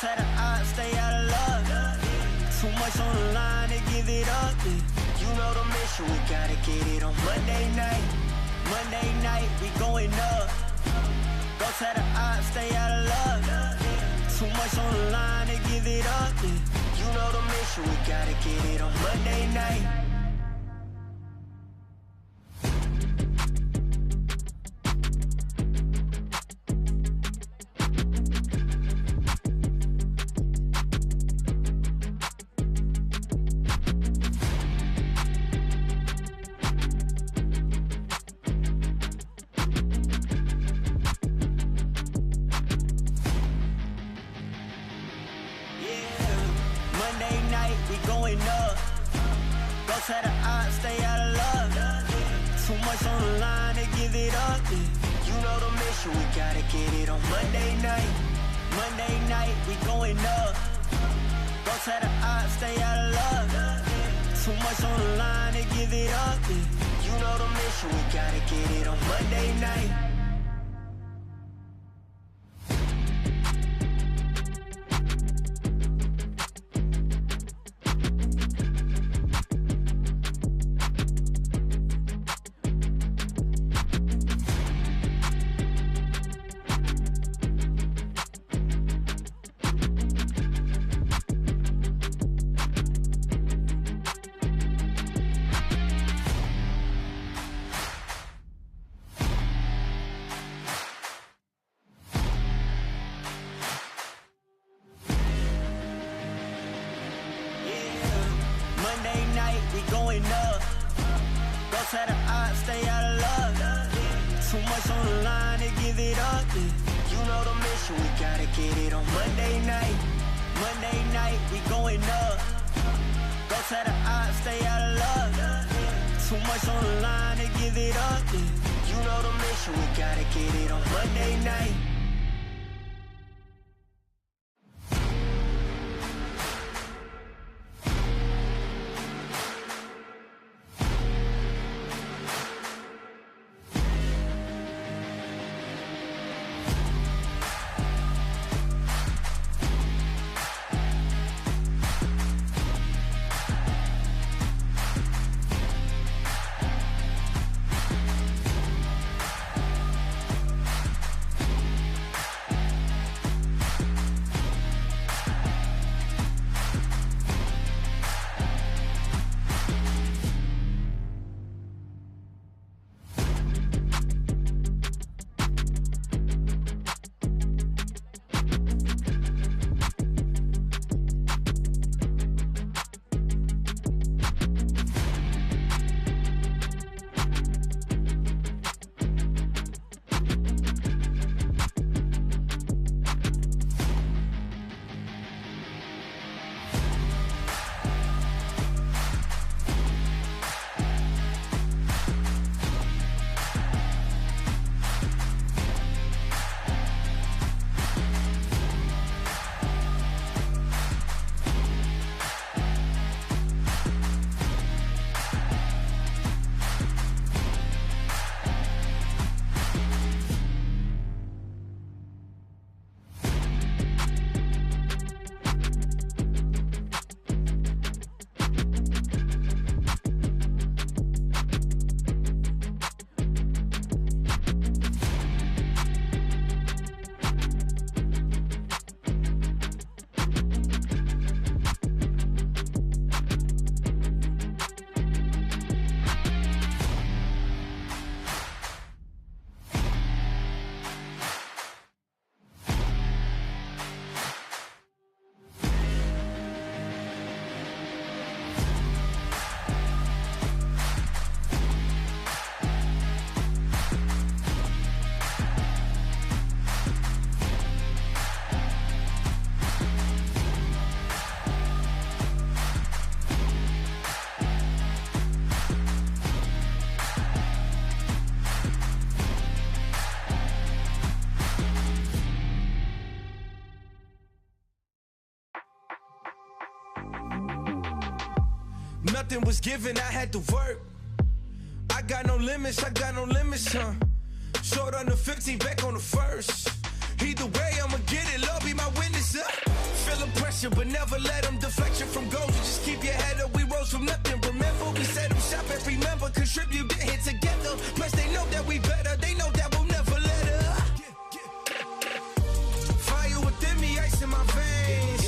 Both had the odds, stay out of luck. Too much on the line to give it up. You know the mission, we gotta get it on Monday night. Monday night, we going up. Both had the odds, stay out of luck. Too much on the line to give it up. You know the mission, we gotta get it on Monday night. Had the odds, stay out of luck. Too much on the line to give it up. You know the mission, we gotta get it on Monday night. Monday night, we going up. Both had the odds, stay out of luck. Too much on the line to give it up. You know the mission, we gotta get it on Monday night. We going up. Both had the odds, stay out of luck. Too much on the line to give it up. You know the mission, we gotta get it on Monday night. Monday night, we going up. Both had the odds, stay out of luck. Too much on the line to give it up. You know the mission, we gotta get it on Monday night. Nothing was given, I had to work. I got no limits, huh? Short on the 15, back on the first. Either way, I'ma get it, Lord be my witness, Feeling pressure, but never let them deflect you from goals. You just keep your head up, we rose from nothing. Remember, we set them shop and remember, contribute, get here together. Plus they know that we better, they know that we'll never let her. Fire within me, ice in my veins.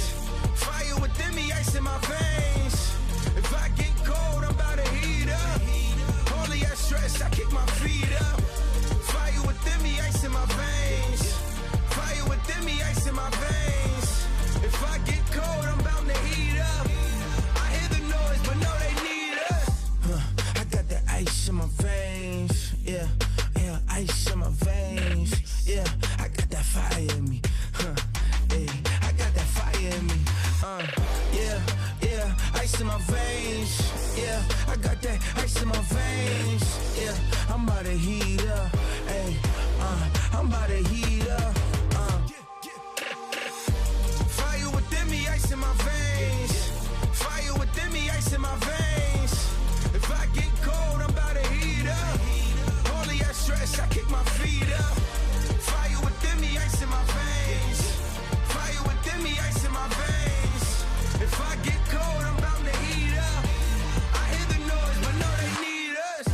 Fire within me, ice in my veins. If I get cold, I'm about to heat up. Only I stress, I kick my feet up. Fire within me, ice in my veins. Fire within me, ice in my veins. If I get cold, I'm bound to heat up. I hear the noise, but no, they need us. I got that ice in my veins. Yeah, yeah, ice in my veins. Yeah, I got that fire in me. Hey, I got that fire in me. Yeah, yeah, ice in my veins. Yeah, I got that ice in my veins. Yeah, I'm about to heat up. Hey, I'm about to heat up. Fire within me, ice in my veins. Fire within me, ice in my veins. If I get cold, I'm about to heat up. Only I stress, I kick my feet up. Fire within me, ice in my veins. Fire within me, ice in my veins. If I get cold, I'm bound to heat up. I hear the noise, but no, they need us.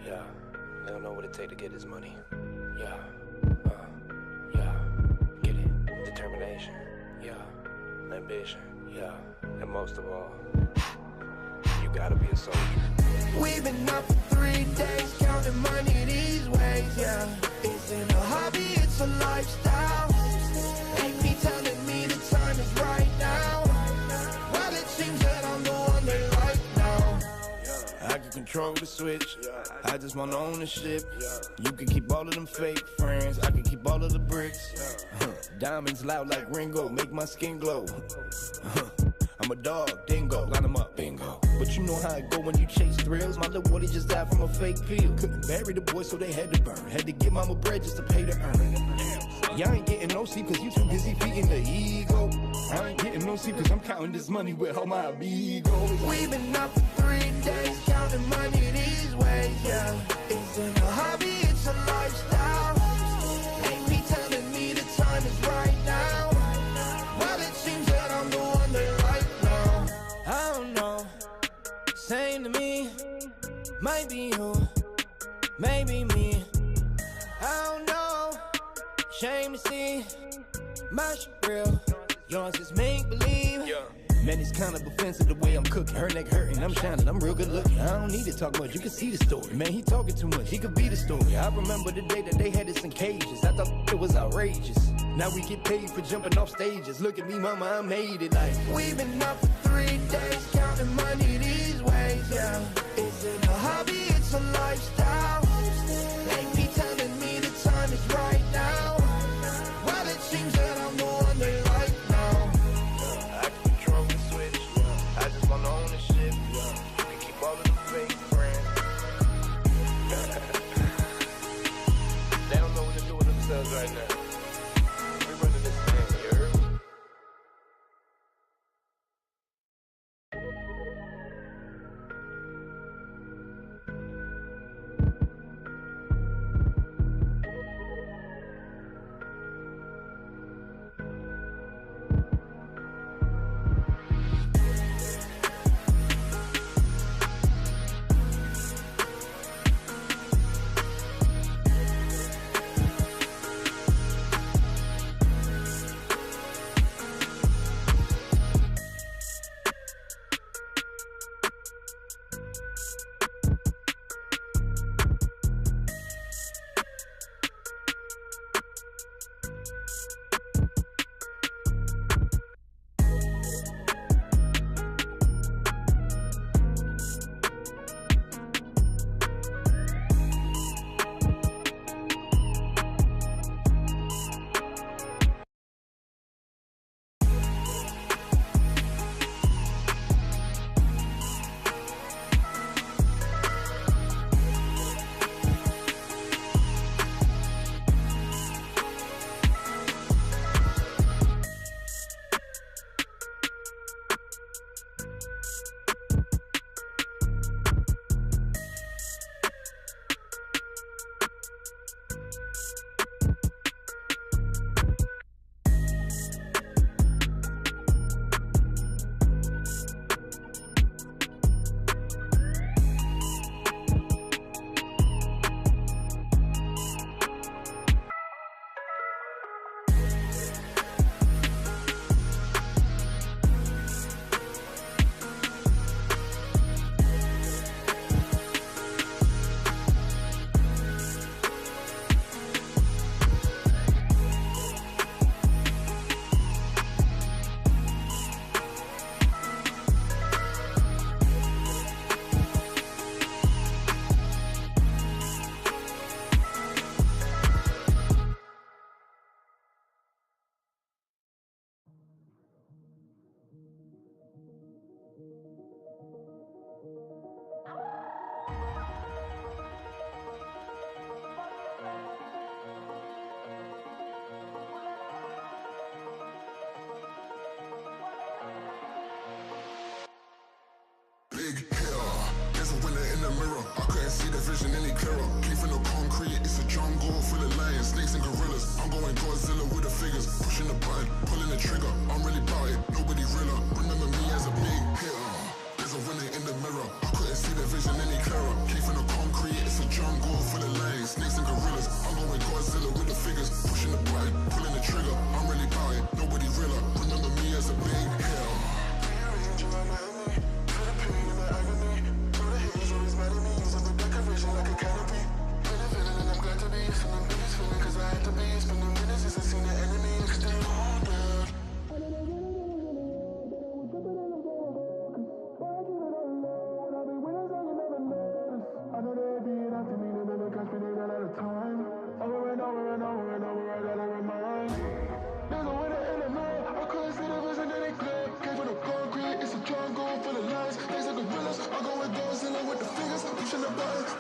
Yeah, they don't know what it takes to get this money. Yeah, get it. Determination, yeah. Ambition, yeah. And most of all, you gotta be a soldier. We've been up for 3 days, counting money these ways, yeah. Isn't a hobby, it's a lifestyle. Ain't me telling me the time is right now. Well, it seems that I'm the one they like now. I can control the switch, I just want ownership. You can keep all of them fake friends, I can keep all of the bricks. Diamonds loud like Ringo, make my skin glow. I'm a dog, dingo, line them up, bingo. But you know how it go when you chase thrills. My little boy just died from a fake pill. Couldn't bury the boy, so they had to burn. Had to give mama bread just to pay to earn. Y'all ain't getting no sleep cause you too busy feeding the ego. I ain't getting no sleep cause I'm counting this money with all my amigos. We've been up for 3 days, counting money these ways, yeah. Isn't a hobby, it's a lifestyle. Ain't me telling me the time is right now. Well, it seems that I'm the one they like now. I don't know, same to me. Might be you, maybe me. I don't know, shame to see. My shit real, yours is make-believe. Man, it's kind of offensive the way I'm cooking. Her neck hurting, I'm shining, I'm real good looking. I don't need to talk much, you can see the story. Man, he talking too much, he could be the story. I remember the day that they had us in cages. I thought it was outrageous. Now we get paid for jumping off stages. Look at me, mama, I made it like. We've been up for 3 days, counting money these ways, yeah. Isn't a hobby, it's a lifestyle. Ain't me telling me the time is right now. Well, it seems that I'm the one they like now. I can control the switch, I just want ownership. You can keep all of the fake friends. They don't know what to do with themselves right now. We running this thing, you heard?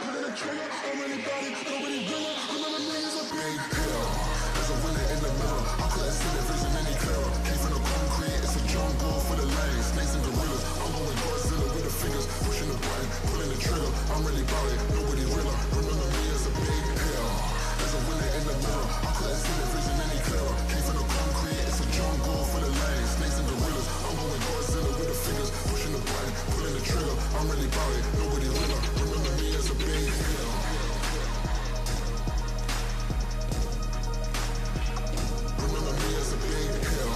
pulling the trigger, I'm really about it, nobody winner. Remember me as a big hitter. There's a winner in the mirror, I couldn't see the vision any clearer. Came from the concrete, it's a jungle for the lanes, snakes and gorillas. I'm going Godzilla with the fingers, pushing the button, pulling the trigger. I'm really about it, nobody winner. Remember me as a big hitter. There's a winner in the mirror, I couldn't see the vision any clearer. Came from the concrete, it's a jungle for the lanes, snakes and gorillas. I'm going Godzilla with the fingers, pushing the button, pulling the trigger. I'm really about it, nobody winner. Remember me as a big hitter. Remember me as a big hitter.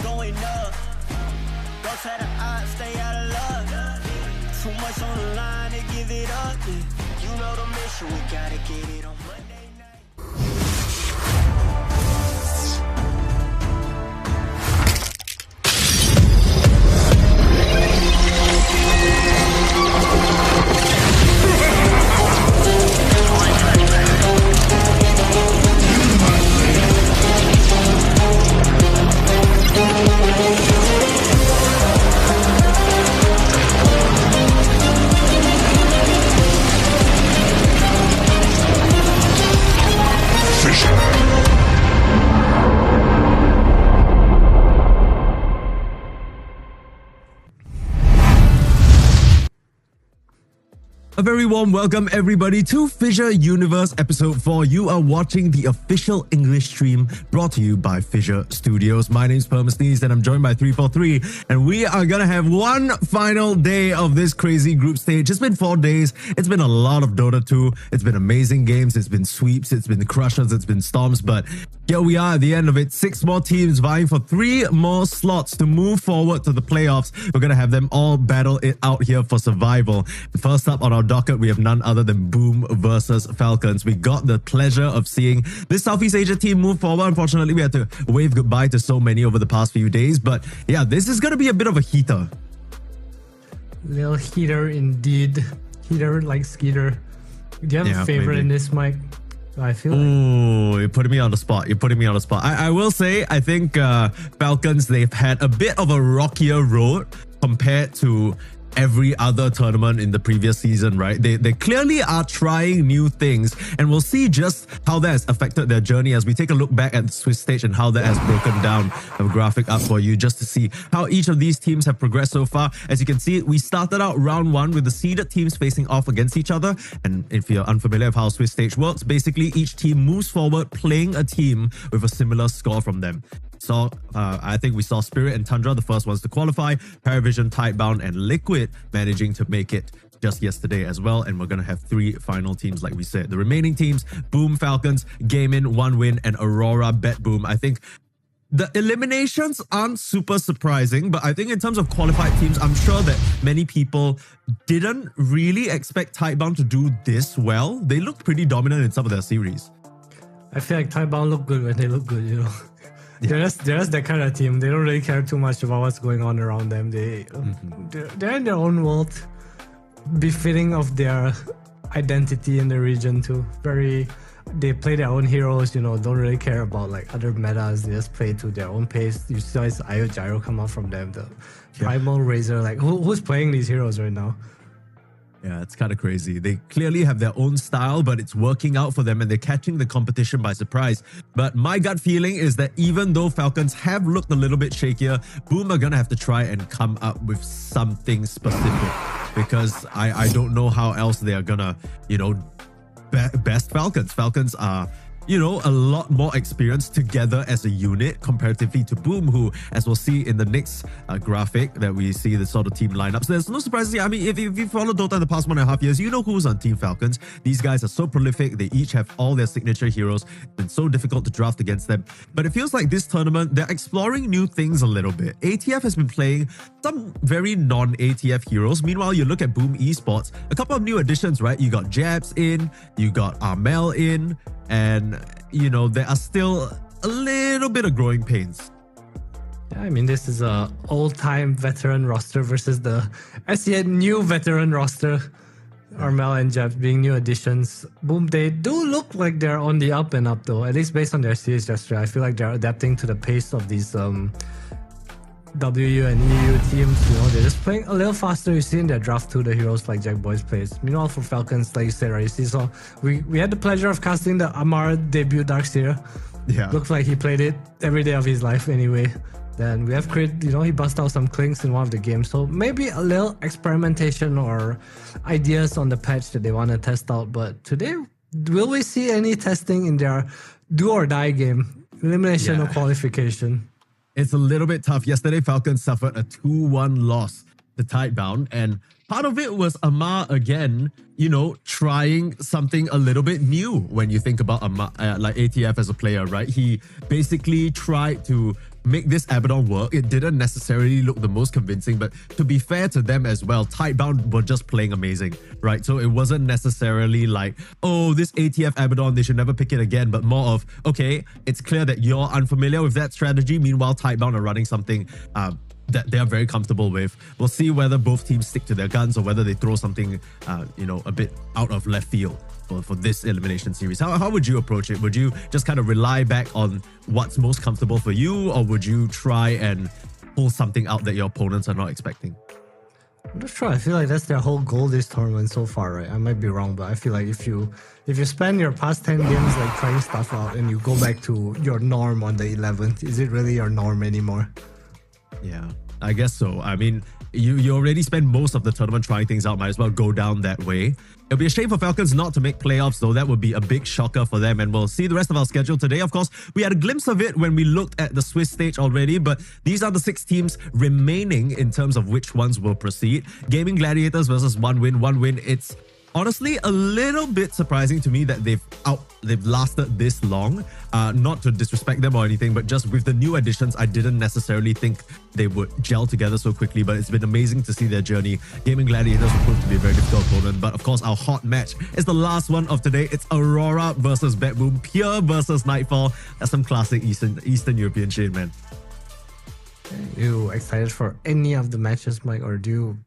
going up. Don't try to odds, stay out of luck. Too much on the line to give it up. You know the mission, we gotta get it on Monday night. A very warm welcome everybody to FISSURE Universe Episode 4. You are watching the official English stream brought to you by FISSURE Studios. My name is Permasneeze and I'm joined by 343, and we are gonna have one final day of this crazy group stage. It's been 4 days. It's been a lot of Dota 2. It's been amazing games. It's been sweeps. It's been crushers. It's been storms. But here we are at the end of it. 6 more teams vying for 3 more slots to move forward to the playoffs. We're gonna have them all battle it out here for survival. First up on our docket, we have none other than Boom versus Falcons. We got the pleasure of seeing this Southeast Asia team move forward. Unfortunately, we had to wave goodbye to so many over the past few days. But yeah, this is going to be a bit of a heater. Little heater indeed. Heater like Skeeter. Do you have a favorite maybe in this, Mike? So I feel like Oh, you're putting me on the spot. You're putting me on the spot. I will say, I think Falcons, they've had a bit of a rockier road compared to every other tournament in the previous season, right? They clearly are trying new things, and we'll see just how that has affected their journey as we take a look back at the Swiss stage and how that has broken down. I have a graphic up for you just to see how each of these teams have progressed so far. As you can see, we started out round one with the seeded teams facing off against each other. And if you're unfamiliar with how Swiss stage works, basically each team moves forward playing a team with a similar score from them. So I think we saw Spirit and Tundra, the first ones to qualify, Paravision, Tidebound, and Liquid managing to make it just yesterday as well. And we're going to have 3 final teams, like we said. The remaining teams, Boom Falcons, Gaimin, 1 win, and Aurora BetBoom. I think the eliminations aren't super surprising, but I think in terms of qualified teams, I'm sure that many people didn't really expect Tidebound to do this well. They looked pretty dominant in some of their series. I feel like Tidebound look good when they look good, you know. They're just that kind of team. They don't really care too much about what's going on around them. They're in their own world, befitting of their identity in the region too. They play their own heroes, you know, don't really care about like other metas. They just play to their own pace. You saw his Io Gyro come out from them, the Primal Razor. Like who's playing these heroes right now? Yeah, it's kind of crazy. They clearly have their own style, but it's working out for them and they're catching the competition by surprise. But my gut feeling is that even though Falcons have looked a little bit shakier, Boom are going to have to try and come up with something specific, because I don't know how else they are going to, you know, best Falcons. Falcons are, you know, a lot more experienced together as a unit comparatively to Boom, who, as we'll see in the next graphic that we see the sort of team lineups. There's no surprises here. I mean, if you followed Dota in the past 1.5 years, you know who's on Team Falcons. These guys are so prolific. They each have all their signature heroes. It's been so difficult to draft against them. But it feels like this tournament, they're exploring new things a little bit. ATF has been playing some very non-ATF heroes. Meanwhile, you look at Boom Esports, a couple of new additions, right? You got Jabs in, you got Armel in, and, you know, there are still a little bit of growing pains. Yeah, I mean, this is a old-time veteran roster versus the yet new veteran roster. Armel and Jabs being new additions. Boom, they do look like they're on the up and up though, at least based on their series yesterday. I feel like they're adapting to the pace of these WU and EU teams. You know, they're just playing a little faster. You see in their draft too, the heroes like Jack Boys plays. Meanwhile, for Falcons, like you said, right, you see, so we had the pleasure of casting the Amar debut Darkseer. Yeah. Looks like he played it every day of his life anyway. Then we have Crit, you know, he busted out some clinks in one of the games. So maybe a little experimentation or ideas on the patch that they want to test out. But today, will we see any testing in their do or die game? Elimination or qualification? It's a little bit tough. Yesterday, Falcons suffered a 2-1 loss to Tidebound, and part of it was Amar again, you know, trying something a little bit new when you think about Amar, like ATF as a player, right? He basically tried to make this Abaddon work. It didn't necessarily look the most convincing, but to be fair to them as well, Tidebound were just playing amazing, right? So it wasn't necessarily like, oh, this ATF Abaddon, they should never pick it again, but more of, okay, it's clear that you're unfamiliar with that strategy. Meanwhile, Tidebound are running something that they are very comfortable with. We'll see whether both teams stick to their guns or whether they throw something, you know, a bit out of left field for this elimination series. How would you approach it? Would you just kind of rely back on what's most comfortable for you, or would you try and pull something out that your opponents are not expecting? I'm not sure. I feel like that's their whole goal this tournament so far, right? I might be wrong, but I feel like if you spend your past 10 games like trying stuff out and you go back to your norm on the 11th, is it really your norm anymore? Yeah, I guess so. I mean, you already spend most of the tournament trying things out. Might as well go down that way. It'll be a shame for Falcons not to make playoffs, though. That would be a big shocker for them. And we'll see the rest of our schedule today. Of course, we had a glimpse of it when we looked at the Swiss stage already, but these are the 6 teams remaining in terms of which ones will proceed. Gaimin Gladiators versus 1 win. It's honestly a little bit surprising to me that they've lasted this long. Not to disrespect them or anything, but just with the new additions, I didn't necessarily think they would gel together so quickly, but it's been amazing to see their journey. Gaimin Gladiators will prove to be a very difficult opponent, but of course our hot match is the last one of today. It's Aurora versus BetBoom, Pure versus Nightfall. That's some classic Eastern European shit, man. You excited for any of the matches, Mike, or are you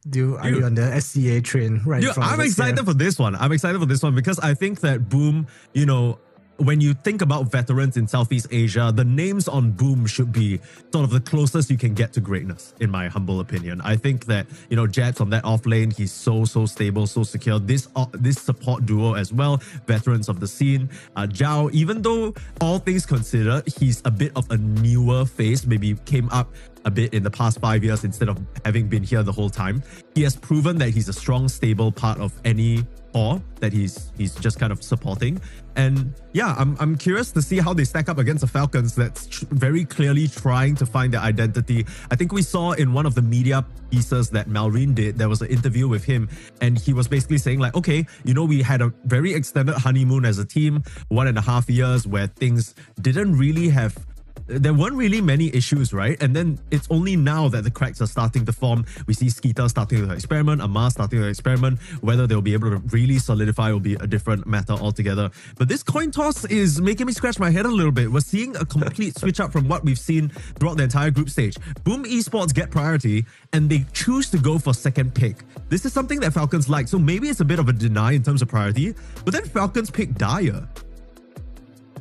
on the SCA train right? I'm excited for this one. I'm excited for this one because I think that Boom, you know, when you think about veterans in Southeast Asia, the names on Boom should be sort of the closest you can get to greatness, in my humble opinion. I think that, Jabs on that off lane, he's so stable, so secure. This support duo as well, veterans of the scene. Zhao, even though all things considered, he's a bit of a newer face, maybe came up a bit in the past 5 years instead of having been here the whole time. He has proven that he's a strong, stable part of any core that he's just kind of supporting. And yeah, I'm curious to see how they stack up against the Falcons that's very clearly trying to find their identity. I think we saw in one of the media pieces that Malrine did, there was an interview with him, and he was basically saying like, okay, we had a very extended honeymoon as a team, 1.5 years where things didn't really have there weren't really many issues, right? And then it's only now that the cracks are starting to form. We see Skeeter starting to experiment, Amar starting to experiment. Whether they'll be able to really solidify will be a different matter altogether. But this coin toss is making me scratch my head a little bit. We're seeing a complete switch up from what we've seen throughout the entire group stage. Boom Esports get priority and they choose to go for second pick. This is something that Falcons like. So maybe it's a bit of a deny in terms of priority, but then Falcons pick Dyer.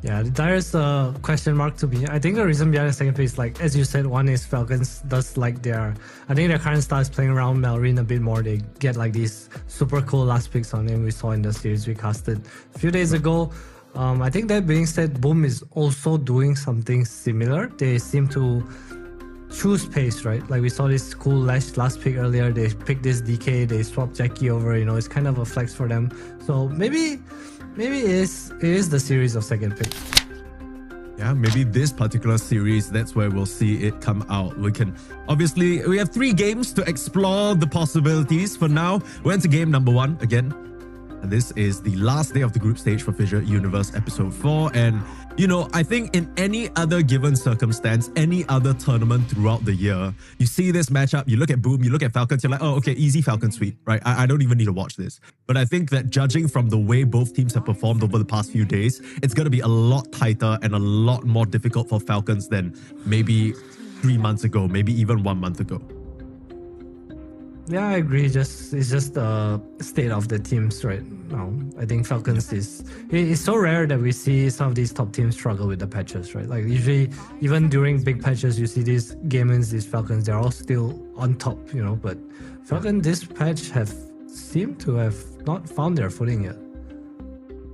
Yeah, there's a question mark to me. I think the reason behind the second pick is, like, as you said, one is Falcons does like I think their current star is playing around Malrine a bit more. They get like these super cool last picks on him we saw in the series we casted a few days ago. I think that being said, Boom is also doing something similar. They seem to choose pace, right? Like we saw this cool last pick earlier. They picked this DK, they swapped Jackie over, it's kind of a flex for them. So maybe it is the series of second pick. Yeah, maybe this particular series, that's where we'll see it come out. We have 3 games to explore the possibilities. For now, we're into game number 1 again. And this is the last day of the group stage for FISSURE Universe Ep.4. And, I think in any other given circumstance, any other tournament throughout the year, you see this matchup, you look at Boom, you look at Falcons, you're like, oh, okay, easy Falcon sweep, right? I don't even need to watch this. But I think that judging from the way both teams have performed over the past few days, it's going to be a lot tighter and a lot more difficult for Falcons than maybe 3 months ago, maybe even 1 month ago. Yeah, I agree. It's just the state of the teams right now. I think Falcons it's so rare that we see some of these top teams struggle with the patches, right? Like usually, even during big patches, you see these Gaimins, these Falcons, they're all still on top, But Falcon, this patch seemed to have not found their footing yet.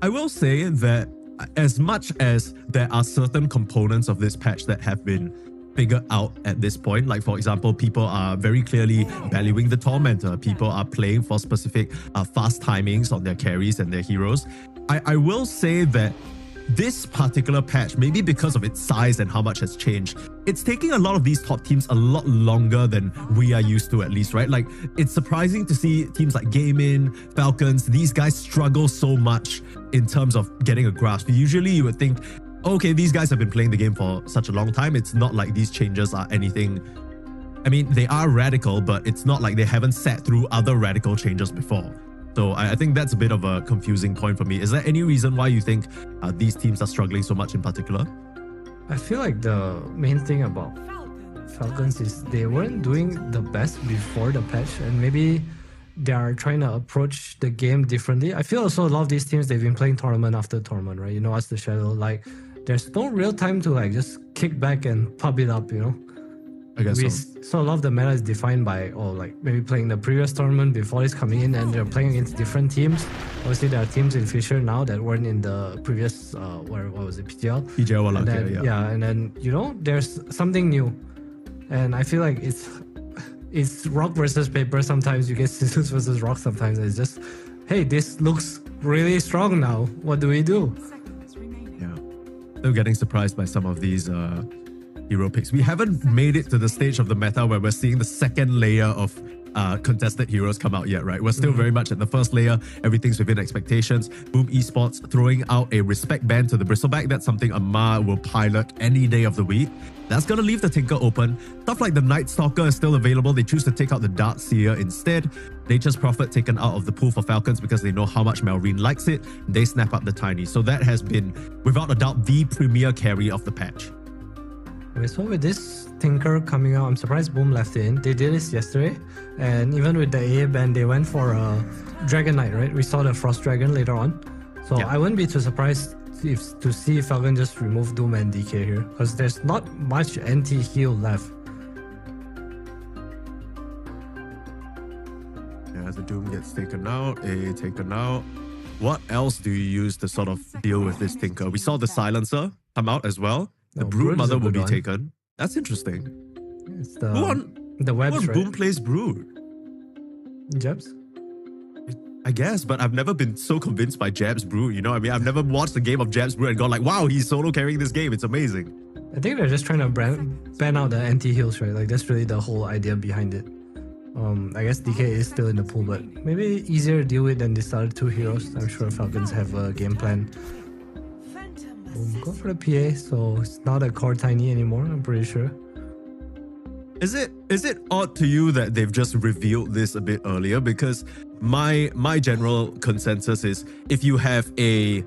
I will say that as much as there are certain components of this patch that have been figured out at this point, like for example, people are very clearly valuing the Tormentor, people are playing for specific fast timings on their carries and their heroes. I will say that this particular patch, maybe because of its size and how much has changed, it's taking a lot of these top teams a lot longer than we are used to, at least, right? Like, it's surprising to see teams like Gaimin, Falcons, these guys struggle so much in terms of getting a grasp. Usually you would think, okay, these guys have been playing the game for such a long time. It's not like these changes are anything. I mean, they are radical, but it's not like they haven't sat through other radical changes before. So I think that's a bit of a confusing point for me. Is there any reason why you think these teams are struggling so much in particular? I feel like the main thing about Falcons is they weren't doing the best before the patch, and maybe they are trying to approach the game differently. I feel also a lot of these teams, they've been playing tournament after tournament, right? As the Shadow, like, there's no real time to like just kick back and pop it up, I guess so a lot of the meta is defined by maybe playing the previous tournament before it's coming in, and they're playing against different teams. Obviously, there are teams in FISSURE now that weren't in the previous what was it, PGL? PGL, and then, yeah, and then there's something new, and I feel like it's rock versus paper. Sometimes you get scissors versus rock. Sometimes it's just, hey, this looks really strong now. What do we do? Yeah, still getting surprised by some of these hero picks. We haven't made it to the stage of the meta where we're seeing the second layer of contested heroes come out yet, right? We're still very much at the first layer. Everything's within expectations. Boom Esports throwing out a respect ban to the Bristleback. That's something Amar will pilot any day of the week. That's going to leave the Tinker open. Stuff like the Night Stalker is still available. They choose to take out the Dark Seer instead. Nature's Prophet taken out of the pool for Falcons because they know how much Malrine likes it. They snap up the Tiny. So that has been, without a doubt, the premier carry of the patch. Okay, so with this Tinker coming out, I'm surprised Boom left it in. They did this yesterday, and even with the AA ban, they went for a Dragon Knight, right? We saw the Frost Dragon later on. So yeah. I wouldn't be too surprised to see if Falcon just remove Doom and DK here, because there's not much anti-heal left. Yeah, the Doom gets taken out, taken out. What else do you use to sort of deal with this Tinker? We saw the Silencer come out as well. The Brood Mother will be taken. That's interesting. It's Who on webs, right? Boom plays Brood? Jebs? I guess, but I've never been so convinced by Jab's Brood. You know what I mean? I've never watched a game of Jab's Brood and gone like, wow, he's solo carrying this game. It's amazing. I think they're just trying to ban out the anti-heals, right? Like, that's really the whole idea behind it. I guess DK is still in the pool, but maybe easier to deal with than these other two heroes. I'm sure Falcons have a game plan. Go for the PA, so it's not a core tiny anymore, I'm pretty sure. Is it odd to you that they've just revealed this a bit earlier? Because my general consensus is if you have a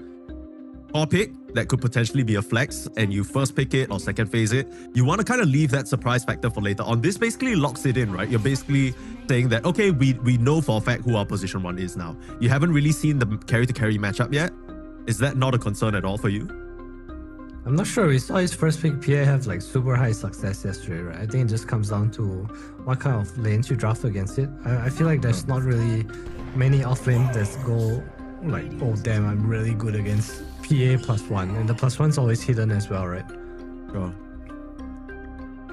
core pick that could potentially be a flex and you first pick it or second phase it, you want to kind of leave that surprise factor for later on. This basically locks it in, right? You're basically saying that, okay, we know for a fact who our position 1 is now. You haven't really seen the carry to carry matchup yet. Is that not a concern at all for you? I'm not sure. We saw his first pick PA have like super high success yesterday, right? I think it just comes down to what kind of lanes you draft against it. I feel like there's not really many off lanes that go like, oh damn, I'm really good against PA +1, and the +1's always hidden as well, right? Sure.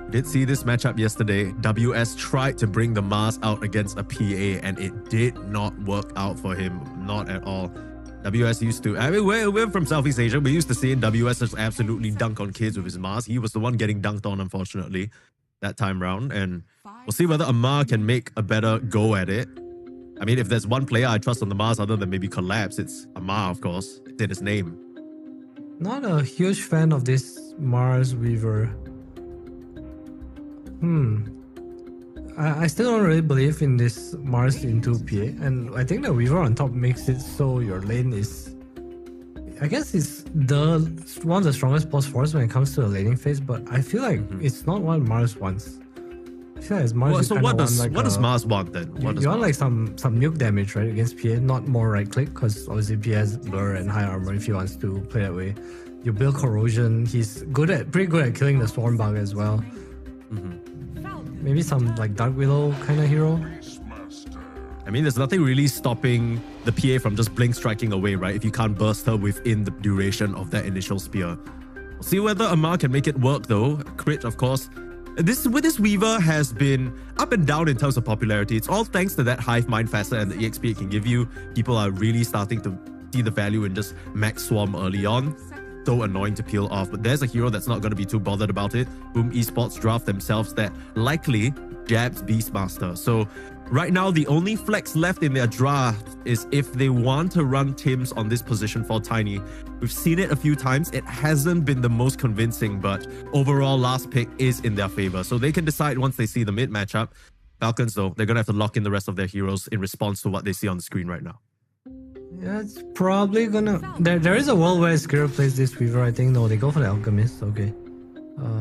Did see this matchup yesterday. WS tried to bring the Mars out against a PA and it did not work out for him, not at all. WS used to, I mean, we're from Southeast Asia. We used to see WS just absolutely dunk on kids with his Mars. He was the one getting dunked on, unfortunately, that time round. And we'll see whether Amar can make a better go at it. I mean, if there's one player I trust on the Mars other than maybe Collapse, it's Amar, of course. It's in his name. Not a huge fan of this Mars Weaver. I still don't really believe in this Mars into PA, and I think the Weaver on top makes it so your lane is, I guess it's one of the strongest boss force when it comes to the laning phase, but I feel like it's not what Mars wants. I feel like Mars so what does Mars want then? You want like some nuke damage, right, against PA, not more right click, because obviously PA has blur and high armor if he wants to play that way. You build corrosion. He's pretty good at killing the storm bug as well. Maybe some like Dark Willow kind of hero. I mean, there's nothing really stopping the PA from just blink striking away, right? If you can't burst her within the duration of that initial spear. We'll see whether Amar can make it work though. Crit, of course. This Weaver has been up and down in terms of popularity. It's all thanks to that Hive Mind Facet and the EXP it can give you. People are really starting to see the value in just Max Swarm early on. So annoying to peel off, but there's a hero that's not going to be too bothered about it. Boom Esports draft themselves that likely Jabs Beastmaster. So right now, the only flex left in their draft is if they want to run Tims on this position for Tiny. We've seen it a few times. It hasn't been the most convincing, but overall last pick is in their favor. So they can decide once they see the mid matchup. Falcons though, they're going to have to lock in the rest of their heroes in response to what they see on the screen right now. Yeah, it's probably gonna... There is a world where Skirr plays this Weaver, I think. No, they go for the Alchemist, okay.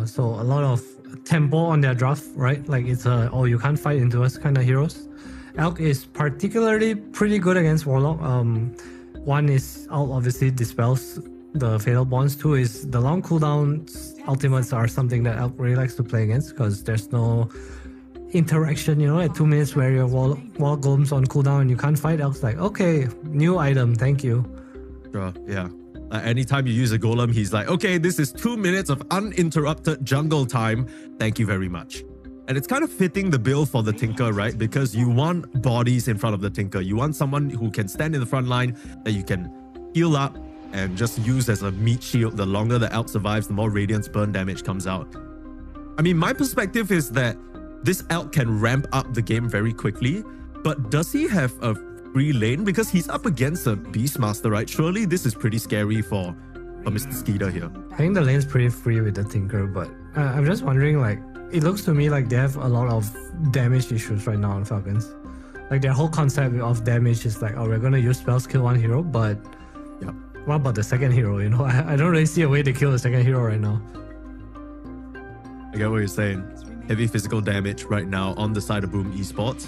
So a lot of tempo on their draft, right? Like it's oh, you can't fight into us kind of heroes. Alch is particularly pretty good against Warlock. One is Alch obviously dispels the Fatal Bonds. Two is the long cooldown ultimates are something that Alch really likes to play against because there's no interaction, you know, at 2 minutes where your wall golems on cooldown and you can't fight. Alch's like, okay, new item, thank you. Sure, yeah. Anytime you use a golem, he's like, okay, this is 2 minutes of uninterrupted jungle time. Thank you very much. And it's kind of fitting the bill for the Tinker, right? Because you want bodies in front of the Tinker. You want someone who can stand in the front line that you can heal up and just use as a meat shield. The longer the Alch survives, the more Radiance burn damage comes out. I mean, my perspective is that this Alch can ramp up the game very quickly, but does he have a free lane? Because he's up against a Beastmaster, right? Surely this is pretty scary for Mr. Skeeter here. I think the lane's pretty free with the Tinker, but I'm just wondering, like, it looks to me like they have a lot of damage issues right now on Falcons. Like, their whole concept of damage is like, oh, we're gonna use spells kill one hero, but what about the second hero, you know? I don't really see a way to kill the second hero right now. I get what you're saying. Heavy physical damage right now on the side of Boom Esports.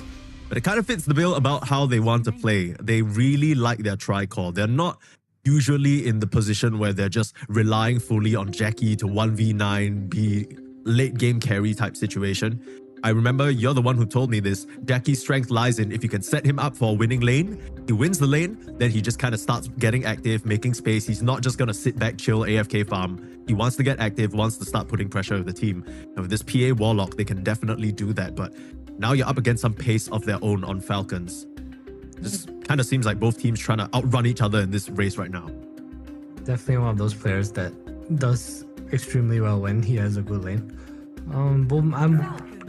But it kind of fits the bill about how they want to play. They really like their tri-core. They're not usually in the position where they're just relying fully on Jackie to 1v9, be late game carry type situation. I remember you're the one who told me this. Jackie's strength lies in if you can set him up for a winning lane, he wins the lane, then he just kind of starts getting active, making space. He's not just going to sit back, chill, AFK farm. He wants to get active, wants to start putting pressure with the team. And with this PA Warlock, they can definitely do that. But now you're up against some pace of their own on Falcons. Just kind of seems like both teams trying to outrun each other in this race right now. Definitely one of those players that does extremely well when he has a good lane. Boom, I'm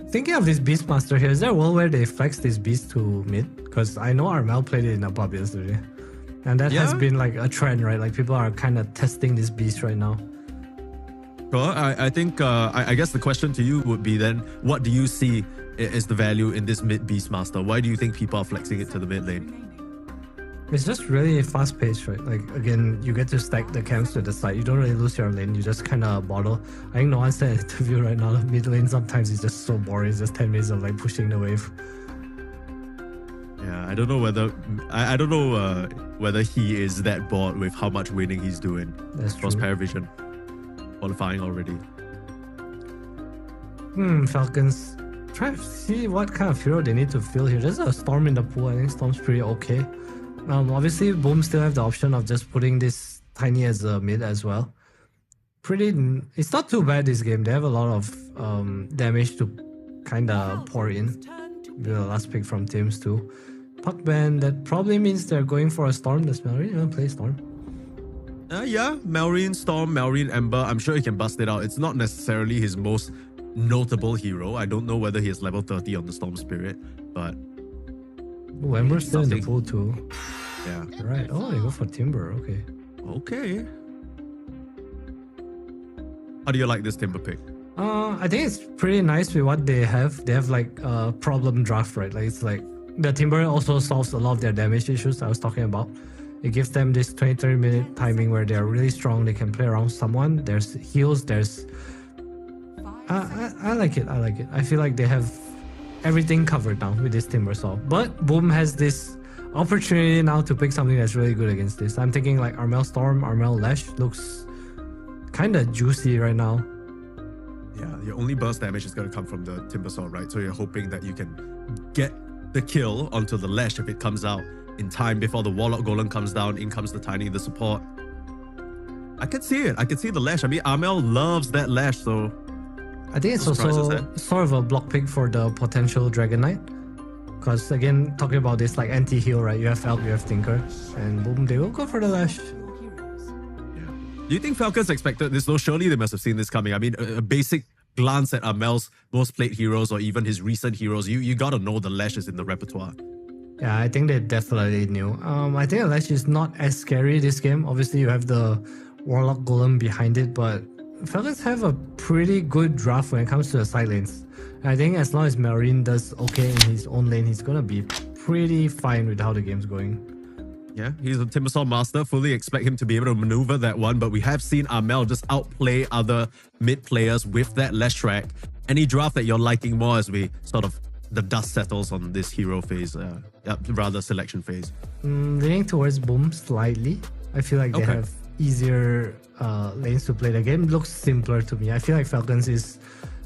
thinking of this Beastmaster here. Is there a world where they flex this Beast to mid? Because I know Armel played it in a pub yesterday. And that has been like a trend, right? Like people are kind of testing this Beast right now. Well, I think, I guess the question to you would be then, what do you see is the value in this mid Beastmaster? Why do you think people are flexing it to the mid lane? It's just really fast paced, right? Like again, you get to stack the camps to the side. You don't really lose your lane. You just kind of bottle. I think no one said in the interview right now. Mid lane sometimes is just so boring. It's just 10 minutes of like pushing the wave. Yeah, I don't know whether I don't know whether he is that bored with how much winning he's doing. That's true. Cross Paravision qualifying already. Falcons. Try to see what kind of hero they need to fill here. There's a Storm in the pool. I think Storm's pretty okay. Obviously, Boom still have the option of just putting this Tiny as a mid as well. It's not too bad this game. They have a lot of damage to kind of pour in. With the last pick from teams too. Puck ban, that probably means they're going for a Storm. Does Melrine even play Storm? Yeah, Melrine, Storm, Melrine, Ember. I'm sure he can bust it out. It's not necessarily his most notable hero. I don't know whether he is level 30 on the Storm Spirit, but... Oh, Ember's still in the pool too. Yeah. Right. Oh, they go for Timber. Okay. Okay. How do you like this Timber pick? I think it's pretty nice with what they have. They have like a problem draft, right? Like it's like the Timber also solves a lot of their damage issues I was talking about. It gives them this 20-30 minute timing where they're really strong. They can play around someone. There's heals. There's... I like it. I like it. I feel like they have everything covered now with this Timber Saw. But Boom has this opportunity now to pick something that's really good against this. I'm thinking like Armel Storm, Armel Lash looks kind of juicy right now. Yeah, your only burst damage is going to come from the Timber Saw, right? So you're hoping that you can get the kill onto the Lash if it comes out in time before the Warlock Golem comes down. In comes the Tiny, the support. I can see it. I can see the Lash. I mean, Armel loves that Lash, so... I think it's also sort of a block pick for the potential Dragon Knight. Because again, talking about this like anti-heal, right? You have Falc, you have Tinker, and boom, they will go for the Lash. Do you think Falcons expected this though? Surely they must have seen this coming. I mean, a basic glance at Armel's most played heroes or even his recent heroes, you gotta know the Lash is in the repertoire. Yeah, I think they definitely knew. I think the Lash is not as scary this game. Obviously, you have the Warlock Golem behind it, but Falcons have a pretty good draft when it comes to the side lanes. And I think as long as Melrine does okay in his own lane, he's gonna be pretty fine with how the game's going. Yeah, he's a Timbersaw master. Fully expect him to be able to maneuver that one, but we have seen Armel just outplay other mid players with that Lash track. Any draft that you're liking more as we sort of the dust settles on this hero phase, rather selection phase? Leaning towards Boom slightly. I feel like they have easier lanes to play. The game looks simpler to me. I feel like Falcons is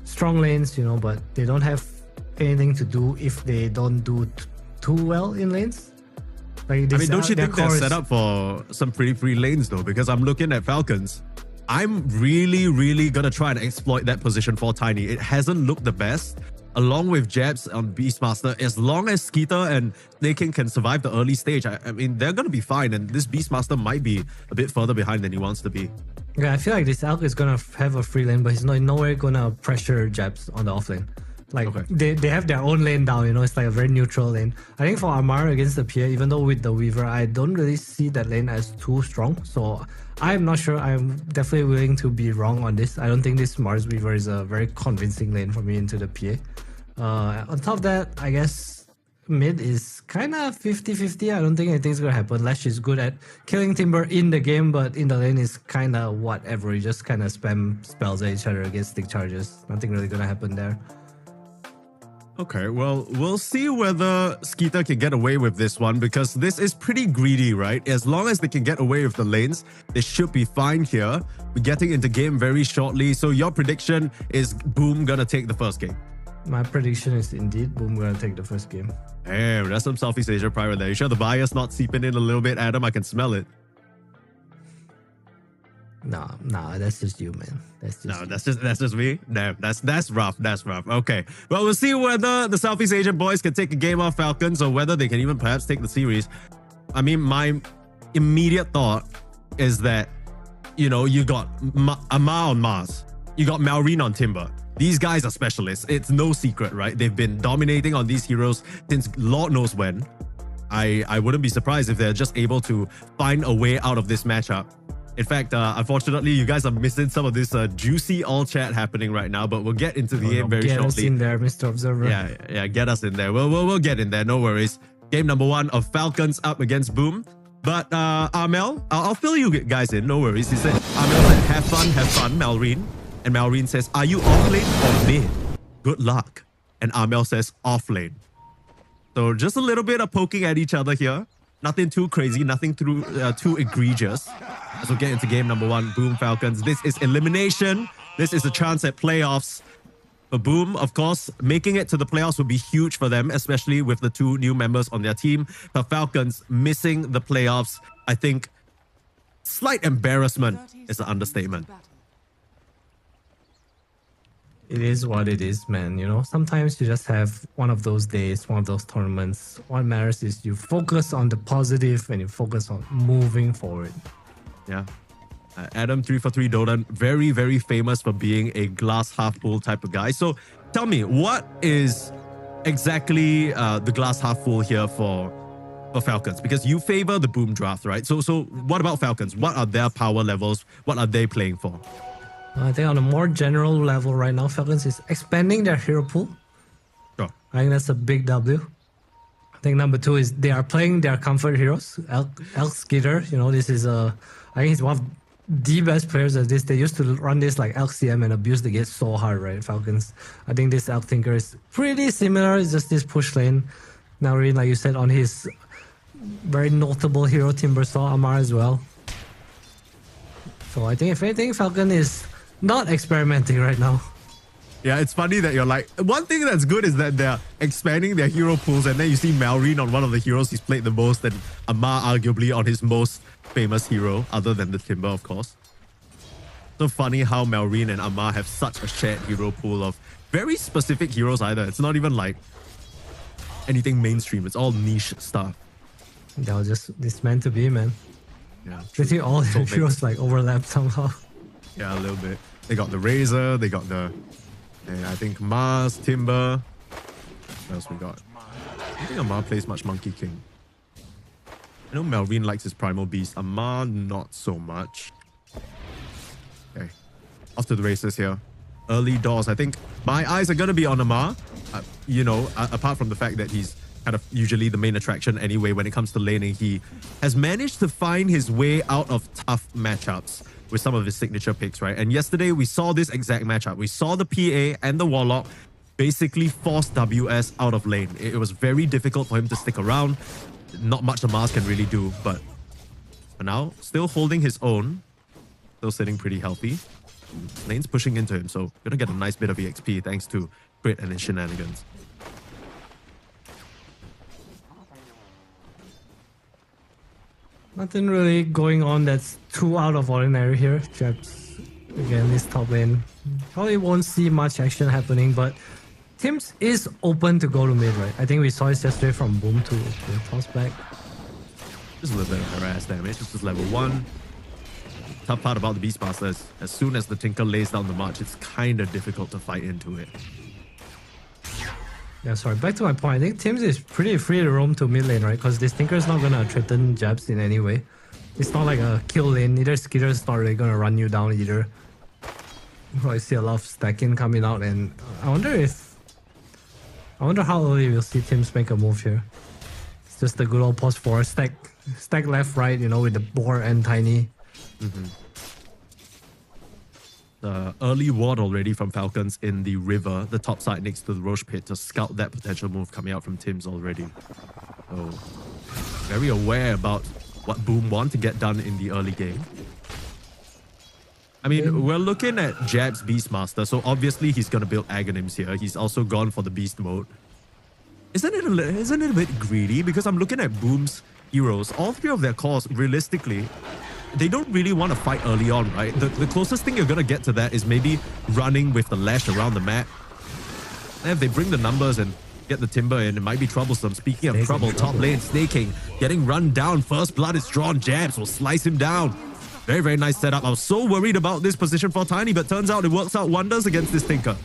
strong lanes, you know, but they don't have anything to do if they don't do too well in lanes. Like this, I mean, don't you think they're set up for some pretty free lanes though? Because I'm looking at Falcons. I'm really gonna try and exploit that position for Tiny. It hasn't looked the best. Along with Jabs on Beastmaster, as long as Skeeter and Naking can survive the early stage, I mean, they're going to be fine. And this Beastmaster might be a bit further behind than he wants to be. Yeah, I feel like this Alk is going to have a free lane, but he's nowhere going to pressure Jabs on the offlane. Like, they have their own lane down, you know, it's like a very neutral lane. I think for Amar against the PA, even though with the Weaver, I don't really see that lane as too strong. So I'm not sure. I'm definitely willing to be wrong on this. I don't think this Mars Weaver is a very convincing lane for me into the PA. On top of that, I guess mid is kind of 50-50. I don't think anything's going to happen. Lash is good at killing Timber in the game, but in the lane is kind of whatever. You just kind of spam spells at each other against stick charges. Nothing really going to happen there. Okay, well, we'll see whether Skeeter can get away with this one because this is pretty greedy, right? As long as they can get away with the lanes, they should be fine here. We're getting into game very shortly. So your prediction is Boom gonna take the first game. My prediction is indeed Boom gonna take the first game. Damn, that's some Southeast Asia pride there. You sure the bias not seeping in a little bit, Adam? I can smell it. Nah, that's just you, man. That's That's just me. No, that's rough. That's rough. Okay. Well, we'll see whether the Southeast Asian boys can take a game off Falcons or whether they can even perhaps take the series. I mean, my immediate thought is that, you know, you got Amar on Mars. You got Malrine on Timber. These guys are specialists. It's no secret, right? They've been dominating on these heroes since Lord knows when. I wouldn't be surprised if they're just able to find a way out of this matchup. In fact, unfortunately, you guys are missing some of this juicy all chat happening right now, but we'll get into the game very shortly. Get us in there, Mr. Observer. Yeah, get us in there. We'll get in there, no worries. Game number 1 of Falcons up against Boom. But Amel, I'll fill you guys in, no worries. He said, Amel said, have fun, Malrine. And Malrine says, are you off lane or mid? Good luck. And Amel says, off lane. So just a little bit of poking at each other here. Nothing too crazy, nothing too egregious. As we get into game number 1, Boom Falcons. This is elimination. This is a chance at playoffs. For Boom, of course, making it to the playoffs would be huge for them, especially with the 2 new members on their team. For Falcons, missing the playoffs, I think slight embarrassment is an understatement. It is what it is, man. You know, sometimes you just have one of those days, one of those tournaments. What matters is you focus on the positive and you focus on moving forward. Yeah. Adam 343 Dota, very, very famous for being a glass half full type of guy. So tell me, what is exactly the glass half full here for Falcons? Because you favor the Boom draft, right? So what about Falcons? What are their power levels? What are they playing for? I think on a more general level right now, Falcons is expanding their hero pool. Sure. I think that's a big W. I think number 2 is they are playing their comfort heroes. Elk Skitter, you know, this is I think he's one of the best players at this. They used to run this like Elk CM and abuse the gate so hard, right? Falcons. I think this Elk Tinker is pretty similar. It's just this push lane. Now, really, like you said, on his very notable hero, Timber saw Amar as well. So I think if anything, Falcon is not experimenting right now. Yeah, it's funny that you're like, one thing that's good is that they're expanding their hero pools, and then you see Malrine on one of the heroes he's played the most, and Amar arguably on his most famous hero, other than the Timber, of course. So funny how Malrine and Amar have such a shared hero pool of very specific heroes either. It's not even like anything mainstream. It's all niche stuff. That was just, it's meant to be, man. Yeah. Pretty all the heroes like overlap somehow. Yeah, a little bit. They got the Razor, they got the, I think Mars, Timber. What else we got? I don't think Amar plays much Monkey King. I know Malrine likes his Primal Beast. Amar, not so much. Okay. Off to the races here. Early doors. I think my eyes are going to be on Amar. You know, apart from the fact that he's kind of usually the main attraction anyway when it comes to laning, he has managed to find his way out of tough matchups with some of his signature picks, right? And yesterday we saw this exact matchup. We saw the PA and the Warlock basically force WS out of lane. It was very difficult for him to stick around. Not much the Mars can really do, but for now, still holding his own. Still sitting pretty healthy. Lane's pushing into him, so gonna get a nice bit of EXP thanks to Crit and his shenanigans. Nothing really going on that's too out of ordinary here. Jabs, again, this top lane. Probably won't see much action happening, but Tims is open to go to mid, right? I think we saw it yesterday from Boom to toss back. Just a little bit of harass damage. This is level 1. Tough part about the Beastmaster is as soon as the Tinker lays down the march, it's kind of difficult to fight into it. Yeah, sorry. Back to my point. I think Tims is pretty free to roam to mid lane, right? Because this Tinker is not going to threaten Jabs in any way. It's not like a kill lane. Neither Skitter is not really going to run you down either. You probably see a lot of stacking coming out, and I wonder how early we'll see Tims make a move here. It's just the good old pause 4. Stack left, right, you know, with the boar and Tiny. early ward already from Falcons in the river, the top side next to the Roche pit, to scout that potential move coming out from Tims already. So very aware about what Boom want to get done in the early game. I mean, we're looking at Jab's Beastmaster, so obviously he's going to build Aghanims here. He's also gone for the Beast mode. Isn't it a bit greedy? Because I'm looking at Boom's heroes. All three of their cores, realistically, they don't really want to fight early on, right? The closest thing you're going to get to that is maybe running with the lash around the map. And if they bring the numbers and get the timber in, it might be troublesome. Speaking of trouble, top lane, Snaking, getting run down. First blood is drawn. Jabs will slice him down. Very, very nice setup. I was so worried about this position for Tiny, but turns out it works out wonders against this Tinker.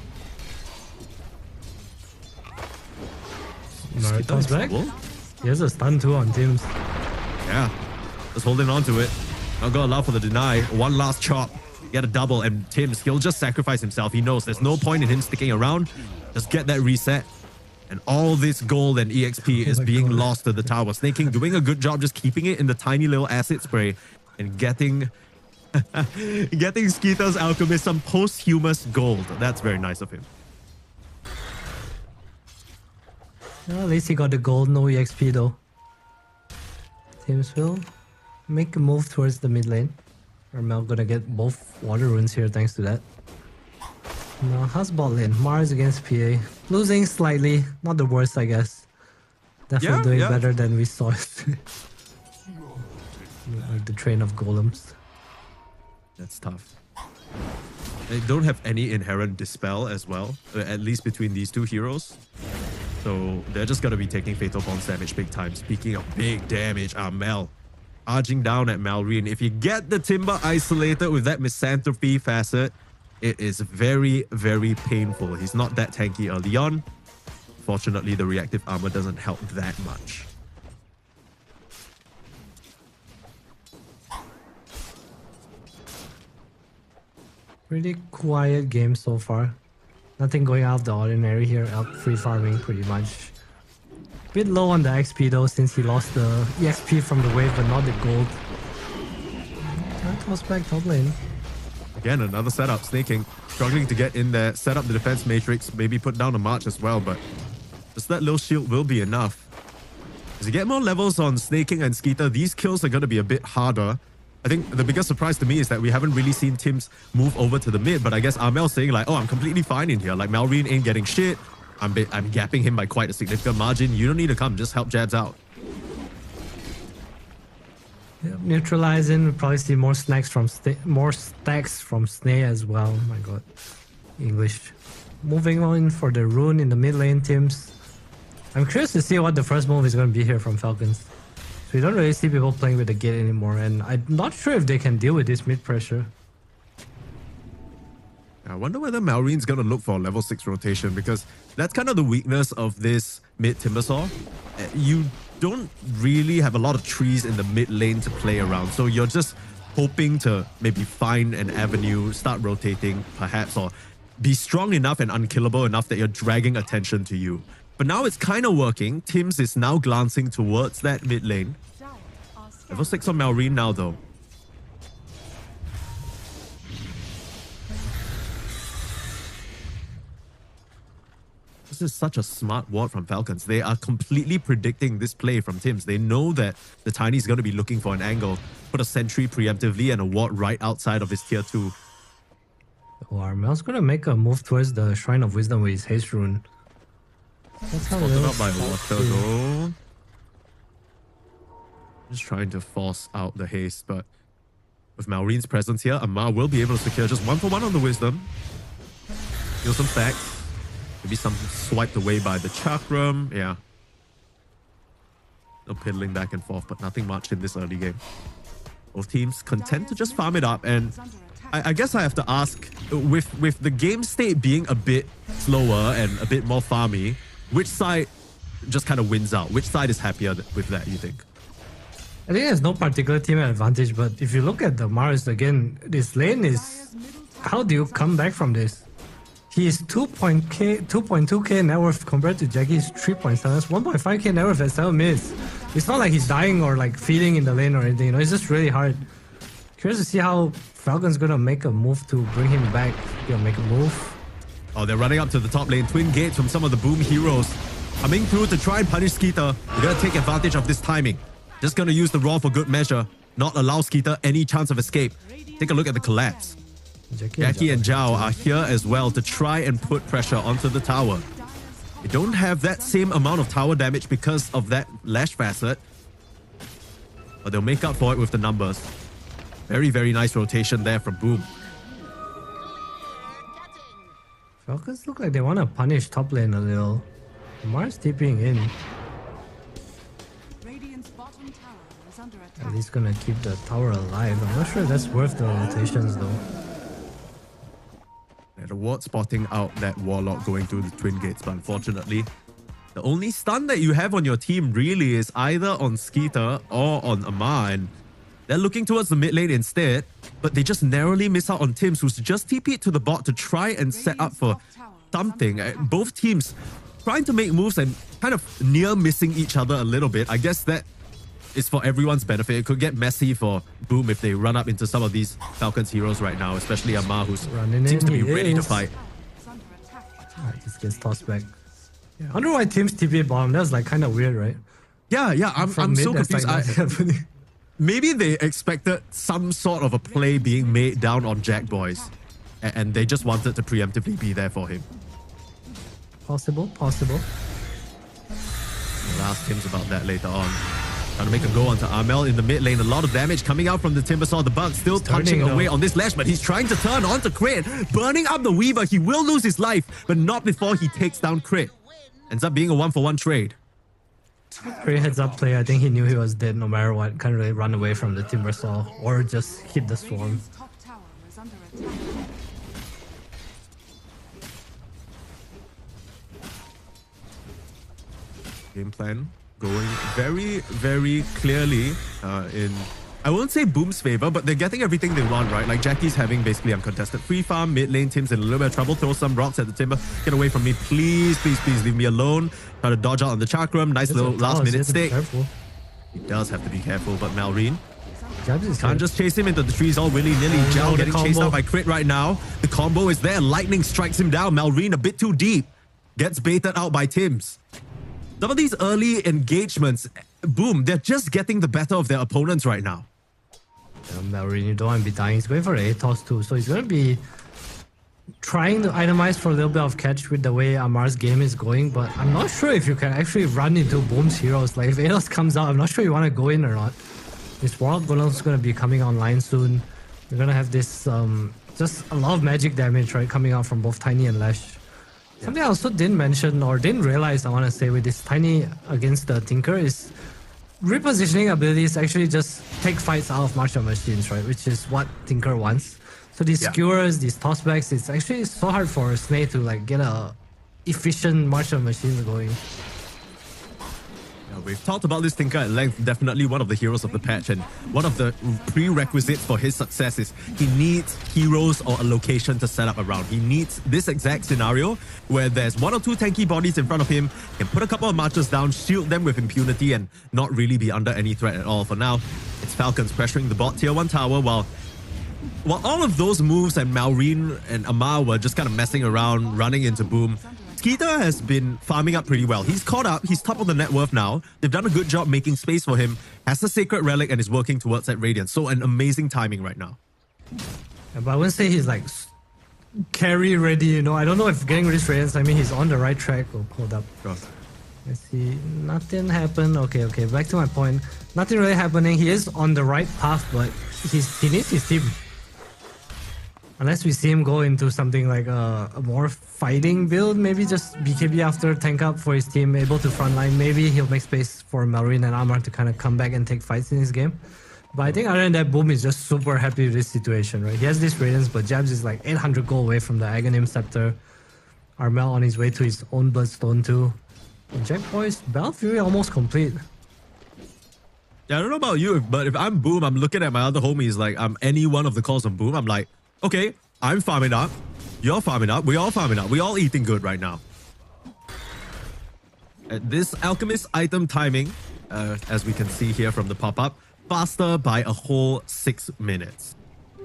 Comes back. He has a stun too on Tims. Yeah, just holding on to it. Not gonna allow for the deny. One last chop. Get a double, and Tims, he'll just sacrifice himself. He knows there's no point in him sticking around. Just get that reset. And all this gold and EXP is being lost to the tower. Snaking doing a good job just keeping it in the tiny little acid spray and getting Skeeter's Alchemist some posthumous gold. That's very nice of him. Well, at least he got the gold, no EXP though. Tims will make a move towards the mid lane. Mel gonna get both water runes here thanks to that. Now, how's bot lane? Mars against PA. Losing slightly, not the worst I guess. Definitely doing better than we saw it. Like the train of golems. That's tough. They don't have any inherent dispel as well, at least between these two heroes. So they're just gonna be taking Fatal Bounce damage big time. Speaking of big damage, Mel arging down at Malrine. If you get the Timber isolated with that Misanthropy facet, it is very, very painful. He's not that tanky early on. Fortunately, the reactive armor doesn't help that much. Pretty quiet game so far. Nothing going out of the ordinary here. Out free farming pretty much. Bit low on the XP though since he lost the EXP from the wave but not the gold. That was back top lane. Again, another setup. Snaking, struggling to get in there, set up the defense matrix, maybe put down a march as well, but just that little shield will be enough. As you get more levels on Snaking and Skeeter, these kills are going to be a bit harder. I think the biggest surprise to me is that we haven't really seen Tims move over to the mid, but I guess Amel saying like, oh, I'm completely fine in here. Like, Malrine ain't getting shit. I'm gapping him by quite a significant margin. You don't need to come, just help Jabs out. Yep, neutralizing. We'll probably see more stacks from Snay as well. Oh my god. English. Moving on for the rune in the mid lane, Tims. I'm curious to see what the first move is going to be here from Falcons. So we don't really see people playing with the gate anymore, and I'm not sure if they can deal with this mid pressure. I wonder whether Malrine's going to look for a level 6 rotation, because that's kind of the weakness of this mid Timbersaw. You don't really have a lot of trees in the mid lane to play around, so you're just hoping to maybe find an avenue, start rotating perhaps, or be strong enough and unkillable enough that you're dragging attention to you. But now it's kind of working. Tims is now glancing towards that mid lane. Level 6 on Malrine now though. This is such a smart ward from Falcons. They are completely predicting this play from Tims. They know that the Tiny's going to be looking for an angle. Put a sentry preemptively and a ward right outside of his tier 2. Oh, Armel's going to make a move towards the Shrine of Wisdom with his haste rune. That's how it is. Up by water though. Just trying to force out the haste, but with Malrine's presence here, Amar will be able to secure just 1-for-1 on the Wisdom. Steal some stacks. Maybe some swiped away by the Chakram. Yeah. No piddling back and forth, but nothing much in this early game. Both teams content to just farm it up, and I guess I have to ask, with the game state being a bit slower and a bit more farmy, which side just kind of wins out? Which side is happier with that, you think? I think there's no particular team advantage, but if you look at the Mars again, this lane is... How do you come back from this? He is 2.2k net worth compared to Jackie's 3.7. That's 1.5k net worth at 7 minutes. It's not like he's dying or like feeding in the lane or anything, you know, it's just really hard. Curious to see how Falcons gonna make a move to bring him back. Gonna make a move. Oh, they're running up to the top lane. Twin gates from some of the Boom heroes coming through to try and punish Skeeter. They're gonna take advantage of this timing. Just gonna use the Raw for good measure. Not allow Skeeter any chance of escape. Take a look at the collapse. Jackie and Zhao are here as well to try and put pressure onto the tower. They don't have that same amount of tower damage because of that Lash Facet, but they'll make up for it with the numbers. Very, very nice rotation there from Boom. Falcons look like they want to punish top lane a little. Mars TPing in. At least gonna keep the tower alive. I'm not sure if that's worth the rotations though. Yeah, the ward spotting out that Warlock going through the Twin Gates, but unfortunately, the only stun that you have on your team really is either on Skeeter or on Amar, and they're looking towards the mid lane instead, but they just narrowly miss out on Tims, who's just TP'd to the bot to try and set up for something. Both teams trying to make moves and kind of near missing each other a little bit. I guess that is for everyone's benefit. It could get messy for Boom if they run up into some of these Falcons heroes right now, especially Amar, who seems to be ready to fight. He just gets tossed back. Yeah. I wonder why Tims TP bottom. That was like kind of weird, right? Yeah, I'm so confused. Like Maybe they expected some sort of a play being made down on Jack Boys, and they just wanted to preemptively be there for him. Possible. We'll ask Tims about that later on. Trying to make a go onto Armel in the mid lane. A lot of damage coming out from the Timbersaw. The Bug still punching away on this Lash, but he's trying to turn onto Crit. Burning up the Weaver. He will lose his life, but not before he takes down Crit. Ends up being a 1-for-1 trade. Great heads up play. I think he knew he was dead no matter what. Can't really run away from the Timbersaw or just hit the Swarm. Game plan going very, very clearly in, I won't say Boom's favor, but they're getting everything they want, right? Like Jackie's having basically uncontested free farm, mid lane, Tim's in a little bit of trouble, throw some rocks at the Timber. Get away from me, please, please, please leave me alone. Try to dodge out on the Chakram, nice little last minute stick. He does have to be careful, but Malrine can't just chase him into the trees all willy-nilly. Zhao getting chased out by Crit right now. The combo is there, lightning strikes him down. Malrine a bit too deep, gets baited out by Tims. Some of these early engagements, Boom, they're just getting the better of their opponents right now. Malrine, you don't want to be dying. He's going for the ATOS too, so he's going to be trying to itemize for a little bit of catch with the way Amar's game is going, but I'm not sure if you can actually run into Boom's heroes. Like if ATOS comes out, I'm not sure you want to go in or not. This Warlock Golem is going to be coming online soon. We're going to have this, just a lot of magic damage, right, coming out from both Tiny and Lash. Something I also didn't mention or didn't realize, I want to say, with this Tiny against the Tinker is repositioning abilities actually just take fights out of martial machines, right? Which is what Tinker wants. So these skewers, these tossbacks, it's actually so hard for Snake to like get a efficient martial machine going. We've talked about this Tinker at length. Definitely one of the heroes of the patch, and one of the prerequisites for his success is he needs heroes or a location to set up around. He needs this exact scenario where there's one or two tanky bodies in front of him, can put a couple of marchers down, shield them with impunity, and not really be under any threat at all. For now, it's Falcons pressuring the bot tier 1 tower while all of those moves and Malrine and Amar were just kind of messing around, running into Boom. Skeeter has been farming up pretty well. He's caught up. He's top of the net worth now. They've done a good job making space for him. Has the Sacred Relic and is working towards that Radiance. So an amazing timing right now. Yeah, but I wouldn't say he's like carry ready, you know. I don't know if getting this Radiance, I mean, he's on the right track. Oh, hold up. Sure. Let's see. Nothing happened. Okay. Back to my point. Nothing really happening. He is on the right path, but he needs his team. Unless we see him go into something like a more fighting build, maybe just BKB after tank up for his team, able to frontline. Maybe he'll make space for Malrine and Amar to kind of come back and take fights in his game. But I think other than that, Boom is just super happy with this situation, right? He has this Radiance, but Jabs is like 800 gold away from the Aghanim Scepter. Armel on his way to his own Bloodstone too. And Jack Boy's Battle Fury almost complete. Yeah, I don't know about you, but if I'm Boom, I'm looking at my other homies like I'm any one of the calls on Boom. I'm like, okay, I'm farming up. You're farming up. We're all farming up. We're all eating good right now. This Alchemist item timing, as we can see here from the pop-up, faster by a whole 6 minutes.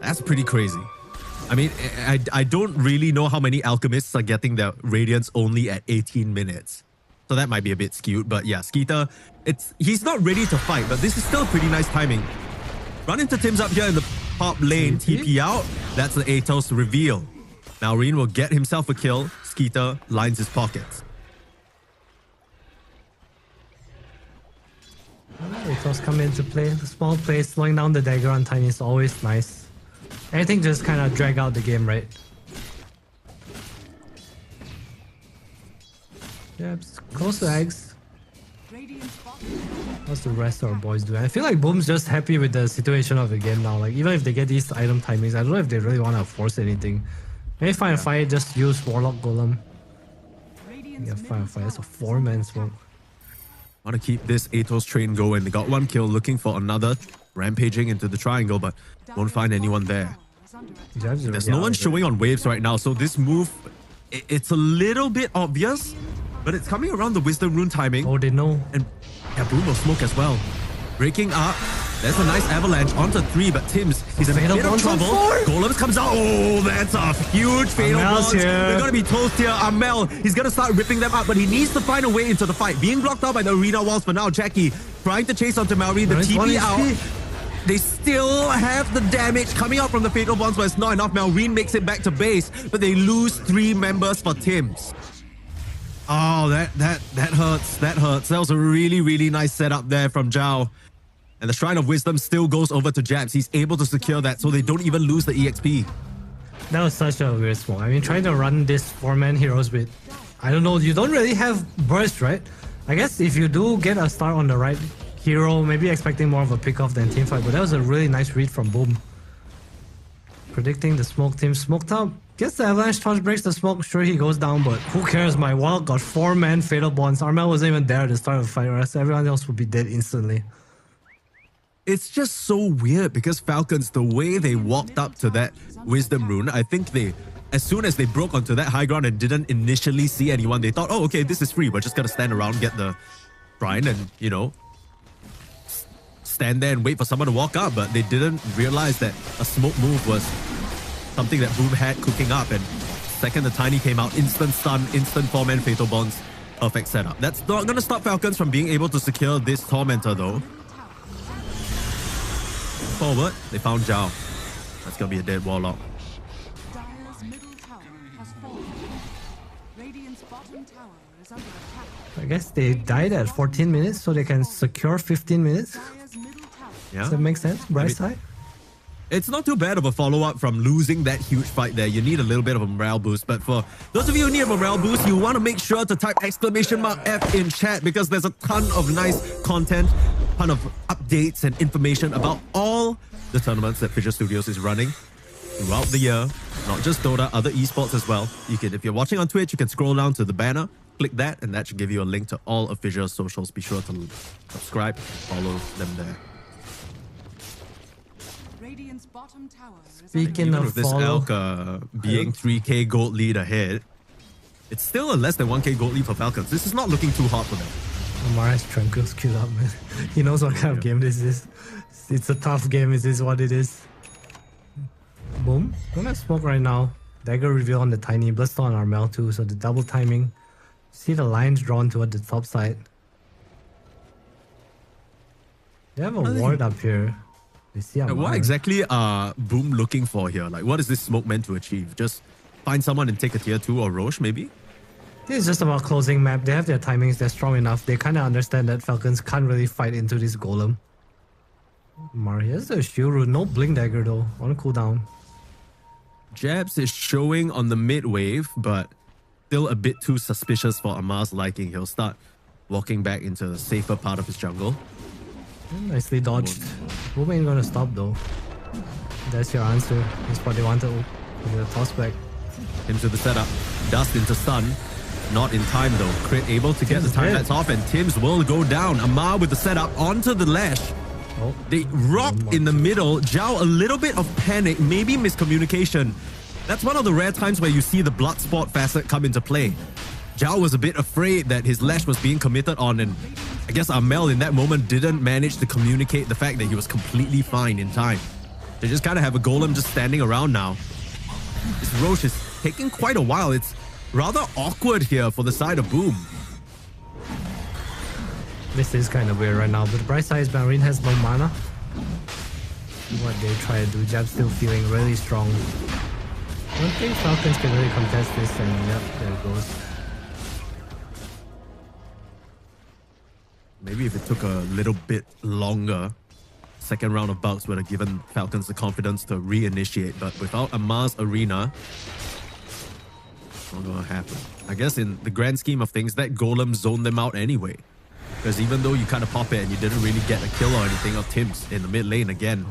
That's pretty crazy. I mean, I don't really know how many alchemists are getting their radiance only at 18 minutes. So that might be a bit skewed. But yeah, Skeeter, he's not ready to fight, but this is still pretty nice timing. Run into Tim's up here in the top lane, TP out. That's the Atos reveal. Malrine will get himself a kill. Skeeter lines his pockets. Atos come into play. The small play, slowing down the dagger on Tiny is always nice. Anything just kind of drag out the game, right? Yeah, it's close to eggs. What's the rest of our boys doing? I feel like Boom's just happy with the situation of the game now. Like, even if they get these item timings, I don't know if they really want to force anything. Maybe find a fight, just use Warlock Golem. Yeah, find a fight. It's a 4-man smoke. Want to keep this Atos train going. They got one kill, looking for another, rampaging into the triangle, but won't find anyone there. There's no one showing on waves right now, so this move, it's a little bit obvious, but it's coming around the Wisdom Rune timing. Oh, they know. And yeah, Boom will smoke as well. Breaking up. There's a nice avalanche onto 3, but Tim's, he's in a bit of trouble. Golems comes out. Oh, that's a huge fatal bounce. They're going to be toast here. Amel, he's going to start ripping them up, but he needs to find a way into the fight. Being blocked out by the arena walls for now. Jackie trying to chase onto Malrine. The TP out. They still have the damage coming out from the fatal bonds, but it's not enough. Malrine makes it back to base, but they lose 3 members for Tim's. Oh, that hurts. That hurts. That was a really, really nice setup there from Zhao. And the Shrine of Wisdom still goes over to Jabs. He's able to secure that, so they don't even lose the EXP. That was such a weird smoke. I mean, trying to run this 4-man heroes with, I don't know, you don't really have burst, right? I guess if you do get a start on the right hero, maybe expecting more of a pick-off than teamfight, but that was a really nice read from Boom. Predicting the smoke team smoked up. Gets the avalanche torch, breaks the smoke. Sure, he goes down, but who cares? My Wild got 4-man fatal bonds. Armel wasn't even there at the start of the fight, or everyone else would be dead instantly. It's just so weird because Falcons, the way they walked up to that Wisdom Rune, I think as soon as they broke onto that high ground and didn't initially see anyone, they thought, oh, okay, this is free. We're just going to stand around, get the shrine and, you know, stand there and wait for someone to walk up. But they didn't realize that a smoke move was something that Boom had cooking up. And second the Tiny came out, instant stun, instant 4-man fatal bonds. Perfect setup. That's not going to stop Falcons from being able to secure this Tormentor though. Forward, they found Zhao. That's gonna be a dead Warlock. I guess they died at 14 minutes, so they can secure 15 minutes. Yeah. Does that make sense? Bright side? It's not too bad of a follow-up from losing that huge fight there. You need a little bit of a morale boost, but for those of you who need a morale boost, you want to make sure to type !F in chat because there's a ton of nice content, ton of updates and information about all the tournaments that Fissure Studios is running throughout the year. Not just Dota, other esports as well. You can, if you're watching on Twitch, you can scroll down to the banner, click that, and that should give you a link to all of Fissure's socials. Be sure to subscribe, follow them there. Speaking of this elk being 3k gold lead ahead, it's still a less than 1k gold lead for Falcons. This is not looking too hot for them. Amara's Tranquil's queued up, man. He knows what kind of game this is. It's a tough game, it is what it is. Boom. Don't have smoke right now. Dagger reveal on the Tiny, Bloodstorm on Armel too, so the double timing. See the lines drawn toward the top side. They have a ward up here. They see what exactly are Boom looking for here? Like, what is this smoke meant to achieve? Just find someone and take a tier 2 or Roche, maybe? This is just about closing map. They have their timings, they're strong enough. They kind of understand that Falcons can't really fight into this golem. Here's the shield root. No blink dagger though. On cooldown. Jabs is showing on the mid wave, but still a bit too suspicious for Amar's liking. He'll start walking back into the safer part of his jungle. Nicely dodged. Boom ain't gonna stop though. That's your answer. That's what they wanted. The toss back. Into the setup. Dust into stun. Not in time though. Crit able to get the time that's off, and Tim's will go down. Amar with the setup onto the lash. Oh. They rock in the middle. Zhao, a little bit of panic, maybe miscommunication. That's one of the rare times where you see the blood sport facet come into play. Zhao was a bit afraid that his lash was being committed on, and I guess Amel in that moment didn't manage to communicate the fact that he was completely fine in time. They just kind of have a golem just standing around now. This Roche is taking quite a while. It's rather awkward here for the side of Boom. This is kind of weird right now, but the bright side is Marine has no mana. What they try to do, Jab still feeling really strong. I don't think Falcons can really contest this, and yep, there it goes. Maybe if it took a little bit longer, second round of bugs would have given Falcons the confidence to reinitiate, but without a Mars Arena, it's not gonna happen. I guess in the grand scheme of things, that golem zoned them out anyway. Because even though you kind of pop it and you didn't really get a kill or anything of Tim's in the mid lane again.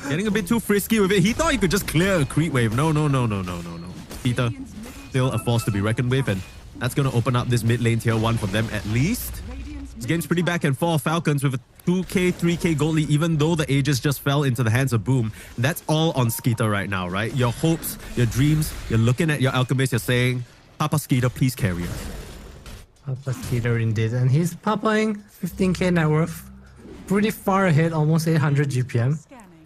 Getting a bit too frisky with it. He thought he could just clear a creep wave. No. Peter, still a force to be reckoned with, and that's going to open up this mid lane tier 1 for them at least. This game's pretty back and forth. Falcons with a 2k, 3k gold lead, even though the Aegis just fell into the hands of Boom. That's all on Skeeter right now, right? Your hopes, your dreams, you're looking at your Alchemist, you're saying, Papa Skeeter, please carry us. Papa Skeeter indeed, and he's papaing 15k net worth. Pretty far ahead, almost 800 GPM.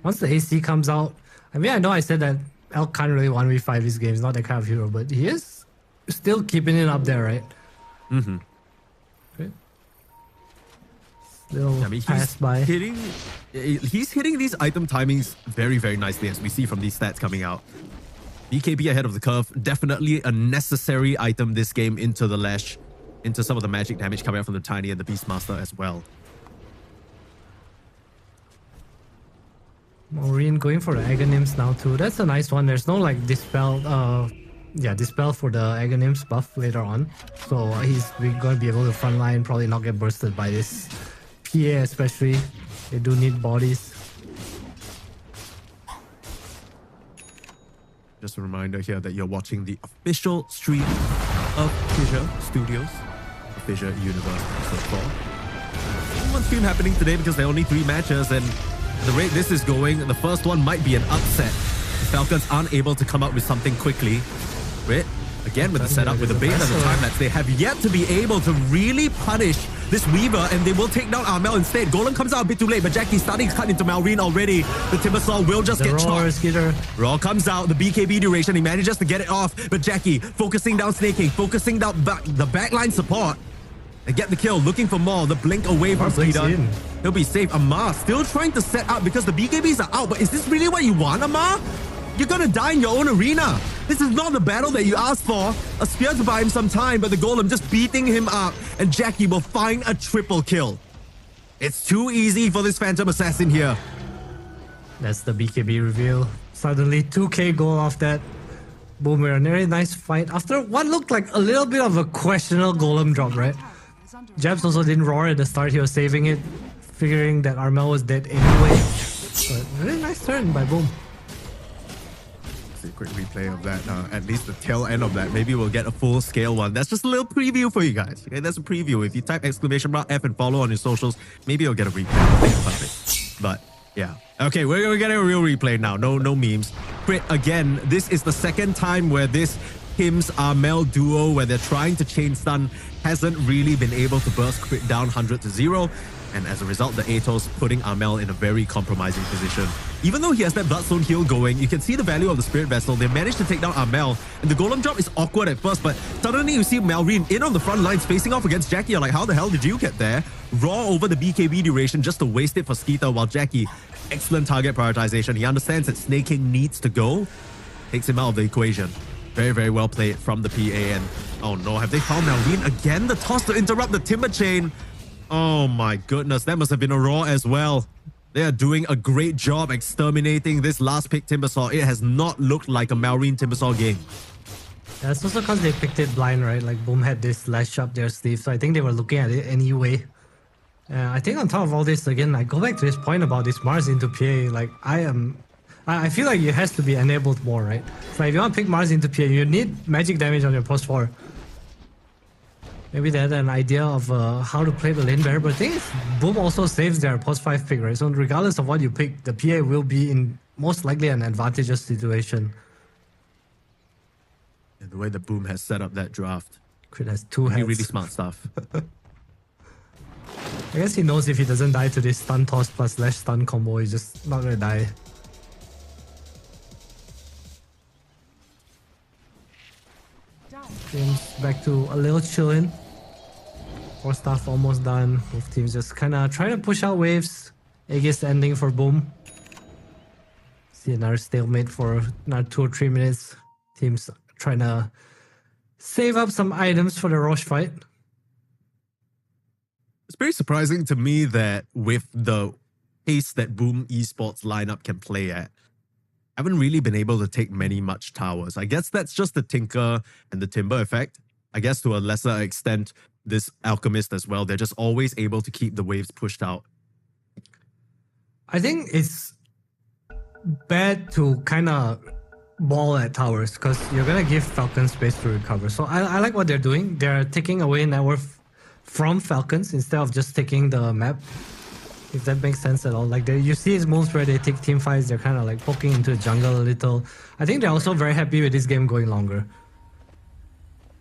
Once the AC comes out, I mean, I know I said that Elk can't really 1v5 his games, not that kind of hero, but he is still keeping it up there, right? Mm-hmm. Okay. Still pass by. He's hitting these item timings very, very nicely, as we see from these stats coming out. BKB ahead of the curve, definitely a necessary item this game into the Lash, into some of the magic damage coming out from the Tiny and the Beastmaster as well. Maureen going for the Aghanims now too. That's a nice one. There's no like dispel for the Aghanims buff later on. So we're going to be able to frontline, probably not get bursted by this PA especially. They do need bodies. Just a reminder here that you're watching the official stream of FISSURE Studios, the FISSURE Universe Ep.4. One stream happening today because there are only 3 matches, and the rate this is going, the first one might be an upset. The Falcons aren't able to come up with something quickly. Right? Again with the setup, with the bait and the time lapse, they have yet to be able to really punish this Weaver, and they will take down Armel instead. Golem comes out a bit too late, but Jackie's starting to cut into Malrine already. The Timbersaw will just get chopped. Raw comes out, the BKB duration, he manages to get it off, but Jackie focusing down Snaking, focusing down the backline support. And get the kill, looking for more. The blink away from Skeeter. He'll be safe. Amar still trying to set up because the BKBs are out. But is this really what you want, Amar? You're gonna die in your own arena. This is not the battle that you asked for. A spear to buy him some time, but the Golem just beating him up. And Jackie will find a triple kill. It's too easy for this Phantom Assassin here. That's the BKB reveal. Suddenly 2k goal off that. Boom, a very nice fight. After what looked like a little bit of a questionable Golem drop, right? Jabs also didn't roar at the start. He was saving it, figuring that Armel was dead anyway. But really nice turn by Boom. See a quick replay of that, at least the tail end of that. Maybe we'll get a full scale one. That's just a little preview for you guys. Okay, that's a preview. If you type !F and follow on your socials, maybe you'll get a replay. Think about it. But yeah. Okay, we're getting a real replay now. No memes. Crit again. This is the second time where this Tim's Armel duo, where they're trying to chain stun, hasn't really been able to burst Crit down 100 to 0. And as a result, the Atos putting Armel in a very compromising position. Even though he has that Bloodstone heal going, you can see the value of the Spirit Vessel. They managed to take down Armel, and the Golem drop is awkward at first, but suddenly you see Malrine in on the front lines facing off against Jackie. You're like, how the hell did you get there? Raw over the BKB duration just to waste it for Skeeter, while Jackie, excellent target prioritization. He understands that Snaking needs to go. Takes him out of the equation. Very, very well played from the PA, and oh no, have they found Malrine again? The toss to interrupt the Timber Chain. Oh my goodness, that must have been a Raw as well. They are doing a great job exterminating this last pick Timbersaw. It has not looked like a Malrine Timbersaw game. That's also because they picked it blind, right? Like Boom had this Lash up their sleeve, so I think they were looking at it anyway. I think on top of all this, again, I go back to this point about this Mars into PA. Like I feel like it has to be enabled more, right? So if you want to pick Mars into PA, you need magic damage on your post 4. Maybe they had an idea of how to play the lane better, but the thing is, Boom also saves their post 5 pick, right? So regardless of what you pick, the PA will be in most likely an advantageous situation. And the way that Boom has set up that draft. Crit has 2 heads. Really smart stuff. I guess he knows if he doesn't die to this stun toss plus slash stun combo, he's just not gonna die. Game's back to a little chillin'. First half almost done. Both teams just kind of trying to push out waves. Aegis ending for Boom. See another stalemate for another 2 or 3 minutes. Teams trying to save up some items for the Roche fight. It's very surprising to me that with the pace that Boom Esports lineup can play at, I haven't really been able to take much towers. I guess that's just the Tinker and the Timber effect. I guess to a lesser extent, this Alchemist as well. They're just always able to keep the waves pushed out. I think it's bad to kind of ball at towers because you're going to give Falcons space to recover. So I like what they're doing. They're taking away network from Falcons instead of just taking the map. If that makes sense at all. Like you see his moves where they take team fights, they're kind of like poking into the jungle a little. I think they're also very happy with this game going longer.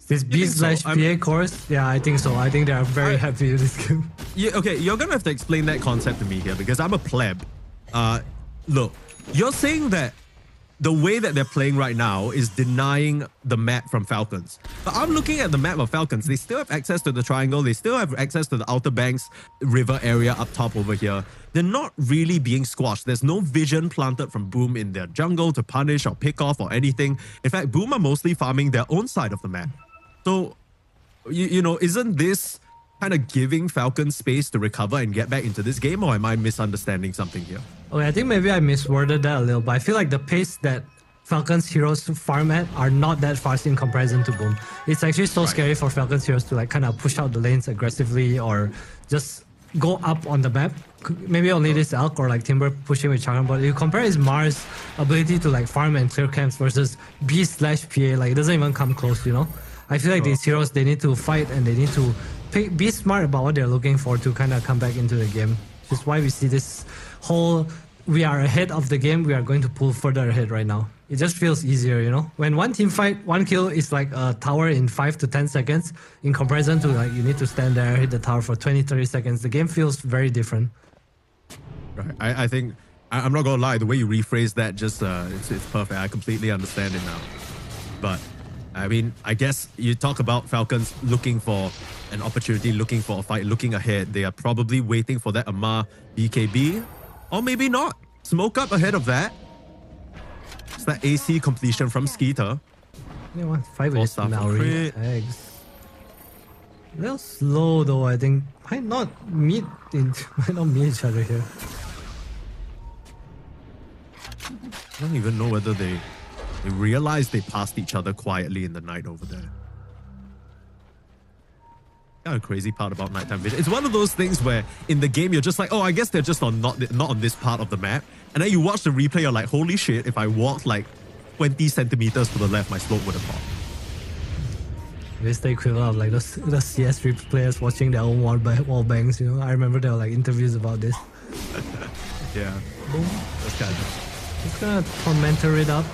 This B/PA course, yeah, I think so. I think they are very happy with this game. Yeah, okay, you're gonna have to explain that concept to me here because I'm a pleb. Look, you're saying that the way that they're playing right now is denying the map from Falcons. But I'm looking at the map of Falcons. They still have access to the triangle. They still have access to the Outer Banks river area up top over here. They're not really being squashed. There's no vision planted from Boom in their jungle to punish or pick off or anything. In fact, Boom are mostly farming their own side of the map. So, you know, isn't this kind of giving Falcons space to recover and get back into this game, or am I misunderstanding something here? Okay, I think maybe I misworded that a little, but I feel like the pace that Falcons heroes farm at are not that fast in comparison to Boom. It's actually so scary for Falcons heroes to like kind of push out the lanes aggressively or just go up on the map. Maybe only this Elk or like Timber pushing with Chakram, but if you compare his Mars ability to like farm and clear camps versus B/PA, like it doesn't even come close, you know? I feel like these heroes, they need to fight and they need to be smart about what they're looking for to kind of come back into the game. Which is why we see this whole, we are ahead of the game, we are going to pull further ahead right now. It just feels easier, you know? When one team fight, one kill is like a tower in 5 to 10 seconds in comparison to like you need to stand there, hit the tower for 20, 30 seconds. The game feels very different. Right. I think, I'm not gonna lie, the way you rephrase that just, it's perfect. I completely understand it now. But I mean, I guess you talk about Falcons looking for an opportunity, looking for a fight, looking ahead. They are probably waiting for that Amar BKB, or maybe not. Smoke up ahead of that. It's that AC completion from Skeeter. You know what? 5 minutes Maori tags. A little slow though, I think. Might not meet each other here. I don't even know whether they realized they passed each other quietly in the night over there. Kind of crazy part about nighttime vision. It's one of those things where in the game you're just like, oh, I guess they're just on not on this part of the map. And then you watch the replay, you're like, holy shit, if I walked like 20 centimeters to the left, my slope would have popped. It's the equivalent of like the CS players watching their own wall bangs, you know? I remember there were like interviews about this. Yeah. Boom. That's kind of... Just gonna Tormentor it up.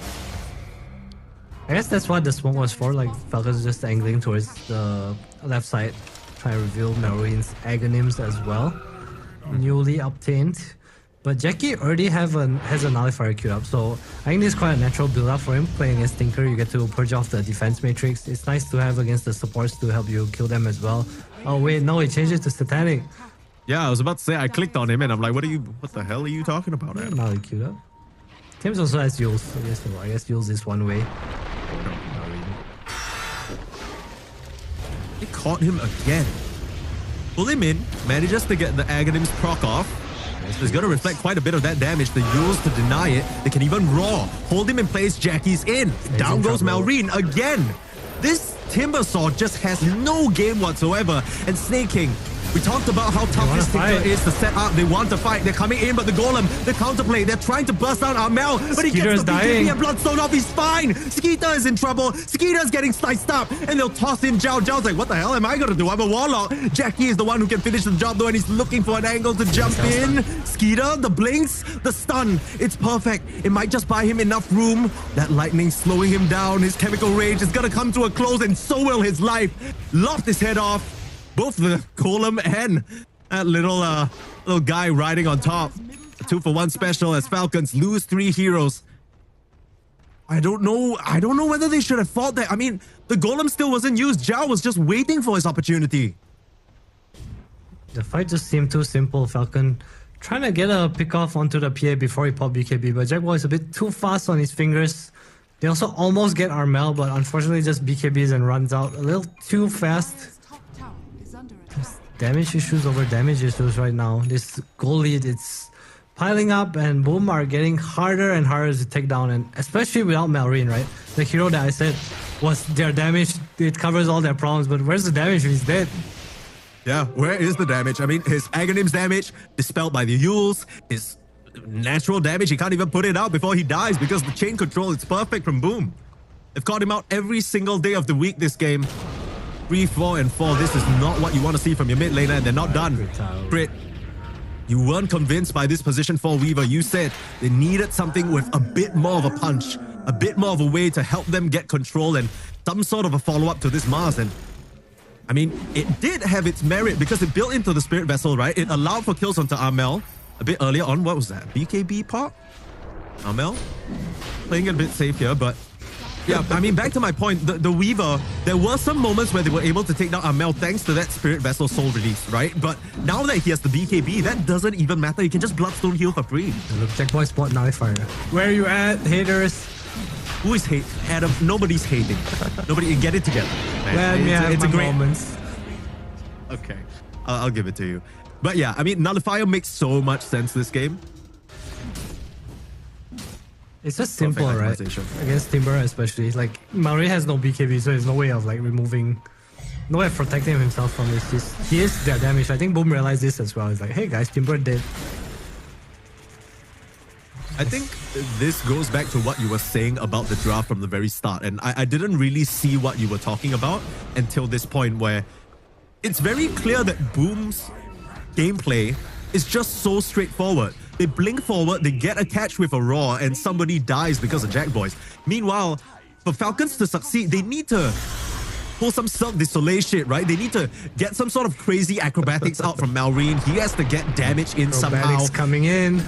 I guess that's what the smoke was for, like Falcons just angling towards the left side, trying to reveal Marines Agonyms as well. Newly obtained. But Jackie already has a Nullifier queued up, so I think this is quite a natural build up for him. Playing against Tinker, you get to purge off the defense matrix. It's nice to have against the supports to help you kill them as well. Oh wait, no, he changed it to Satanic. Yeah, I was about to say, I clicked on him and I'm like, what the hell are you talking about, Adam? Now he queued up. Tim's also has Yules, so I guess Yules is one way. They caught him again. Pull him in, manages to get the Aghanim's proc off. He's going to reflect quite a bit of that damage. The Yules to deny it. They can even Raw. Hold him in place. Jackie's in. Down goes Malrine again. This Timbersaw just has no game whatsoever. And Snake King, we talked about how tough this Tinker is to set up. They want to fight. They're coming in, but the Golem, the counterplay, they're trying to burst down Armel, but he gets the BKB and Bloodstone off. He's fine. Skeeter is in trouble. Skeeter's getting sliced up, and they'll toss in Zhao. Zhao's like, what the hell am I going to do? I'm a Warlock. Jackie is the one who can finish the job, though, and he's looking for an angle to jump in. Skeeter, the blinks, the stun. It's perfect. It might just buy him enough room. That lightning slowing him down. His chemical rage is going to come to a close, and so will his life. Lopped his head off. Both the Golem and That little guy riding on top. A 2-for-1 special as Falcons lose 3 heroes. I don't know whether they should have fought that. I mean, the golem still wasn't used. Zhao was just waiting for his opportunity. The fight just seemed too simple. Falcon trying to get a pick off onto the PA before he popped BKB, but Jackboy is a bit too fast on his fingers. They also almost get Armel, but unfortunately just BKBs and runs out a little too fast. Just damage issues over damage issues right now. This goal lead, it's piling up, and Boom are getting harder and harder to take down, and especially without Malrine, right? The hero that I said was their damage, it covers all their problems, but where's the damage if he's dead? Yeah, where is the damage? I mean, his Aghanim's damage dispelled by the Yules, his natural damage, he can't even put it out before he dies because the chain control is perfect from Boom. They've caught him out every single day of the week this game. 3, 4, and 4. This is not what you want to see from your mid laner, and they're not done. Crit. You weren't convinced by this position for Weaver. You said they needed something with a bit more of a punch, a bit more of a way to help them get control and some sort of a follow-up to this Mars. And I mean, it did have its merit because it built into the Spirit Vessel, right? It allowed for kills onto Armel a bit earlier on. What was that? BKB pop? Armel? Playing it a bit safe here, but yeah, I mean, back to my point, the Weaver, there were some moments where they were able to take down Armel thanks to that Spirit Vessel soul release, right? But now that he has the BKB, that doesn't even matter. He can just Bloodstone heal for free. Look, Jackboy spot nullifier. Where are you at, haters? Who is hate? Adam, nobody's hating. Nobody, get it together. Man. It's a great moments. Okay, I'll give it to you. But yeah, I mean, Nullifier makes so much sense this game. It's just simple, right? Against Timber especially. Like, Maori has no BKB, so there's no way of like removing, no way of protecting himself from this. He is their damage. I think Boom realized this as well. It's like, hey guys, Timber dead. I think this goes back to what you were saying about the draft from the very start. And I didn't really see what you were talking about until this point where it's very clear that Boom's gameplay is just so straightforward. They blink forward, they get attached with Aurora, and somebody dies because of Jackboys. Meanwhile, for Falcons to succeed, they need to pull some Cirque du Soleil shit, right? They need to get some sort of crazy acrobatics out from Malrine. He has to get damage in somehow. Acrobatics coming in.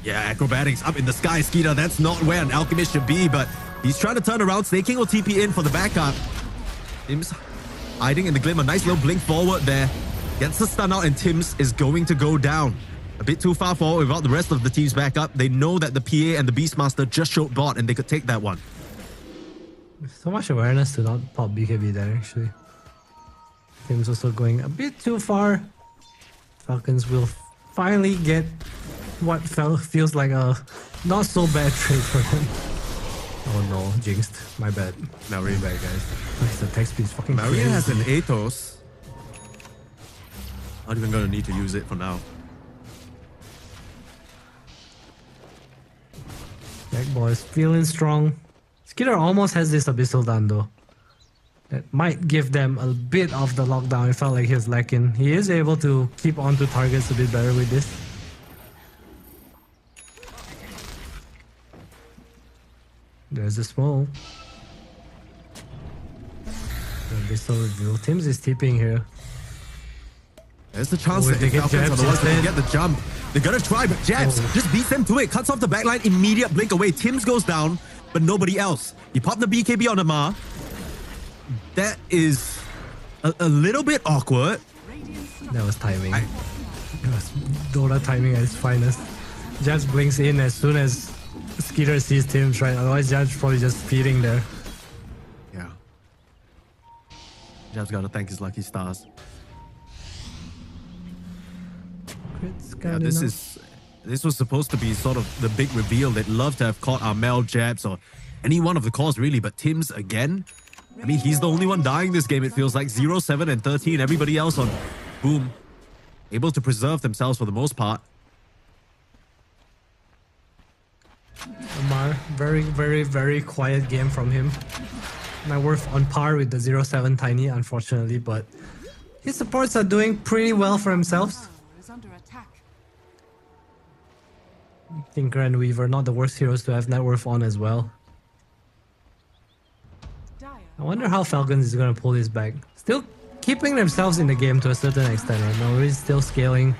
Yeah, acrobatics up in the sky, Skeeter. That's not where an alchemist should be, but he's trying to turn around. Snake King will TP in for the backup. Tim's hiding in the glimmer. Nice little blink forward there. Gets the stun out, and Tim's is going to go down. A bit too far forward without the rest of the team's backup. They know that the PA and the Beastmaster just showed bot, and they could take that one. So much awareness to not pop BKB there, actually. Tim's also going a bit too far. Falcons will finally get what feels like a not so bad trade for them. Oh no, jinxed. My bad. Malrine bad, guys. The text speed is fucking Malrine crazy. has an Athos. Not even gonna need to use it for now. Jackboy is feeling strong. Skeeter almost has this Abyssal Dun though. That might give them a bit of the lockdown. It felt like he was lacking. He is able to keep on to targets a bit better with this. There's the smoke. The Abyssal reveal. Tim's is TPing here. There's the chance Oh, that they get Falcons are the ones Jabs that can instead. get the jump. They're gonna try, but Jabs just beats them to it. Cuts off the backline, immediate blink away. Tim's goes down, but nobody else. He popped the BKB on Amar. That is a little bit awkward. That was timing. It was Dota timing at its finest. Jabs blinks in as soon as Skeeter sees Tim's, right? Otherwise, Jabs probably just feeding there. Yeah. Jabs gotta thank his lucky stars. Yeah, this was supposed to be sort of the big reveal. They'd love to have caught Armel, Jabs, or any one of the cores really, but Tim's again. I mean, he's the only one dying this game, it feels like. 0, 7, and 13. Everybody else on Boom able to preserve themselves for the most part. Amar, very, very, very quiet game from him. Net worth on par with the 0-7 Tiny, unfortunately, but his supports are doing pretty well for themselves. Tinker and Weaver, not the worst heroes to have net worth on as well. I wonder how Falcons is going to pull this back. Still keeping themselves in the game to a certain extent right now. We're still scaling.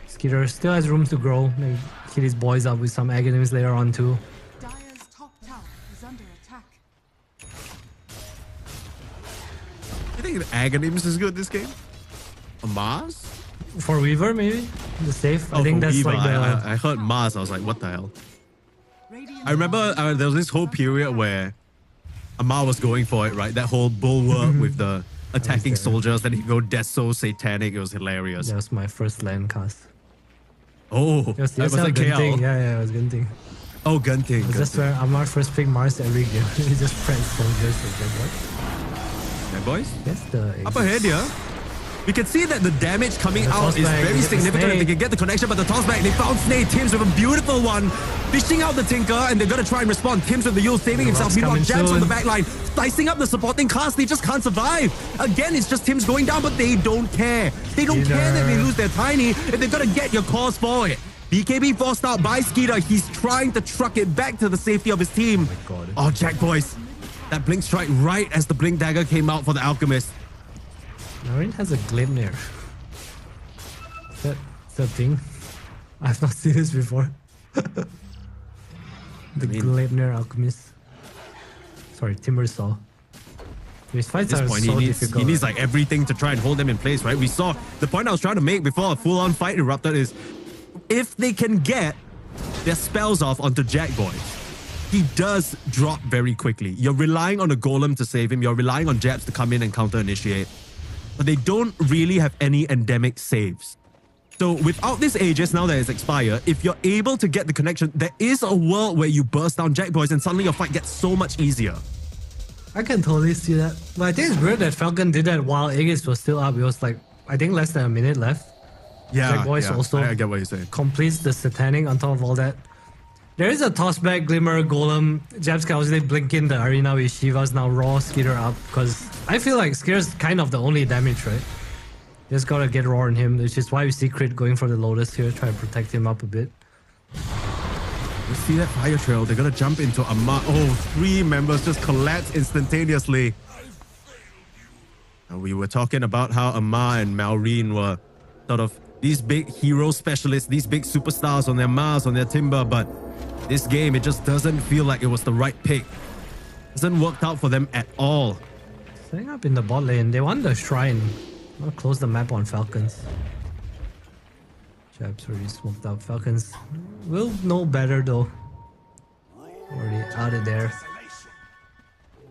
Skeeter still has room to grow. Maybe hit his boys up with some Aghanims later on too. Dire's top tower is under attack. I think Aghanims is good this game. A Mars? For Weaver, maybe? The safe? I think for that's Weaver, like the... I heard Mars, I was like, what the hell? I remember there was this whole period where Amar was going for it, right? That whole bulwark with the attacking soldiers, then he'd go Death So Satanic. It was hilarious. That was my first land cast. Oh, It was, that was like Gunting. KL. Yeah, it was Gunting. Oh, Gunting. That's where Amar first picked Mars every game. He just pressed soldiers with that boy. Yeah, boys. That's the... Up ahead here. We can see that the damage coming The out toss is back, very they get the significant. snake. They can get the connection, but the toss back, they found Snake. Tim's with a beautiful one. Fishing out the Tinker, and they're going to try and respond. Tim's with the Yule, saving himself. Rock's Meanwhile, coming Jabs on the soon. back line, slicing up the supporting cast. They just can't survive. Again, it's just Tim's going down, but they don't care. They don't care that they lose their Tiny if they're going to get your cause for it. BKB forced out by Skeeter. He's trying to truck it back to the safety of his team. my God. Oh, Jack boys. That blink strike right as the blink dagger came out for the Alchemist. Marine has a Gleipnir. Is that thing? I've not seen this before. The Gleipnir Alchemist. Sorry, Timbersaw. His fights At are this point, so he difficult. needs like everything to try and hold them in place, right? We saw the point I was trying to make before a full-on fight erupted is if they can get their spells off onto Jack Boy, he does drop very quickly. You're relying on a golem to save him. You're relying on Jabs to come in and counter-initiate. But they don't really have any endemic saves. So without this Aegis, now that it's expired, if you're able to get the connection, there is a world where you burst down Jack Boys and suddenly your fight gets so much easier. I can totally see that. But I think it's weird that Falcon did that while Aegis was still up. It was like, I think less than a minute left. Jack Boys also I get what you're saying. completes the Satanic on top of all that. There is a tossback, Glimmer, Golem. Jabs can obviously blink in the arena with Shiva's now raw Skeeter up because I feel like Skeeter's kind of the only damage, right? Just gotta get raw on him, which is why we see Crit going for the Lotus here, try to protect him up a bit. You see that fire trail? They're gonna jump into Amar. Oh, 3 members just collapse instantaneously. And we were talking about how Amar and Maureen were sort of these big hero specialists, these big superstars on their Mars, on their Timber, but this game, it just doesn't feel like it was the right pick. Hasn't worked out for them at all. Setting up in the bot lane, they want the Shrine. I'll close the map on Falcons. Jabs already smoked out. Falcons will know better though. Already out of there.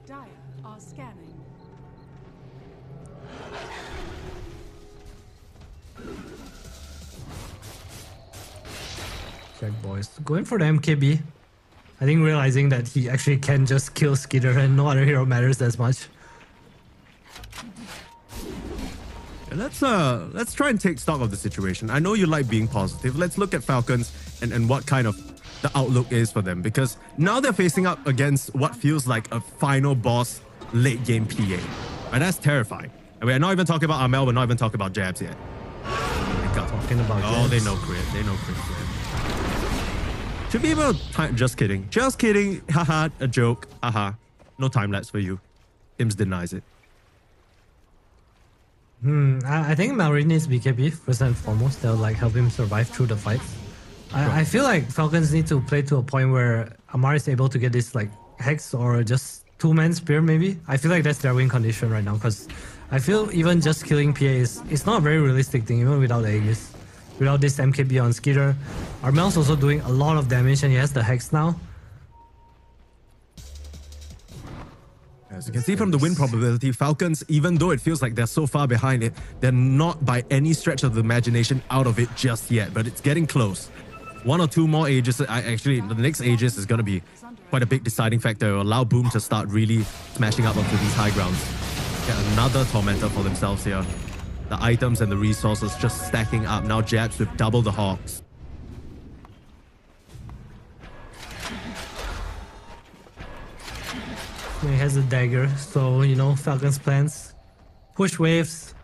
Dire are scanning. Jack boys going for the MKB. I think realizing that he actually can just kill Skeeter and no other hero matters as much. Let's try and take stock of the situation. I know you like being positive. Let's look at Falcons and what kind of the outlook is for them, because now they're facing up against what feels like a final boss late game PA. And that's terrifying. And we're not even talking about Amel, we're not even talking about Jabs yet. Talking about Oh, they Jabs. know crit. They know crit. Should be able to time. Just kidding. Just kidding. Haha, a joke. Haha. No time lapse for you. Imms denies it. I think Malrine needs BKB first and foremost. They'll like help him survive through the fights. I feel like Falcons need to play to a point where Amar is able to get this like Hex or just 2-man spear maybe. I feel like that's their win condition right now because I feel even just killing PA is not a very realistic thing even without the Aegis. Without this MKB on Skeeter. Armel's also doing a lot of damage and he has the Hex now. As you can see from the win probability, Falcons, even though it feels like they're so far behind it, they're not by any stretch of the imagination out of it just yet, but it's getting close. 1 or 2 more Aegis, actually the next Aegis is going to be quite a big deciding factor. It'll allow Boom to start really smashing up onto these high grounds. Get another Tormentor for themselves here. The items and the resources just stacking up. Now Jabs with double the Hawks. He has a dagger, so you know, Falcon's plans. Push waves,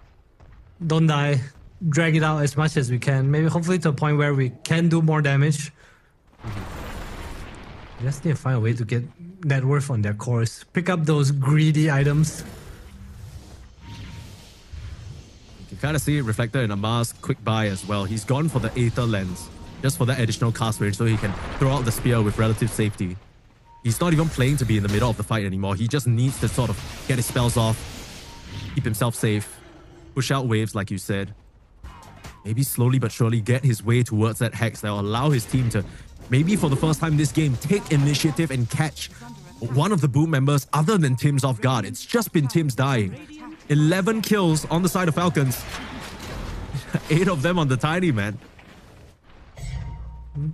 don't die, drag it out as much as we can. Maybe hopefully to a point where we can do more damage. Just need to find a way to get net worth on their cores. Pick up those greedy items. You can kind of see it reflected in Amar's quick buy as well. He's gone for the Aether Lens, just for that additional cast range so he can throw out the spear with relative safety. He's not even playing to be in the middle of the fight anymore. He just needs to sort of get his spells off, keep himself safe, push out waves like you said. Maybe slowly but surely get his way towards that Hex that will allow his team to, maybe for the first time this game, take initiative and catch one of the Boom members other than Tim's off guard. It's just been Tim's dying. 11 kills on the side of Falcons. 8 of them on the Tiny, man.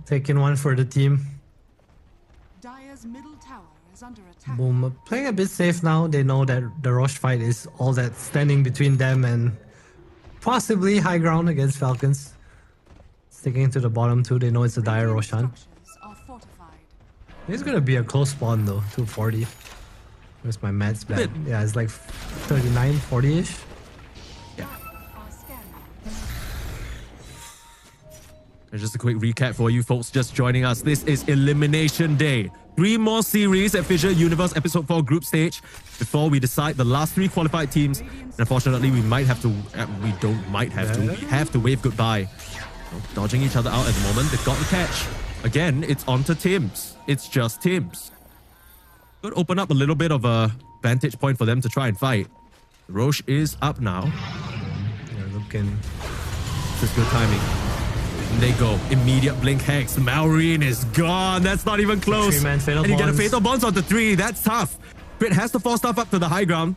Taking one for the team. Dire's middle tower is under attack. Boom, playing a bit safe now. They know that the Roche fight is all that's standing between them and possibly high ground against Falcons. Sticking to the bottom too. They know it's a Dire Roshan. Structures are fortified. It's gonna be a close spawn though. 240. Where's my maths bad? Yeah, it's like 39, 40-ish. Yeah. Are scanning. And just a quick recap for you folks just joining us. This is Elimination Day. 3 more series at FISSURE Universe Episode 4 group stage before we decide the last 3 qualified teams. And unfortunately, we might have to, we have to wave goodbye. Dodging each other out at the moment. They've got the catch. Again, it's onto Tims. It's just Tims. Could open up a little bit of a vantage point for them to try and fight. Roche is up now. They're looking. This is good timing. And they go. Immediate blink hex. Maureen is gone. That's not even close. Three-man fatal and you get a bonds. fatal bonds onto 3. That's tough. Crit has to force stuff up to the high ground.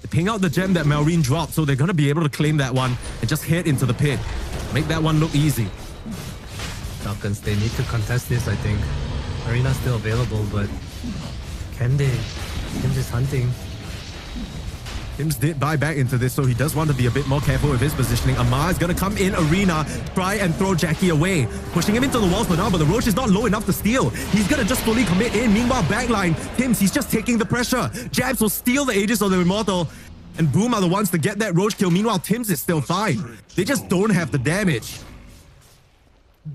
They ping out the gem that Maureen dropped, so they're going to be able to claim that one and just head into the pit. Make that one look easy. Falcons, they need to contest this, I think. Arena's still available, but can they? Tim's just hunting. Tims did buy back into this, so he does want to be a bit more careful with his positioning. Amar is going to come in Arena, try and throw Jackie away. Pushing him into the walls for now, but the Roche is not low enough to steal. He's going to just fully commit in. Meanwhile, backline, Tims, he's just taking the pressure. Jabs will steal the Aegis of the Immortal. And Boom are the ones to get that Roche kill. Meanwhile, Tims is still fine. They just don't have the damage.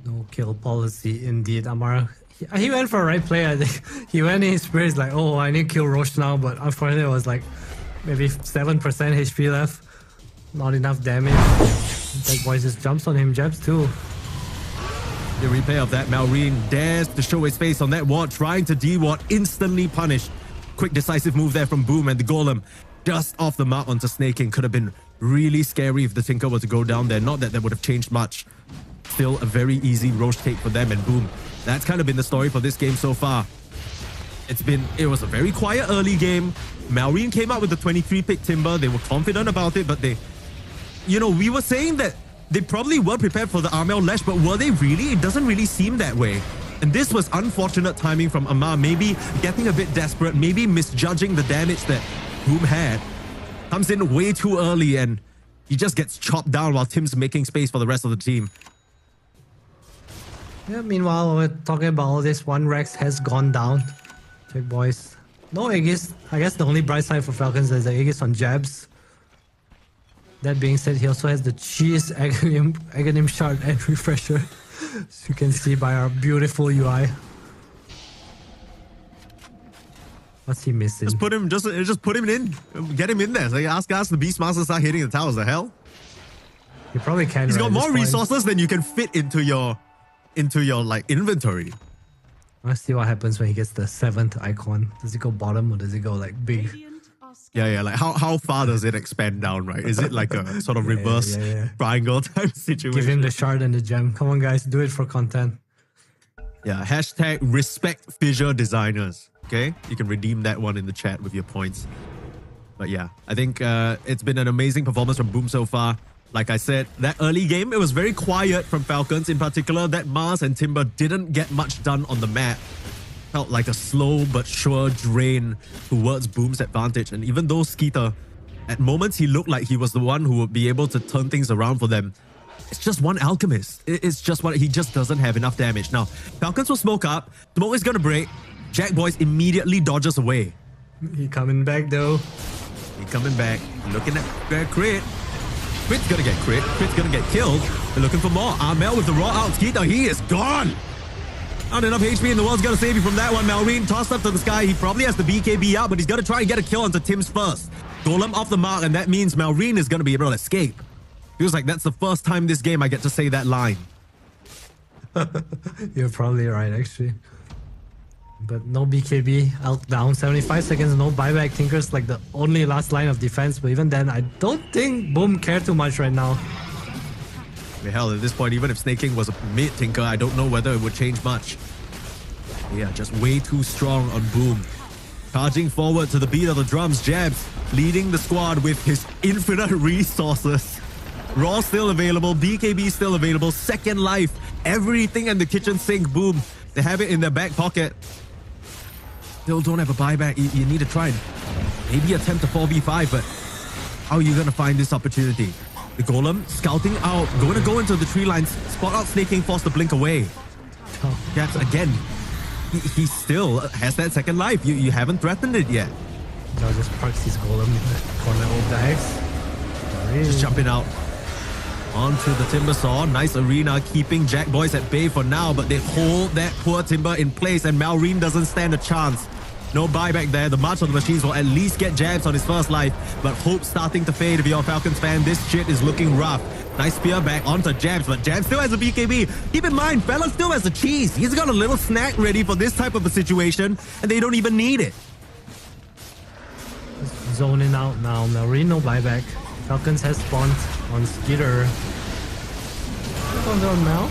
No kill policy, indeed. Amar, he went for a right play, I think. He went in his spirit, like, oh, I need to kill Roche now, but unfortunately it was like maybe 7% HP left. Not enough damage. That boy just jumps on him, jabs too. The replay of that, Maureen dares to show his face on that ward, trying to D-ward, instantly punished. Quick decisive move there from Boom, and the Golem just off the mark onto Snake King. Could have been really scary if the Tinker were to go down there. Not that that would have changed much. Still a very easy Roche take for them, and Boom. That's kind of been the story for this game so far. It was a very quiet early game. Maureen came out with the 23 pick Timber. They were confident about it, but we were saying that they probably were prepared for the Armel Lash, but were they really? It doesn't really seem that way. And this was unfortunate timing from Amar, maybe getting a bit desperate, maybe misjudging the damage that Boom had. Comes in way too early and he just gets chopped down while Tim's making space for the rest of the team. Yeah, meanwhile, we're talking about all this. One Rex has gone down. Check, boys. No Aegis. I guess the only bright side for Falcons is the Aegis on jabs. That being said, he also has the cheese Aghanim shard and refresher. As you can see by our beautiful UI. What's he missing? Just put him in. Get him in there. So you ask the Beastmaster start hitting the towers. The hell? You probably can. He's got more resources than you can fit into your like inventory. Let's see what happens when he gets the 7th icon. Does it go bottom or does it go like big? Radiant are scanning. Yeah. Like how far does it expand down, right? Is it like a sort of reverse triangle type situation? Give him the shard and the gem. Come on, guys, do it for content. Yeah. Hashtag respect Fissure designers. Okay, you can redeem that one in the chat with your points. But yeah, I think it's been an amazing performance from Boom so far. Like I said, that early game, it was very quiet from Falcons. In particular, that Mars and Timber didn't get much done on the map. Felt like a slow but sure drain towards Boom's advantage. And even though Skeeter, at moments, he looked like he was the one who would be able to turn things around for them. It's just one Alchemist. It's just what he just doesn't have enough damage. Now, Falcons will smoke up. Smoke is going to break. Jack Boys immediately dodges away. He coming back though. He coming back. Looking at crit. Crit's gonna get crit. Crit's gonna get killed. They're looking for more. Armel with the raw out. Skeeter, he is gone. Not enough HP in the world's gonna save you from that one. Maureen tossed up to the sky. He probably has the BKB out, but he's gonna try and get a kill onto Tim's first. Golem off the mark, and that means Malrine is going to be able to escape. Feels like that's the first time this game I get to say that line. You're probably right, actually. But no BKB, Elk down, 75 seconds, no buyback. Tinker's like the only last line of defense, but even then, I don't think Boom care too much right now. Hell, at this point, even if Snake King was a mid Tinker, I don't know whether it would change much. Yeah, just way too strong on Boom. Charging forward to the beat of the drums, Jabs leading the squad with his infinite resources. Raw still available, BKB still available, second life, everything in the kitchen sink, Boom. They have it in their back pocket. Still don't have a buyback. You need to try and maybe attempt a 4v5, but how are you going to find this opportunity? The Golem scouting out, going to go into the tree lines, spot out Snake King, force the blink away. Jabs again. He still has that second life. You haven't threatened it yet. No, just parks his Golem in the corner of the X. Just jumping out onto the Timber Saw. Nice arena, keeping Jack Boys at bay for now, but they hold that poor Timber in place, and Malrine doesn't stand a chance. No buyback there. The March of the Machines will at least get Jabs on his first life, but hope starting to fade. If you're a Falcons fan, this shit is looking rough. Nice spear back onto Jabs, but Jabs still has a BKB. Keep in mind, Fella still has a cheese. He's got a little snack ready for this type of a situation, and they don't even need it. Zoning out now. Malrine, no buyback. Falcons has spawned on Skitter. On Mel.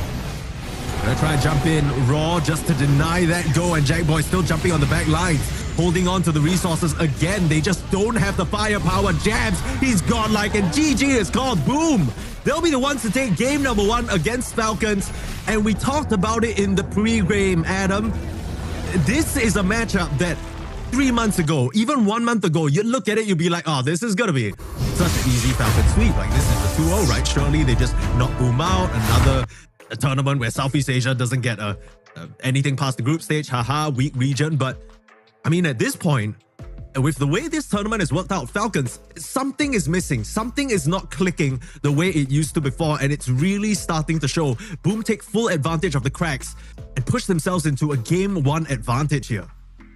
Gonna try and jump in Raw just to deny that go, and Jack Boy still jumping on the back lines, holding on to the resources again. They just don't have the firepower. Jabs, he's godlike, and GG is called. Boom. They'll be the ones to take game number 1 against Falcons, and we talked about it in the pre-game, Adam. This is a matchup that 3 months ago, even 1 month ago, you'd look at it, you'd be like, oh, this is gonna be such an easy Falcon sweep. Like, this is the 2-0, right? Surely they just knock Boom out. Another tournament where Southeast Asia doesn't get anything past the group stage. Haha, weak region. But, I mean, at this point, with the way this tournament has worked out, Falcons, something is missing. Something is not clicking the way it used to before, and it's really starting to show. Boom take full advantage of the cracks and push themselves into a game 1 advantage here.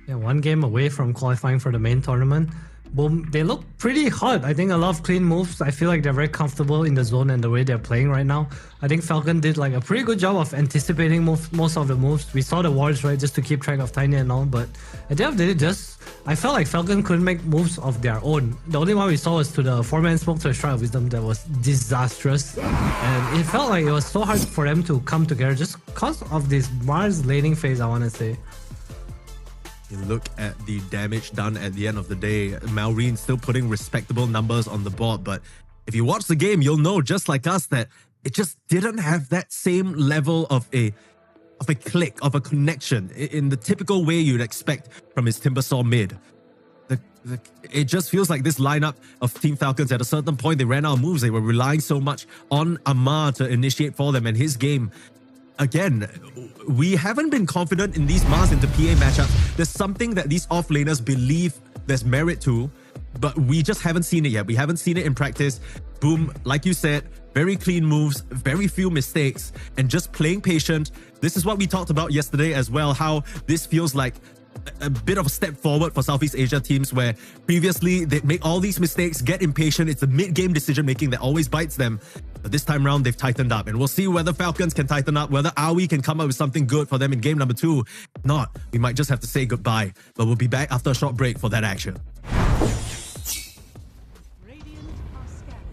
Yeah, 1 game away from qualifying for the main tournament. Boom, they look pretty hot. I think a lot of clean moves. I feel like they're very comfortable in the zone and the way they're playing right now. I think Falcon did like a pretty good job of anticipating most of the moves. We saw the wards, right, just to keep track of Tiny and all, but at the end of the day, I felt like Falcon couldn't make moves of their own. The only one we saw was to the 4-man smoke to a Strike of Wisdom that was disastrous. And it felt like it was so hard for them to come together just because of this Mars laning phase, I want to say. You look at the damage done at the end of the day. Malrine still putting respectable numbers on the board, but if you watch the game, you'll know, just like us, that it just didn't have that same level of a click, of a connection in the typical way you'd expect from his Timbersaw mid. It just feels like this lineup of Team Falcons, at a certain point, they ran out of moves. They were relying so much on Amar to initiate for them, and his game. Again, we haven't been confident in these Mars into PA matchups. There's something that these offlaners believe there's merit to, but we just haven't seen it yet. We haven't seen it in practice. Boom, like you said, very clean moves, very few mistakes, and just playing patient. This is what we talked about yesterday as well, how this feels like a bit of a step forward for Southeast Asia teams, where previously they'd make all these mistakes, get impatient. It's the mid-game decision-making that always bites them. But this time around, they've tightened up, and we'll see whether Falcons can tighten up, whether Aoi can come up with something good for them in game number 2. If not, we might just have to say goodbye, but we'll be back after a short break for that action. Radiant are scanning.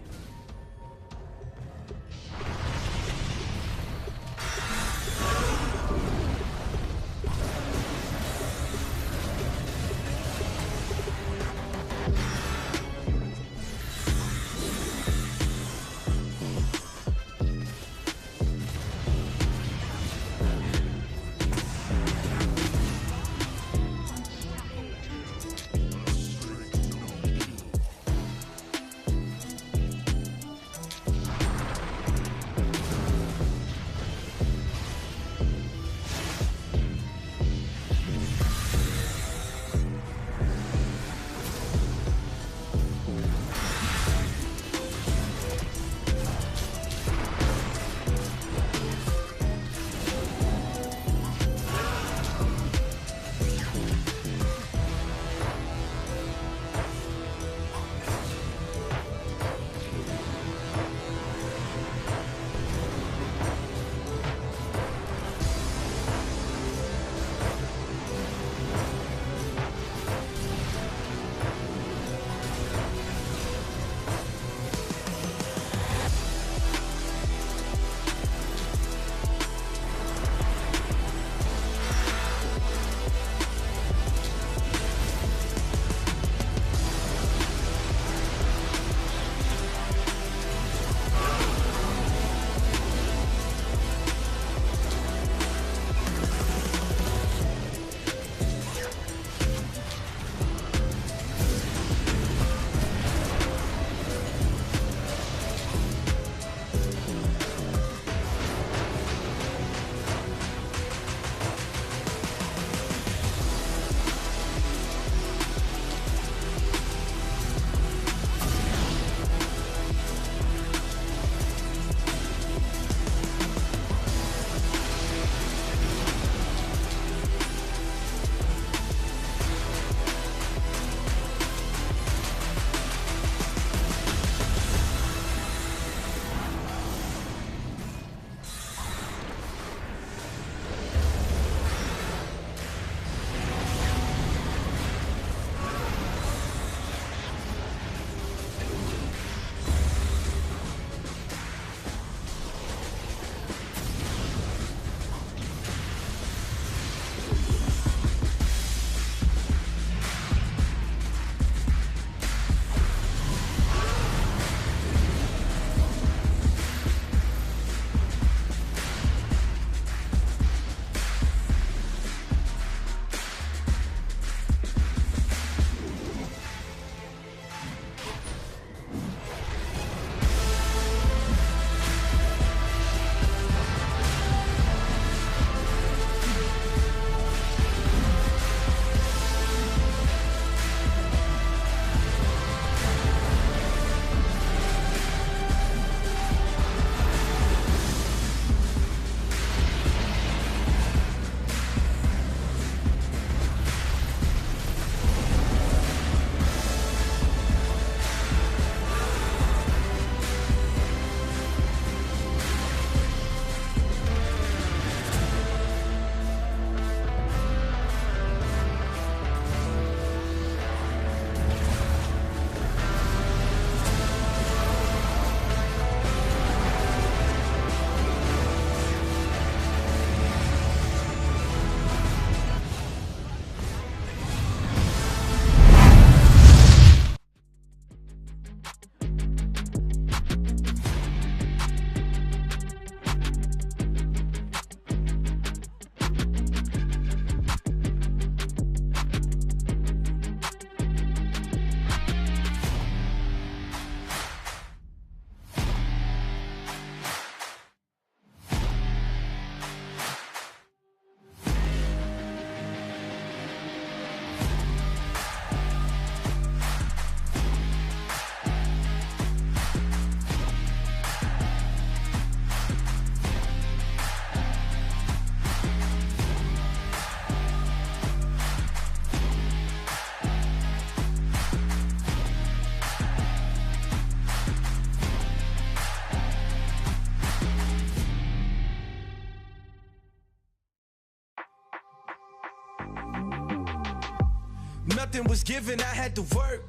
Nothing was given, I had to work.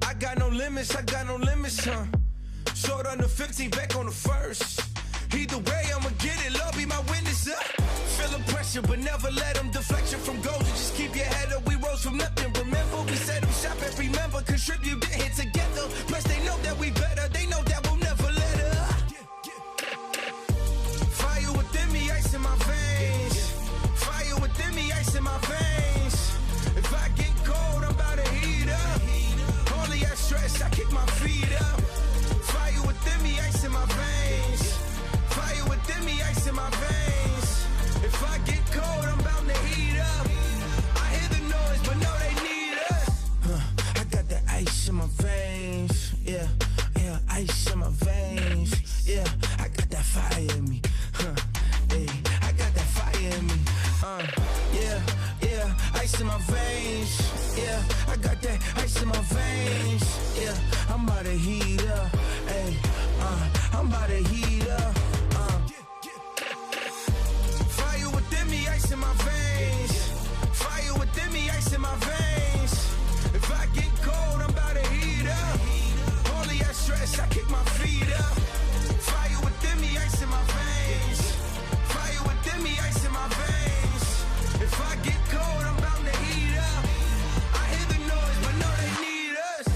I got no limits, huh? Short on the 15, back on the first. Either way, I'ma get it, Lord be my witness, Feeling pressure, but never let them deflection from goals. You just keep your head up, we rose from nothing. Remember, we set them shop and remember, contribute, get hit together. Plus, they know that we better, they know that we'll never let up. Fire within me, ice in my veins. Fire within me, ice in my veins. If I get cold, I'm about to heat up. Only I stress, I kick my feet up. Fire within me, ice in my veins. Fire within me, ice in my veins. If I get cold, I'm bound to heat up. I hear the noise, but no, they need us. I got that ice in my veins. Yeah, ice in my veins. Yeah, I got that fire in me. Hey, I got that fire in me. Yeah, ice in my veins. Yeah, I got that ice in my veins. Yeah, I'm about to heat up. Hey, I'm about to heat up. Fire within me, ice in my veins. Fire within me, ice in my veins. If I get cold, I'm about to heat up. Only I stress, I kick my feet up. Fire within me, ice in my veins. Fire within me, ice in my veins. If I get cold, I'm bound to heat up. I hear the noise, but no, they need us.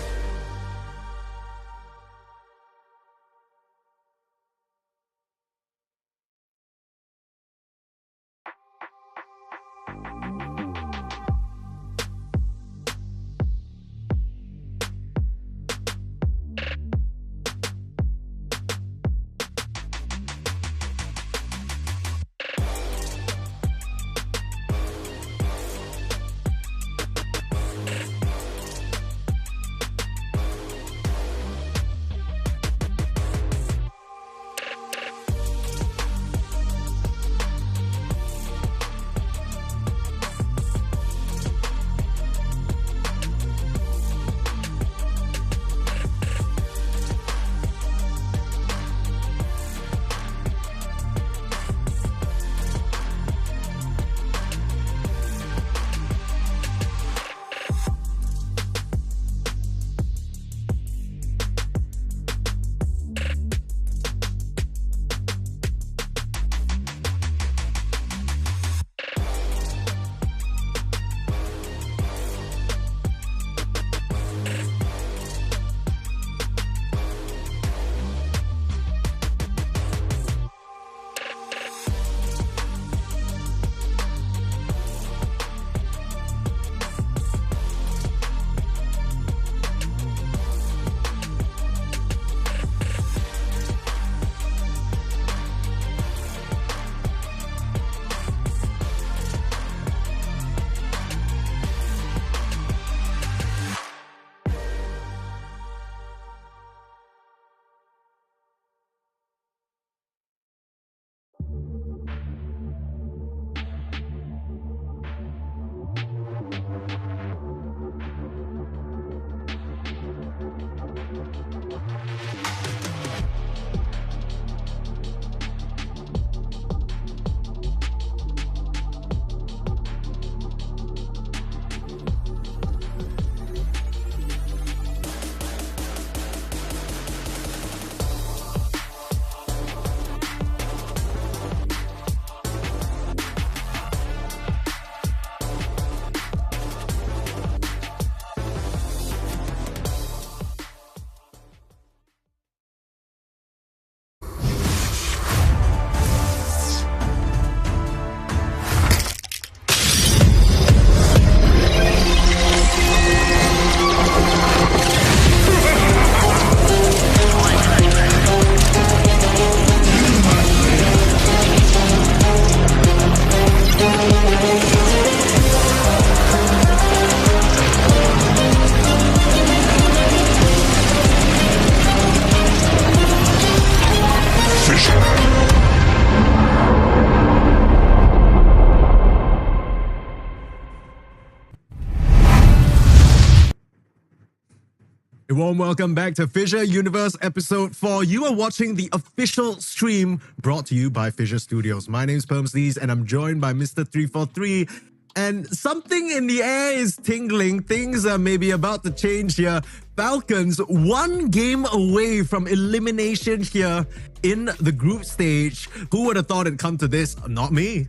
A warm welcome back to FISSURE Universe Episode 4. You are watching the official stream brought to you by FISSURE Studios. My name is Permslees and I'm joined by Mr. 343. And something in the air is tingling. Things are maybe about to change here. Falcons 1 game away from elimination here in the group stage. Who would have thought it'd come to this? Not me.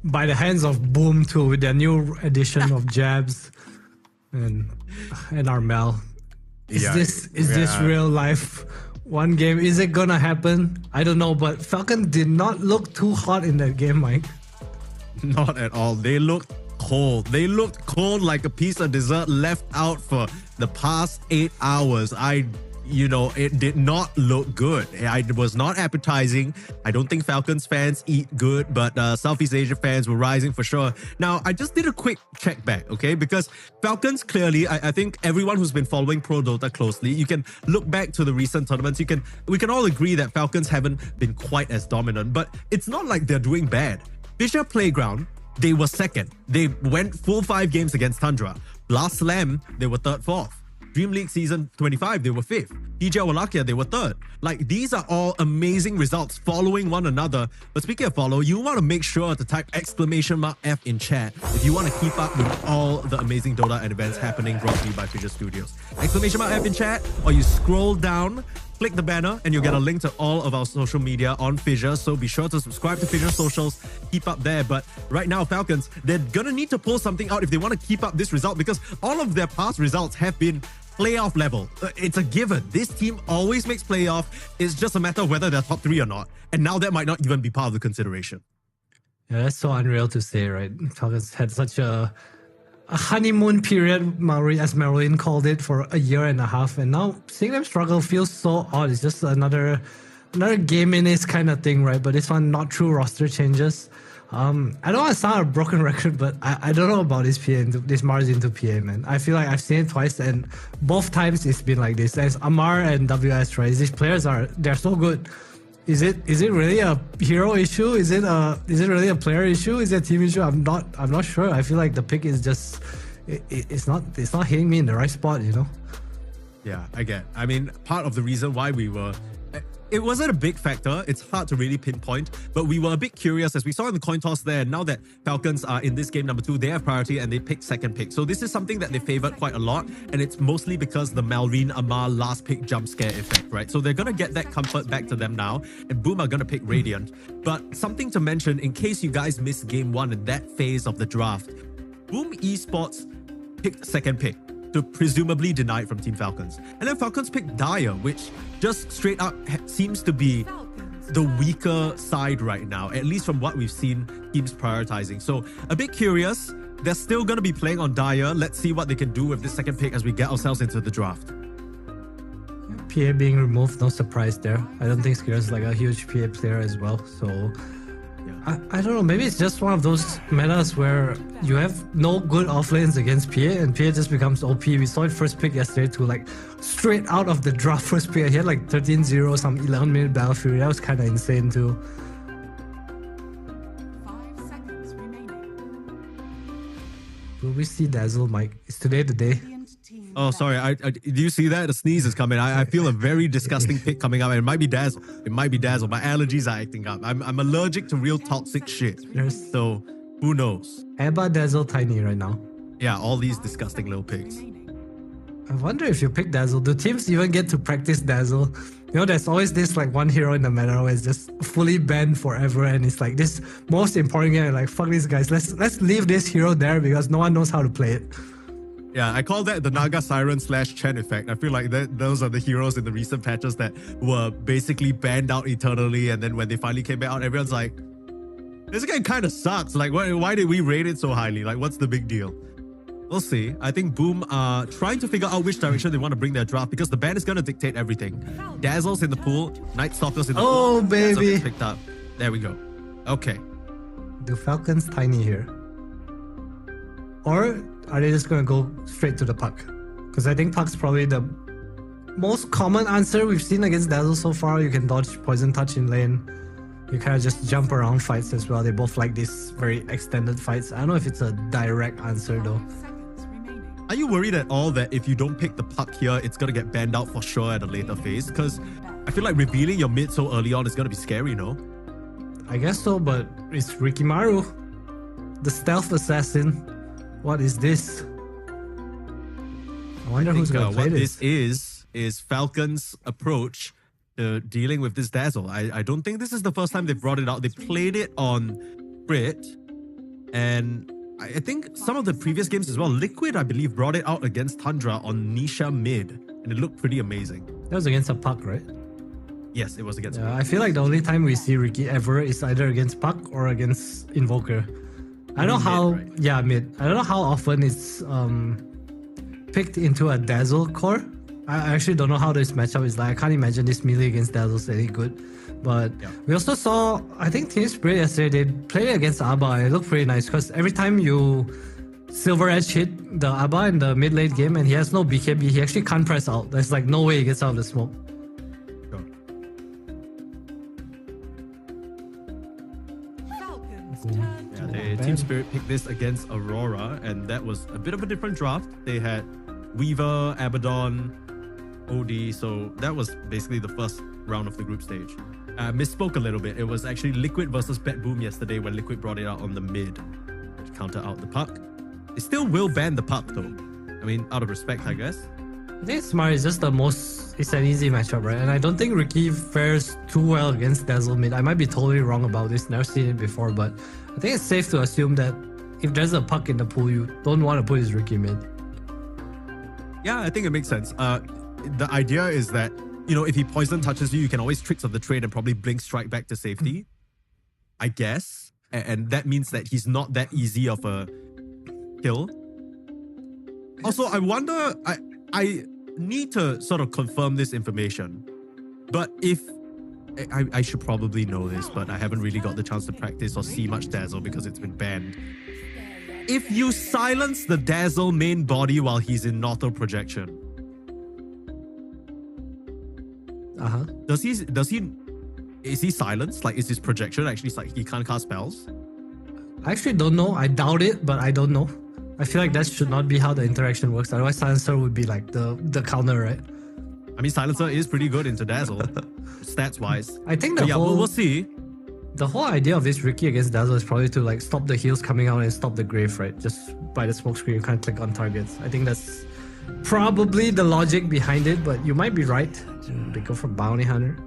By the hands of Boom too, with their new edition of Jabs and Armel. Is this real life? 1 game, is it gonna happen? I don't know, but Falcon did not look too hot in that game, Mike. Not at all. They looked cold. They looked cold like a piece of dessert left out for the past 8 hours. It did not look good. It was not appetizing. I don't think Falcons fans eat good, but Southeast Asia fans were rising for sure. Now, I just did a quick check back, okay? Because Falcons clearly, I think everyone who's been following Pro Dota closely, you can look back to the recent tournaments. We can all agree that Falcons haven't been quite as dominant, but it's not like they're doing bad. FISSURE Playground, they were second. They went full 5 games against Tundra. Blast Slam, they were third, fourth. Dream League Season 25, they were 5th. DJ Wallachia, they were 3rd. Like, these are all amazing results following one another. But speaking of follow, you want to make sure to type !F in chat if you want to keep up with all the amazing Dota and events happening brought to you by FISSURE Studios. !F in chat, or you scroll down, click the banner, and you'll get a link to all of our social media on FISSURE. So be sure to subscribe to FISSURE socials, keep up there. But right now, Falcons, they're gonna need to pull something out if they want to keep up this result, because all of their past results have been playoff level. It's a given. This team always makes playoff. It's just a matter of whether they're top 3 or not. And now that might not even be part of the consideration. Yeah, that's so unreal to say, right? Falcons had such a honeymoon period, as Marilyn called it, for a year and a half. And now seeing them struggle feels so odd. It's just another game in this kind of thing, right? But this one, not true roster changes. I don't want to sound a broken record, but I don't know about this PA, this Mars into PA, man. I feel like I've seen it twice, and both times it's been like this. As Amar and WS, right? These players they're so good. Is it really a hero issue? Is it really a player issue? Is it a team issue? I'm not sure. I feel like the pick is just it's not hitting me in the right spot, you know? Yeah, I get. I mean, part of the reason why it wasn't a big factor. It's hard to really pinpoint, but we were a bit curious as we saw in the coin toss there. Now that Falcons are in this game number 2, they have priority and they pick second pick. So this is something that they favored quite a lot, and it's mostly because the Malrine Amar last pick jump scare effect, right? So they're going to get that comfort back to them now, and Boom are going to pick Radiant. But something to mention in case you guys missed game 1 in that phase of the draft, Boom Esports picked second pick to presumably deny it from Team Falcons. And then Falcons picked Dire, which just straight up seems to be the weaker side right now, at least from what we've seen teams prioritizing. So a bit curious. They're still going to be playing on Dire. Let's see what they can do with this second pick as we get ourselves into the draft. PA being removed, no surprise there. I don't think Skir's like a huge PA player as well, so I don't know, maybe it's just one of those metas where you have no good offlanes against PA and PA just becomes OP. We saw it first pick yesterday to like straight out of the draft first pick. He had like 13-0, some 11-minute Battle Fury. That was kind of insane too. 5 seconds remaining. Will we see Dazzle, Mike? Is today the day? Oh, sorry. Do you see that? The sneeze is coming. I feel a very disgusting pick coming up. It might be Dazzle. It might be Dazzle. My allergies are acting up. I'm allergic to real toxic shit. So who knows? Eba, Dazzle, Tiny right now. Yeah, all these disgusting little picks. I wonder if you pick Dazzle, do teams even get to practice Dazzle? You know, there's always this like one hero in the meta where it's just fully banned forever, and it's like this most important game. Like, fuck these guys. Let's leave this hero there because no one knows how to play it. Yeah, I call that the Naga Siren / Chen effect. I feel like those are the heroes in the recent patches that were basically banned out eternally, and then when they finally came back out, everyone's like, this game kind of sucks. Like, why did we rate it so highly? Like, what's the big deal? We'll see. I think Boom are trying to figure out which direction they want to bring their draft because the ban is going to dictate everything. Dazzle's in the pool, Night Stalker's in the pool. Oh, baby. Picked up. There we go. Okay. Do Falcons Tiny here? Or are they just going to go straight to the puck? Because I think puck's probably the most common answer we've seen against Dazzle so far. You can dodge Poison Touch in lane. You kind of just jump around fights as well. They both like these very extended fights. I don't know if it's a direct answer though. Are you worried at all that if you don't pick the puck here, it's going to get banned out for sure at a later phase? Because I feel like revealing your mid so early on is going to be scary, no? I guess so, but it's Rikimaru. The stealth assassin. What is this? I wonder who's gonna play what this. This is Falcons' approach to dealing with this Dazzle. I don't think this is the first time they've brought it out. They played it on Crit, and I think some of the previous games as well. Liquid, I believe, brought it out against Tundra on Nisha mid, and it looked pretty amazing. That was against a Puck, right? Yes, it was against. Yeah, I feel like the only time we see Ricky ever is either against Puck or against Invoker. I don't know how. Mid, right? Yeah, mid. I don't know how often it's picked into a Dazzle core. I actually don't know how this matchup is like. I can't imagine this melee against Dazzle is any good. But we also saw, I think Team Spirit yesterday, they played it against Abba, and it looked pretty nice because every time you Silver Edge hit the Abba in the mid late game and he has no BKB, he actually can't press out. There's like no way he gets out of the smoke. Falcons turn to Team Spirit picked this against Aurora, and that was a bit of a different draft. They had Weaver, Abaddon, OD, so that was basically the first round of the group stage. Misspoke a little bit. It was actually Liquid versus BetBoom yesterday when Liquid brought it out on the mid to counter out the Puck. It still will ban the Puck though. I mean, out of respect, I guess. I think it's smart. It's just it's an easy matchup, right? And I don't think Ricky fares too well against Dazzle mid. I might be totally wrong about this. Never seen it before, but I think it's safe to assume that if there's a Puck in the pool, you don't want to put his Ricky mid. Yeah, I think it makes sense. The idea is that, you know, if he poison touches you, you can always Tricks of the Trade and probably Blink Strike back to safety, I guess. And that means that he's not that easy of a kill. Also, I wonder, I need to sort of confirm this information, but if, I should probably know this, but I haven't really got the chance to practice or see much Dazzle because it's been banned. If you silence the Dazzle main body while he's in auto projection, is he silenced? Like, is his projection actually like he can't cast spells? I actually don't know. I doubt it, but I don't know. I feel like that should not be how the interaction works. Otherwise, Silencer would be like the counter, right? I mean, Silencer is pretty good into Dazzle, stats-wise. I think we'll see. The whole idea of this Ricky against Dazzle is probably to like stop the heals coming out and stop the Grave, right? Just by the smoke screen, you can't click on targets. I think that's probably the logic behind it, but you might be right. They go for Bounty Hunter.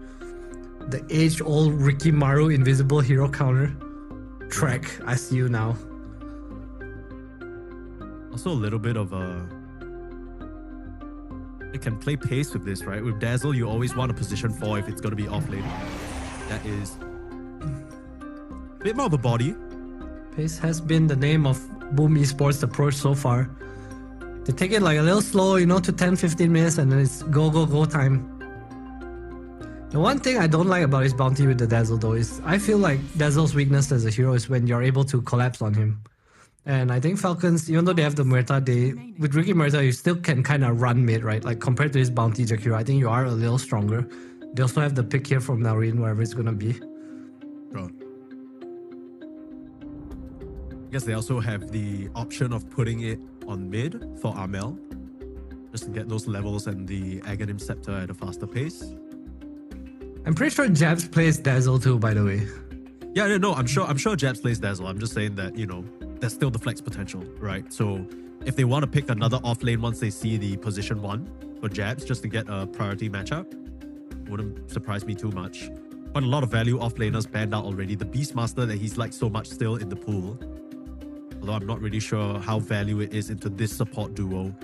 The age-old Ricky Maru invisible hero counter. Trek, I see you now. Also a little bit of it can play pace with this, right? With Dazzle, you always want a position 4 if it's going to be off lane. That is a bit more of a body. Pace has been the name of Boom Esports' approach so far. They take it like a little slow, you know, to 10-15 minutes and then it's go time. The one thing I don't like about his bounty with the Dazzle though is I feel like Dazzle's weakness as a hero is when you're able to collapse on him. And I think Falcons, even though they have the Murta, with Ricky Murta, you still can kind of run mid, right? Like compared to his bounty Jack hero, I think you are a little stronger. They also have the pick here from Narin, wherever it's gonna be. Sure. I guess they also have the option of putting it on mid for Armel, just to get those levels and the Aghanim Scepter at a faster pace. I'm pretty sure Jabs plays Dazzle too, by the way. Yeah, no, I'm sure Jabs plays Dazzle. I'm just saying that, you know, there's still the flex potential, right? So if they want to pick another off lane once they see the position 1 for Jabs just to get a priority matchup, wouldn't surprise me too much. But a lot of value off laners banned out already. The Beastmaster that he's like so much still in the pool. Although I'm not really sure how value it is into this support duo.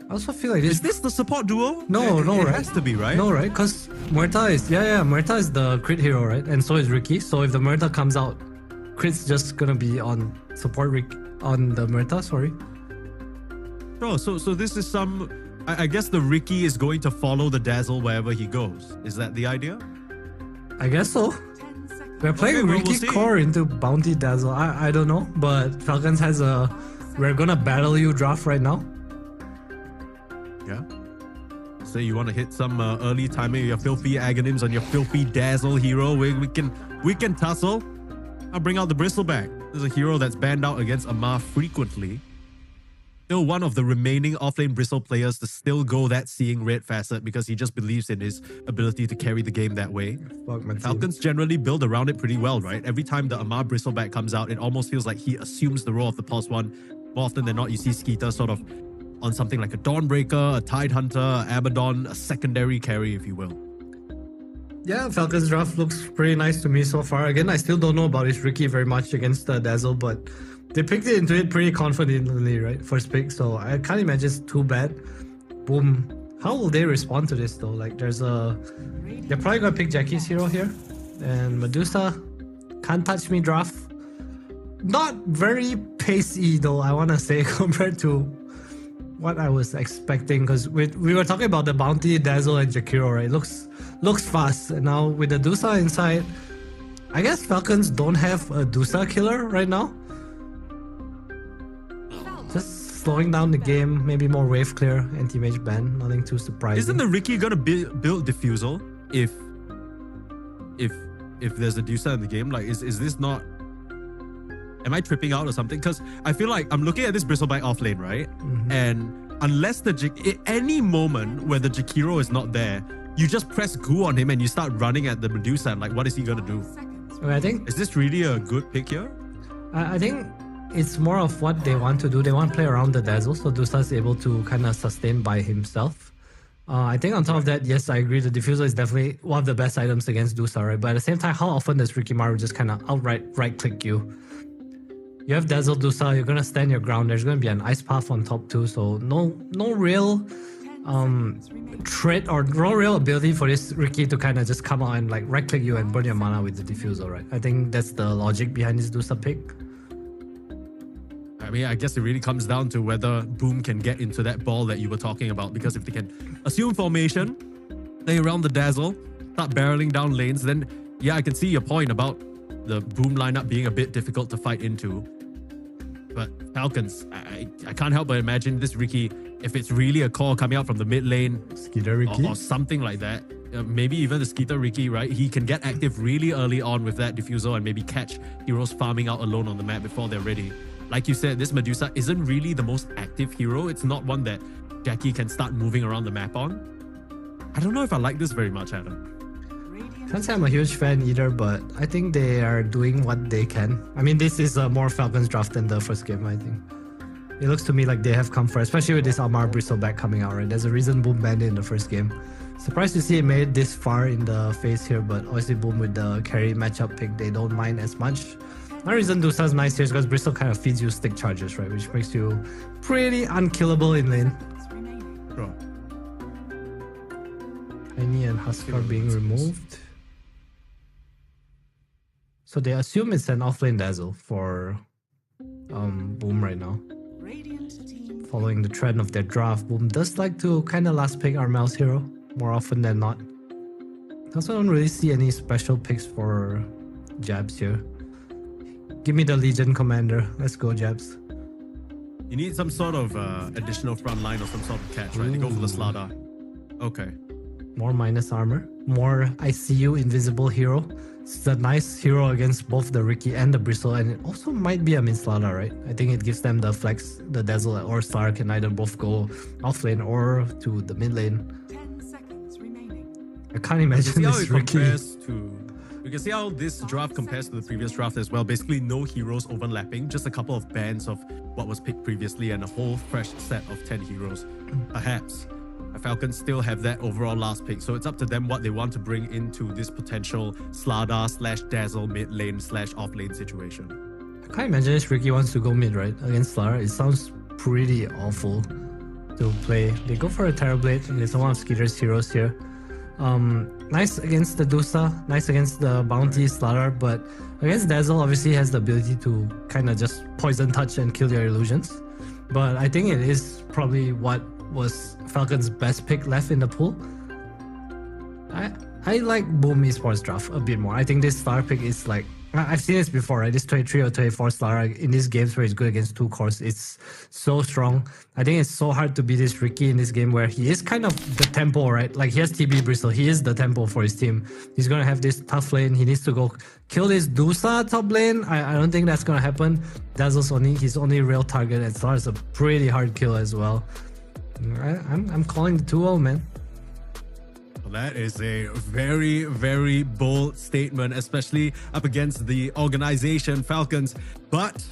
I also feel like this... Is this the support duo? No, it right? It has to be, right? No, right? Because Murta is... Murta is the crit hero, right? And so is Ricky. So if the Murta comes out, crit's just gonna be on support on the Murta, sorry. Bro, so this is some... I guess the Ricky is going to follow the Dazzle wherever he goes. Is that the idea? I guess so. 10 seconds. We're playing we'll Ricky see. core into Bounty Dazzle. I don't know, but Falcons has a we're gonna battle you draft right now. Yeah. So you want to hit some early timing, your filthy Aghanims on your filthy Dazzle hero. We can tussle. I'll bring out the Bristleback. This is a hero that's banned out against Amar frequently. still one of the remaining offlane Bristle players to still go that seeing red facet because he just believes in his ability to carry the game that way. Falcons generally build around it pretty well, right? Every time the Amar Bristleback comes out, it almost feels like he assumes the role of the Pulse One. More often than not, you see Skeeter sort of on something like a Dawnbreaker, a Tide Hunter, Abaddon, a secondary carry, if you will. Yeah, Falcons draft looks pretty nice to me so far. Again, I still don't know about his Riki very much against Dazzle, but they picked it into it pretty confidently, right? First pick, so I can't imagine it's too bad. Boom. How will they respond to this though? Like they're probably gonna pick Jackie's hero here. And Medusa, can't touch me draft. Not very pacey though, I wanna say, compared to what I was expecting, because we were talking about the Bounty, Dazzle, and Jakiro, right? Looks fast. And now with the Dusa inside, I guess Falcons don't have a Dusa killer right now. Just slowing down the game, maybe more wave clear, anti-mage ban, nothing too surprising. Isn't the Riki gonna build Diffusal if there's a Dusa in the game? Like, is this not... Am I tripping out or something? Because I feel like I'm looking at this Bristleback offlane, right? And unless any moment where the Jakiro is not there, you just press Gu on him and you start running at the Medusa. And like, what is he gonna do? I think... Is this really a good pick here? I think it's more of what they want to do. They want to play around the Dazzle, so Dusa is able to kind of sustain by himself. I think on top of that, yes, I agree. The Diffuser is definitely one of the best items against Dusa, right? But at the same time, how often does Rikimaru just kind of outright right-click you? You have Dazzle Dusa, you're gonna stand your ground. There's gonna be an Ice Path on top too, so no real threat or no real ability for this Riki to kind of just come out and like right-click you and burn your mana with the Diffuser, right? I think that's the logic behind this Dusa pick. I mean, I guess it really comes down to whether Boom can get into that ball that you were talking about, because if they can assume formation, play around the Dazzle, start barreling down lanes, then yeah, I can see your point about the Boom lineup being a bit difficult to fight into. But Falcons, I can't help but imagine this Riki, if it's really a call coming out from the mid lane, Skeeter Riki or something like that, maybe even the Skeeter Riki, right? He can get active really early on with that Diffusal and maybe catch heroes farming out alone on the map before they're ready. Like you said, this Medusa isn't really the most active hero. It's not one that Jackie can start moving around the map on. I don't know if I like this very much, Adam. Can't say I'm a huge fan either, but I think they are doing what they can. I mean, this is a more Falcons draft than the first game, I think. It looks to me like they have come for, especially with this Amar Bristleback coming out, right? There's a reason Boom banned it in the first game. Surprised to see it made it this far in the phase here, but obviously Boom with the carry matchup pick, they don't mind as much. One reason Dusa's nice here is because Bristol kind of feeds you stick charges, right? Which makes you pretty unkillable in lane. Bro. Tiny and Huskar being removed. So they assume it's an offlane Dazzle for Boom right now. Following the trend of their draft, Boom does like to kind of last pick Armel's hero more often than not. I also don't really see any special picks for Jabs here. Give me the Legion Commander. Let's go, Jabs. You need some sort of additional front line or some sort of catch, right? They go for the Slada. Okay. More minus armor. More ICU invisible hero. It's a nice hero against both the Riki and the Bristle, and it also might be a Minslada, right? I think it gives them the flex. The Dazzle or Star can either both go offlane or to the mid lane. 10 seconds remaining. I can't imagine this Riki. We can see how this draft compares to the previous draft as well. Basically, no heroes overlapping, just a couple of bands of what was picked previously and a whole fresh set of 10 heroes. Perhaps the Falcons still have that overall last pick, so it's up to them what they want to bring into this potential Slada/Dazzle mid lane /off lane situation. I can't imagine this Riki wants to go mid, right? Against Lara. It sounds pretty awful to play. They go for a Terrorblade, and it's one of Skeeter's heroes here. Nice against the Dusa, nice against the Bounty Slaughter, but against Dazzle obviously has the ability to kind of just poison touch and kill your illusions. But I think it is probably what was Falcon's best pick left in the pool. I like Boom Esports draft a bit more. I think this star pick is like I've seen this before, right? This 23 or 24 Slara in these games where he's good against two cores, it's so strong. I think it's so hard to beat this Ricky in this game where he is kind of the tempo, right? Like he has TB Bristle, he is the tempo for his team. He's gonna have this tough lane, he needs to go kill this Dusa top lane. I don't think that's gonna happen. Dazzle's his only real target, and Slara's a pretty hard kill as well. I'm calling the 2-0, man. That is a very, very bold statement, especially up against the organization Falcons. But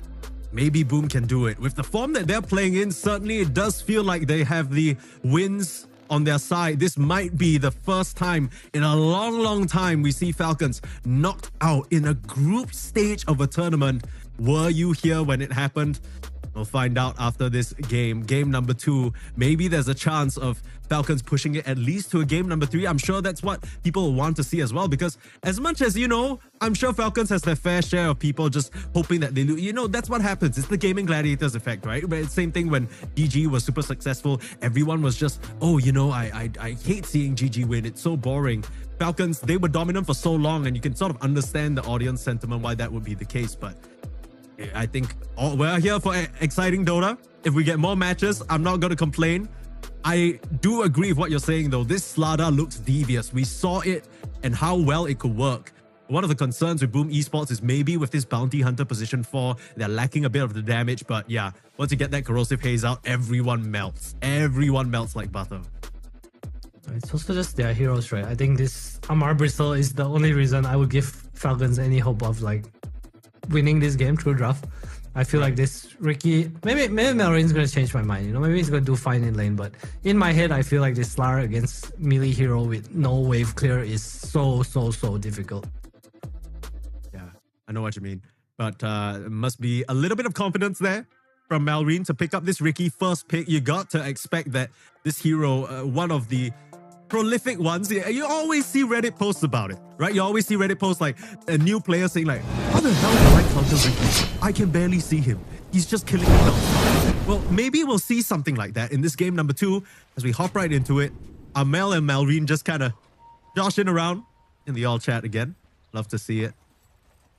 maybe Boom can do it. With the form that they're playing in, certainly it does feel like they have the wins on their side. This might be the first time in a long, long time we see Falcons knocked out in a group stage of a tournament. Were you here when it happened? We'll find out after this game. Game number 2. Maybe there's a chance of Falcons pushing it at least to a game number 3. I'm sure that's what people want to see as well, because as much as, you know, I'm sure Falcons has their fair share of people just hoping that they lose. You know, that's what happens. It's the Gaimin Gladiators effect, right? But it's the same thing when GG was super successful. Everyone was just, oh, you know, I hate seeing GG win. It's so boring. Falcons, they were dominant for so long, and you can sort of understand the audience sentiment why that would be the case. But I think we're here for exciting Dota. If we get more matches, I'm not going to complain. I do agree with what you're saying, though. This Slada looks devious. We saw it and how well it could work. One of the concerns with Boom Esports is maybe with this Bounty Hunter position 4, they're lacking a bit of the damage. But yeah, once you get that Corrosive Haze out, everyone melts. Everyone melts like butter. It's also just their heroes, right? I think this Amar Bristle is the only reason I would give Falcons any hope of like winning this game through draft. I feel like this Ricky, maybe Melrin's gonna change my mind, you know, maybe he's gonna do fine in lane, but in my head I feel like this Slara against melee hero with no wave clear is so difficult. Yeah, I know what you mean, but it must be a little bit of confidence there from Melrin to pick up this Ricky first pick. You got to expect that this hero, one of the prolific ones, you always see Reddit posts about it, right? You always see Reddit posts like a new player saying like, how the hell do I counter Ricky? I can barely see him. He's just killing me now. Well, maybe we'll see something like that in this game number 2 as we hop right into it. Amel and Melrin just kind of joshing around in the all chat again. Love to see it.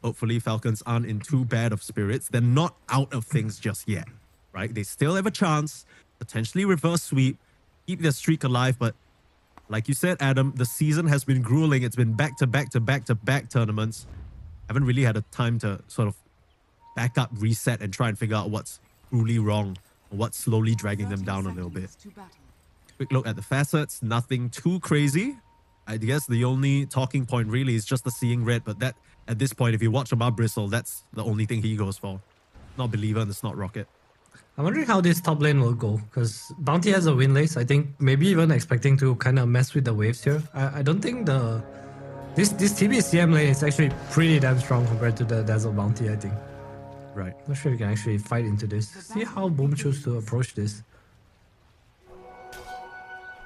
Hopefully Falcons aren't in too bad of spirits. They're not out of things just yet, right? They still have a chance, potentially reverse sweep, keep their streak alive, but like you said, Adam, the season has been grueling. It's been back-to-back tournaments. Haven't really had a time to sort of back up, reset, and try and figure out what's truly wrong or what's slowly dragging them down a little bit. Quick look at the facets. Nothing too crazy. I guess the only talking point really is just the seeing red, but that, at this point, if you watch Amar Bristle, that's the only thing he goes for. Not Believer and it's not Rocket. I'm wondering how this top lane will go, because Bounty has a win lace. I think maybe even expecting to kind of mess with the waves here. I don't think this TBCM lane is actually pretty damn strong compared to the Dazzle Bounty, I think. Right. Not sure we can actually fight into this. See how Boom chooses to approach this.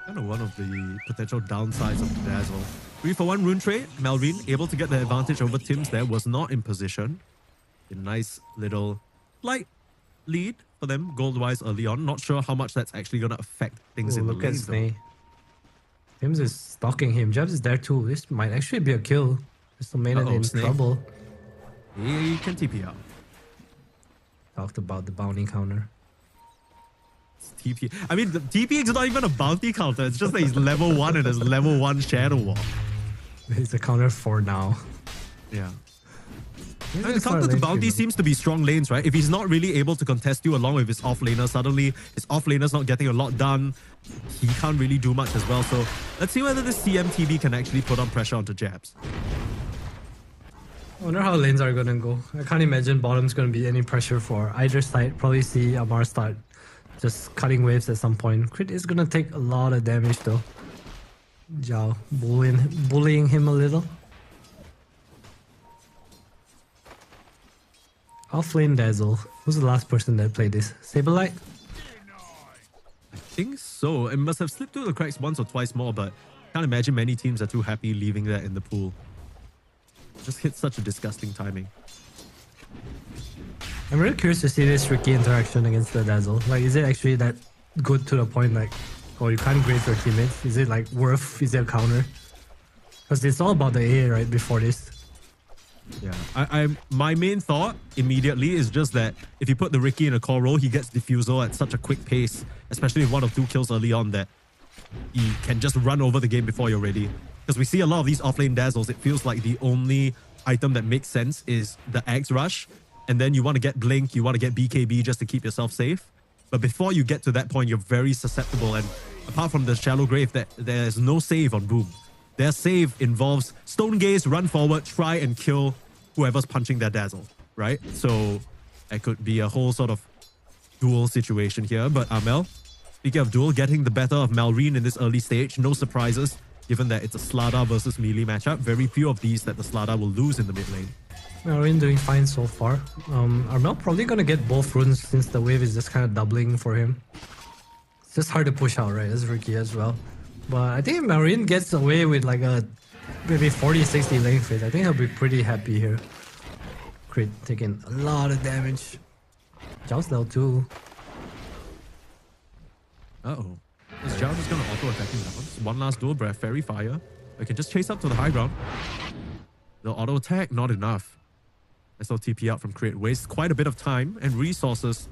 Kind of one of the potential downsides of the Dazzle. 3-for-1 rune trade. Melrin able to get the advantage over Tims there. Was not in position. A nice little light lead for them gold-wise early on. Not sure how much that's actually going to affect things in the lane. Look at Tims is stalking him. Jabs is there too. This might actually be a kill. Mr. Maiden in trouble. He can TP out. Talked about the bounty counter. TP. I mean, the TP is not even a bounty counter. It's just that he's level 1 and there's level 1 Shadow Wall. It's a counter for now. Yeah. I mean, the counter to bounty seems to be strong lanes, right? If he's not really able to contest you along with his offlaner, suddenly his offlaner's not getting a lot done. He can't really do much as well. So let's see whether this CMTB can actually put on pressure onto Jabs. I wonder how lanes are gonna go. I can't imagine bottom's gonna be any pressure for either side. Probably see Amar start just cutting waves at some point. Crit is gonna take a lot of damage though. Zhao bullying him a little. Offlane Dazzle. Who's the last person that played this? Saberlight? I think so. It must have slipped through the cracks once or twice more, but can't imagine many teams are too happy leaving that in the pool. Just hit such a disgusting timing. I'm really curious to see this Ricky interaction against the Dazzle. Like, is it actually that good to the point like, oh, you can't grade your teammates? Is it like worth? Is it a counter? Because it's all about the A, right, before this. Yeah, my main thought immediately is just that if you put the Riki in a core role, he gets Diffusal at such a quick pace, especially with 1 or 2 kills early on, that he can just run over the game before you're ready. Because we see a lot of these offlane dazzles, it feels like the only item that makes sense is the Axe Rush, and then you want to get Blink, you want to get BKB just to keep yourself safe. But before you get to that point, you're very susceptible, and apart from the Shallow Grave, there's no save on Boom. Their save involves Stone Gaze, run forward, try and kill whoever's punching their dazzle, right? So it could be a whole sort of duel situation here. But Amel, speaking of duel, getting the better of Malrine in this early stage, no surprises, given that it's a Slada versus melee matchup. Very few of these that the Slada will lose in the mid lane. Malrine doing fine so far. Armel probably gonna get both runes since the wave is just kind of doubling for him. It's just hard to push out, right? As Riki as well. But I think Malrine gets away with like a maybe 40-60 lane phase. I think he'll be pretty happy here. Crit taking a lot of damage. Joust level 2. Uh-oh. Is Zhao just going to auto-attacking down? One last dual breath, Fairy Fire. I can just chase up to the high ground. The auto-attack, not enough. SLTP out from Crit. Wastes quite a bit of time and resources.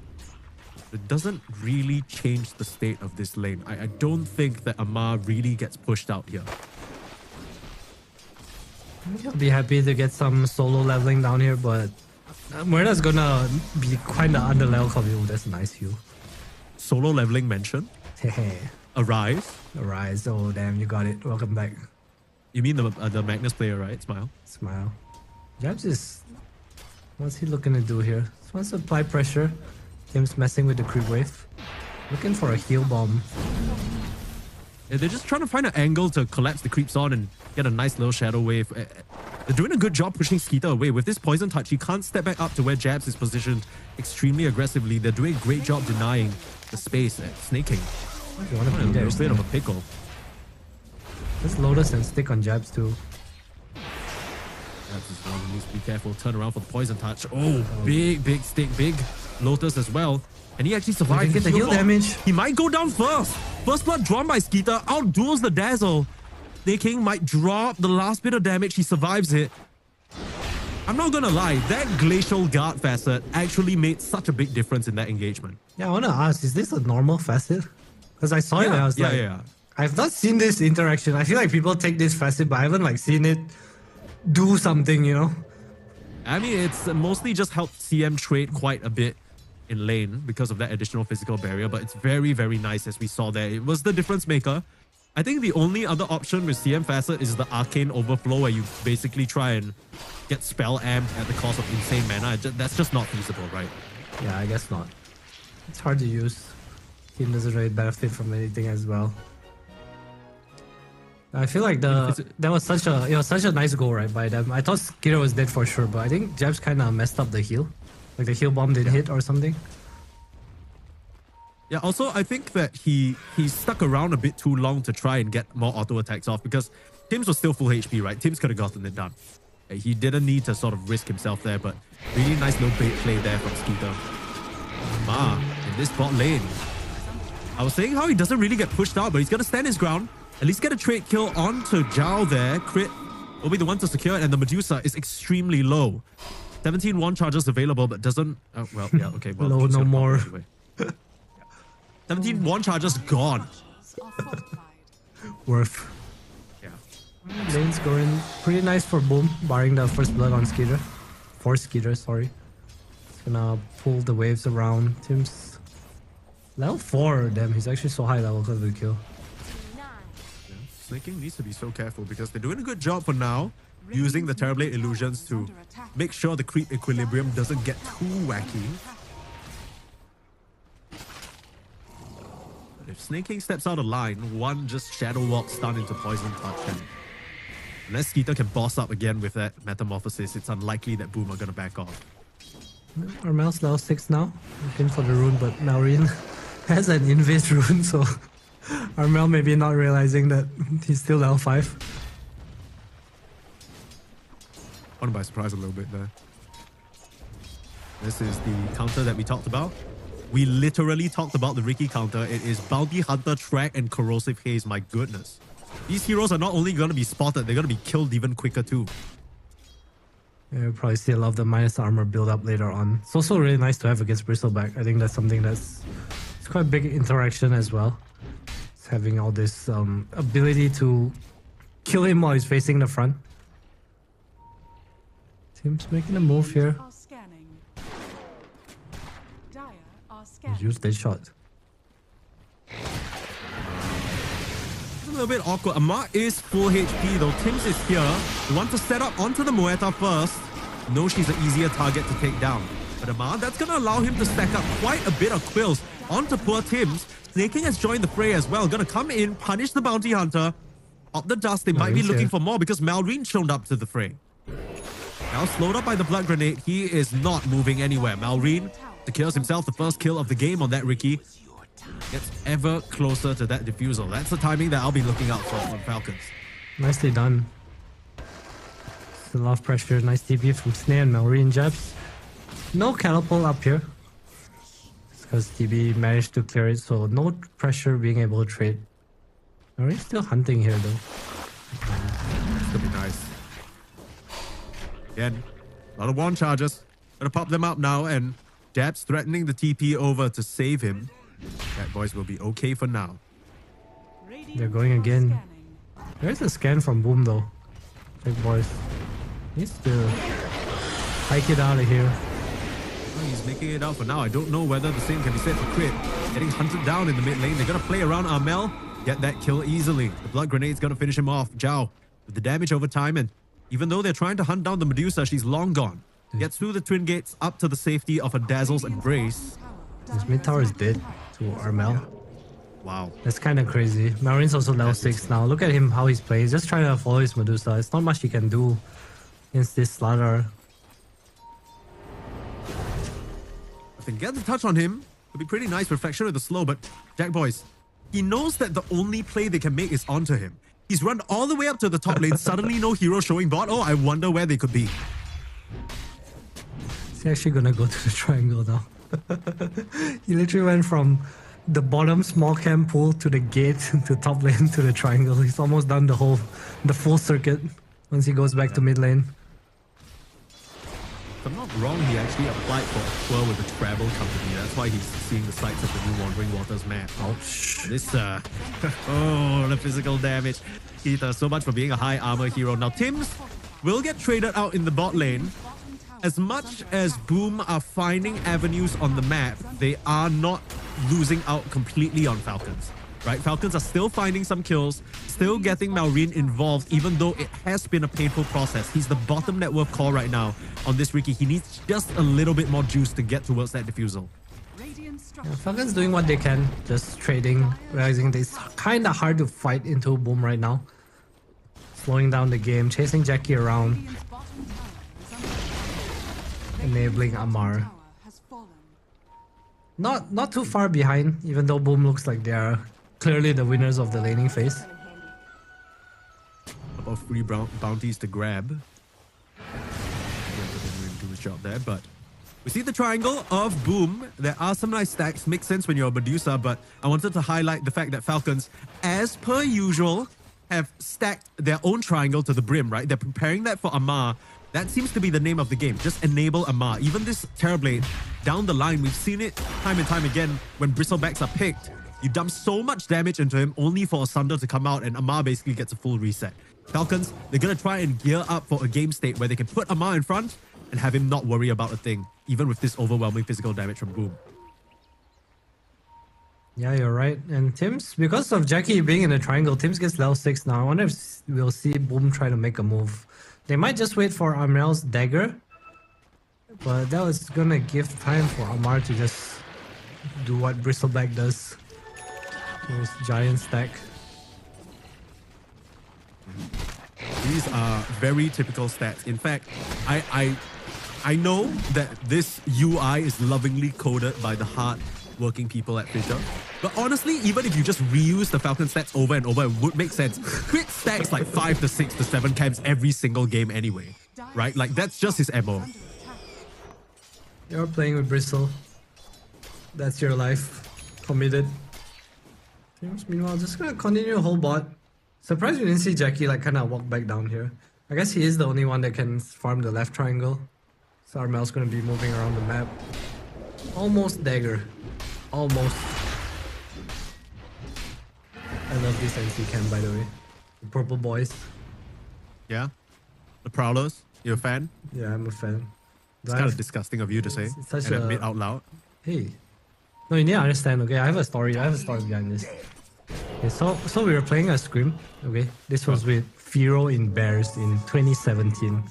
It doesn't really change the state of this lane. I don't think that Amar really gets pushed out here. He'll be happy to get some solo leveling down here, but Muerta's gonna be kinda under level of you. That's a nice heal. Solo leveling mentioned. Arise. Arise. Oh damn, you got it. Welcome back. You mean the Magnus player, right? Smile. Smile. Jabs is... What's he looking to do here? Just wants to apply pressure. Tim's messing with the creep wave. Looking for a heal bomb. Yeah, they're just trying to find an angle to collapse the creeps on and get a nice little shadow wave. They're doing a good job pushing Skeeter away. With this poison touch, he can't step back up to where Jabs is positioned extremely aggressively. They're doing a great job denying the space at Snake King. You want to be there, a bit of a pickle. Just Lotus and stick on Jabs too. Jabs is one who needs to be careful. Turn around for the poison touch. Oh, big stick, big Lotus as well. And he actually survived. Get the heal damage. He might go down first. First blood drawn by Skeeter. Outduels the Dazzle. Snake King might drop the last bit of damage. He survives it. I'm not gonna lie, that Glacial Guard facet actually made such a big difference in that engagement. Yeah, I wanna ask, is this a normal facet? Because I saw it and I was like, I've not seen this interaction. I feel like people take this facet, but I haven't like seen it do something, you know? I mean, it's mostly just helped CM trade quite a bit in lane because of that additional physical barrier, but it's very, very nice as we saw there. It was the difference maker. I think the only other option with CM Facet is the Arcane Overflow, where you basically try and get spell amped at the cost of insane mana. That's just not feasible, right? Yeah, I guess not. It's hard to use. Team doesn't really benefit from anything as well. I feel like that was such a nice goal, right, by them. I thought Skiro was dead for sure, but I think Jabs kind of messed up the heal. Like the heal bomb didn't hit or something. Yeah, also, I think that he stuck around a bit too long to try and get more auto attacks off, because Tim's was still full HP, right? Tim's could have gotten it done. He didn't need to sort of risk himself there, but really nice little bait play there from Skeeter. In this bot lane. I was saying how he doesn't really get pushed out, but he's going to stand his ground. At least get a trade kill onto Zhao there. Crit will be the one to secure it, and the Medusa is extremely low. 17 one charges available, but doesn't... Oh, well, yeah, okay. Well, low, no more. Anyway. 17 one charges gone. Worth. Yeah. Lane's going pretty nice for Boom, barring the first blood on Skeeter. For Skeeter, sorry. It's gonna pull the waves around. Tim's level 4. Damn, he's actually so high level because of the kill. Snake King needs to be so careful because they're doing a good job for now, using the Terrorblade illusions to make sure the creep equilibrium doesn't get too wacky. But if Snake King steps out of line, one just Shadow Walk stun into Poison Touch, and unless Skeeter can boss up again with that Metamorphosis, it's unlikely that Boom are gonna back off. Armel's level 6 now, looking for the rune, but Malrine has an Invis rune, so Armel maybe not realizing that he's still level 5. Caught him by surprise a little bit there. This is the counter that we talked about. We literally talked about the Riki counter. It is Bounty Hunter, Track, and Corrosive Haze. My goodness. These heroes are not only going to be spotted, they're going to be killed even quicker too. Yeah, you'll probably see a lot of the minus armor build up later on. It's also really nice to have against Bristleback. I think that's something it's quite big interaction as well. It's having all this ability to kill him while he's facing the front. Team's making a move here. Are scanning. Dire are scanning. Use that shot. It's a little bit awkward. Amar is full HP though. Tims is here. They want to set up onto the Muerta first. Know she's an easier target to take down. But Amar, that's going to allow him to stack up quite a bit of quills onto poor Tims. Snaking has joined the fray as well. Going to come in, punish the bounty hunter. Up the dust, they might be looking for more because Malrine showed up to the fray. Now slowed up by the blood grenade. He is not moving anywhere. Malrine secures himself the first kill of the game on that Ricky. Gets ever closer to that defusal. That's the timing that I'll be looking out for from Falcons. Nicely done. It's a lot of pressure. Nice TP from Snare and Malrine jabs. No catapult up here. Because TB managed to clear it, so no pressure being able to trade. Malrine's still hunting here though. This could be nice. Again, a lot of wand charges. Gonna pop them up now, and Dab's threatening the TP over to save him. That boys will be okay for now. They're going again. There's a scan from Boom though. Big boys. Needs to hike it out of here. Well, he's making it out for now. I don't know whether the same can be said for Crit. Getting hunted down in the mid lane. They're gonna play around Armel. Get that kill easily. The blood grenade's gonna finish him off. Zhao with the damage over time, and even though they're trying to hunt down the Medusa, she's long gone. Gets through the twin gates up to the safety of a Dazzle's embrace. This mid tower is dead to Armel. Wow. That's kind of crazy. Marine's also level 6 now. Look at him, how he's playing. He's just trying to follow his Medusa. It's not much he can do against this Slardar. If they get the touch on him, it'll be pretty nice. Reflection with the slow, but Jack boys, he knows that the only play they can make is onto him. He's run all the way up to the top lane. Suddenly no hero showing bot. Oh, I wonder where they could be. He's actually gonna go to the triangle now. He literally went from the bottom small camp pool to the gate to top lane to the triangle. He's almost done the full circuit once he goes back to mid lane. If I'm not wrong, he actually applied for a tour with the travel company. That's why he's seeing the sights of the new Wandering Waters map. Ouch. This, oh, the physical damage. He does so much for being a high armor hero. Now, Tims will get traded out in the bot lane. As much as Boom are finding avenues on the map, they are not losing out completely on Falcons. Right? Falcons are still finding some kills, still getting Malrine involved, even though it has been a painful process. He's the bottom net worth core right now on this Ricky. He needs just a little bit more juice to get towards that defusal. Yeah, Falcons doing what they can, just trading, realizing that it's kind of hard to fight into Boom right now. Slowing down the game, chasing Jackie around, enabling Amar. Not too far behind, even though Boom looks like they are clearly the winners of the laning phase. About free bounties to grab. Didn't really do his job there, but we see the triangle of Boom. There are some nice stacks. Makes sense when you're a Medusa, but I wanted to highlight the fact that Falcons, as per usual, have stacked their own triangle to the brim, right? They're preparing that for Amar. That seems to be the name of the game. Just enable Amar. Even this Terrorblade, down the line, we've seen it time and time again when Bristlebacks are picked. You dump so much damage into him only for a Sunder to come out and Amar basically gets a full reset. Falcons, they're going to try and gear up for a game state where they can put Amar in front and have him not worry about a thing, even with this overwhelming physical damage from Boom. Yeah, you're right. And Tims, because of Jackie being in the triangle, Tims gets level 6 now. I wonder if we'll see Boom try to make a move. They might just wait for Amel's dagger, but that was gonna give time for Amar to just do what Bristleback does. There's giant stack. These are very typical stats. In fact, I know that this UI is lovingly coded by the hard-working people at Fissure. But honestly, even if you just reuse the Falcon stats over and over, it would make sense. Crit stacks like 5 to 6 to 7 camps every single game anyway. Right? Like, that's just his MO. You're playing with Bristle. That's your life. Committed. Tims, meanwhile, just gonna continue whole bot. Surprised we didn't see Jackie like kind of walk back down here. I guess he is the only one that can farm the left triangle. So Armel's gonna be moving around the map. Almost dagger. Almost. I love this NC cam, by the way. The purple boys. Yeah? The Prowlers? You're a fan? Yeah, I'm a fan. It's kind of disgusting of you to say. It's such and a- admit out loud. Hey. No, you need to understand, okay? I have a story behind this. Okay, so we were playing a scrim, okay? This was with Firo in Bears in 2017.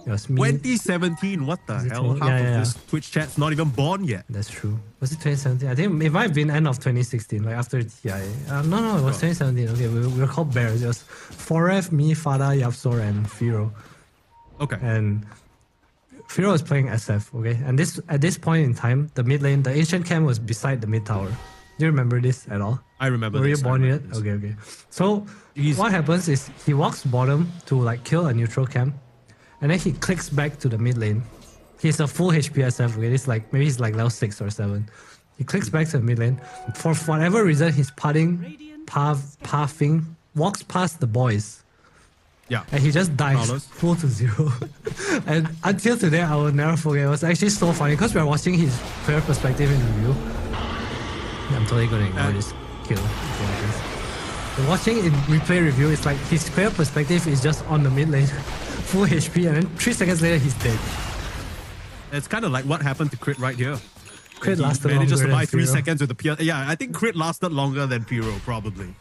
It was me. 2017, what the it hell? 20? Half Yeah, of yeah, this Twitch chat's not even born yet. That's true. Was it 2017? I think it might have been end of 2016, like after TI. No, it was 2017. Okay, we were called Bears. It was Foref, me, Fada, Yapsor, and Firo. Okay. And Firo was playing SF, okay? And at this point in time, the mid lane, the ancient camp was beside the mid tower. Do you remember this at all? I remember Were you this. born yet? Okay. So what happens is he walks bottom to like kill a neutral camp, and then he clicks back to the mid lane. He's a full HP SF, okay? It's like maybe he's like level 6 or 7. He clicks back to the mid lane. For whatever reason, he's pathing, walks past the boys. Yeah. And he just dies Prowlers. full to 0. And until today, I will never forget. It was actually so funny because we were watching his player perspective in review. I'm totally going to ignore this kill. We're watching in replay review, it's like his player perspective is just on the mid lane, full HP, and then 3 seconds later, he's dead. It's kind of like what happened to Crit right here. Crit He lasted managed to longer survive than 3 Firo. seconds with the Pierce. Yeah, I think Crit lasted longer than Piro, probably.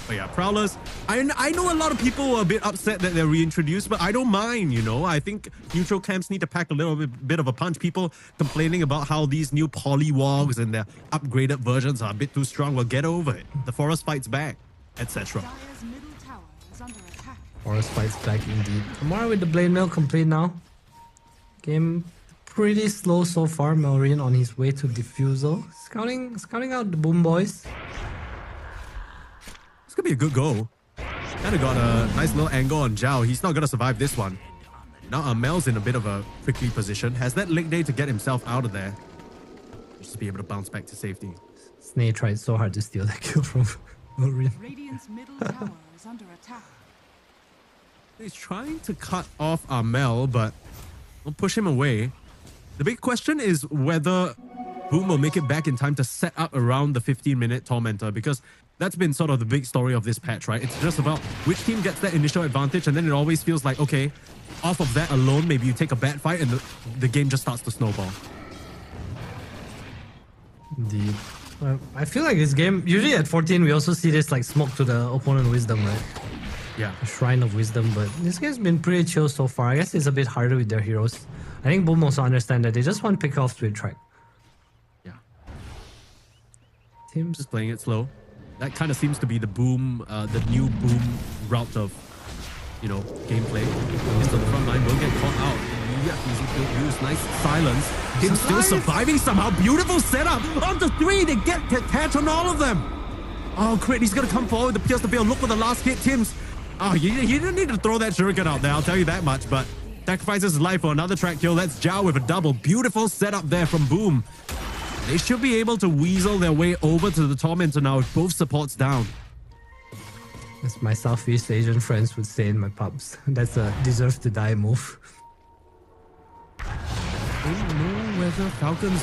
But yeah, Prowlers, I know a lot of people were a bit upset that they're reintroduced, but I don't mind, you know. I think neutral camps need to pack a little bit of a punch. People complaining about how these new polywogs and their upgraded versions are a bit too strong. Well, get over it. The forest fights back, etc. Dire's middle tower is under attack. Forest fights back indeed. Tomorrow with the blade mill complete now. Game pretty slow so far. Melrin on his way to defusal. Scouting out the boom boys. This could be a good goal. Kind of got a nice little angle on Zhao. He's not going to survive this one. Now Mel's in a bit of a prickly position. Has that leg day to get himself out of there. Just be able to bounce back to safety. Snake tried so hard to steal that kill from Melrin. Radiant's middle tower is under attack. He's trying to cut off Mel, but we'll push him away. The big question is whether Boom will make it back in time to set up around the 15-minute Tormentor, because that's been sort of the big story of this patch, right? It's just about which team gets that initial advantage, and then it always feels like, okay, off of that alone, maybe you take a bad fight and the game just starts to snowball. Indeed. I feel like this game, usually at 14, we also see this like smoke to the opponent wisdom, right? Yeah. A Shrine of Wisdom, but this game's been pretty chill so far. I guess it's a bit harder with their heroes. I think Boom also understand that they just want pick off to track. Yeah. Teams Just playing it slow. That kind of seems to be the Boom, the new Boom route of, you know, gameplay. He's to the front line, will get caught out. Yeah, he's used nice silence. Him still surviving somehow. Beautiful setup. On the 3, they get attached on all of them. Oh, Crit, he's going to come forward to pierce the veil. Look for the last hit, Tims. Oh, he didn't need to throw that shuriken out there, I'll tell you that much, but sacrifices his life for another track kill. That's Zhao with a double. Beautiful setup there from Boom. They should be able to weasel their way over to the Tormentor now with both supports down. as my Southeast Asian friends would say in my pubs. That's a deserve to die move. Don't know whether Falcons,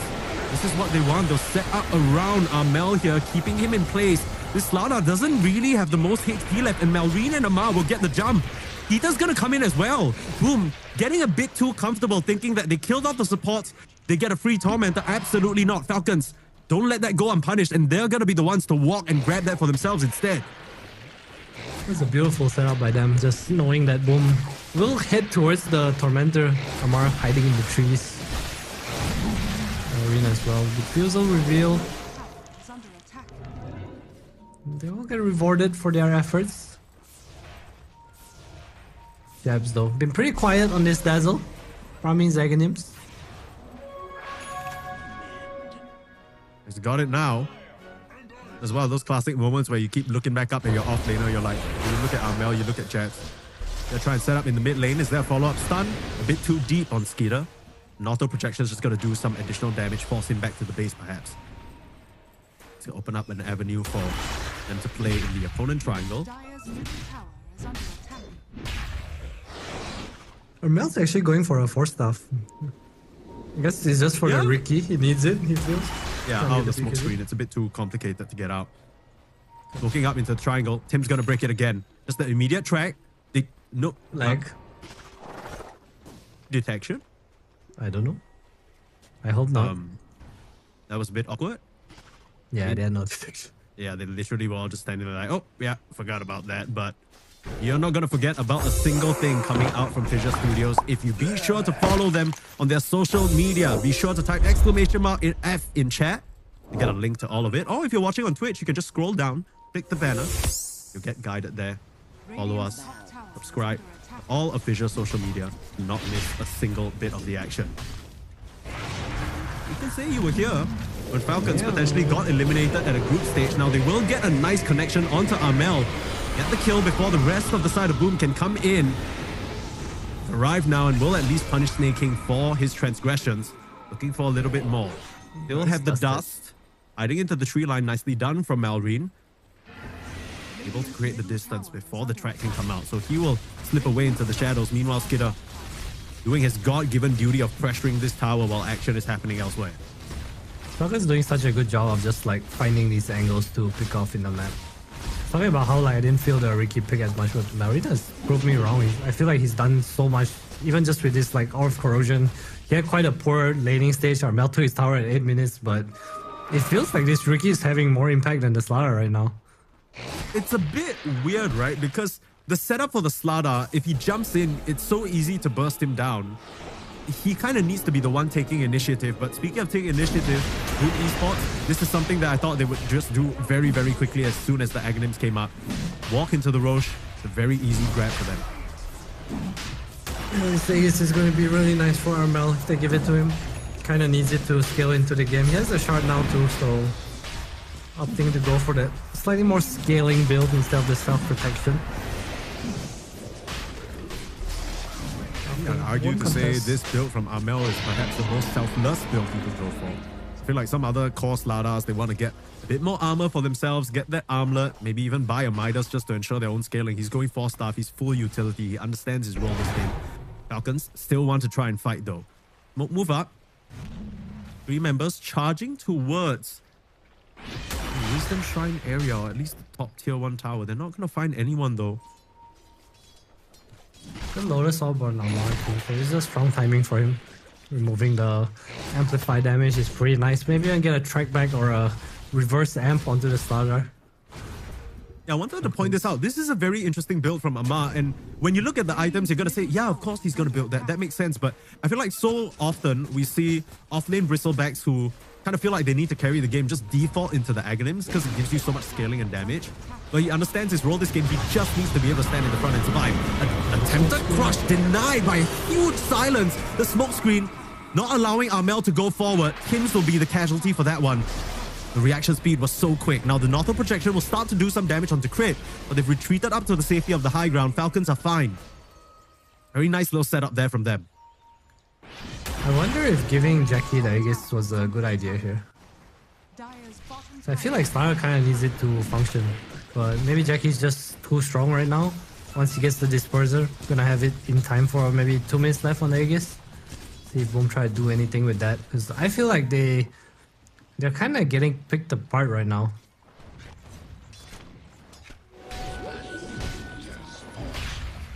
this is what they want. They'll set up around Mel here, keeping him in place. This Slaughter doesn't really have the most HP left, and Melrin and Amar will get the jump. Heater's gonna come in as well. Boom, getting a bit too comfortable, thinking that they killed off the supports. They get a free Tormentor. Absolutely not. Falcons, don't let that go unpunished, and they're gonna be the ones to walk and grab that for themselves instead. It's a beautiful setup by them, just knowing that Boom will head towards the Tormentor. Amar hiding in the trees. Arena as well. Defusal reveal. Is under attack. They will get rewarded for their efforts. Jabs though. Been pretty quiet on this Dazzle. Farming Zagonims. He's got it now. As well, those classic moments where you keep looking back up and you're off laner, you're like, you look at Armel, you look at Jabs. They're trying to set up in the mid lane. Is there a follow-up stun? A bit too deep on Skeeter. An auto projection is just going to do some additional damage, force him back to the base perhaps. To open up an avenue for them to play in the opponent triangle. Dire's middle tower is under attack. Mel's actually going for a 4-staff. I guess it's just for the Ricky. He needs it, he feels. Yeah, out of the smoke screen. It's a bit too complicated to get out. Looking up into the triangle. Tim's going to break it again. Just the immediate track. No. Lag. Detection? I don't know. I hope not. That was a bit awkward. Yeah, they had no detection. Yeah, they literally were all just standing there like, oh, yeah, forgot about that. But you're not going to forget about a single thing coming out from Fissure Studios. If you be sure to follow them on their social media, be sure to type !F in chat. You get a link to all of it. Or if you're watching on Twitch, you can just scroll down, click the banner. You'll get guided there. Follow us, subscribe. All of Fissure social media. Do not miss a single bit of the action. You can say you were here when Falcons potentially got eliminated at a group stage. Now they will get a nice connection onto Amel. Get the kill before the rest of the side of Boom can come in. Arrive now and will at least punish Snake King for his transgressions. Looking for a little bit more. They will have the dust. Hiding into the tree line. Nicely done from Malrine. Able to create the distance before the track can come out. So he will slip away into the shadows. Meanwhile, Skidder doing his God-given duty of pressuring this tower while action is happening elsewhere. Falcons doing such a good job of just like finding these angles to pick off in the map. Talking about how like I didn't feel the Ricky pick as much, but Malrine has proved me wrong. I feel like he's done so much, even just with this like Aura of Corrosion. He had quite a poor laning stage. Our melt to his tower at 8 minutes, but it feels like this Ricky is having more impact than the Slardar right now. It's a bit weird, right? Because the setup for the Slardar, if he jumps in, it's so easy to burst him down. He kind of needs to be the one taking initiative. But speaking of taking initiative with Esports, this is something that I thought they would just do very, very quickly as soon as the Aghanims came up. Walk into the Roche. It's a very easy grab for them. I think this is going to be really nice for Armel if they give it to him. Kind of needs it to scale into the game. He has a shard now too, so opting to go for that slightly more scaling build instead of the self-protection. I can argue to say this build from Amel is perhaps the most selfless build you can go for. I feel like some other core Slardars, they want to get a bit more armor for themselves, get that armlet, maybe even buy a Midas just to ensure their own scaling. He's going 4-staff, he's full utility, he understands his role this game. Falcons still want to try and fight though. Move up. 3 members charging towards the Wisdom Shrine area, or at least the top tier 1 tower. They're not going to find anyone though. The Lotus Orb on Amar too, so it's just strong timing for him. Removing the amplify damage is pretty nice. Maybe I can get a track back or a reverse amp onto the Slardar. Yeah, I wanted to point this out. This is a very interesting build from Amar, and when you look at the items, you're going to say, yeah, of course he's going to build that. That makes sense, but I feel like so often we see off-lane bristlebacks who kind of feel like they need to carry the game, just default into the Aghanims because it gives you so much scaling and damage. But he understands his role this game. He just needs to be able to stand in the front and survive. An attempted crush denied by a huge silence. The smoke screen not allowing Amel to go forward. Kims will be the casualty for that one. The reaction speed was so quick. Now the Northern projection will start to do some damage onto Crit, but they've retreated up to the safety of the high ground. Falcons are fine. Very nice little setup there from them. I wonder if giving Jackie the Aegis was a good idea here. So I feel like Slardar kind of needs it to function, but maybe Jackie's just too strong right now. Once he gets the Disperser, gonna have it in time for maybe 2 minutes left on the Aegis. See if Boom try to do anything with that, because I feel like they're kind of getting picked apart right now.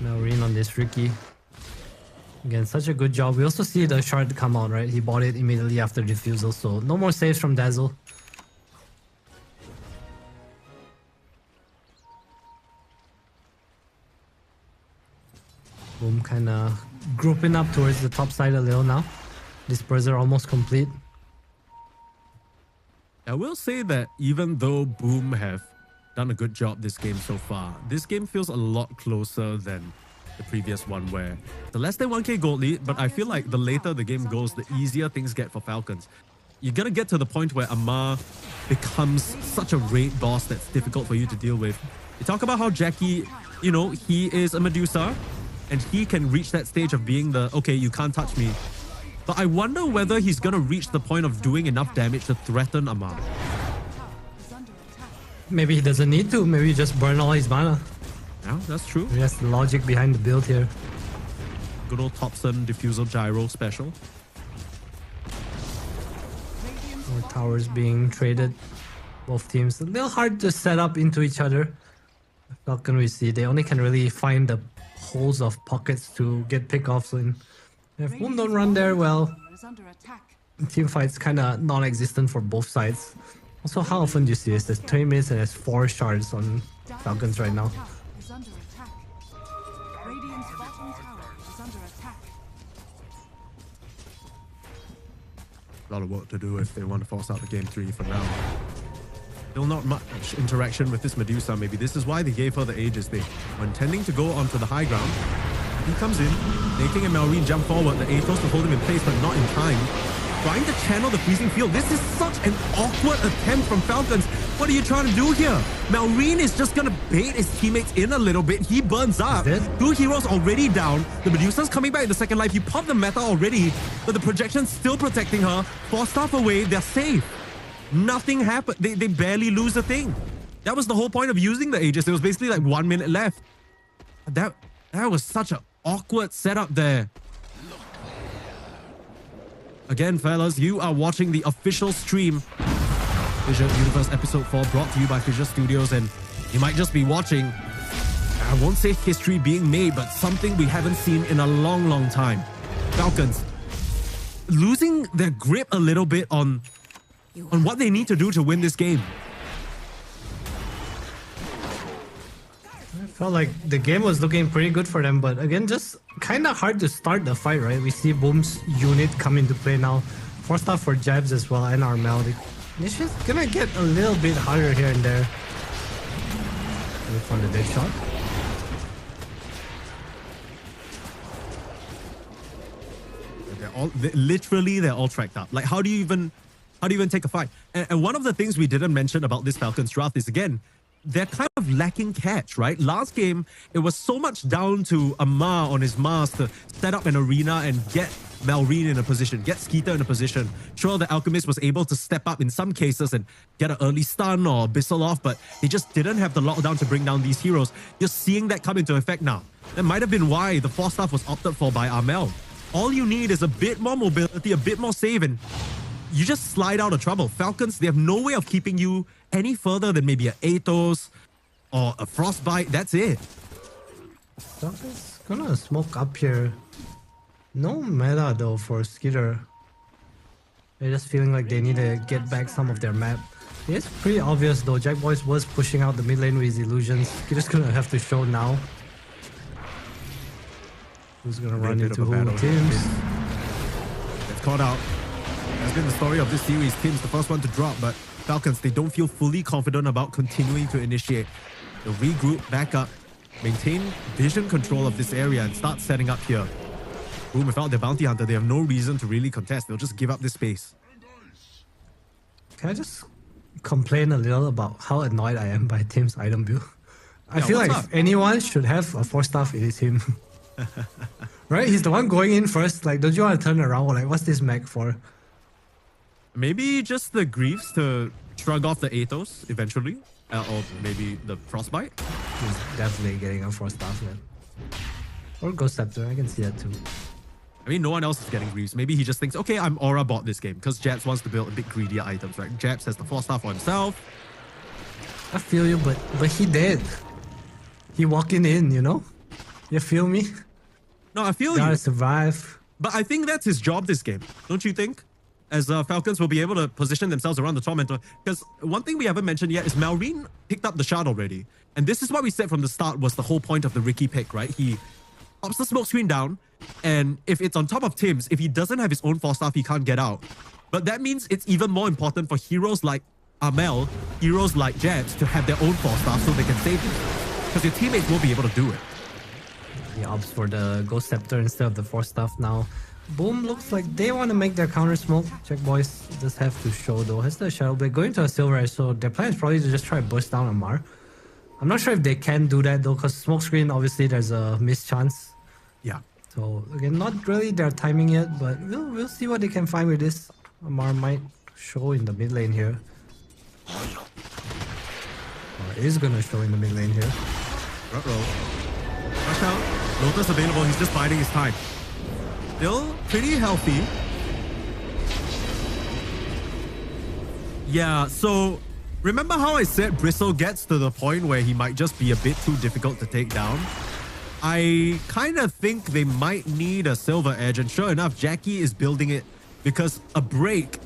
Malrine on this Ricky. Again, such a good job. We also see the shard come out, right? He bought it immediately after defusal, so no more saves from Dazzle. Boom kind of grouping up towards the top side a little now. Disperser almost complete. I will say that even though Boom have done a good job this game so far, this game feels a lot closer than the previous one, where the less than 1k gold lead, but I feel like the later the game goes, the easier things get for Falcons. You're gonna get to the point where Amar becomes such a raid boss that's difficult for you to deal with. You talk about how Jackie, you know, he is a Medusa, and he can reach that stage of being the, okay, you can't touch me. But I wonder whether he's gonna reach the point of doing enough damage to threaten Amar. Maybe he doesn't need to, maybe just burn all his mana. Yeah, that's true. That's the logic behind the build here. Good old Thompson diffusal gyro special. More towers being traded. Both teams a little hard to set up into each other. Falcon, we see they only can really find the holes of pockets to get pickoffs in. If Boom don't run there, well, Is under attack. team fights kind of non-existent for both sides. Also, how often do you see this? There's 20 minutes and there's 4 shards on Falcons right now. Tower is under attack. Radiant's bottom tower is under attack. A lot of work to do if they want to force out the game 3 for now. Still not much interaction with this Medusa. Maybe this is why they gave her the Aegis. They were intending to go onto the high ground. He comes in, making a Malrine jump forward. The Aethos to hold him in place, but not in time. Trying to channel the freezing field. This is such an awkward attempt from Falcons. What are you trying to do here? Malrine is just going to bait his teammates in a little bit. He burns up. 2 heroes already down. The Medusa's coming back in the second life. You pop the meta already, but the projection's still protecting her. 4 staff away. They're safe. Nothing happened. They barely lose a thing. That was the whole point of using the Aegis. There was basically like 1 minute left. That was such an awkward setup there. Again, fellas, you are watching the official stream. FISSURE Universe Ep.4 brought to you by FISSURE Studios, and you might just be watching, I won't say history being made, but something we haven't seen in a long, long time. Falcons losing their grip a little bit on what they need to do to win this game. I felt like the game was looking pretty good for them, but again, just kind of hard to start the fight, right? We see Boom's unit come into play now. 4 stuff for Jabs as well, and Armel. It's just gonna get a little bit harder here and there. Wait for the dead shot. They're all tracked up. Like, how do you even take a fight? And one of the things we didn't mention about this Falcons draft is, again, they're kind of lacking catch, right? Last game, it was so much down to Amar on his Mars to set up an arena and get Malrine in a position, get Skeeter in a position. Sure, the Alchemist was able to step up in some cases and get an early stun or Abyssal off, but they just didn't have the lockdown to bring down these heroes. You're seeing that come into effect now. That might have been why the 4 staff was opted for by Armel. All you need is a bit more mobility, a bit more save, and you just slide out of trouble. Falcons, they have no way of keeping you any further than maybe an Aethos or a Frostbite. That's it. Falcons gonna smoke up here. No meta though for Skeeter. They're just feeling like they need to get back some of their map. It's pretty obvious though. Jack Boys was pushing out the mid lane with his illusions. Skeeter's gonna have to show now. Who's gonna run into who? Teams. It's caught out. That's been the story of this series. Tim's the first one to drop, but Falcons, they don't feel fully confident about continuing to initiate. They'll regroup, back up, maintain vision control of this area and start setting up here. Boom, without their bounty hunter, they have no reason to really contest. They'll just give up this space. Can I just complain a little about how annoyed I am by Tim's item build? I feel like if anyone should have a 4 staff, it is him. Right? He's the one going in first. Like, don't you want to turn around? Like, what's this mech for? Maybe just the Greaves to shrug off the Aethos eventually. Or maybe the Frostbite. He's definitely getting a 4 staff, man. Or Ghost Scepter, I can see that too. I mean, no one else is getting Greaves. Maybe he just thinks, okay, I'm Aura bought this game. Because Jabs wants to build a bit greedier items, right? Jabs has the 4 star for himself. I feel you, but he did. He walking in, you know? You feel me? No, I feel Gotta you. survive. But I think that's his job this game. Don't you think? As Falcons will be able to position themselves around the Tormentor. Because one thing we haven't mentioned yet is Malrine picked up the shard already. And this is what we said from the start was the whole point of the Ricky pick, right? He pops the smoke screen down. And if it's on top of Tim's, if he doesn't have his own 4 staff, he can't get out. But that means it's even more important for heroes like Armel, heroes like Jabs to have their own 4 staff so they can save them. Because your teammates won't be able to do it. He opts for the Ghost Scepter instead of the 4 staff now. Boom looks like they want to make their counter smoke. Check Boys just have to show though. Has the Shadow Blade going to a Silver Edge, so their plan is probably to just try to burst down Amar. I'm not sure if they can do that though, because smoke screen obviously there's a miss chance. Yeah. So again, not really their timing yet, but we'll see what they can find with this. Amar might show in the mid lane here. Or is gonna show in the mid lane here. Ruh-roh. Rush out. Lotus available. He's just biding his time. still pretty healthy. Yeah, so remember how I said Bristle gets to the point where he might just be a bit too difficult to take down? I kind of think they might need a silver edge, and sure enough, Jackie is building it because a break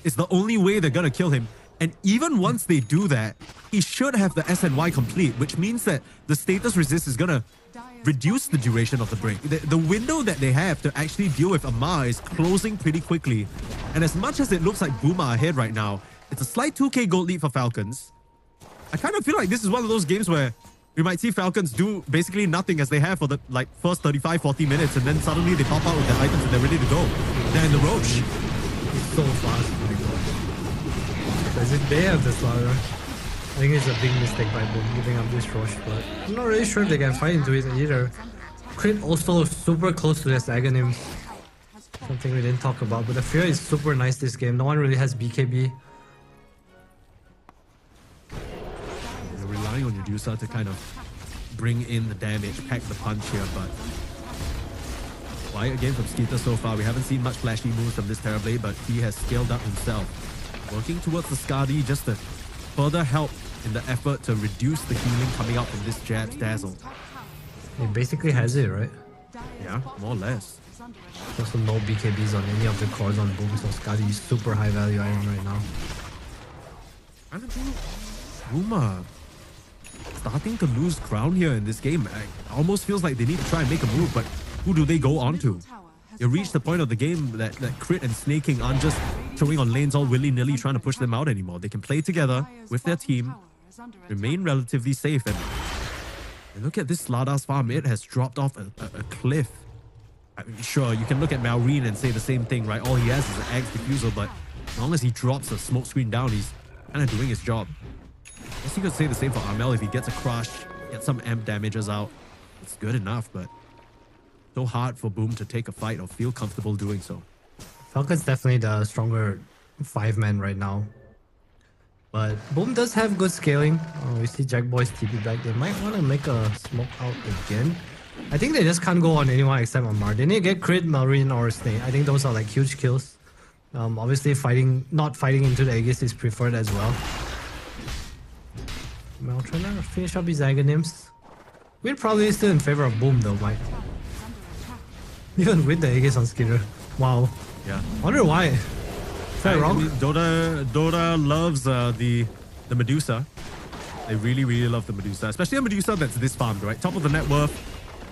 is the only way they're gonna kill him. And even once they do that, he should have the SNY complete, which means that the status resist is gonna reduce the duration of the break. The window that they have to actually deal with Amar is closing pretty quickly. And as much as it looks like Boom are ahead right now, it's a slight 2k gold lead for Falcons. I kind of feel like this is one of those games where we might see Falcons do basically nothing as they have for the first 35-40 minutes, and then suddenly they pop out with their items and they're ready to go. They're in the Roche. It's so fast, my god. As if they have the slaughter. I think it's a big mistake by Boom giving up this Roche, but I'm not really sure if they can fight into it either. Crit also super close to their Aghanim. Something we didn't talk about, but the Fear is super nice this game. No one really has BKB. You're relying on your Medusa to kind of bring in the damage, pack the punch here, but quiet again from Skeeter so far. We haven't seen much flashy moves from this Terrorblade, but he has scaled up himself. Working towards the Skadi just to further help in the effort to reduce the healing coming out from this Jab's Dazzle. He basically has it, right? Yeah, more or less. Also no BKBs on any of the cores on Boom, so Skadi is super high value item right now. I don't think Boom starting to lose ground here in this game. It almost feels like they need to try and make a move, but who do they go on to? You reach the point of the game that Crit and Snaking aren't just throwing on lanes all willy-nilly trying to push them out anymore. They can play together with their team, remain relatively safe, and look at this Slada's farm. It has dropped off a cliff. I mean, sure, you can look at Malrine and say the same thing, right? All he has is an Axe Diffusal, but as long as he drops a smoke screen down, he's kind of doing his job. I guess you could say the same for Armel. If he gets a crush, gets some amp damages out, it's good enough, but so hard for Boom to take a fight or feel comfortable doing so. Falcon's definitely the stronger 5-man right now. But Boom does have good scaling. We see Jackboy's TP back. They might want to make a smoke out again. I think they just can't go on anyone except Amar. They need to get Crit, Marine, or Snake. I think those are like huge kills. Obviously not fighting into the Aegis is preferred as well. Mel trying to finish up his Aghanims. We're probably still in favor of Boom though, Mike. Even with the Aegis on Skitter. Wow. Yeah. Wonder why. Is that wrong? I mean, Dota loves the Medusa. They really, really love the Medusa, especially a Medusa that's this farmed, right? Top of the net worth.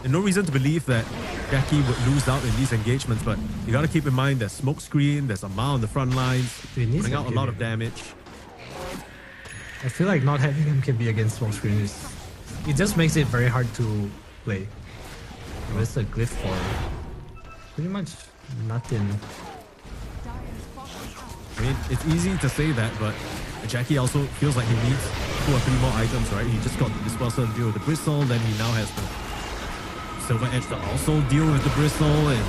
And no reason to believe that Jackie would lose out in these engagements, but you gotta keep in mind there's smoke screen, there's Amar on the front lines, putting out a lot of damage. I feel like not having MKB against smoke screen it just makes it very hard to play. There's a glyph for pretty much nothing. I mean, it's easy to say that, but Jackie also feels like he needs 2 or 3 more items, right? He just got the Disperser to deal with the Bristle, then he now has the Silver Edge to also deal with the Bristle, and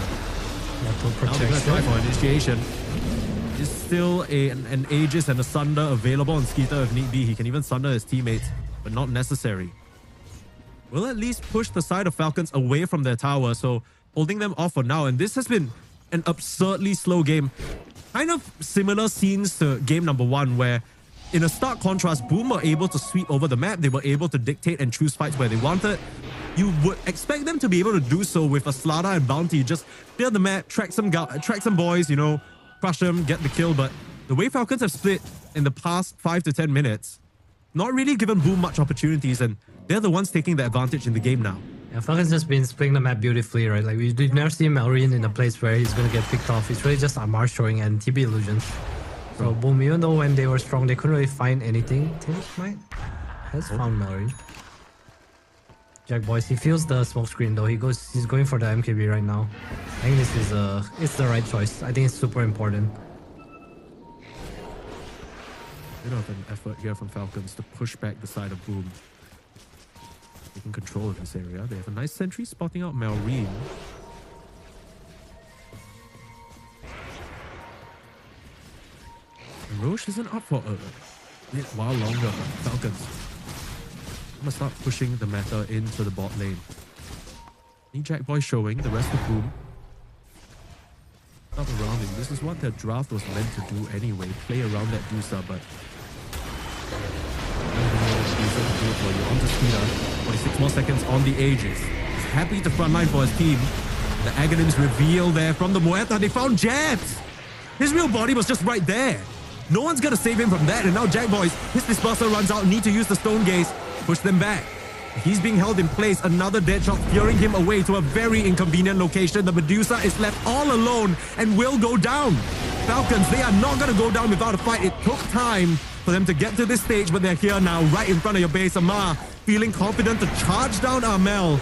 now they're gonna try for initiation. Is still an Aegis and a Sunder available on Skeeter if need be. He can even Sunder his teammates, but not necessary. Will at least push the side of Falcons away from their tower, so holding them off for now. And this has been an absurdly slow game. Kind of similar scenes to game number 1, where in a stark contrast, Boom were able to sweep over the map. They were able to dictate and choose fights where they wanted. You would expect them to be able to do so with a Slada and Bounty. Just clear the map, track some boys, you know, crush them, get the kill. But the way Falcons have split in the past 5 to 10 minutes, not really given Boom much opportunities, and they're the ones taking the advantage in the game now. Yeah, Falcons just been splitting the map beautifully, right? Like, we did never see Malrine in a place where he's going to get picked off. It's really just Amar showing and TB illusions. So Boom, even though when they were strong, they couldn't really find anything. Tim's might has found Malrine. Jack Boys, he feels the smoke screen though. He's going for the MKB right now. I think this is it's the right choice. I think it's super important. Bit of an effort here from Falcons to push back the side of Boom. Taking control of this area. They have a nice sentry spotting out Malrine. And Roche isn't up for a bit while longer, but Falcons I'm gonna start pushing the meta into the bot lane. Need Jack Boy showing, the rest of Boom Up around him. This is what their draft was meant to do anyway. Play around that Dusa, but on to Skeeter. 46 more seconds on the Aegis. He's happy to frontline for his team. The Aghanims reveal there from the Muerta. They found Jabs. His real body was just right there. No one's gonna save him from that. And now Jack Boys, his disperser runs out. Need to use the Stone Gaze. Push them back. He's being held in place. Another dead shot luring him away to a very inconvenient location. The Medusa is left all alone and will go down. Falcons, they are not gonna go down without a fight. It took time for them to get to this stage, but they're here now, right in front of your base. Amar feeling confident to charge down Armel.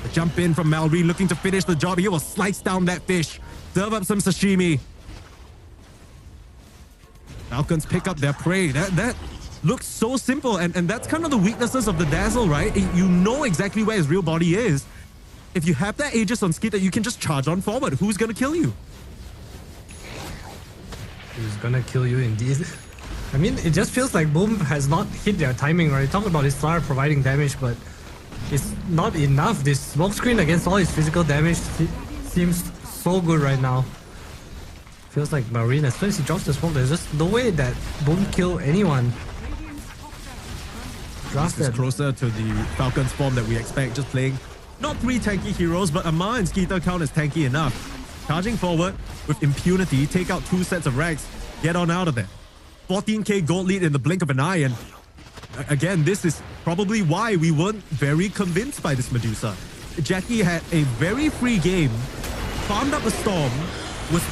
The jump in from Malry looking to finish the job. He will slice down that fish. Serve up some sashimi. Falcons pick up their prey. That looks so simple, and that's kind of the weaknesses of the Dazzle, right? You know exactly where his real body is. If you have that Aegis on Skeeter, you can just charge on forward. Who's gonna kill you? Who's gonna kill you indeed? I mean, it just feels like Boom has not hit their timing, right? Talk about his star providing damage, but it's not enough. This smoke screen against all his physical damage seems so good right now. Feels like Marine, as soon as he drops the smoke, there's just no way that Boom kill anyone. This is closer to the Falcons form that we expect, just playing not 3 tanky heroes, but Amar and Skeeter count as tanky enough. Charging forward with impunity, take out 2 sets of rags, get on out of there. 14k gold lead in the blink of an eye, and again, this is probably why we weren't very convinced by this Medusa. Jackie had a very free game, farmed up a storm, was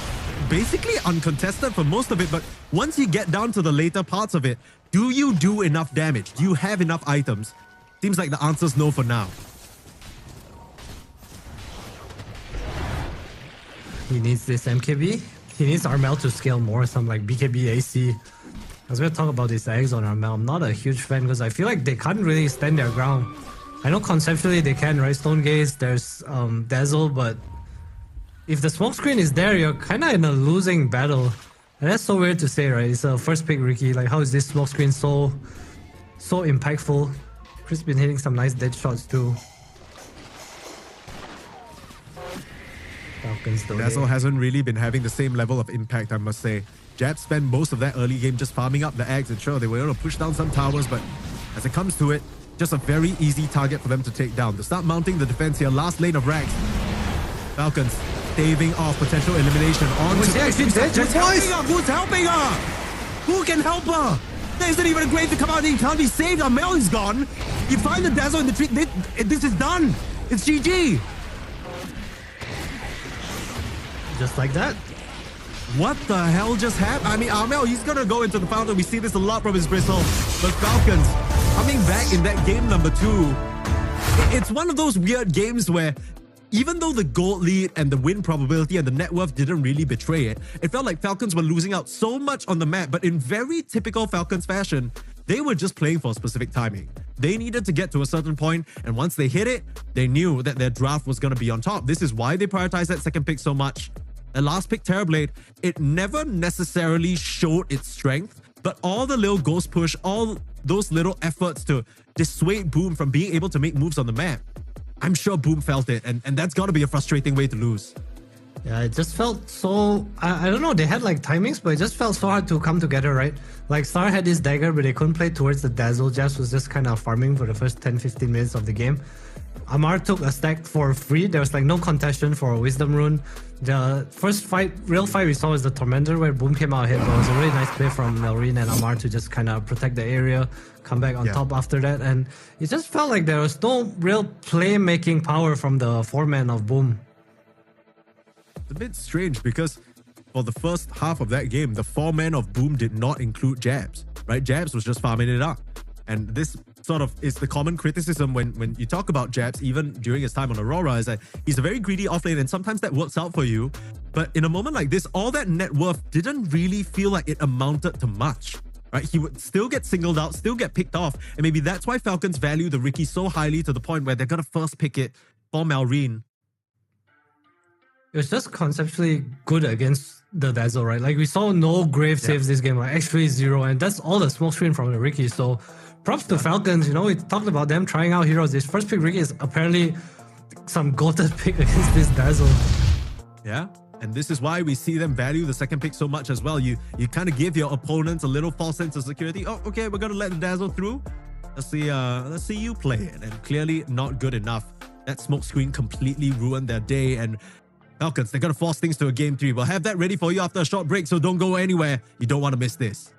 basically uncontested for most of it, but once you get down to the later parts of it, do you do enough damage? Do you have enough items? Seems like the answer's no for now. He needs this MKB. He needs Armel to scale more, some like BKB AC. I was going to talk about these eggs on Armel. I'm not a huge fan because I feel like they can't really stand their ground. I know conceptually they can, right? Stone Gaze, there's Dazzle, but if the smoke screen is there, you're kind of in a losing battle. And that's so weird to say, right? It's a first pick Ricky. Like, how is this smoke screen so impactful? Chris been hitting some nice dead shots too. Falcons though. Dazzle hasn't really been having the same level of impact, I must say. Jab spent most of that early game just farming up the eggs, and sure, they were able to push down some towers, but as it comes to it, just a very easy target for them to take down. To start mounting the defense here, last lane of rags. Falcons staving off potential elimination on to Who's helping her? Who can help her? There isn't even a grave to come out. He can't be saved. Armel is gone. You find the Dazzle in the tree. This is done. It's GG. Just like that. What the hell just happened? I mean, Armel, he's gonna go into the fountain. We see this a lot from his bristle. But Falcons coming back in that game number 2. It's one of those weird games where even though the gold lead and the win probability and the net worth didn't really betray it, it felt like Falcons were losing out so much on the map, but in very typical Falcons fashion, they were just playing for specific timing. They needed to get to a certain point, and once they hit it, they knew that their draft was going to be on top. This is why they prioritized that second pick so much. The last pick, Terrorblade, it never necessarily showed its strength, but all the little ghost push, all those little efforts to dissuade Boom from being able to make moves on the map, I'm sure Boom felt it, and that's got to be a frustrating way to lose. Yeah, it just felt so... I don't know, they had like timings, but it just felt so hard to come together, right? Like Star had his dagger, but they couldn't play towards the Dazzle. Jazz was just kind of farming for the first 10-15 minutes of the game. Amar took a stack for free. There was like no contestation for a Wisdom Rune. The first real fight we saw was the Tormentor, where Boom came out ahead, but it was a really nice play from Melrine and Amar to just kind of protect the area, come back on top after that, and it just felt like there was no real playmaking power from the 4-man of Boom. It's a bit strange because for the first half of that game, the 4-man of Boom did not include Jabs, right? Jabs was just farming it up. And this sort of is the common criticism when you talk about Jabs, even during his time on Aurora, is that he's a very greedy offlane, and sometimes that works out for you. But in a moment like this, all that net worth didn't really feel like it amounted to much, right? He would still get singled out, still get picked off. And maybe that's why Falcons value the Ricky so highly to the point where they're going to first pick it for Malrine. It was just conceptually good against the Dazzle, right? Like we saw no grave saves this game, like actually 0, and that's all the smoke screen from the Ricky. So props to Falcons, you know, we talked about them trying out heroes. This first pick Ricky is apparently some goated pick against this Dazzle. Yeah, And this is why we see them value the second pick so much as well. You kind of give your opponents a little false sense of security. Oh, okay, we're gonna let the dazzle through. Let's see you play it. And clearly not good enough. That smoke screen completely ruined their day. And Falcons, they're gonna force things to a game 3. We'll have that ready for you after a short break, so don't go anywhere. You don't want to miss this.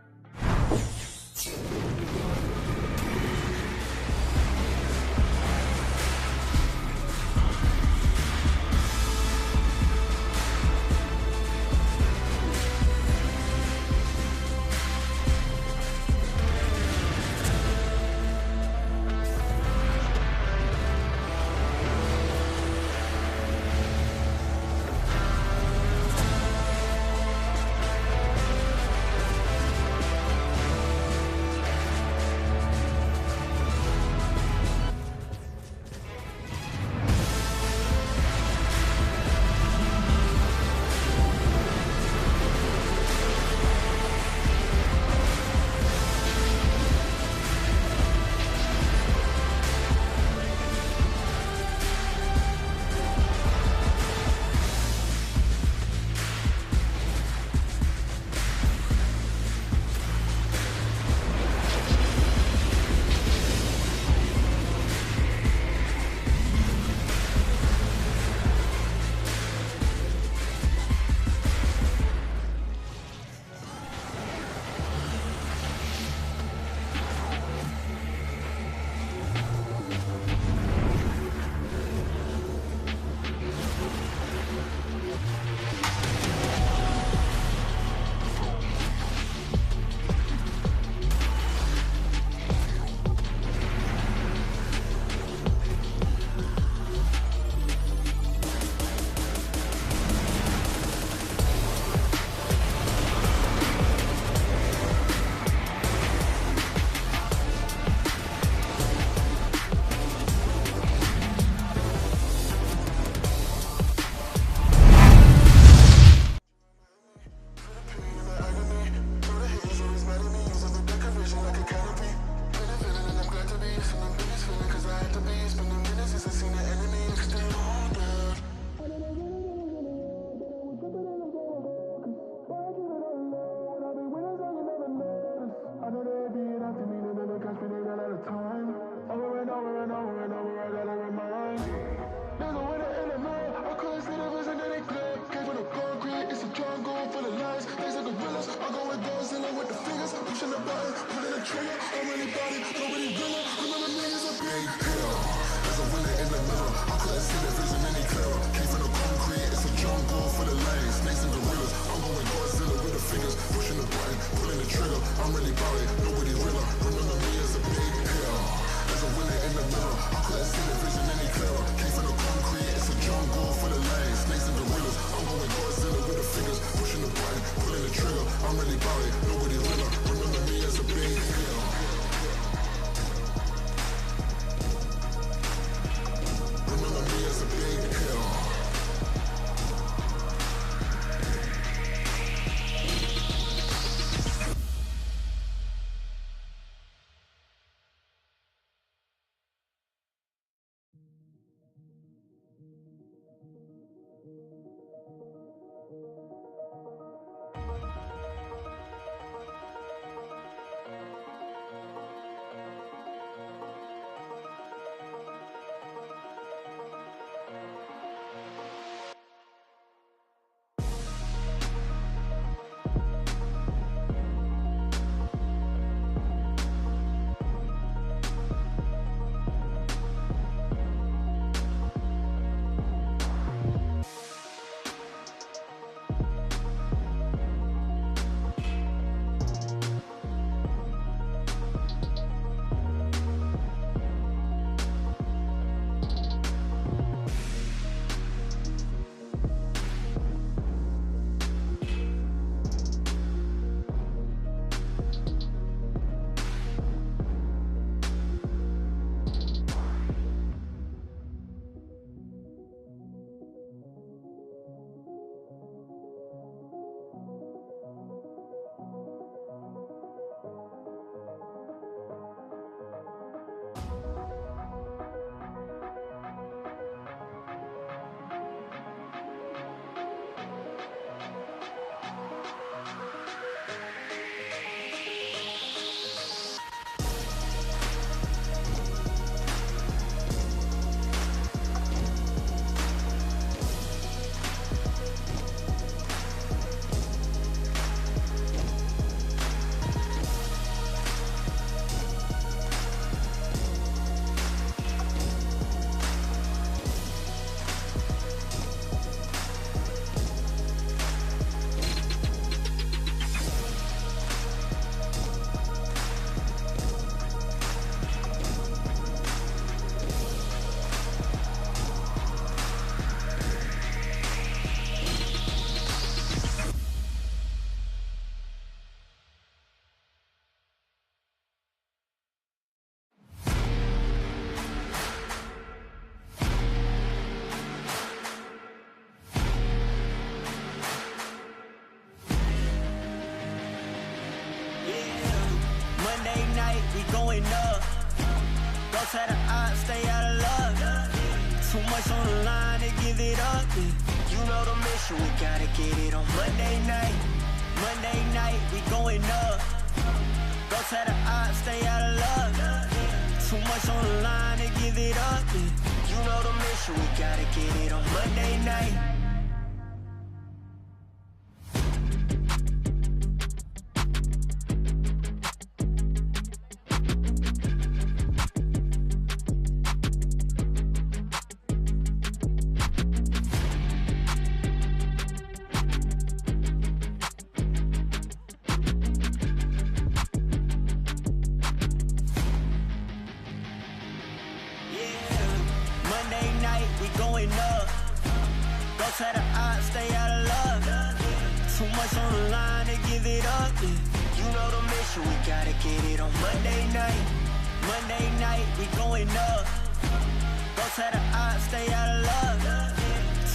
going up. Don't try to stay out of luck. Too much on the line to give it up. You know the mission, we gotta get it on Monday night. Monday night, we going up. Don't try to stay out of luck. Too much on the line to give it up. You know the mission, we gotta get it on Monday night. Try to stay out of luck. Too much on the line to give it up. You know the mission, we gotta get it on Monday night. Monday night, we going up. Don't try to stay out of luck.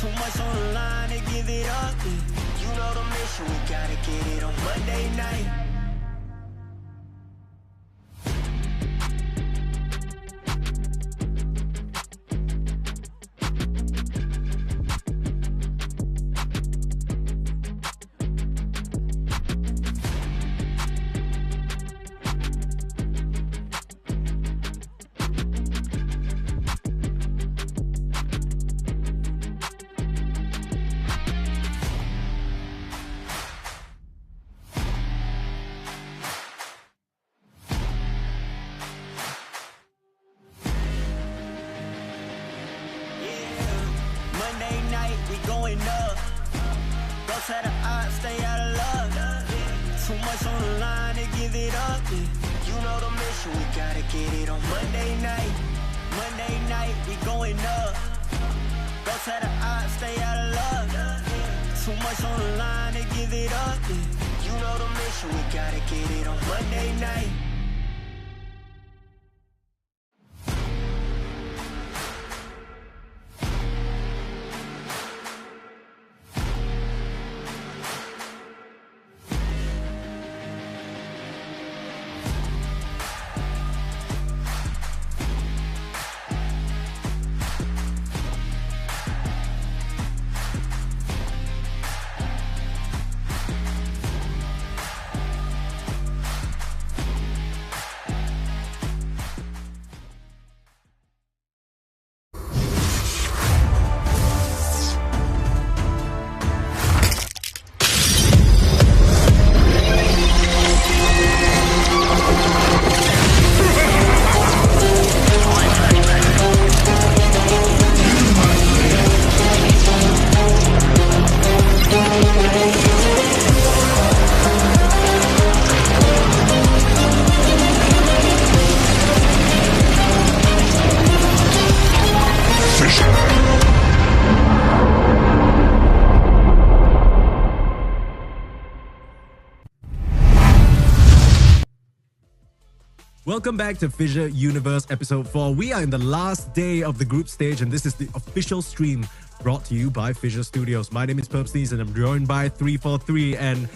Too much on the line to give it up. You know the mission, we gotta get it on Monday night. Try to stay out of luck. Too much on the line to give it up. You know the mission, we gotta get it on Monday night. Monday night, we going up. Don't try to stay out of luck. Too much on the line to give it up. You know the mission, we gotta get it on Monday night. Welcome back to FISSURE Universe Episode 4. We are in the last day of the group stage, and this is the official stream brought to you by FISSURE Studios. My name is BetBoom, and I'm joined by 343. And,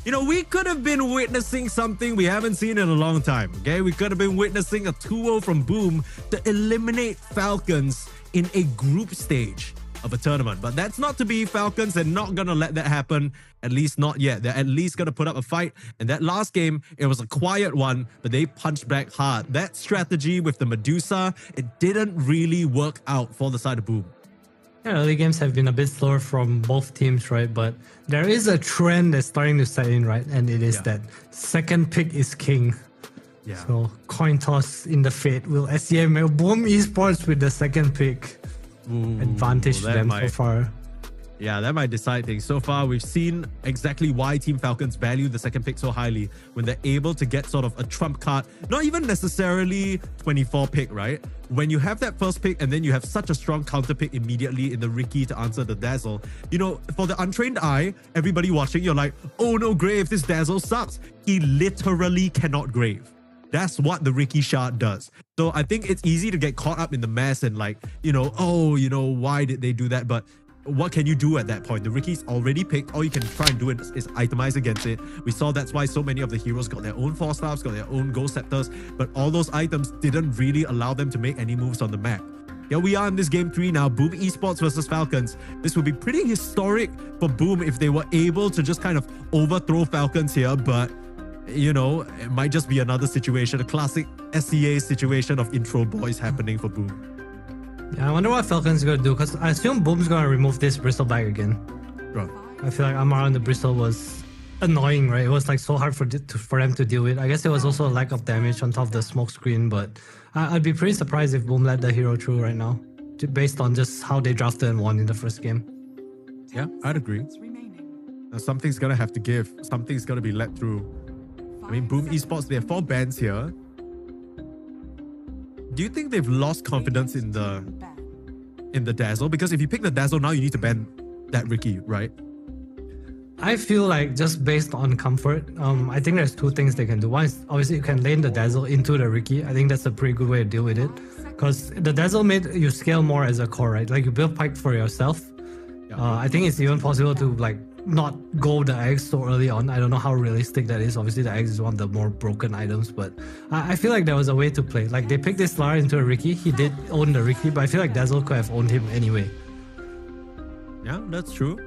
you know, we could have been witnessing something we haven't seen in a long time, okay? We could have been witnessing a 2-0 from Boom to eliminate Falcons in a group stage of a tournament. But that's not to be. Falcons, they're not going to let that happen, at least not yet. They're at least going to put up a fight. And that last game, it was a quiet one, but they punched back hard. That strategy with the Medusa, it didn't really work out for the side of Boom. Yeah, early games have been a bit slower from both teams, right? But there is a trend that's starting to set in, right? And it is that second pick is king. Yeah. So coin toss in the fate. Will SEM Boom Esports with the second pick? Advantage to them so far. Yeah, that might decide things. So far, we've seen exactly why Team Falcons value the second pick so highly when they're able to get sort of a trump card, not even necessarily 24 pick, right? When you have that first pick and then you have such a strong counter pick immediately in the Ricky to answer the Dazzle, you know, for the untrained eye, everybody watching, you're like, oh no, Grave, this Dazzle sucks. He literally cannot Grave. That's what the Ricky shot does. So I think it's easy to get caught up in the mess and like, you know, oh, you know, why did they do that? But what can you do at that point? The Ricky's already picked. All you can try and do is itemize against it. We saw that's why so many of the heroes got their own 4-stars, got their own gold scepters, but all those items didn't really allow them to make any moves on the map. Here we are in this game 3 now, Boom Esports versus Falcons. This would be pretty historic for Boom if they were able to just kind of overthrow Falcons here, but you know, it might just be another situation, a classic SCA situation of intro boys happening for Boom. Yeah, I wonder what Falcons are going to do, because I assume Boom's going to remove this Bristle bag again. Right. I feel like Amar on the Bristle was annoying, right? It was like so hard for them to deal with. I guess it was also a lack of damage on top of the smoke screen, but I'd be pretty surprised if Boom let the hero through right now, based on just how they drafted and won in the first game. Yeah, I'd agree. Something's going to have to give. Something's going to be let through. I mean, Boom Esports, they have 4 bans here. Do you think they've lost confidence in the Dazzle? Because if you pick the Dazzle now, you need to ban that Ricky, right? I feel like just based on comfort, I think there's 2 things they can do. One is obviously you can lane the Dazzle into the Ricky. I think that's a pretty good way to deal with it. Because the Dazzle made you scale more as a core, right? Like you build Pike for yourself. Yeah. I think it's even possible to like not go the eggs so early on. I don't know how realistic that is. Obviously the eggs is one of the more broken items, but I feel like there was a way to play. Like they picked this Lara into a Ricky. He did own the Ricky, but I feel like Dazzle could have owned him anyway. Yeah, that's true.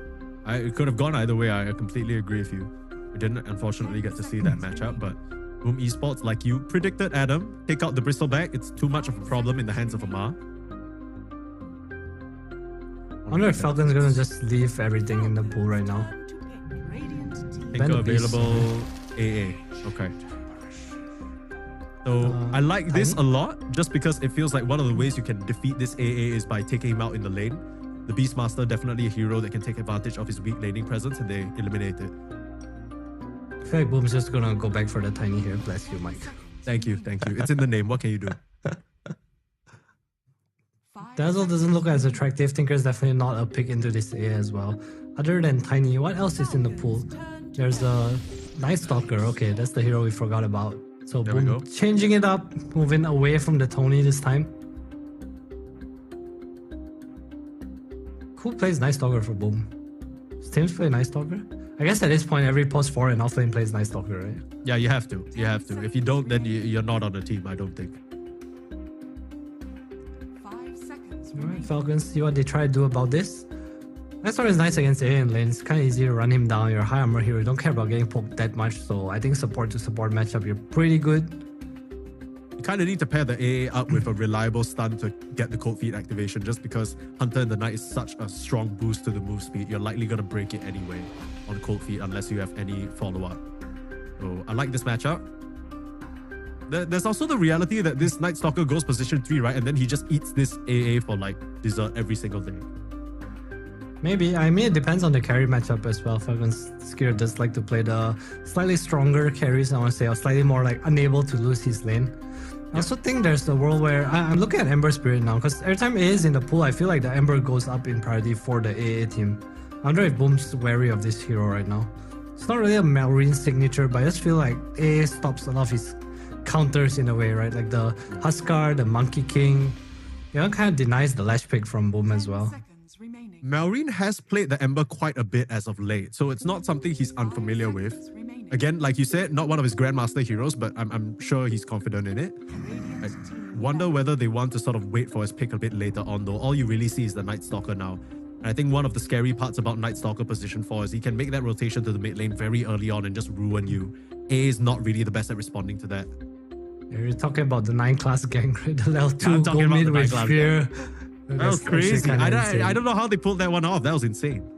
It could have gone either way. I completely agree with you. We didn't unfortunately get to see that matchup, but Boom Esports, like you predicted, Adam, take out the Bristle bag. It's too much of a problem in the hands of Amar. I wonder if Falcon's gonna just leave everything in the pool right now. Tinker available AA. Okay. So I like this a lot just because it feels like one of the ways you can defeat this AA is by taking him out in the lane. The Beastmaster, definitely a hero that can take advantage of his weak laning presence, and they eliminate it. I feel like Boom's just gonna go back for the tiny here. Bless you, Mike. Thank you, thank you. It's in the name. What can you do? Dazzle doesn't look as attractive. Tinker is definitely not a pick into this A as well. Other than Tiny, what else is in the pool? There's a Night Stalker. Okay, that's the hero we forgot about. So there we go. Changing it up, moving away from the Tony this time. Who plays Night Stalker for Boom? Does Tim's play Night Stalker? I guess at this point, every post 4 and offlane plays Night Stalker, right? Yeah, you have to. You have to. If you don't, then you're not on the team, I don't think. Alright, Falcons, see what they try to do about this. Night Stalker is nice against AA in lane. It's kind of easy to run him down. You're a high armor hero. You don't care about getting poked that much. So I think support to support matchup, you're pretty good. You kind of need to pair the AA up with a reliable stun to get the cold feet activation, just because Hunter in the Night is such a strong boost to the move speed. You're likely going to break it anyway on cold feet unless you have any follow-up. So I like this matchup. There's also the reality that this Night Stalker goes position 3, right? And then he just eats this AA for like dessert every single day. Maybe. I mean, it depends on the carry matchup as well. Falcon's Skier does like to play the slightly stronger carries, I want to say, or slightly more like unable to lose his lane. I also think there's a world where I'm looking at Ember Spirit now, because every time AA is in the pool, I feel like the Ember goes up in priority for the AA team. I wonder if Boom's wary of this hero right now. It's not really a Marine signature, but I just feel like AA stops a lot of his counters in a way, right? Like the Huskar, the Monkey King. You know, kind of denies the lash pick from Boom as well. Malrine has played the Ember quite a bit as of late, so it's not something he's unfamiliar with. Again, like you said, not one of his Grandmaster heroes, but I'm sure he's confident in it. I wonder whether they want to sort of wait for his pick a bit later on, though. All you really see is the Night Stalker now. And I think one of the scary parts about Night Stalker position 4 is he can make that rotation to the mid lane very early on and just ruin you. A is not really the best at responding to that. You're talking about the 9-class gank, right? The level 2 I'm talking go about mid the with 9-class fear. That was crazy. I don't know how they pulled that one off. That was insane.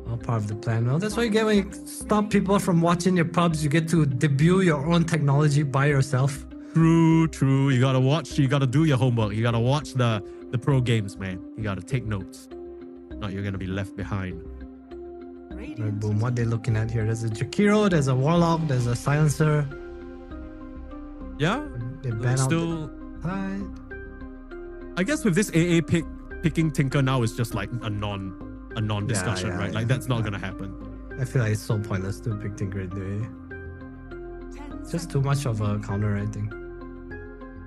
All part of the plan. Well, that's what you get when you stop people from watching your pubs. You get to debut your own technology by yourself. True. You gotta watch. You gotta do your homework. You gotta watch the pro games, man. You gotta take notes. Not you're gonna be left behind. Right, Boom. What they looking at here? There's a Jakiro. There's a Warlock. There's a Silencer. Yeah. They ban still. Out I guess with this AA picking Tinker now is just like a non-discussion, right? Like that's not gonna happen. I feel like it's so pointless to pick Tinker into AA. Just too much of a counter, I think.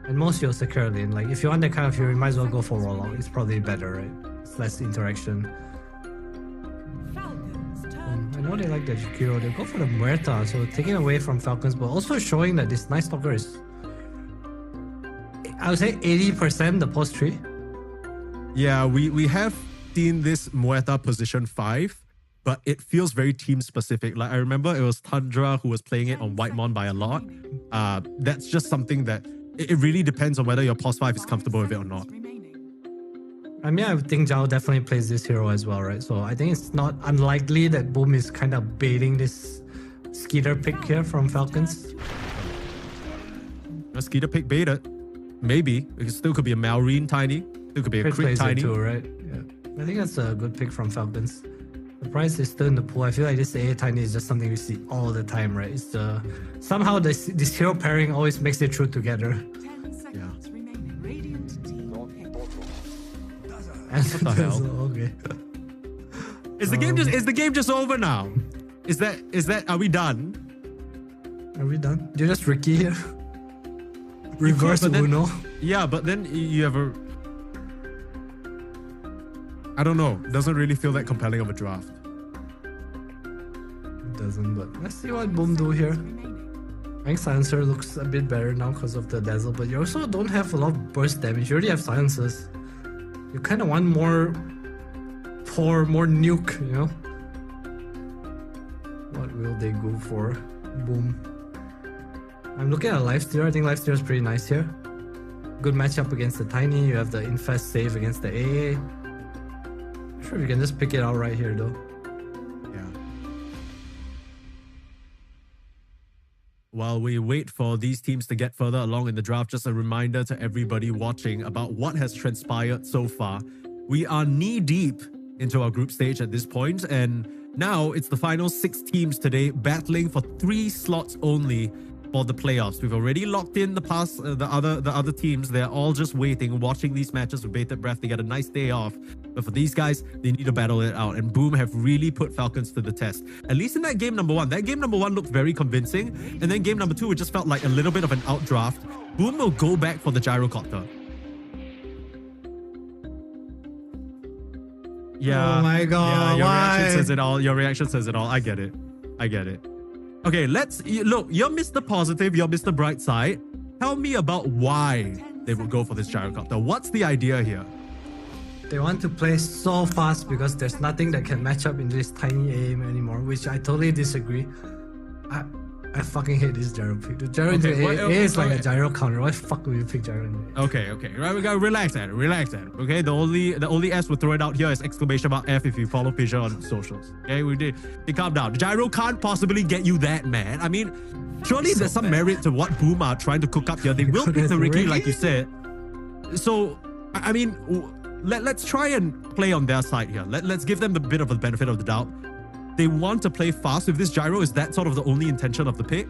And most you'll secure lane. Like if you want that kind of hero, you might as well go for Warlock. It's probably better, right? It's less interaction. Falcons turn I know they like the Jakiro. They go for the Muerta, so taking away from Falcons, but also showing that this Night Stalker is, I would say 80% the post tree. Yeah, we have seen this Muerta position 5, but it feels very team specific. Like I remember it was Tundra who was playing it on Whitemon by a lot. That's just something that it really depends on whether your post 5 is comfortable with it or not. I mean, I think Zhao definitely plays this hero as well, right? So I think it's not unlikely that Boom is kind of baiting this Skeeter pick here from Falcons. A Skeeter pick baited. Maybe. It still could be a Malrine Tiny. Still could be a Crit Crit plays Tiny. it too, right? Yeah. I think that's a good pick from Falcons. The price is still in the pool. I feel like this AA Tiny is just something we see all the time, right? It's somehow this hero pairing always makes it through together. 10 seconds remaining. Radiant team pick. And What the hell? Okay. Is the game just over now? Are we done? Are we done? You're just Ricky here. Reverse but then- Uno. Yeah, but then you have a... I don't know. Doesn't really feel that compelling of a draft. It doesn't, but let's see what Boom do here. I think Silencer looks a bit better now because of the Dazzle, but you also don't have a lot of burst damage. You already have Silencers. You kind of want more pour, more nuke, you know? What will they go for? Boom. I'm looking at Lifesteal. I think Lifesteal is pretty nice here. Good matchup against the Tiny. You have the Infest save against the AA. I'm sure you can just pick it out right here though. Yeah. While we wait for these teams to get further along in the draft, just a reminder to everybody watching about what has transpired so far. We are knee-deep into our group stage at this point, and now it's the final 6 teams today battling for 3 slots only for the playoffs. We've already locked in the other teams. They're all just waiting, watching these matches with bated breath. They get a nice day off. But for these guys, they need to battle it out. And Boom have really put Falcons to the test. At least in that game number 1. That game number 1 looked very convincing. And then game number 2, it just felt like a little bit of an outdraft. Boom will go back for the gyrocopter. Yeah. Oh my god, Yeah, your why? reaction says it all. Your reaction says it all. I get it. Okay, look, you're Mr. Positive, you're Mr. Bright Side. Tell me about why they would go for this gyrocopter. What's the idea here? They want to play so fast because there's nothing that can match up in this tiny aim anymore, which I totally disagree. I fucking hate this gyro pick. The gyro into A is like a gyro counter. Why the fuck would you pick gyro into A? Okay. Right, we gotta relax at it. Okay, the only S we're throwing out here is !F if you follow Fissure on socials. Okay, we did. Hey, calm down. Gyro can't possibly get you that, man. I mean, surely there's some merit to what Boom are trying to cook up here. They will pick the Ricky, like you said. So, I mean, let's try and play on their side here. Let's give them the bit of a benefit of the doubt. They want to play fast with this gyro. Is that sort of the only intention of the pick?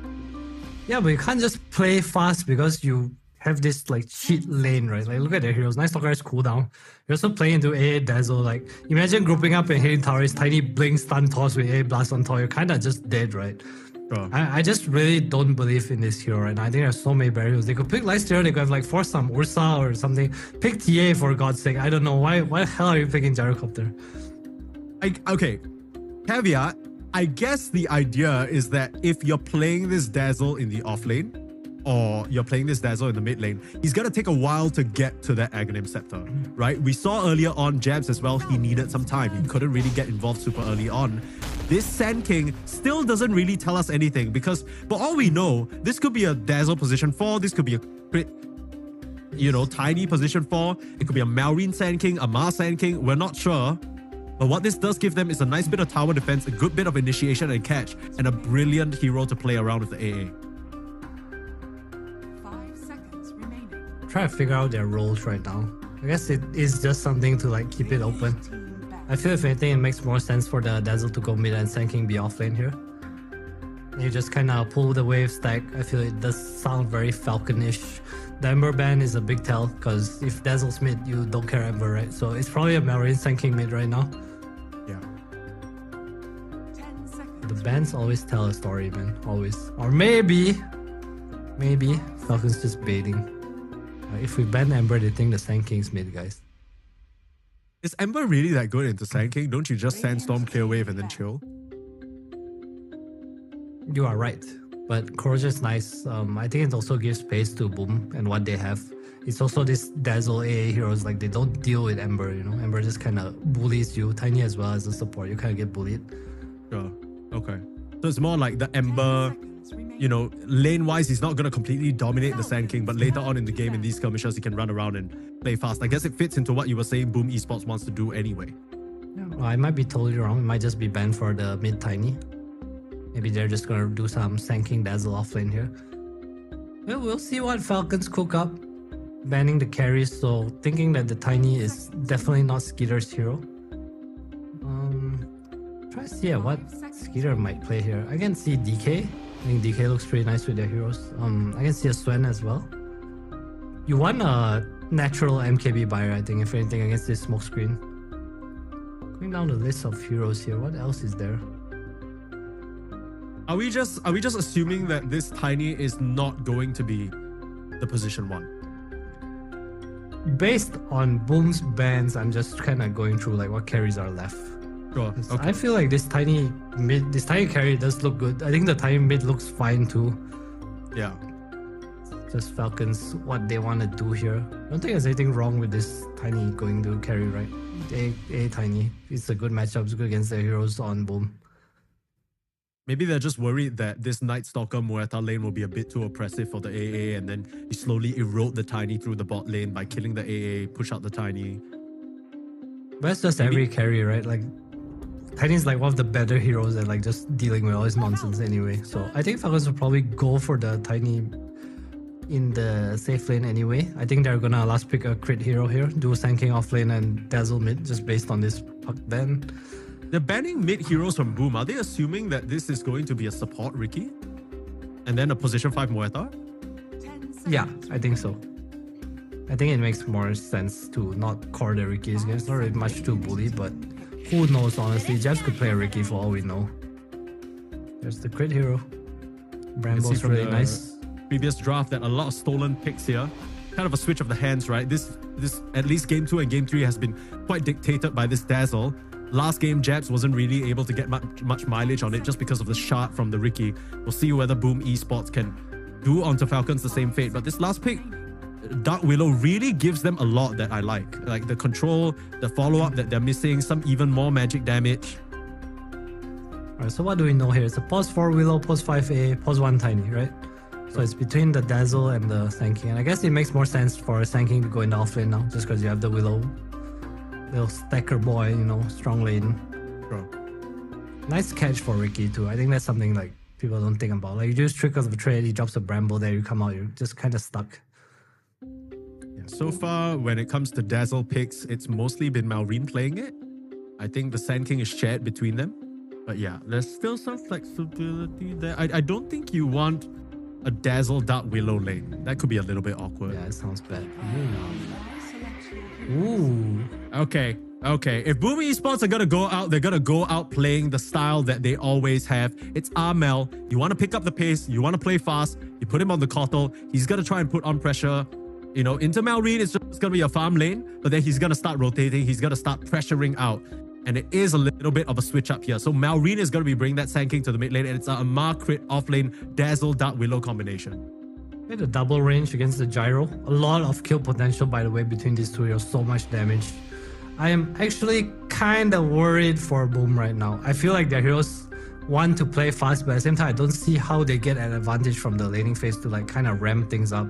Yeah, but you can't just play fast because you have this like cheat lane, right? Like look at their heroes. Night Stalker has cooldown. You're also playing into AA Dazzle. Like imagine grouping up and hitting towers, tiny blink stun toss with AA Blast on top. You're kind of just dead, right? Sure. I just really don't believe in this hero right now. I think there's so many barriers. They could pick Lifesteal, they could have like force some Ursa or something. Pick TA for God's sake. I don't know. Why the hell are you picking Gyrocopter? Okay. Caveat, I guess the idea is that if you're playing this Dazzle in the off lane, or you're playing this Dazzle in the mid lane, he's gonna take a while to get to that Aghanim Scepter, right? We saw earlier on Jabs as well, he needed some time. He couldn't really get involved super early on. This Sand King still doesn't really tell us anything because, for all we know, this could be a Dazzle position 4, this could be a crit, tiny position 4, it could be a Malrine Sand King, a Mars Sand King, we're not sure. But what this does give them is a nice bit of tower defense, a good bit of initiation and catch, and a brilliant hero to play around with the AA. 5 seconds remaining. Try to figure out their roles right now. I guess it is just something to like keep it open. Team back. I feel if anything, it makes more sense for the Dazzle to go mid and Sand King be offlane here. You just kind of pull the wave stack. I feel it does sound very Falconish. The Ember ban is a big tell because if Dazzle's mid, you don't care Ember, right? So it's probably a Malrine Sand King mid right now. Yeah. 10 seconds. The bans always tell a story, man. Always. Or maybe Falcon's just baiting. If we ban Ember, they think the Sand King's mid, guys. Is Ember really that good into Sand King? Don't you just Sandstorm, Clear Wave, and then chill? You are right. But Corrosion is nice. I think it also gives space to Boom and what they have. It's also this Dazzle AA heroes, like they don't deal with Ember, you know? Ember just kind of bullies you. Tiny as well as a support, you kind of get bullied. Sure. Okay. So it's more like the Ember, you know, lane-wise, he's not going to completely dominate the Sand King, but later on in the game, in these skirmishes, he can run around and play fast. I guess it fits into what you were saying Boom Esports wants to do anyway. Well, I might be totally wrong. It might just be banned for the mid-Tiny. Maybe they're just going to do some Sand King Dazzle offlane here. Well, we'll see what Falcons cook up. Banning the carries, so thinking that the Tiny is definitely not Skeeter's hero. Try to see what Skeeter might play here. I can see DK. I think DK looks pretty nice with their heroes. I can see a Swen as well. You want a natural MKB buyer, I think, if anything, against this smoke screen. Going down the list of heroes here, what else is there? Are we just assuming that this Tiny is not going to be the position 1? Based on Boom's bans, I'm just kind of going through like what carries are left. Sure. Okay. I feel like this tiny carry does look good. I think the tiny mid looks fine too. Yeah. Just Falcons, what they want to do here. I don't think there's anything wrong with this Tiny going to carry, right? A Tiny. It's a good matchup. It's good against their heroes on Boom. Maybe they're just worried that this Night Stalker Muerta lane will be a bit too oppressive for the AA, and then you slowly erode the Tiny through the bot lane by killing the AA, push out the Tiny. But that's just every carry, right? Like, Tiny is like one of the better heroes at like just dealing with all this nonsense anyway. So I think Falcons will probably go for the Tiny in the safe lane anyway. I think they're gonna last pick a crit hero here, do Sand King off lane and Dazzle mid just based on this puck ban. They're banning mid heroes from Boom. Are they assuming that this is going to be a support Ricky? And then a position 5 Muerta? Yeah, I think so. I think it makes more sense to not core the Ricky's game. It's not really much to bully, but who knows honestly. Jabs could play a Ricky for all we know. There's the crit hero. Brambo's really nice. Previous draft that a lot of stolen picks here. Kind of a switch of the hands, right? This at least game 2 and game 3 has been quite dictated by this Dazzle. Last game, Jabs wasn't really able to get much mileage on it just because of the shard from the Ricky. We'll see whether Boom Esports can do onto Falcons the same fate. But this last pick, Dark Willow really gives them a lot that I like. Like the control, the follow-up that they're missing, some even more magic damage. Alright, so what do we know here? It's a pause 4 Willow, pause 5A, pause 1 Tiny, right? So it's between the Dazzle and the Sand King. And I guess it makes more sense for Sand King to go in the offlane now, just because you have the Willow. Little stacker boy, you know, strong lane. Bro. Nice catch for Ricky too. I think that's something like people don't think about. Like you just trick of the trade, he drops a Bramble there, you come out, you're just kind of stuck. Yeah, so far, when it comes to Dazzle picks, it's mostly been Malrine playing it. I think the Sand King is shared between them. But yeah, there's still some flexibility there. I don't think you want a Dazzle Dark Willow lane. That could be a little bit awkward. Yeah, it sounds bad. Ooh. Okay. If Boom Esports are gonna go out, they're gonna go out playing the style that they always have. It's Armel. You want to pick up the pace. You want to play fast. You put him on the Kotl. He's gonna try and put on pressure. You know, into Malrine, it's just gonna be a farm lane, but then he's gonna start rotating. He's gonna start pressuring out. And it is a little bit of a switch up here. So Malrine is gonna be bringing that Sand King to the mid lane, and it's a Amar crit off lane Dazzle Dark Willow combination. The double range against the Gyro. A lot of kill potential, by the way, between these two heroes. So much damage. I am actually kind of worried for Boom right now. I feel like their heroes want to play fast, but at the same time, I don't see how they get an advantage from the laning phase to like kind of ramp things up.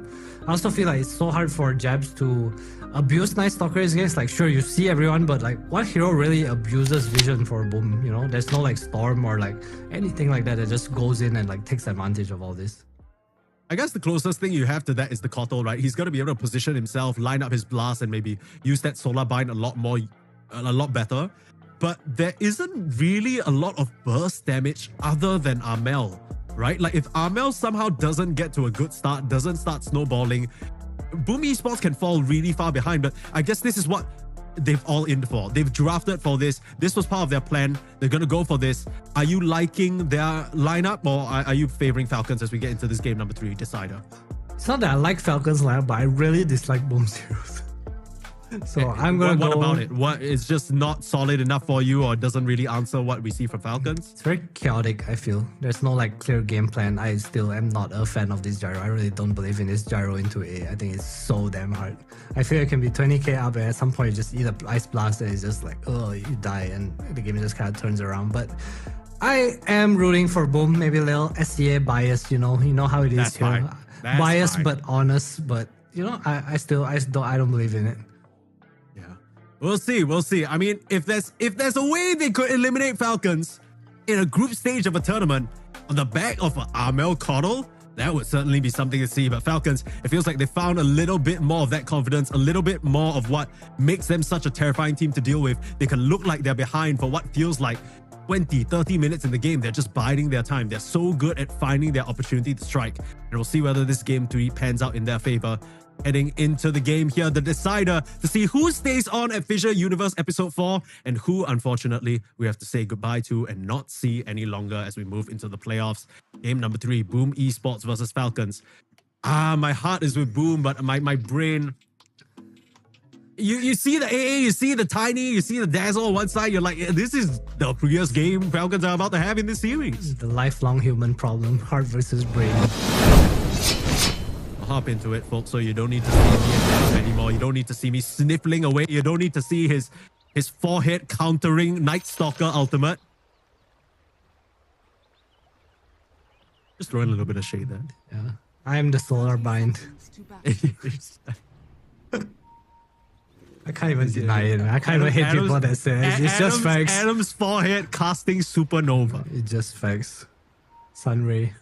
I also feel like it's so hard for Jabs to abuse Night Stalkers against. Like, sure, you see everyone, but like, what hero really abuses vision for Boom? You know, there's no like Storm or like anything like that that just goes in and like takes advantage of all this. I guess the closest thing you have to that is the Kotl, right? He's going to be able to position himself, line up his blast, and maybe use that Solar Bind a lot better. But there isn't really a lot of burst damage other than Armel, right? Like if Armel somehow doesn't get to a good start, doesn't start snowballing, Boom Esports can fall really far behind. But I guess this is what they've all in for. They've drafted for this. This was part of their plan. They're going to go for this. Are you liking their lineup, or are you favoring Falcons as we get into this game number 3 decider? It's not that I like Falcons lineup, but I really dislike Boom's heroes. So I'm gonna What go. about it? What is just not solid enough for you, or doesn't really answer what we see from Falcons? It's very chaotic, I feel. There's no like clear game plan. I still am not a fan of this gyro. I really don't believe in this gyro into A. I think it's so damn hard. I feel it can be 20k up and at some point you just eat a ice blast and it's just like, oh, you die and the game just kind of turns around. But I am rooting for Boom, maybe a little SCA bias, you know how it is That's here. fine. That's Biased fine. but honest, but you know, I don't believe in it. Yeah, we'll see. I mean, if there's a way they could eliminate Falcons in a group stage of a tournament on the back of an Armel Coddle, that would certainly be something to see. But Falcons, it feels like they found a little bit more of that confidence, a little bit more of what makes them such a terrifying team to deal with. They can look like they're behind for what feels like 20, 30 minutes in the game. They're just biding their time. They're so good at finding their opportunity to strike. And we'll see whether this game 3 pans out in their favor. Heading into the game here, the decider to see who stays on at FISSURE Universe Episode 4 and who, unfortunately, we have to say goodbye to and not see any longer as we move into the playoffs. Game number 3, Boom Esports versus Falcons. My heart is with Boom, but my brain... You see the AA, you see the Tiny, you see the Dazzle on one side, you're like, this is the previous game Falcons are about to have in this series. The lifelong human problem, heart versus brain. I'll hop into it, folks, so you don't need to see me in anymore. You don't need to see me sniffling away. You don't need to see his forehead countering Night Stalker ultimate. Just throwing a little bit of shade there. Yeah, I'm the solar bind. I can't even deny it. I can't even hate people that say it. It's just facts. Adam's forehead casting supernova. It's just facts. Sunray.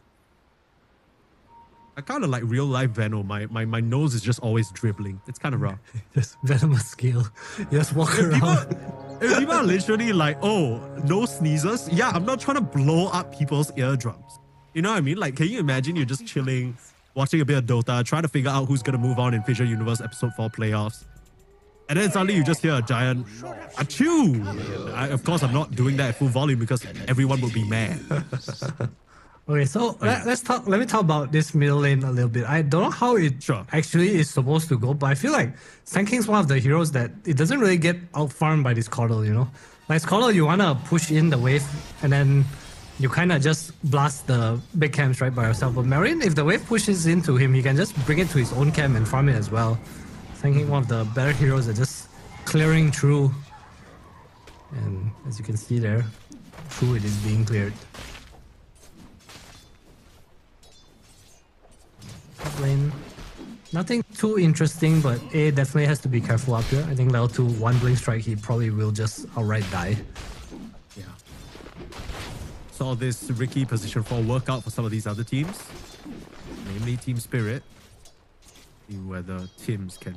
I kind of like real life Venom. My nose is just always dribbling. It's kind of rough. Just venomous skill. Just walk around. If people are literally like, oh, no sneezes. Yeah, I'm not trying to blow up people's eardrums. You know what I mean? Like, can you imagine you're just chilling, watching a bit of Dota, trying to figure out who's going to move on in FISSURE Universe Episode 4 playoffs. And then suddenly you just hear a giant achoo. Of course, I'm not doing that at full volume because everyone will be mad. Okay, so let me talk about this middle lane a little bit. I don't know how it actually is supposed to go, but I feel like Sun King's one of the heroes that it doesn't really get out-farmed by this Coddle, you know? Like Coddle, you want to push in the wave and then you kind of just blast the big camps right by yourself. But Marion, if the wave pushes into him, he can just bring it to his own camp and farm it as well. Sun King, one of the better heroes at just clearing through. And as you can see there, through it is being cleared. Top lane, nothing too interesting, but A definitely has to be careful up here. I think level 2, one blink strike, he probably will just outright die. Yeah. Saw this Ricky position 4 work out for some of these other teams, namely Team Spirit. See whether Tims can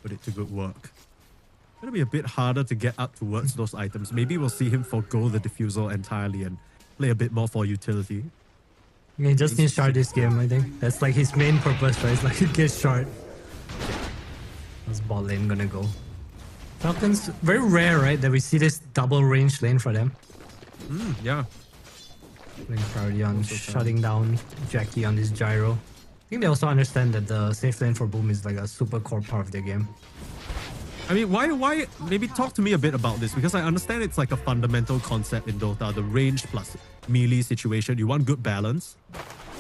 put it to good work. Gonna be a bit harder to get up towards those items. Maybe we'll see him forgo the diffusal entirely and play a bit more for utility. He just needs shard this game, I think. That's like his main purpose, right? It's like get shard. How's bot lane gonna go? Falcons, very rare, right, that we see this double range lane for them. Yeah. Playing priority on shutting down Jackie on this gyro. I think they also understand that the safe lane for Boom is like a super core part of their game. I mean, why? Maybe talk to me a bit about this, because I understand it's like a fundamental concept in Dota, the range plus melee situation. You want good balance.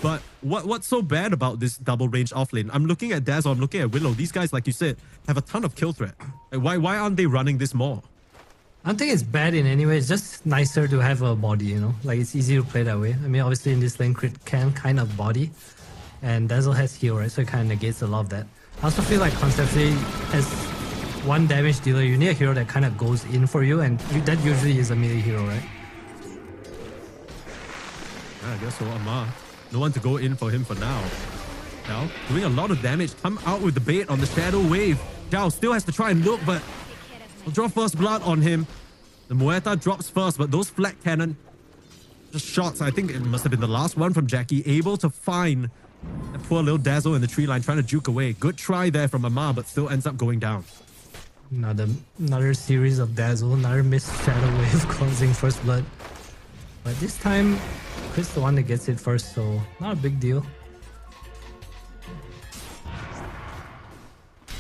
But what's so bad about this double range offlane? I'm looking at Dazzle, I'm looking at Willow. These guys, like you said, have a ton of kill threat. Like, why aren't they running this more? I don't think it's bad in any way. It's just nicer to have a body, you know? Like, it's easy to play that way. I mean, obviously in this lane, Crit can kind of body. And Dazzle has heal, right? So it kind of negates a lot of that. I also feel like conceptually, as one damage dealer, you need a hero that kind of goes in for you, and that usually is a melee hero, right? Yeah, I guess so, Amar. No one to go in for him for now. Now, doing a lot of damage. Come out with the bait on the Shadow Wave. Zhao still has to try and look, but will draw first blood on him. The Muerta drops first, but those flat cannon just shots. I think it must have been the last one from Jackie, able to find that poor little Dazzle in the tree line, trying to juke away. Good try there from Amar, but still ends up going down. Another series of Dazzle, another missed Shadow Wave causing first blood. But this time, Chris the one that gets it first, so not a big deal.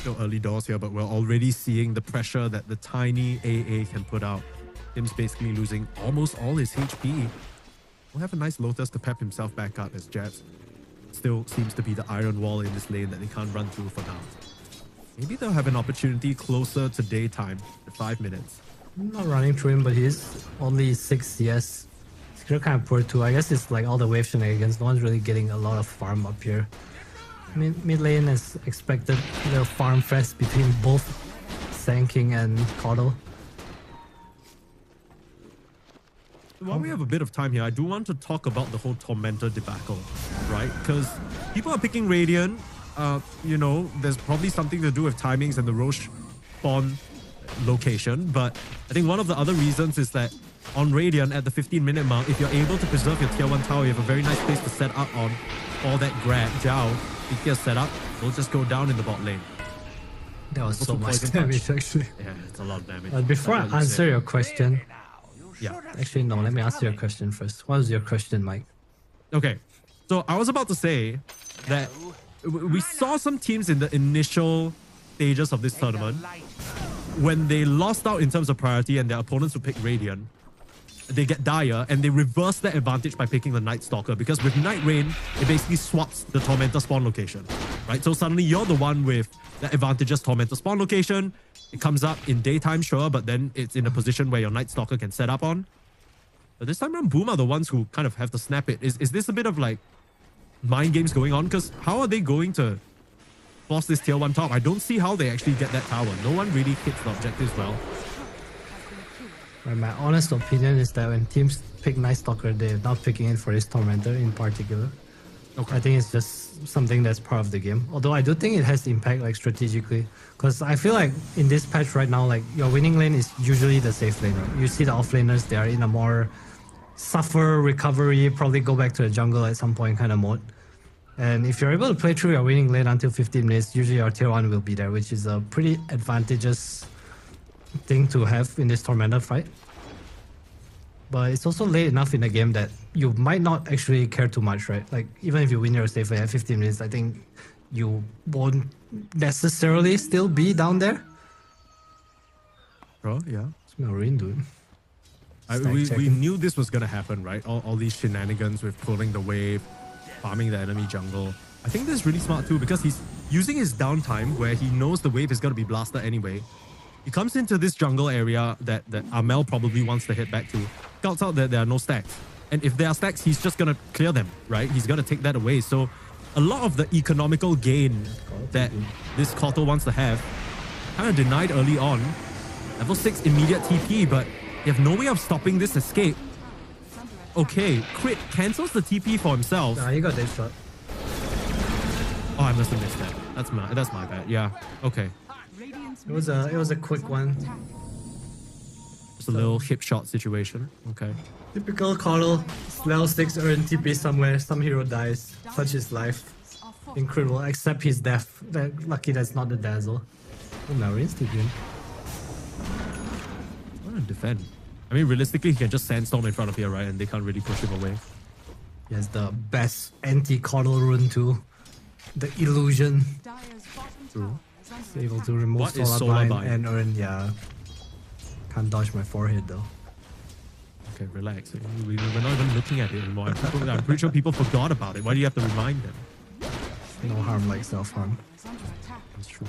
Still early doors here, but we're already seeing the pressure that the tiny AA can put out. Tim's basically losing almost all his HP. We'll have a nice Lotus to pep himself back up as Jabs still seems to be the iron wall in this lane that they can't run through for now. Maybe they'll have an opportunity closer to daytime, the 5 minutes. I'm not running through him, but he's only 6 CS. Skill kind of poor too. I guess it's like all the wave shenanigans. No one's really getting a lot of farm up here. Mid lane is expected the farm fest between both Sand King and Coddle. While we have a bit of time here, I do want to talk about the whole Tormentor debacle, right? Because people are picking Radiant. You know, there's probably something to do with timings and the Roche spawn location. But I think one of the other reasons is that on Radiant at the 15-minute mark, if you're able to preserve your tier 1 tower, you have a very nice place to set up on all that grab. Zhao, if he gets set up, will just go down in the bot lane. That was so Also much poison damage touch. actually. Yeah, it's a lot of damage. But before I Like what you answer said. your question, Yeah. actually no, let me answer your question first. What was your question, Mike? Okay, so I was about to say that we saw some teams in the initial stages of this tournament when they lost out in terms of priority and their opponents would pick Radiant, they get dire and they reverse that advantage by picking the Night Stalker, because with Night Rain, it basically swaps the Tormentor spawn location, right? So suddenly you're the one with the advantageous Tormentor spawn location. It comes up in daytime, sure, but then it's in a position where your Night Stalker can set up on. But this time around, Boom are the ones who kind of have to snap it. Is this a bit of like mind games going on? Because how are they going to force this tier 1 top? I don't see how they actually get that tower. No one really hits the objectives well. Right, my honest opinion is that when teams pick Night Stalker, they're not picking it for his Tormentor in particular. Okay. I think it's just something that's part of the game. Although I do think it has impact like strategically, because I feel like in this patch right now, like your winning lane is usually the safe lane. Right? You see the offlaners, they are in a more suffer recovery, probably go back to the jungle at some point kind of mode. And if you're able to play through your winning lane until 15 minutes, usually your tier 1 will be there, which is a pretty advantageous thing to have in this Tormentor fight. But it's also late enough in the game that you might not actually care too much, right? Like, even if you win your safe lane at 15 minutes, I think you won't necessarily still be down there. Bro, yeah. It's Marine, dude. We knew this was going to happen, right? All these shenanigans with pulling the wave, farming the enemy jungle. I think this is really smart too, because he's using his downtime where he knows the wave is going to be blasted anyway. He comes into this jungle area that Amel probably wants to head back to. Scouts out that there are no stacks. And if there are stacks, he's just going to clear them, right? He's going to take that away. So a lot of the economical gain that this Kotal wants to have kind of denied early on. Level 6 immediate TP, but they have no way of stopping this escape. Okay, Crit cancels the TP for himself. Nah, he got this shot. Oh, I must have missed that. That's my bad. Yeah, okay. It was a quick one. Just a little hip shot situation. Okay. Typical Coddle. Level 6 earn TP somewhere, some hero dies. Such is life. Incredible, except his death. Lucky that's not the Dazzle. Oh, Marine's TPing. I want to defend. I mean, realistically, he can just sandstorm in front of here, right? And they can't really push him away. He has the best anti-Coddle rune too. The illusion. True. He's able to remove What is Solar Bind Solar Bind? and earn, yeah. Can't dodge my forehead though. Okay, relax. We're not even looking at it anymore. I'm pretty sure people forgot about it. Why do you have to remind them? No harm like self-harm. That's true.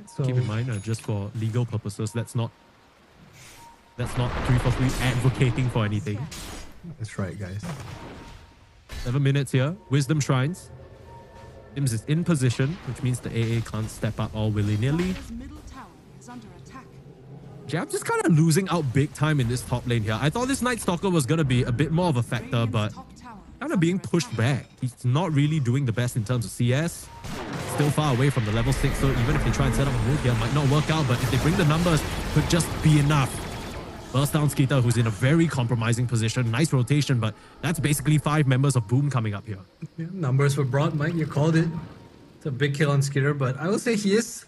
So, Keep in mind, just for legal purposes, that's not 343 advocating for anything. that's right, guys. 7 minutes here. Wisdom Shrines. Sims is in position, which means the AA can't step up all willy-nilly. Jab just kind of losing out big time in this top lane here. I thought this Night Stalker was going to be a bit more of a factor, but kind of being pushed back. He's not really doing the best in terms of CS. Still far away from the level 6, so even if they try and set up a move here, it might not work out, but if they bring the numbers, could just be enough. Burst down Skeeter, who's in a very compromising position. Nice rotation, but that's basically 5 members of Boom coming up here. Yeah, numbers were brought, Mike. You called it. It's a big kill on Skitter, but I will say he is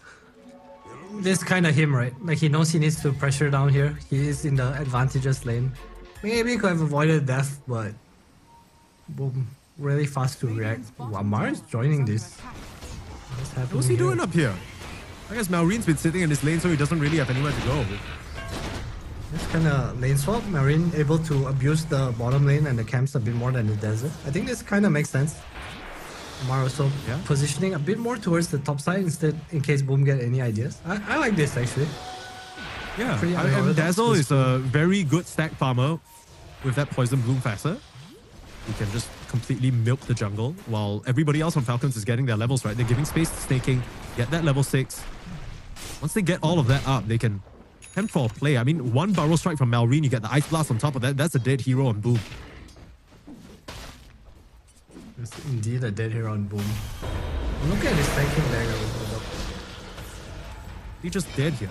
this kind of him, right? Like he knows he needs to pressure down here. He is in the advantageous lane. Maybe he could have avoided death, but Boom, really fast to react. Amar is joining this. What's happening What's he here? doing up here? I guess Malreen's been sitting in this lane, so he doesn't really have anywhere to go. This kind of lane swap, Marine able to abuse the bottom lane and the camps a bit more than the desert. I think this kind of makes sense. Amar also Yeah. positioning a bit more towards the top side instead, in case Boom get any ideas. I like this actually. Yeah, Pretty and unorthodox Dazzle is display. a very good stack farmer with that Poison Bloom facet. He can just completely milk the jungle while everybody else on Falcons is getting their levels right. They're giving space to Snaking, get that level 6. Once they get all of that up, they can tempt for a play. I mean, one Burrow Strike from Malreen, you get the Ice Blast on top of that. That's a dead hero on Boom. It's indeed a dead hero on Boom. Look at his tanking dagger. He's just dead here.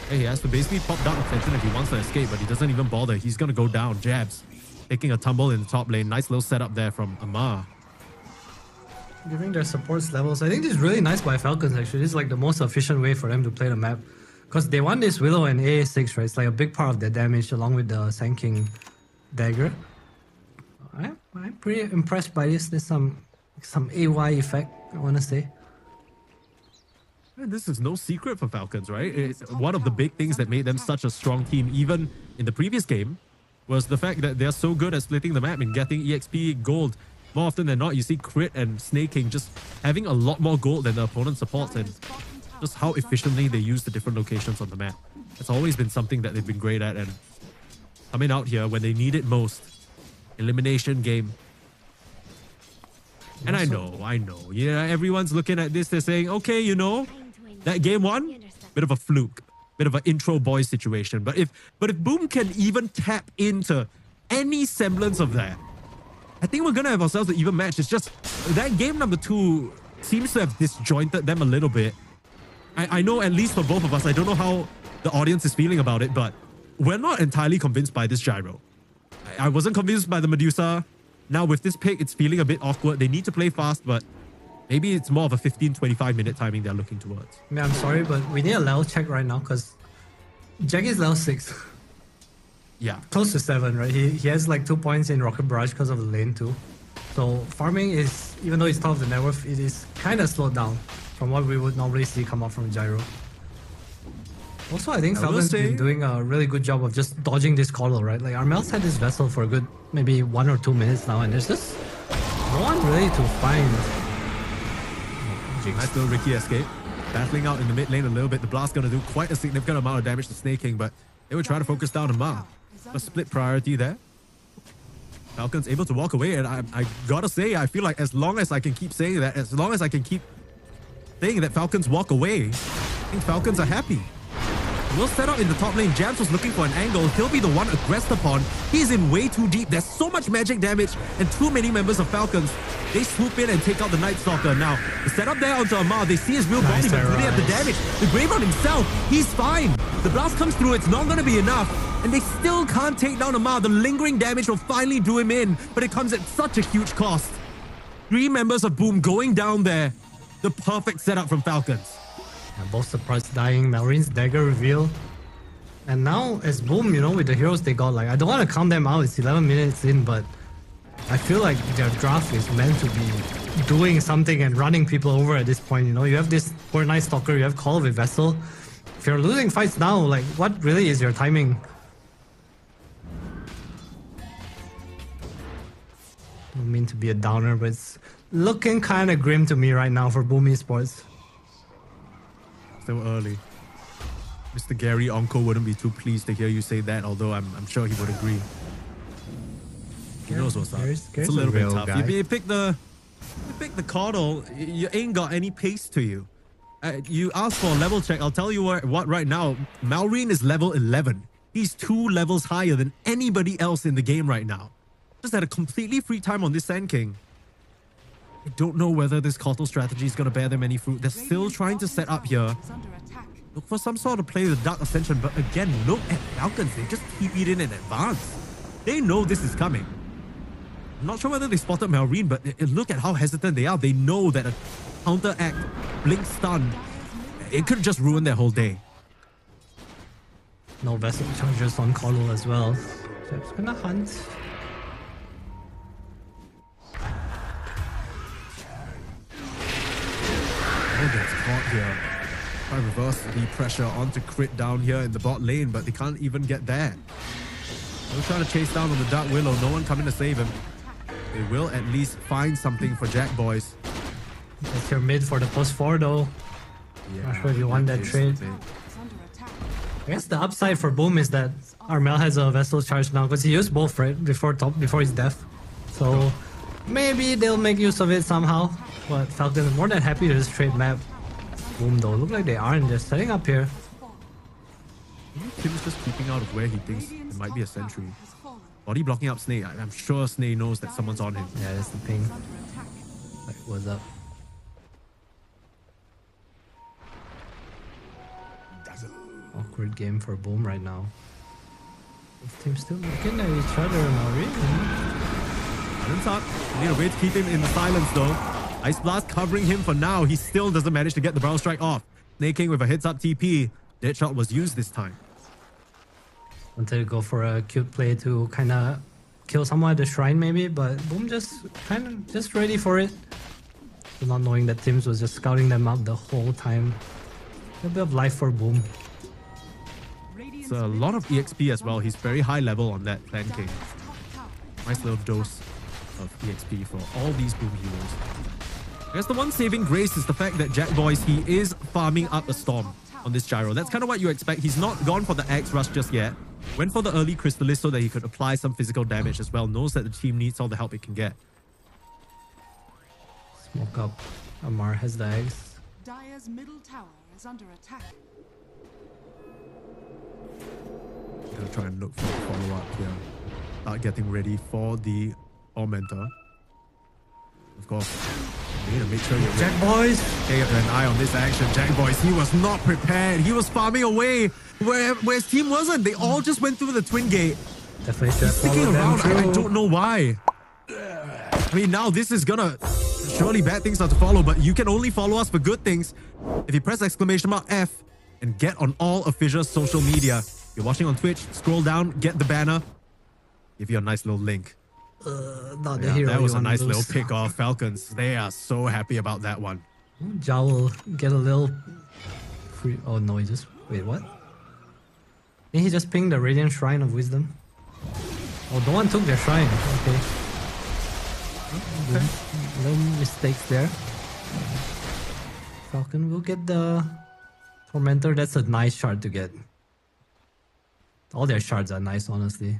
Hey, he has to basically pop Dark Attention if he wants to escape, but he doesn't even bother. He's going to go down. Jabs. Taking a tumble in the top lane. Nice little setup there from Amar. Giving their supports levels. I think this is really nice by Falcons actually. This is like the most efficient way for them to play the map. Because they want this Willow and AA6, right? It's like a big part of their damage along with the Sand King dagger. I'm pretty impressed by this. There's some AY effect, I want to say. And this is no secret for Falcons, right? It's one of the big things that made them such a strong team, even in the previous game, was the fact that they're so good at splitting the map and getting EXP gold. More often than not, you see Crit and Snaking just having a lot more gold than the opponent supports, and just how efficiently they use the different locations on the map. It's always been something that they've been great at, and coming out here when they need it most. Elimination game. And I know. Yeah, everyone's looking at this, they're saying, okay, you know, that game 1, bit of a fluke. Bit of an intro boy situation. But if Boom can even tap into any semblance of that, I think we're gonna have ourselves an even match. It's just that game number 2 seems to have disjointed them a little bit. I know, at least for both of us, I don't know how the audience is feeling about it, but we're not entirely convinced by this gyro. I wasn't convinced by the Medusa. Now with this pick, it's feeling a bit awkward. They need to play fast, but maybe it's more of a 15-25 minute timing they're looking towards. Yeah, I'm sorry, but we need a level check right now because Jack is level 6. Yeah. Close to 7, right? He has like 2 points in Rocket Barrage because of the lane too. So farming is, even though it's top of the net worth, it is kind of slowed down from what we would normally see come out from Gyro. Also, I think Falcon's been doing a really good job of just dodging this Coddle, right? Like, Armel's had this vessel for a good maybe 1 or 2 minutes now, and there's just no one really to find. Nice little Ricky escape. Battling out in the mid lane a little bit. The blast going to do quite a significant amount of damage to Snaking, but they were trying to focus down on Ma. A split priority there. Falcons able to walk away, and I gotta say, I feel like as long as I can keep saying that, as long as I can keep saying that Falcons walk away, I think Falcons are happy. We'll set up in the top lane. Jams was looking for an angle. He'll be the one aggressed upon. He's in way too deep. There's so much magic damage and too many members of Falcons. They swoop in and take out the Night Stalker. Now, the setup there onto Amar. They see his real body, but do they have the damage? The Graveyard himself, he's fine. The blast comes through. It's not going to be enough. And they still can't take down Amar. The lingering damage will finally do him in, but it comes at such a huge cost. 3 members of Boom going down there. The perfect setup from Falcons. Yeah, both surprised dying. Malreen's dagger reveal. And now, as Boom, you know, with the heroes they got, like, I don't want to count them out. It's 11 minutes in, but I feel like their draft is meant to be doing something and running people over at this point. You know, you have this poor Night Stalker, you have Call with Vessel. If you're losing fights now, like, what really is your timing? Don't mean to be a downer, but it's looking kind of grim to me right now for Boom Esports. Still early. Mr. Gary Onko wouldn't be too pleased to hear you say that, although I'm sure he would agree. He knows what's up. It's a little bit tough. You pick the Coddle, you ain't got any pace to you. You ask for a level check. I'll tell you what right now. Malreen is level 11. He's 2 levels higher than anybody else in the game right now. Just had a completely free time on this Sand King. I don't know whether this Coddle strategy is going to bear them any fruit. They're still trying to set up here. Look for some sort of play with Dark Ascension, but again, look at Falcons. They just keep it in advance. They know this is coming. I'm not sure whether they spotted Malreen, but look at how hesitant they are. They know that a counteract, blink stun, it could just ruin their whole day. No Vessel charges on Coddle as well. So it's gonna hunt. gets caught here. Try reverse the pressure onto Crit down here in the bot lane, but they can't even get there. They're trying to chase down on the Dark Willow. No one coming to save him. They will at least find something for Jack boys. It's your mid for the +4 though. Yeah, Not sure if you want that trade. Is under attack. I guess the upside for Boom is that Armel has a Vessel charge now because he used both right before his death. So maybe they'll make use of it somehow. But Falcons are more than happy to just trade map. Boom though, look like they aren't. They're setting up here. Tim's just keeping out of where he thinks it might be a sentry. Has fallen. Body blocking up Snake. I'm sure Snake knows that someone's on him. Yeah, that's the ping. Is under attack. Like, what's up? Awkward game for Boom right now. Both teams still looking at each other now, really? Island's up. Need a way to keep him in the silence though. Ice Blast covering him for now. He still doesn't manage to get the Brown Strike off. Snake King with a hits up TP. Deadshot was used this time. Wanted to go for a cute play to kind of kill someone at the shrine maybe, but Boom just kind of just ready for it. So not knowing that Tims was just scouting them out the whole time. A bit of life for Boom. It's a lot of EXP as well. He's very high level on that Clan King. Nice little dose of EXP for all these Boom heroes. I guess the one saving grace is the fact that Jack Boys, he is farming up a Storm on this Gyro. That's kind of what you expect. He's not gone for the Axe Rush just yet. Went for the early Crystallis so that he could apply some physical damage as well. Knows that the team needs all the help it can get. Smoke up. Amar has the eggs. Dire's middle tower is under attack. Gonna try and look for a follow-up here. Start getting ready for the Augmenter. Of course, you need to make sure you're Jack Boys! Stay an eye on this action. Jack Boys, he was not prepared. He was farming away where his team wasn't. They all just went through the Twin Gate. Definitely should have Sticking followed around, them I through. don't know why. I mean, now this is gonna... Surely bad things are to follow, but you can only follow us for good things if you press !F and get on all of Fissure's social media. If you're watching on Twitch, scroll down, get the banner. Give you a nice little link. Not the Yeah, hero that was you a wanna nice little lose. pick off Falcons. They are so happy about that one. Zhao will get a little free. Oh no, he just. Wait, what? Didn't he just ping the Radiant Shrine of Wisdom? Oh, no one took their shrine. Okay. Little mistakes there. Falcon will get the Tormentor. That's a nice shard to get. All their shards are nice, honestly.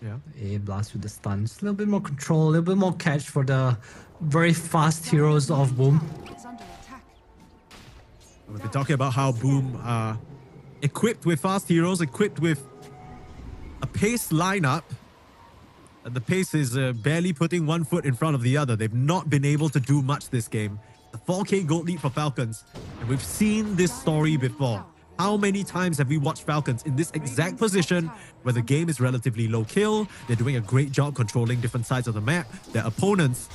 Yeah. A blast with the stun. Just a little bit more control, a little bit more catch for the very fast heroes of Boom. Is under attack. We've been talking about how Boom are equipped with fast heroes, equipped with a pace lineup. The pace is barely putting one foot in front of the other. They've not been able to do much this game. The 4K gold lead for Falcons. And we've seen this story before. How many times have we watched Falcons in this exact position where the game is relatively low kill, they're doing a great job controlling different sides of the map, their opponents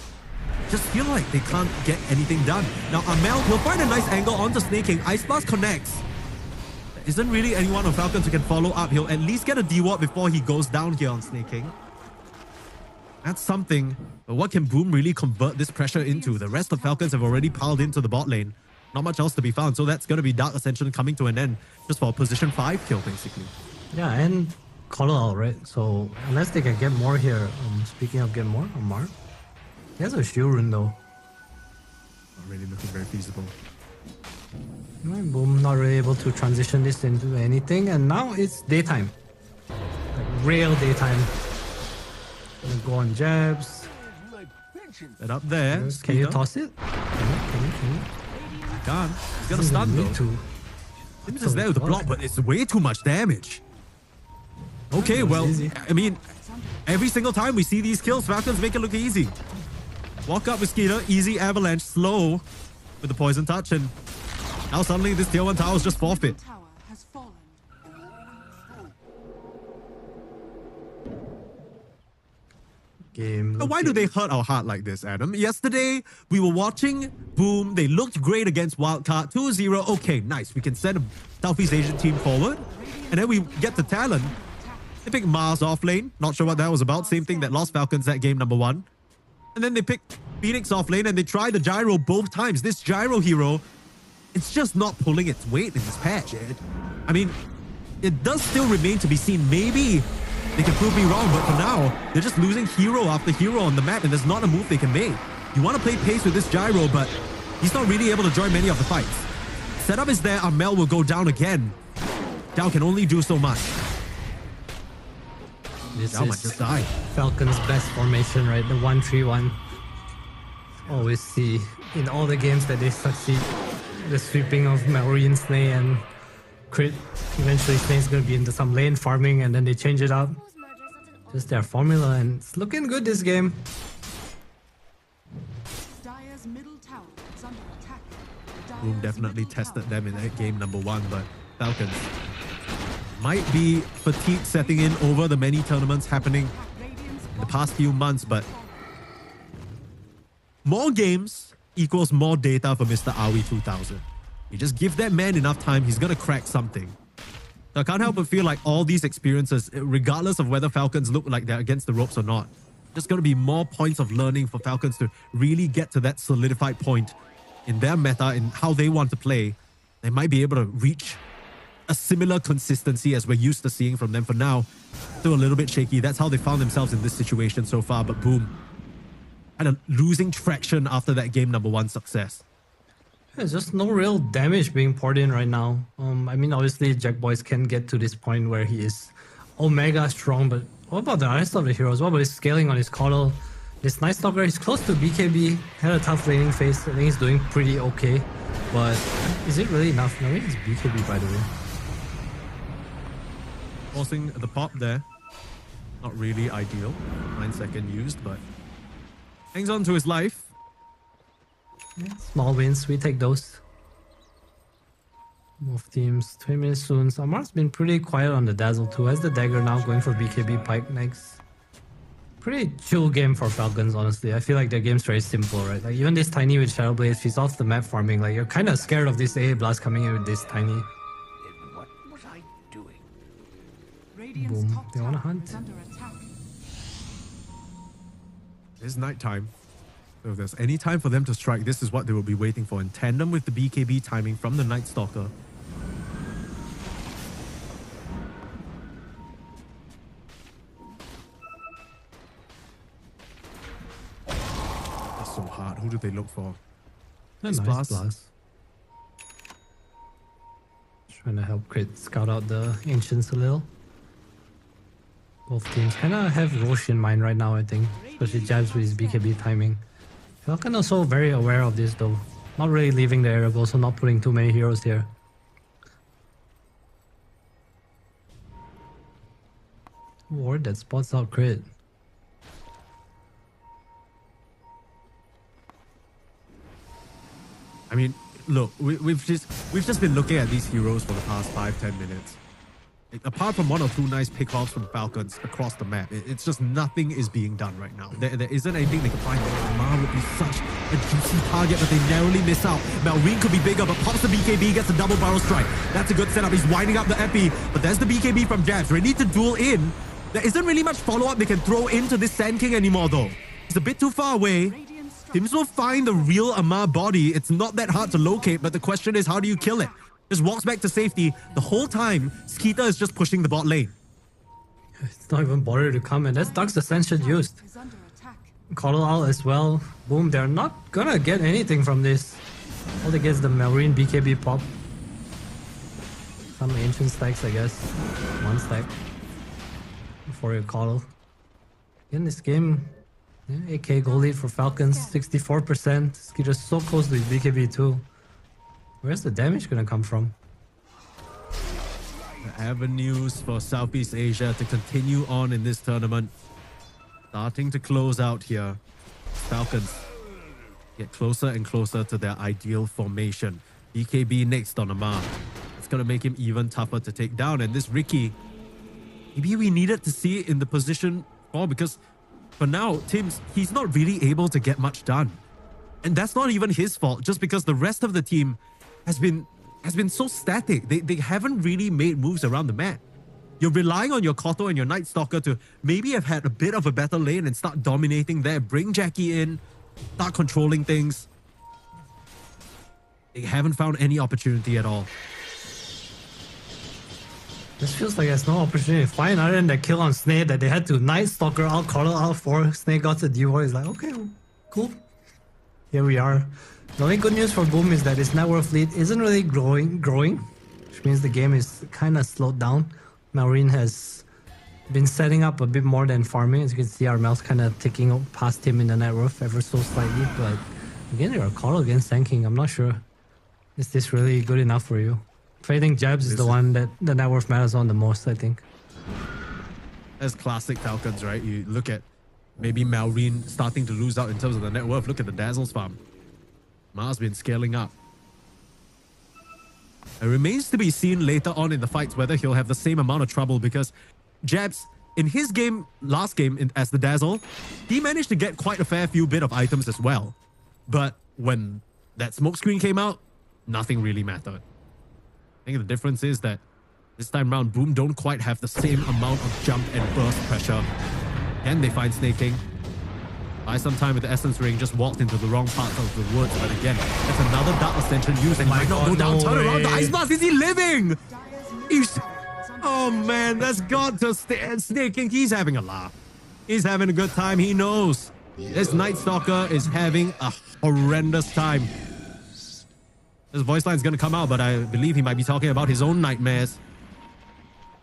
just feel like they can't get anything done. Now Amel will find a nice angle onto Snake King. Ice Blast connects. There isn't really anyone on Falcons who can follow up. He'll at least get a D-Ward before he goes down here on Snake King. That's something. But what can Boom really convert this pressure into? The rest of Falcons have already piled into the bot lane. Not much else to be found. So that's going to be Dark Ascension coming to an end just for a position 5 kill, basically. Yeah, and Color out, right? So unless they can get more here. Speaking of get more, Amar. He has a shield rune though. Not really looking very feasible. Right, Boom not really able to transition this into anything. And now it's daytime. Like real daytime. Gonna go on jabs. And up there. Can you toss it? Can you? Can't. He's gonna stun though. Sims is there with the block, but it's way too much damage. Okay, well, easy. I mean, every single time we see these kills, Falcons make it look easy. Walk up with Skeeter, easy avalanche, slow with the poison touch, and now suddenly this tier 1 tower is just forfeit. Tower has fallen. Game. Now, why do they hurt our heart like this, Adam? Yesterday, we were watching Boom. They looked great against Wildcard 2-0. Okay, nice. We can send a Southeast Asian team forward. And then we get to Talon. They pick Mars off lane. Not sure what that was about. Same thing that lost Falcons that game number 1. And then they pick Phoenix off lane and they try the gyro both times. This gyro hero, it's just not pulling its weight in this patch. I mean, it does still remain to be seen. Maybe they can prove me wrong, but for now, they're just losing hero after hero on the map, and there's not a move they can make. You want to play pace with this gyro, but he's not really able to join many of the fights. Setup is there. Amel will go down again. Dow can only do so much. This Dow might is just die. Falcons' best formation, right? The 1-3-1. Always see in all the games that they succeed. The sweeping of Marine, Snay, and crit. Eventually, Snay's gonna be into some lane farming, and then they change it up. Just their formula, and it's looking good this game. Dire's middle tower is under attack. Boom Dire's definitely middle tested tower them in is that under game number 1, but Falcons might be fatigue setting in over the many tournaments happening in the past few months, but more games equals more data for Mr. Awi 2000. You just give that man enough time, he's gonna crack something. So I can't help but feel like all these experiences, regardless of whether Falcons look like they're against the ropes or not, just gonna be more points of learning for Falcons to really get to that solidified point in their meta, in how they want to play. They might be able to reach a similar consistency as we're used to seeing from them. For now, still a little bit shaky. That's how they found themselves in this situation so far, but Boom kind of losing traction after that game number 1 success. There's just no real damage being poured in right now. I mean, obviously, Jack Boys can get to this point where he is Omega strong, but what about the rest of the heroes? What about his scaling on his Coddle? This Night Stalker, he's close to BKB, had a tough laning phase. I think he's doing pretty okay, but is it really enough? I mean, it's BKB, by the way. Forcing the pop there. Not really ideal. 9-second used, but hangs on to his life. Yeah, small wins, we take those. Both teams, 20 minutes soon. Amar's been pretty quiet on the Dazzle too. Has the dagger now, going for BKB Pike next. Pretty chill game for Falcons, honestly. I feel like their game's very simple, right? Like even this Tiny with Shadow Blade, she's off the map farming. Like you're kind of scared of this AA Blast coming in with this Tiny. What was I doing? Radiant's Boom. top They wanna tower hunt. is under attack. It's nighttime. So if there's any time for them to strike, this is what they will be waiting for, in tandem with the BKB timing from the Night Stalker. That's so hard. Who do they look for? Nice Blast. blast. Trying to help Crit scout out the Ancients a little. Both teams kind of have Roche in mind right now, I think. Especially Jabs with his BKB timing. Falcon also very aware of this though. Not really leaving the area, but also not putting too many heroes here. Ward that spots out Crit. I mean, look, we've just been looking at these heroes for the past 5-10 minutes. Apart from 1 or 2 nice pickoffs from Falcons across the map, it's just nothing is being done right now. There isn't anything they can find. Mar would be such a juicy target, but they narrowly miss out. Malrine could be bigger, but pops the BKB, gets a double barrel strike. That's a good setup. He's winding up the Epi, but there's the BKB from Jabs. Ready to duel in. There isn't really much follow-up they can throw into this Sand King anymore, though. He's a bit too far away. Teams will find the real Amar body. It's not that hard to locate, but the question is, how do you kill it? Just walks back to safety. The whole time, Skeeter is just pushing the bot lane. It's not even bothered to come, and that's Dark's Ascension used. Is under attack. Coddle out as well. Boom, they're not gonna get anything from this. All they get is the Marine BKB pop. Some ancient stacks, I guess. 1 stack. For your Coddle. In this game, yeah, AK goal lead for Falcons, 64%. Skeeter's so close to his BKB too. Where's the damage gonna come from? The avenues for Southeast Asia to continue on in this tournament starting to close out here. Falcons get closer and closer to their ideal formation. BKB next on Amar. It's gonna make him even tougher to take down. And this Ricky, maybe we needed to see it in the position 4, because for now, Tim's, he's not really able to get much done. And that's not even his fault, just because the rest of the team has been so static. They haven't really made moves around the map. You're relying on your Koto and your Night Stalker to maybe have had a bit of a better lane and start dominating there. Bring Jackie in, start controlling things. They haven't found any opportunity at all. This feels like there's no opportunity to find other than that kill on Snake that they had to Night Stalker out, Coral out for. Snake got the decoy. It's like, okay, cool. Here we are. The only good news for Boom is that its net worth lead isn't really growing, which means the game is kind of slowed down. Maureen has been setting up a bit more than farming. As you can see, Armel's kind of ticking past him in the net worth ever so slightly. But again, you're a Coral against Sand King. I'm not sure. Is this really good enough for you? I think Jabs is the one that the net worth matters on the most, I think. As classic Falcons, right? You look at maybe Maureen starting to lose out in terms of the net worth. Look at the Dazzle's farm. Ma's been scaling up. It remains to be seen later on in the fights whether he'll have the same amount of trouble, because Jabs, in his game, last game as the Dazzle, he managed to get quite a fair few bit of items as well. But when that smoke screen came out, nothing really mattered. I think the difference is that this time around, Boom don't quite have the same amount of jump and burst pressure. Can they find Snake King? By some time with the Essence Ring, just walked into the wrong part of the woods. But again, that's another Dark Ascension used and might not go down. Turn around, the Ice Blast, is he living? He's... Oh man, that's got to Snake King. He's having a laugh. He's having a good time, he knows. This Night Stalker is having a horrendous time. His voice line's gonna come out, but I believe he might be talking about his own nightmares.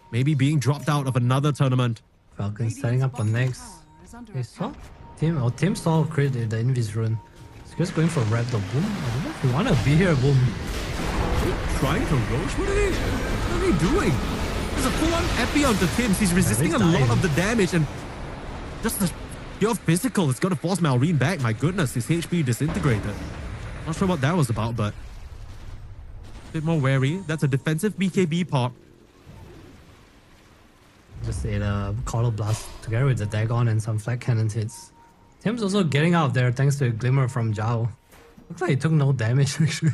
Maybe being dropped out of another tournament. Falcons setting up on next. They saw Tim saw crit in the Invis rune. He's just going for red though. Boom. I don't know if you wanna be here, Boom. Trying to roach? What are they doing? There's a full-on epi onto Tims. He's resisting a lot of the damage, and just the pure physical is gonna force Maureen back. My goodness, his HP disintegrated. Not sure what that was about, but a bit more wary. That's a defensive BKB pop. Just ate a Coral Blast together with the Dagon and some flat cannon hits. Tim's also getting out of there thanks to a glimmer from Zhao. Looks like he took no damage actually.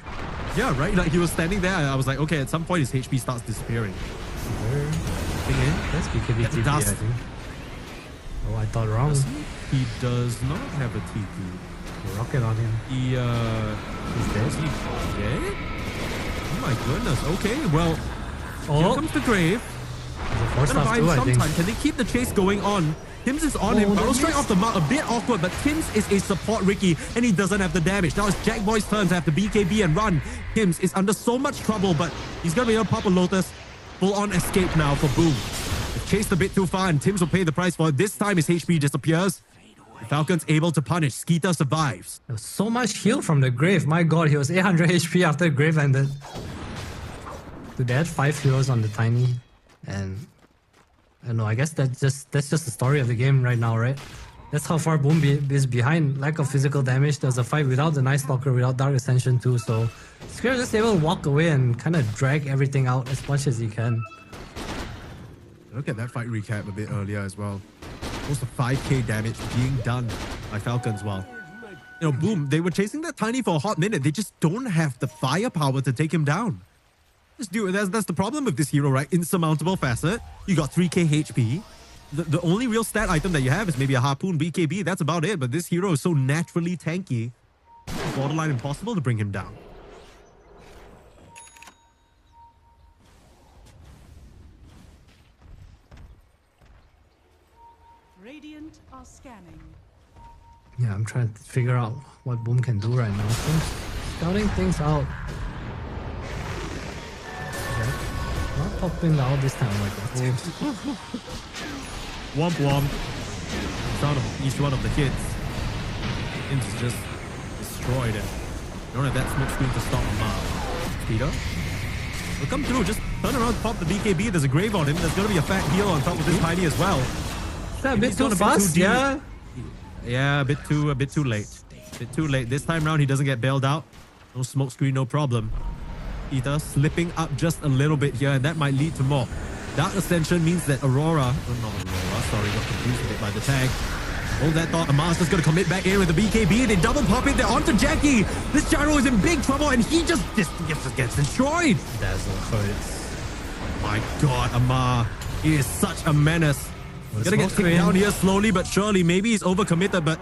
Yeah, right? Like he was standing there, I was like, okay, at some point his HP starts disappearing. That's BKB TP, I think. Oh, I thought wrong. He does not have a TP. The rocket on him. He's dead. Is he dead? Oh my goodness. Okay, well, here comes the grave. Gonna buy him sometime. Can they keep the chase going on? Tims is on him. Barrel strike off the mark. A bit awkward, but Tims is a support Ricky, and he doesn't have the damage. Now it's Jack Boy's turn to have the BKB and run. Tims is under so much trouble, but he's gonna be able to pop a Lotus. Full-on escape now for Boom. They've chased a bit too far, and Tims will pay the price for it. This time his HP disappears. The Falcons able to punish. Skeeter survives. There was so much heal from the grave. My god, he was 800 HP after the grave ended. Dude, they had 5 heroes on the Tiny, and I don't know, I guess that's just the story of the game right now, right? That's how far Boom is behind. Lack of physical damage. There's a fight without the Night Stalker, without Dark Ascension too, so Square just able to walk away and kind of drag everything out as much as he can. Look at that fight recap a bit earlier as well. Close to 5k damage being done by Falcons while, you know, Boom, they were chasing that Tiny for a hot minute. They just don't have the firepower to take him down. Just do it. That's the problem with this hero, right? Insurmountable facet. You got 3k HP. The only real stat item that you have is maybe a Harpoon BKB. That's about it. But this hero is so naturally tanky. It's borderline impossible to bring him down. Radiant are scanning. Yeah, I'm trying to figure out what Boom can do right now. Scouting things out. Okay. Not popping out this time like that. Womp womp. Sound of each one of the hits. It's just destroyed it. Don't have that smoke screen to stop Peter. We'll come through. Just turn around, pop the BKB. There's a grave on him. There's going to be a fat heal on top of this Tiny as well. Is that a bit too fast? Yeah. Yeah, a bit too late. A bit too late. This time around, he doesn't get bailed out. No smoke screen, no problem. Peter slipping up just a little bit here, and that might lead to more. Dark Ascension means that Aurora, not Aurora, sorry, got confused a bit by the tag. Hold that thought, Master's gonna commit back in with the BKB. They double pop it, they're onto Jackie. This Gyro is in big trouble, and he just gets destroyed. Dazzle hurts. My god, Amar, he is such a menace. Gonna get taken down here slowly but surely. Maybe he's overcommitted, but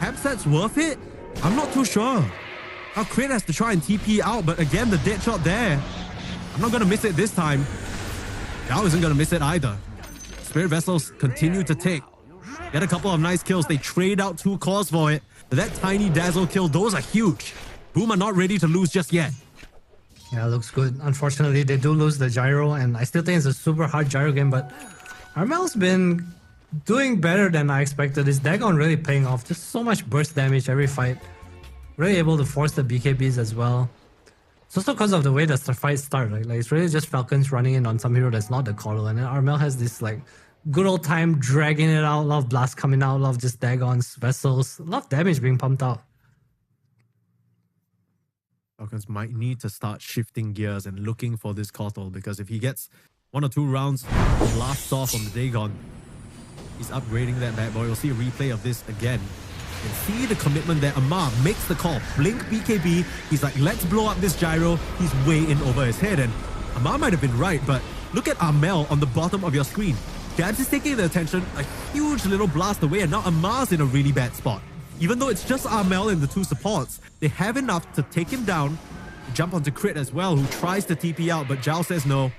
perhaps that's worth it? I'm not too sure. Now Crit has to try and TP out, but again, the dead shot there. I'm not going to miss it this time. Yao isn't going to miss it either. Spirit Vessels continue to take. Get a couple of nice kills. They trade out 2 cores for it. But that tiny Dazzle kill, those are huge. Boom are not ready to lose just yet. Yeah, looks good. Unfortunately, they do lose the gyro, and I still think it's a super hard gyro game, but Armel's been doing better than I expected. His Dagon really paying off. Just so much burst damage every fight. Really able to force the BKBs as well. It's also because of the way that the fights start, right? Like, it's really just Falcons running in on some hero that's not the Coddle, and then Armel has this like good old time dragging it out, a lot of blasts coming out, a lot of just Dagons, Vessels, a lot of damage being pumped out. Falcons might need to start shifting gears and looking for this Coddle, because if he gets 1 or 2 rounds blasts off on the Dagon, he's upgrading that bad boy. We'll see a replay of this again. And see the commitment there. Amar makes the call. Blink BKB. He's like, let's blow up this gyro. He's way in over his head. And Amar might have been right, but look at Armel on the bottom of your screen. Gabs is taking the attention, a huge little blast away, and now Amar's in a really bad spot. Even though it's just Armel and the 2 supports, they have enough to take him down, jump onto Crit as well, who tries to TP out, but Zhao says no.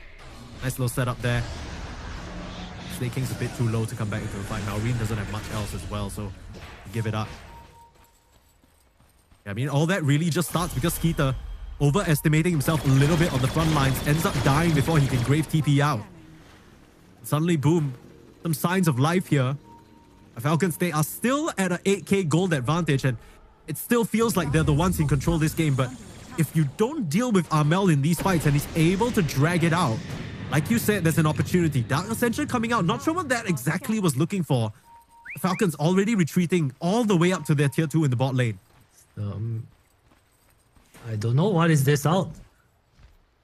Nice little setup there. Snake King's a bit too low to come back into the fight. Malrine doesn't have much else as well, so give it up. Yeah, I mean, all that really just starts because Skeeter, overestimating himself a little bit on the front lines, ends up dying before he can grave TP out. Suddenly, boom, some signs of life here. Falcons, they are still at an 8k gold advantage, and it still feels like they're the ones in control this game, but if you don't deal with Armel in these fights and he's able to drag it out, like you said, there's an opportunity. Dark Ascension coming out, not sure what that exactly was looking for. Falcons already retreating all the way up to their tier 2 in the bot lane. I don't know, what is this out?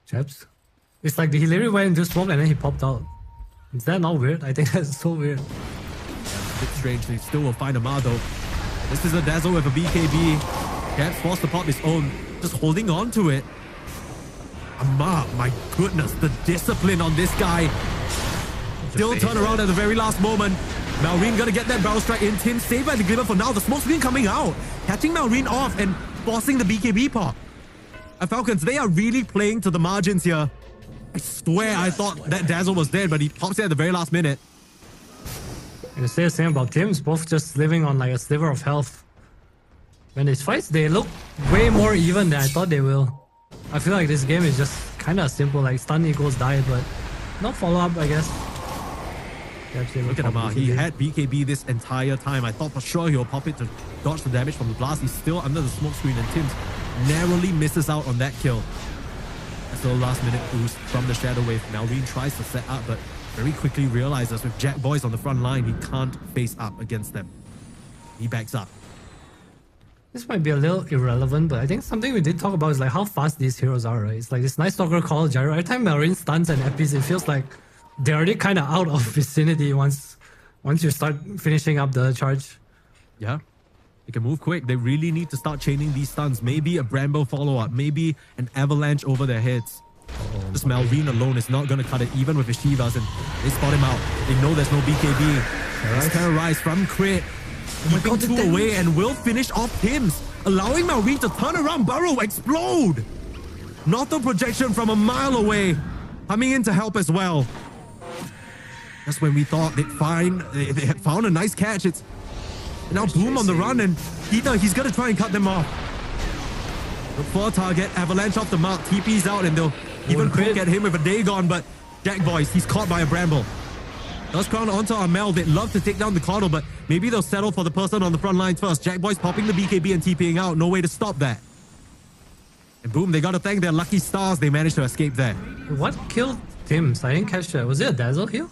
Chaps? It's like he literally went into smoke and then he popped out. Is that not weird? I think that's so weird. Yeah, a bit strange. They still will find Amar though. This is a Dazzle with a BKB. Gabs forced to pop his own. Just holding on to it. Amar, my goodness, the discipline on this guy. Still turn around at the very last moment. Malrine gonna get that barrel strike in. Tim saved by the Glimmer for now. The smoke screen coming out. Catching Malrine off and forcing the BKB pop. And Falcons, they are really playing to the margins here. I swear I thought that Dazzle was dead, but he pops it at the very last minute. And to say the same about Tim's, both just living on like a sliver of health. When these fights, they look way more even than I thought they will. I feel like this game is just kind of simple, like stun equals die, but no follow-up, I guess. Look at Amar, he had BKB this entire time. I thought for sure he'll pop it to dodge the damage from the blast. He's still under the smoke screen, and Tims narrowly misses out on that kill. That's a last minute boost from the Shadow Wave. Malrine tries to set up, but very quickly realizes with Jack Boys on the front line, he can't face up against them. He backs up. This might be a little irrelevant, but I think something we did talk about is like how fast these heroes are, right? It's like this Night Stalker call gyro. Every time Malrine stuns and epis, it feels like they're already kind of out of vicinity once you start finishing up the charge. Yeah, they can move quick. They really need to start chaining these stuns. Maybe a Bramble follow-up, maybe an avalanche over their heads. This Malrine alone is not going to cut it, even with his Shivas, and they spot him out. They know there's no BKB. Nice terrorize from Crit. Keeping 2 away and will finish off Tims, allowing Malrine to turn around, burrow, explode. Not the projection from a mile away, coming in to help as well. That's when we thought they had found a nice catch. It's now Boom on the run, and he's gonna try and cut them off. Look for a target, avalanche off the mark, TP's out, and they'll even poke at him with a Dagon, but Jack Boys, he's caught by a Bramble. Does crown onto Armel. They'd love to take down the Coddle, but maybe they'll settle for the person on the front lines first. Jack Boys popping the BKB and TPing out. No way to stop that. And boom, they gotta thank their lucky stars they managed to escape there. What killed Tims? I didn't catch that. Was it a Dazzle heal?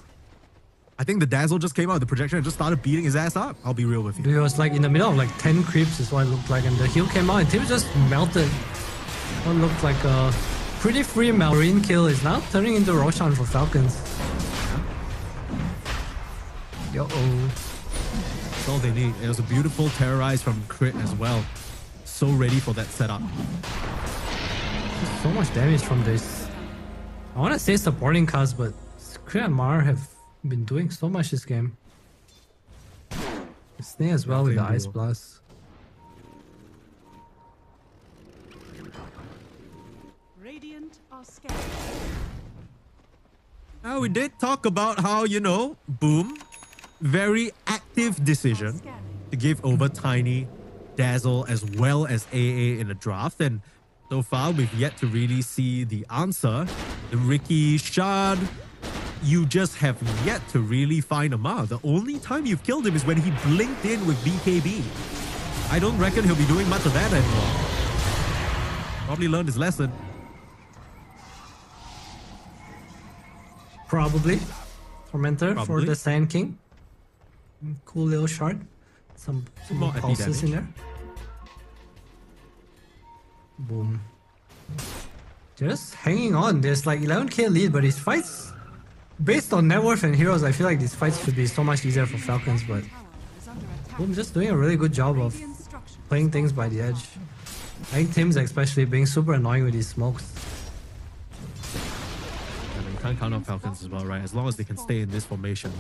I think the Dazzle just came out of the projection and just started beating his ass up. I'll be real with you. It was like in the middle of like 10 creeps is what it looked like, and the heal came out and Tims just melted. What looked like a pretty free Malrine kill is now turning into Roshan for Falcons. Yo-oh. That's all they need. It was a beautiful terrorize from Crit as well. So ready for that setup. So much damage from this. I want to say supporting cast, but Crit and Mar have been doing so much this game. Snake as well with the Ice Blast. Now, we did talk about how, Boom, very active decision to give over Tiny, Dazzle, as well as AA in the draft. And so far, we've yet to really see the answer. The Ricky Shard, you just have yet to really find a mark. The only time you've killed him is when he blinked in with BKB. I don't reckon he'll be doing much of that anymore. Probably learned his lesson. Probably. Tormentor for Probably. the Sand King. Cool little shard. Some more more epi pulses in damage. there. Boom. Just hanging on. There's like 11k lead, but his fights, based on net worth and heroes, I feel like these fights should be so much easier for Falcons, but Boom just doing a really good job of playing things by the edge. I think Tim's especially being super annoying with these smokes. And you can't count on Falcons as well, right? As long as they can stay in this formation.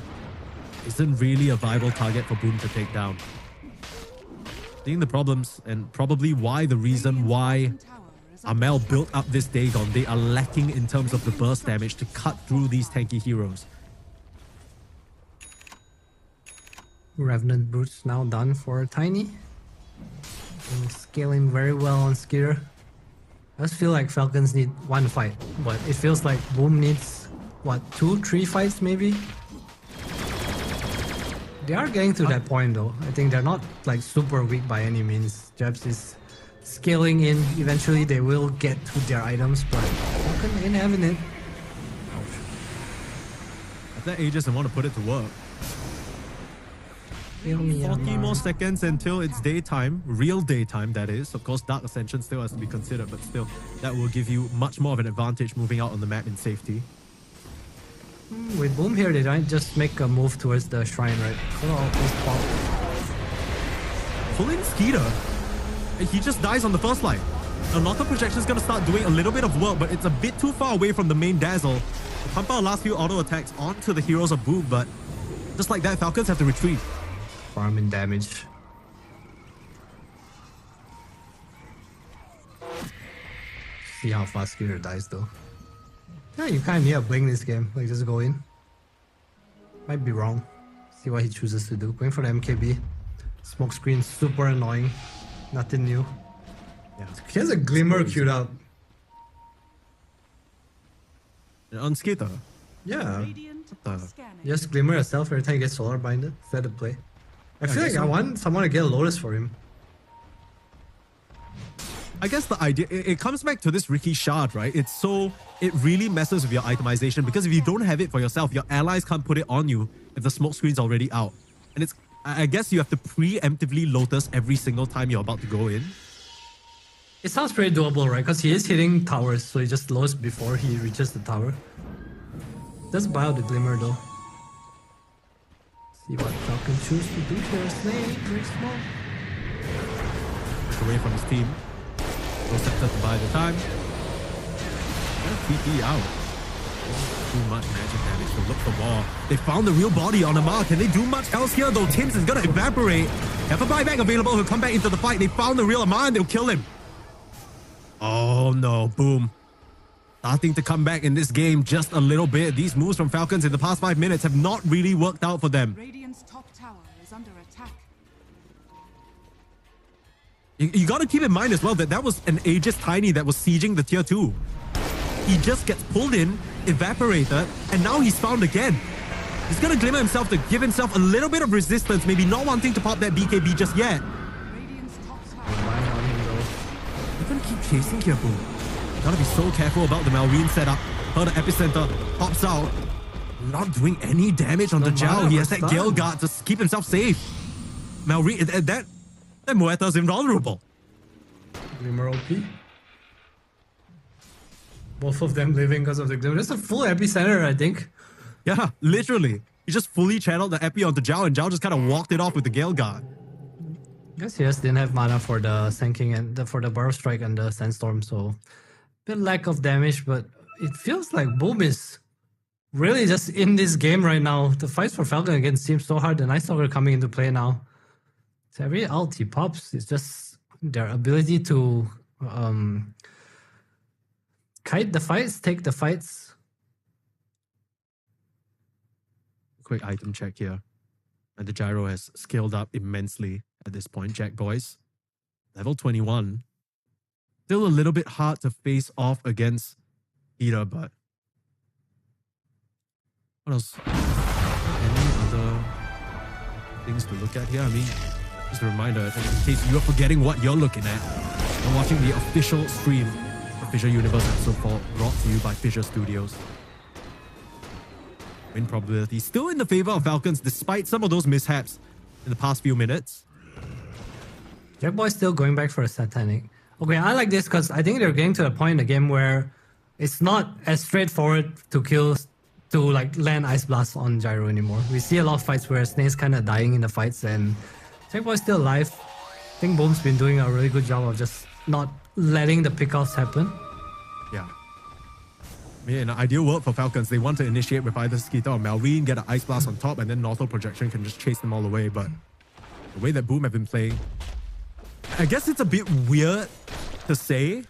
Isn't really a viable target for Boom to take down. Seeing the problems and probably the reason why Amel built up this Dagon, they are lacking in terms of the burst damage to cut through these tanky heroes. Revenant Brutes now done for Tiny. And scaling very well on Skitter. I just feel like Falcons need one fight, but it feels like Boom needs, what, 2-3 fights maybe? They are getting to that point though. I think they're not like super weak by any means. Jebs is scaling in. Eventually they will get to their items, but Falcon ain't having it. At that Aegis, I want to put it to work. 40 more seconds until it's daytime, real daytime that is. Of course, Dark Ascension still has to be considered, but still, that will give you much more of an advantage moving out on the map in safety. With Boom here, they don't just make a move towards the shrine, right? Pull in Skeeter. He just dies on the first line. The knockup projection is going to start doing a little bit of work, but it's a bit too far away from the main Dazzle. The pump out last few auto attacks onto the heroes of Boom, but just like that, Falcons have to retreat. Farming damage. See how fast Skitter dies though. Yeah, you kind of need a blink this game. Like, just go in. Might be wrong. See what he chooses to do. Going for the MKB. Smoke screen, super annoying. Nothing new. Yeah. He has a glimmer queued up. On Skeeter. Yeah. Radiant scanning. Just glimmer yourself every time you get solar binded. Is that the play? I feel like guess I so. want someone to get a Lotus for him. I guess the idea, it comes back to this Ricky Shard, right? It really messes with your itemization because if you don't have it for yourself, your allies can't put it on you if the smoke screen's already out. And I guess you have to preemptively Lotus every single time you're about to go in. It sounds pretty doable, right? Because he is hitting towers, so he just lows before he reaches the tower. Just buy out the glimmer though. See what Falcon choose to do here. Snake, very small. Away from his team. No Scepter to buy the time. And TP out. Too much magic damage to look for more. They found the real body on the mark. Can they do much else here though? Tims is gonna evaporate. Have a buyback available. He'll come back into the fight. They found the real Amar and they'll kill him. Oh no, Boom. Starting to come back in this game just a little bit. These moves from Falcons in the past 5 minutes have not really worked out for them. Radiant's top tower is under attack. You got to keep in mind as well that was an Aegis Tiny that was sieging the tier 2. He just gets pulled in, evaporated, and now he's found again. He's going to glimmer himself to give himself a little bit of resistance, maybe not wanting to pop that BKB just yet. Radiant's top tower. Relying on him though. You're going to keep chasing here, Boom. Gotta be so careful about the Malrine setup. Her the epicenter pops out. Not doing any damage on the Zhao. He has that Gale Guard to keep himself safe. Malrine, that Muerta's invulnerable. Glimmer OP. Both of them living because of the glimmer. That's a full epicenter, I think. Yeah, literally. He just fully channeled the epi onto Zhao and Zhao just kind of walked it off with the Gale Guard. I guess he just didn't have mana for the Sand King and for the Burrow Strike and the Sandstorm, so bit lack of damage, but it feels like Boom is really just in this game right now. The fights for Falcon again seem so hard. The Night Stalker coming into play now. So every ult he pops, it's just their ability to kite the fights, take the fights. quick item check here. And the gyro has scaled up immensely at this point. Jack Boys, level 21. Still a little bit hard to face off against Peter, but what else? Any other things to look at here? I mean, just a reminder, in case you're forgetting what you're looking at, you're watching the official stream of FISSURE Universe Ep.4 brought to you by FISSURE Studios. Win probability still in the favor of Falcons despite some of those mishaps in the past few minutes. Jack Boy's still going back for a satanic. Okay, I like this because I think they're getting to the point in the game where it's not as straightforward to like land Ice Blast on Gyro anymore. We see a lot of fights where Snake's kind of dying in the fights and Jack Boy's still alive. I think Boom's been doing a really good job of just not letting the pickoffs happen. Yeah. I mean, in an ideal world for Falcons, they want to initiate with either Skeeter or Malrine, get an Ice Blast on top, and then Northel Projection can just chase them all away. But the way that Boom have been playing, I guess it's a bit weird to say,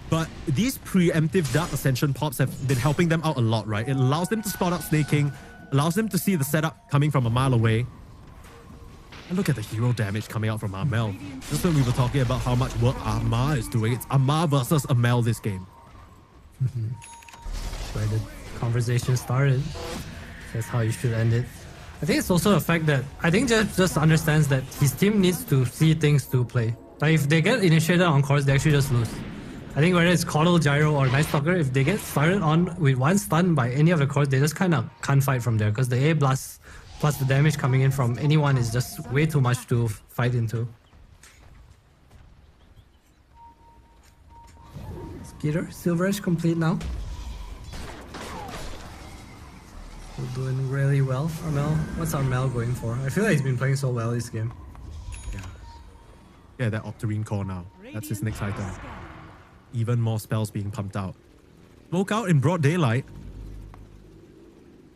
but these preemptive Dark Ascension pops have been helping them out a lot, right? It allows them to spot out Snake King, allows them to see the setup coming from a mile away. And look at the hero damage coming out from Amel. Just when we were talking about how much work Amar is doing, it's Amar versus Amel this game. That's where the conversation started. That's how you should end it. I think it's also the fact that I think Jeff just understands that his team needs to see things to play. Like if they get initiated on course, they actually just lose. I think whether it's Coddle, Gyro, or Night Stalker, if they get started on with one stun by any of the cores, they just kind of can't fight from there because the A blast plus the damage coming in from anyone is just way too much to fight into. Skeeter, Silver Edge complete now. Still doing really well. Armel, what's Armel going for? I feel like he's been playing so well this game. Yeah, that Octarine core now. That's his next item. Even more spells being pumped out. Smoke out in broad daylight.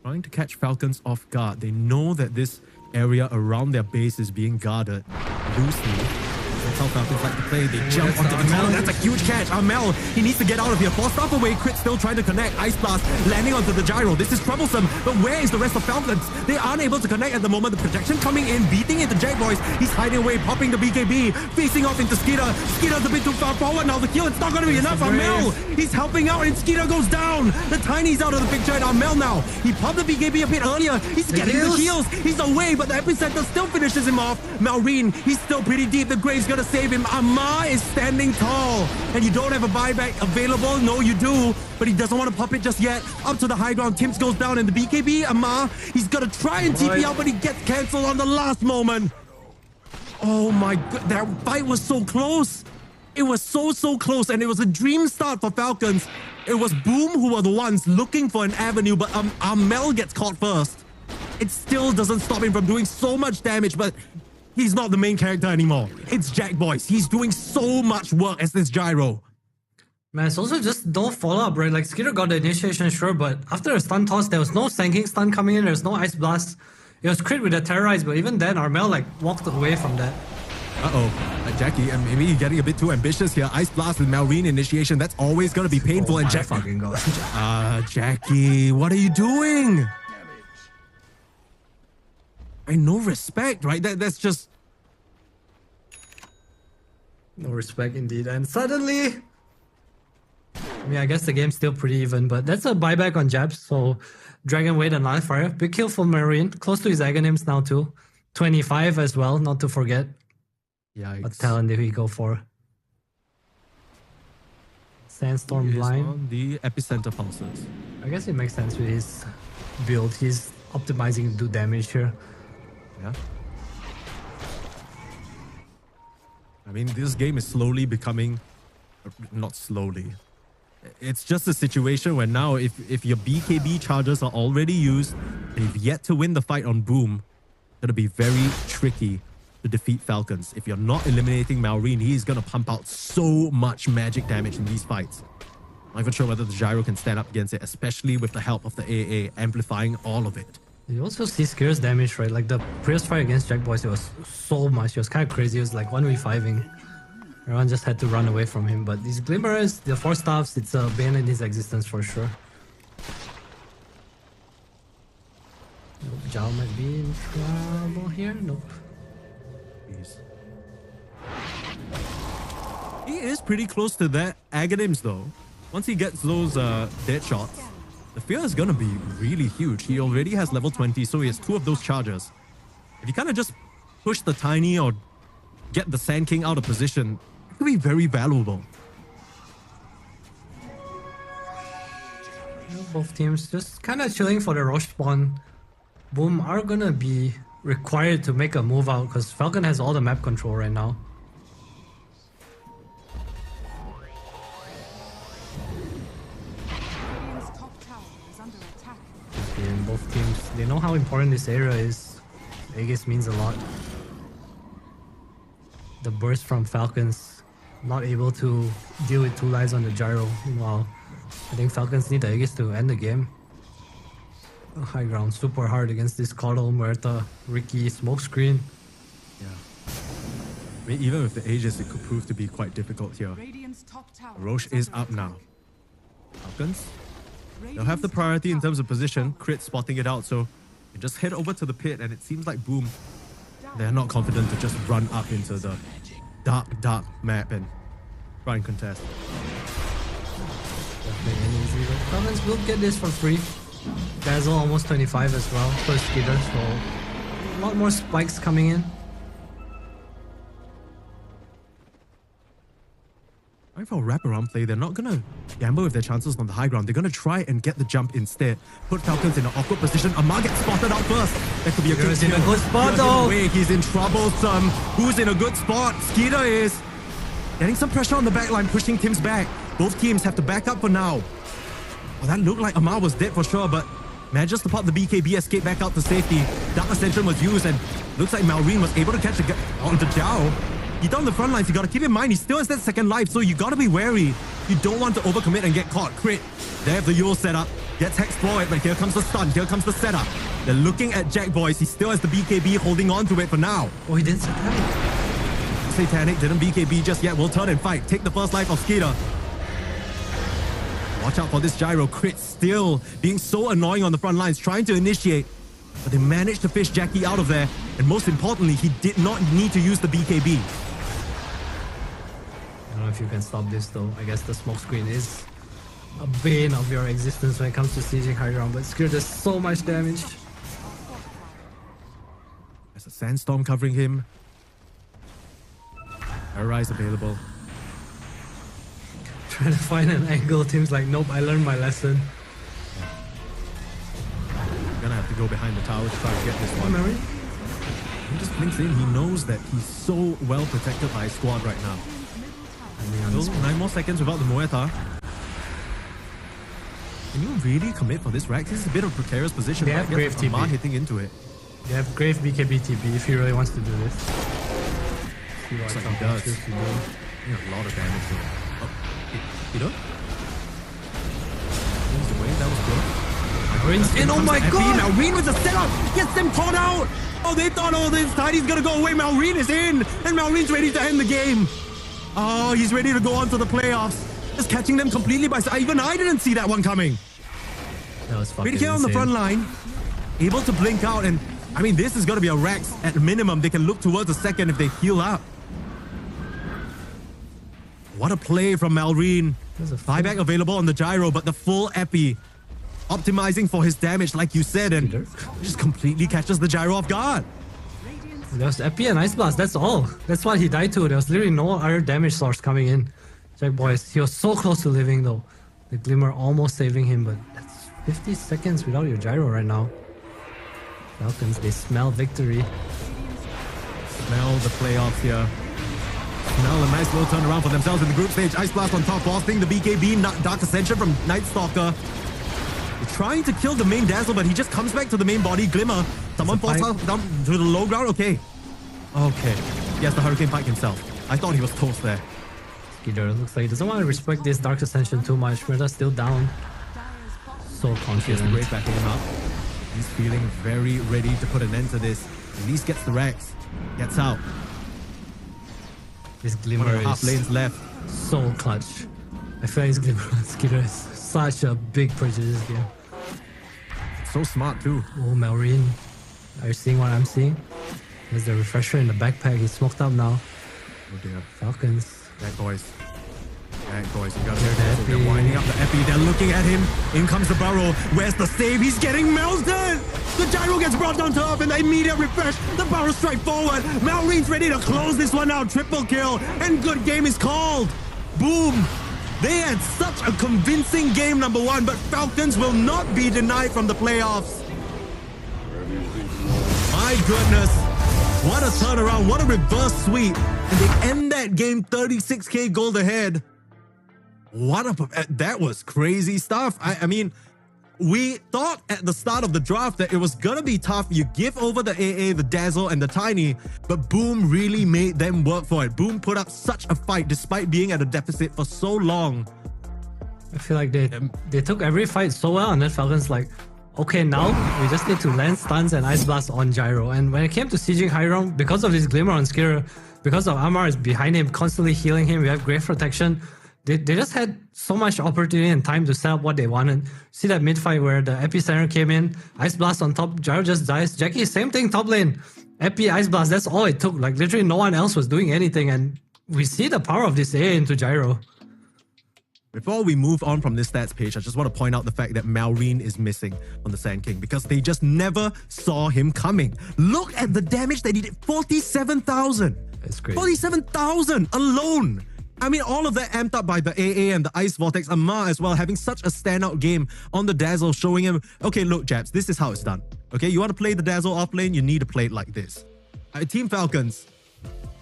Trying to catch Falcons off guard. They know that this area around their base is being guarded loosely. That's how Falcons like to play. They jump onto the tower. That's a huge catch. Amel, he needs to get out of here. Forced off away. Crit still trying to connect. Ice Blast landing onto the gyro. This is troublesome. But where is the rest of Falcons? They aren't able to connect at the moment. The projection coming in, beating into Jack Boys. He's hiding away, popping the BKB, facing off into Skeeter. Skeeter's a bit too far forward now. The kill, it's not going to be enough. Amel, he's helping out and Skeeter goes down. The Tiny's out of the picture and Amel now. He popped the BKB a bit earlier. He's getting the heals. He's away, but the epicenter still finishes him off. Malrine, he's still pretty deep. The Grave's going to save him. Amar is standing tall. And you don't have a buyback available. No, you do. But he doesn't want to pop it just yet. Up to the high ground. Timps goes down in the BKB. Amar, he's going to try and TP out, but he gets cancelled on the last moment. Oh my god. That fight was so close. It was so close. And it was a dream start for Falcons. It was Boom who were the ones looking for an avenue, but Amel gets caught first. It still doesn't stop him from doing so much damage, but he's not the main character anymore. It's Jack Boys. He's doing so much work as this gyro. Man, it's also just no follow-up, right? Like, Skeeter got the initiation, sure, but after a stun toss, there was no Sanking stun coming in, there's no Ice Blast. It was crit with the Terrorize, but even then, Armel, like, walked away from that. Jackie, and maybe you're getting a bit too ambitious here. Ice Blast with Malrine initiation, that's always going to be painful. And Jack, fucking god. Jackie, what are you doing? No respect, right? That's just... No respect indeed. And suddenly... I mean, I guess the game's still pretty even, but that's a buyback on jabs, so Dragon Wade and Live Fire. Big kill for Marine, close to his Aghanims now too. 25 as well, not to forget. Yikes. What talent did he go for? Sandstorm Blind. On the epicenter pulses. I guess it makes sense with his build. He's optimizing to do damage here. Yeah. I mean, this game is slowly becoming... Not slowly. It's just a situation where now if your BKB charges are already used and you've yet to win the fight on Boom, it's going to be very tricky to defeat Falcons. If you're not eliminating Malrine, he's going to pump out so much magic damage in these fights. I'm not even sure whether the gyro can stand up against it, especially with the help of the AA amplifying all of it. You also see Scare's damage, right? Like the previous fight against Jack Boys, it was so much. It was kind of crazy. It was like 1v5ing. Everyone just had to run away from him. But these Glimmers, the 4 staffs, it's a bane in his existence for sure. Zhao might be in trouble here. Nope. He is pretty close to that Aghanims though. Once he gets those dead shots, the fear is gonna be really huge. He already has level 20, so he has 2 of those charges. If you kind of just push the Tiny or get the Sand King out of position, it could be very valuable. Both teams just kind of chilling for the Roche spawn. Boom are gonna be required to make a move out because Falcon has all the map control right now. Radiant's top tower is under attack. And both teams, they know how important this area is. Aegis means a lot. The burst from Falcons, not able to deal with 2 lives on the gyro. Meanwhile, I think Falcons need the Aegis to end the game. High ground, super hard against this Coddle, Muerta, Ricky, smokescreen. Yeah. I mean, even with the Aegis, it could prove to be quite difficult here. Radiant's top tower Roche is under up attack. now. Falcons, they'll have the priority in terms of position. Crit spotting it out, so they just head over to the pit, and it seems like Boom, they're not confident to just run up into the dark map and try and contest. Definitely easy, but Falcons will get this for free. Dazzle almost 25 as well for Skitter, so a lot more spikes coming in. Right, for a wraparound play, they're not gonna gamble with their chances on the high ground. They're gonna try and get the jump instead. Put Falcons in an awkward position. Amar gets spotted out first. That could be a good Skitter's in a good spot though. He's in troublesome. Who's in a good spot? Skitter is getting some pressure on the back line, pushing Tim's back. Both teams have to back up for now. Well, that looked like Amar was dead for sure, but manages to pop the BKB, escape back out to safety. Dark Ascension was used, and looks like Malrine was able to catch onto Zhao. He's down the front lines. You gotta keep in mind, he still has that second life, so you gotta be wary. You don't want to overcommit and get caught. Crit. They have the Yule set up. Gets Hex forward, but here comes the stun. Here comes the setup. They're looking at Jack Boys. He still has the BKB holding on to it for now. Oh, he didn't Satanic. Satanic didn't BKB just yet. Will turn and fight. Take the first life of Skeeter. Watch out for this gyro. Crit still being so annoying on the front lines, trying to initiate. But they managed to fish Jackie out of there. And most importantly, he did not need to use the BKB. I don't know if you can stop this though. I guess the smoke screen is a bane of your existence when it comes to sieging high ground, but Skitter does so much damage. There's a sandstorm covering him. Arise available. Trying to find an angle, team's like, nope, I learned my lesson. Gonna have to go behind the tower to try to get this one. Mary? He just blinks in. He knows that he's so well protected by his squad right now. Still 9 more seconds without the Muerta. Can you really commit for this Rex? This is a bit of a precarious position. They have Grave TP. Amar hitting into it. They have Grave BKB TP if he really wants to do this. See what Looks like he Falcons does. choose to do. A lot of damage though. Oh, you know? Moves away, that was good. Malrine's in, oh my god! Malrine with a setup! Gets them caught out! Oh, they thought, oh, this Tidy's gonna go away. Malrine is in! And Malrine's ready to end the game. Oh, he's ready to go on to the playoffs. Just catching them completely by... Even I didn't see that one coming. That was fucking Right here on the front line. Able to blink out, and I mean, this is gonna be a Rex at minimum. They can look towards a second if they heal up. What a play from Malrine. Buyback available on the gyro, but the full epi optimizing for his damage, like you said, and just completely catches the gyro off guard. There was Epi and Ice Blast, that's all. That's what he died to. There was literally no other damage source coming in. Jack Boys, he was so close to living though. The Glimmer almost saving him, but that's 50 seconds without your gyro right now. Falcons, they smell victory. Smell the playoffs here. Smell a nice little turnaround for themselves in the group stage. Ice Blast on top, bossing the BKB, Dark Ascension from Night Stalker. They're trying to kill the main Dazzle, but he just comes back to the main body. Glimmer. Someone falls down to the low ground. Okay. Okay. He has the Hurricane Pike himself. I thought he was toast there. Skitter looks like he doesn't want to respect this Dark Ascension too much. Murta's still down. So He has the confident. Great backing him up. He's feeling very ready to put an end to this. At least gets the Rex. Gets out. This One Glimmer and a half is lanes left. so clutch. I feel like this Glimmer on Skitter is such a big purchase this game. So smart too. Oh, Malrine. Are you seeing what I'm seeing? There's the refresher in the backpack. He's smoked up now. Oh dear. Falcons. That boys. That boys. You gotta They're be careful. the They're epi. winding up the epi. They're looking at him. In comes the barrel. Where's the save? He's getting melted. The gyro gets brought down to earth and the immediate refresh. The barrel strike forward. Malreen's ready to close this one out. Triple kill. And good game is called. Boom. They had such a convincing game, number one, but Falcons will not be denied from the playoffs. My goodness. What a turnaround. What a reverse sweep. And they end that game 36k gold ahead. That was crazy stuff. I mean, we thought at the start of the draft that it was gonna be tough. You give over the AA, the Dazzle, and the Tiny, but Boom really made them work for it. Boom put up such a fight despite being at a deficit for so long. I feel like they took every fight so well, and then Falcons like, okay, now we just need to land stuns and Ice Blast on Gyro. And when it came to sieging Hiram, because of this Glimmer on Skirr, because of Amar is behind him, constantly healing him, we have great protection. They just had so much opportunity and time to set up what they wanted. See that mid fight where the Epicenter came in, Ice Blast on top, Gyro just dies. Jackie, same thing, top lane. Epi, Ice Blast, that's all it took. Like literally no one else was doing anything, and we see the power of this A into Gyro. Before we move on from this stats page, I just want to point out the fact that Malreen is missing on the Sand King because they just never saw him coming. Look at the damage that he did, 47,000. That's great. 47,000 alone. I mean, all of that amped up by the AA and the Ice Vortex. Amar as well, having such a standout game on the Dazzle, showing him, okay, look, Japs, this is how it's done. Okay, you want to play the Dazzle off lane, you need to play it like this. Team Falcons,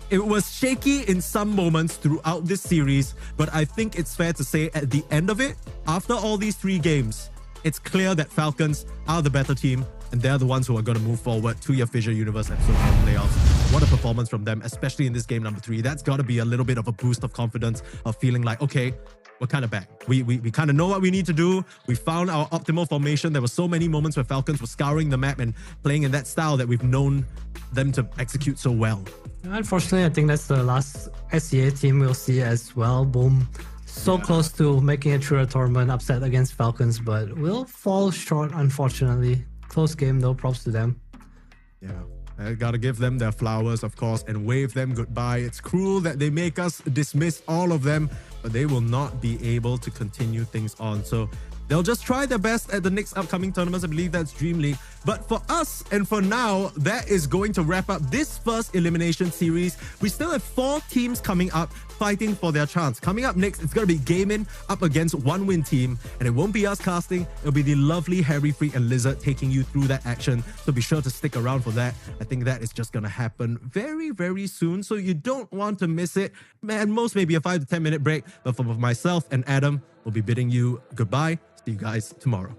it was shaky in some moments throughout this series, but I think it's fair to say at the end of it, after all these 3 games, it's clear that Falcons are the better team, and they're the ones who are going to move forward to your Fissure Universe episode 4 playoffs. What a performance from them, especially in this game number 3. That's got to be a little bit of a boost of confidence, of feeling like, okay, we're kind of back. We kind of know what we need to do. We found our optimal formation. There were so many moments where Falcons were scouring the map and playing in that style that we've known them to execute so well. Unfortunately, I think that's the last SCA team we'll see as well. Boom. So close to making it through a tournament, upset against Falcons, but will fall short, unfortunately. Close game though, props to them. Yeah, I gotta give them their flowers, of course, and wave them goodbye. It's cruel that they make us dismiss all of them, but they will not be able to continue things on. So they'll just try their best at the next upcoming tournaments. I believe that's Dream League. But for us, and for now, that is going to wrap up this first elimination series. We still have 4 teams coming up fighting for their chance. Coming up next, it's going to be Gaimin up against One Win Team. And it won't be us casting. It'll be the lovely Harry, Freak, and Lizard taking you through that action. So be sure to stick around for that. I think that is just going to happen very, very soon. So you don't want to miss it. Man, most maybe a 5 to 10 minute break. But for myself and Adam, we'll be bidding you goodbye. See you guys tomorrow.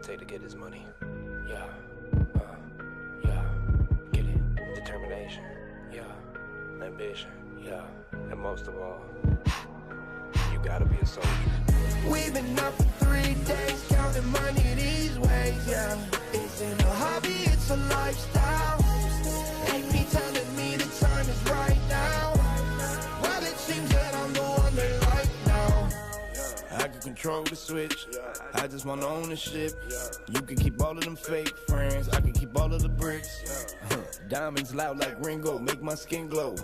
take to get his money. Yeah, yeah, get it. Determination, yeah. Ambition, yeah. And most of all, you gotta be a soldier. We've been up for 3 days, counting money these ways, yeah. Isn't a hobby, it's a lifestyle. Ain't me telling me the time is right now. Well, it seems that I'm the one they like now. I can control the switch, I just want ownership. You can keep all of them fake friends, I can keep all of the bricks. Diamonds loud like Ringo, make my skin glow.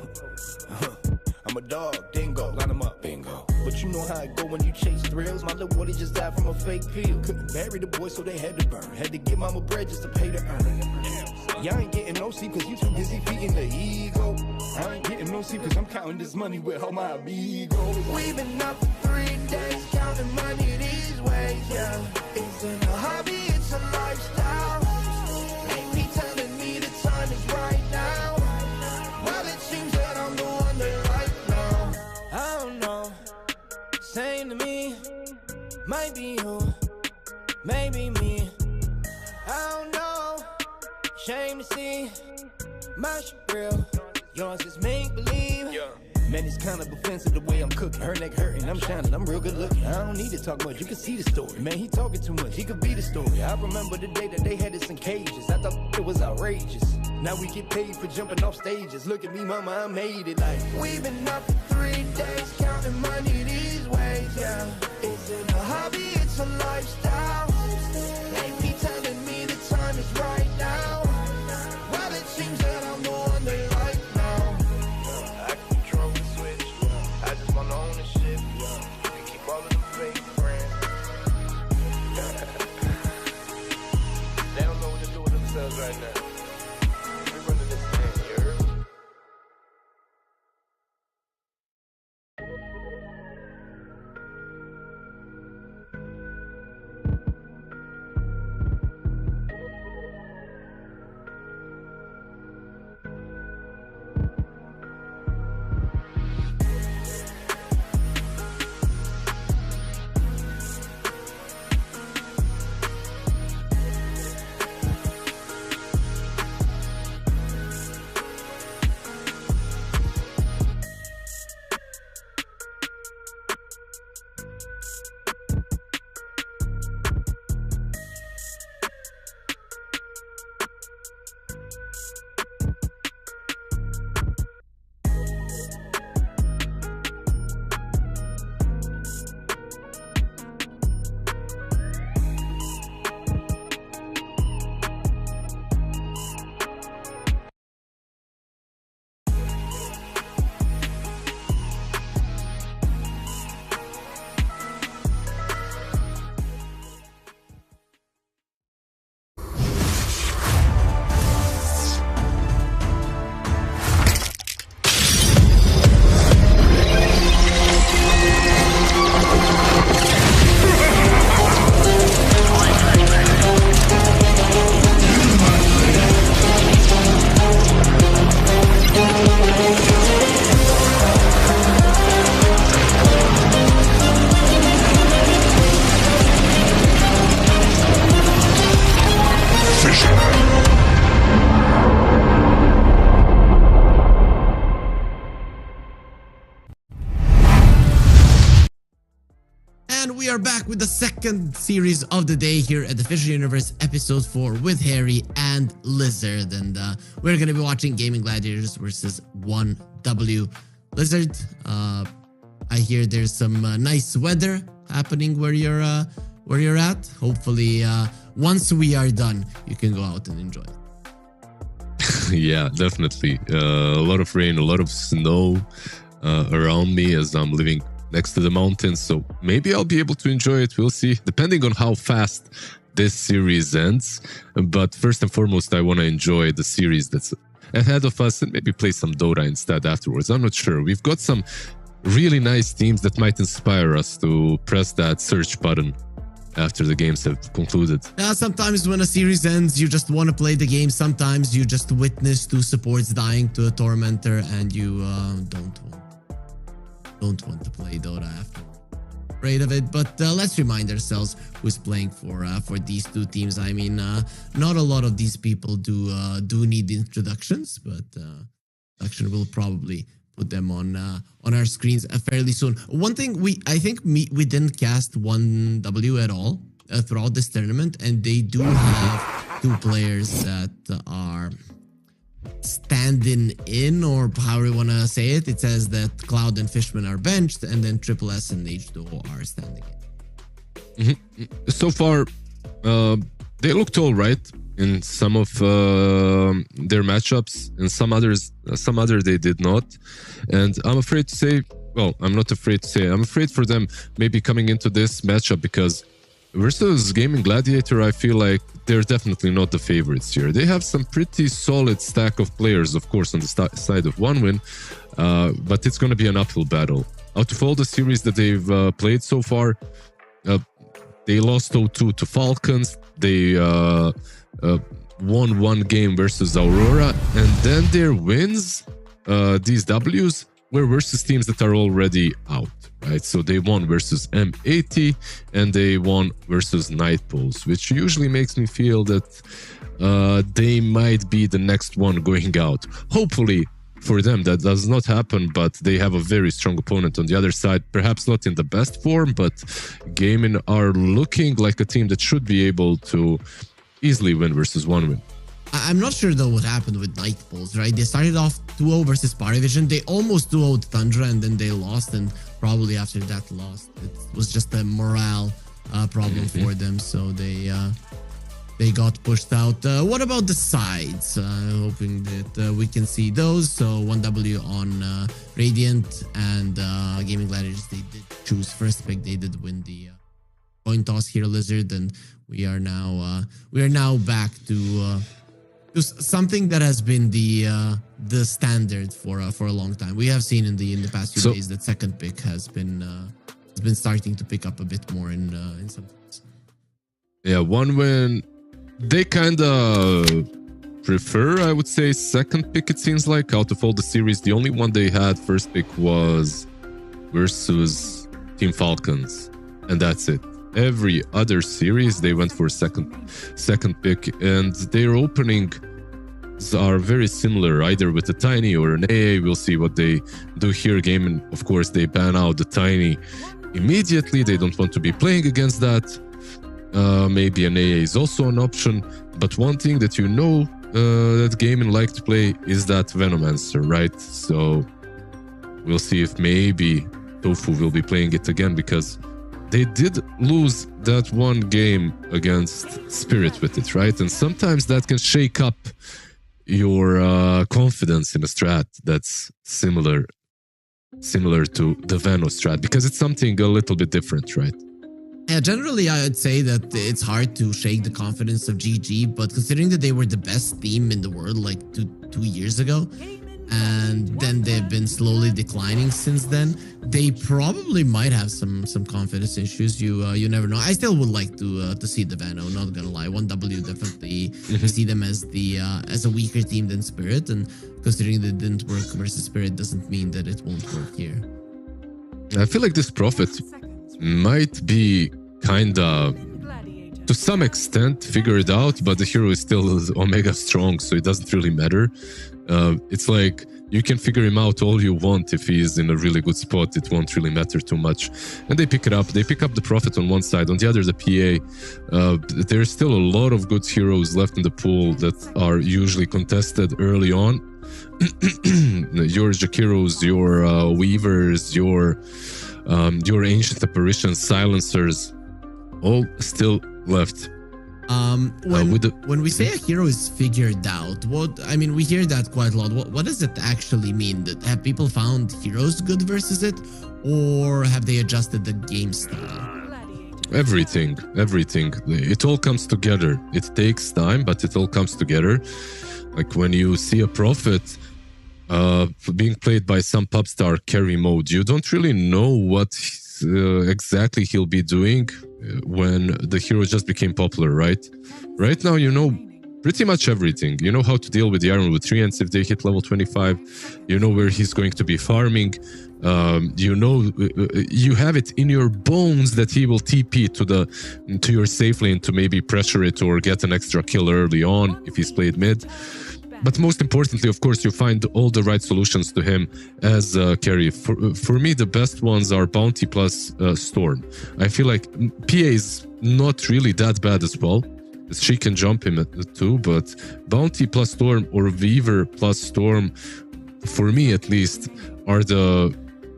I'm a dog, dingo, line them up, bingo. But you know how it go when you chase thrills. My little boy just died from a fake pill. Couldn't bury the boy, so they had to burn. Had to give mama bread just to pay the earn. Y'all ain't getting no sleep cause you too busy feeding the ego. I ain't getting no sleep cause I'm counting this money with all my amigos. We've been up for 3 days, counting money these ways, yeah. Isn't a hobby, it's a lifestyle. Ain't me telling me the time is right now. Well, it seems that I'm the one they like now. I don't know, same to me. Might be you, maybe me. I don't know, shame to see. My shit real, yours is make believe. Man, it's kind of offensive the way I'm cooking. Her neck hurting, I'm shining, I'm real good looking. I don't need to talk much, you can see the story. Man, he talking too much, he could be the story. I remember the day that they had us in cages. I thought it was outrageous. Now we get paid for jumping off stages. Look at me, mama, I made it like. We've been up for 3 days, counting money these ways, yeah. Isn't a hobby, it's a lifestyle. Ain't me telling me the time is right now. Well, it seems that I'm the one they like now. I can control the switch, I just want ownership. You can keep all of them fake friends. They don't know what to do with themselves right now. We running this thing, you heard? And we are back with the second series of the day here at the FISSURE Universe episode 4 with Harry and Lizard. And we're going to be watching Gaimin Gladiators versus 1W. Lizard, I hear there's some nice weather happening where you're at. Hopefully, once we are done, you can go out and enjoy it. Yeah, definitely. A lot of rain, a lot of snow around me as I'm living next to the mountains, so maybe I'll be able to enjoy it. We'll see, depending on how fast this series ends. But first and foremost, I want to enjoy the series that's ahead of us and maybe play some Dota instead afterwards. I'm not sure. We've got some really nice teams that might inspire us to press that search button after the games have concluded. Sometimes when a series ends, you just want to play the game. Sometimes you just witness 2 supports dying to a tormentor and you don't want to play Dota after. afraid of it. But let's remind ourselves who's playing for these two teams. I mean, not a lot of these people do need introductions, but introduction will probably put them on our screens fairly soon. One thing I think we didn't cast 1W at all throughout this tournament, and they do have two players that are standing in, or however you want to say it. It says that Cloud and Fishman are benched, and then Triple S and H2O are standing in. So far, they looked all right in some of their matchups, and some other they did not. And I'm afraid to say, well, I'm not afraid to say, I'm afraid for them maybe coming into this matchup, because versus Gaimin Gladiator, I feel like they're definitely not the favorites here. They have some pretty solid stack of players, of course, on the side of OneWin, but it's going to be an uphill battle. Out of all the series that they've played so far, they lost 0-2 to Falcons. They won one game versus Aurora, and then their wins, these Ws, were versus teams that are already out, right? So they won versus M80 and they won versus Nightpoles, which usually makes me feel that they might be the next one going out. Hopefully for them that does not happen, but they have a very strong opponent on the other side, perhaps not in the best form, but Gaimin are looking like a team that should be able to easily win versus OneWin. I'm not sure though what happened with Nightpoles, right? They started off 2-0 versus Parivision. They almost 2-0'd Tundra, and then they lost, and probably after that loss, it was just a morale problem for them, so they got pushed out. What about the sides? Hoping that we can see those. So 1W on Radiant and Gaimin Gladiators. They did choose first pick. They did win the coin toss here, Lizard, and we are now back to something that has been the standard for a long time. We have seen in the past few days that second pick has been starting to pick up a bit more in some things. Yeah, OneWin, they kind of prefer, I would say, second pick, it seems like. Out of all the series, the only one they had first pick was versus Team Falcons, and that's it. Every other series, they went for second pick, and their openings are very similar, either with a Tiny or an AA. We'll see what they do here. Gaimin, of course, they ban out the Tiny immediately. They don't want to be playing against that. Maybe an AA is also an option, but one thing that you know that Gaimin like to play is that Venomancer, right? So we'll see if maybe Tofu will be playing it again, because they did lose that one game against Spirit with it, right? And sometimes that can shake up your confidence in a strat that's similar to the Veno strat, because it's something a little bit different, right? Yeah, generally, I would say that it's hard to shake the confidence of GG, but considering that they were the best team in the world like two years ago, and then they've been slowly declining since then, they probably might have some confidence issues. You never know. I still would like to see the Vano, not gonna lie. 1W definitely see them as a weaker team than Spirit, and considering that it didn't work versus Spirit doesn't mean that it won't work here. I feel like this Prophet might be kinda, to some extent, figured out, but the hero is still Omega strong, so it doesn't really matter. It's like you can figure him out all you want. If he is in a really good spot, it won't really matter too much. And they pick it up. They pick up the Prophet on one side, on the other the PA. There's still a lot of good heroes left in the pool that are usually contested early on. Your Jakiros, your Weavers, your Ancient Apparitions, Silencers, all still left. When we say a hero is figured out, we hear that quite a lot. What does it actually mean? Have people found heroes good versus it, or have they adjusted the game style? Everything. It all comes together. It takes time, but it all comes together. Like when you see a Prophet being played by some pub star carry mode, you don't really know what exactly he'll be doing when the hero just became popular, right? Right now, you know pretty much everything. You know how to deal with the Ironwood treants if they hit level 25. You know where he's going to be farming. You know, you have it in your bones that he will TP to your safe lane to maybe pressure it or get an extra kill early on if he's played mid. But most importantly, of course, you find all the right solutions to him as a carry. For me, the best ones are Bounty plus Storm. I feel like PA is not really that bad as well. She can jump him too, but Bounty plus Storm or Weaver plus Storm, for me at least, are the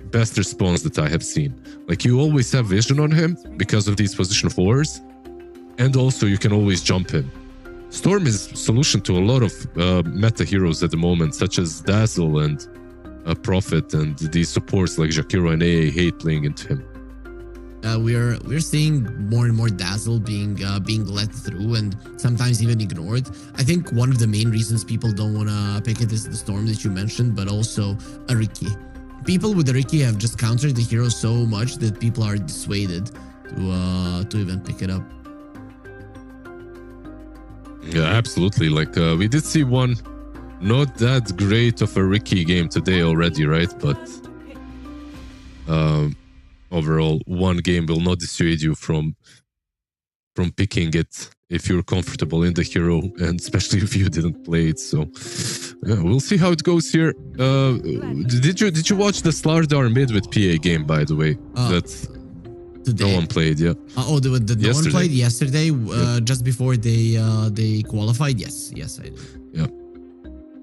best response that I have seen. Like, you always have vision on him because of these position 4s, and also you can always jump him. Storm is a solution to a lot of meta heroes at the moment, such as Dazzle and Prophet, and these supports like Jakiro and AA hate playing into him. We're seeing more and more Dazzle being let through and sometimes even ignored. I think one of the main reasons people don't want to pick it is the Storm that you mentioned, but also a Riki. People with the Riki have just countered the hero so much that people are dissuaded to even pick it up. Yeah, absolutely. Like, we did see one not that great of a Riki game today already, right? But overall, one game will not dissuade you from picking it if you're comfortable in the hero, and especially if you didn't play it. So yeah, we'll see how it goes here. Did you watch the Slardar mid with PA game, by the way? Today. No one played, yeah. No one played yesterday, just before they qualified. Yes, I did. Yeah.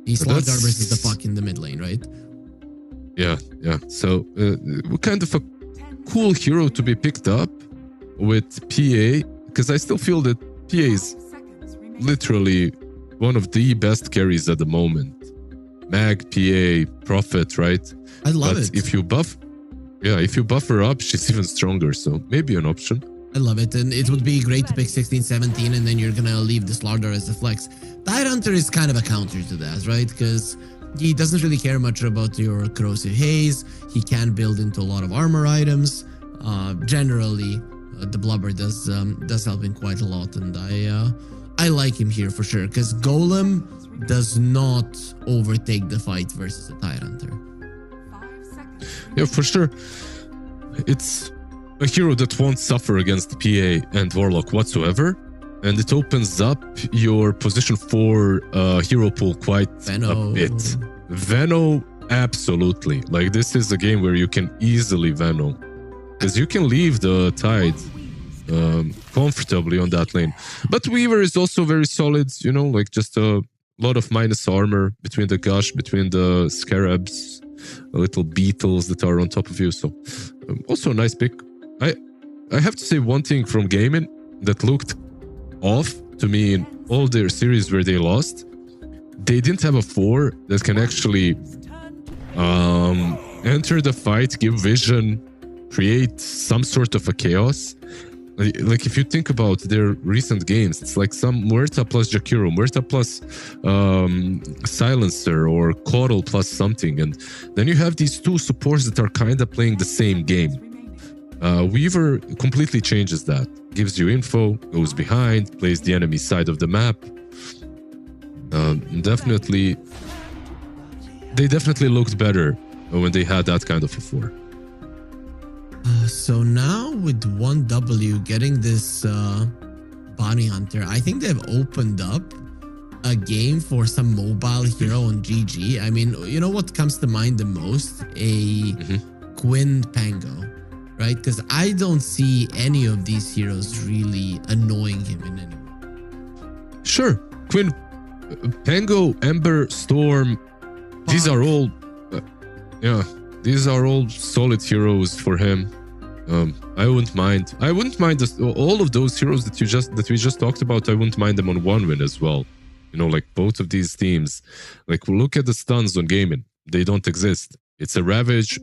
The Slardar versus the fuck in the mid lane, right? Yeah. So, kind of a cool hero to be picked up with PA, because I still feel that PA is literally one of the best carries at the moment. Mag, PA, Prophet, right? I love it. If you buff her up, she's even stronger, so maybe an option. I love it, and it would be great to pick 16, 17, and then you're gonna leave the Slardar as a flex. Tidehunter is kind of a counter to that, right? Because he doesn't really care much about your corrosive haze. He can build into a lot of armor items. Generally, the blubber does help him quite a lot, and I like him here for sure, because Golem does not overtake the fight versus a Tidehunter. Yeah, for sure. It's a hero that won't suffer against PA and Warlock whatsoever, and it opens up your position 4 hero pool quite a bit. Veno, absolutely. Like, this is a game where you can easily Veno, because you can leave the Tide comfortably on that lane. But Weaver is also very solid, you know, like just a lot of minus armor between the Gush, between the Scarabs, little beetles that are on top of you. So also a nice pick. I have to say one thing from Gaimin that looked off to me in all their series where they lost. They didn't have a 4 that can actually enter the fight, give vision, create some sort of a chaos. Like, if you think about their recent games, it's like some Muerta plus Jakiro, Muerta plus Silencer, or Coddle plus something. And then you have these 2 supports that are kind of playing the same game. Weaver completely changes that. Gives you info, goes behind, plays the enemy side of the map. They definitely looked better when they had that kind of a 4. So now with 1W getting this bounty hunter, I think they've opened up a game for some mobile hero on GG. I mean, you know what comes to mind the most? Quinn Pango, right? Because I don't see any of these heroes really annoying him in any way. Sure. Quinn, Pango, Ember, Storm, these are all these are all solid heroes for him. I wouldn't mind all of those heroes that we just talked about. I wouldn't mind them on 1 win as well. You know, like both of these teams. Like, look at the stuns on Gaimin. They don't exist. It's a Ravage,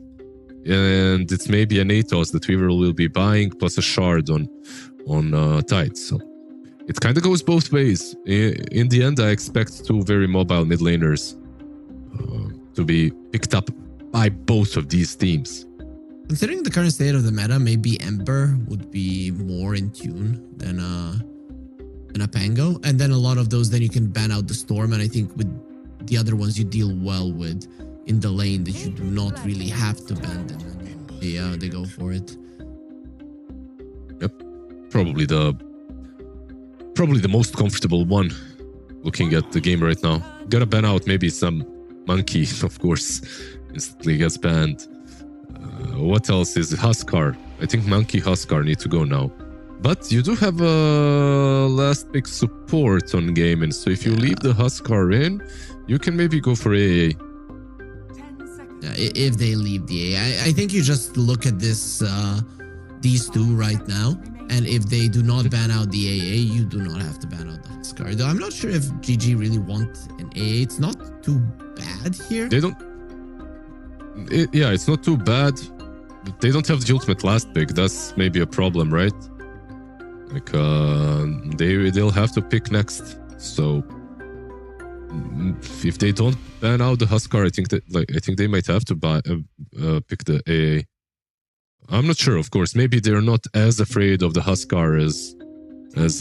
and it's maybe an Atos that Weaver will be buying, plus a Shard on Tide. So it kind of goes both ways. In the end, I expect 2 very mobile mid laners to be picked up by both of these teams. Considering the current state of the meta, maybe Ember would be more in tune than and a Pango, and then a lot of those, then you can ban out the Storm, and I think with the other ones you deal well with in the lane that you do not really have to ban them. They go for it. Yep, probably the most comfortable one. Looking at the game right now, gotta ban out maybe some Monkey, of course, instantly gets banned. What else is Huskar? I think Monkey Huskar need to go now. But you do have a last pick support on Gaimin, so if you leave the Huskar in, you can maybe go for AA. If they leave the AA, I think you just look at this, these two right now, and if they do not ban out the AA, you do not have to ban out the Huskar. Though I'm not sure if GG really want an AA. It's not too bad here. They don't. Yeah, it's not too bad. But they don't have the ultimate last pick. That's maybe a problem, right? Like they'll have to pick next. So if they don't ban out the Huskar, I think they might have to pick the AA. I'm not sure, of course. Maybe they're not as afraid of the Huskar as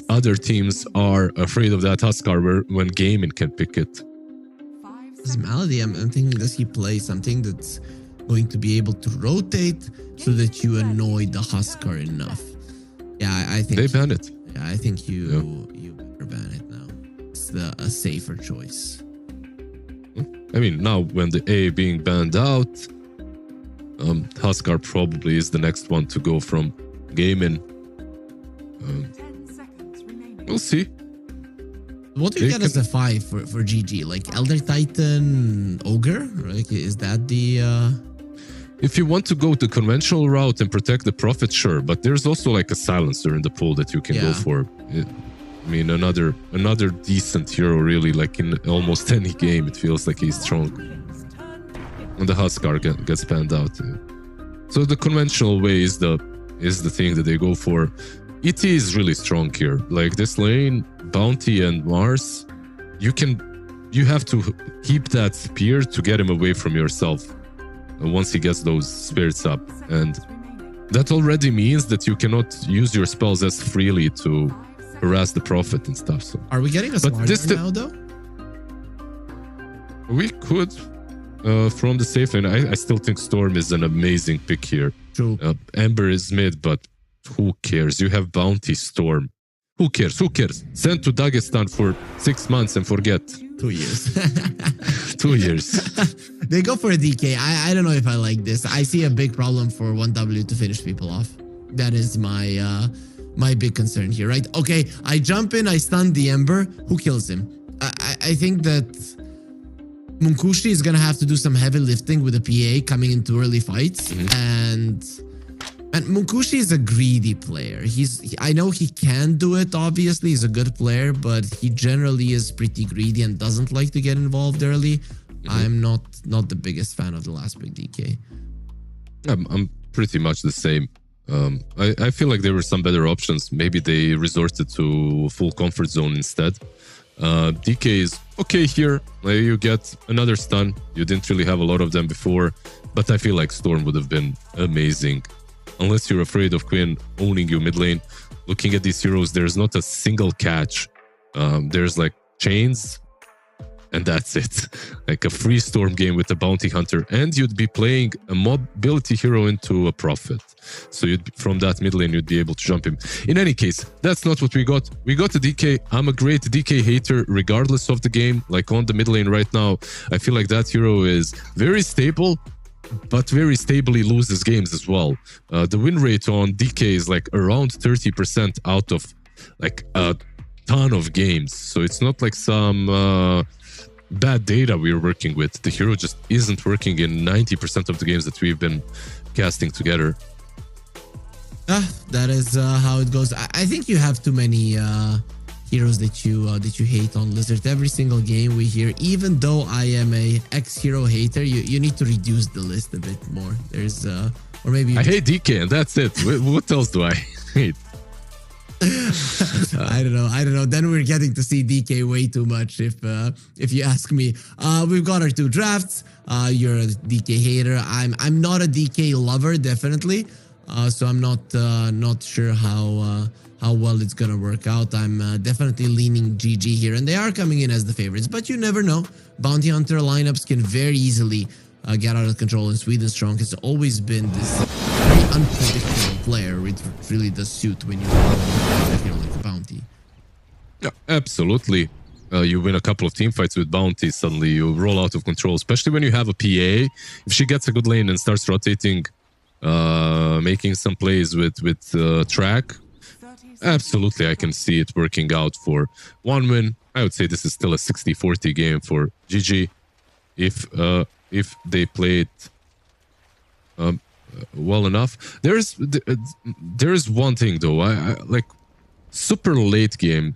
other teams are afraid of that Huskar when Gaimin can pick it. This Malady, I'm thinking, does he play something that's going to be able to rotate so that you annoy the Huskar enough? Yeah, I think they ban it. Yeah, I think you better ban it now. It's a safer choice. I mean, now when the A being banned out, Huskar probably is the next one to go from Gaimin. We'll see. What do you get as a 5 for GG? Like Elder Titan, Ogre? Like, is that the... If you want to go the conventional route and protect the Prophet, sure. But there's also like a Silencer in the pool that you can go for. I mean, another decent hero, really. Like in almost any game, it feels like he's strong. And the Huskar gets banned out. So the conventional way is the thing that they go for. ET is really strong here. Like this lane, Bounty and Mars, you have to keep that spear to get him away from yourself. Once he gets those spirits up, and that already means that you cannot use your spells as freely to harass the Prophet and stuff. So, are we getting a smarter now, though? We could, from the safe lane. I still think Storm is an amazing pick here. True. Ember is mid, but who cares? You have Bounty, Storm. Who cares? Who cares? Send to Dagestan for 6 months and forget. 2 years. 2 years. They go for a DK. I don't know if I like this. I see a big problem for 1W to finish people off. That is my my big concern here, right? Okay, I jump in, I stun the Ember. Who kills him? I think that Munkushi is gonna have to do some heavy lifting with the PA coming into early fights, and Munkushi is a greedy player. I know he can do it, obviously. He's a good player, but he generally is pretty greedy and doesn't like to get involved early. I'm not the biggest fan of the last big DK. I'm pretty much the same. I feel like there were some better options. Maybe they resorted to full comfort zone instead. DK is okay here. You get another stun. You didn't really have a lot of them before, but I feel like Storm would have been amazing. Unless you're afraid of Quinn owning you mid lane. Looking at these heroes, there's not a single catch. There's like chains, and that's it. Like a free Storm game with a Bounty Hunter, and you'd be playing a mobility hero into a Prophet. So from that mid lane, you'd be able to jump him. In any case, that's not what we got. We got a DK. I'm a great DK hater regardless of the game. Like on the mid lane right now, I feel like that hero is very stable, but very stably loses games as well. The win rate on DK is like around 30% out of like a ton of games. So it's not like some bad data we're working with. The hero just isn't working in 90% of the games that we've been casting together. That is how it goes. I think you have too many heroes that you hate on Lizard. Every single game we hear, even though I am a ex-hero hater, you need to reduce the list a bit more. There's or maybe I hate DK and that's it. What else do I hate? I don't know. Then we're getting to see DK way too much if you ask me. We've got our 2 drafts. You're a DK hater. I'm not a DK lover, definitely. So I'm not sure how well it's gonna work out. I'm definitely leaning GG here, and they are coming in as the favorites, but you never know. Bounty Hunter lineups can very easily get out of control, and Sweden Strong has always been this very unpredictable player, which really does suit when you like a bounty. Yeah, absolutely. You win a couple of team fights with bounty, suddenly you roll out of control, especially when you have a PA. If she gets a good lane and starts rotating, making some plays with track, absolutely I can see it working out for one win. I would say this is still a 60-40 game for GG if they play it well enough. There is one thing though, I like super late game.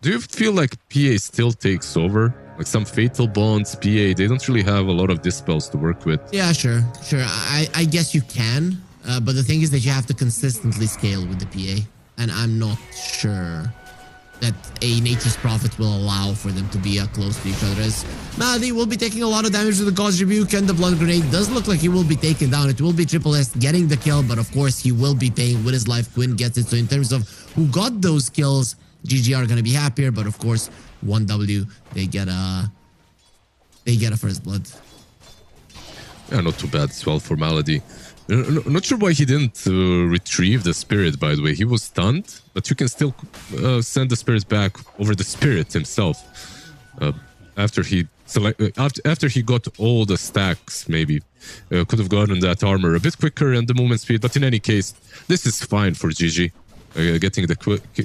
Do you feel like PA still takes over? Like some fatal bonds, PA, they don't really have a lot of dispels to work with. Yeah, sure. I guess you can, but the thing is that you have to consistently scale with the PA, and I'm not sure that a Nature's Prophet will allow for them to be close to each other. As Malady will be taking a lot of damage with the God's Rebuke, and the Blood Grenade does look like he will be taken down. It will be Triple S getting the kill, but of course he will be paying with his life. Quinn gets it. So in terms of who got those kills, GG are going to be happier, but of course 1W, they get a first blood. Yeah, not too bad as well for Malady. Not sure why he didn't retrieve the spirit, by the way. He was stunned, but you can still send the spirit back over the spirit himself. After he got all the stacks, maybe. Could have gotten that armor a bit quicker and the movement speed, but in any case, this is fine for GG. Getting the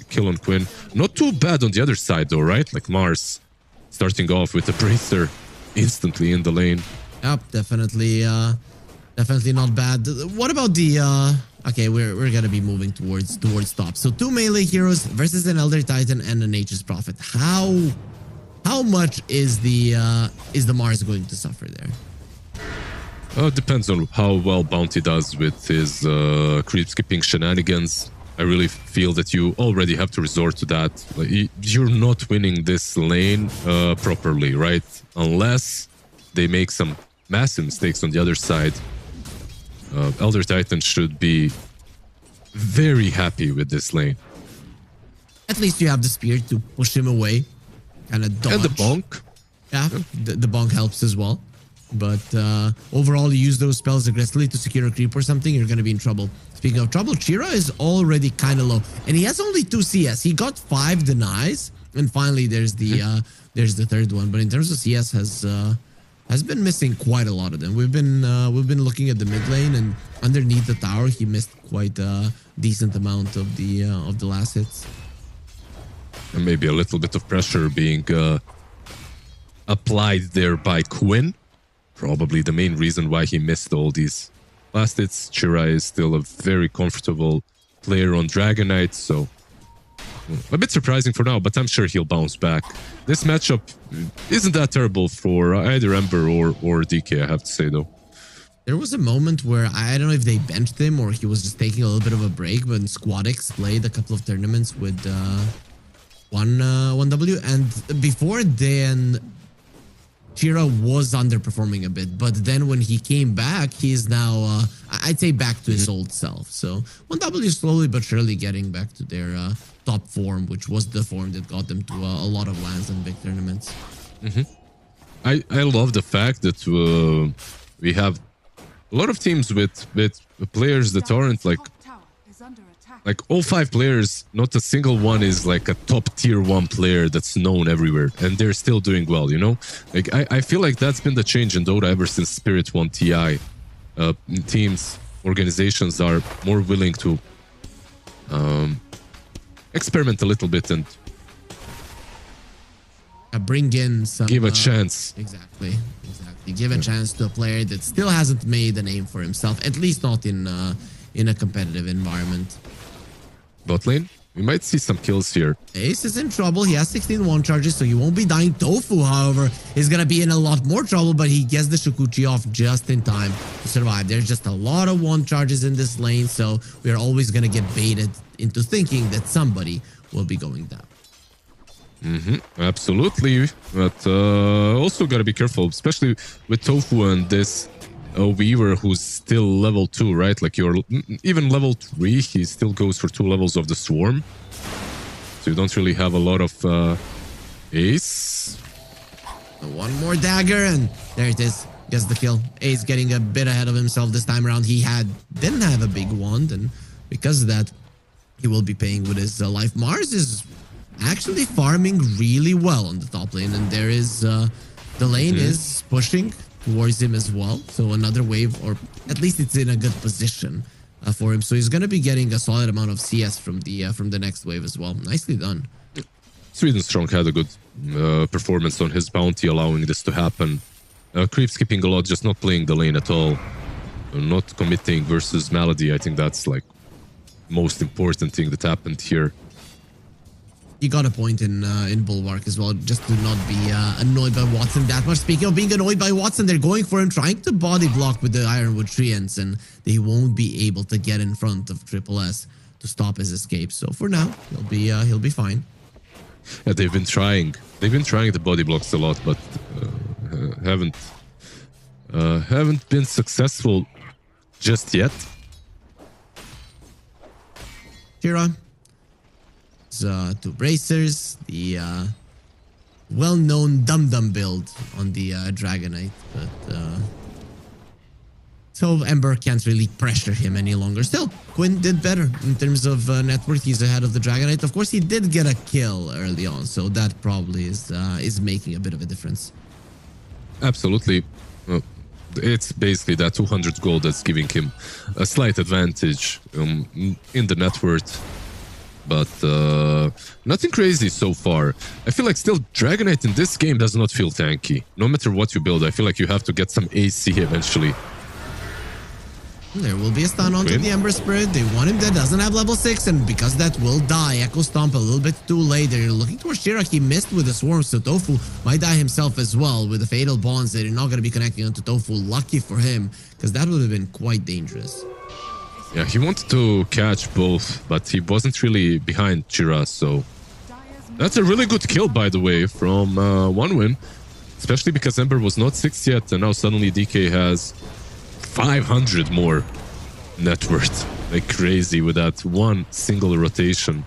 kill on Quinn. Not too bad on the other side though, right? Like Mars starting off with the bracer instantly in the lane. Yep, definitely not bad. What about the okay, we're gonna be moving towards top. So 2 melee heroes versus an Elder Titan and a Nature's Prophet. How much is the Mars going to suffer there? It depends on how well Bounty does with his creep skipping shenanigans. I really feel that you already have to resort to that. Like, you're not winning this lane properly, right? Unless they make some massive mistakes on the other side. Elder Titan should be very happy with this lane. At least you have the spear to push him away. Kind of dodge. And the bonk. Yeah, the bonk helps as well. But overall, you use those spells aggressively to secure a creep or something, you're going to be in trouble. Speaking of trouble, Chira is already kind of low. And he has only 2 CS. He got 5 denies. And finally, there's the third one. But in terms of CS, has been missing quite a lot of them. We've been looking at the mid lane, and underneath the tower, he missed quite a decent amount of the last hits. And maybe a little bit of pressure being applied there by Quinn. Probably the main reason why he missed all these last hits. Chira is still a very comfortable player on Dragon Knight, so a bit surprising for now, but I'm sure he'll bounce back. This matchup isn't that terrible for either Ember or DK, I have to say, though. There was a moment where I don't know if they benched him or he was just taking a little bit of a break when Squadix played a couple of tournaments with 1W, and before then Chira was underperforming a bit, but then when he came back, he is now, I'd say, back to his old self. So 1W is slowly but surely getting back to their top form, which was the form that got them to a lot of lands and big tournaments. I love the fact that we have a lot of teams with players that aren't like all 5 players, not a single one is like a top tier 1 player that's known everywhere, and they're still doing well, you know? Like I feel like that's been the change in Dota ever since Spirit won TI. Teams, organizations are more willing to experiment a little bit and bring in some... Give a chance. Exactly. Give a chance to a player that still hasn't made a name for himself, at least not in a competitive environment. Bot lane, we might see some kills here. Ace is in trouble. He has 16 one charges, so he won't be dying. Tofu, however, is going to be in a lot more trouble, but he gets the Shukuchi off just in time to survive. There's just a lot of one charges in this lane, so we are always going to get baited into thinking that somebody will be going down. Absolutely, but also got to be careful, especially with Tofu and this a Weaver who's still level 2, right? Like you're even level 3, he still goes for 2 levels of the Swarm. So you don't really have a lot of Ace. One more dagger, and there it is. Gets the kill. Ace getting a bit ahead of himself this time around. He didn't have a big wand, and because of that, he will be paying with his life. Mars is actually farming really well on the top lane, and there is the lane is pushing towards him as well. So another wave, or at least it's in a good position for him. So he's going to be getting a solid amount of CS from the next wave as well. Nicely done. Sweden Strong had a good performance on his bounty, allowing this to happen. Creep skipping a lot, just not playing the lane at all. Not committing versus Malady. I think that's like most important thing that happened here. You got a point in Bulwark as well, just to not be annoyed by Watson that much. Speaking of being annoyed by Watson, they're going for him, trying to body block with the Ironwood Treants, and they won't be able to get in front of Triple S to stop his escape. So for now, he'll be fine. Yeah, they've been trying the body blocks a lot, but haven't been successful just yet. Tira. Two bracers, the well-known dum-dum build on the Dragonite, but so Ember can't really pressure him any longer. Still, Quinn did better in terms of net worth. He's ahead of the Dragonite. Of course, he did get a kill early on, so that probably is making a bit of a difference. Absolutely. It's basically that 200 gold that's giving him a slight advantage in the net worth. But nothing crazy so far. I feel like still Dragonite in this game does not feel tanky. No matter what you build, I feel like you have to get some AC eventually. There will be a stun onto the Ember Spirit. They want him dead, doesn't have level 6, and because that will die. Echo Stomp a little bit too late. They're looking towards Shirak. He missed with the Swarm, so Tofu might die himself as well with the Fatal Bonds. They're not going to be connecting onto Tofu. Lucky for him, because that would have been quite dangerous. Yeah, he wanted to catch both, but he wasn't really behind Chira, so... That's a really good kill, by the way, from one win. Especially because Ember was not 6 yet, and now suddenly DK has 500 more net worth. Like crazy with that one single rotation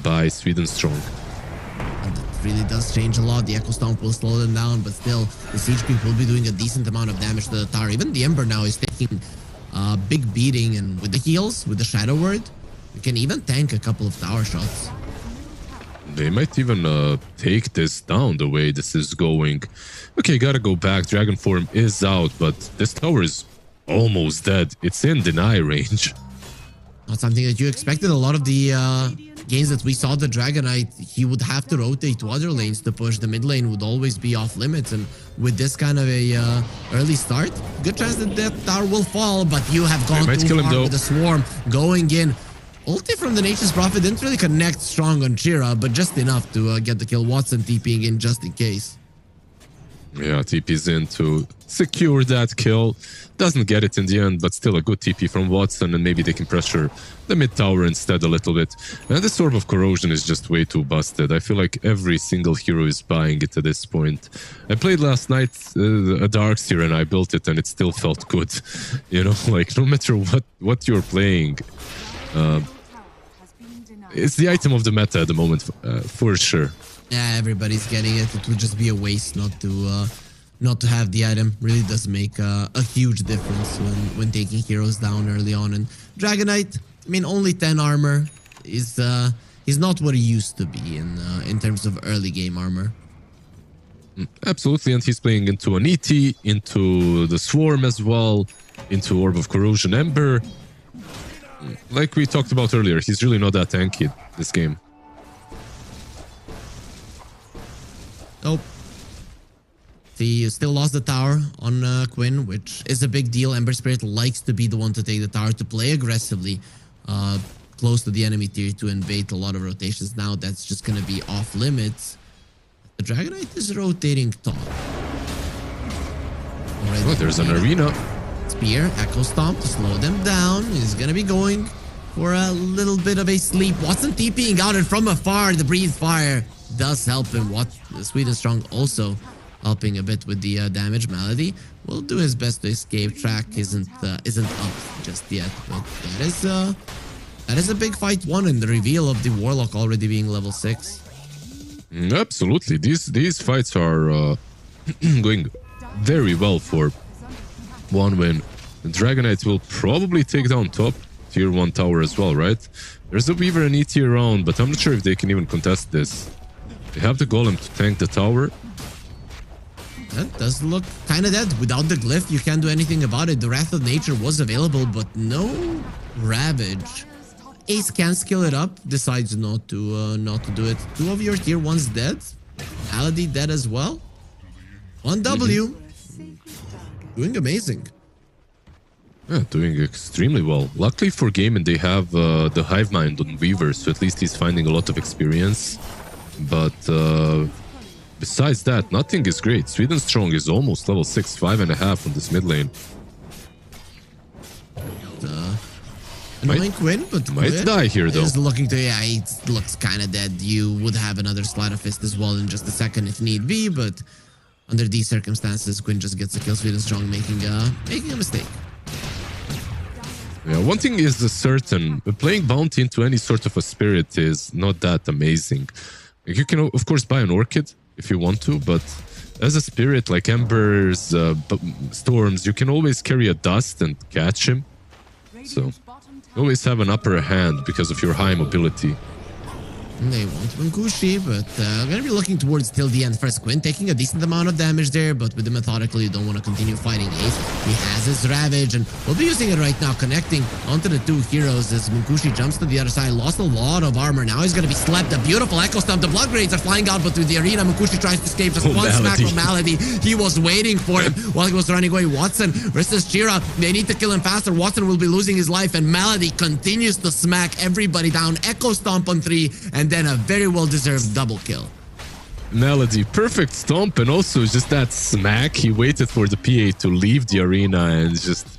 by Sweden Strong. And it really does change a lot. The Echo Stomp will slow them down, but still, the Siege Creep will be doing a decent amount of damage to the tower. Even the Ember now is taking... big beating, and with the heals, with the Shadow Word, you can even tank a couple of tower shots. They might even take this down the way this is going. Okay, gotta go back. Dragon Form is out, but this tower is almost dead. It's in deny range. Not something that you expected. A lot of the games that we saw the Dragonite, he would have to rotate to other lanes to push. The mid lane would always be off limits, and with this kind of a early start, good chance that that tower will fall, but you have gone too far with the Swarm going in. Ulti from the Nature's Prophet didn't really connect strong on Chira, but just enough to get the kill. Watson TPing in just in case. Yeah, TP's in to secure that kill. Doesn't get it in the end, but still a good TP from Watson, and maybe they can pressure the mid tower instead a little bit. And this Orb of Corrosion is just way too busted. I feel like every single hero is buying it at this point. I played last night a Darkseer, and I built it, and it still felt good. You know, like no matter what you're playing, it's the item of the meta at the moment, for sure. Yeah, everybody's getting it. It would just be a waste not to have the item. Really does make a huge difference when taking heroes down early on. And Dragonite, I mean, only 10 armor is not what he used to be in terms of early game armor. Absolutely, and he's playing into an ET, into the Swarm as well, into Orb of Corrosion Ember. Like we talked about earlier, he's really not that tanky this game. Oh. He still lost the tower on Quinn, which is a big deal. Ember Spirit likes to be the one to take the tower, to play aggressively close to the enemy tier 2 and bait a lot of rotations. Now that's just going to be off limits. The Dragonite is rotating top. Oh, there's an arena. Spear, Echo Stomp to slow them down. He's going to be going for a little bit of a sleep. Watson TPing out, and from afar, the Breathe Fire does help him. Sweden Strong also helping a bit with the damage. Melody will do his best to escape. Track isn't up just yet, but that is a big fight won in the reveal of the Warlock already being level 6. Absolutely, these fights are going very well for one win. Dragonite will probably take down top tier 1 tower as well, right? There's a Weaver and ET around, but I'm not sure if they can even contest this. They have the Golem to tank the tower. That does look kind of dead. Without the glyph, you can't do anything about it. The Wrath of Nature was available, but no Ravage. Ace can skill it up, decides not to do it. 2 of your tier 1s dead. Malady dead as well. 1 W. Doing amazing. Yeah, doing extremely well. Luckily for Gaimin, they have the Hive Mind on Weaver, so at least he's finding a lot of experience. But besides that, nothing is great. Sweden Strong is almost level 6, 5.5 on this mid lane. Annoying Quinn, but might die here though. Is looking to, yeah, it looks kind of dead. You would have another Sleight of Fist as well in just a second if need be, but under these circumstances, Quinn just gets a kill. Sweden Strong making a mistake. Yeah, one thing is certain, playing Bounty into any sort of a spirit is not that amazing. You can, of course, buy an Orchid if you want to, but as a spirit like Embers, Storms, you can always carry a Dust and catch him. So, you always have an upper hand because of your high mobility. They want Munkushi, but gonna be looking towards till the end. First, Quinn taking a decent amount of damage there, but with the Methodical, you don't want to continue fighting Ace. He has his Ravage, and we'll be using it right now, connecting onto the 2 heroes as Munkushi jumps to the other side. Lost a lot of armor. Now he's gonna be slapped. A beautiful Echo Stomp. The Blood Grades are flying out, but through the arena, Munkushi tries to escape. Just one smack from Malady. He was waiting for him while he was running away. Watson versus Chira. They need to kill him faster. Watson will be losing his life, and Malady continues to smack everybody down. Echo Stomp on 3, and then a very well-deserved double kill. Melody, perfect stomp, and also just that smack. He waited for the PA to leave the arena and just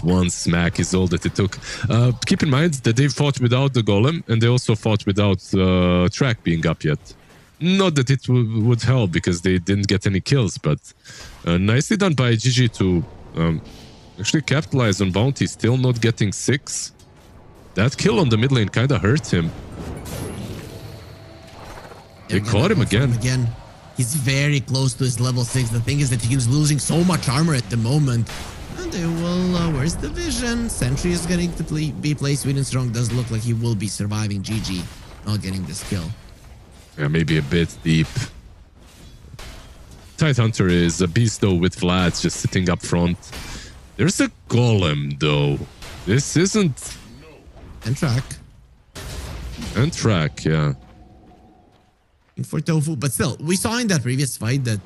one smack is all that it took. Keep in mind that they fought without the Golem, and they also fought without Track being up yet. Not that it would help because they didn't get any kills, but nicely done by GG to actually capitalize on Bounty, still not getting 6. That kill on the mid lane kind of hurt him. They caught him again. He's very close to his level 6. The thing is that he's losing so much armor at the moment. And they will, where's the vision? Sentry is getting to be played. Sweden Strong does look like he will be surviving. GG, not getting this kill. Yeah, maybe a bit deep. Tidehunter is a beast though with Vlad just sitting up front. There's a Golem though. This isn't... And Track. And Track, yeah. For Tofu, but still, we saw in that previous fight that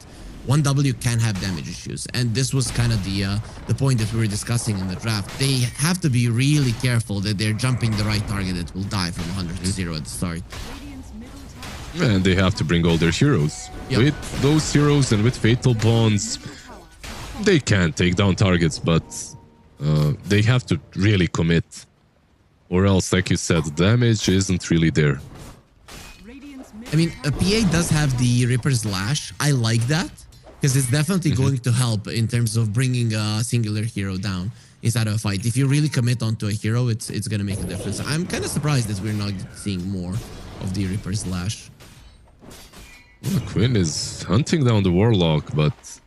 1W can have damage issues, and this was kind of the point that we were discussing in the draft. They have to be really careful that they're jumping the right target that will die from 100 to 0 at the start. And they have to bring all their heroes. Yep. With those heroes and with Fatal Bonds, they can take down targets, but they have to really commit. Or else, like you said, the damage isn't really there. I mean, a PA does have the Ripper's Lash. I like that because it's definitely going to help in terms of bringing a singular hero down inside of a fight. If you really commit onto a hero, it's going to make a difference. I'm kind of surprised that we're not seeing more of the Ripper's Lash. Well, Quinn is hunting down the Warlock, but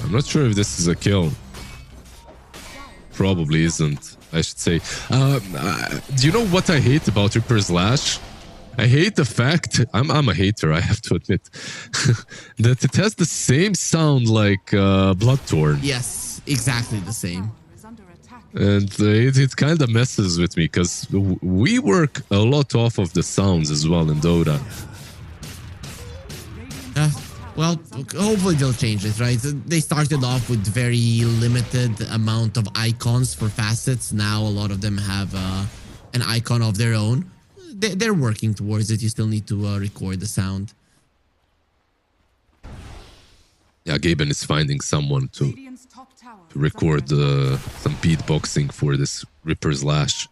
I'm not sure if this is a kill. Probably isn't, I should say. Do you know what I hate about Ripper's Lash? I hate the fact, I'm a hater, I have to admit, that it has the same sound like Bloodthorn. Yes, exactly the same. And it kind of messes with me because we work a lot off of the sounds as well in Dota. Well, hopefully they'll change it, right? They started off with very limited amount of icons for facets. Now a lot of them have an icon of their own. They're working towards it. You still need to record the sound. Yeah, Gaimin is finding someone to record some beatboxing for this Ripper's Lash.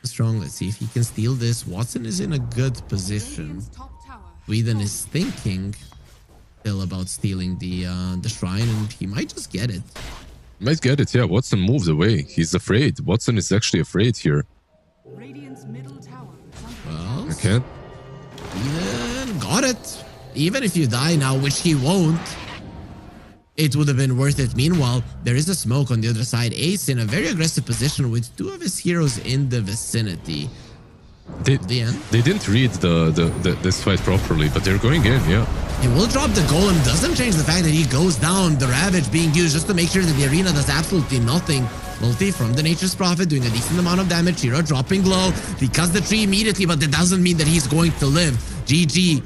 Strong. Let's see if he can steal this. Watson is in a good position. Sweden is thinking still about stealing the shrine, and he might just get it. Might get it, yeah. Watson moved away. He's afraid. Watson is actually afraid here. Radiant's middle tower is under Well, I can't. Sweden got it. Even if you die now, which he won't, it would have been worth it. Meanwhile, there is a smoke on the other side. Ace in a very aggressive position with 2 of his heroes in the vicinity. They didn't read this fight properly, but they're going in, yeah. He will drop the golem. Doesn't change the fact that he goes down. The Ravage being used just to make sure that the arena does absolutely nothing. Multi from the Nature's Prophet doing a decent amount of damage. Hero dropping low. He cuts the tree immediately, but that doesn't mean that he's going to live. GG.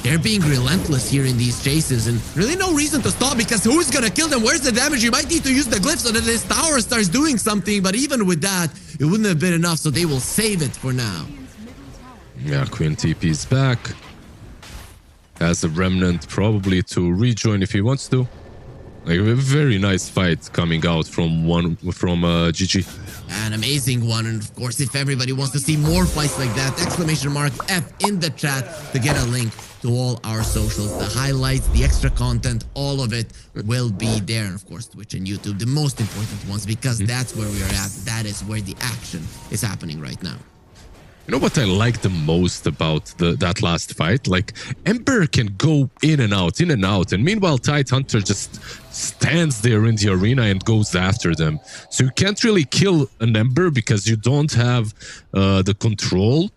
They're being relentless here in these chases, and really no reason to stop, because who's gonna kill them? Where's the damage? You might need to use the glyph so that this tower starts doing something, but even with that, it wouldn't have been enough, so they will save it for now. Yeah, Queen TP's back. Has a remnant probably to rejoin if he wants to. Like a very nice fight coming out from GG. An amazing one, and of course, if everybody wants to see more fights like that, exclamation mark F in the chat to get a link to all our socials. The highlights, the extra content, all of it will be there. And of course, Twitch and YouTube, the most important ones, because that's where we are at. That is where the action is happening right now. You know what I like the most about that last fight? Like, Ember can go in and out, and meanwhile, Tidehunter just stands there in the arena and goes after them. So you can't really kill an Ember because you don't have the control,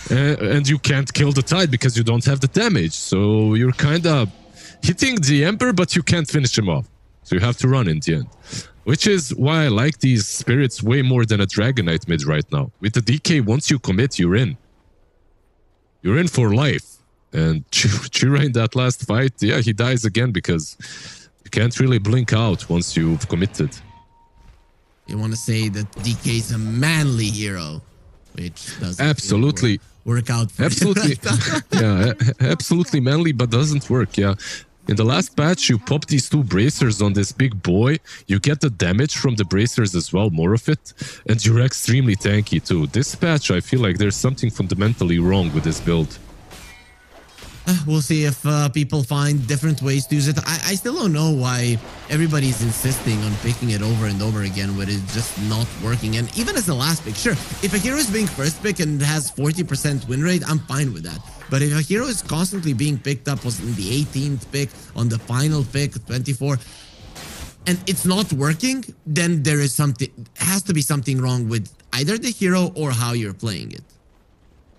and you can't kill the Tide because you don't have the damage. So you're kind of hitting the Ember, but you can't finish him off. So you have to run in the end. Which is why I like these spirits way more than a Dragon Knight mid right now. With the DK, once you commit, you're in. You're in for life. And Chira in that last fight, yeah, he dies again because you can't really blink out once you've committed. You want to say that DK is a manly hero, which doesn't absolutely work out for absolutely. Yeah, absolutely manly, but doesn't work, yeah. In the last patch, you pop these 2 bracers on this big boy. You get the damage from the bracers as well, more of it. And you're extremely tanky too. This patch, I feel like there's something fundamentally wrong with this build. We'll see if people find different ways to use it. I still don't know why everybody's insisting on picking it over and over again when it's just not working. And even as the last pick, sure, if a hero is being first pick and has 40% win rate, I'm fine with that. But if a hero is constantly being picked up, was in the 18th pick, on the final pick, 24, and it's not working, then there is something, has to be something wrong with either the hero or how you're playing it.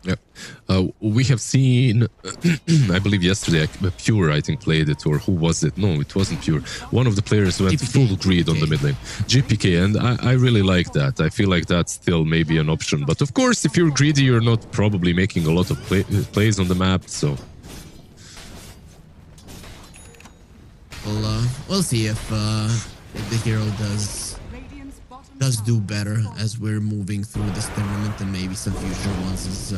Yeah, we have seen, I believe yesterday, Pure, I think, played it, or who was it? No, it wasn't Pure. One of the players went full greed on the mid lane. GPK, and I really like that. I feel like that's still maybe an option. But of course, if you're greedy, you're not probably making a lot of plays on the map, so... We'll see if the hero does do better as we're moving through this tournament, and maybe some future ones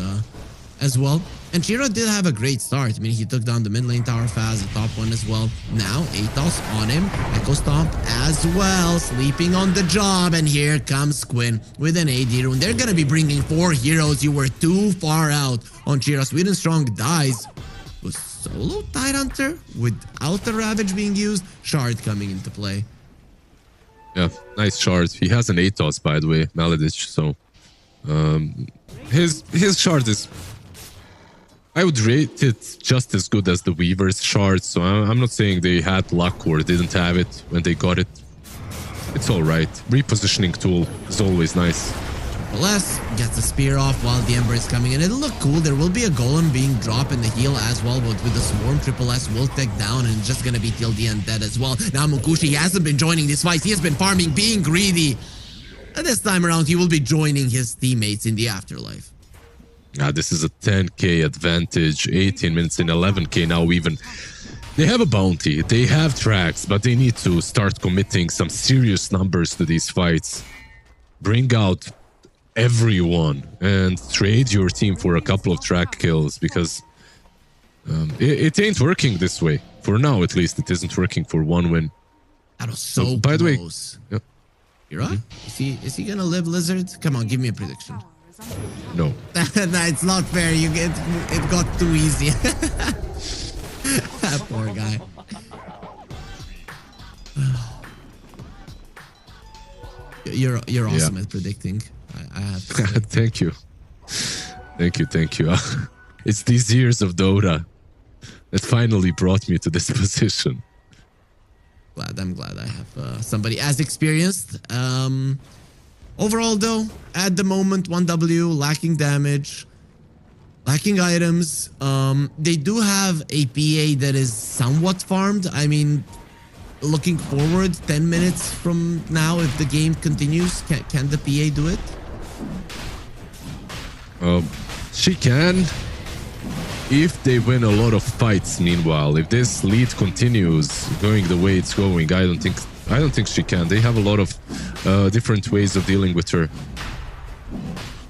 as well. And Chira did have a great start. I mean, he took down the mid lane tower fast, the top one as well. Now Atos on him, Echo Stomp as well, sleeping on the job, and here comes Quinn with an AD rune. They're gonna be bringing 4 heroes. You were too far out on Chira. Sweden Strong dies. Was solo Tidehunter without the Ravage being used. Shard coming into play. Yeah, nice shard. He has an Atos, by the way, Maledich, so... his shard is... I would rate it just as good as the Weaver's shard, so I'm not saying they had luck or didn't have it when they got it. It's alright. Repositioning tool is always nice. S gets the spear off while the Ember is coming in. It'll look cool. There will be a golem being dropped in the heal as well, but with the swarm, S will take down, and it's just gonna be till the end dead as well. Now Munkushi, he hasn't been joining this fight. He has been farming, being greedy. And this time around, he will be joining his teammates in the afterlife. Now this is a 10k advantage, 18 minutes in 11k now even. They have a bounty, they have tracks, but they need to start committing some serious numbers to these fights. Bring out everyone and trade your team for a couple of track kills, because it ain't working this way. For now, at least, it isn't working for 1 win. That was so close. By the way, You're right? Is he gonna live, Lizard? Come on, give me a prediction. is under attack. No. No, it's not fair. It got too easy. Poor guy. You're awesome at predicting. I have to say. Thank you. Thank you. It's these years of Dota that finally brought me to this position. I'm glad I have somebody as experienced. Overall, though, at the moment, 1W, lacking damage, lacking items. They do have a PA that is somewhat farmed. I mean, looking forward 10 minutes from now, if the game continues, can the PA do it? She can, if they win a lot of fights. Meanwhile, if this lead continues going the way it's going, I don't think she can. They have a lot of different ways of dealing with her,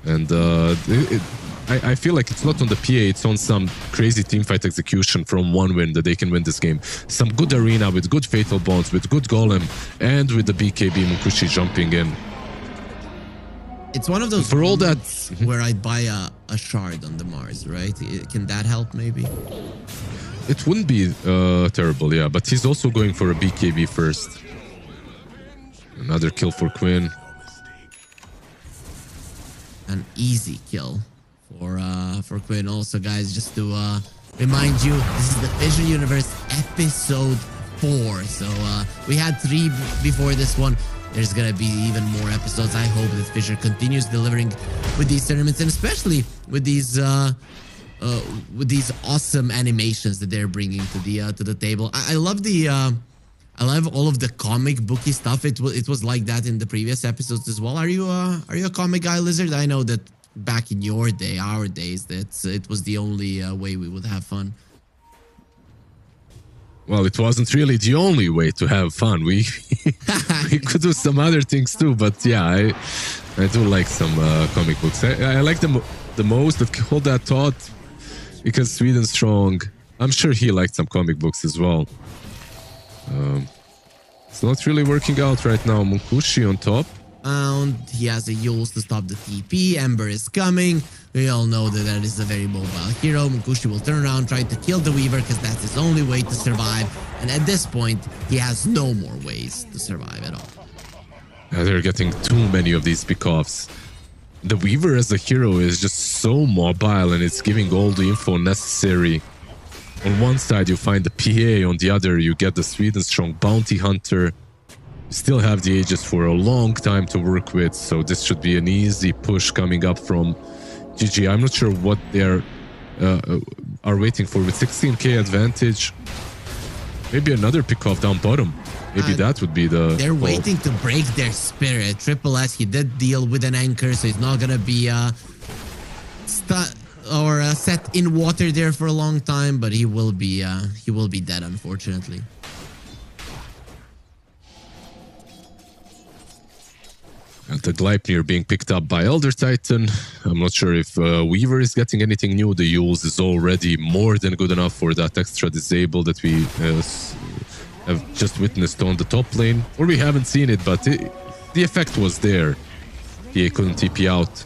and I feel like it's not on the PA, it's on some crazy teamfight execution from one win that they can win this game. Some good arena with good fatal bonds, with good golem, and with the BKB Munkushi jumping in. It's one of those for all that where I'd buy a shard on the Mars, right? Can that help maybe? It wouldn't be terrible, yeah, but he's also going for a BKB first. Another kill for Quinn. An easy kill for Quinn also, guys. Just to remind you, this is the FISSURE Universe Episode 4. So we had 3 before this one. There's gonna be even more episodes. I hope that FISSURE continues delivering with these tournaments, and especially with these awesome animations that they're bringing to the table. I love I love all of the comic booky stuff. It was like that in the previous episodes as well. Are you a comic guy, Lizard? I know that back in your day, our days, that it was the only way we would have fun. Well, it wasn't really the only way to have fun. We could do some other things too, but yeah, I do like some comic books. I like them the most. That hold that thought, because Sweden's strong. I'm sure he liked some comic books as well. It's not really working out right now. Munkushi on top. And he has a Yules to stop the TP. Ember is coming. We all know that is a very mobile hero. Munkushi will turn around, try to kill the Weaver, because that's his only way to survive. And at this point, he has no more ways to survive at all. They're getting too many of these pickoffs. The Weaver as a hero is just so mobile, and it's giving all the info necessary. On one side, you find the PA. On the other, you get the Sweden strong bounty hunter. You still have the Aegis for a long time to work with, so this should be an easy push coming up from GG. I'm not sure what they are waiting for with 16k advantage. Maybe another pickoff down bottom. Maybe that would be the... They're waiting to break their spirit. Triple S, he did deal with an anchor, so he's not gonna be set in water there for a long time, but he will be dead, unfortunately. And the Gleipnir being picked up by Elder Titan. I'm not sure if Weaver is getting anything new. The Yules is already more than good enough for that extra disable that we have just witnessed on the top lane. Or we haven't seen it, but the effect was there. He couldn't TP out.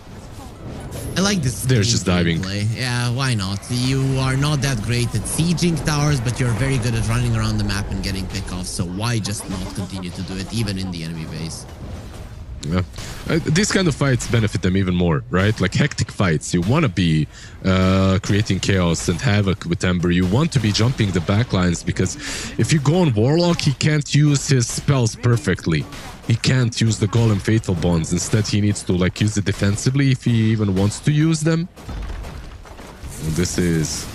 I like this. They're just diving. Play. Yeah, why not? You are not that great at sieging towers, but you're very good at running around the map and getting pickoffs. So why just not continue to do it, even in the enemy base? Yeah, these kind of fights benefit them even more, right? Like hectic fights, you want to be creating chaos and havoc with Ember. You want to be jumping the backlines, because if you go on Warlock, he can't use his spells perfectly. He can't use the Golem Fatal Bonds. Instead, he needs to like use it defensively if he even wants to use them. And this is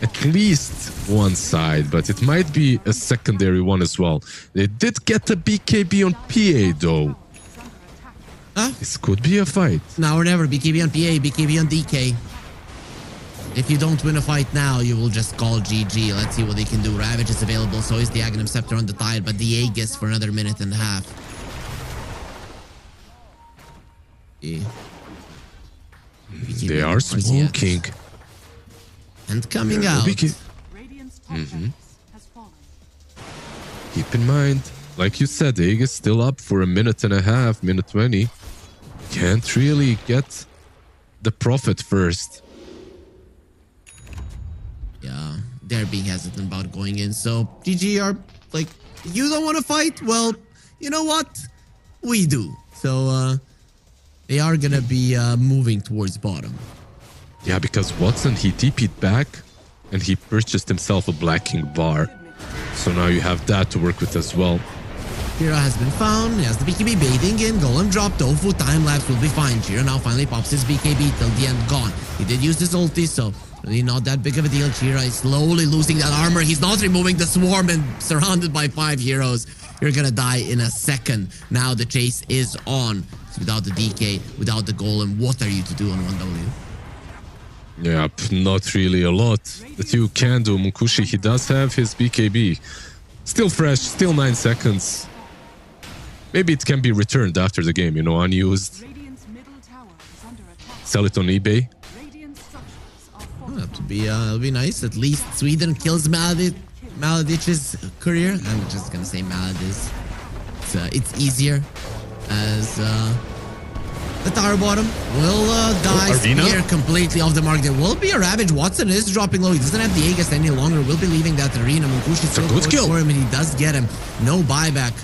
at least one side, but it might be a secondary one as well. They did get a BKB on PA though. This could be a fight. Now or never. BKB on PA, BKB on DK. If you don't win a fight now, you will just call GG. Let's see what they can do. Ravage is available, so is the Aghanim Scepter on the Tide, but the Aegis for another minute and a half. Yeah. They are smoking. And coming out. Keep in mind, like you said, the Aegis still up for a minute and a half, minute 20. Can't really get the Prophet first. Yeah, they're being hesitant about going in. So GG are like, you don't want to fight? Well, you know what? We do. So they are going to be moving towards bottom. Yeah, because Watson, he TP'd back and he purchased himself a Black King bar. So now you have that to work with as well. Jira has been found. He has the BKB baiting in. Golem dropped. Tofu time lapse will be fine. Jira now finally pops his BKB till the end. Gone. He did use his ulti, so really not that big of a deal. Jira is slowly losing that armor. He's not removing the swarm and surrounded by 5 heroes. You're gonna die in a second. Now the chase is on. So without the DK, without the golem, what are you to do on 1W? Yeah, not really a lot that you can do. Munkushi, he does have his BKB. Still fresh, still 9 seconds. Maybe it can be returned after the game, you know, unused. Radiant's middle tower is under attack. Sell it on eBay. Radiant structures are Oh, falling. it'll be nice. At least Sweden kills Maladic's career. I'm just gonna say Maladis. It's easier as the tower bottom will die Arena? here completely off the mark. There will be a Ravage. Watson is dropping low. He doesn't have the Aegis any longer. Will be leaving that arena. Munkushi still good going kill. for him, and he does get him. No buyback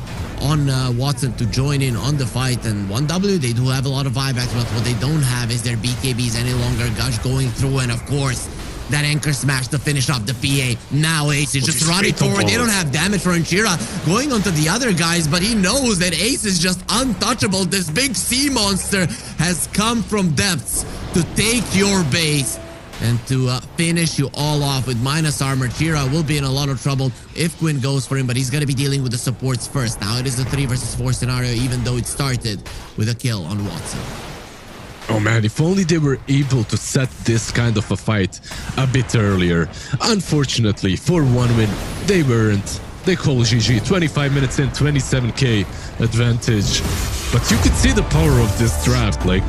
on Watson to join in on the fight. And 1W, they do have a lot of buybacks, but what they don't have is their BKBs any longer. Gush going through, and of course, that anchor smash to finish off the PA. Now Ace is just running forward. They don't have damage for Inchira going onto the other guys, but he knows that Ace is just untouchable. This big sea monster has come from depths to take your base and to finish you all off with minus armor. Chira will be in a lot of trouble if Quinn goes for him, but he's going to be dealing with the supports first. Now it is a 3 versus 4 scenario, even though it started with a kill on Watson. Oh man, if only they were able to set this kind of a fight a bit earlier. Unfortunately, for 1 win, they weren't. They call GG. 25 minutes in, 27k advantage. But you could see the power of this draft. Like,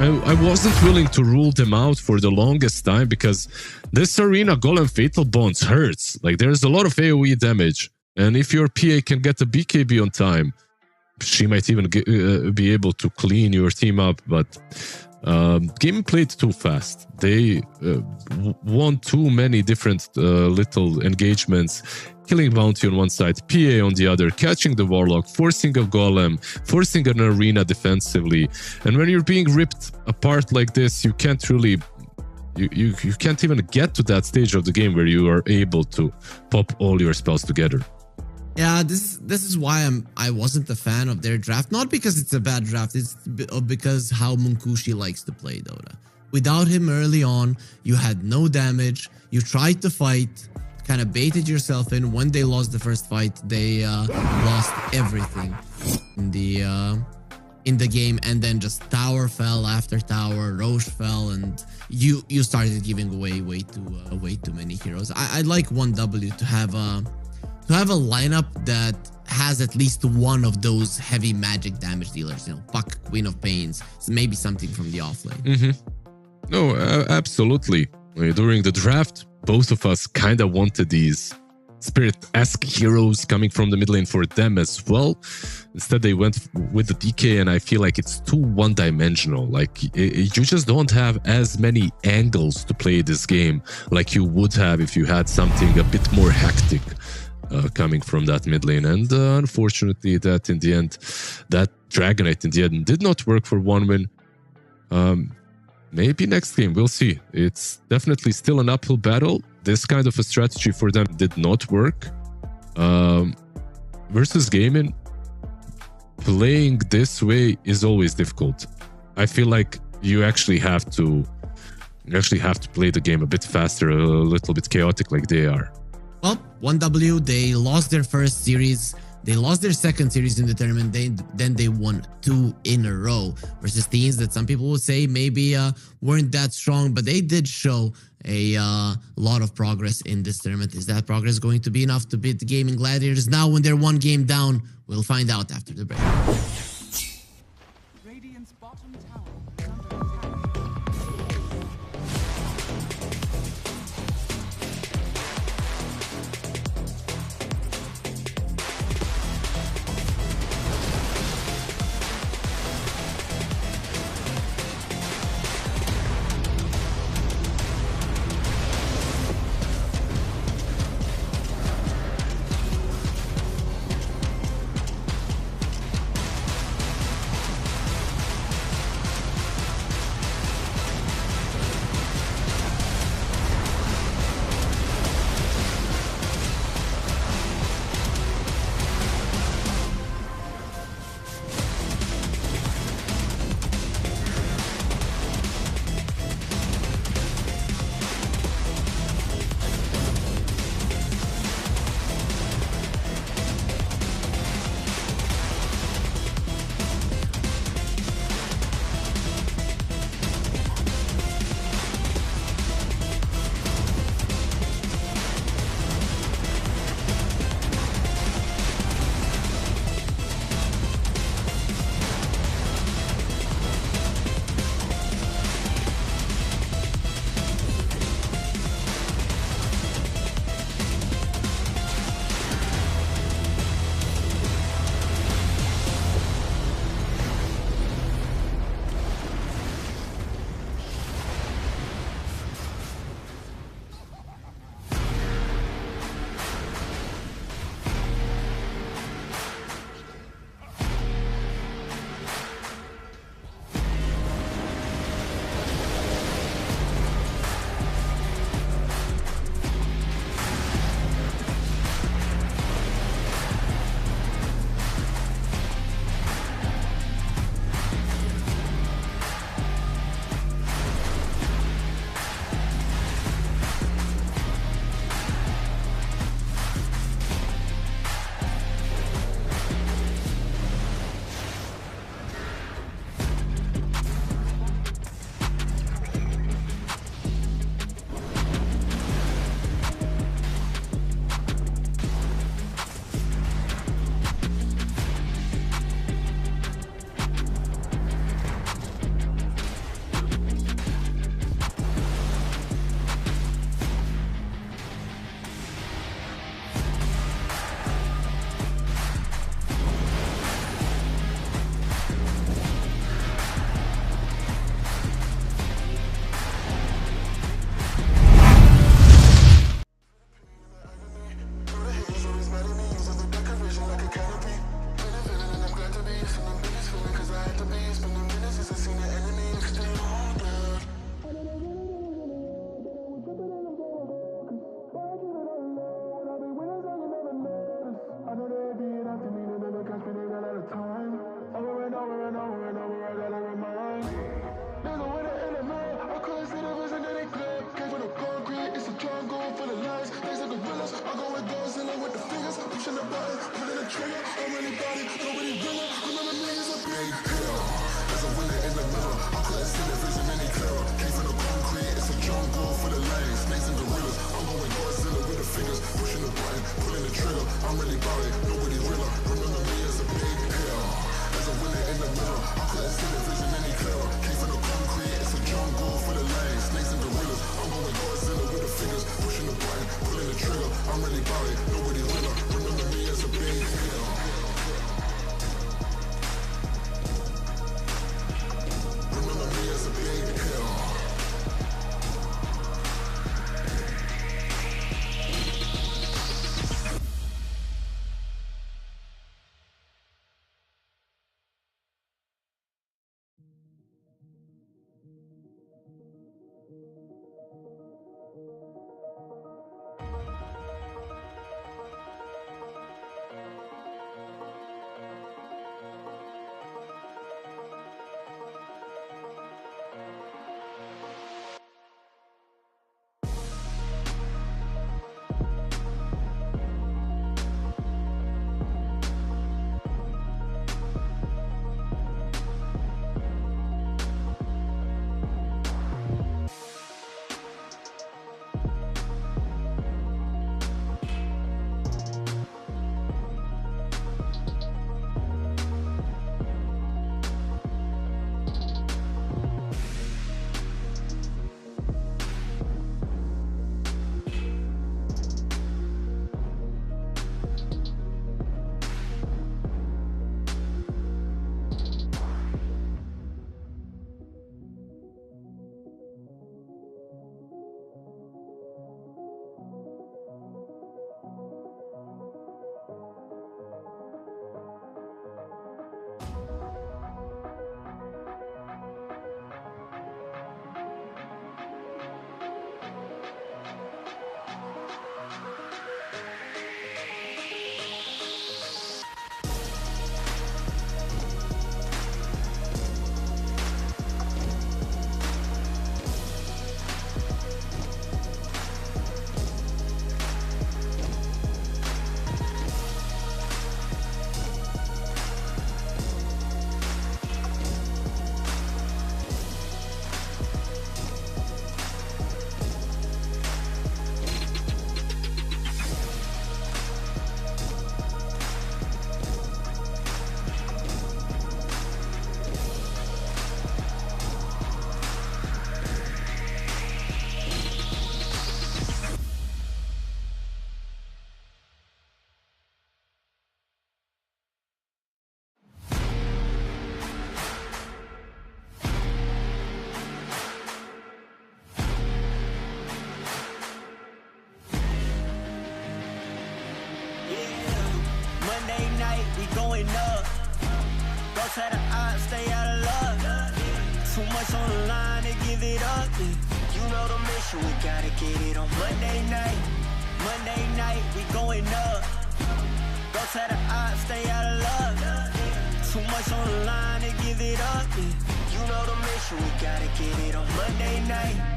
I wasn't willing to rule them out for the longest time because this arena Golem Fatal Bonds hurts. Like, there's a lot of AoE damage. And if your PA can get a BKB on time, she might even be able to clean your team up, but Gaimin played too fast. They won too many different little engagements, killing Bounty on one side, PA on the other, catching the Warlock, forcing a Golem, forcing an arena defensively. And when you're being ripped apart like this, you can't really... You can't even get to that stage of the game where you are able to pop all your spells together. Yeah, this is why I wasn't a fan of their draft. Not because it's a bad draft, it's because how Munkushi likes to play Dota. Without him early on, you had no damage. You tried to fight, kind of baited yourself in. When they lost the first fight, they lost everything in the game, and then just tower fell after tower, Roche fell, and you started giving away way too many heroes. I'd like 1W to have a lineup that has at least one of those heavy magic damage dealers, you know, Puck, Queen of Pains, so maybe something from the offlane. No, absolutely. During the draft, both of us kind of wanted these Spirit-esque heroes coming from the mid lane for them as well. Instead, they went with the DK, and I feel like it's too one-dimensional. Like, you just don't have as many angles to play this game like you would have if you had something a bit more hectic coming from that mid lane. And unfortunately, that in the end, that Dragonite in the end did not work for 1 win. Maybe next game, we'll see. It's definitely still an uphill battle. This kind of a strategy for them did not work. Versus Gaimin, playing this way is always difficult. I feel like you actually have to play the game a bit faster, a little bit chaotic like they are. Well, 1W, they lost their first series. They lost their second series in the tournament. Then they won 2 in a row versus teams that some people would say maybe weren't that strong, but they did show a lot of progress in this tournament. Is that progress going to be enough to beat the Gaimin Gladiators? Now, when they're 1 game down, we'll find out after the break. Radiant's bottom tower is under attack. had to be. It's been a minute since I seen the enemy. Cause they all dead. I know they be it after me, they never catch me, they ran out of time. Over and over and over and over, I gotta remind. There's a winner in the middle, I couldn't see the vision that they clear. Came from the concrete, it's a jungle full of lies. Thanks to gorillas, I go with Godzilla with the fingers, pushing the button, pulling the trigger. I'm really body, nobody realer. Remember me as a big hill. There's a winner in the middle, I couldn't see the vision any clearer. Came from the concrete, it's a jungle full of lions. Snakes and gorillas, I'm going Godzilla with the fingers, pushing the button, pulling the trigger. I'm really about it, nobody realer. Remember me as a big hill. There's a winner in the middle, I couldn't see the vision any clearer. Came from the concrete, it's a jungle full of lions. Snakes and gorillas, I'm going Godzilla with the fingers, pushing the button, pulling the trigger. I'm really about it, nobody realer. Remember me as a big hill. Remember me as a big hill. going up. Go tell the odds, stay out of luck. Too much on the line to give it up. You know the mission, we gotta get it on Monday night. Monday night, we going up. Go tell the odds, stay out of luck. Too much on the line to give it up. You know the mission, we gotta get it on Monday night.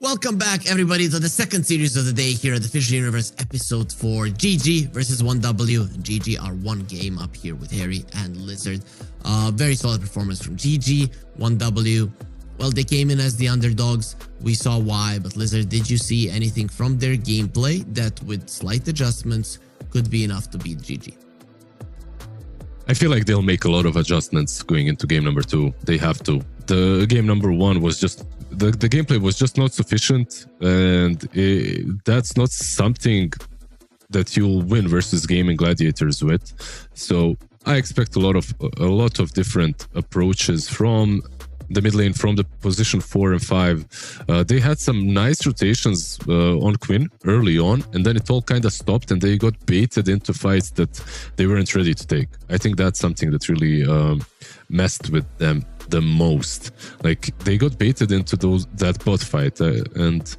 Welcome back, everybody, to the second series of the day here at the FISSURE Universe Episode 4. GG versus 1W. GG are one game up here with Harry and Lizard. Very solid performance from GG. 1W, well, they came in as the underdogs. We saw why, but Lizard, did you see anything from their gameplay that with slight adjustments could be enough to beat GG? I feel like they'll make a lot of adjustments going into game number 2. They have to. The game number 1 was just... The gameplay was just not sufficient, and that's not something that you'll win versus Gaimin Gladiators with. So I expect a lot of different approaches from the mid lane, from the position 4 and 5. They had some nice rotations on Quinn early on, and then it all kind of stopped, and they got baited into fights that they weren't ready to take. I think that's something that really messed with them the most. Like, they got baited into that bot fight, and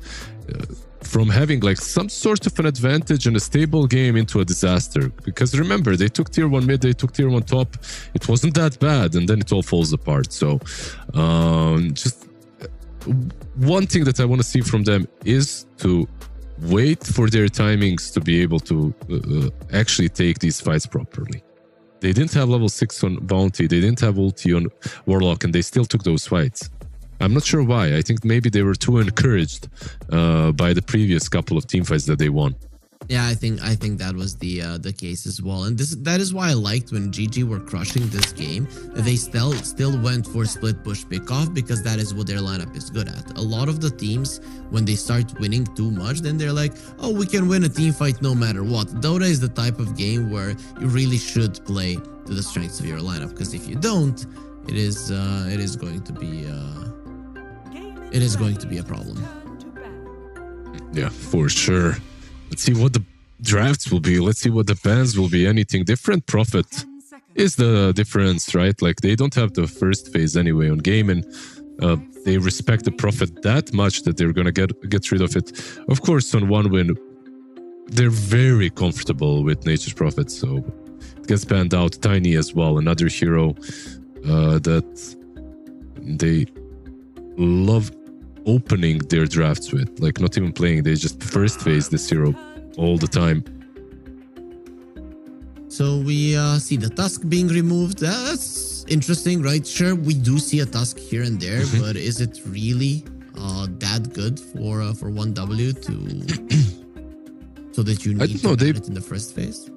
from having like some sort of an advantage in a stable game into a disaster. Because remember, they took tier 1 mid, they took tier 1 top. It wasn't that bad, and then it all falls apart. So just one thing that I want to see from them is to wait for their timings to be able to actually take these fights properly. They didn't have level 6 on Bounty, they didn't have ulti on Warlock, and they still took those fights. I'm not sure why. I think maybe they were too encouraged by the previous couple of team fights that they won. Yeah, I think that was the case as well, and that is why I liked when GG were crushing this game. They still went for split push pick off, because that is what their lineup is good at. A lot of the teams, when they start winning too much, then they're like, oh, we can win a team fight no matter what. Dota is the type of game where you really should play to the strengths of your lineup, because if you don't, it is going to be a problem. Yeah, for sure. Let's see what the drafts will be. Let's see what the bans will be. Anything different? Profit is the difference, right? Like, they don't have the first phase anyway on Gaimin. They respect the Prophet that much that they're gonna get rid of it. Of course, on one win, they're very comfortable with Nature's Prophet, so it gets banned out. Tiny as well, another hero that they love opening their drafts with, like not even playing, they just first phase this hero all the time. So we see the Tusk being removed. That's interesting, right? Sure, we do see a Tusk here and there, but is it really that good for 1W to so that you need to ban it in the first phase?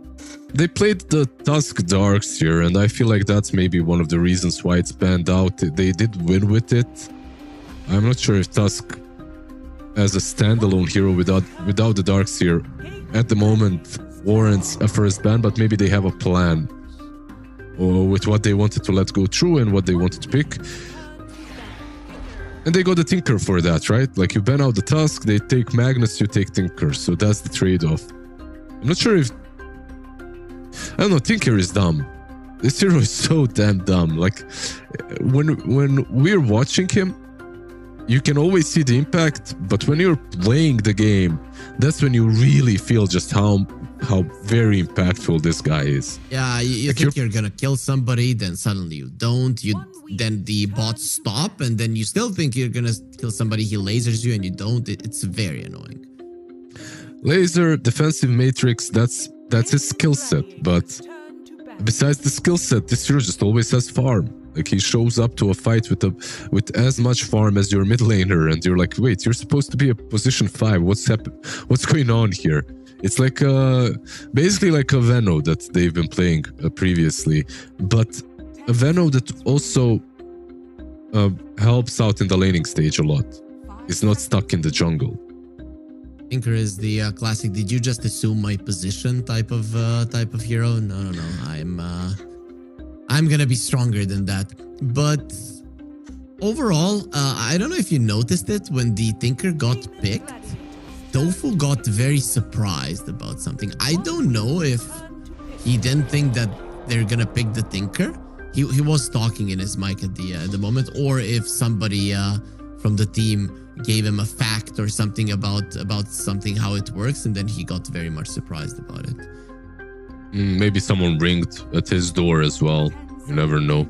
They played the Tusk Darks here, and I feel like that's maybe one of the reasons why it's banned out. They did win with it. I'm not sure if Tusk as a standalone hero without the Darks here at the moment warrants a first ban, but maybe they have a plan or with what they wanted to let go through and what they wanted to pick. And they got the Tinker for that, right? Like, you ban out the Tusk, they take Magnus, you take Tinker. So that's the trade-off. I'm not sure if... I don't know, Tinker is dumb. This hero is so damn dumb. Like, when we're watching him, you can always see the impact, but when you're playing the game, that's when you really feel just how very impactful this guy is. Yeah, you like, think you're gonna kill somebody, then suddenly you don't. Then the bots stop, and then you still think you're gonna kill somebody. He lasers you, and you don't. It's very annoying. Laser, defensive matrix, that's his skill set. But besides the skill set, this hero just always has farm. Like, he shows up to a fight with as much farm as your mid laner, and you're like, wait, you're supposed to be a position 5. What's going on here? It's like basically like a Veno that they've been playing previously, but a Veno that also helps out in the laning stage a lot. He's not stuck in the jungle. Tinker is the classic. Did you just assume my position type of hero? No. I'm gonna be stronger than that. But overall, I don't know if you noticed it, when the Tinker got picked, Tofu got very surprised about something. I don't know if he didn't think that they're gonna pick the Tinker. He was talking in his mic at the moment, or if somebody from the team gave him a fact or something about something, how it works, and then he got very much surprised about it. Maybe someone ringed at his door as well. You never know.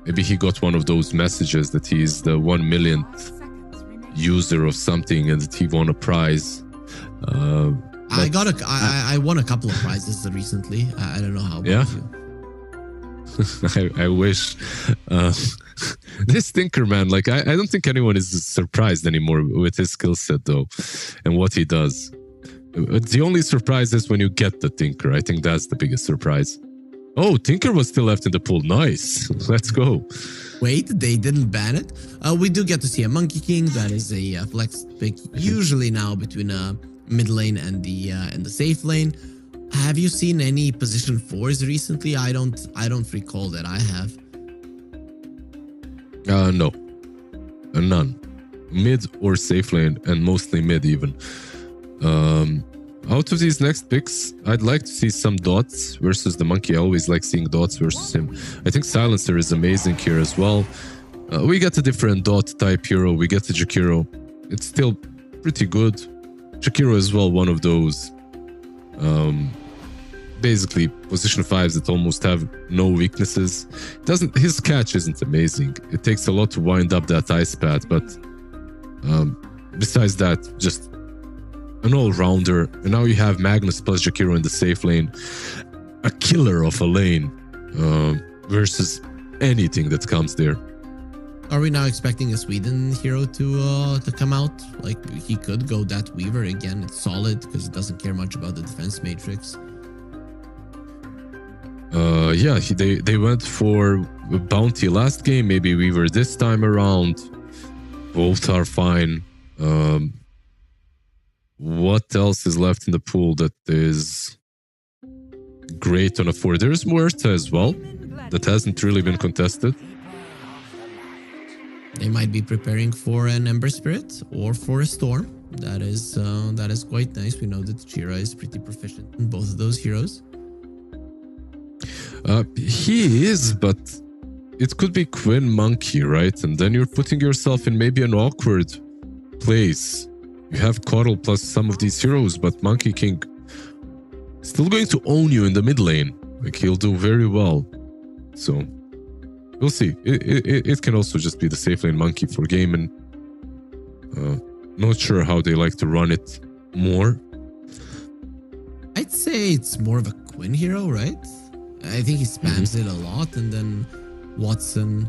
Maybe he got one of those messages that he's the 1 millionth user of something and he won a prize. I won a couple of prizes recently. I don't know how about you. I wish. This Tinker, man, like I don't think anyone is surprised anymore with his skill set though, and what he does. The only surprise is when you get the Tinker. I think that's the biggest surprise. Oh, Tinker was still left in the pool. Nice. Let's go. Wait, they didn't ban it? We do get to see a Monkey King. That is a flex pick, usually now between mid lane and the safe lane. Have you seen any position 4s recently? I don't recall that I have. No. None. Mid or safe lane, and mostly mid even. Out of these next picks, I'd like to see some dots versus the monkey. I always like seeing dots versus him. I think Silencer is amazing here as well. We get a different dot type hero. We get the Jakiro. It's still pretty good. Jakiro as well, one of those basically position 5s that almost have no weaknesses. His catch isn't amazing. It takes a lot to wind up that ice pad, but besides that, just an all-rounder. And now you have Magnus plus Jakiro in the safe lane. A killer of a lane versus anything that comes there. Are we now expecting a Sweden hero to come out? Like, he could go that Weaver again. It's solid because it doesn't care much about the defense matrix. Yeah, they went for Bounty last game, maybe Weaver this time around. Both are fine. What else is left in the pool that is great on a 4? There's Muerta as well, that hasn't really been contested. They might be preparing for an Ember Spirit or for a Storm. That is quite nice. We know that Chira is pretty proficient in both of those heroes. He is, but it could be Quinn Monkey, right? And then you're putting yourself in maybe an awkward place. You have Coddle plus some of these heroes, but Monkey King still going to own you in the mid lane. Like, he'll do very well. So, we'll see. It can also just be the safe lane Monkey for Gaimin. Not sure how they like to run it more. I'd say it's more of a Quinn hero, right? I think he spams it a lot, and then Watson,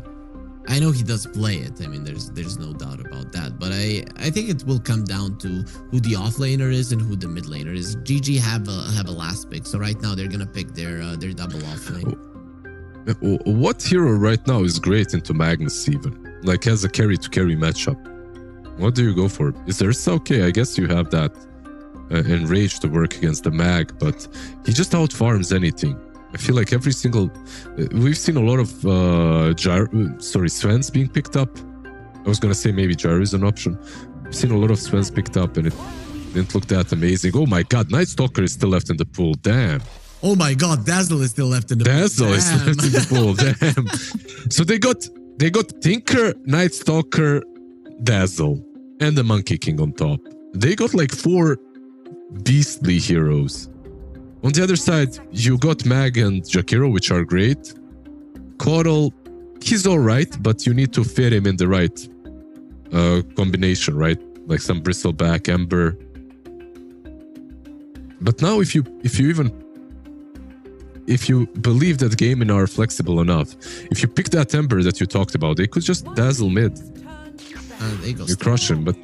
I know he does play it. I mean, there's no doubt about that. But I think it will come down to who the offlaner is and who the mid laner is. GG have a last pick, so right now they're gonna pick their double offlane. What hero right now is great into Magnus even? Like, has a carry to carry matchup. What do you go for? Is there okay? I guess you have that enrage to work against the mag, but he just outfarms anything. I feel like every single... we've seen a lot of Svens being picked up. I was going to say maybe Gyro is an option. We've seen a lot of Svens picked up and it didn't look that amazing. Oh my god, Night Stalker is still left in the pool. Damn. Oh my god, Dazzle is still left in the pool. Dazzle is left in the pool. Damn. So they got Tinker, Night Stalker, Dazzle, and the Monkey King on top. They got like 4 beastly heroes. On the other side, you got Mag and Jakiro, which are great. Coddle, he's alright, but you need to fit him in the right combination, right? Like some Bristleback, Ember. But now if you believe that Gaimin are flexible enough, if you pick that Ember that you talked about, they could just dazzle mid. You crush him, but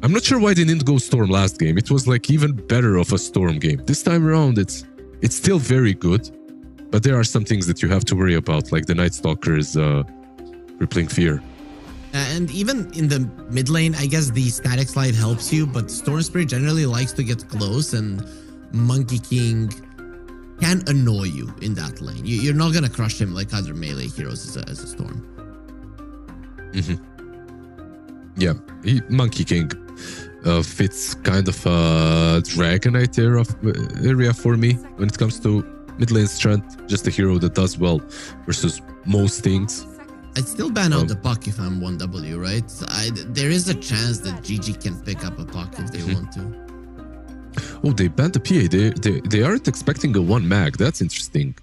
I'm not sure why they didn't go Storm last game. It was like even better of a Storm game. This time around, it's still very good, but there are some things that you have to worry about, like the Night Stalker is Rippling Fear. And even in the mid lane, I guess the static slide helps you, but Storm Spirit generally likes to get close, and Monkey King can annoy you in that lane. You're not going to crush him like other melee heroes as a Storm. Yeah, Monkey King fits kind of a Dragonite area for me when it comes to mid lane strength. Just a hero that does well versus most things. I'd still ban out the puck if I'm 1W, right? There is a chance that GG can pick up a puck if they want to. Oh, they banned the PA. They aren't expecting a 1 mag. That's interesting.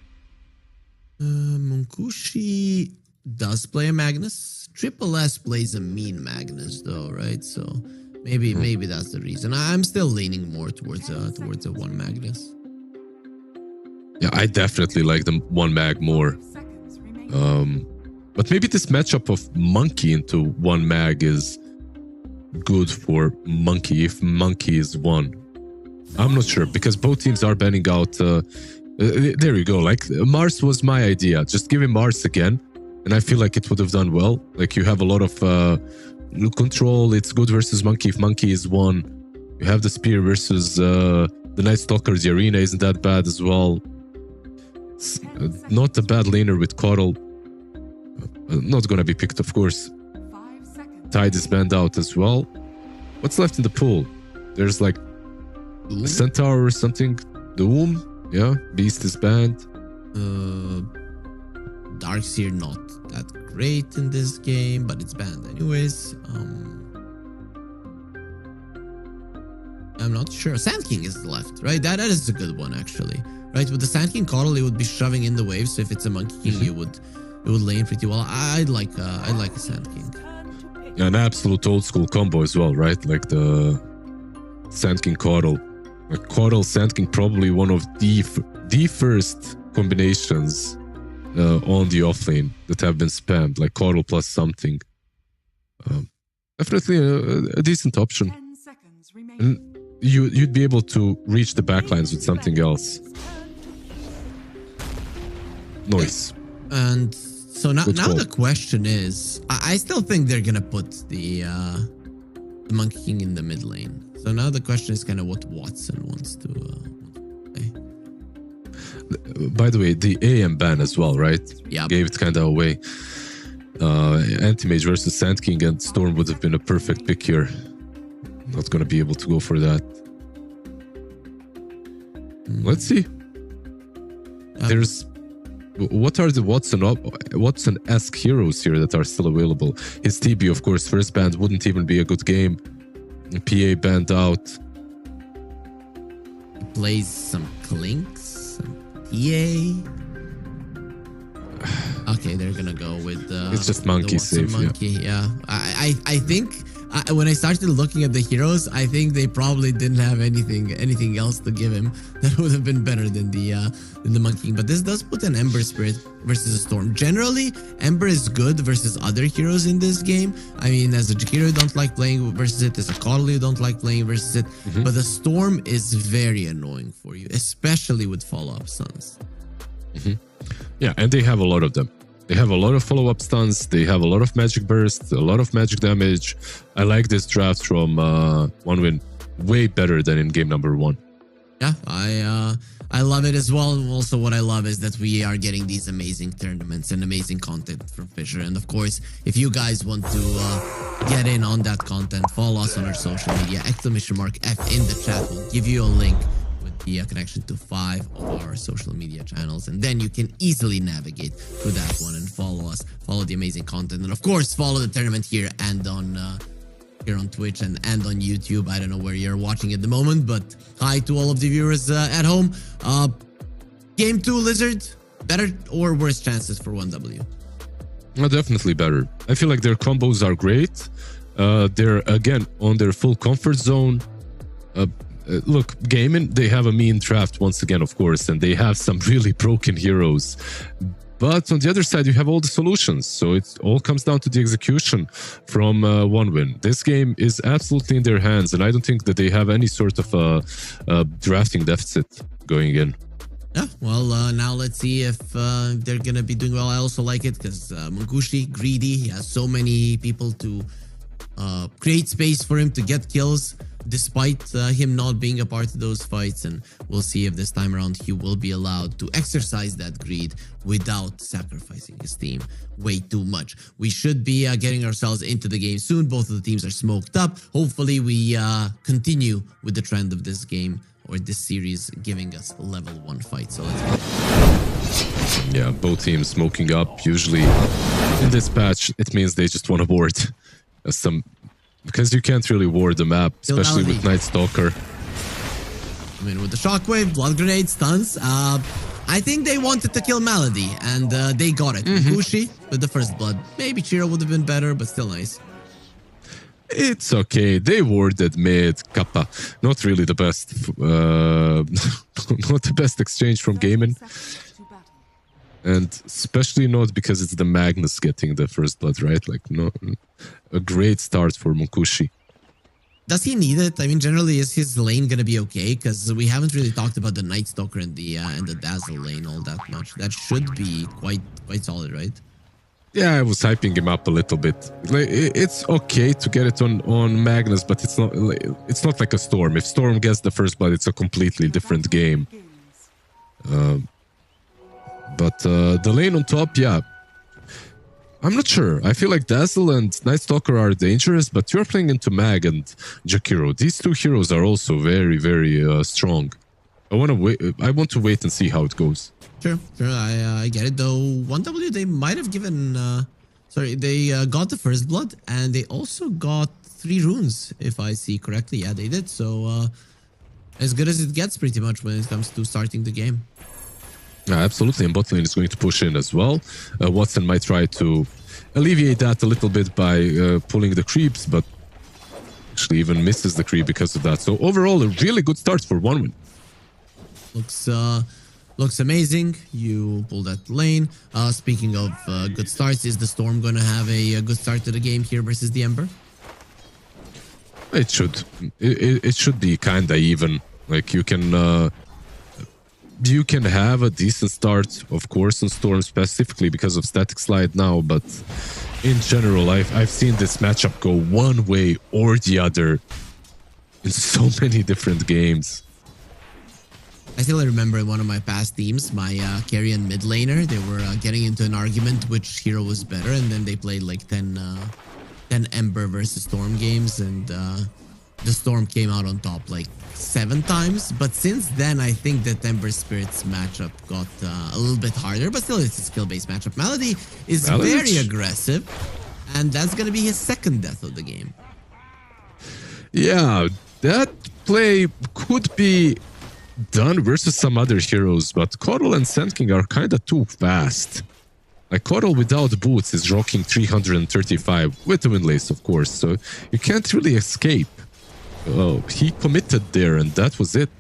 Monkushi does play a Magnus. Triple S plays a mean Magnus though, right? So maybe that's the reason. I'm still leaning more towards a one Magnus. Yeah, I definitely like the one mag more. But maybe this matchup of Monkey into one mag is good for Monkey if Monkey is one. I'm not sure because both teams are banning out. There you go. Like Mars was my idea. Just give him Mars again, and I feel like it would have done well. Like you have a lot of control. It's good versus Monkey if Monkey is one. You have the Spear versus the Night Stalker. The arena isn't that bad as well. It's not a bad laner with Coddle. Not gonna be picked, of course. Tide is banned out as well. What's left in the pool? There's like a Centaur or something. Doom, yeah. Beast is banned. Darkseer not that great in this game, but it's banned anyways. I'm not sure. Sand King is left, right? That is a good one actually, right? With the Sand King Coddle, it would be shoving in the waves. So if it's a Monkey King, it would lane pretty well. I'd like a Sand King. Yeah, an absolute old school combo as well, right? Like the Sand King Coddle. Like Coddle Sand King, probably one of the first combinations on the offlane that have been spammed, like Coddle plus something. Definitely a decent option. And you'd be able to reach the backlines with something else. Noise. And so now the question is, I still think they're gonna put the Monkey King in the mid lane. So now the question is kind of what Watson wants to play. By the way, the AM ban as well, right? Yeah. Gave it kind of away. Anti-Mage versus Sand King and Storm would have been a perfect pick here. Not gonna be able to go for that. Let's see. There's... What are the Watson-esque heroes here that are still available? His TB, of course, first banned, wouldn't even be a good game. PA banned out. He plays some Clinks, some PA. Okay, they're gonna go with it's just Monkey safe. Monkey, yeah. I think when I started looking at the heroes, I think they probably didn't have anything else to give him that would have been better than the Monkey King. But this does put an Ember Spirit versus a Storm. Generally, Ember is good versus other heroes in this game. I mean, as a hero you don't like playing versus it, as a Coddle you don't like playing versus it. But the Storm is very annoying for you, especially with follow-up stuns. Yeah, and they have a lot of them. They have a lot of follow-up stuns. They have a lot of magic burst, a lot of magic damage. I like this draft from OneWin way better than in game number 1. Yeah, I love it as well. And also what I love is that we are getting these amazing tournaments and amazing content from Fissure. And of course, if you guys want to get in on that content, follow us on our social media. !F in the chat will give you a link with the connection to 5 of our social media channels. And then you can easily navigate through that one and follow us, follow the amazing content. And of course, follow the tournament here and on Twitch and on YouTube. I don't know where you're watching at the moment, but hi to all of the viewers at home. Game 2 Lizard, better or worse chances for 1W? Well, definitely better. I feel like their combos are great. They're again on their full comfort zone. Look, Gaimin, they have a mean draft once again, of course, and they have some really broken heroes. But on the other side, you have all the solutions. So it all comes down to the execution from OneWin. This game is absolutely in their hands, and I don't think that they have any sort of a drafting deficit going in. Yeah, well, now let's see if they're going to be doing well. I also like it because Mungushi, greedy, he has so many people to create space for him to get kills, despite him not being a part of those fights. And we'll see if this time around he will be allowed to exercise that greed without sacrificing his team way too much. We should be getting ourselves into the game soon. Both of the teams are smoked up. Hopefully we continue with the trend of this game or this series giving us level 1 fight. So let's go. Yeah, both teams smoking up. Usually in this patch, it means they just want to ward because you can't really ward the map, especially with Night Stalker. I mean, with the shockwave, blood grenade, stuns, I think they wanted to kill Malady, and they got it. Kushi with the first blood. Maybe Chiro would have been better, but still nice. It's okay. They warded mid Kappa. Not really the best. Not the best exchange from Gaimin. And especially not because it's the Magnus getting the first blood, right? Like, no, a great start for Mukushi. Does he need it? I mean, generally, is his lane gonna be okay? Because we haven't really talked about the Night Stalker and the Dazzle lane all that much. That should be quite solid, right? Yeah, I was hyping him up a little bit. Like, it's okay to get it on Magnus, but it's not like a Storm. If Storm gets the first blood, it's a completely different game. But the lane on top, yeah. I'm not sure. I feel like Dazzle and Night Stalker are dangerous, but you're playing into Mag and Jakiro. These two heroes are also very, very strong. I want to wait and see how it goes. Sure. I get it. Though 1W, they might have given... they got the first blood, and they also got 3 runes, if I see correctly. Yeah, they did. So, as good as it gets, pretty much, when it comes to starting the game. Absolutely, and bot lane is going to push in as well. Watson might try to alleviate that a little bit by pulling the creeps, but actually even misses the creep because of that. So overall, a really good start for 1 win. Looks amazing. You pull that lane. Speaking of good starts, is the Storm going to have a good start to the game here versus the Ember? It should. It should be kind of even. Like, you can have a decent start, of course, on Storm, specifically because of Static Slide now, but in general, I've seen this matchup go one way or the other in so many different games. I still remember in one of my past teams, my carry and mid laner, they were getting into an argument which hero was better, and then they played like 10 Ember versus Storm games, and the Storm came out on top like 7 times. But since then, I think that Ember Spirit's matchup got a little bit harder, but still it's a skill-based matchup. Malady is very aggressive, and that's going to be his 2nd death of the game. Yeah, that play could be done versus some other heroes, but Coddle and Sand King are kind of too fast. Like, Coddle without boots is rocking 335 with the Windlace, of course, so you can't really escape. Oh, he committed there, and that was it.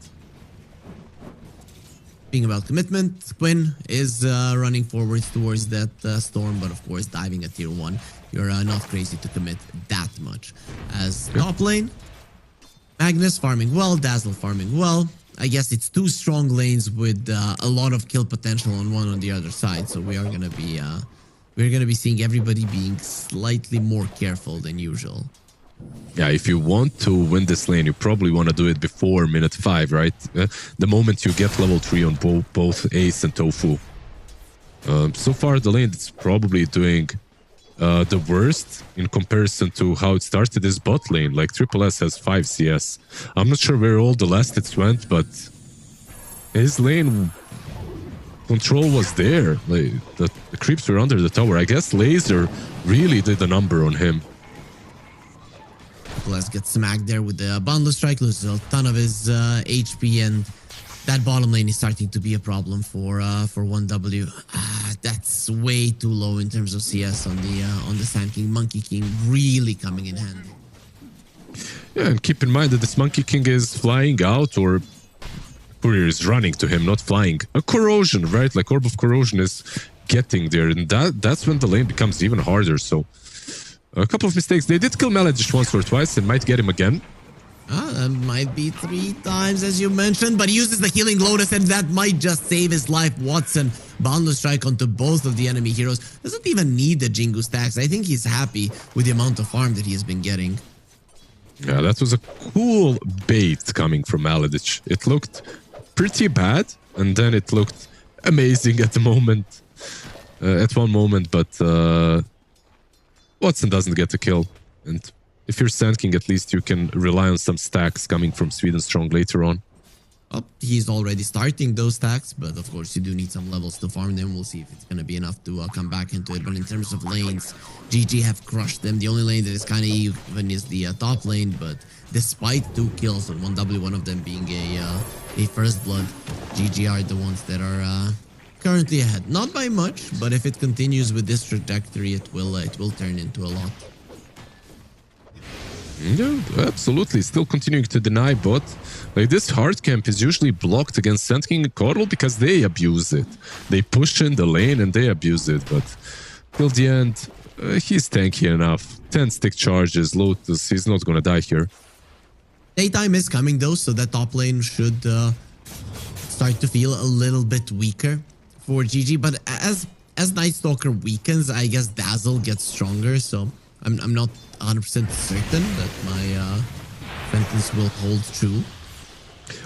Speaking about commitment, Quinn is running forwards towards that Storm, but of course, diving at tier 1, you're not crazy to commit that much. As top lane, Magnus farming well, Dazzle farming well. I guess it's 2 strong lanes with a lot of kill potential on one on the other side, so we're gonna be seeing everybody being slightly more careful than usual. Yeah, if you want to win this lane, you probably want to do it before minute 5, right? The moment you get level 3 on both Ace and Tofu. So far, the lane that's probably doing the worst in comparison to how it started is bot lane. Like, Triple S has 5 CS. I'm not sure where all the last hits went, but his lane control was there. Like, the creeps were under the tower. I guess Laser really did a number on him. Let's get smacked there with the bundle strike, loses a ton of his HP, and that bottom lane is starting to be a problem for 1W. That's way too low in terms of CS on the Sand King. Monkey King really coming in handy. Yeah, and keep in mind that this Monkey King is flying out, or Courier is running to him, not flying. A Corrosion, right? Like, Orb of Corrosion is getting there, and that's when the lane becomes even harder. So a couple of mistakes. They did kill Melodish once or twice and might get him again. That might be 3 times, as you mentioned, but he uses the Healing Lotus, and that might just save his life. Watson, Boundless Strike onto both of the enemy heroes. Doesn't even need the Jingu stacks. I think he's happy with the amount of farm that he has been getting. Yeah, that was a cool bait coming from Maladich. It looked pretty bad, and then it looked amazing at the moment. At one moment, but Watson doesn't get the kill. And if you're Sand King, at least you can rely on some stacks coming from Sweden Strong later on. Well, he's already starting those stacks, but of course you do need some levels to farm them. We'll see if it's going to be enough to come back into it. But in terms of lanes, GG have crushed them. The only lane that is kind of even is the top lane, but despite 2 kills on 1W, one of them being a first blood, GG are the ones that are currently ahead. Not by much, but if it continues with this trajectory, it will turn into a lot. Yeah, absolutely. Still continuing to deny bot. Like, this hard camp is usually blocked against Sand King and Coddle because they abuse it. They push in the lane and they abuse it. But till the end, he's tanky enough. 10 stick charges, Lotus, he's not gonna die here. Daytime is coming though, so that top lane should start to feel a little bit weaker for GG. But as Night Stalker weakens, I guess Dazzle gets stronger. So I'm not 100% certain that my sentence will hold true.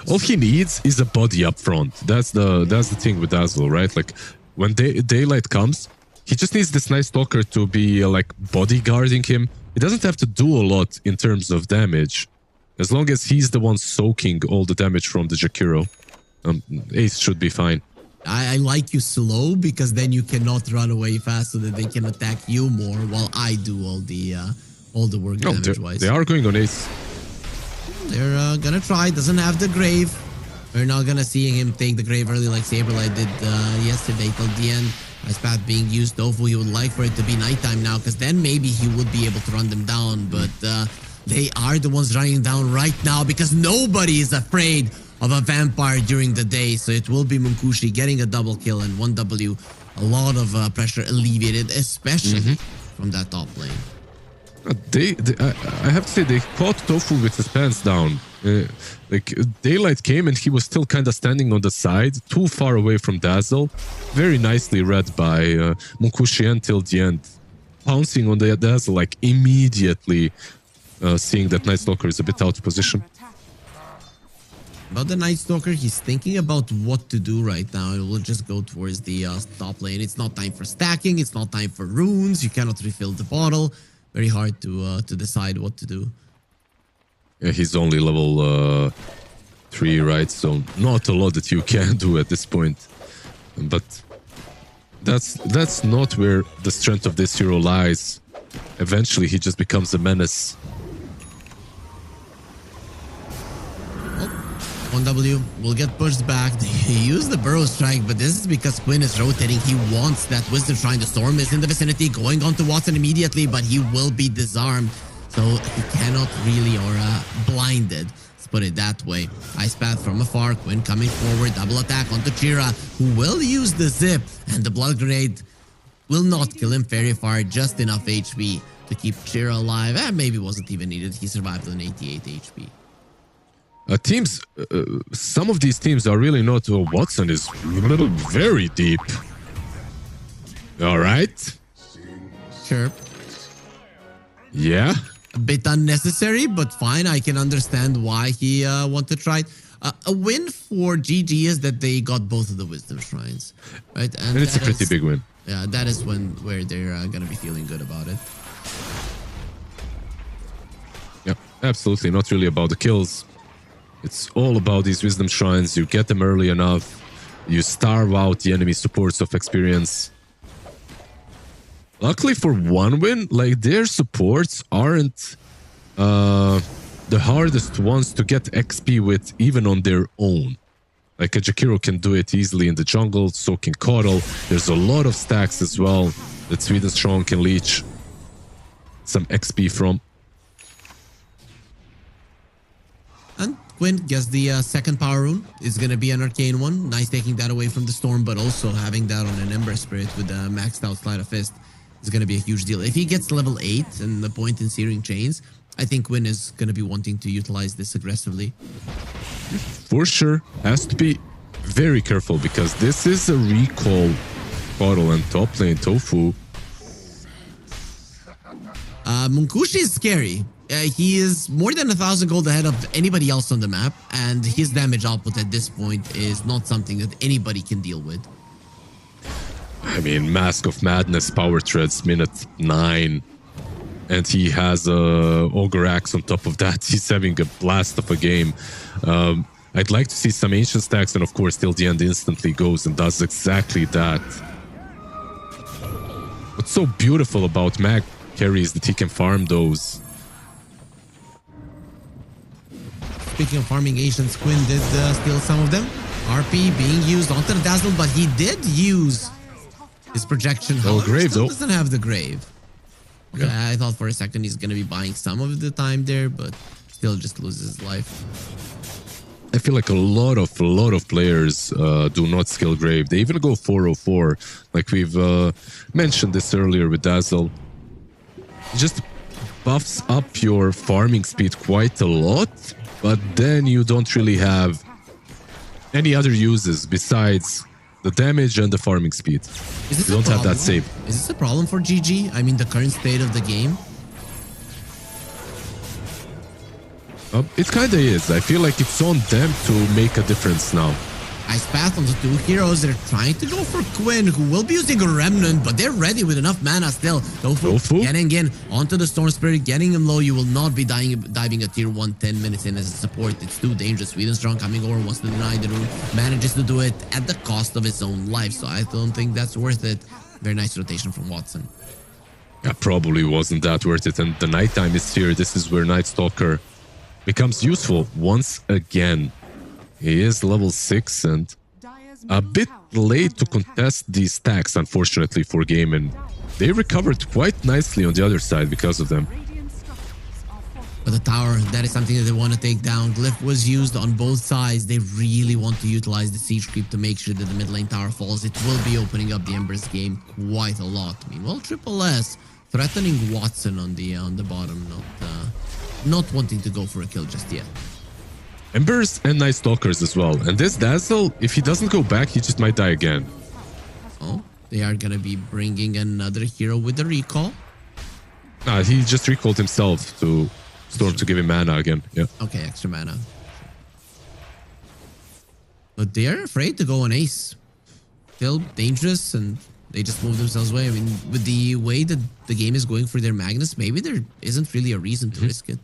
All he needs is a body up front. That's the thing with Dazzle, right? Like, when daylight comes, he just needs this Night Stalker to be like bodyguarding him. He doesn't have to do a lot in terms of damage, as long as he's the one soaking all the damage from the Jakiro. Ace should be fine. I like you slow because then you cannot run away fast so that they can attack you more while I do all the work damage-wise. They are going on Ace. They're gonna try. Doesn't have the grave. We're not gonna see him take the grave early like Saberlight did yesterday till the end. Ice Path being used, Tofu, he would like for it to be nighttime now because then maybe he would be able to run them down. But they are the ones running down right now because nobody is afraid of a vampire during the day. So it will be Munkushi getting a double kill and 1W. A lot of pressure alleviated, especially from that top lane. I have to say, they caught Tofu with his pants down. Like, daylight came and he was still kind of standing on the side, too far away from Dazzle. Very nicely read by Munkushi until the end. Pouncing on the Dazzle, like, immediately seeing that Night Stalker is a bit out of position. About the Night Stalker, he's thinking about what to do right now. It will just go towards the top lane. It's not time for stacking. It's not time for runes. You cannot refill the bottle. Very hard to decide what to do. Yeah, he's only level 3, right? So not a lot that you can do at this point. But that's not where the strength of this hero lies. Eventually, he just becomes a menace. 1W will get pushed back. They use the Burrow Strike, but this is because Quinn is rotating. He wants that Wisdom Shrine. The Storm is in the vicinity, going on to Watson immediately, but he will be disarmed. So he cannot really, or blinded. Let's put it that way. Ice Path from afar. Quinn coming forward. Double attack onto Chira, who will use the zip. And the Blood Grenade will not kill him very far. Just enough HP to keep Chira alive. Maybe wasn't even needed. He survived on 88 HP. Some of these teams are really not. Watson is very deep. All right. Chirp. Yeah. A bit unnecessary, but fine. I can understand why he wanted to try it. A win for GG is that they got both of the Wisdom Shrines, right? And it's a pretty big win. Yeah, that is where they're gonna be feeling good about it. Yeah, absolutely. Not really about the kills. It's all about these Wisdom Shrines. You get them early enough. You starve out the enemy supports of experience. Luckily for one win, like, their supports aren't the hardest ones to get XP with even on their own. Like, a Jakiro can do it easily in the jungle, so can Coddle. There's a lot of stacks as well that Sweden Strong can leech some XP from. And Quinn gets the second power rune. It's going to be an arcane one. Nice taking that away from the Storm, but also having that on an Ember Spirit with a maxed out Sleight of Fist is going to be a huge deal. If he gets level 8 and the point in Searing Chains, I think Quinn is going to be wanting to utilize this aggressively. For sure. Has to be very careful because this is a recall Coddle and top lane Tofu. Munkushi is scary. He is more than 1,000 gold ahead of anybody else on the map, and his damage output at this point is not something that anybody can deal with. I mean, Mask of Madness power treads minute 9, and he has a Ogre Axe on top of that. He's having a blast of a game. I'd like to see some ancient stacks, and of course, till the end instantly goes and does exactly that. What's so beautiful about Mag carry is that he can farm those. Speaking of farming ancients, Quinn did steal some of them. RP being used onto the Dazzle, but he did use his projection. Oh, grave still though. Doesn't have the grave. Yeah. I thought for a second he's gonna be buying some of the time there, but still just loses his life. I feel like a lot of players do not skill grave. They even go 404, like we've mentioned this earlier with Dazzle. It just buffs up your farming speed quite a lot, but then you don't really have any other uses besides the damage and the farming speed. You don't have that save. Is this a problem for GG? I mean, the current state of the game? It kind of is. I feel like it's on them to make a difference now. Ice Path on the two heroes. They're trying to go for Quinn, who will be using a Remnant, but they're ready with enough mana still. Tofu getting in onto the Storm Spirit, getting him low. You will not be diving a tier 1 10 minutes in as a support. It's too dangerous. Swedenstrong coming over, wants to deny the room, manages to do it at the cost of his own life. So I don't think that's worth it. Very nice rotation from Watson. Yeah, probably wasn't that worth it. And the nighttime is here. This is where Night Stalker becomes useful once again. He is level 6 and a bit late to contest these stacks, unfortunately, for Gaimin. They recovered quite nicely on the other side because of them. But the tower, that is something that they want to take down. Glyph was used on both sides. They really want to utilize the siege creep to make sure that the mid lane tower falls. It will be opening up the Embers game quite a lot. Meanwhile, Triple S threatening Watson on the bottom, not wanting to go for a kill just yet. Embers and Night Stalkers as well. And this Dazzle, if he doesn't go back, he just might die again. Oh, they are going to be bringing another hero with the recall. He just recalled himself to Storm to give him mana again. Yeah. Okay, extra mana. But they are afraid to go on Ace. Still dangerous, and they just move themselves away. I mean, with the way that the game is going for their Magnus, maybe there isn't really a reason to risk it.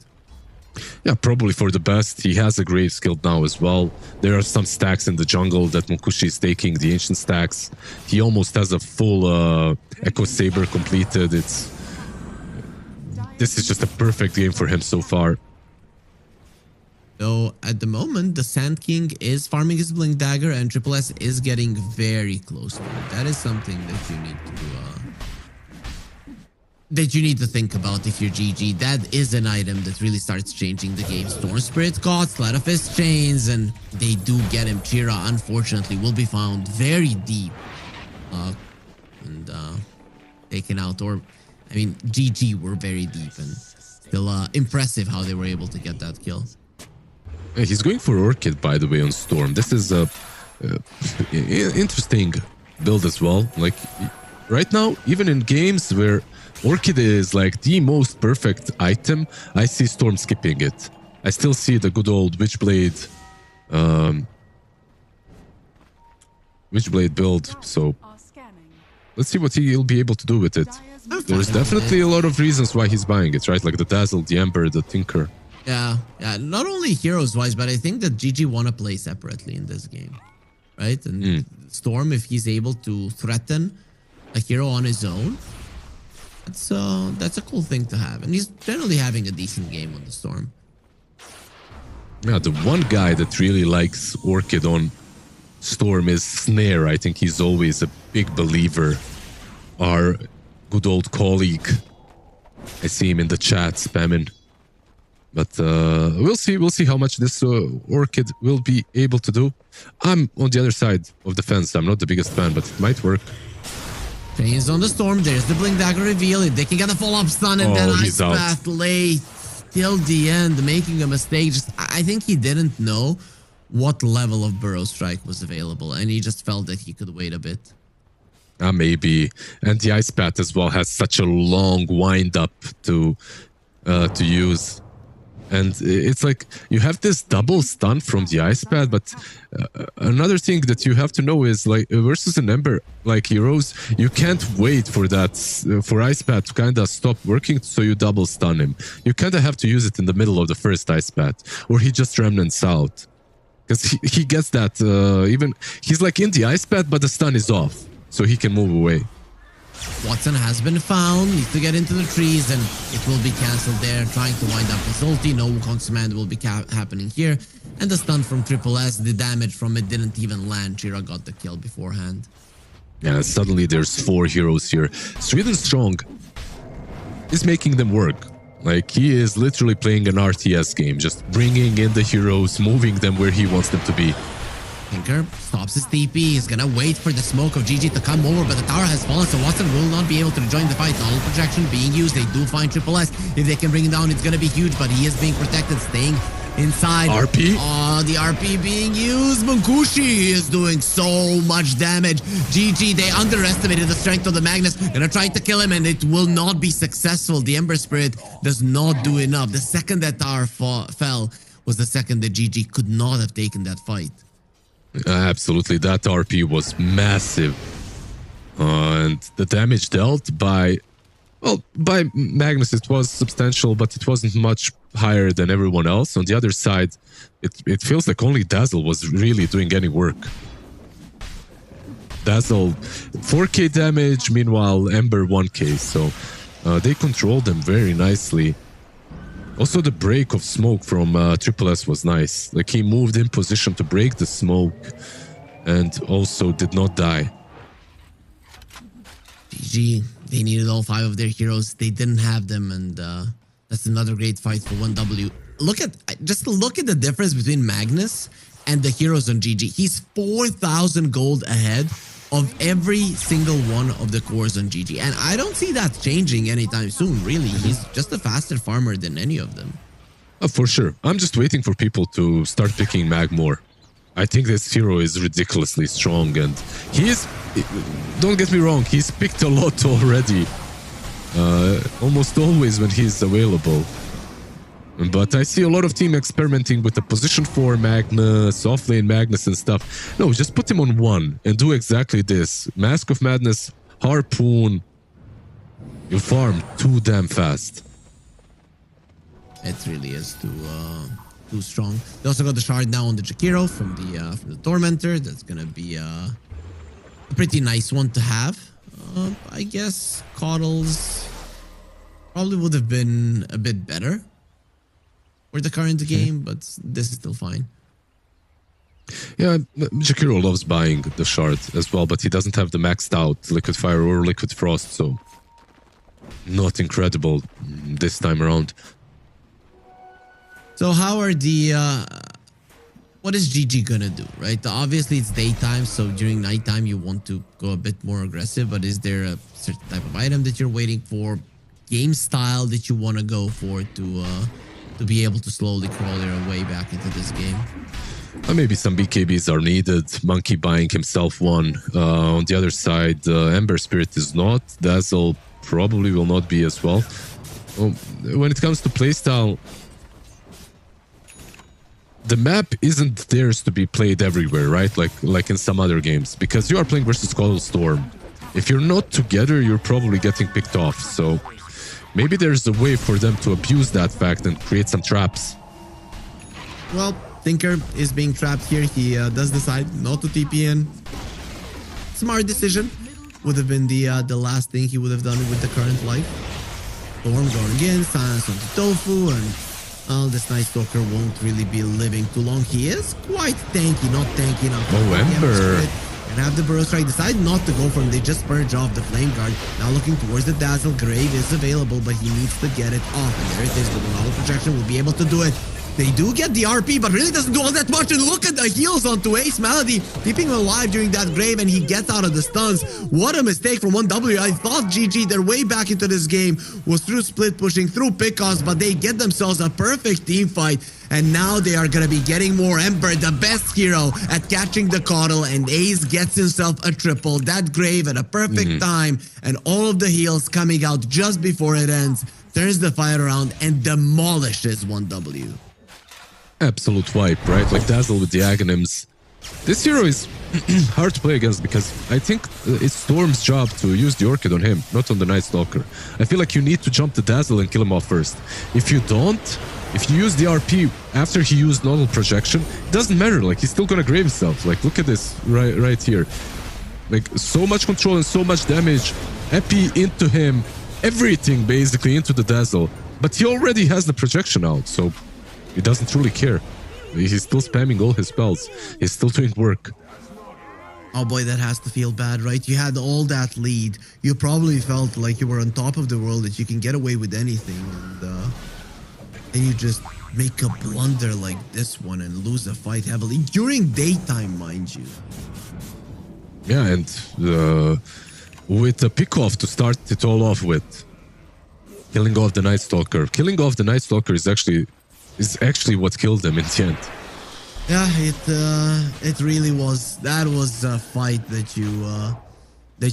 Yeah, probably for the best. He has a grave skill now as well. There are some stacks in the jungle that Monkushi is taking, the ancient stacks. He almost has a full Echo Saber completed. This is just a perfect game for him so far. So at the moment, the Sand King is farming his Blink Dagger, and Triple S is getting very close to it. That is something that you need to think about if you're GG. That is an item that really starts changing the game. Storm Spirit caught, Sleight of Fist chains, and they do get him. Chira, unfortunately, will be found very deep and taken out. Or, I mean, GG were very deep, and still impressive how they were able to get that kill. Yeah, he's going for Orchid, by the way, on Storm. This is a interesting build as well. Like, right now, even in games where Orchid is like the most perfect item, I see Storm skipping it. I still see the good old Witchblade build. So let's see what he'll be able to do with it. There's definitely a lot of reasons why he's buying it, right? Like the Dazzle, the Ember, the Tinker. Yeah. Not only heroes-wise, but I think that GG want to play separately in this game, right? And Storm, if he's able to threaten a hero on his own, that's a cool thing to have. And he's generally having a decent game on the Storm. Yeah, the one guy that really likes Orchid on Storm is Snare. I think he's always a big believer. Our good old colleague. I see him in the chat spamming. But we'll see how much this Orchid will be able to do. I'm on the other side of the fence. I'm not the biggest fan, but it might work. Chains on the Storm. There's the Blink Dagger reveal. They can get a follow-up stun, and then Ice Path late till the end, making a mistake. I think he didn't know what level of Burrow Strike was available, and he just felt that he could wait a bit. Maybe. And the Ice Path as well has such a long wind-up to use. And it's like you have this double stun from the Ice Pad, but another thing that you have to know is like versus an Ember like heroes, you can't wait for that for Ice Pad to kind of stop working, so you double stun him. You kind of have to use it in the middle of the first Ice Pad, or he just remnants out. Because he gets that, even, he's like in the ice pad, but the stun is off. So he can move away. Watson has been found, needs to get into the trees, and it will be cancelled there, trying to wind up his ulti. No Wukong's command will be happening here. And the stun from Triple S, the damage from it didn't even land. Chira got the kill beforehand. Yeah, suddenly there's 4 heroes here. Sweden Strong is making them work. Like, he is literally playing an RTS game, just bringing in the heroes, moving them where he wants them to be. Tinker stops his TP. He's gonna wait for the smoke of GG to come over, but the tower has fallen, so Watson will not be able to join the fight. All projection being used. They do find Triple S. If they can bring him down, it's gonna be huge, but he is being protected, staying inside. RP? Oh, the RP being used. Munkushi is doing so much damage. GG, they underestimated the strength of the Magnus. Gonna try to kill him, and it will not be successful. The Ember Spirit does not do enough. The second that tower fell was the second that GG could not have taken that fight. Absolutely, that RP was massive. And the damage dealt by, well, by Magnus, it was substantial, but it wasn't much higher than everyone else. On the other side, it feels like only Dazzle was really doing any work. Dazzle 4k damage, meanwhile Ember 1k, so they controlled them very nicely. Also, the break of smoke from Triple S was nice. Like, he moved in position to break the smoke and also did not die. GG, they needed all 5 of their heroes. They didn't have them, and that's another great fight for 1W. Just look at the difference between Magnus and the heroes on GG. He's 4,000 gold ahead of every single one of the cores on GG. And I don't see that changing anytime soon, really. He's just a faster farmer than any of them. For sure. I'm just waiting for people to start picking Mag more. I think this hero is ridiculously strong, and he is, don't get me wrong, he's picked a lot already. Almost always when he's available. But I see a lot of team experimenting with the position 4 Magnus, offlane Magnus and stuff. No, just put him on 1 and do exactly this. Mask of Madness, Harpoon. You farm too damn fast. It really is too strong. They also got the shard now on the Jakiro from the Tormentor. That's gonna be a pretty nice one to have. I guess Coddles probably would have been a bit better for the current game, but this is still fine. Yeah, Jakiro loves buying the shard as well, but he doesn't have the maxed out Liquid Fire or Liquid Frost, so not incredible this time around. So how are what is GG gonna do, right? Obviously it's daytime, so during nighttime you want to go a bit more aggressive, but is there a certain type of item that you're waiting for, game style that you want to go for to be able to slowly crawl your way back into this game? Maybe some BKBs are needed. Monkey buying himself one. On the other side, Ember Spirit is not. Dazzle probably will not be as well. When it comes to playstyle, the map isn't theirs to be played everywhere, right? Like in some other games, because you are playing versus Coddle Storm. If you're not together, you're probably getting picked off. So maybe there's a way for them to abuse that fact and create some traps. Well, Tinker is being trapped here. He does decide not to TP in. Smart decision. Would have been the last thing he would have done with the current life. Storm going in, silence onto Tofu, and this Night Stalker won't really be living too long. He is quite tanky, not tanky enough. Oh, Ember. And have the Burrow Strike. Decide not to go for him. They just purge off the Flame Guard. Now looking towards the Dazzle. Grave is available, but he needs to get it off. And there it is. With a lot of projection, will be able to do it. They do get the RP, but really doesn't do all that much. And look at the heals onto Ace Melody, keeping him alive during that grave, and he gets out of the stuns. What a mistake from 1W. I thought GG, their way back into this game was through split pushing, through pickoffs, but they get themselves a perfect team fight. And now they are going to be getting more. Ember, the best hero at catching the Coddle, and Ace gets himself a triple. That grave at a perfect time, and all of the heals coming out just before it ends. Turns the fight around and demolishes 1W. Absolute wipe, right? Like Dazzle with the Aghanims. This hero is hard to play against because I think it's Storm's job to use the Orchid on him, not on the Night Stalker. I feel like you need to jump the Dazzle and kill him off first. If you don't, If you use the RP after he used Nodal Projection, it doesn't matter. Like, he's still gonna grave himself. Like, look at this right here. Like, so much control and so much damage. Epi into him. Everything basically into the Dazzle. But he already has the projection out, so he doesn't really care. He's still spamming all his spells. He's still doing work. Oh boy, that has to feel bad, right? You had all that lead. You probably felt like you were on top of the world, that you can get away with anything. And then you just make a blunder like this one and lose a fight heavily. During daytime, mind you. Yeah, and with a pick-off to start it all off with. Killing off the Night Stalker. Killing off the Night Stalker is actually what killed them in the end. Yeah, it really was. That was a fight that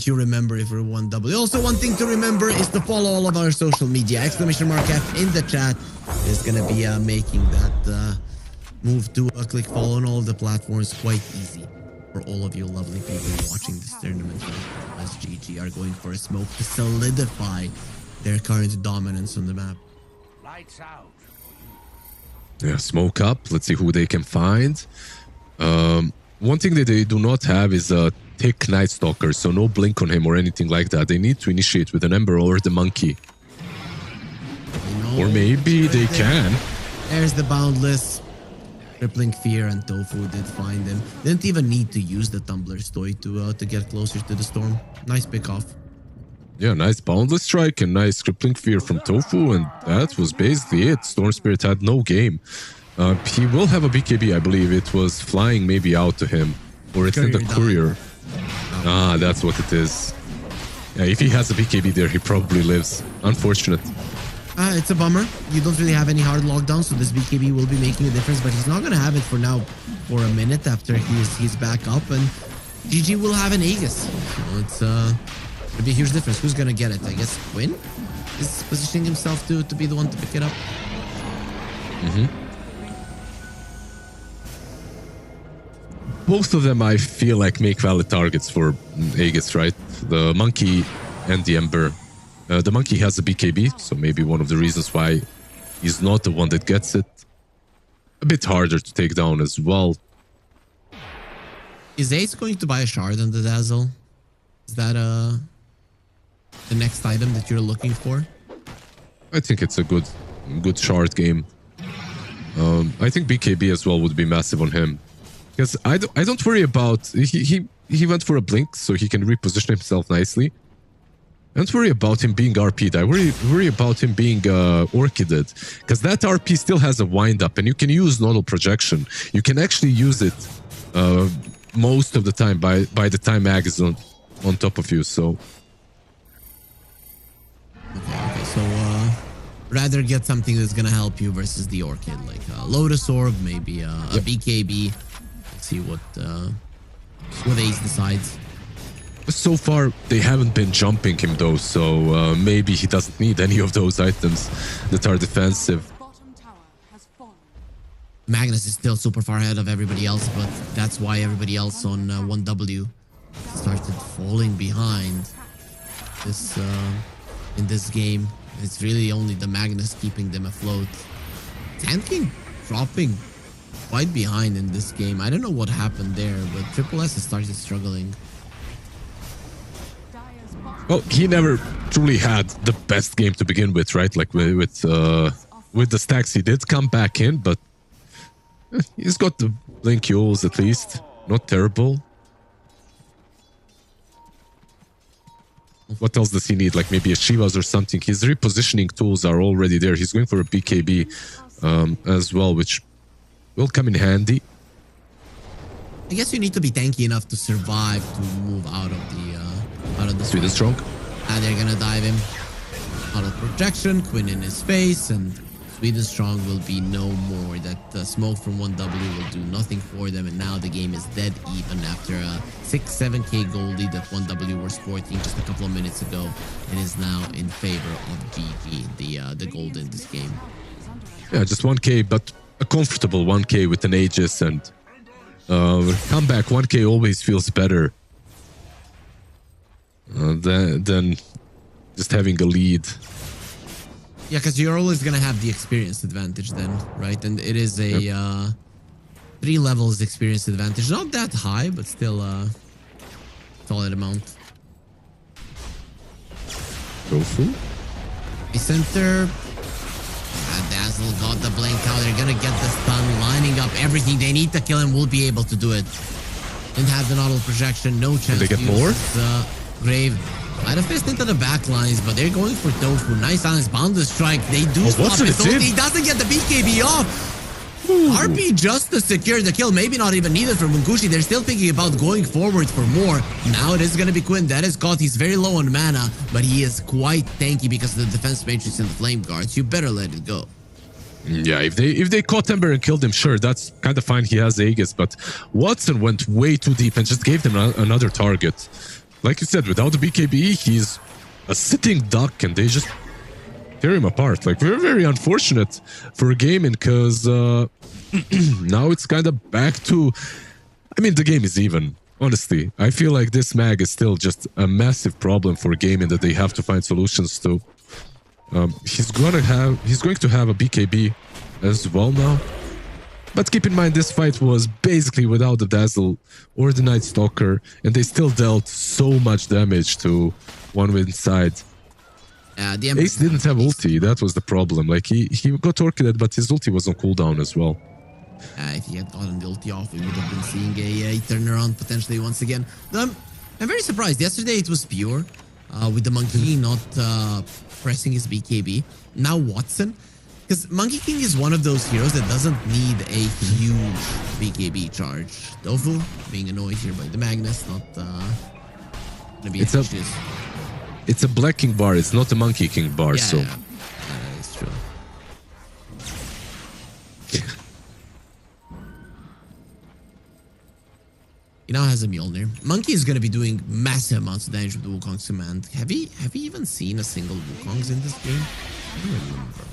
you remember if you're 1W. Also, one thing to remember is to follow all of our social media. !F in the chat is gonna be making that move to click follow on all of the platforms quite easy for all of you lovely people watching this tournament. As GG are going for a smoke to solidify their current dominance on the map. Lights out. Yeah, smoke up. Let's see who they can find. One thing that they do not have is a thick Night Stalker, so no blink on him or anything like that. They need to initiate with an Ember or the Monkey. Or maybe they can. There's the Boundless. Crippling Fear and Tofu did find him. Didn't even need to use the Tumbler's Toy to get closer to the Storm. Nice pick off. Yeah, nice Boundless Strike and nice Crippling Fear from Tofu, and that was basically it. Storm Spirit had no game. He will have a BKB, I believe. It was flying maybe out to him. Or it's in the Courier. Ah, that's what it is. Yeah, if he has a BKB there, he probably lives. Unfortunate. It's a bummer. You don't really have any hard lockdown, so this BKB will be making a difference, but he's not going to have it for now for a minute after he's back up, and GG will have an Aegis. So it's it'll be a huge difference. Who's going to get it? I guess Quinn is positioning himself to be the one to pick it up. Both of them, I feel like, make valid targets for Aegis, right? The Monkey and the Ember. The Monkey has a BKB, so maybe one of the reasons why he's not the one that gets it. A bit harder to take down as well. Is Ace going to buy a shard on the Dazzle? Is that the next item that you're looking for? I think it's a good shard game. I think BKB as well would be massive on him. Because I don't worry about... He went for a blink, so he can reposition himself nicely. I don't worry about him being RP'd. I worry about him being Orchided. Because that RP still has a wind-up, and you can use Nodal Projection. You can actually use it most of the time by the time Mag is on top of you, so... Okay, so rather get something that's gonna help you versus the Orchid, like a Lotus Orb, maybe a BKB. Let's see what Ace decides. So far, they haven't been jumping him though, so maybe he doesn't need any of those items that are defensive. Magnus is still super far ahead of everybody else, but that's why everybody else on 1W started falling behind this in this game. It's really only the Magnus keeping them afloat. Tanking dropping quite behind in this game. I don't know what happened there, but Triple S has started struggling. Well, he never truly had the best game to begin with, right? Like with the stacks, he did come back in, but he's got the blink Yules at least. Not terrible. What else does he need? Like maybe a Shivas or something. His repositioning tools are already there. He's going for a BKB as well, which will come in handy. I guess you need to be tanky enough to survive to move out of the Sweden Strong. And they're gonna dive him out of projection. Quinn in his face, and Sweden Strong will be no more. That smoke from 1W will do nothing for them, and now the game is dead even after a 6-7k goal lead that 1W were sporting just a couple of minutes ago. It is now in favor of GG, the gold in this game. Yeah, just 1k, but a comfortable 1k with an Aegis, and comeback 1k always feels better than just having a lead. Yeah, because you're always going to have the experience advantage then, right? And it is a 3 levels experience advantage. Not that high, but still a solid amount. Tofu? A center. Dazzle got the blink out. They're going to get the stun, lining up everything they need to kill him. Will be able to do it. Didn't have the auto projection. No chance. Did they get more? Grave. Might have fist into the back lines, but they're going for Tofu. Nice silence, boundless strike. They do stop it. So he doesn't get the BKB off. RP just to secure the kill. Maybe not even needed for Munkushi. They're still thinking about going forward for more. Now it is going to be Quinn. That is caught. He's very low on mana, but he is quite tanky because of the defense matrix and the flame guards. You better let it go. Yeah, if they caught Ember and killed him, sure, that's kind of fine. He has Aegis, but Watson went way too deep and just gave them another target. Like you said, without the BKB, he's a sitting duck, and they just tear him apart. Like, very, very unfortunate for Gaimin, because now it's kind of back to... I mean, the game is even. Honestly, I feel like this mag is still just a massive problem for Gaimin that they have to find solutions to. He's going to have a BKB as well now. But keep in mind, this fight was basically without the Dazzle or the Night Stalker, and they still dealt so much damage to one win side. Ace didn't have ulti, that was the problem. Like, he got orchided, but his ulti was on cooldown as well. If he had gotten the ulti off, we would have been seeing a turnaround potentially once again. I'm very surprised. Yesterday it was Pure, with the Monkey not pressing his BKB. Now Watson. Because Monkey King is one of those heroes that doesn't need a huge BKB charge. Tofu being annoyed here by the Magnus, not gonna be it's a Black King bar, it's not a Monkey King bar, so... Yeah, that's true. He now has a Mjolnir. Monkey is going to be doing massive amounts of damage with the Wukong's command. Have we even seen a single Wukong's in this game? I don't remember.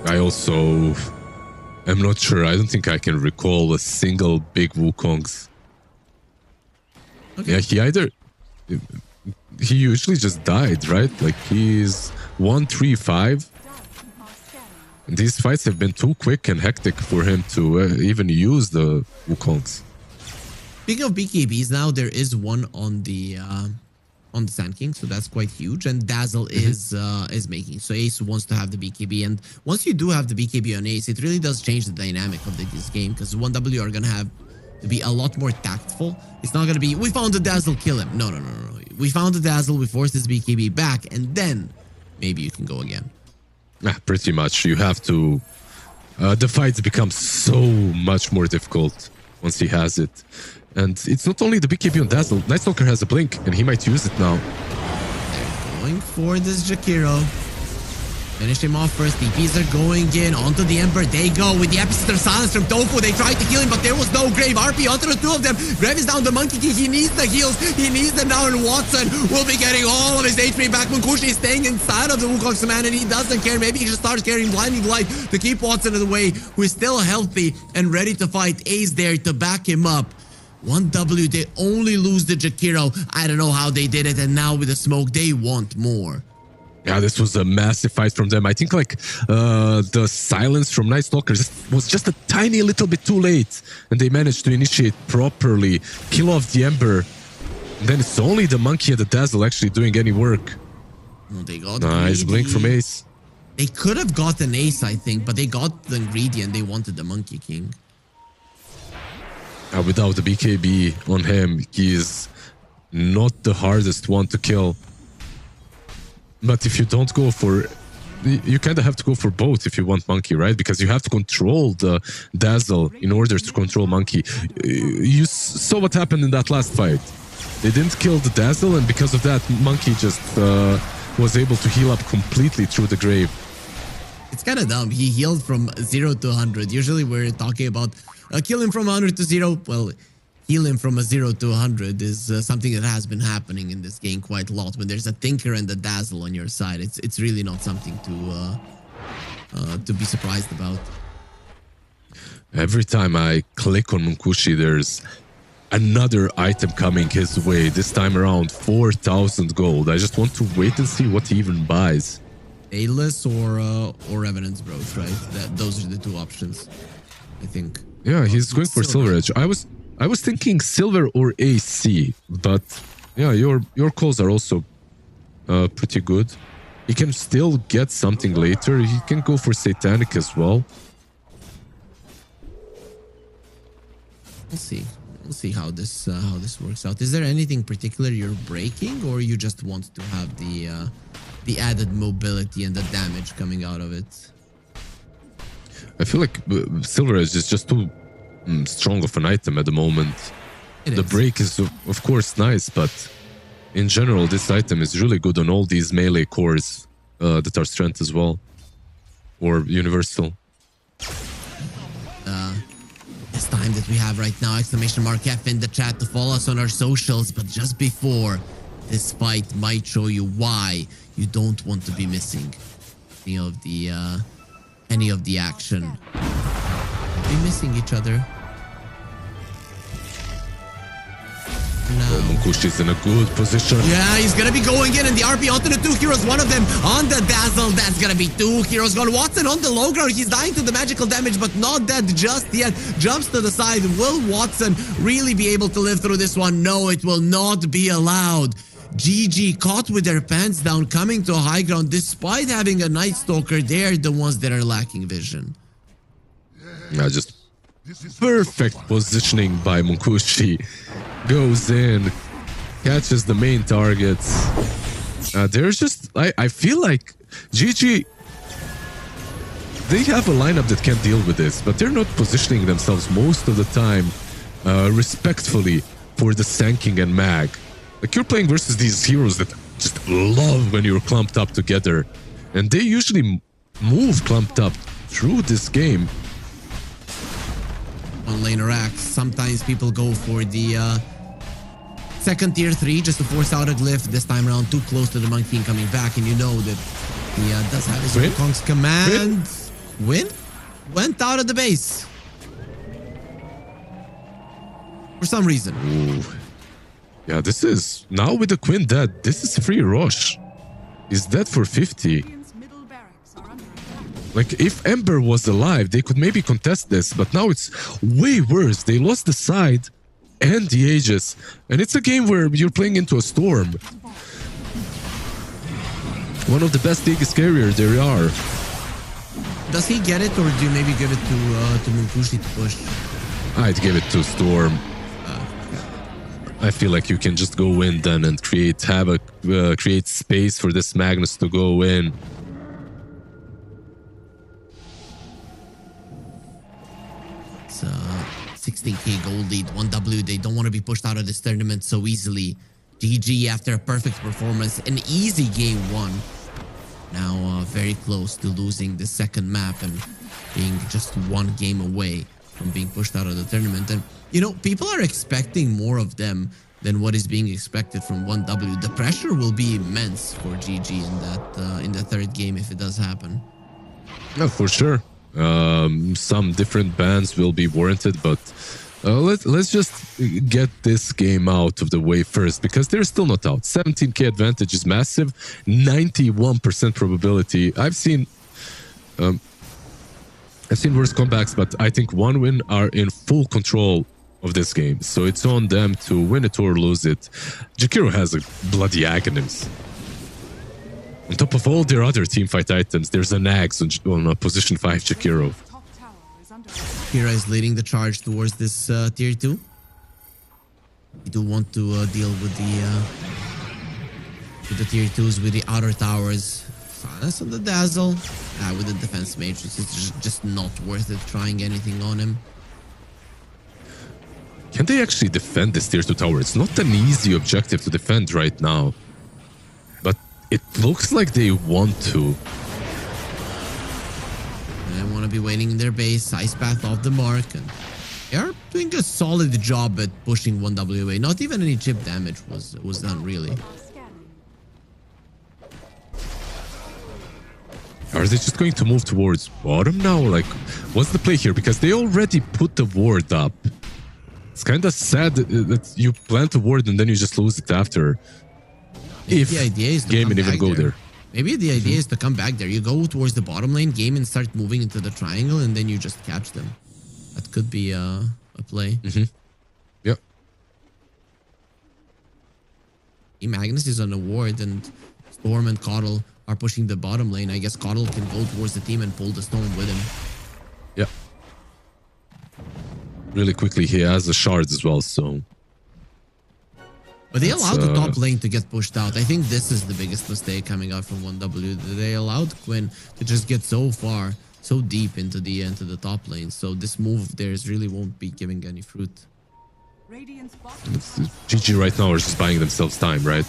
I also am not sure. I don't think I can recall a single big Wukong's. Okay. Yeah, he usually just died, right? Like, he's 1-3-5. And these fights have been too quick and hectic for him to even use the Wukong's. Speaking of BKBs now, there is one on the Sand King, so that's quite huge. And Dazzle is making. So Ace wants to have the BKB, and once you do have the BKB on Ace, it really does change the dynamic of this game, because 1W are gonna have to be a lot more tactful. It's not gonna be, we found the Dazzle, kill him. No. We found the Dazzle, we forced his BKB back, and then maybe you can go again. Pretty much. You have to... the fights become so much more difficult once he has it. And it's not only the BKB on Dazzle. Night Stalker has a blink, and he might use it now. They're going for this Jakiro. Finish him off first. DPs are going in onto the Emperor. They go with the epicenter silence from Tofu. They tried to kill him, but there was no Grave. RP onto the two of them. Grave is down. The Monkey King. He needs the heals. He needs them now. And Watson will be getting all of his HP back. Munkushi is staying inside of the Wukong's command, and he doesn't care. Maybe he should start carrying Blinding Light to keep Watson away, who is still healthy and ready to fight. Ace there to back him up. 1W, they only lose the Jakiro. I don't know how they did it, and now with the smoke, they want more. Yeah, this was a massive fight from them. I think, like, the silence from Night Stalker was just a tiny little bit too late, and they managed to initiate properly, kill off the Ember. And then it's only the Monkey and the Dazzle actually doing any work. Oh, they got nice blink from Ace. They could have got an Ace, I think, but they got the ingredient. They wanted the Monkey King. Without the BKB on him, he is not the hardest one to kill. But if you don't go for... You kind of have to go for both if you want Monkey, right? Because you have to control the Dazzle in order to control Monkey. You saw what happened in that last fight. They didn't kill the Dazzle, and because of that, Monkey just was able to heal up completely through the grave. It's kind of dumb. He healed from 0 to 100. Usually we're talking about kill him from 100 to 0. Well, heal him from a 0 to 100 is something that has been happening in this game quite a lot. When there's a Tinker and a Dazzle on your side, it's really not something to be surprised about. Every time I click on Munkushi, there's another item coming his way. This time around, 4,000 gold. I just want to wait and see what he even buys. Ageless or Revenant's Brooch, right? Those are the two options, I think. Yeah, he's going for Silver Edge. I was thinking Silver or AC, but yeah, your calls are also pretty good. He can still get something later. He can go for Satanic as well. We'll see. We'll see how this works out. Is there anything particular you're breaking, or you just want to have the added mobility and the damage coming out of it? I feel like Silver Edge is just too strong of an item at the moment. The break is of course nice, but in general this item is really good on all these melee cores that are strength as well, or universal. This time that we have right now, !F in the chat to follow us on our socials. But just before, this fight might show you why you don't want to be missing any of the action. Be missing each other. Oh, Munkushi's in a good position. Yeah, he's gonna be going in, and the RP onto the two heroes. One of them on the Dazzle. That's gonna be two heroes gone. Watson on the low ground. He's dying to the magical damage, but not dead just yet. Jumps to the side. Will Watson really be able to live through this one? No, it will not be allowed. GG caught with their pants down, coming to a high ground. Despite having a Night Stalker, they're the ones that are lacking vision. Yeah, just perfect positioning by Munkushi. Goes in, catches the main targets. There's just, I feel like GG, they have a lineup that can deal with this, but they're not positioning themselves most of the time respectfully for the Sanking and Mag. Like, you're playing versus these heroes that just love when you're clumped up together, and they usually move clumped up through this game. On laner Axe, sometimes people go for the second tier 3 just to force out a glyph. This time around, too close to the Monkey King coming back, and you know that he does have his Kong's command. Win? Went out of the base. For some reason. Ooh. Yeah, this is, now with the Quinn dead, this is free Rosh. He's dead for 50. Like, if Ember was alive, they could maybe contest this, but now it's way worse. They lost the side and the Aegis, and it's a game where you're playing into a storm. One of the best Aegis carriers there are. Does he get it, or do you maybe give it to Munkushi to push? I'd give it to Storm. I feel like you can just go in then and create havoc, create space for this Magnus to go in. It's 16k gold lead, 1W. They don't want to be pushed out of this tournament so easily. GG after a perfect performance, an easy game 1. Now very close to losing the second map and being just one game away from being pushed out of the tournament. And you know, people are expecting more of them than what is being expected from 1W. The pressure will be immense for GG in the third game if it does happen. No, for sure. Some different bans will be warranted, but let's just get this game out of the way first, because they're still not out. 17k advantage is massive, 91% probability. I've seen worse comebacks, but I think 1 win are in full control of this game, so it's on them to win it or lose it. Jakiro has a bloody Aghanim's. On top of all their other teamfight items, there's an Axe on position 5 Jakiro. Kira is leading the charge towards this tier 2. We do want to deal with the tier 2s with the outer towers. Silence on the Dazzle. With the defense matrix, it's just not worth it trying anything on him. Can they actually defend this tier 2 tower? It's not an easy objective to defend right now, but it looks like they want to. They want to be waiting in their base, Ice Path off the mark, and they are doing a solid job at pushing 1W away. Not even any chip damage was done, really. Are they just going to move towards bottom now? Like, what's the play here? Because they already put the ward up. It's kind of sad that you plant a ward and then you just lose it after. If the idea is to Gaimin even go there. Maybe the idea is to come back there. You go towards the bottom lane, game, and start moving into the triangle, and then you just catch them. That could be a play. Yep. Magnus is on a ward, and Storm and Coddle are pushing the bottom lane. I guess Coddle can go towards the team and pull the Storm with him. Yeah. Really quickly, he has the shards as well, so... But they allowed the top lane to get pushed out. I think this is the biggest mistake coming out from 1W. They allowed Quinn to just get so far, so deep into the top lane. So this move of theirs really won't be giving any fruit. GG right now are just buying themselves time, right?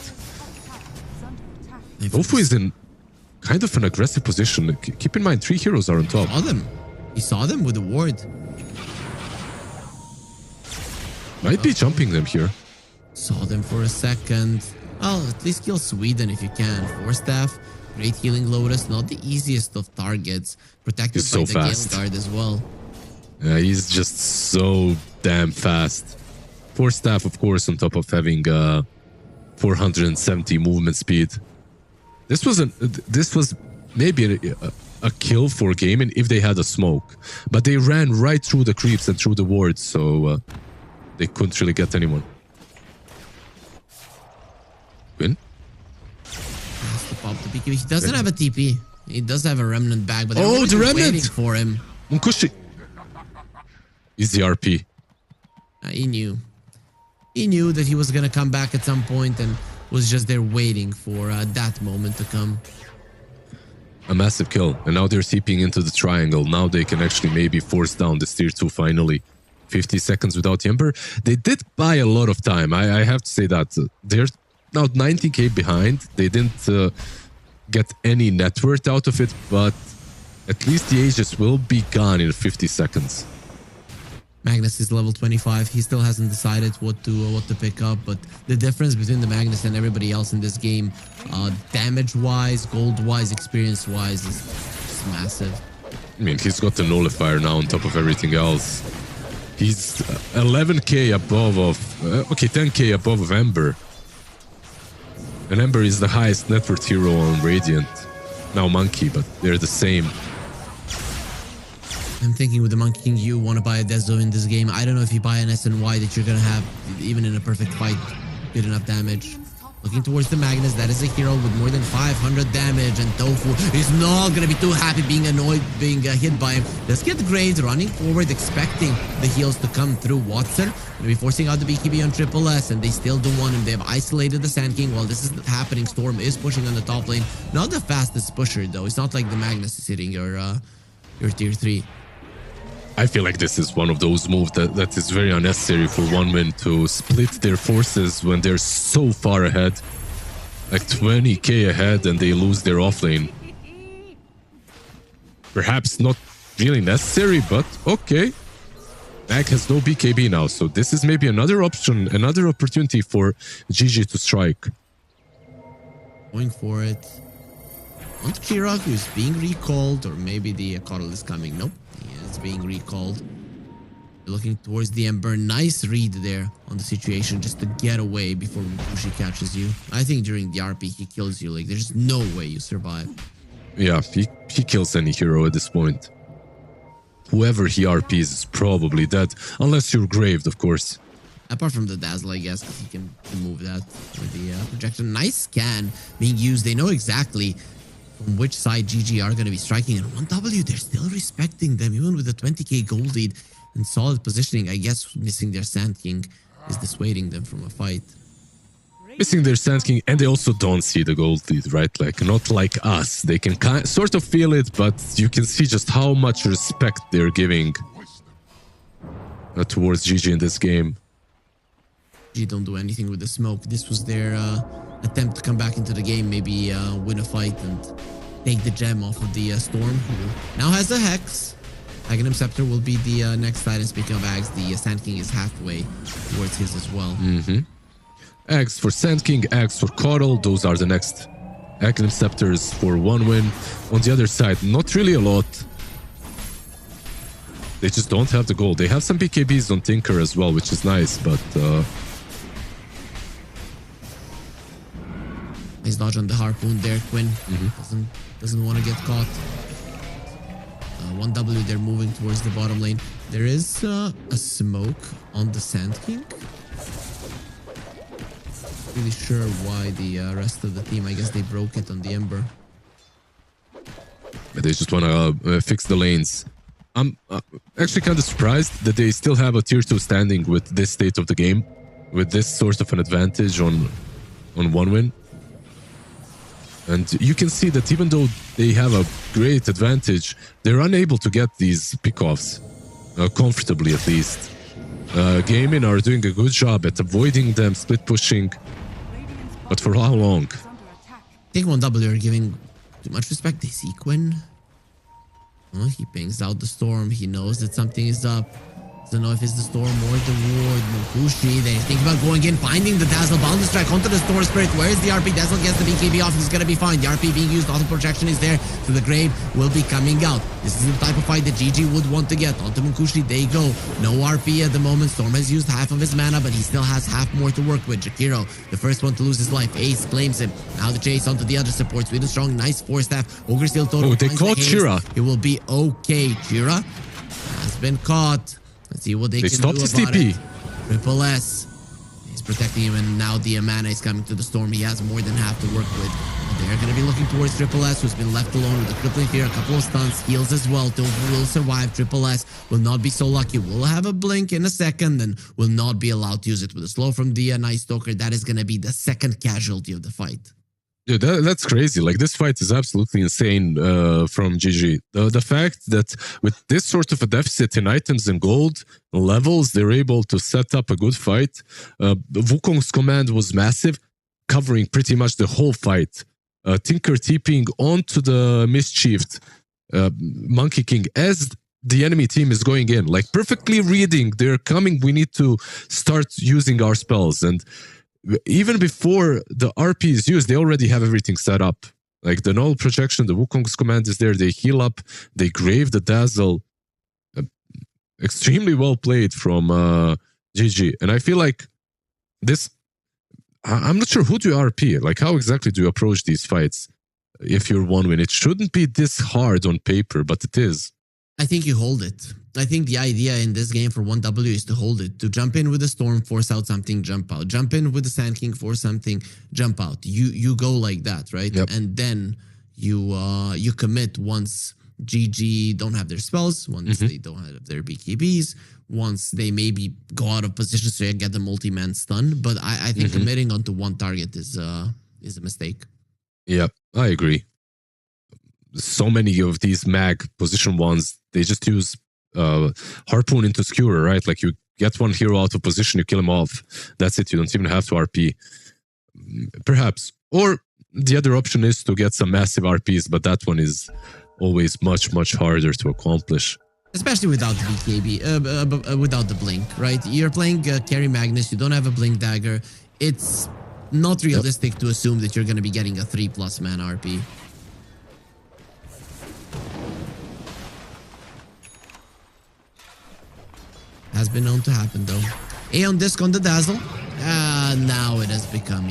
Bo3 is in kind of an aggressive position. Keep in mind, 3 heroes are on top. He saw them with the ward. Might be jumping them here. Saw them for a second. Well, at least kill Sweden if you can. 4 staff, great healing Lotus. Not the easiest of targets. Protected by the Gale Guard as well. Yeah, he's just so damn fast. 4 staff, of course, on top of having 470 movement speed. This was maybe a kill for Gaimin if they had a smoke, but they ran right through the creeps and through the wards, so they couldn't really get anyone. Win. Has to pop the PK. He doesn't have a TP. He does have a remnant bag, but they're the remnant waiting for him. Munkushi. Easy RP. He knew. He knew that he was gonna come back at some point and was just there waiting for that moment to come. A massive kill, and now they're seeping into the triangle. Now they can actually maybe force down this tier 2 finally. 50 seconds without the Ember. They did buy a lot of time. I have to say that. They're now 90k behind. They didn't get any net worth out of it, but at least the Aegis will be gone in 50 seconds. Magnus is level 25. He still hasn't decided what to pick up, but the difference between the Magnus and everybody else in this game, damage-wise, gold-wise, experience-wise, is just massive. I mean, he's got the nullifier now on top of everything else. He's 11k above of... 10k above of Ember. And Ember is the highest net worth hero on Radiant. Now Monkey, but they're the same. I'm thinking with the Monkey King, you want to buy a Dezo in this game. I don't know if you buy an SNY that you're going to have, even in a perfect fight, good enough damage. Looking towards the Magnus, that is a hero with more than 500 damage, and Tofu is not going to be too happy being hit by him. Let's get Grades running forward, expecting the heals to come through. Watson going to be forcing out the BKB on Triple S, and they still don't want him. They have isolated the Sand King while this is happening. Storm is pushing on the top lane. Not the fastest pusher, though. It's not like the Magnus is hitting your tier 3. I feel like this is one of those moves that is very unnecessary for one win to split their forces when they're so far ahead. Like 20k ahead and they lose their offlane. Perhaps not really necessary, but okay. Mag has no BKB now, so this is maybe another option, another opportunity for GG to strike. Going for it. Want Kira, who's being recalled, or maybe the Coddle is coming. Nope. Being recalled. You're looking towards the Ember. Nice read there on the situation just to get away before Mukushi catches you. I think during the RP he kills you. Like there's no way you survive. Yeah, he kills any hero at this point. Whoever he RPs is probably dead, unless you're graved, of course. Apart from the Dazzle, I guess, because he can move that with the projector. Nice scan being used. They know exactly from which side GG are going to be striking, and 1W, they're still respecting them, even with the 20k gold lead and solid positioning. I guess missing their Sand King is dissuading them from a fight. Missing their Sand King, and they also don't see the gold lead, right? Like, not like us. They can sort of feel it, but you can see just how much respect they're giving towards GG in this game. GG don't do anything with the smoke. This was their attempt to come back into the game, maybe win a fight and take the gem off of the Storm, who now has a Hex. Aghanim Scepter will be the next item. Speaking of Ags, the Sand King is halfway towards his as well. Ags for Sand King, Ags for Coddle, those are the next Aghanim Scepters for 1 win. On the other side, not really a lot. They just don't have the gold. They have some BKBs on Tinker as well, which is nice, but... Nice dodge on the harpoon there. Quinn doesn't want to get caught. 1W, they're moving towards the bottom lane. There is a smoke on the Sand King. Really sure why the rest of the team, I guess they broke it on the Ember. They just want to fix the lanes. I'm actually kind of surprised that they still have a tier 2 standing with this state of the game, with this sort of an advantage on one win. And you can see that even though they have a great advantage, they're unable to get these pickoffs, comfortably at least. Gaimin are doing a good job at avoiding them, split pushing, but for how long? I think 1W are giving too much respect. They see Quinn. Oh, he pings out the storm. He knows that something is up. Doesn't know if it's the storm or the ward. Munkushi, they think about going in, finding the Dazzle. Boundless strike onto the Storm Spirit. Where is the RP? Dazzle gets the BKB off. He's gonna be fine. The RP being used. Auto projection is there. So the grave will be coming out. This is the type of fight that GG would want to get. Onto Munkushi, they go. No RP at the moment. Storm has used half of his mana, but he still has half more to work with. Jakiro, the first one to lose his life. Ace claims him. Now the chase onto the other support. Sweden Strong, nice 4-staff. Ogre Steel Total. Oh, they caught Chira. It will be okay. Chira has been caught. Let's see what they can do about it. Triple S. He's protecting him, and now the mana is coming to the storm. He has more than half to work with. They're going to be looking towards Triple S, who's been left alone with a crippling fear, a couple of stuns, heals as well. Tofu will survive. Triple S will not be so lucky. Will have a blink in a second, and will not be allowed to use it with a slow from the Night Stalker. That is going to be the second casualty of the fight. Dude, that's crazy. Like, this fight is absolutely insane from GG. The fact that with this sort of a deficit in items and gold levels, they're able to set up a good fight. Wukong's command was massive, covering pretty much the whole fight. Tinker TPing onto the Mischieved Monkey King as the enemy team is going in. Like, perfectly reading, they're coming, we need to start using our spells. And even before the RP is used, they already have everything set up. Like the null projection, the Wukong's command is there, they heal up, they grave the Dazzle. Extremely well played from GG. And I feel like this, I'm not sure who do you RP. Like, how exactly do you approach these fights if you're 1-win? It shouldn't be this hard on paper, but it is. I think you hold it. I think the idea in this game for 1W is to hold it, to jump in with the storm, force out something, jump out. Jump in with the Sand King, force something, jump out. You go like that, right? Yep. And then you commit once GG don't have their spells, once they don't have their BKBs, once they maybe go out of position so you get the multi-man stun. But I think committing onto one target is a mistake. Yep, I agree. So many of these mag position ones, they just use harpoon into skewer, right? Like, you get one hero out of position, you kill him off. That's it. You don't even have to RP. Perhaps. Or the other option is to get some massive RPs, but that one is always much, much harder to accomplish. Especially without the BKB, without the blink, right? You're playing Carry Magnus, you don't have a blink dagger. It's not realistic to assume that you're going to be getting a 3+ man RP. Has been known to happen though. Aeon disc on the Dazzle. Now it has become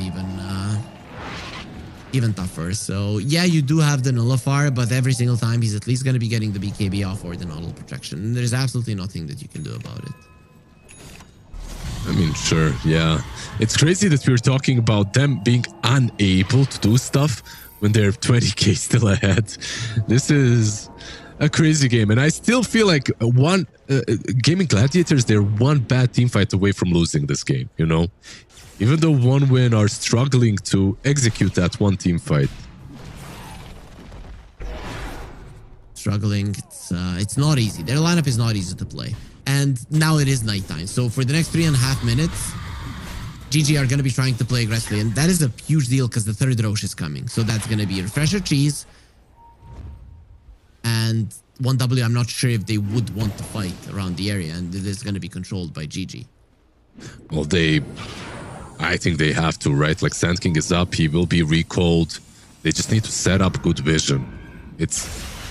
even tougher. So yeah, you do have the Nullifier, but every single time he's at least going to be getting the BKB off or the Nodal Protection. And there's absolutely nothing that you can do about it. I mean, sure, yeah. It's crazy that we're talking about them being unable to do stuff when they're 20k still ahead. This is a crazy game, and I still feel like Gaimin Gladiators, they're one bad team fight away from losing this game, you know? Even though 1-win are struggling to execute that one team fight. Struggling, it's not easy. Their lineup is not easy to play. And now it is nighttime, so for the next 3.5 minutes, GG are going to be trying to play aggressively, and that is a huge deal because the third Roche is coming. So that's going to be Refresher Cheese, and 1W, I'm not sure if they would want to fight around the area, and it is going to be controlled by GG. Well, I think they have to, right? Like, Sand King is up, he will be recalled. They just need to set up good vision. It's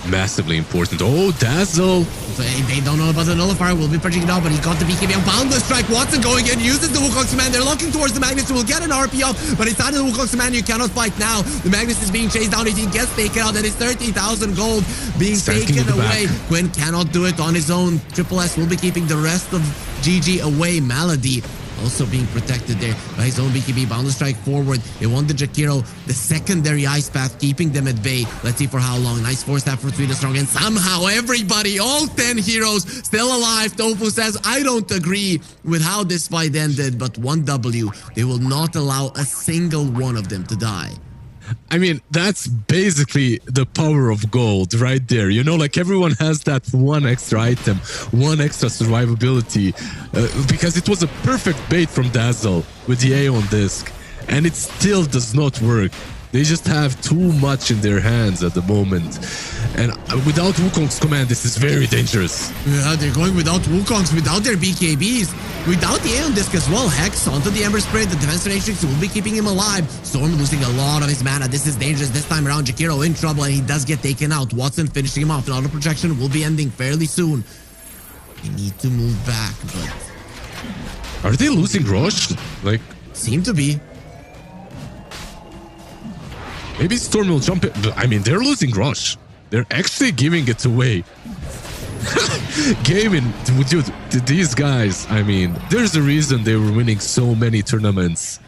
massively important. Oh, Dazzle. So they don't know about the nullifier. Will be purging it out, but he got the BKB on Boundless Strike. Watson going in, uses the Wukong's command. They're looking towards the Magnus, who will get an RP off, but inside of the Wukong's command, you cannot fight now. The Magnus is being chased down. If he gets taken out, that is 30,000 gold being taken away. Quinn cannot do it on his own. Triple S will be keeping the rest of GG away. Malady also being protected there by his own BKB. Boundless Strike forward. They want the Jakiro, the secondary Ice Path, keeping them at bay. Let's see for how long. Nice force tap for Sweden Strong. And somehow everybody, all 10 heroes, still alive. Tofu says, I don't agree with how this fight ended, but 1W. They will not allow a single one of them to die. I mean, that's basically the power of gold right there. You know, like everyone has that one extra item, one extra survivability, because it was a perfect bait from Dazzle with the Aeon disc, and it still does not work. They just have too much in their hands at the moment. And without Wukong's command, this is very dangerous. Yeah, they're going without Wukong's, without their BKBs, without the Aeon disc as well. Hex onto the Ember Spirit. The Defense Matrix will be keeping him alive. Storm losing a lot of his mana. This is dangerous. This time around, Jakiro in trouble, and he does get taken out. Watson finishing him off. And auto projection will be ending fairly soon. They need to move back, but... Are they losing Roche? Like... Seem to be. Maybe Storm will jump it. I mean, they're losing Rush. They're actually giving it away. Gaimin, dude, these guys, I mean, there's a reason they were winning so many tournaments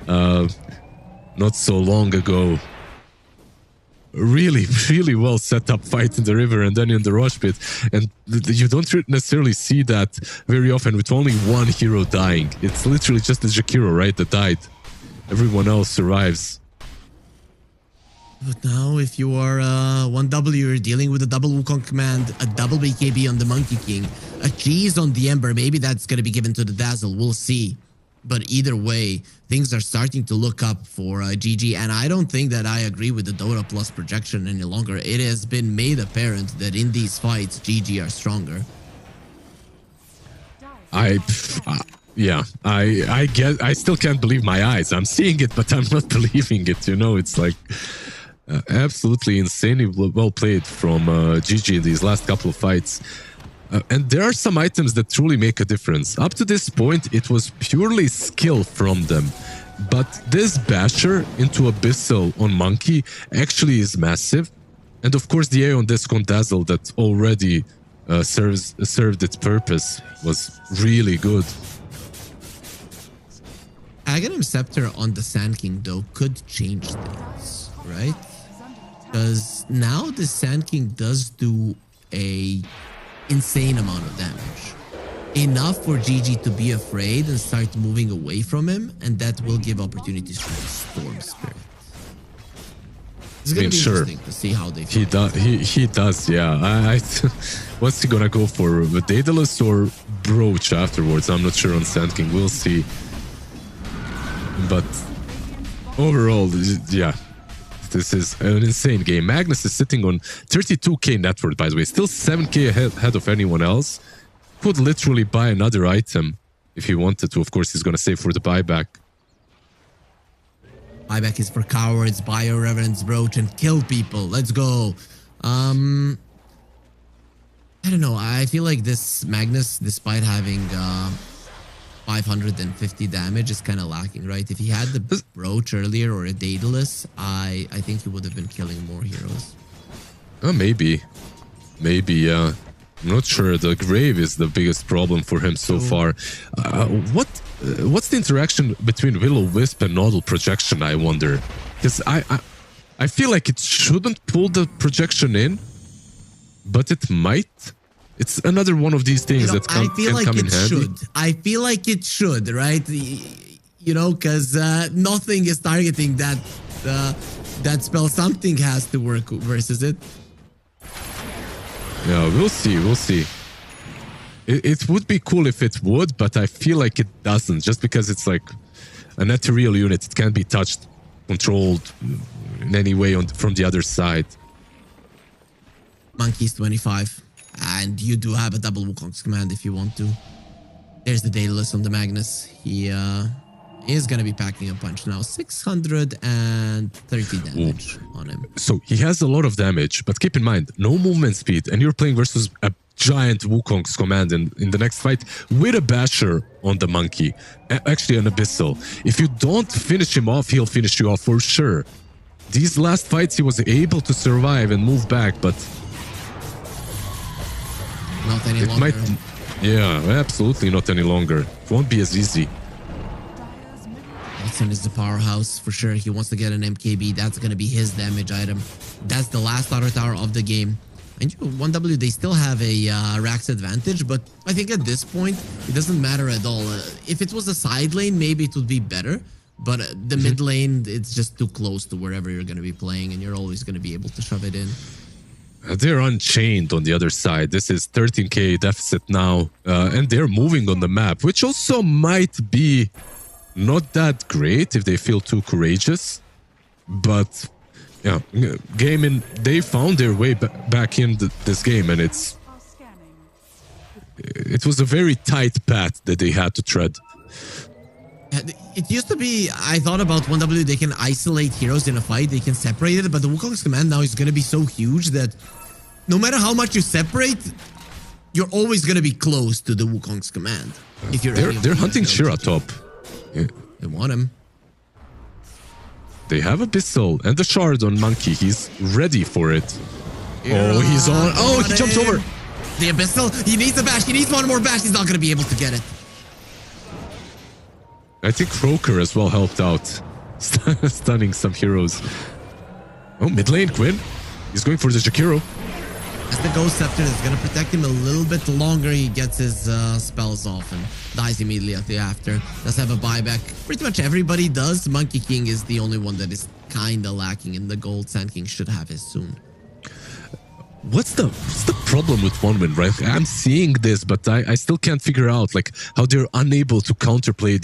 not so long ago. Really, really well set up fight in the river and then in the rush pit. And you don't necessarily see that very often with only one hero dying. It's literally just the Jakiro, right, that died. Everyone else survives. But now, if you are 1W, you're dealing with a double Wukong command, a double BKB on the Monkey King, a cheese on the Ember. Maybe that's going to be given to the Dazzle. We'll see. But either way, things are starting to look up for GG. And I don't think that I agree with the Dota plus projection any longer. It has been made apparent that in these fights, GG are stronger. Yeah, I still can't believe my eyes. I'm seeing it, but I'm not believing it. You know, it's like... absolutely insanely well played from GG in these last couple of fights. And there are some items that truly make a difference. Up to this point, it was purely skill from them. But this Basher into Abyssal on Monkey actually is massive. And of course, the Aeon Disc on Dazzle that already served its purpose was really good. Aghanim Scepter on the Sand King, though, could change things, right? Because now the Sand King does do a insane amount of damage. Enough for GG to be afraid and start moving away from him, and that will give opportunities for the Storm Spirit. It's going to be interesting to see how they fight. He does, yeah. What's he gonna go for? The Daedalus or Brooch afterwards? I'm not sure on Sand King. We'll see. But overall, yeah, this is an insane game. Magnus is sitting on 32k net worth, by the way, still 7k ahead of anyone else. Could literally buy another item if he wanted to. Of course, he's going to save for the buyback. Buyback is for cowards. Buy your Reverend's Brooch and kill people. Let's go. I don't know. I feel like this Magnus, despite having 550 damage, is kind of lacking, right? If he had the Brooch earlier or a Daedalus, I think he would have been killing more heroes. Maybe, yeah. I'm not sure. The Grave is the biggest problem for him so far. What's the interaction between Will-O-Wisp and Nodal Projection, I wonder? Because I feel like it shouldn't pull the projection in, but it might. It's another one of these things that can come in handy. I feel like it should, right? You know, because nothing is targeting that spell. Something has to work versus it. Yeah, we'll see. It would be cool if it would, but I feel like it doesn't, just because it's like an ethereal unit. It can't be touched, controlled in any way from the other side. Monkey's 25. And you do have a double Wukong's command if you want to. There's the Daedalus on the Magnus. He is going to be packing a punch now. 630 damage on him. So he has a lot of damage, but keep in mind, no movement speed, and you're playing versus a giant Wukong's command in the next fight with a basher on the monkey. Actually, an abyssal. If you don't finish him off, he'll finish you off for sure. These last fights, he was able to survive and move back, but not any longer. Yeah, absolutely not any longer. It won't be as easy. Watson is the powerhouse for sure. He wants to get an MKB. That's going to be his damage item. That's the last auto tower of the game. And 1W, they still have a Rax advantage, but I think at this point, it doesn't matter at all. If it was a side lane, maybe it would be better. But the mid lane, it's just too close to wherever you're going to be playing, and you're always going to be able to shove it in. They're unchained on the other side. This is 13k deficit now, and they're moving on the map, which also might be not that great if they feel too courageous. But yeah, Gaimin, they found their way back in this game, and it was a very tight path that they had to tread. It used to be, I thought about 1W, they can isolate heroes in a fight, they can separate it, but the Wukong's command now is going to be so huge that no matter how much you separate, you're always going to be close to the Wukong's command. If you're they're hunting Shira top. Yeah. They want him. They have Abyssal and the shard on Monkey. He's ready for it. Oh, he's on. Oh, he jumps over. The Abyssal, he needs a bash. He needs one more bash. He's not going to be able to get it. I think Croker as well helped out, stunning some heroes. Oh, mid lane, Quinn. He's going for the Jakiro. As the Ghost Scepter is going to protect him a little bit longer, he gets his spells off and dies immediately at the after. Does have a buyback. Pretty much everybody does. Monkey King is the only one that is kind of lacking in the gold. Sand King should have his soon. What's the problem with One Win, right? I'm seeing this, but I still can't figure out like how they're unable to counterplay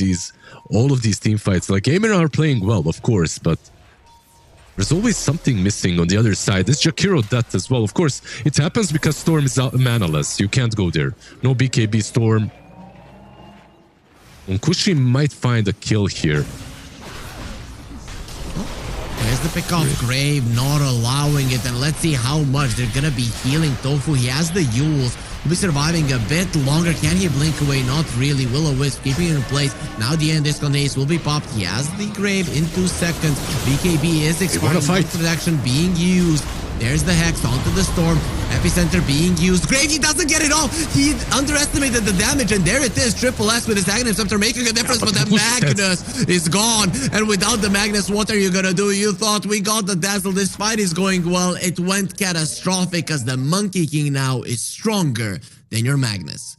all of these team fights. Like Gaimin are playing well, of course, but there's always something missing on the other side. This Jakiro death as well. Of course, it happens because Storm is manaless. You can't go there. No BKB Storm. Unkushi might find a kill here. There's the pick off Grave, not allowing it. And let's see how much they're going to be healing Tofu. He has the Yules. He'll be surviving a bit longer. Can he blink away? Not really. Will-O-Wisp keeping it in place. Now the end disco ace will be popped. He has the Grave in 2 seconds. BKB is expiring. Protection being used. There's the Hex onto the Storm. Epicenter being used. Grave, he doesn't get it all. He underestimated the damage, and there it is. Triple S with his Aghanim Scepter making a difference, but the Magnus is gone. And without the Magnus, what are you gonna do? You thought we got the Dazzle. This fight is going well. It went catastrophic because the Monkey King now is stronger than your Magnus.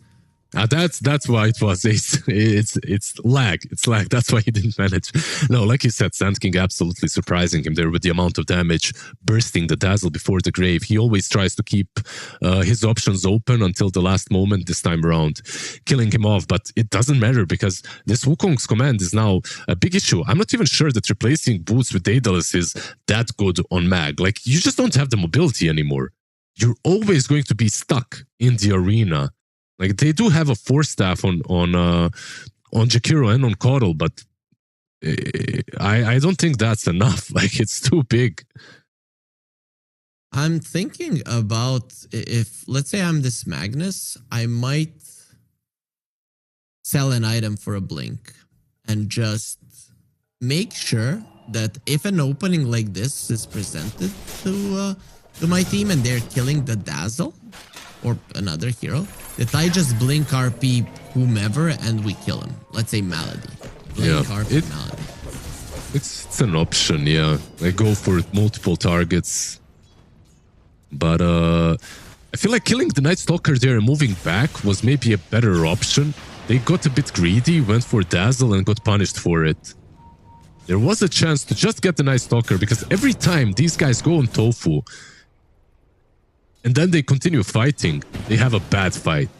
That's why it was. It's lag. It's lag. That's why he didn't manage. No, like you said, Sand King absolutely surprising him there with the amount of damage, bursting the Dazzle before the Grave. He always tries to keep his options open until the last moment this time around, killing him off. But it doesn't matter because this Wukong's command is now a big issue. I'm not even sure that replacing Boots with Daedalus is that good on Mag. Like, you just don't have the mobility anymore. You're always going to be stuck in the arena. Like, they do have a Force Staff on Jakiro and on Coddle, but I don't think that's enough. Like, it's too big. I'm thinking about if, let's say I'm this Magnus, I might sell an item for a blink and just make sure that if an opening like this is presented to my team and they're killing the Dazzle or another hero, that I just blink RP whomever and we kill him. Let's say Malady. Blink RP Malady. It's an option, yeah. I go for multiple targets. But I feel like killing the Night Stalker there and moving back was maybe a better option. They got a bit greedy, went for Dazzle and got punished for it. There was a chance to just get the Night Stalker because every time these guys go on Tofu and then they continue fighting, they have a bad fight.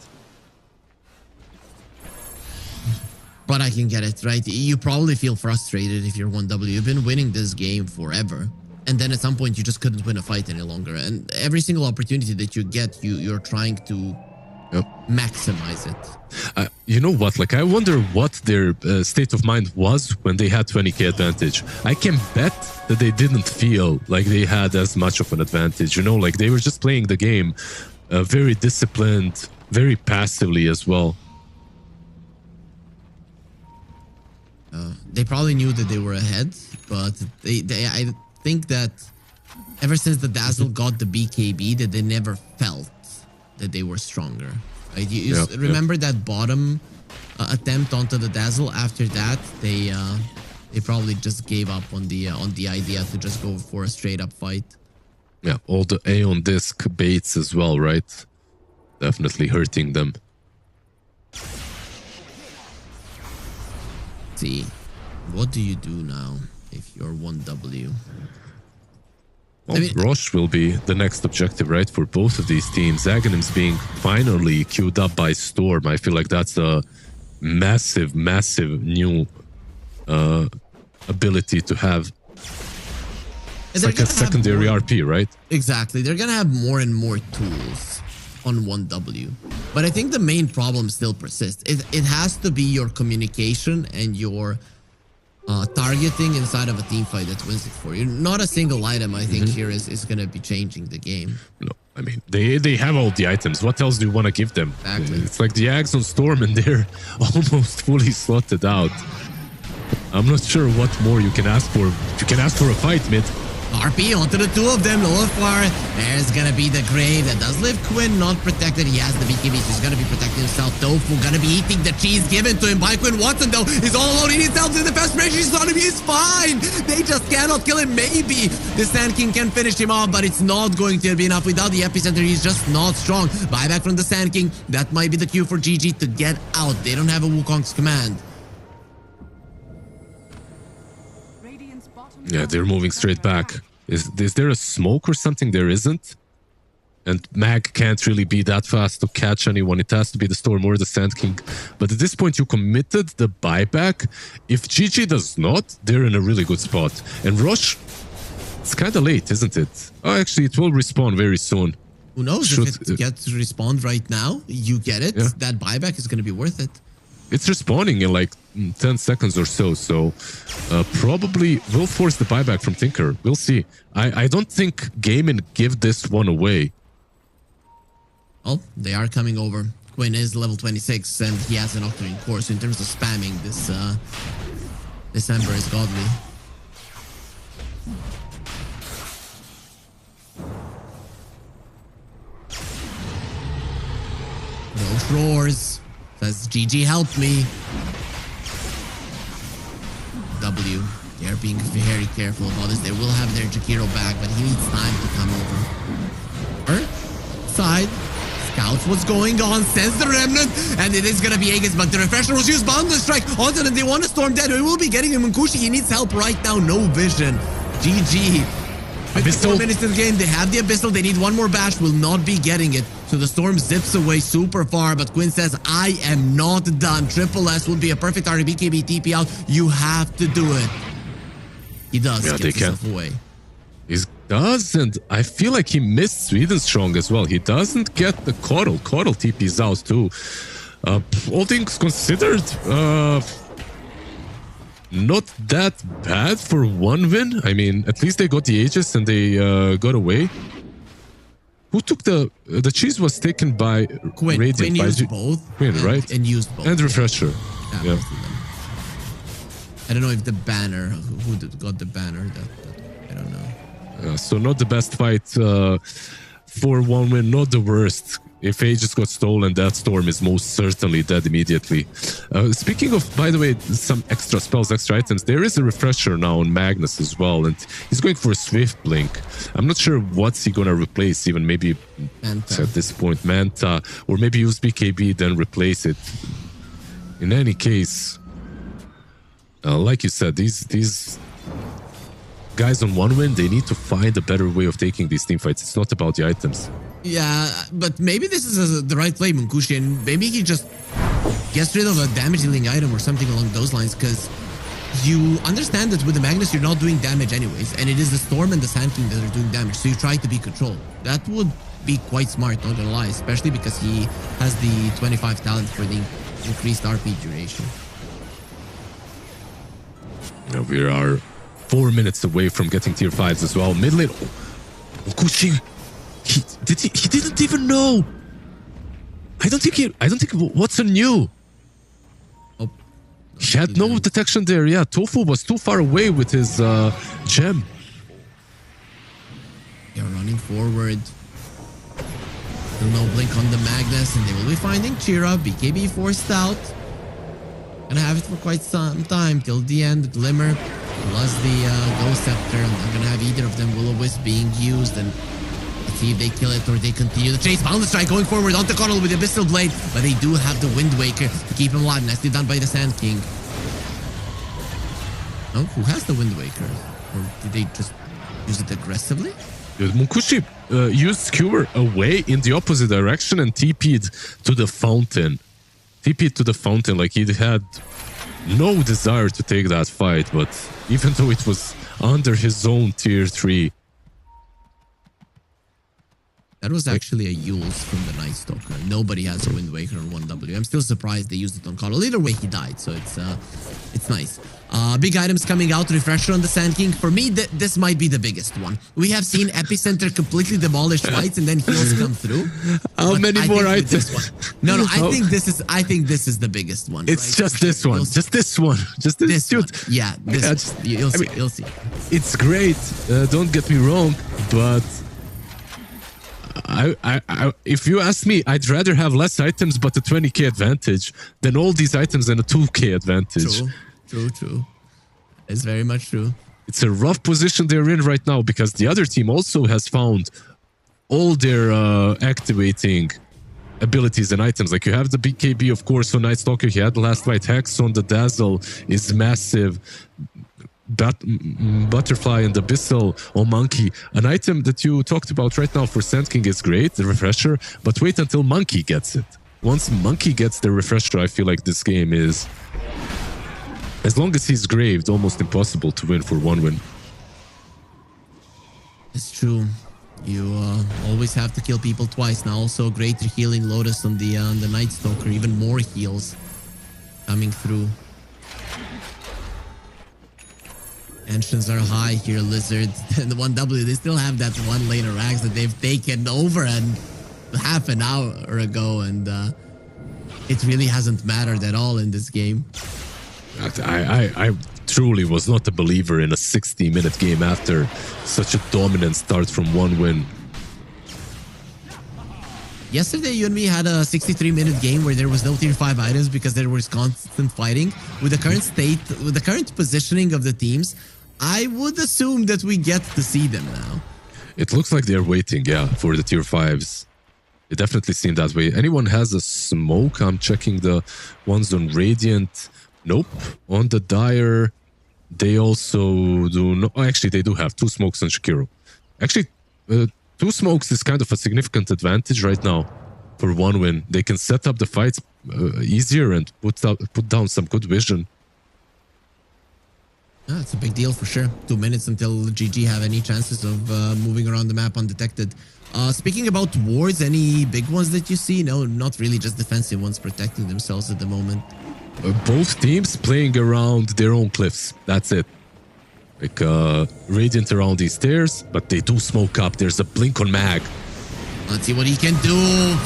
But I can get it, right? You probably feel frustrated if you're 1W. You've been winning this game forever. And then at some point, you just couldn't win a fight any longer. And every single opportunity that you get, you're trying to Yep. maximize it. You know what? Like, I wonder what their state of mind was when they had 20k advantage. I can bet that they didn't feel like they had as much of an advantage. You know, like they were just playing the game very disciplined, very passively as well. They probably knew that they were ahead, but I think that ever since the Dazzle got the BKB, that they never felt that they were stronger. Right? You remember that bottom attempt onto the Dazzle? After that, they probably just gave up on the idea to just go for a straight up fight. Yeah, all the Aeon Disc baits as well, right? Definitely hurting them. See, what do you do now if you're 1W? Well, Roche will be the next objective, right, for both of these teams. Aghanim's being finally queued up by Storm. I feel like that's a massive, massive new ability to have. It's like a secondary RP, right? Exactly. They're going to have more and more tools on 1W. But I think the main problem still persists. It has to be your communication and your targeting inside of a team fight that wins it for you. Not a single item, I think, here is going to be changing the game. No, I mean, they have all the items. What else do you want to give them? Exactly. It's like the Ags on Storm and they're almost fully slotted out. I'm not sure what more you can ask for. You can ask for a fight, mid. RP onto the two of them, lower far. There's gonna be the grave that does live. Quinn not protected. He has the BKB, so he's gonna be protecting himself. Tofu gonna be eating the cheese given to him by Quinn. Watson though is all alone. He needs help in the first range. He's on him. He's fine. They just cannot kill him. Maybe the Sand King can finish him off, but it's not going to be enough without the epicenter. He's just not strong. Buyback from the Sand King. That might be the cue for GG to get out. They don't have a Wukong's command. Yeah, they're moving straight back. Is there a smoke or something? There isn't. And Mag can't really be that fast to catch anyone. It has to be the Storm or the Sand King. But at this point, you committed the buyback. If GG does not, they're in a really good spot. And Roche, it's kind of late, isn't it? Oh, actually, it will respawn very soon. Who knows? If it gets respawned right now, you get it. Yeah. That buyback is going to be worth it. It's respawning in like 10 seconds or so, so probably will force the buyback from Tinker. We'll see. I don't think Gaimin give this one away. Oh, they are coming over. Quinn is level 26 and he has an Octarine core, so in terms of spamming, this Ember is godly. Roche roars. Says, GG helped me. W. They're being very careful about this. They will have their Jakiro back, but he needs time to come over. Side. Scouts what's going on. Sends the Remnant. And it is going to be Aegis, but the Refresher was used. Boundless Strike. Onto them. They want to Storm dead. We will be getting him. Nkushi, he needs help right now. No vision. GG. 54 minutes in the game. They have the Abyssal. They need one more bash. Will not be getting it. So the Storm zips away super far. But Quinn says, I am not done. Triple S would be a perfect RBKB TP out. You have to do it. He does. Yeah, they can. Away. He does. And I feel like he missed Sweden Strong as well. He doesn't get the Coddle. Coddle TP's out too. All things considered, not that bad for one win. I mean, at least they got the Aegis and they got away. Who took the cheese was taken by Quinn. Radiant. Quinn used both. Quinn, right? And used both. And Refresher. Yeah. I don't know if the banner, who got the banner, I don't know. So not the best fight for one win, not the worst. If Aegis got stolen, that Storm is most certainly dead immediately. Speaking of, by the way, some extra spells, extra items, there is a Refresher now on Magnus as well, and he's going for a Swift Blink. I'm not sure what's he gonna replace, even maybe Manta. At this point, Manta, or maybe use BKB, then replace it. In any case, like you said, these guys on one win, they need to find a better way of taking these team fights. It's not about the items. Yeah, but maybe this is the right play, Munkushi, and maybe he just gets rid of a damage dealing item or something along those lines, because you understand that with the Magnus, you're not doing damage anyways, and it is the Storm and the Sand King that are doing damage, so you try to be controlled. That would be quite smart, not gonna lie, especially because he has the 25 talent for the increased RP duration. Now we are 4 minutes away from getting tier 5s as well. Mid lane, Kushi, he didn't even know. I don't think Watson knew. Oh, he had no detection there. Yeah, Tofu was too far away with his gem. They're running forward. Still no blink on the Magnus, and they will be finding Chira. BKB forced out. Gonna have it for quite some time till the end. Glimmer plus the Ghost Scepter. I'm not gonna have either of them Will-O-Wisp being used, and let's see if they kill it or they continue the chase. Boundless Strike going forward onto Cuddle with the Abyssal Blade, but they do have the Wind Waker to keep him alive. Nicely done by the Sand King. Oh, who has the Wind Waker? Or did they just use it aggressively? Munkushi used Skewer away in the opposite direction and TP'd to the fountain. TP'd to the fountain like he had no desire to take that fight, but even though it was under his own tier 3. That was actually a Yules from the Night Stalker. Nobody has a Wind Waker on 1W. I'm still surprised they used it on Cuddle. Either way, he died, so it's nice. Big items coming out. Refresher on the Sand King. For me, this might be the biggest one. We have seen Epicenter completely demolish fights and then heals come through. How many more items? No, I think this is the biggest one. It's right? just this one. Just this one. Just this dude. One. Yeah, this one. You'll see. You'll see. It's great. Don't get me wrong, but if you ask me, I'd rather have less items but a 20k advantage than all these items and a 2k advantage. True. It's very much true. It's a rough position they're in right now because the other team also has found all their activating abilities and items. Like you have the BKB, of course, on Night Stalker. He had the last fight. Hex on the Dazzle is massive. Butterfly and the Abyssal on Monkey. An item that you talked about right now for Sand King is great, the Refresher, but wait until Monkey gets it. Once Monkey gets the Refresher, I feel like this game is, as long as he's graved, almost impossible to win for one win. It's true. You always have to kill people twice. Now also greater healing Lotus on the Night Stalker. Even more heals coming through. Tensions are high here, Lizard. And the 1W, they still have that one lane of Rags that they've taken over and half an hour ago, and it really hasn't mattered at all in this game. I truly was not a believer in a 60-minute game after such a dominant start from one win. Yesterday, you and me had a 63-minute game where there was no tier 5 items because there was constant fighting. With the current state, with the current positioning of the teams, I would assume that we get to see them now. It looks like they're waiting, yeah, for the tier 5s. It definitely seemed that way. Anyone has a smoke? I'm checking the ones on Radiant. Nope. On the Dire, they also do not. Oh, actually, they do have 2 smokes on Shakiro. Actually, 2 smokes is kind of a significant advantage right now for one win. They can set up the fights easier and put down some good vision. Yeah, it's a big deal for sure. 2 minutes until GG have any chances of moving around the map undetected. Speaking about wards, any big ones that you see? No, not really, just defensive ones protecting themselves at the moment. Both teams playing around their own cliffs. That's it. Like Radiant around these stairs, but they do smoke up. There's a blink on Mag. Let's see what he can do.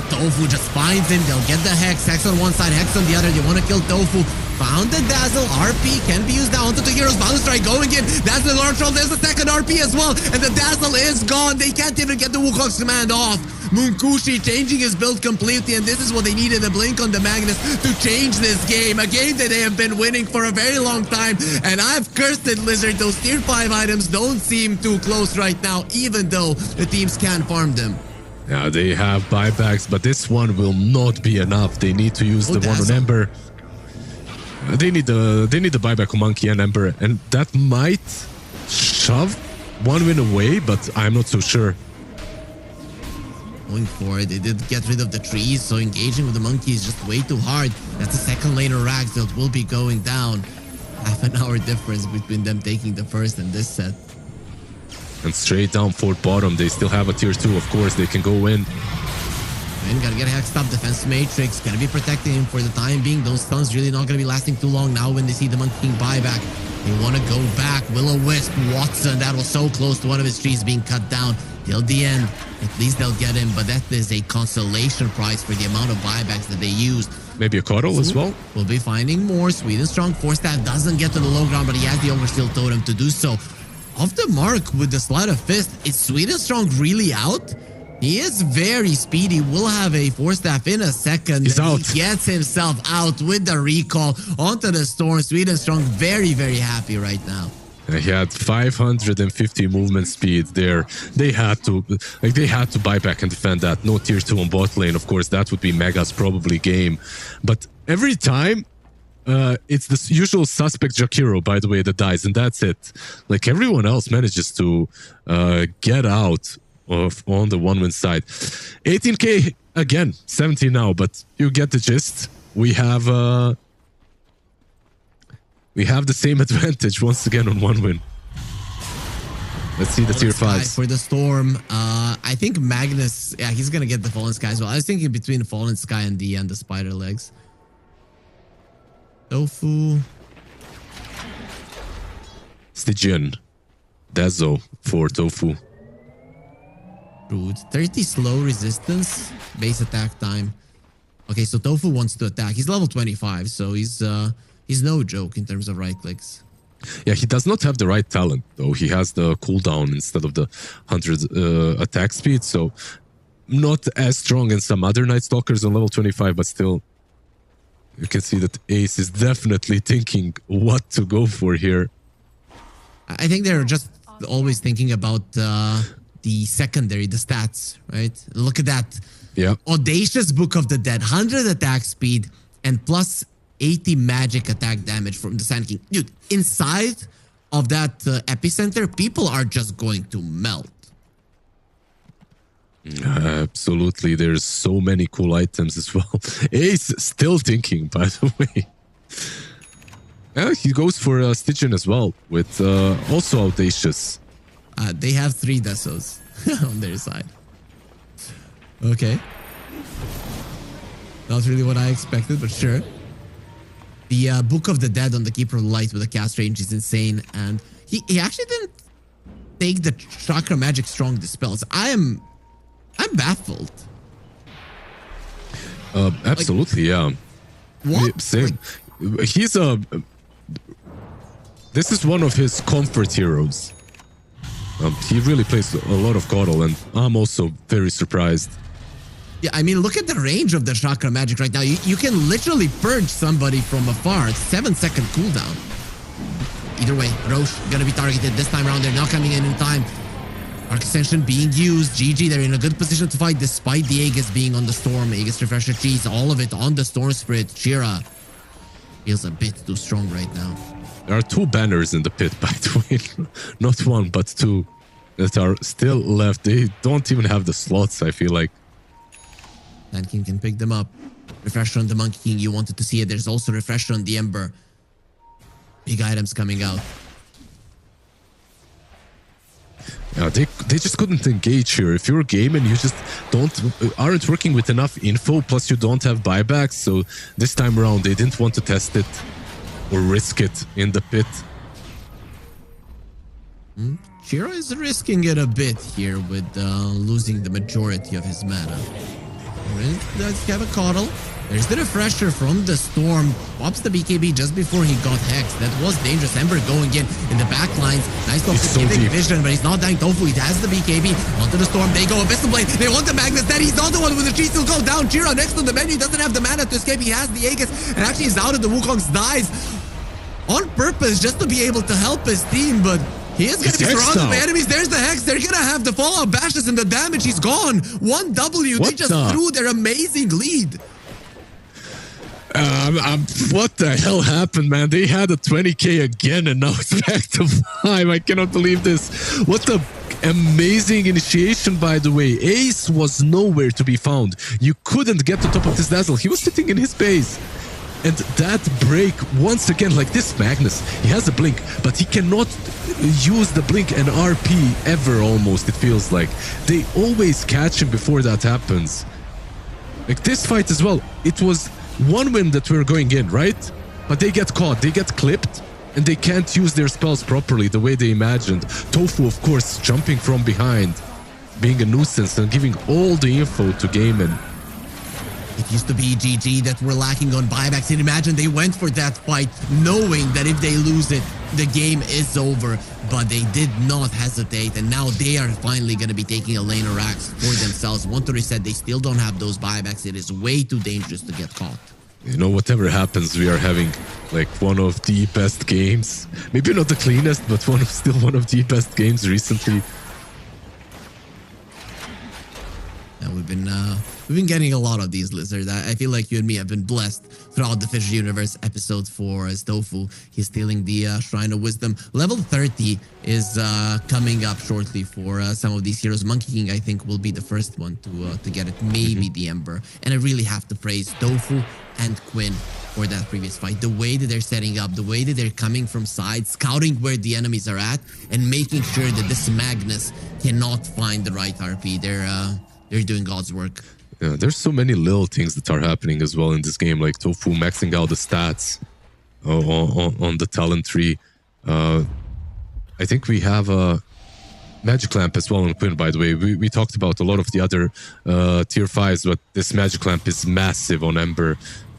Tofu just finds him. They'll get the Hex. Hex on one side, Hex on the other. They want to kill Tofu. Found the Dazzle. RP can be used now onto 2 heroes. Bounce Strike going in. Dazzle Large Troll. There's the second RP as well. And the Dazzle is gone. They can't even get the Wukong's command off. Munkushi changing his build completely. And this is what they needed, a blink on the Magnus to change this game. A game that they have been winning for a very long time. And I've cursed it, Lizard. Those tier 5 items don't seem too close right now, even though the teams can farm them. Yeah, they have buybacks, but this one will not be enough. They need to use the one on Ember. They need the buyback on Monkey and Ember, and that might shove one win away, but I'm not so sure. Going for it, they did get rid of the trees, so engaging with the Monkey is just way too hard. That's the second lane of Rags that will be going down. half an hour difference between them taking the first and this set. And straight down Fort Bottom. They still have a tier 2. Of course, they can go in. And gotta get a hex stop. Defense Matrix gonna be protecting him for the time being. Those stuns really not gonna be lasting too long now when they see the Monkey King buyback. They want to go back. Will-O-Wisp, Watson, that was so close to one of his trees being cut down. Till the end, at least they'll get him, but that is a consolation prize for the amount of buybacks that they used. Maybe a Cuddle as well? We'll be finding more. Sweden Strong Force that doesn't get to the low ground, but he has the Oversteel Totem to do so. Off the mark with the Sleight of Fist. Is Sweden Strong really out? He is very speedy. We'll have a Force Staff in a second. He's out. He gets himself out with the recall onto the Storm. Sweden Strong very, very happy right now. He had 550 movement speed there. They had to buy back and defend that. No tier 2 on bot lane, of course. That would be Mega's probably game. But every time, it's the usual suspect Jakiro, by the way, that dies, and that's it. Like, everyone else manages to get out on the one-win side. 18k again, 17 now, but you get the gist. We have the same advantage once again on one win. Let's see the tier 5s. For the Storm, I think Magnus, yeah, he's gonna get the Fallen Sky as well. I was thinking between the Fallen Sky and the Spider Legs. Tofu. Stygian. Dezo for Tofu. Rude. 30 slow resistance, base attack time. Okay, so Tofu wants to attack. He's level 25, so he's no joke in terms of right clicks. Yeah, he does not have the right talent, though. He has the cooldown instead of the 100 attack speed, so not as strong as some other Night Stalkers on level 25, but still, you can see that Ace is definitely thinking what to go for here. I think they're just always thinking about the secondary, the stats, right? Look at that. Yeah. Audacious Book of the Dead, 100 attack speed and plus 80 magic attack damage from the Sand King. Dude, inside of that epicenter, people are just going to melt. Absolutely. There's so many cool items as well. Ace still thinking, by the way. Yeah, he goes for Stygian as well, with also Audacious. They have 3 Desos on their side. Okay. Not really what I expected, but sure. The Book of the Dead on the Keeper of Light with the cast range is insane, and he actually didn't take the Chakra Magic Strong Dispels. I'm baffled. Absolutely, yeah. What? Same. He's this is one of his comfort heroes. He really plays a lot of Coddle, and I'm also very surprised. Yeah, I mean, look at the range of the Chakra Magic right now. You can literally purge somebody from afar. 7-second cooldown. Either way, Roche gonna be targeted this time around. They're not coming in time. Arc Ascension being used. GG, they're in a good position to fight despite the Aegis being on the Storm. Aegis Refresher Cheese, all of it on the Storm Spirit. Shira feels a bit too strong right now. There are 2 banners in the pit, by the way. Not 1, but 2 that are still left. They don't even have the slots, I feel like. Sand King can pick them up. Refresher on the Monkey King, you wanted to see it. There's also Refresher on the Ember. Big items coming out. Yeah, they just couldn't engage here. If you're a game and you just aren't working with enough info, plus you don't have buybacks, so this time around they didn't want to test it or risk it in the pit. Shira is risking it a bit here with losing the majority of his mana. Does have a Coddle. There's the Refresher from the Storm. Pops the BKB just before he got hexed. That was dangerous. Ember going in the back lines. Nice Tofu giving vision, but he's not dying. Tofu, he has the BKB. Onto the Storm. They go Abyssal Blade. They want the Magnus. That he's not the one with the tree still go down. Shira next to the menu doesn't have the mana to escape. He has the Aegis. And actually he's out of the Wukong's dies on purpose just to be able to help his team, but he is going to be surrounded by enemies. There's the Hex. They're going to have the Fallout Bashes and the damage. He's gone. 1W. They just threw their amazing lead. What the hell happened, man? They had a 20k again and now it's back to 5. I cannot believe this. What the amazing initiation, by the way. Ace was nowhere to be found. You couldn't get to top of this Dazzle. He was sitting in his base. And that break, once again, like this Magnus, he has a blink, but he cannot use the blink and RP ever almost, it feels like. They always catch him before that happens. Like this fight as well, it was one win that we're going in, right? But they get caught, they get clipped, and they can't use their spells properly the way they imagined. Tofu, of course, jumping from behind, being a nuisance and giving all the info to Gaimin. It used to be GG that were lacking on buybacks, and imagine they went for that fight knowing that if they lose it, the game is over. But they did not hesitate, and now they are finally going to be taking a lane of racks for themselves. One3 said they still don't have those buybacks. It is way too dangerous to get caught. You know, whatever happens, we are having like one of the best games. Maybe not the cleanest, but still one of the best games recently. And we've been getting a lot of these, Lizard. I feel like you and me have been blessed throughout the FISSURE Universe episode 4 as Tofu. He's stealing the Shrine of Wisdom. Level 30 is coming up shortly for some of these heroes. Monkey King, I think, will be the first one to get it. Maybe the Ember. And I really have to praise Tofu and Quinn for that previous fight. The way that they're setting up, the way that they're coming from sides, scouting where the enemies are at, and making sure that this Magnus cannot find the right RP. They're doing God's work. Yeah, there's so many little things that are happening as well in this game, like Tofu maxing out the stats on the talent tree. I think we have a Magic Lamp as well on Quinn, by the way. We talked about a lot of the other tier 5s, but this Magic Lamp is massive on Ember,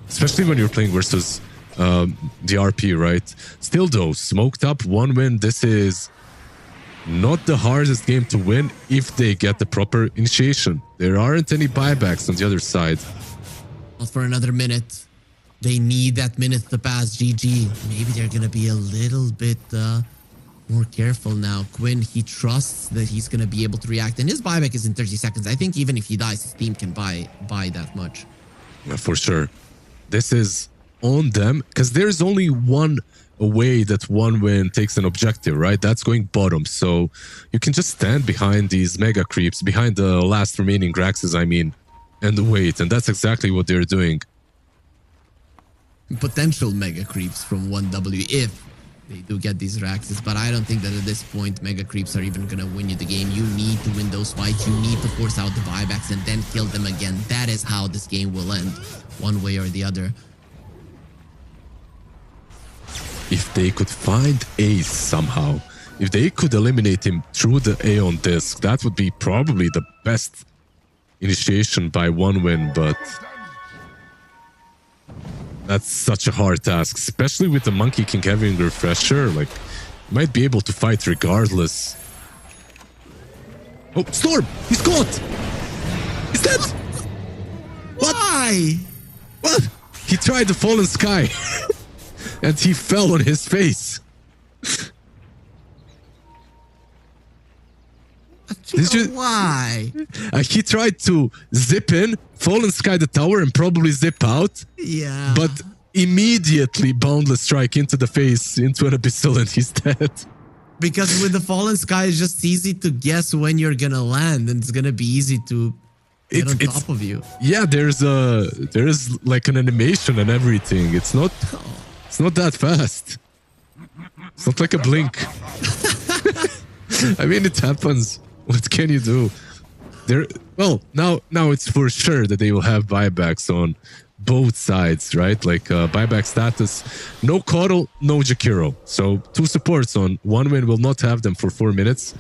especially when you're playing versus the RP, right? Still though, smoked up, 1 win. This is not the hardest game to win if they get the proper initiation. There aren't any buybacks on the other side. Not for another minute. They need that minute to pass. GG. Maybe they're going to be a little bit more careful now. Quinn, he trusts that he's going to be able to react. And his buyback is in 30 seconds. I think even if he dies, his team can buy that much. Yeah, for sure. This is on them because there's only one way that 1 win takes an objective, right? That's going bottom. So you can just stand behind these mega creeps, behind the last remaining Graxes, I mean, and wait. And that's exactly what they're doing. Potential mega creeps from 1W if they do get these Raxes, but I don't think that at this point mega creeps are even going to win you the game. You need to win those fights. You need to force out the buybacks and then kill them again. That is how this game will end, one way or the other. If they could find Ace somehow, if they could eliminate him through the Aeon disc, that would be probably the best initiation by 1 win, but that's such a hard task, especially with the Monkey King having refresher. Like, you might be able to fight regardless. Oh, Storm! He's caught! He's dead! Why? What? He tried the Fallen Sky. And he fell on his face. Why? He tried to zip in, Fallen Sky the tower, and probably zip out. Yeah. But immediately Boundless Strike into the face, into an Abyssal, and he's dead. Because with the Fallen Sky, it's just easy to guess when you're gonna land, and it's gonna be easy to get on top of you. Yeah, there is like an animation and everything. It's not that fast. It's not like a blink. I mean, it happens. What can you do? Well, now it's for sure that they will have buybacks on both sides, right? Like buyback status, no Coddle, no Jakiro. So 2 supports on 1 win will not have them for 4 minutes.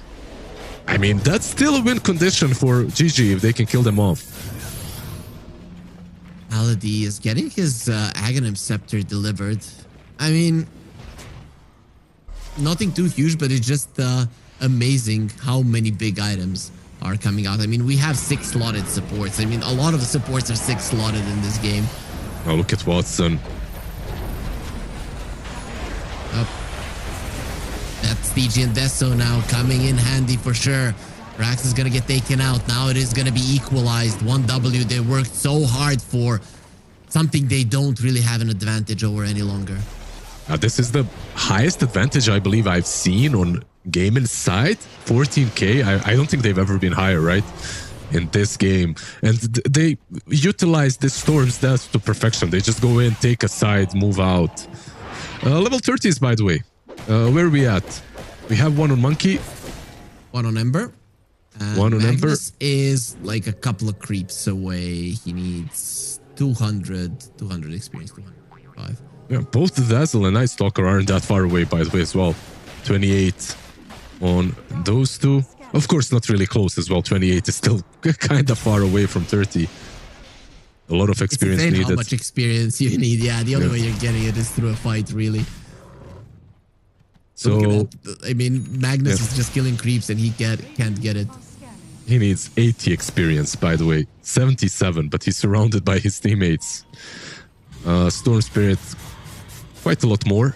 I mean, that's still a win condition for GG if they can kill them off. Malady is getting his Aghanim Scepter delivered. I mean, nothing too huge, but it's just amazing how many big items are coming out. I mean, we have 6 slotted supports. I mean, a lot of the supports are 6 slotted in this game. Oh, look at Watson. That's DG and Deso now coming in handy for sure. Rax is going to get taken out. Now it is going to be equalized. 1W they worked so hard for. Something they don't really have an advantage over any longer. This is the highest advantage I believe I've seen on Gaimin's side. 14k. I don't think they've ever been higher, right? in this game. And they utilize this Storm's Death to perfection. They just go in, take a side, move out. Level 30s, by the way. Where are we at? We have one on Monkey. One on Ember. One on Ember. Magnus is like a couple of creeps away. He needs 200 experience, 205. Yeah, both the Dazzle and Night Stalker aren't that far away, by the way, as well. 28 on those two. Of course, not really close as well. 28 is still kind of far away from 30. A lot of experience it's needed. How much experience you need? Yeah, the only way you're getting it is through a fight, really. So, I mean, Magnus is just killing creeps and he can't get it. He needs 80 experience, by the way. 77, but he's surrounded by his teammates. Storm Spirit, quite a lot more.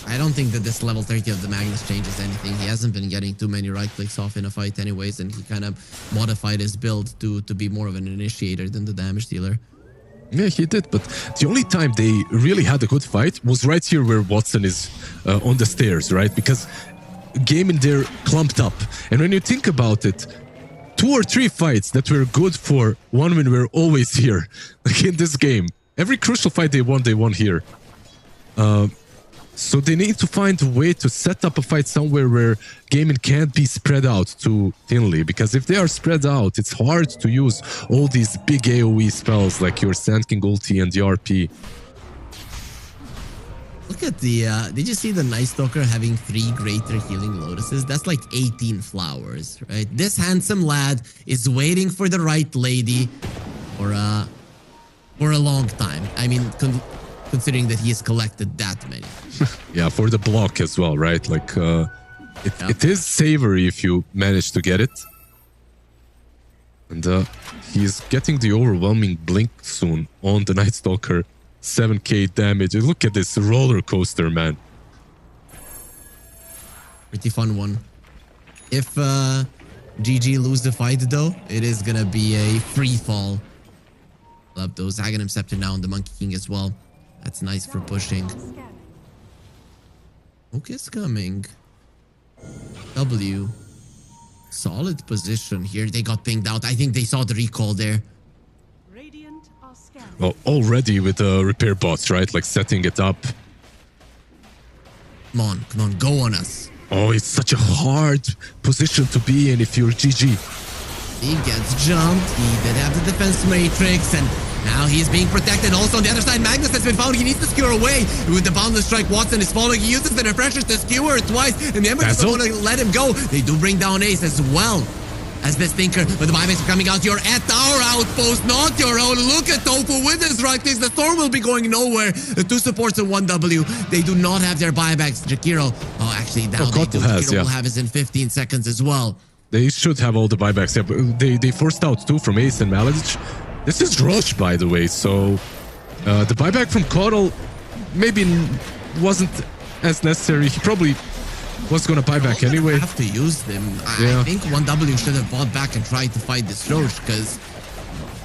I don't think that this level 30 of the Magnus changes anything. He hasn't been getting too many right clicks off in a fight anyways, and he kind of modified his build to be more of an initiator than the damage dealer. Yeah, he did, but the only time they really had a good fight was right here where Watson is on the stairs, right? Because Gaimin there clumped up. And when you think about it, 2 or 3 fights that were good for one win were always here. Like in this game. Every crucial fight they won here. So they need to find a way to set up a fight somewhere where Gaimin can't be spread out too thinly. Because if they are spread out, it's hard to use all these big AoE spells like your Sand King ulti and the RP. Look at the, did you see the Night Stalker having 3 greater healing lotuses? That's like 18 flowers, right? This handsome lad is waiting for the right lady for a long time. I mean, considering that he has collected that many. Yeah, for the block as well, right? Like, it is savory if you manage to get it. And he's getting the overwhelming blink soon on the Night Stalker. 7k damage. Look at this roller coaster, man. Pretty fun one. If GG lose the fight, though, it is gonna be a free fall. Love those. Aghanim Scepter now on the Monkey King as well. That's nice for pushing. Hook is coming. W. Solid position here. They got pinged out. I think they saw the recall there. Well, already with the repair bots, right? Like setting it up. Come on, go on us. Oh, it's such a hard position to be in if you're GG. He gets jumped. He did have the defense matrix, and now he's being protected. Also on the other side, Magnus has been found. He needs to skewer away. With the Boundless Strike, Watson is following. He uses the refreshers to skewer twice, and the Ember doesn't want to let him go. They do bring down Ace as well as this Thinker, but the buybacks are coming out. You're at our outpost, not your own. Look at Tofu with his right clicks. The Storm will be going nowhere. The 2 supports and 1 W. They do not have their buybacks. Jakiro, actually, now they do. Jakiro will have his in 15 seconds as well. They should have all the buybacks. Yeah, but they forced out 2 from Ace and Maladic. This is Rush, by the way, so the buyback from Coddle maybe wasn't as necessary. He probably was going to buy back anyway. Have to use them. I think 1W should have bought back and tried to fight this Roche, because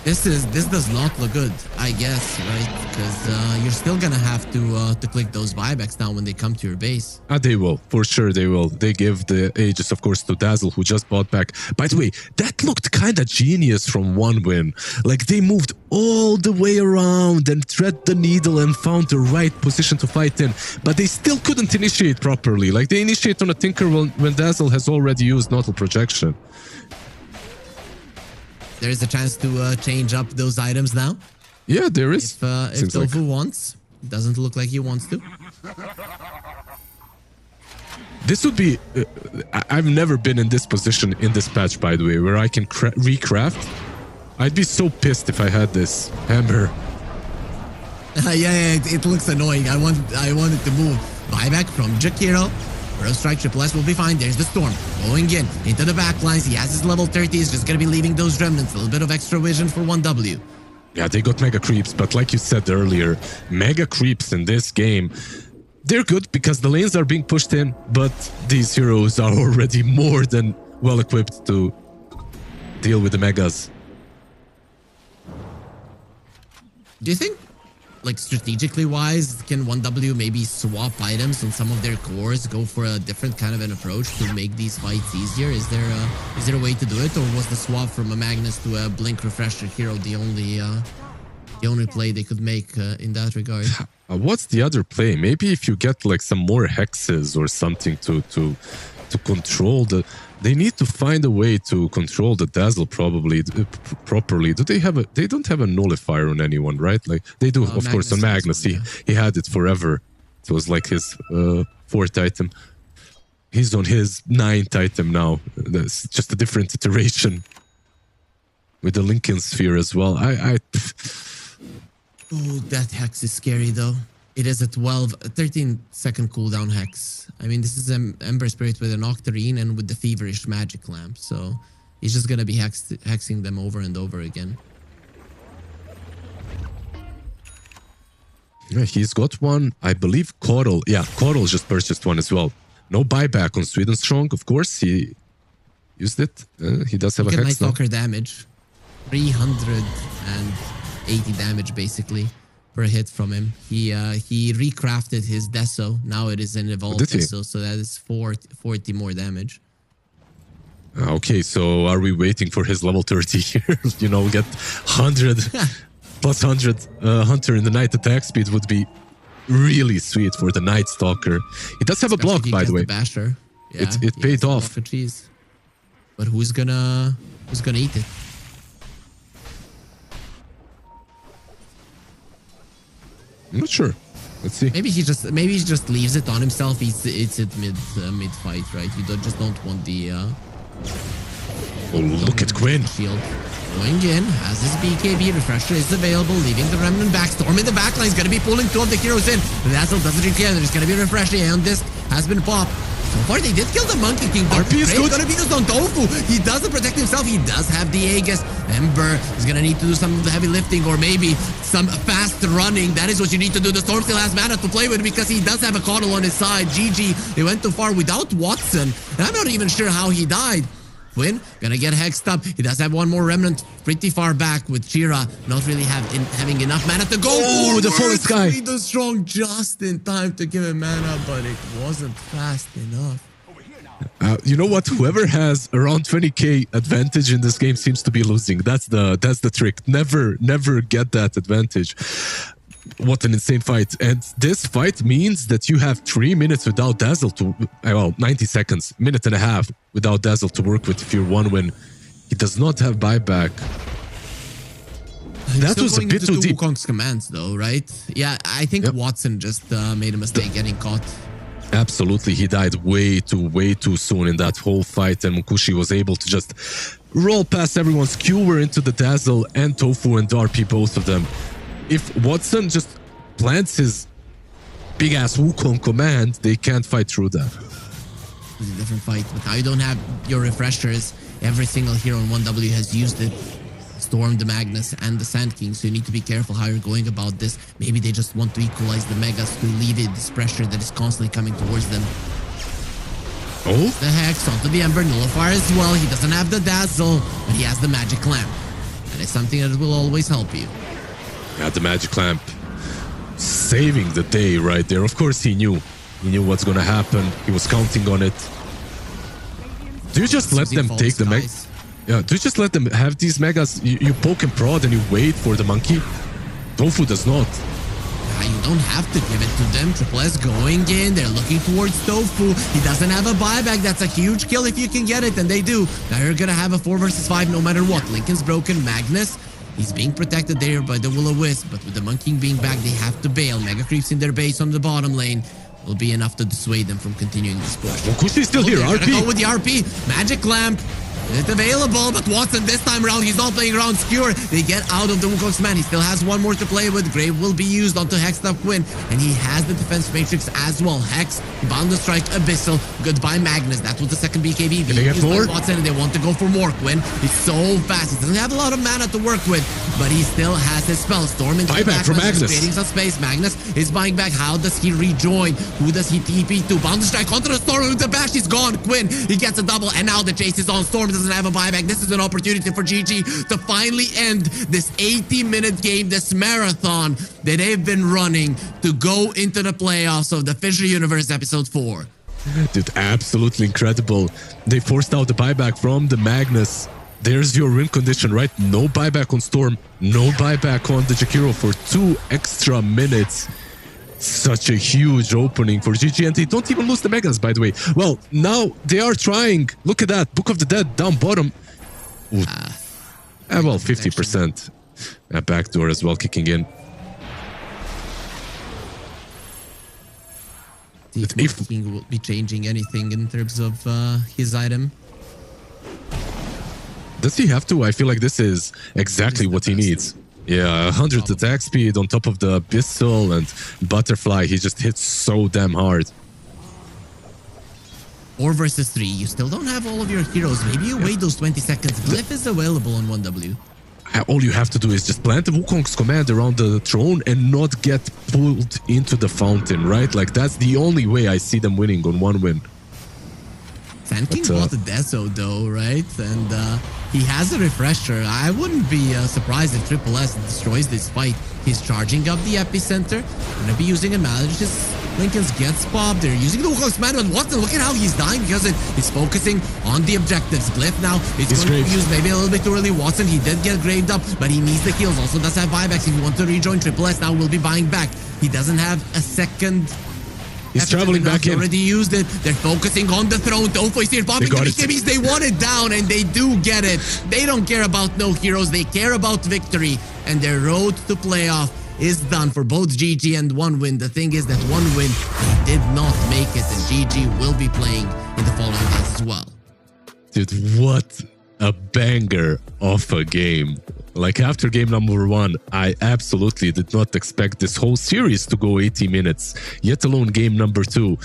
this does not look good, I guess, right? Because you're still gonna have to click those buybacks now when they come to your base. They will, for sure they will. They give the Aegis, of course, to Dazzle, who just bought back. By the way, that looked kind of genius from one win. Like, they moved all the way around and thread the needle and found the right position to fight in, but they still couldn't initiate properly. Like, they initiate on a Tinker when Dazzle has already used Nodal Projection. There is a chance to change up those items now. Yeah, there is. If Tofu wants. Doesn't look like he wants to. This would be... I've never been in this position in this patch, by the way, where I can recraft. I'd be so pissed if I had this hammer. Yeah, it looks annoying. I want it to move. Buyback from Jakiro. First strike, Triple S will be fine. There's the Storm going in into the back lines. He has his level 30. He's just going to be leaving those remnants. A little bit of extra vision for 1W. Yeah, they got Mega Creeps, but like you said earlier, Mega Creeps in this game, they're good because the lanes are being pushed in, but these heroes are already more than well equipped to deal with the Megas. Do you think like strategically wise, can 1W maybe swap items on some of their cores, go for a different kind of an approach to make these fights easier? Is there a way to do it, or was the swap from a Magnus to a Blink Refresher hero the only play they could make in that regard? What's the other play? Maybe if you get like some more hexes or something to control the. They need to find a way to control the dazzle properly. Do they have a? They don't have a nullifier on anyone, right? Like they do, of course, on Magnus. He had it forever. It was like his 4th item. He's on his 9th item now. That's just a different iteration with the Lincoln Sphere as well. Oh, that hex is scary though. It is a 13-second cooldown hex. I mean, this is an Ember Spirit with an Octarine and with the Feverish Magic Lamp. So he's just going to be hexing them over and over again. Yeah, he's got one. I believe Coral. Yeah, Coral just purchased one as well. No buyback on Sweden Strong, of course. He used it. He does have a hex Night now. Stalker damage. 380 damage basically per hit from him. He recrafted his Deso. Now it is an evolved Deso, so that is 40 more damage. Okay, so are we waiting for his level 30 here? You know, get 100 plus 100 Hunter in the night attack speed would be really sweet for the Night Stalker. He does have a block, by the way. Basher. Yeah, it paid off. But who's gonna eat it? I'm not sure. Let's see. Maybe he just leaves it on himself. Eats it mid fight, right? You just don't want the. Oh, look at Quinn. Shield going in as his BKB refresher is available, leaving the remnant back. Storm in the backline is going to be pulling 2 of the heroes in. The Dazzle doesn't care. There's going to be a refresher, and this has been popped. So far, they did kill the Monkey King. RP is good. Gonna be used on Tofu. He doesnn't protect himself. He does have the Aegis. Ember is gonna need to do some heavy lifting or maybe some fast running. That is what you need to do. The Storm still has mana to play with because he does have a Coddle on his side. GG. They went too far without Watson. And I'm not even sure how he died. Quinn gonna get hexed up. He does have one more remnant pretty far back with Chira not really having enough mana to go. Oh, the Fallen Sky. The Strong just in time to give him mana, but it wasn't fast enough. You know what? Whoever has around 20k advantage in this game seems to be losing. That's the trick. Never get that advantage. What an insane fight. And this fight means that you have 3 minutes without Dazzle to, well, 90 seconds, minute and a half without Dazzle to work with if you're 1-win. He does not have buyback. That was a bit too deep. Wukong's commands though, right? Yeah, I think Watson just made a mistake getting caught. Absolutely, he died way too soon in that whole fight, and Mukushi was able to just roll past everyone, skewer into the Dazzle and Tofu and RP, both of them. If Watson just plants his big-ass Wukong command, they can't fight through that. It's a different fight, but now you don't have your refreshers. Every single hero on 1W has used it. Storm, the Magnus, and the Sand King, so you need to be careful how you're going about this. Maybe they just want to equalize the Megas to alleviate this pressure that is constantly coming towards them. Oh? The Hex onto the Ember, Nullifier as well. He doesn't have the Dazzle, but he has the Magic Lamp. And it's something that will always help you. Yeah, the Magic Lamp saving the day right there. Of course he knew. He knew what's gonna happen. He was counting on it. Do you just let them take the Megas? Yeah, do you just let them have these Megas? You poke and prod and you wait for the monkey? Tofu does not. You don't have to give it to them. Triple S going in. They're looking towards Tofu. He doesn't have a buyback. That's a huge kill if you can get it, and they do. Now you're going to have a 4 versus 5 no matter what. Lincoln's broken. Magnus, he's being protected there by the Will-O-Wisp, but with the Monkey being back, they have to bail. Mega creeps in their base on the bottom lane. Will be enough to dissuade them from continuing this push. Mukushi's still here. RP. Go with the RP. Magic Lamp. It's available, but Watson this time around, he's not playing around. Skewer, they get out of the Wukong's man. He still has one more to play with. Grave will be used onto Hexed Up Quinn, and he has the defense matrix as well. Hex, Bound to Strike, Abyssal. Goodbye, Magnus. That was the second BKB. Can they get more? Watson, and they want to go for more. Quinn, he's so fast. He doesn't have a lot of mana to work with, but he still has his spell. Storm into the back, from Magnus. creating some space. Magnus is buying back. How does he rejoin? Who does he TP to? Bound strike onto the Storm with the bash. He's gone. Quinn, he gets a double, and now the chase is on. Storm doesn't have a buyback. This is an opportunity for GG to finally end this 80-minute game, this marathon that they've been running to go into the playoffs of the FISSURE Universe Episode 4. Dude, absolutely incredible. They forced out the buyback from the Magnus. There's your win condition, right? No buyback on Storm, no buyback on the Jakiro for 2 extra minutes. Such a huge opening for GG, and they don't even lose the Megas, by the way. Well, now they are trying. Look at that. Book of the Dead down bottom. Well, 50%. A backdoor as well kicking in. If King will be changing anything in terms of his item. Does he have to? I feel like this is exactly what he needs. Yeah, 100 attack speed on top of the pistol and butterfly. He just hits so damn hard. 4 versus 3. You still don't have all of your heroes. Maybe you wait those 20 seconds. Glyph is available on 1W. All you have to do is just plant the Wukong's command around the throne and not get pulled into the fountain, right? Like, that's the only way I see them winning on 1 win. Sand King bought a Deso though, right? And he has a refresher. I wouldn't be surprised if Triple S destroys this fight. He's charging up the epicenter. Gonna be using a manages. Lincoln's gets popped. They're using the Wukong's man on Watson. Look at how he's dying because he's focusing on the objectives. Glyph now is going to use maybe a little bit too early. Watson, he did get graved up, but he needs the kills. Also does have buybacks. If you want to rejoin Triple S now, will be buying back. He doesn't have a second. He's traveling back in. Already used it. They're focusing on the throne. Tofo is here popping the BKBs. They want it down, and they do get it. They don't care about no heroes. They care about victory, and their road to playoff is done for both GG and 1 win. The thing is that 1 win, they did not make it, and GG will be playing in the following days as well. Dude, what a banger of a game. Like, after game number 1, I absolutely did not expect this whole series to go 80 minutes, yet alone game number 2.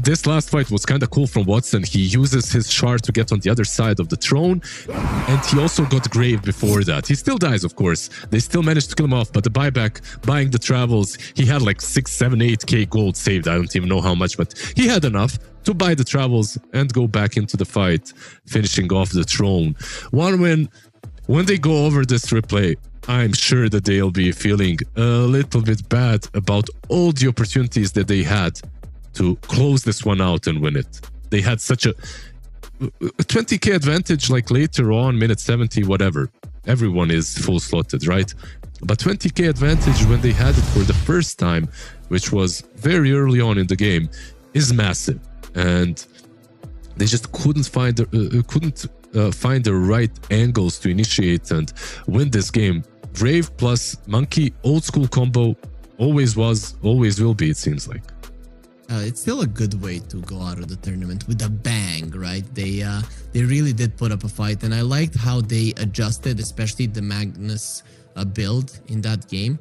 This last fight was kind of cool from Watson. He uses his shard to get on the other side of the throne, and he also got grave before that. He still dies, of course. They still managed to kill him off, but the buyback, buying the travels, he had like 6, 7, 8k gold saved. I don't even know how much, but he had enough to buy the travels and go back into the fight, finishing off the throne. 1 win. When they go over this replay, I'm sure that they'll be feeling a little bit bad about all the opportunities that they had to close this one out and win it. They had such a 20k advantage, like later on, minute 70, whatever. Everyone is full slotted, right? But 20k advantage when they had it for the first time, which was very early on in the game, is massive. And they just couldn't find the right angles to initiate and win this game. Brave plus Monkey, old school combo, always was, always will be, it seems like. It's still a good way to go out of the tournament with a bang, right? They really did put up a fight, and I liked how they adjusted, especially the Magnus build in that game,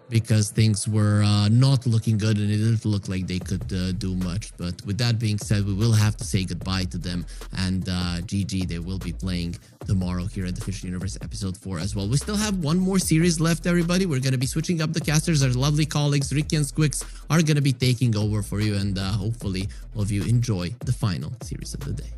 because things were not looking good and it didn't look like they could do much. But with that being said, we will have to say goodbye to them, and GG, they will be playing tomorrow here at the FISSURE Universe Episode 4 as well. We still have 1 more series left, everybody. We're going to be switching up the casters. Our lovely colleagues, Ricky and Squix, are going to be taking over for you, and hopefully all of you enjoy the final series of the day.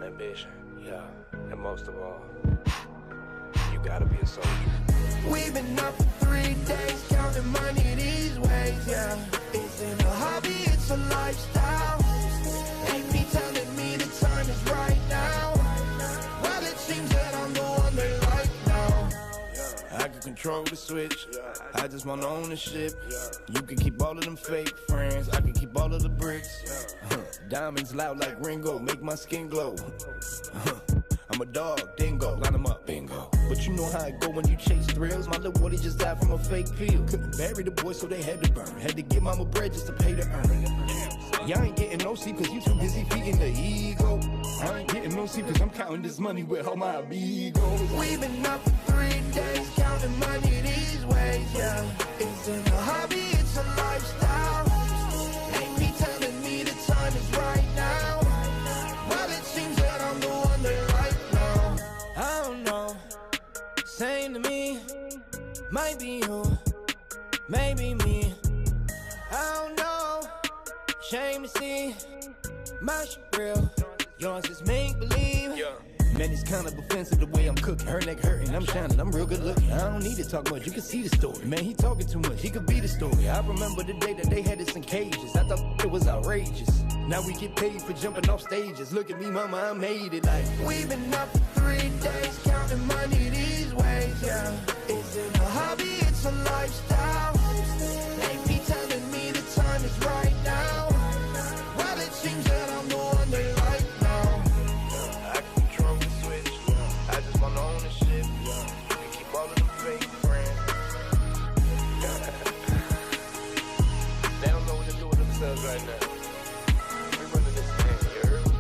ambition, yeah, and most of all, you gotta be a soldier. We've been up for 3 days, counting money these ways, yeah. Isn't a hobby, it's a lifestyle. Ain't me telling me the time is right now. Well, it seems that I'm the one they like now. I can control the switch, I just want ownership. You can keep all of them fake friends, I can keep all of the bricks. Diamonds loud like Ringo, make my skin glow. I'm a dog, dingo, line them up, bingo. But you know how it go when you chase thrills. My little boy just died from a fake pill. Couldn't bury the boy, so they had to burn. Had to give mama bread just to pay the earn. Y'all ain't getting no sleep cause you too busy feeding the ego. I ain't getting no sleep cause I'm counting this money with all my amigos. We've been up for 3 days, counting money these ways, yeah. Isn't a hobby, it's a lifestyle. Ain't me telling me the time is right now. Well, it seems that I'm the one they like now. I don't know, same to me. Might be you, maybe me. I don't know, shame to see. My shit real, yours is make believe. Man, it's kind of offensive the way I'm cooking. Her neck hurting, I'm shining, I'm real good looking. I don't need to talk much, you can see the story. Man, he talking too much, he could be the story. I remember the day that they had us in cages. I thought it was outrageous. Now we get paid for jumping off stages. Look at me, mama, I made it like. We've been up for 3 days, counting money these ways, yeah. Isn't a hobby, it's a lifestyle. Ain't me telling me the time is right now. Well, it seems that I'm the one they like now. I can control the switch, I just want ownership. You can keep all of them fake friends. They don't know what to do with themselves right now. We're running this thing, you heard?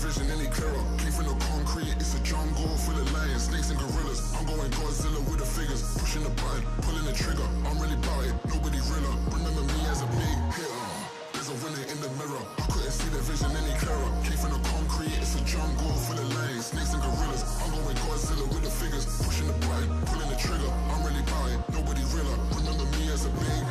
vision any clearer. Came from the concrete, it's a jungle full of lions, snakes and gorillas. I'm going Godzilla with the figures, pushing the button, pulling the trigger. I'm really about it, nobody realer. Remember me as a big hitter. There's a winner in the mirror. I couldn't see the vision any clearer. Came from the concrete, it's a jungle full of lions, snakes and gorillas. I'm going Godzilla with the figures, pushing the button, pulling the trigger. I'm really about it, nobody realer. Remember me as a big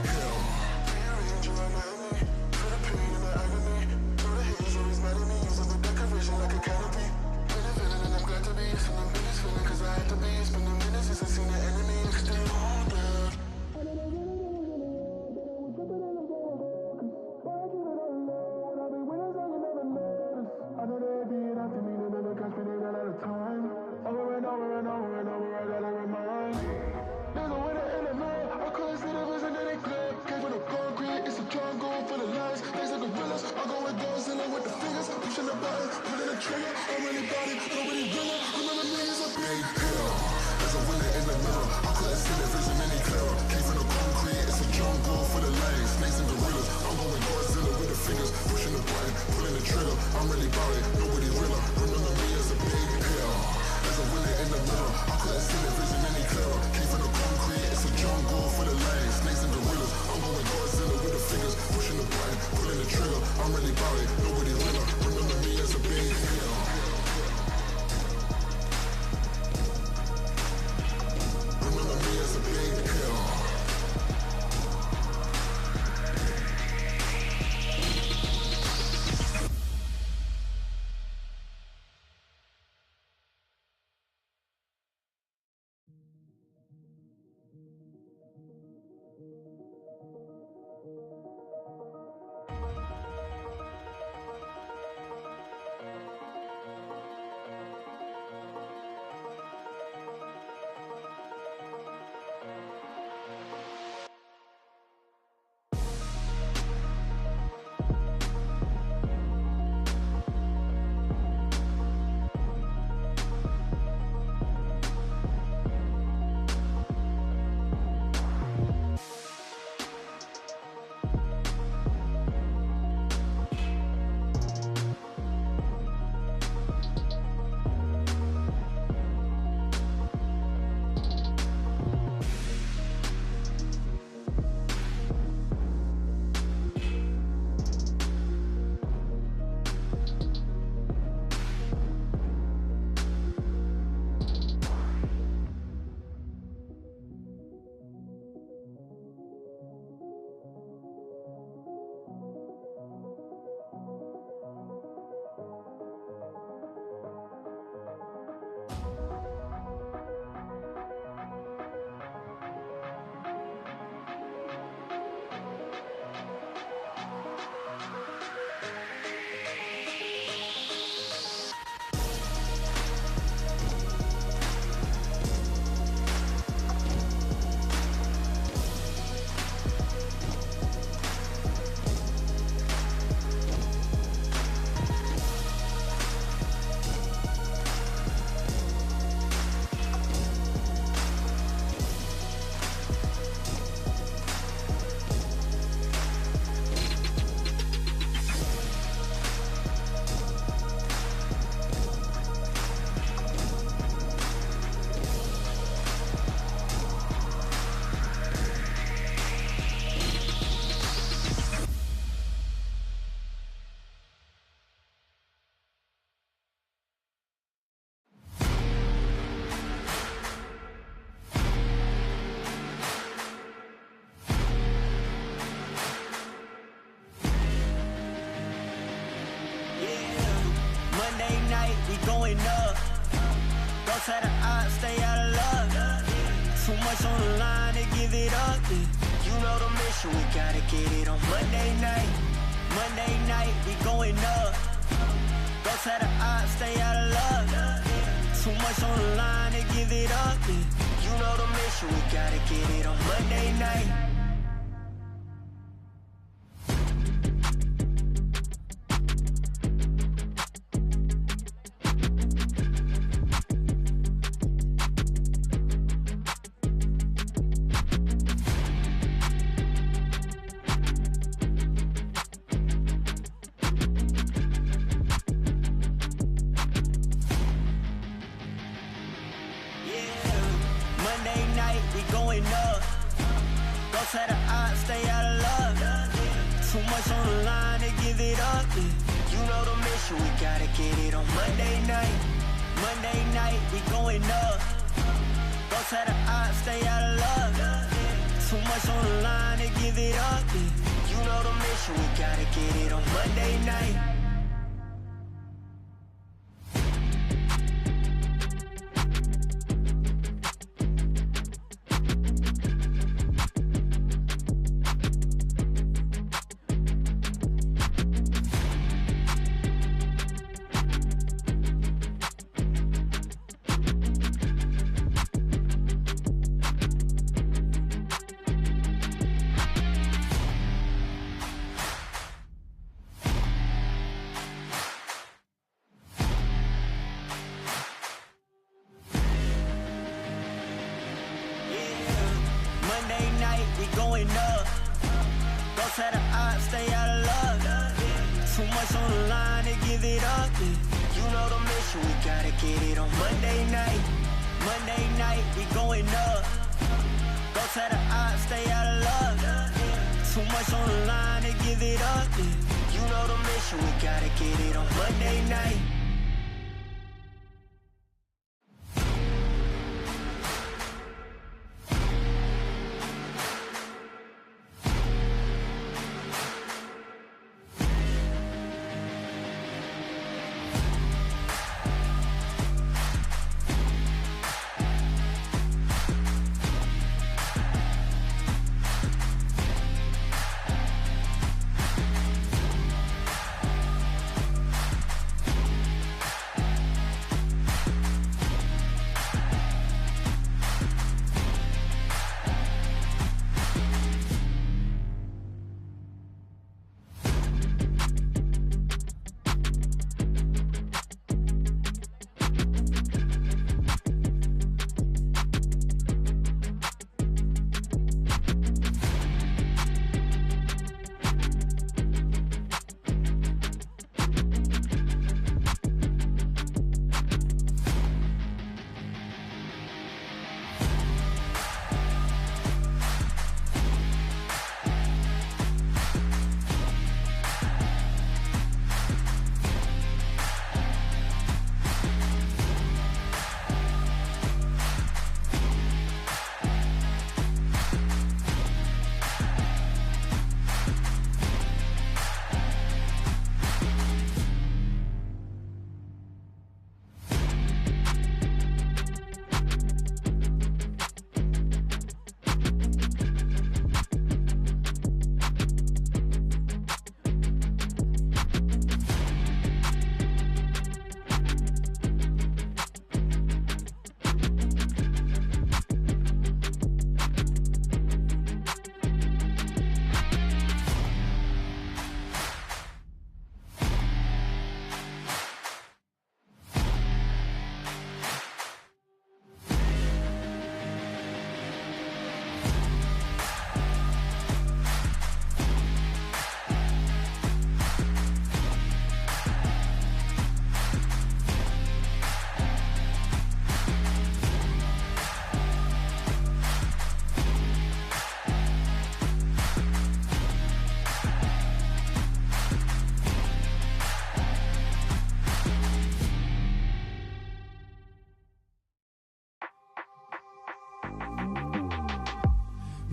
we going up. Don't try to odds, stay out of luck. Too much on the line to give it up. You know the mission, we gotta get it on Monday night. Monday night, we going up. Don't try to odds, stay out of luck. Too much on the line to give it up. You know the mission, we gotta get it on Monday night.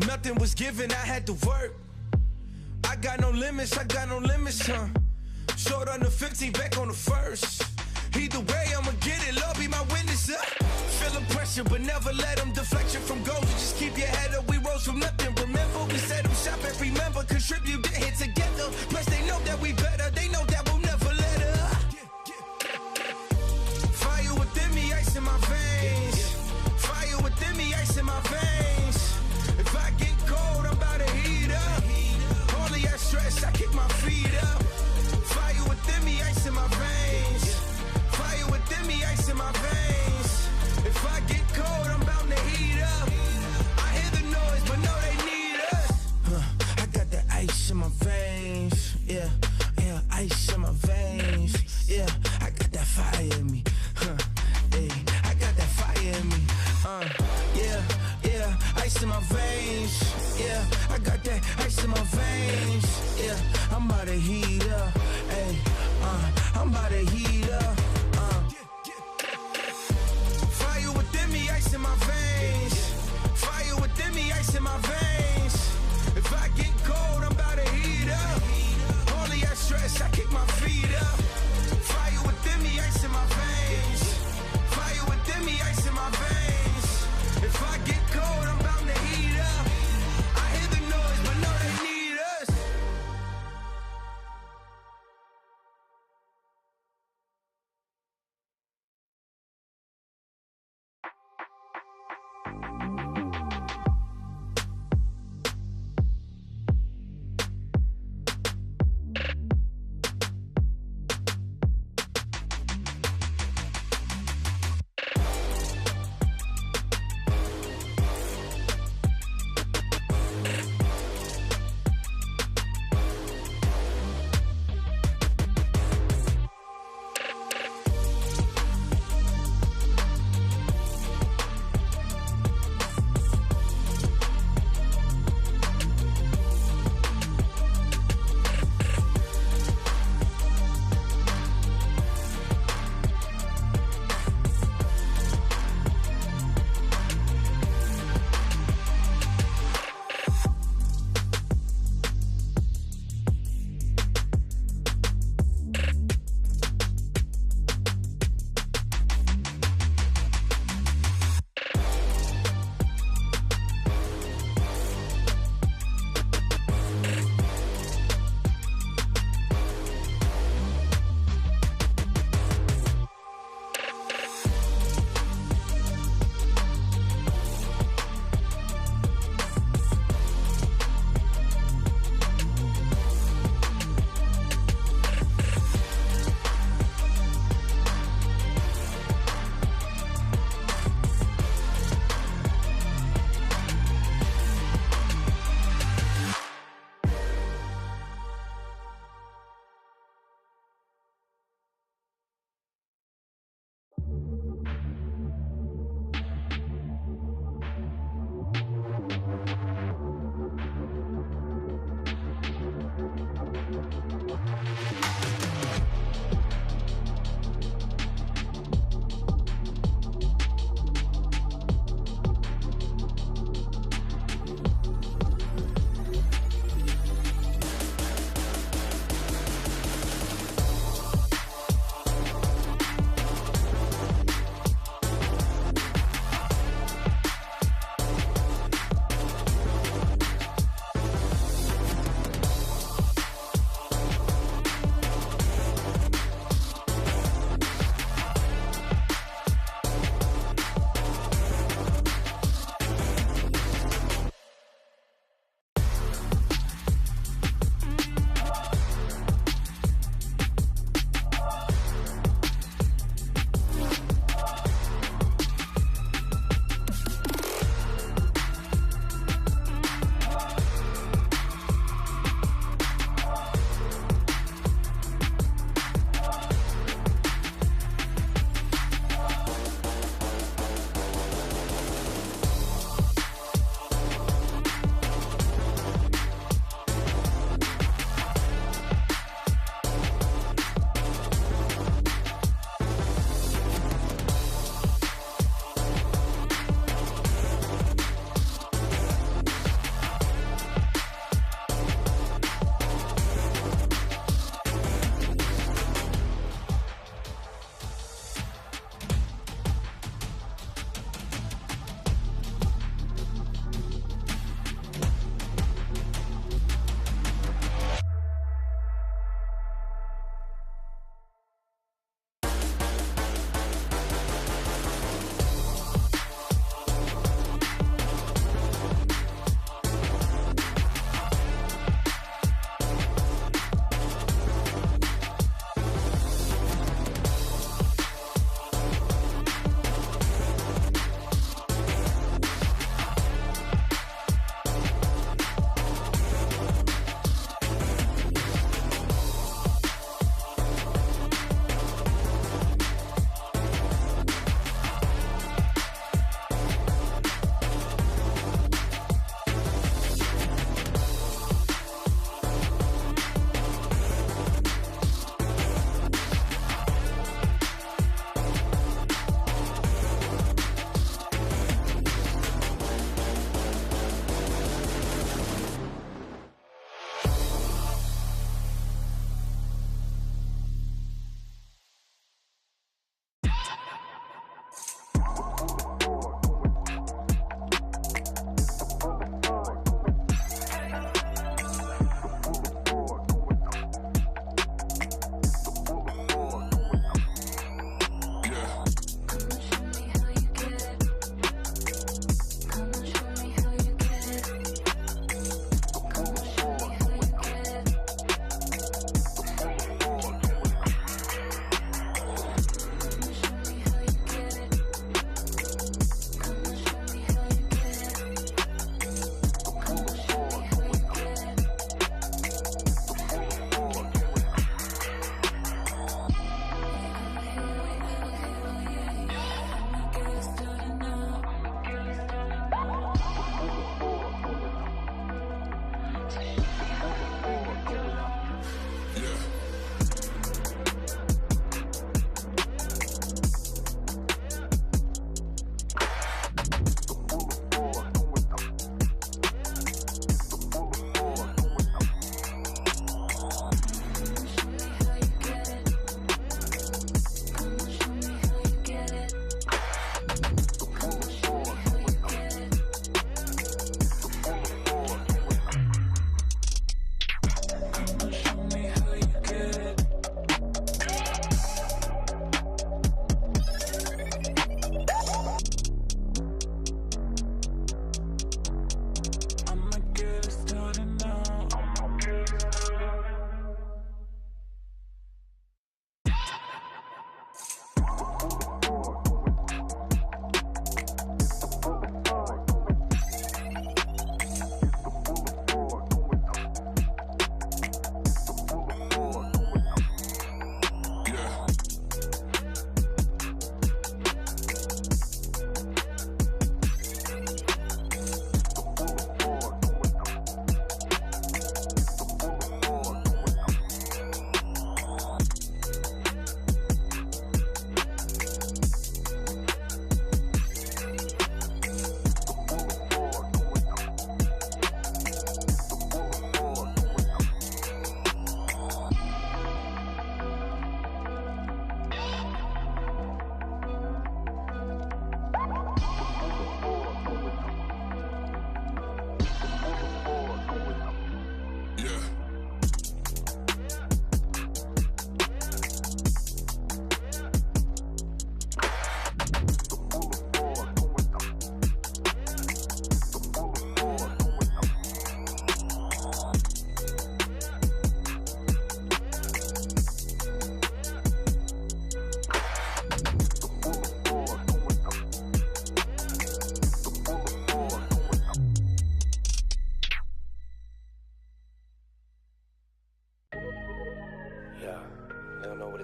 Nothing was given, I had to work. I got no limits, huh? Short on the 15, back on the first. Either way, I'ma get it, Lord be my witness. Feeling pressure, but never let them deflect you from goals. You just keep your head up, we rose from nothing. Remember, we set them shop and remember, contribute, get here together. Plus, they know that we better, they know that we'll never let her. Fire within me, ice in my veins. Fire within me, ice in my veins. If I get cold, I'm about to heat up. All of that stress, I kick my feet up. Fire within me, ice in my veins. Fire within me, ice in my veins. If I get cold, I'm bound to heat up. I hear the noise, but no, they need us. I got that ice in my veins. Yeah, yeah, ice in my veins. Yeah, I got that fire in me. Hey, I got that fire in me. Yeah, yeah, ice in my veins. Yeah, I got that ice in my veins. Yeah, I'm about to heat up. Hey, I'm about to heat up. Fire within me, ice in my veins. Fire within me, ice in my veins. If I get cold, I'm about to heat up. All of that stress, I kick my feet up. Fire within me, ice in my veins. Fire within me, ice in my veins. If I get cold, I'm bound to heat up. I hear the noise, but no, they need us.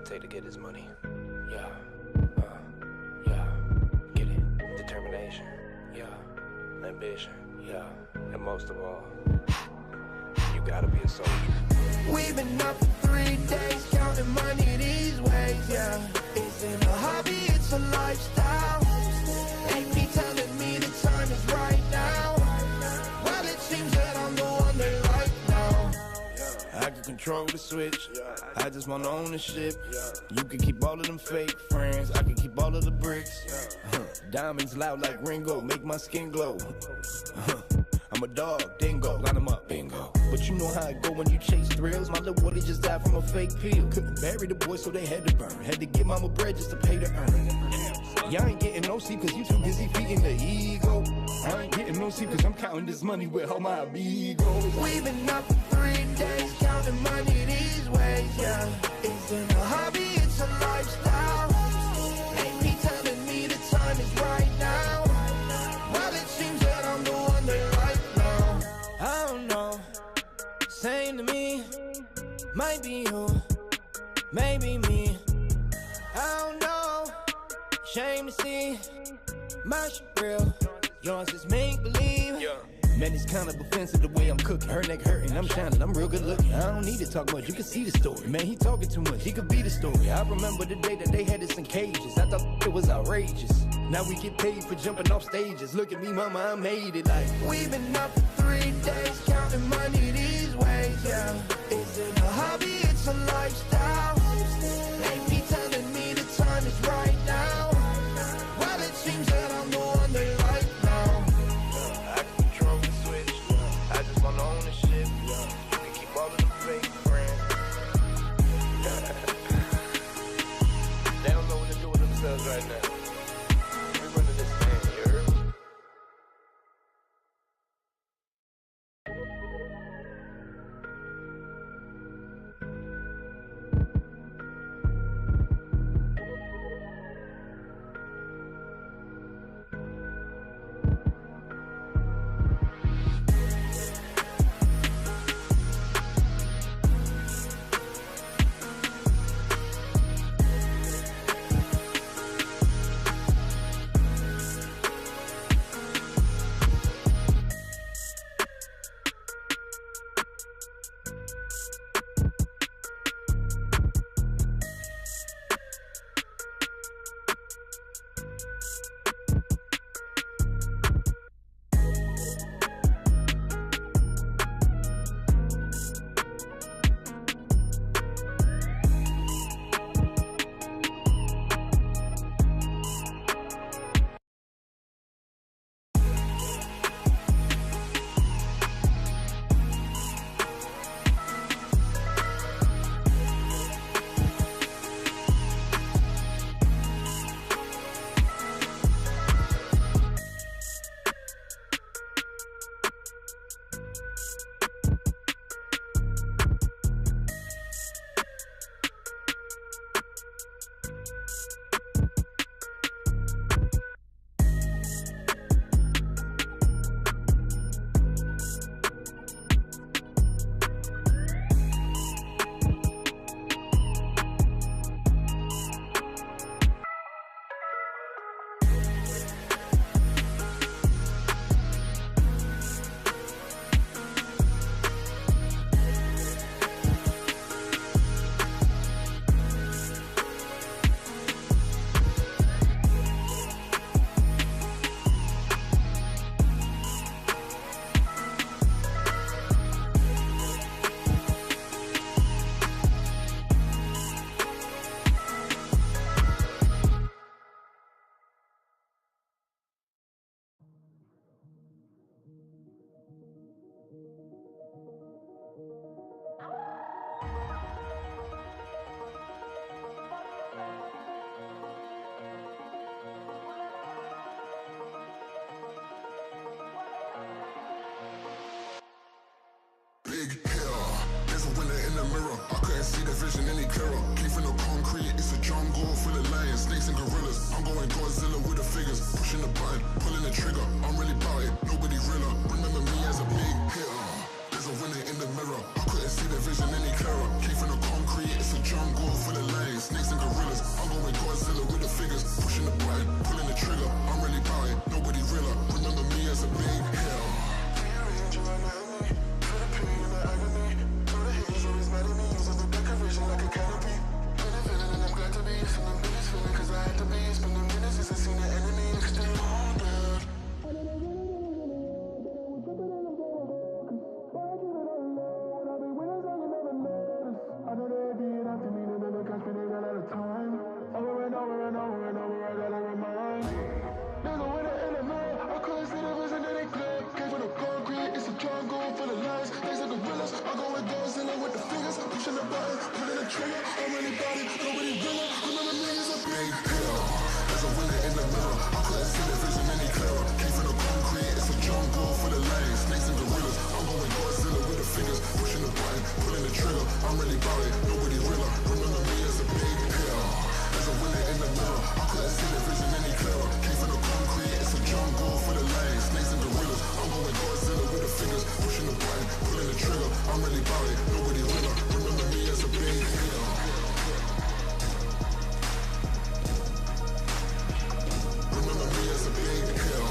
take to get his money. Yeah, get it. Determination, yeah. Ambition, yeah. And most of all, you gotta be a soldier. We've been up for 3 days, counting money these ways, yeah. Isn't a hobby, it's a lifestyle. AP telling me the time is right now. Well, it seems that I'm the one they like now. I can control the switch, I just want ownership. You can keep all of them fake friends, I can keep all of the bricks. Diamonds loud like Ringo, make my skin glow. I'm a dog, dingo, line 'em up, bingo. But you know how it go when you chase thrills. My little boy just died from a fake pill. Couldn't bury the boy, so they had to burn. Had to give mama bread just to pay to earn. Y'all ain't getting no sleep cause you too busy feeding the ego. I ain't getting no sleep cause I'm counting this money with all my amigos. We've been up for 3 days, counting money these ways, yeah. Isn't a hobby, it's a lifestyle. Ain't me telling me the time is right now. Well, it seems that I'm the one they like now. I don't know, same to me. Might be you, maybe me. I don't know, shame to see. My shit real, yours is make believe. Man, it's kind of offensive the way I'm cooking. Her neck hurting, I'm shining, I'm real good looking. I don't need to talk much, you can see the story. Man, he talking too much, he could be the story. I remember the day that they had us in cages. I thought it was outrageous. Now we get paid for jumping off stages. Look at me, mama, I made it like. We've been up for 3 days, counting money these ways, yeah. Isn't a hobby, it's a lifestyle. Ain't me telling me the time is right now. Well, it seems that I'm the one they like now. I can control the switch, I just want ownership. You can keep all of them fake friends. They don't know what to do with themselves right now. We're running this thing, you heard me? Big hitter, there's a winner in the mirror. I couldn't see the vision any clearer. Came from the concrete, it's a jungle full of lions, snakes and gorillas. I'm going Godzilla with the figures, pushing the button, pulling the trigger. I'm really about it, nobody realer. Remember me as a big hitter. There's a winner in the mirror. I couldn't see the vision any clearer. Came from the concrete, it's a jungle full of lions, snakes anybody, nobody realer. Remember me as a big hitter. There's a winner in the mirror. I couldn't see the vision any clearer. Came from the concrete, it's a jungle full of lanes, snakes and gorillas. I'm going Godzilla with the fingers, pushing the button, pulling the trigger. I'm really about it, nobody realer. Remember me as a big hitter. There's a winner in the mirror. I couldn't see the vision any clearer. Came from the concrete, it's a jungle full of lanes, snakes and gorillas. I'm going Godzilla with the fingers, pushing the button, pulling the trigger. I'm really about it, nobody realer. Remember me as a big hitter. Remember me as a big hitter.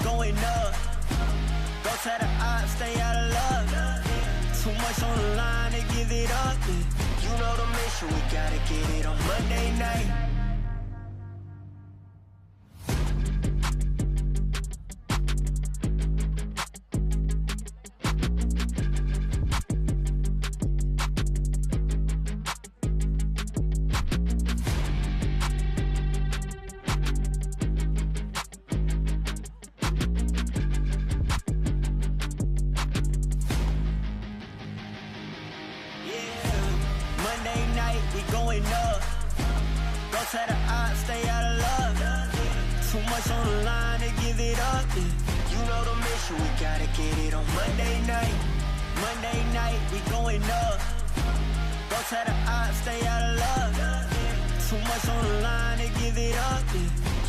going up. Go tell the odds, stay out of luck. Too much on the line to give it up. You know the mission, we gotta get it on Monday night. Monday night, we going up. Go tell the odds, stay out of luck. Too much on the line to give it up.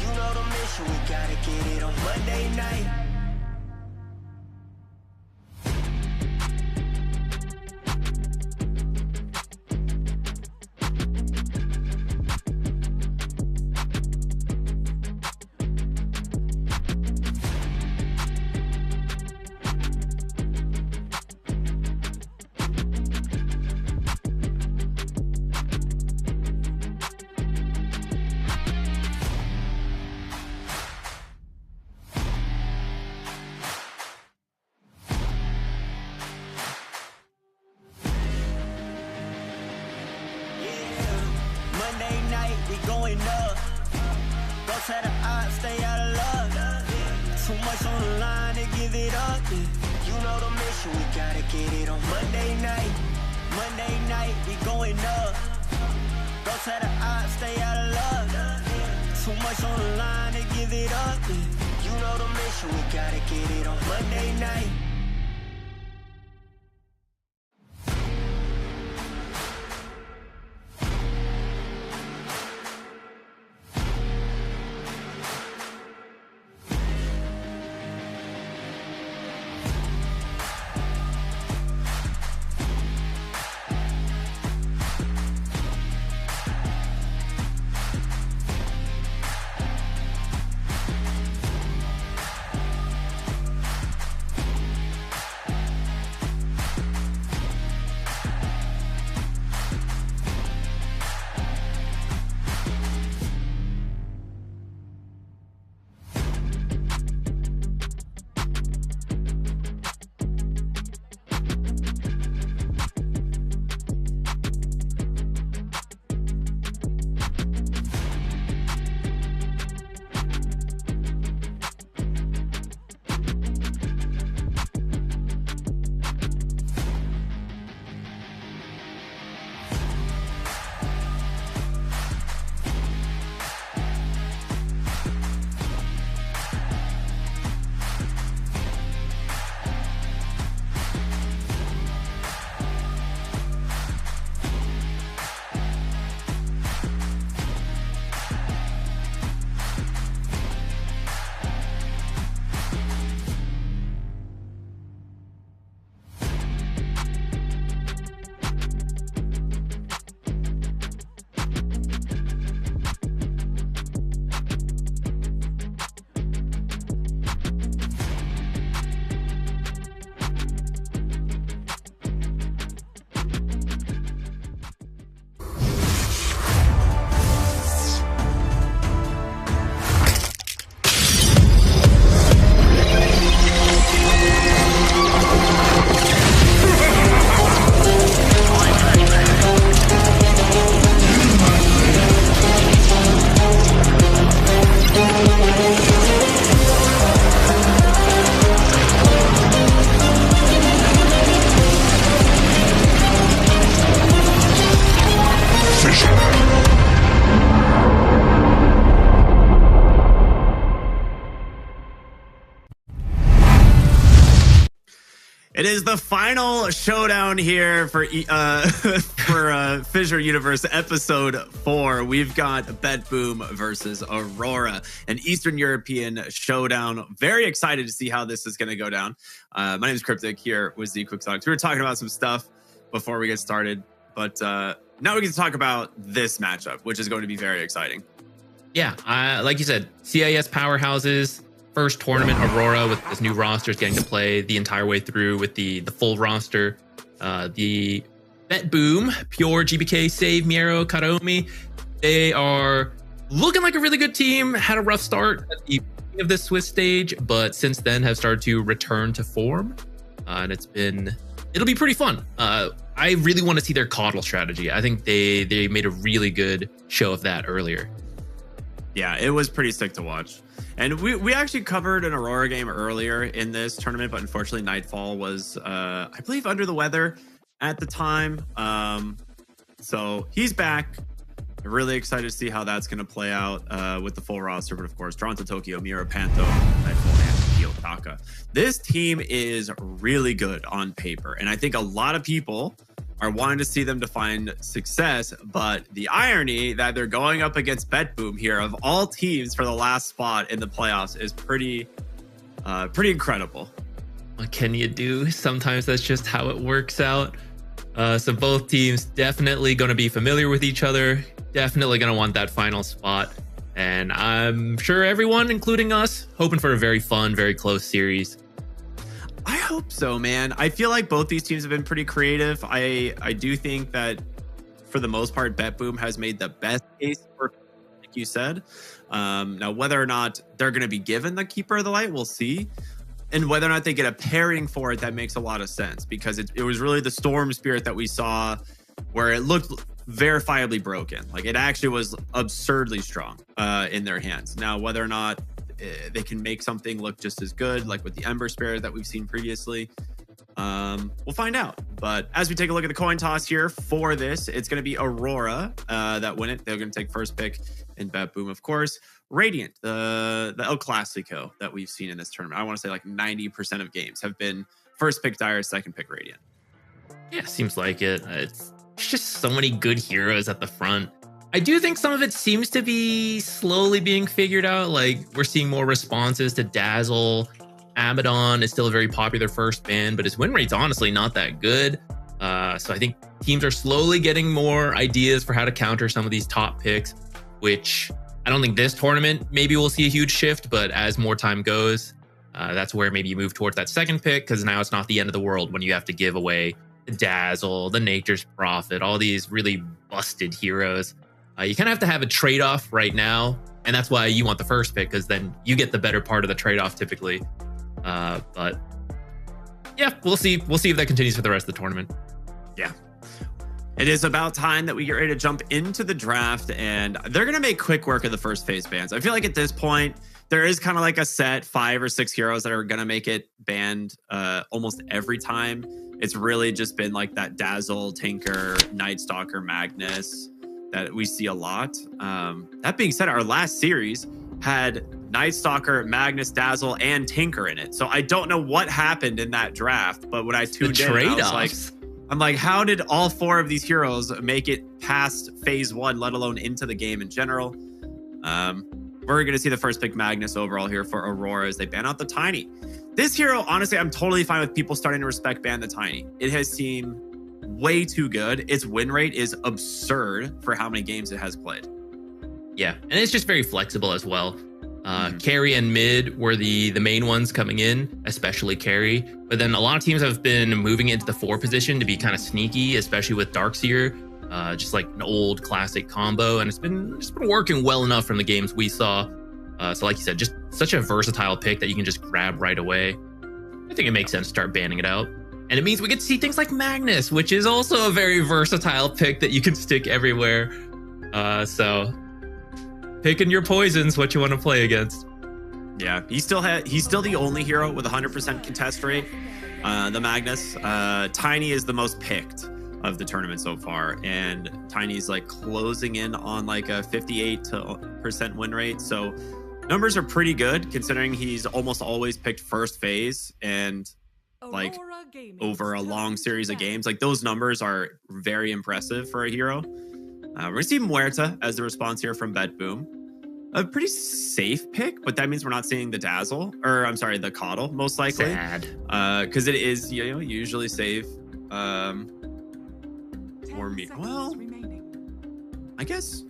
You know the mission, we gotta get it on Monday night. going up. Don't try to stay out of love. Too much on the line to give it up. You know the mission, we gotta get it on Monday night. Monday night, we going up. Don't try to stay out of love. Too much on the line to give it up. You know the mission, we gotta get it on Monday night. It is the final showdown here for FISSURE Universe Episode 4. We've got BetBoom versus Aurora, an Eastern European showdown. Very excited to see how this is going to go down. My name is Cryptic here with Z Quicksonics. We were talking about some stuff before we get started, but now we get to talk about this matchup, which is going to be very exciting. Yeah, like you said, CIS powerhouses. First tournament, Aurora with this new roster is getting to play the entire way through with the full roster. The BetBoom, Pure, GBK, Save, Miero, Karomi, they are looking like a really good team. Had a rough start at the beginning of this Swiss stage, but since then have started to return to form. And it'll be pretty fun. I really want to see their coddle strategy. I think they made a really good show of that earlier. Yeah, it was pretty sick to watch. And we actually covered an Aurora game earlier in this tournament, but unfortunately Nightfall was, I believe, under the weather at the time. So he's back. I'm really excited to see how that's going to play out with the full roster. But of course, Toronto, Tokyo, Miro, Panto, Nightfall, and Dacha. This team is really good on paper. And I think a lot of people are wanting to see them to find success, but the irony that they're going up against BetBoom here of all teams for the last spot in the playoffs is pretty incredible. What can you do? Sometimes that's just how it works out. So both teams definitely going to be familiar with each other, definitely going to want that final spot. And I'm sure everyone, including us, hoping for a very fun, very close series. I hope so, man. I feel like both these teams have been pretty creative. I do think that for the most part, BetBoom has made the best case for, like you said. Now, whether or not they're going to be given the Keeper of the Light, we'll see. And whether or not they get a pairing for it, that makes a lot of sense because it was really the Storm Spirit that we saw where it looked verifiably broken. Like it actually was absurdly strong in their hands. Now, whether or not they can make something look just as good, like with the Ember Spear that we've seen previously, we'll find out. But as we take a look at the coin toss here for this, it's going to be Aurora that win it. They're going to take first pick in BetBoom, of course. Radiant, the El Clasico that we've seen in this tournament. I want to say like 90% of games have been first pick Dire, second pick Radiant. Yeah, seems like it. It's just so many good heroes at the front. I do think some of it seems to be slowly being figured out. Like we're seeing more responses to Dazzle. Abaddon is still a very popular first ban, but his win rate's honestly not that good. So I think teams are slowly getting more ideas for how to counter some of these top picks, which I don't think this tournament, maybe we'll see a huge shift, but as more time goes, that's where maybe you move towards that second pick, because now it's not the end of the world when you have to give away the Dazzle, the Nature's Prophet, all these really busted heroes. You kind of have to have a trade-off right now, and that's why you want the first pick, because then you get the better part of the trade-off typically. But yeah, we'll see. We'll see if that continues for the rest of the tournament. Yeah. It is about time that we get ready to jump into the draft, and they're going to make quick work of the first phase bans. I feel like at this point, there is kind of like a set 5 or 6 heroes that are going to make it banned almost every time. It's really just been like that Dazzle, Tinker, Night Stalker, Magnus that we see a lot. That being said, our last series had Night Stalker, Magnus, Dazzle, and Tinker in it. So I don't know what happened in that draft, but when I tuned in, I was like, I'm like, how did all 4 of these heroes make it past phase 1, let alone into the game in general? We're going to see the first pick Magnus overall here for Aurora as they ban out the Tiny. This hero, honestly, I'm totally fine with people starting to respect ban the Tiny. It has seemed way too good. Its win rate is absurd for how many games it has played. Yeah, and it's just very flexible as well. Carry and mid were the main ones coming in, especially carry. But then a lot of teams have been moving into the 4 position to be kind of sneaky, especially with Darkseer, just like an old classic combo. And it's been working well enough from the games we saw. So like you said, just such a versatile pick that you can just grab right away. I think it makes sense to start banning it out. And it means we get to see things like Magnus, which is also a very versatile pick that you can stick everywhere. So picking your poisons, what you want to play against. Yeah, he's still the only hero with 100% contest rate. The Magnus. Tiny is the most picked of the tournament so far, and Tiny's like closing in on like a 58% win rate. So numbers are pretty good considering he's almost always picked first phase and like over a long series of games. Like those numbers are very impressive for a hero. We're gonna see Muerta as the response here from BetBoom. A pretty safe pick, but that means we're not seeing the Dazzle, or I'm sorry, the Coddle, most likely. Sad. Because it is, you know, usually safe. Or me. Well, I guess.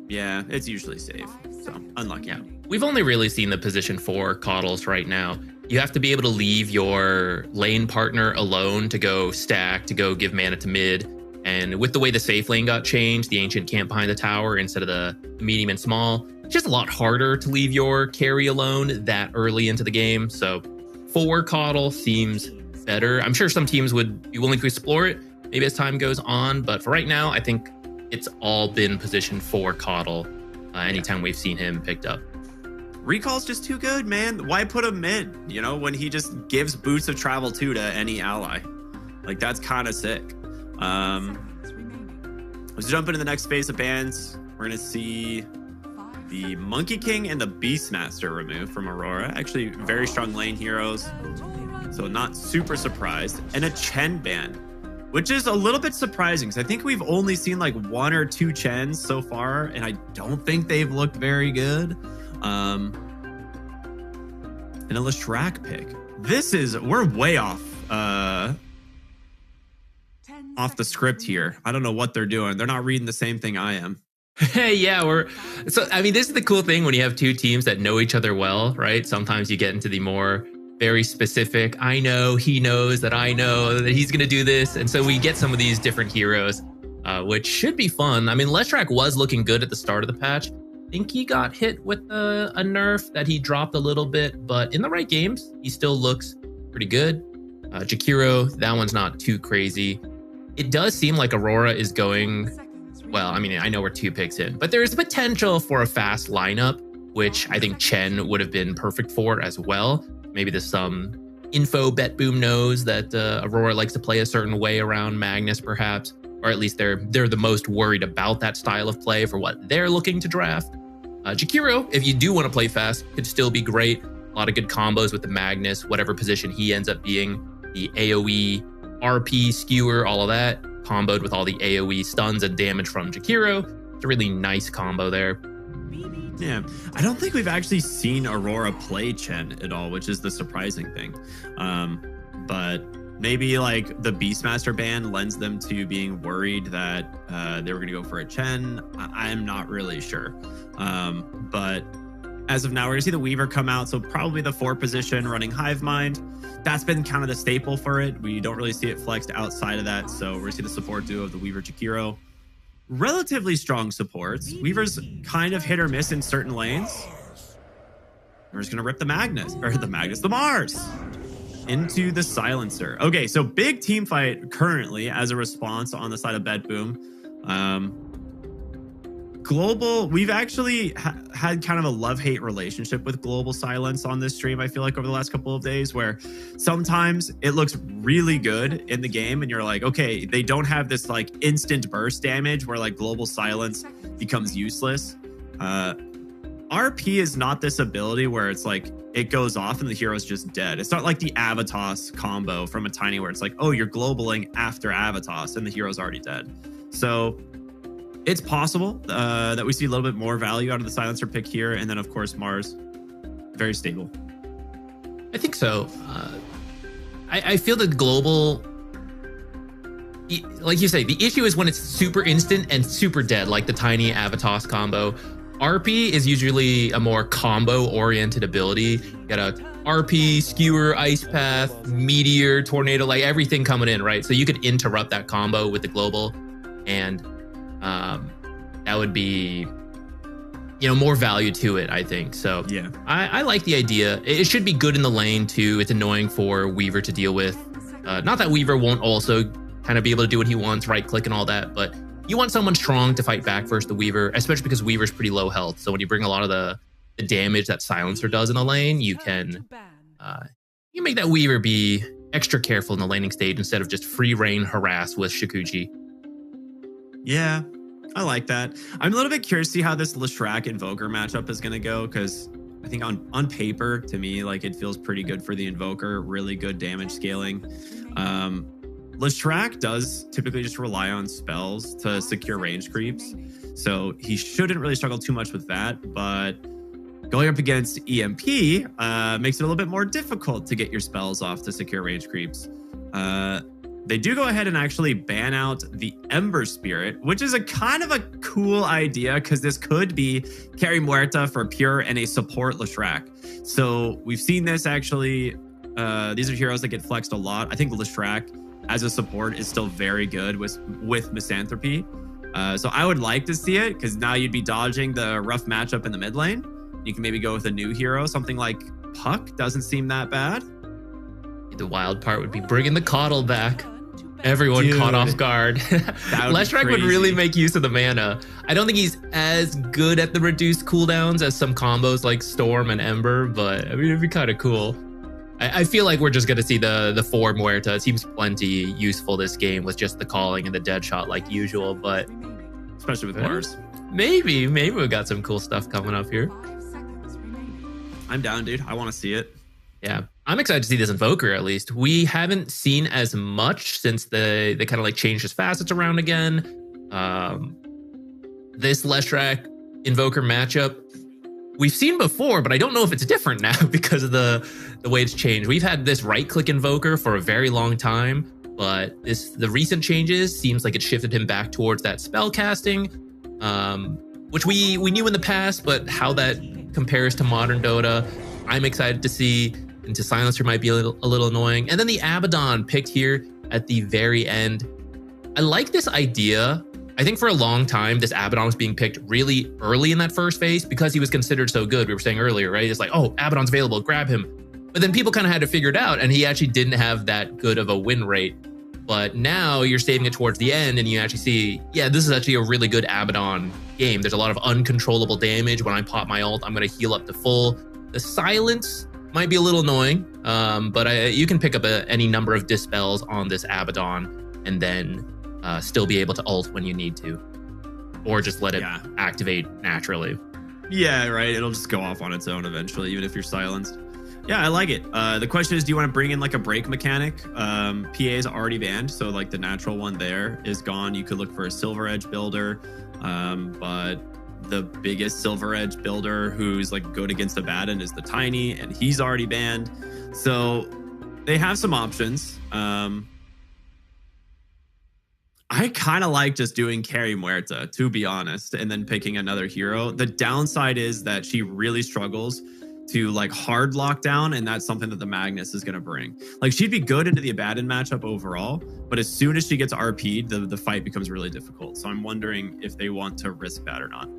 Yeah, it's usually safe. So unlucky. Yeah, we've only really seen the position 4 Coddles right now. You have to be able to leave your lane partner alone to go stack, to go give mana to mid. And with the way the safe lane got changed, the ancient camp behind the tower instead of the medium and small, it's just a lot harder to leave your carry alone that early into the game. So 4 Coddle seems better. I'm sure some teams would be willing to explore it maybe as time goes on, but for right now, I think it's all been position 4 Coddle anytime we've seen him picked up. Recall's just too good, man. Why put him mid? You know, when he just gives Boots of Travel 2 to any ally. Like, that's kind of sick. Let's jump into the next phase of bans. We're going to see the Monkey King and the Beastmaster removed from Aurora. Actually, very strong lane heroes. So not super surprised. And a Chen ban, which is a little bit surprising because I think we've only seen like 1 or 2 Chens so far, and I don't think they've looked very good. And a Leshrac pick. We're way off the script here. I don't know what they're doing. They're not reading the same thing I am. Hey, yeah, I mean, this is the cool thing when you have 2 teams that know each other well, right? Sometimes you get into the more very specific, I know, he knows that I know that he's going to do this. And so we get some of these different heroes, which should be fun. I mean, Leshrac was looking good at the start of the patch. I think he got hit with a nerf that he dropped a little bit, but in the right games, he still looks pretty good. Jakiro, that one's not too crazy. it does seem like Aurora is going, well, I mean, I know we're 2 picks in, but there's potential for a fast lineup, which I think Chen would have been perfect for as well. Maybe there's some info BetBoom knows that Aurora likes to play a certain way around Magnus, perhaps, or at least they're the most worried about that style of play for what they're looking to draft. Jakiro, if you do want to play fast, could still be great. A lot of good combos with the Magnus, whatever position he ends up being, the AoE, RP, skewer, all of that, comboed with all the AoE stuns and damage from Jakiro. It's a really nice combo there. Yeah, I don't think we've actually seen Aurora play Chen at all, which is the surprising thing. But maybe like the Beastmaster ban lends them to being worried that they were going to go for a Chen. I'm not really sure. But as of now, we're going to see the Weaver come out. So probably the 4 position running Hive Mind. That's been kind of the staple for it. We don't really see it flexed outside of that. So we're going to see the support duo of the Weaver Jakiro. Relatively strong supports. Weaver's kind of hit or miss in certain lanes. We're just going to rip the Mars into the Silencer. Okay, so big team fight currently as a response on the side of BetBoom. Global, we've actually had kind of a love-hate relationship with Global Silence on this stream, I feel like, over the last couple of days, where sometimes it looks really good in the game and you're like, okay, they don't have this like instant burst damage where like Global Silence becomes useless. RP is not this ability where it's like it goes off and the hero's just dead. It's not like the Avatos combo from a Tiny where it's like, oh, you're globaling after Avatos and the hero's already dead. So it's possible that we see a little bit more value out of the Silencer pick here. And then, of course, Mars, very stable. I think so. I feel the global, like you say, the issue is when it's super instant and super dead, like the Tiny Avatos combo. RP is usually a more combo-oriented ability. You got a RP, Skewer, Ice Path, Meteor, Tornado, like everything coming in, right? So you could interrupt that combo with the global, and that would be, more value to it, I think. So yeah, I like the idea. It should be good in the lane too. It's annoying for Weaver to deal with. Not that Weaver won't also kind of be able to do what he wants, right click and all that, but you want someone strong to fight back versus the Weaver, especially because Weaver's pretty low health. So when you bring a lot of the damage that Silencer does in the lane, you can you make that Weaver be extra careful in the laning stage instead of just free reign harass with Shikuji. Yeah, I like that. I'm a little bit curious to see how this Leshrac Invoker matchup is going to go, because I think on paper, to me, like it feels pretty good for the Invoker. Really good damage scaling. Leshrac does typically just rely on spells to secure range creeps, so he shouldn't really struggle too much with that. But going up against EMP makes it a little bit more difficult to get your spells off to secure range creeps. They do go ahead and actually ban out the Ember Spirit, which is a kind of a cool idea because this could be Carry Muerta for Pure and a support Leshrac. So we've seen this actually. These are heroes that get flexed a lot. I think Leshrac as a support is still very good with Misanthropy. So I would like to see it because now you'd be dodging the rough matchup in the mid lane. You can maybe go with a new hero. Something like Puck doesn't seem that bad. The wild part would be bringing the Coddle back. Everyone caught off guard. Leshrac would really make use of the mana. I don't think he's as good at the reduced cooldowns as some combos like Storm and Ember, but I mean, it'd be kind of cool. I feel like we're just going to see the 4 Muerta. It seems plenty useful this game with just the calling and the dead shot like usual, but especially with Mars. Maybe we've got some cool stuff coming up here. I'm down, dude. I want to see it. Yeah, I'm excited to see this Invoker at least. We haven't seen as much since they kind of like changed his facets around again. This Leshrac Invoker matchup we've seen before, but I don't know if it's different now because of the way it's changed. We've had this right-click Invoker for a very long time, but the recent changes seems like it shifted him back towards that spell casting, which we knew in the past, but how that compares to modern Dota, I'm excited to see. Into Silencer might be a little annoying. And then the Abaddon picked here at the very end. I like this idea. I think for a long time, this Abaddon was being picked really early in that first phase because he was considered so good. We were saying earlier, right? It's like, oh, Abaddon's available, grab him. But then people kind of had to figure it out, and he actually didn't have that good of a win rate. But now you're saving it towards the end and you actually see, yeah, this is actually a really good Abaddon game. There's a lot of uncontrollable damage. When I pop my ult, I'm going to heal up to full. The silence might be a little annoying, but you can pick up any number of dispels on this Abaddon and then still be able to ult when you need to. Or just let it activate naturally. Yeah, right. It'll just go off on its own eventually, even if you're silenced. Yeah, I like it. The question is, do you want to bring in like a break mechanic? PA is already banned, so like the natural one there is gone. You could look for a Silver Edge builder, but the biggest Silver Edge builder who's like good against Abaddon is the Tiny, and he's already banned. So they have some options. I kind of like just doing Carry Muerta, to be honest, and then picking another hero. The downside is that she really struggles to like hard lockdown, and that's something that the Magnus is going to bring. Like, she'd be good into the Abaddon matchup overall, but as soon as she gets RP'd, the fight becomes really difficult. So I'm wondering if they want to risk that or not.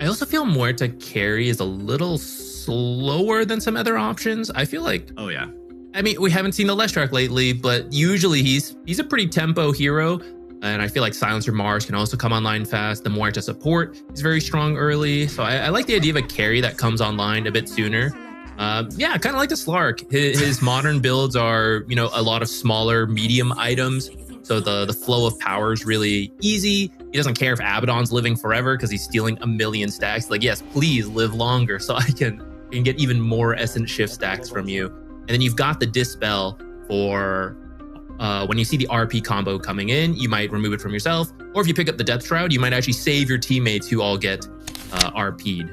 I also feel Muerta carry is a little slower than some other options. I feel like, oh yeah, I mean, we haven't seen the Leshrac lately, but usually he's a pretty tempo hero. And I feel like Silencer Mars can also come online fast. The Muerta support is very strong early. So I like the idea of a carry that comes online a bit sooner. Yeah, kind of like the Slark. His modern builds are, you know, a lot of smaller, medium items. So the flow of power is really easy. He doesn't care if Abaddon's living forever because he's stealing 1 million stacks. Like, yes, please live longer so I can get even more Essence Shift stacks from you. And then you've got the Dispel for when you see the RP combo coming in, you might remove it from yourself. Or if you pick up the Death Shroud, you might actually save your teammates who all get RP'd.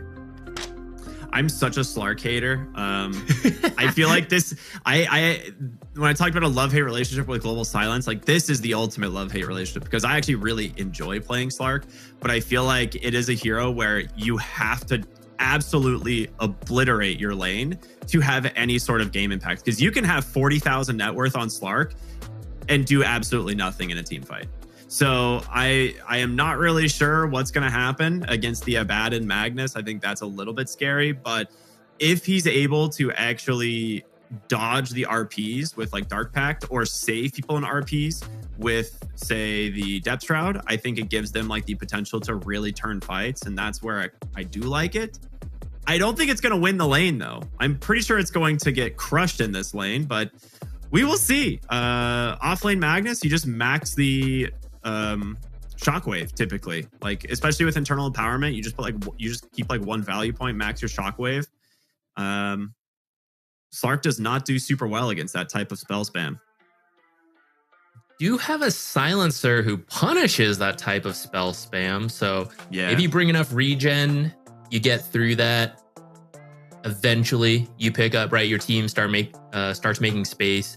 I'm such a Slark hater. I feel like this, when I talked about a love-hate relationship with Global Silence, like this is the ultimate love-hate relationship because I actually really enjoy playing Slark, but I feel like it is a hero where you have to absolutely obliterate your lane to have any sort of game impact, because you can have 40,000 net worth on Slark and do absolutely nothing in a team fight. So I am not really sure what's going to happen against the Abaddon Magnus. I think that's a little bit scary, but if he's able to actually dodge the RPs with like Dark Pact or save people in RPs with, say, the Depth Shroud, I think it gives them like the potential to really turn fights, and that's where I do like it. I don't think it's going to win the lane, though. I'm pretty sure it's going to get crushed in this lane, but we will see. Offlane Magnus, you just max the Shockwave typically, like especially with internal empowerment. You just put like you just keep like 1 value point, max your Shockwave. Slark does not do super well against that type of spell spam. You have a Silencer who punishes that type of spell spam, so yeah, if you bring enough regen, you get through that. Eventually, you pick up, right? Your team starts making space,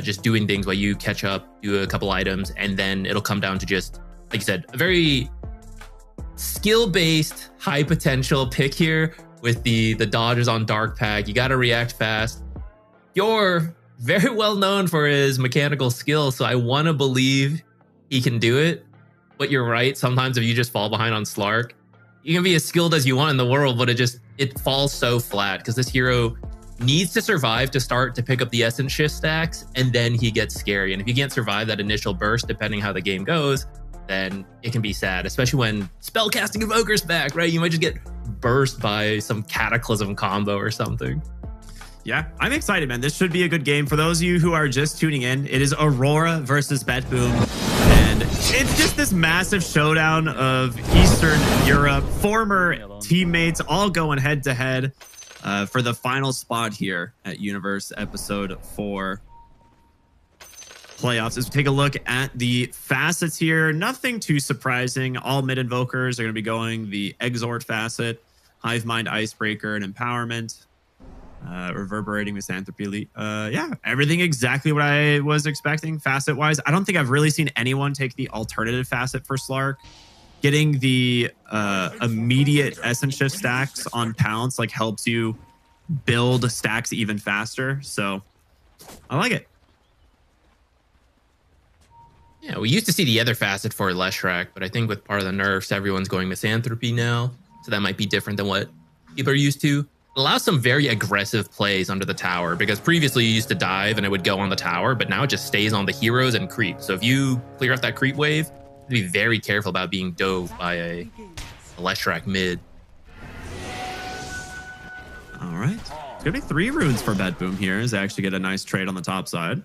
just doing things while you catch up, do a couple items, and then it'll come down to just, like you said, a very skill-based, high-potential pick here with the dodges on Dark Pack. You got to react fast. You're very well known for his mechanical skill, so I want to believe he can do it. But you're right. Sometimes if you just fall behind on Slark, you can be as skilled as you want in the world, but it falls so flat because this hero needs to survive to start to pick up the Essence Shift stacks, and then he gets scary. And if you can't survive that initial burst, depending how the game goes, then it can be sad, especially when Spellcasting Evoker's back, right? You might just get burst by some Cataclysm combo or something. Yeah, I'm excited, man. This should be a good game. For those of you who are just tuning in, it is Aurora versus BetBoom. And it's just this massive showdown of Eastern Europe, former teammates all going head to head for the final spot here at Universe Episode 4 playoffs. As we take a look at the facets here, nothing too surprising. All mid invokers are going to be going the Exhort facet, Hive Mind Icebreaker, and Empowerment. Reverberating Misanthropy Elite. Yeah, everything exactly what I was expecting facet wise. I don't think I've really seen anyone take the alternative facet for Slark. Getting the immediate Essence Shift stacks on Pounce like helps you build stacks even faster. So I like it. Yeah, we used to see the other facet for Leshrac, but I think with part of the nerfs, everyone's going Misanthropy now. So that might be different than what people are used to. allows some very aggressive plays under the tower, because previously you used to dive and it would go on the tower, but now it just stays on the heroes and creep. So if you clear out that creep wave, be very careful about being dove by a Leshrac mid. All right. It's going to be 3 runes for BetBoom here as they actually get a nice trade on the top side.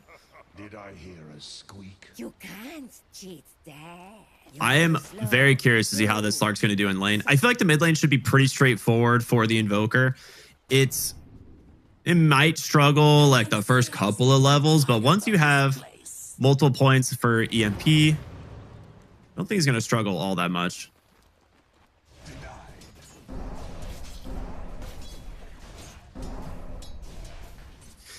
Did I hear a squeak? You can't cheat that. I am very curious to see how this Slark's going to do in lane. I feel like the mid lane should be pretty straightforward for the Invoker. It might struggle like the first couple of levels, but once you have multiple points for EMP, I don't think he's going to struggle all that much.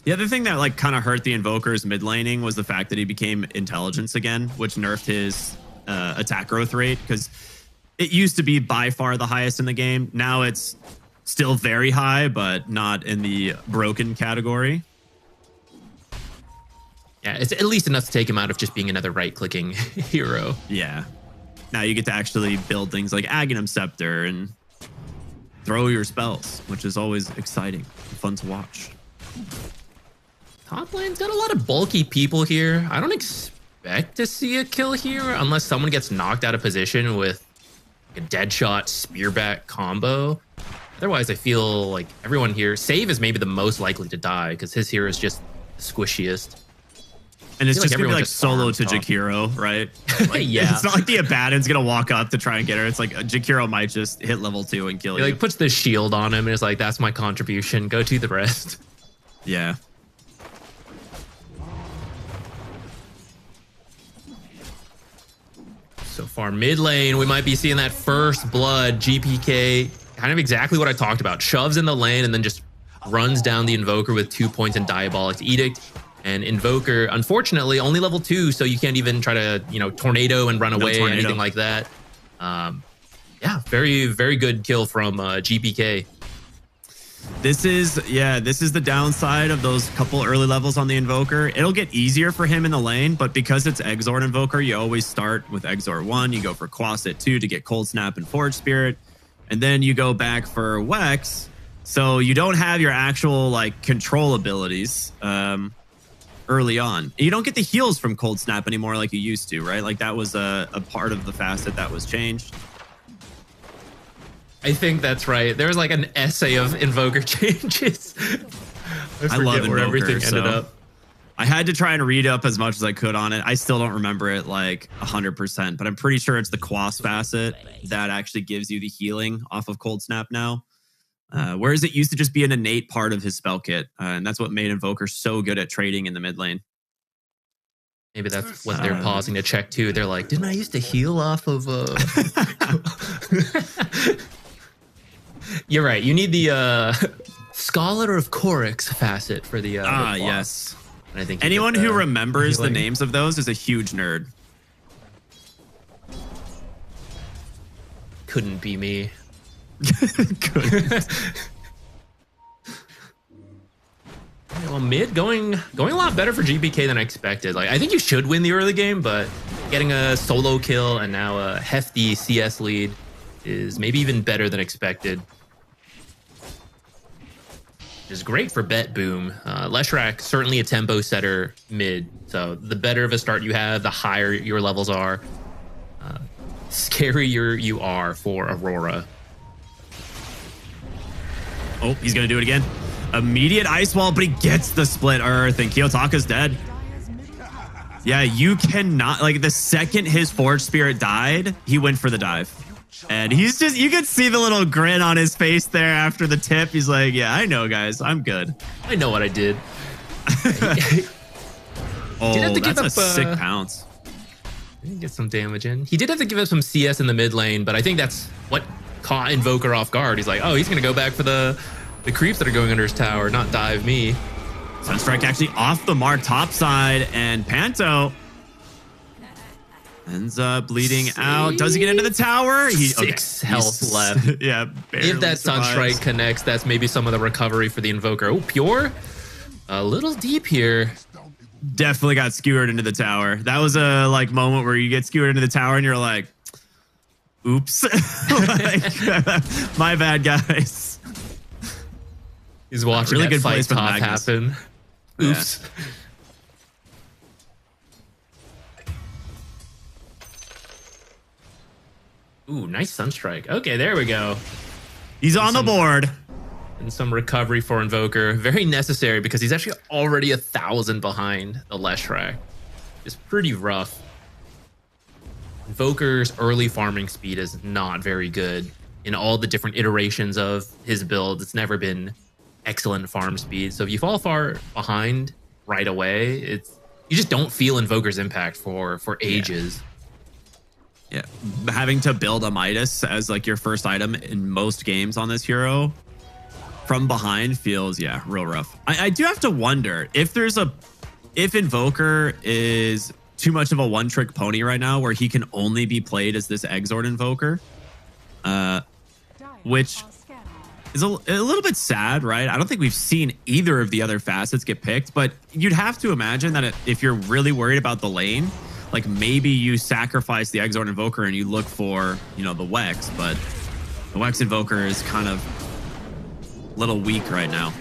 The other thing that like kind of hurt the Invoker's mid laning was the fact that he became intelligence again, which nerfed his attack growth rate, because it used to be by far the highest in the game. Now it's still very high, but not in the broken category. Yeah, it's at least enough to take him out of just being another right-clicking hero. Yeah. Now you get to actually build things like Aghanim Scepter and throw your spells, which is always exciting and fun to watch. Top lane's got a lot of bulky people here. I don't expect to see a kill here unless someone gets knocked out of position with a Deadshot Spearback combo. Otherwise, I feel like everyone here, Save is maybe the most likely to die because his hero is just the squishiest. And it's like just gonna be like solo to farms Jakiro, right? Like, Yeah. It's not like the Abaddon's gonna walk up to try and get her. It's like Jakiro might just hit level 2 and kill He you. like puts the shield on him and is like, that's my contribution. Go to the rest. Yeah. So far, mid lane, we might be seeing that first blood. GPK, kind of exactly what I talked about. Shoves in the lane and then just runs down the Invoker with 2 points in Diabolic's Edict. And Invoker, unfortunately, only level 2, so you can't even try to, you know, tornado and run away or anything like that. Yeah, very, very good kill from GPK. This is the downside of those couple early levels on the Invoker. It'll get easier for him in the lane, but because it's Exort Invoker, you always start with Exort 1, you go for Quasit 2 to get Cold Snap and Forge Spirit, and then you go back for Wex, so you don't have your actual like control abilities early on. You don't get the heals from Cold Snap anymore like you used to, right? Like that was a part of the facet that was changed. I think that's right. There was like an essay of Invoker changes. I love Invoker, where everything ended up. I had to try and read up as much as I could on it. I still don't remember it like 100%, but I'm pretty sure it's the Quas facet that actually gives you the healing off of Cold Snap now. Whereas it used to just be an innate part of his spell kit. And that's what made Invoker so good at trading in the mid lane. Maybe that's what they're pausing to check too. They're like, didn't I used to heal off of... You're right. You need the Scholar of Korix facet for the yes. And I think anyone who remembers the names of those is a huge nerd. Couldn't be me. Well, mid going a lot better for GBK than I expected. Like I think you should win the early game, but getting a solo kill and now a hefty CS lead is maybe even better than expected. Which is great for BetBoom. Leshrac, certainly a tempo setter mid. So the better of a start you have, the higher your levels are. Scarier you are for Aurora. Oh, he's going to do it again. Immediate ice wall, but he gets the split earth, and Kiyotaka's dead. Yeah, you cannot, like the second his Forge Spirit died, he went for the dive. And he's just, you could see the little grin on his face there after the tip. He's like, yeah, I know, guys, I'm good. I know what I did. Oh, that's a sick pounce. Get some damage in. He did have to give up some CS in the mid lane, but I think that's what caught Invoker off guard. He's like, oh, he's going to go back for the creeps that are going under his tower, not dive me. Sunstrike actually off the mark top side, and Panto ends up bleeding out. Does he get into the tower? Six health left. Yeah, if that Sunstrike connects, that's maybe some of the recovery for the Invoker. Oh, Pure. A little deep here. Definitely got skewered into the tower. That was a like moment where you get skewered into the tower and you're like, oops. Like, my bad, guys. He's watching really that good fight placement, top Magnus. happen. Oops. Ooh, nice Sunstrike. Okay, there we go. He's on the board. And some recovery for Invoker. Very necessary because he's actually already 1,000 behind the Leshrac. It's pretty rough. Invoker's early farming speed is not very good. In all the different iterations of his build, it's never been excellent farm speed. So if you fall far behind right away, you just don't feel Invoker's impact for ages. Yeah, having to build a Midas as like your first item in most games on this hero from behind feels, real rough. I do have to wonder if Invoker is too much of a one-trick pony right now where he can only be played as this Exort Invoker, which is a little bit sad, right? I don't think we've seen either of the other facets get picked, but you'd have to imagine that if you're really worried about the lane, like maybe you sacrifice the Exort Invoker and you look for, the Wex, but the Wex Invoker is kind of a little weak right now.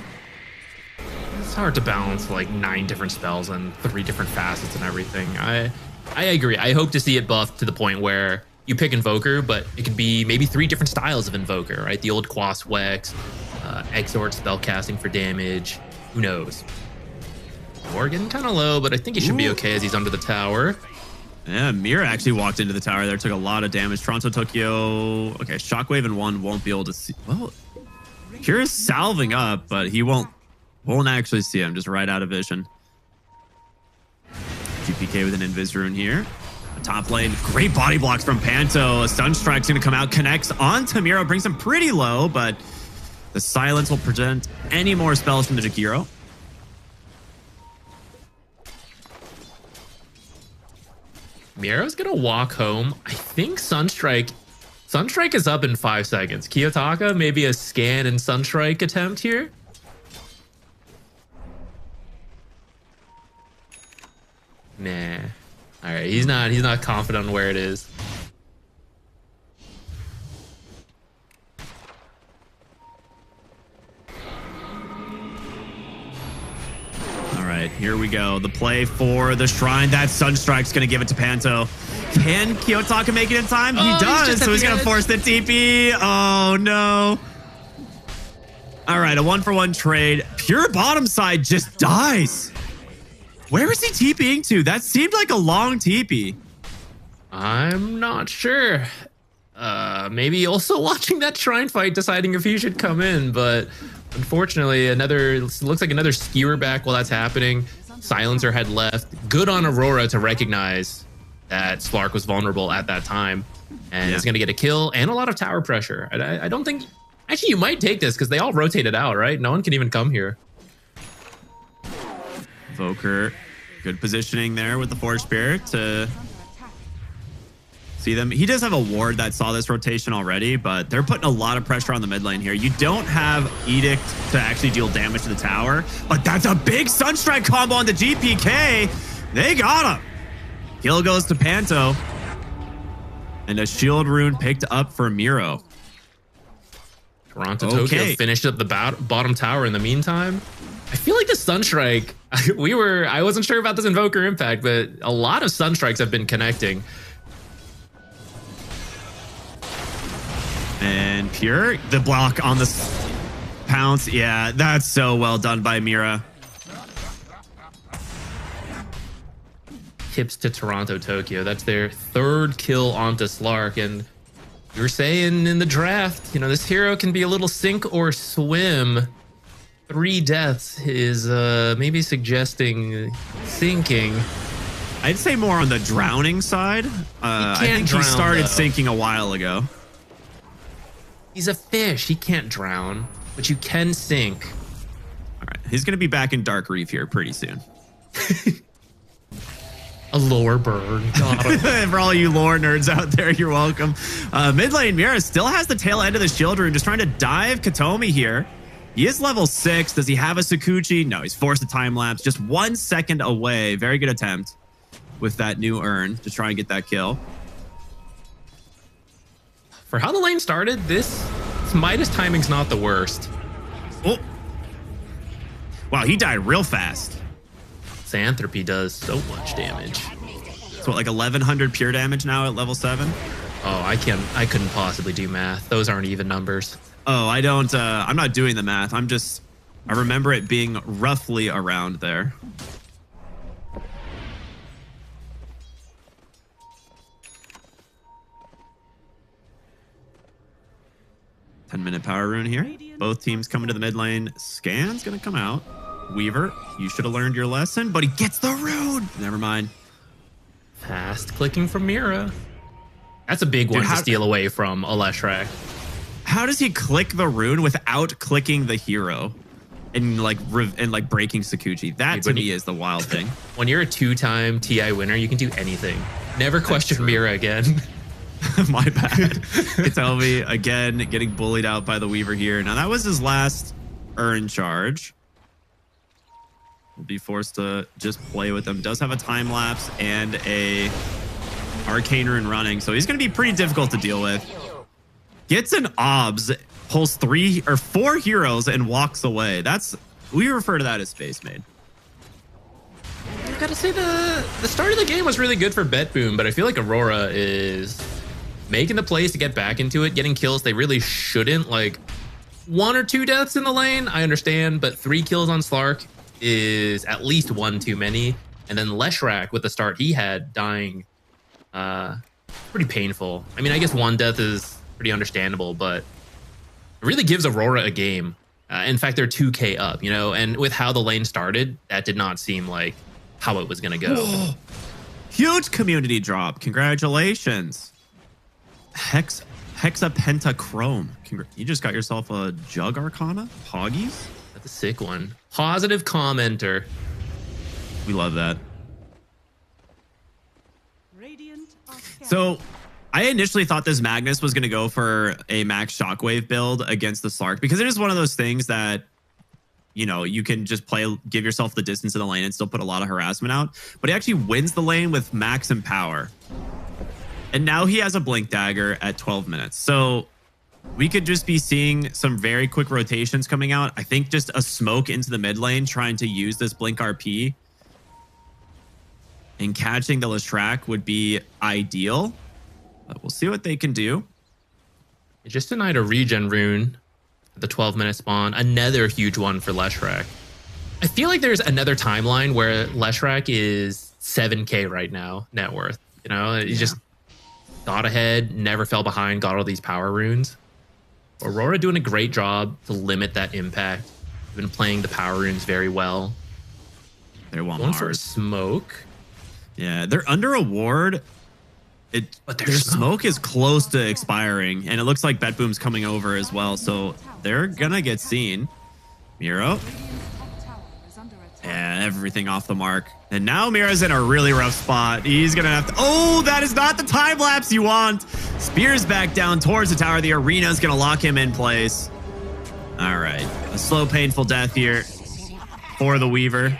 It's hard to balance like 9 different spells and 3 different facets and everything. I agree. I hope to see it buffed to the point where you pick Invoker, but it could be maybe 3 different styles of Invoker, right? The old Quas Wex, Exort spell casting for damage. Who knows? Or getting kind of low, but I think he should be okay as he's under the tower. Yeah, Mira actually walked into the tower there, took a lot of damage. Toronto, Tokyo. Okay, Shockwave and 1 won't be able to see. Well, Pure is salving up, but he won't actually see him, just right out of vision. GPK with an Invis Rune here. Top lane, great body blocks from Panto. A Sunstrike's going to come out, connects onto Miro, brings him pretty low, but the silence will prevent any more spells from the Jakiro. Miro's gonna walk home. I think Sunstrike is up in 5 seconds. Kiyotaka, maybe a scan and Sunstrike attempt here. Nah. All right, he's not confident on where it is. All right, here we go. The play for the Shrine. That Sunstrike's going to give it to Panto. Can Kiyotaka make it in time? He does, so he's going to force the TP. Oh, no. All right, a 1-for-1 trade. Pure bottom side just dies. Where is he TPing to? That seemed like a long TP. I'm not sure. Maybe also watching that Shrine fight, deciding if he should come in, but unfortunately, looks like another skewer back while that's happening. Silencer had left. Good on Aurora to recognize that Slark was vulnerable at that time, and is going to get a kill and a lot of tower pressure. I don't think... Actually, you might take this because they all rotated out, right? No one can even come here. Voker, good positioning there with the Forge Spirit to see them. He does have a ward that saw this rotation already, but they're putting a lot of pressure on the mid lane here. You don't have Edict to actually deal damage to the tower, but that's a big Sunstrike combo on the GPK. They got him. Kill goes to Panto. And a shield rune picked up for Miro. Toronto Tokyo finished up the bottom tower in the meantime. I feel like the Sunstrike, I wasn't sure about this Invoker impact, but a lot of Sunstrikes have been connecting. And Pure, the block on the pounce. Yeah, that's so well done by Mira. Tips to Toronto Tokyo. That's their 3rd kill onto Slark. And you were saying in the draft, this hero can be a little sink or swim. 3 deaths is maybe suggesting sinking. I'd say more on the drowning side. I think he started sinking a while ago. He's a fish. He can't drown, but you can sink. All right. He's going to be back in Dark Reef here pretty soon. A lore burn. For all you lore nerds out there, you're welcome. Mid lane Mira still has the tail end of the shield rune, just trying to dive Katomi here. He is level 6. Does he have a Sakuchi? No, he's forced a time lapse. Just 1 second away. Very good attempt with that new urn to try and get that kill. For how the lane started, this Midas timing's not the worst. Oh, Wow, he died real fast. Xanthropy does so much damage. So like 1100 pure damage now at level 7? Oh, I couldn't possibly do math. Those aren't even numbers. Oh, I don't, I'm not doing the math. I remember it being roughly around there. Ten-minute power rune here. Both teams coming to the mid lane. Scan's gonna come out. Weaver, you should have learned your lesson, but he gets the rune. Never mind. Fast clicking from Mira. That's a big one to steal away from Leshrac. How does he click the rune without clicking the hero and like breaking Sakuchi? That to me is the wild thing. When you're a 2-time TI winner, you can do anything. Never question Mira again. My bad. Katomi again getting bullied out by the Weaver here. Now that was his last earn charge. Will be forced to just play with them. Does have a time lapse and a arcane rune running, so he's going to be pretty difficult to deal with. Gets an obs, pulls 3 or 4 heroes and walks away. We refer to that as space maid. I gotta say the start of the game was really good for BetBoom, but I feel like Aurora is making the plays to get back into it, getting kills they really shouldn't. Like 1 or 2 deaths in the lane, I understand, but 3 kills on Slark is at least 1 too many. And then Leshrac with the start he had dying, pretty painful. I mean, I guess 1 death is pretty understandable, but it really gives Aurora a game. In fact, they're 2k up, you know, and with how the lane started, that did not seem like how it was gonna go. Whoa. Huge community drop. Congratulations. Hexapentachrome. You just got yourself a Jug Arcana? Hoggies? That's a sick one. Positive commenter. We love that. So I initially thought this Magnus was going to go for a max shockwave build against the Slark because it is one of those things that, you know, you can just give yourself the distance in the lane and still put a lot of harassment out. But he actually wins the lane with max empower. And now he has a Blink Dagger at 12 minutes. So we could just be seeing some very quick rotations coming out. I think just a smoke into the mid lane trying to use this Blink RP and catching the Leshrac would be ideal. But we'll see what they can do. It just denied a regen rune at the 12-minute spawn. Another huge one for Leshrac. I feel like there's another timeline where Leshrac is 7k right now, net worth. You know, he just got ahead, never fell behind, got all these power runes. Aurora doing a great job to limit that impact. Been playing the power runes very well. They're one for a smoke. Yeah, they're under a ward. But their smoke is close to expiring, and it looks like BetBoom's coming over as well, so they're gonna get seen. Miro. And everything off the mark. And now Mira's in a really rough spot. He's gonna have to... Oh, that is not the time lapse you want. Spears back down towards the tower. The arena's gonna lock him in place. All right. A slow, painful death here for the Weaver.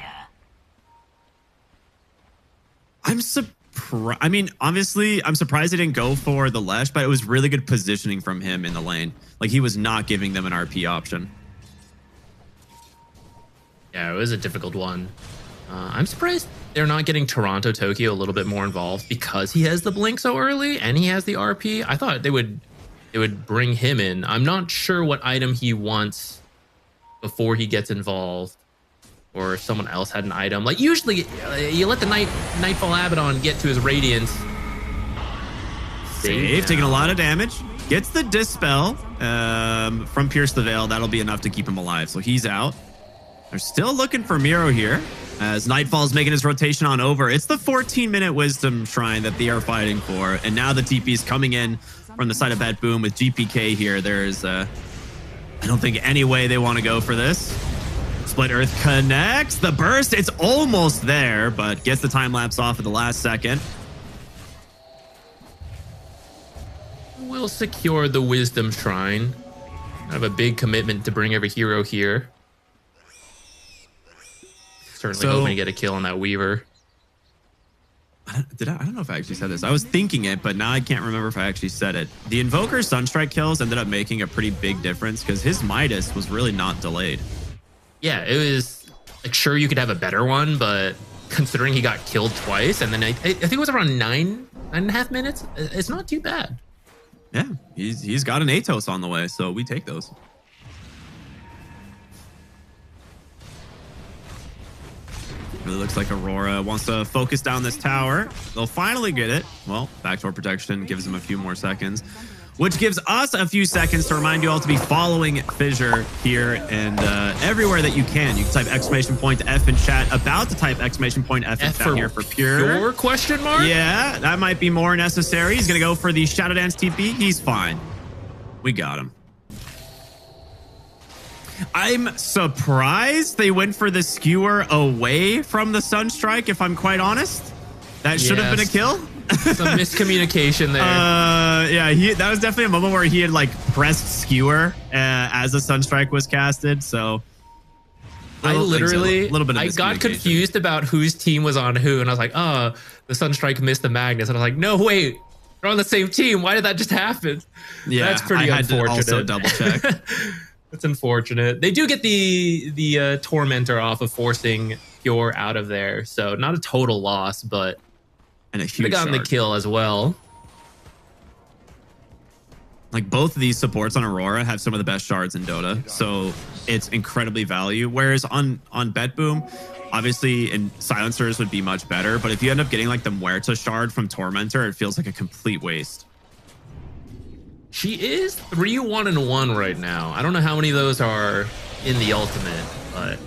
I mean, obviously, I'm surprised they didn't go for the Lesh, but it was really good positioning from him in the lane. Like, he was not giving them an RP option. Yeah, it was a difficult one. I'm surprised they're not getting Toronto Tokyo a little bit more involved because he has the blink so early and he has the RP. I thought they would bring him in. I'm not sure what item he wants before he gets involved, or if someone else had an item. Like usually you let the Nightfall Abaddon get to his Radiance. Save, taking a lot of damage. Gets the Dispel from Pierce the Veil. That'll be enough to keep him alive. So he's out. They're still looking for Miro here as Nightfall's making his rotation on over. It's the 14-minute Wisdom Shrine that they are fighting for. And now the TP's coming in from the side of BetBoom with GPK here. There's, I don't think any way they want to go for this. Split Earth connects. The burst, it's almost there, but gets the time lapse off at the last second. We'll secure the Wisdom Shrine. I have a big commitment to bring every hero here. Certainly hoping to get a kill on that Weaver. I don't know if I actually said this. I was thinking it, but now I can't remember if I actually said it. The Invoker Sunstrike kills ended up making a pretty big difference because his Midas was really not delayed. Yeah, it was Like, sure, you could have a better one, but considering he got killed twice, and then I think it was around 9.5 minutes, it's not too bad. Yeah, he's got an Atos on the way, so we take those. Really looks like Aurora wants to focus down this tower. They'll finally get it. Well, backdoor protection gives them a few more seconds, which gives us a few seconds to remind you all to be following Fissure here and everywhere that you can. You can type !F in chat. About to type !F in chat here for Pure. Your question mark? Yeah, that might be more necessary. He's going to go for the Shadow Dance TP. He's fine. We got him. I'm surprised they went for the skewer away from the Sunstrike, if I'm quite honest. That should have been a kill. Some miscommunication there. Yeah, that was definitely a moment where he had like pressed skewer as the Sunstrike was casted. So I literally, little bit of I got confused about whose team was on who, and I was like, oh, the Sunstrike missed the Magnus, and I was like, no, wait, they're on the same team. Why did that just happen? Yeah, that's pretty unfortunate. To also double check. That's unfortunate. They do get the Tormentor off of forcing Pure out of there, so not a total loss, but and a huge gotten the kill as well. Like both of these supports on Aurora have some of the best shards in Dota, so it's incredibly value. Whereas on BetBoom, obviously, and silencers would be much better, but if you end up getting like the Muerta shard from Tormentor, it feels like a complete waste. She is 3-1-1 right now. I don't know how many of those are in the ultimate, but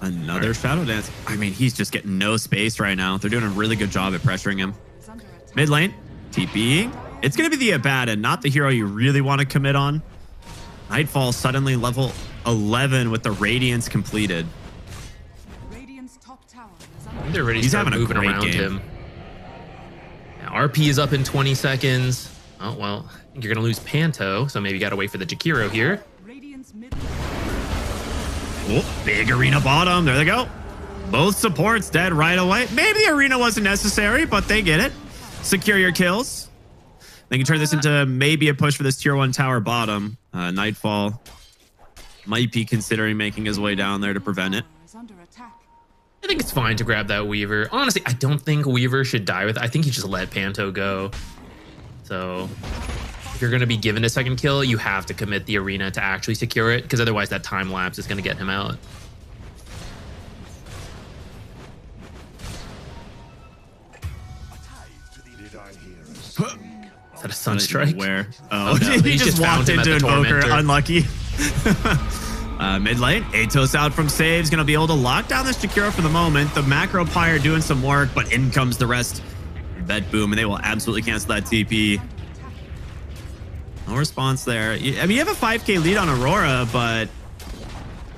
another Shadow Dance. I mean, he's just getting no space right now. They're doing a really good job at pressuring him. Mid lane, TPing. It's going to be the Abaddon, not the hero you really want to commit on. Nightfall suddenly level 11 with the Radiance completed. They're ready to He's start having a moving great around game. him. RP is up in 20 seconds. Oh, well, I think you're going to lose Panto, so maybe you got to wait for the Jakiro here. Oh, big arena bottom. There they go. Both supports dead right away. Maybe the arena wasn't necessary, but they get it. Secure your kills. They can turn this into maybe a push for this tier 1 tower bottom. Nightfall might be considering making his way down there to prevent it. I think it's fine to grab that Weaver. Honestly, I don't think Weaver should die with it. I think he just let Panto go. So if you're going to be given a second kill, you have to commit the arena to actually secure it, because otherwise that time lapse is going to get him out. Is that a Sunstrike? Where? Oh no, he just walked into Invoker. Unlucky. Mid lane, Atos out from saves, gonna be able to lock down this Jakiro for the moment. The macro pyre doing some work, but in comes the rest. BetBoom, and they will absolutely cancel that TP. No response there. I mean, you have a 5k lead on Aurora, but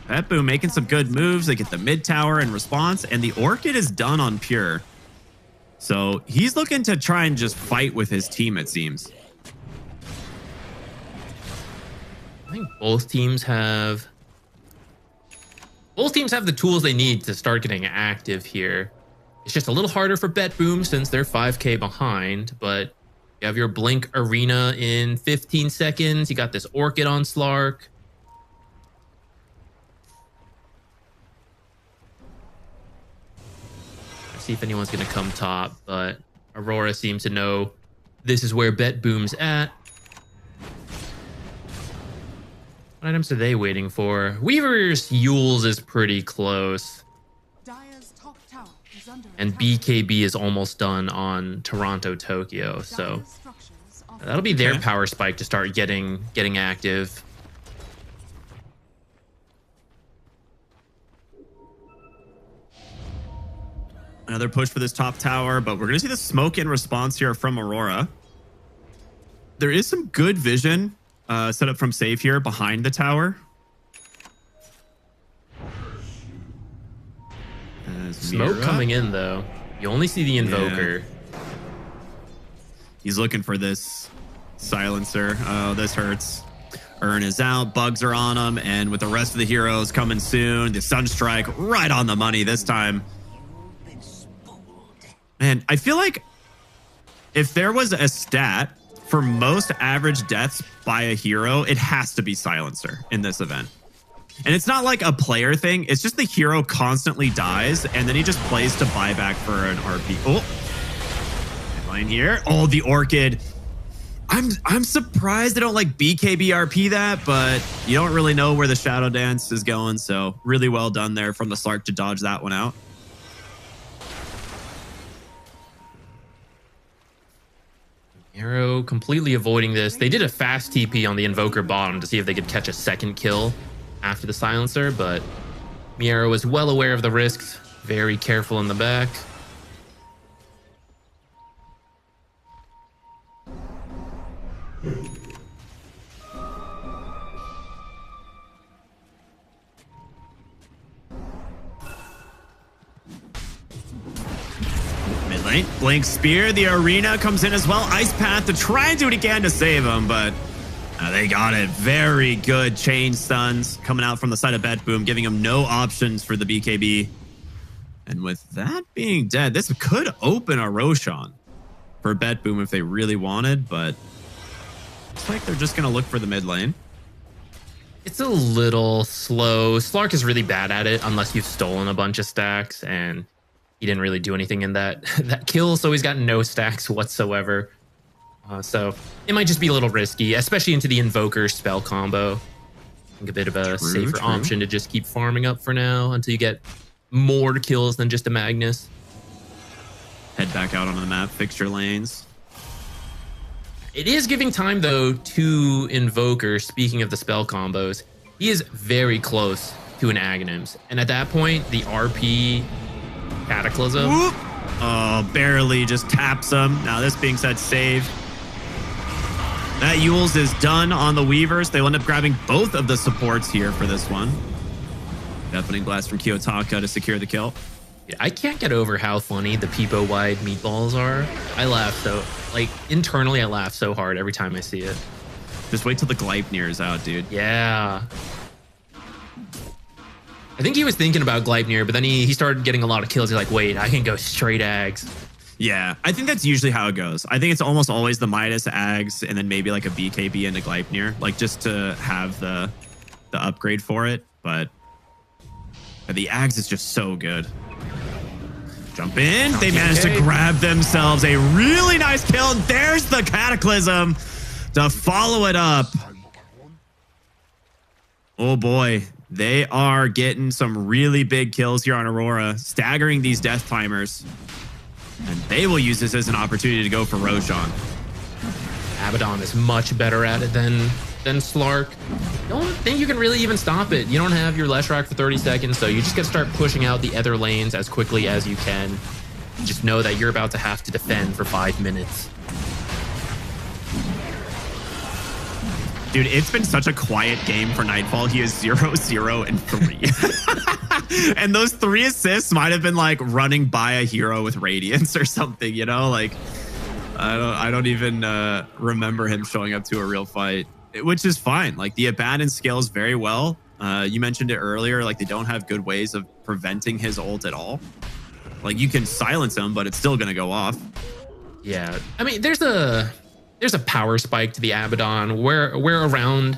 BetBoom making some good moves. They get the mid tower in response, and the Orchid is done on Pure. So he's looking to try and just fight with his team, it seems. I think both teams have the tools they need to start getting active here. It's just a little harder for BetBoom since they're 5k behind, but you have your Blink Arena in 15 seconds. You got this Orchid on Slark. Let's see if anyone's going to come top, but Aurora seems to know this is where BetBoom's at. What items are they waiting for? Weaver's Yules is pretty close. And BKB is almost done on Toronto, Tokyo. So that'll be their power spike to start getting active. Another push for this top tower, but we're going to see the smoke in response here from Aurora. There is some good vision set up from Save here behind the tower. Smoke coming in, though. You only see the Invoker. Yeah. He's looking for this silencer. Oh, this hurts. Urn is out. Bugs are on him. And with the rest of the heroes coming soon, the Sunstrike right on the money this time. Man, I feel like if there was a stat for most average deaths by a hero, it has to be Silencer in this event. And it's not like a player thing. It's just the hero constantly dies, and then he just plays to buy back for an RP. Oh, line here. Oh, the Orchid. I'm surprised they don't like BKB RP that, but you don't really know where the Shadow Dance is going. So really well done there from the Slark to dodge that one out. Arrow completely avoiding this. They did a fast TP on the Invoker bottom to see if they could catch a second kill after the silencer, but Miero was well aware of the risks, very careful in the back. Mid lane, Blink Spear, the Arena comes in as well. Ice Path to try and do it again to save him, but they got it. Very good chain stuns coming out from the side of BetBoom, giving him no options for the BKB. And with that being dead, this could open a Roshan for BetBoom if they really wanted, but looks like they're just going to look for the mid lane. It's a little slow. Slark is really bad at it unless you've stolen a bunch of stacks, and he didn't really do anything in that kill, so he's got no stacks whatsoever. So it might just be a little risky, especially into the Invoker spell combo. I think a bit of a safer option to just keep farming up for now until you get more kills than just a Magnus. Head back out onto the map, fix your lanes. It is giving time, though, to Invoker. Speaking of the spell combos, he is very close to an Aghanims. And at that point, the RP Cataclysm. Whoop. Oh, barely just taps him. Now, this being said, save. That Yules is done on the Weavers. They'll end up grabbing both of the supports here for this one. Deafening Blast from Kiyotaka to secure the kill. Yeah, I can't get over how funny the Peepo wide meatballs are. I laugh so, like, internally I laugh so hard every time I see it. Just wait till the Gleipnir is out, dude. Yeah. I think he was thinking about Gleipnir, but then he started getting a lot of kills. He's like, wait, I can go straight Ags. Yeah, I think that's usually how it goes. I think it's almost always the Midas Ags and then maybe like a BKB into Gleipnir, like just to have the upgrade for it. But the Ags is just so good. Jump in. They managed to grab themselves a really nice kill. There's the Cataclysm to follow it up. Oh boy, they are getting some really big kills here on Aurora, staggering these death timers. And they will use this as an opportunity to go for Roshan. Abaddon is much better at it than Slark. Don't think you can really even stop it. You don't have your Leshrac for 30 seconds, so you just got to start pushing out the other lanes as quickly as you can. Just know that you're about to have to defend for 5 minutes. Dude, it's been such a quiet game for Nightfall. He is 0-0 and 3. And those 3 assists might have been like running by a hero with Radiance or something, you know? Like, I don't even remember him showing up to a real fight, which is fine. Like, the Abaddon scales very well. You mentioned it earlier, like they don't have good ways of preventing his ult at all. Like, you can silence him, but it's still going to go off. Yeah, I mean, there's a power spike to the Abaddon where around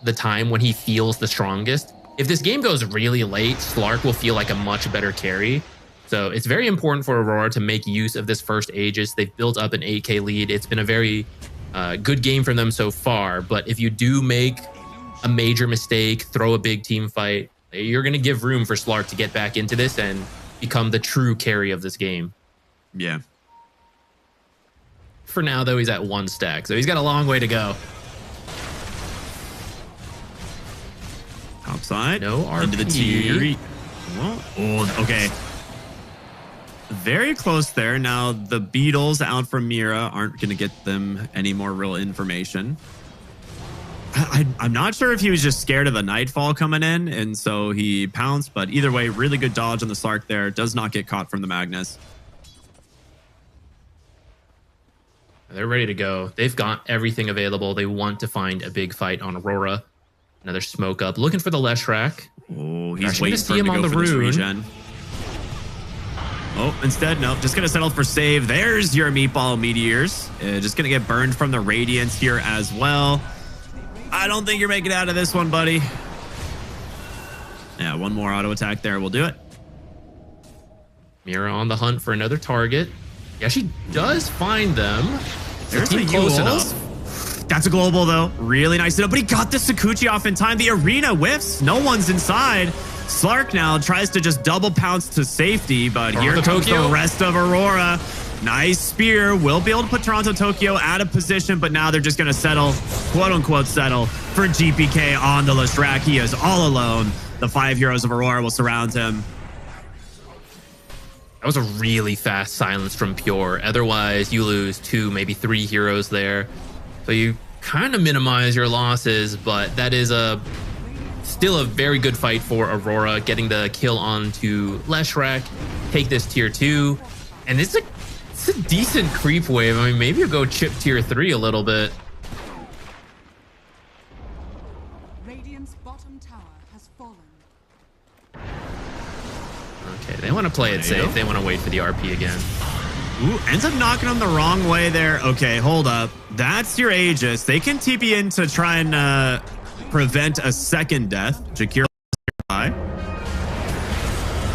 the time when he feels the strongest. If this game goes really late, Slark will feel like a much better carry. So it's very important for Aurora to make use of this first Aegis. They've built up an 8K lead. It's been a very good game for them so far. But if you do make a major mistake, throw a big team fight, you're going to give room for Slark to get back into this and become the true carry of this game. Yeah. For now, though, he's at 1 stack, so he's got a long way to go. Outside. No RP. Into the tier. Oh, okay. Very close there. Now, the Beatles out from Mira aren't going to get them any more real information. I'm not sure if he was just scared of the Nightfall coming in, and so he pounced, but either way, really good dodge on the Slark there. Does not get caught from the Magnus. They're ready to go. They've got everything available. They want to find a big fight on Aurora. Another smoke up, looking for the Leshrac. Oh, he's waiting for him to go for this regen. Oh, instead, no, just going to settle for save. There's your Meatball Meteors. Just going to get burned from the Radiance here as well. I don't think you're making it out of this one, buddy. Yeah, one more auto attack there will do it. Mira on the hunt for another target. Yeah, she does find them. There's the team the close Yules. enough. That's a global though. Really nice setup, but he got the Sakuchi off in time. The arena whiffs. No one's inside. Slark now tries to just double pounce to safety, but here comes the rest of Aurora. Nice spear. Will be able to put Toronto Tokyo out of position, but now they're just going to settle, quote unquote, settle for GPK on the Lestrak. He is all alone. The 5 heroes of Aurora will surround him. That was a really fast silence from Pure. Otherwise, you lose 2, maybe 3 heroes there. So you kind of minimize your losses, but that is still a very good fight for Aurora, getting the kill onto Leshrac, take this tier 2, and it's a decent creep wave. I mean, maybe you go chip tier 3 a little bit. Radiant's bottom tower has fallen. Okay, they want to play it safe. They want to wait for the RP again. Ooh, ends up knocking him the wrong way there. Okay, hold up. That's your Aegis. They can TP in to try and prevent a second death. Jakir by.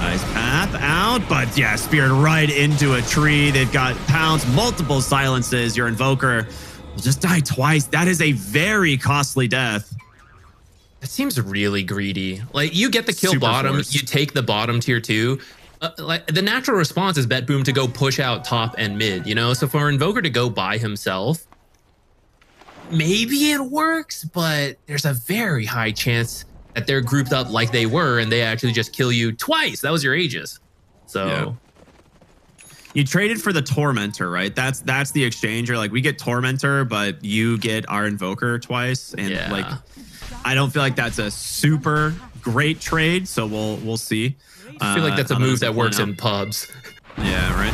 Nice path out, but yeah, speared right into a tree. They've got Pounce, multiple silences. Your Invoker will just die twice. That is a very costly death. That seems really greedy. Like, you get the kill Super bottom, forced. you take the bottom tier 2. Like, the natural response is BetBoom to go push out top and mid, you know? So for Invoker to go by himself, maybe it works, but there's a very high chance that they're grouped up like they were and they actually just kill you twice. That was your Aegis. So yeah. You traded for the Tormentor, right? That's the exchange. You're like, we get Tormentor, but you get our Invoker twice. And yeah. like, I don't feel like that's a super great trade. So we'll see. I feel like that's a move that works in pubs. Yeah, right.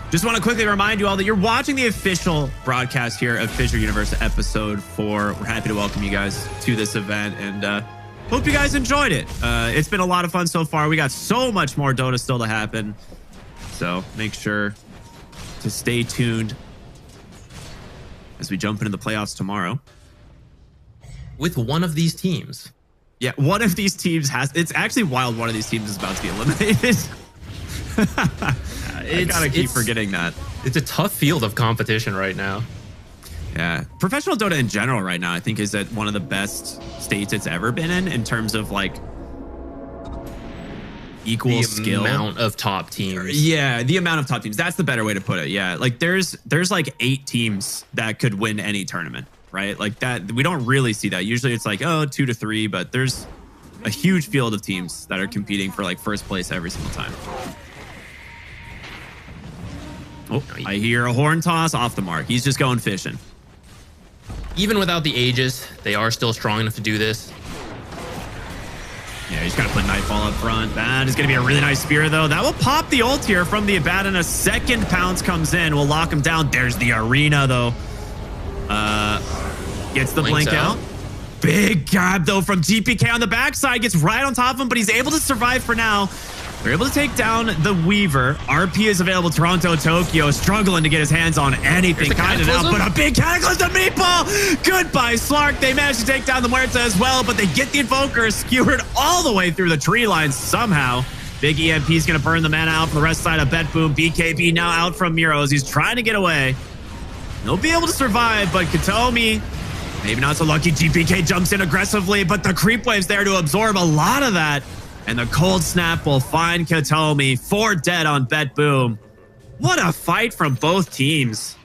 Just want to quickly remind you all that you're watching the official broadcast here of FISSURE Universe Episode 4. We're happy to welcome you guys to this event and hope you guys enjoyed it. It's been a lot of fun so far. We got so much more Dota still to happen. So make sure to stay tuned as we jump into the playoffs tomorrow. With one of these teams. Yeah, one of these teams it's actually wild one of these teams is about to be eliminated. I gotta keep forgetting that. It's a tough field of competition right now. Yeah. Professional Dota in general right now, I think, is at one of the best states it's ever been in terms of like equal skill. The amount of top teams. Yeah, the amount of top teams. That's the better way to put it. Yeah. Like there's like 8 teams that could win any tournament, right? Like that. We don't really see that. Usually it's like, 2 to 3, but there's a huge field of teams that are competing for like first place every single time. Oh, I hear a horn toss off the mark. He's just going fishing. Even without the Aegis, they are still strong enough to do this. Yeah, he's got to put Nightfall up front. That is going to be a really nice spear, though. That will pop the ult here from the Abaddon. A second Pounce comes in. We'll lock him down. There's the arena, though. Gets the blink out. Big grab, though, from GPK on the backside. Gets right on top of him, but he's able to survive for now. They're able to take down the Weaver. RP is available. Toronto Tokyo struggling to get his hands on anything kind of now, but a big Cataclysm meatball. Goodbye, Slark. They managed to take down the Muerta as well, but they get the Invoker skewered all the way through the tree line somehow. Big EMP is going to burn the mana out from the rest side of BetBoom. BKB now out from Muros. He's trying to get away. He'll be able to survive, but Katomi, maybe not so lucky. GPK jumps in aggressively, but the creep wave's there to absorb a lot of that. And the cold snap will find Katomi. 4 dead on BetBoom. What a fight from both teams.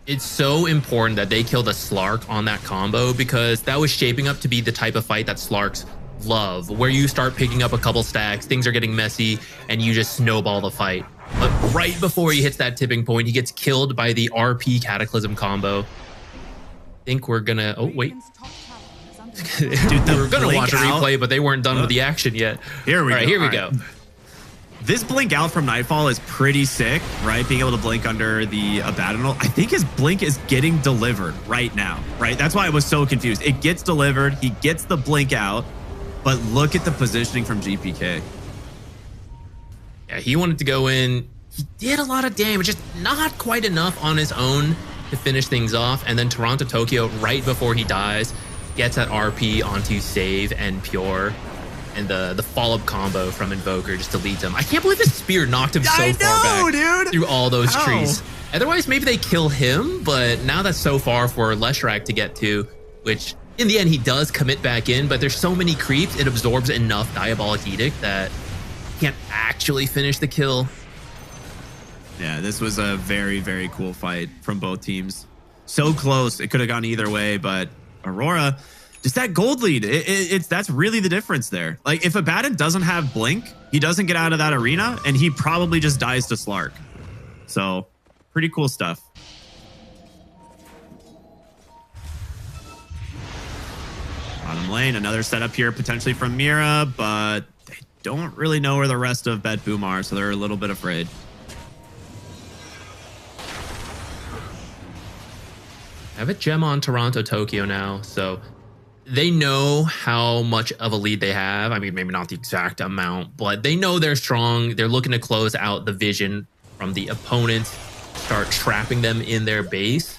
It's so important that they killed a Slark on that combo because that was shaping up to be the type of fight that Slarks love, where you start picking up a couple stacks, things are getting messy, and you just snowball the fight. But right before he hits that tipping point, he gets killed by the RP Cataclysm combo. I think we're gonna... Oh, wait. Dude, we're gonna watch a replay, but they weren't done with the action yet. Here we go. Here we go. This blink out from Nightfall is pretty sick, right? Being able to blink under the Abaddon. I think his blink is getting delivered right now, right? That's why I was so confused. It gets delivered. He gets the blink out, but look at the positioning from GPK. Yeah, he wanted to go in. He did a lot of damage, just not quite enough on his own to finish things off. And then Toronto Tokyo, right before he dies, gets that RP onto Save and Pure, and the follow-up combo from Invoker just deletes him. I can't believe the spear knocked him so far back dude. through all those How? trees. Otherwise, maybe they kill him, but now that's so far for Leshrac to get to, which in the end, he does commit back in, but there's so many creeps, it absorbs enough Diabolic Edict that he can't actually finish the kill. Yeah, this was a very, very cool fight from both teams. So close. It could have gone either way, but Aurora, just that gold lead, that's really the difference there. Like, if Abaddon doesn't have Blink, he doesn't get out of that arena, and he probably just dies to Slark. So, pretty cool stuff. Bottom lane, another setup here potentially from Mira, but they don't really know where the rest of BetBoom are, so they're a little bit afraid. I have a gem on Toronto, Tokyo now, so they know how much of a lead they have. I mean, maybe not the exact amount, but they know they're strong. They're looking to close out the vision from the opponents, start trapping them in their base.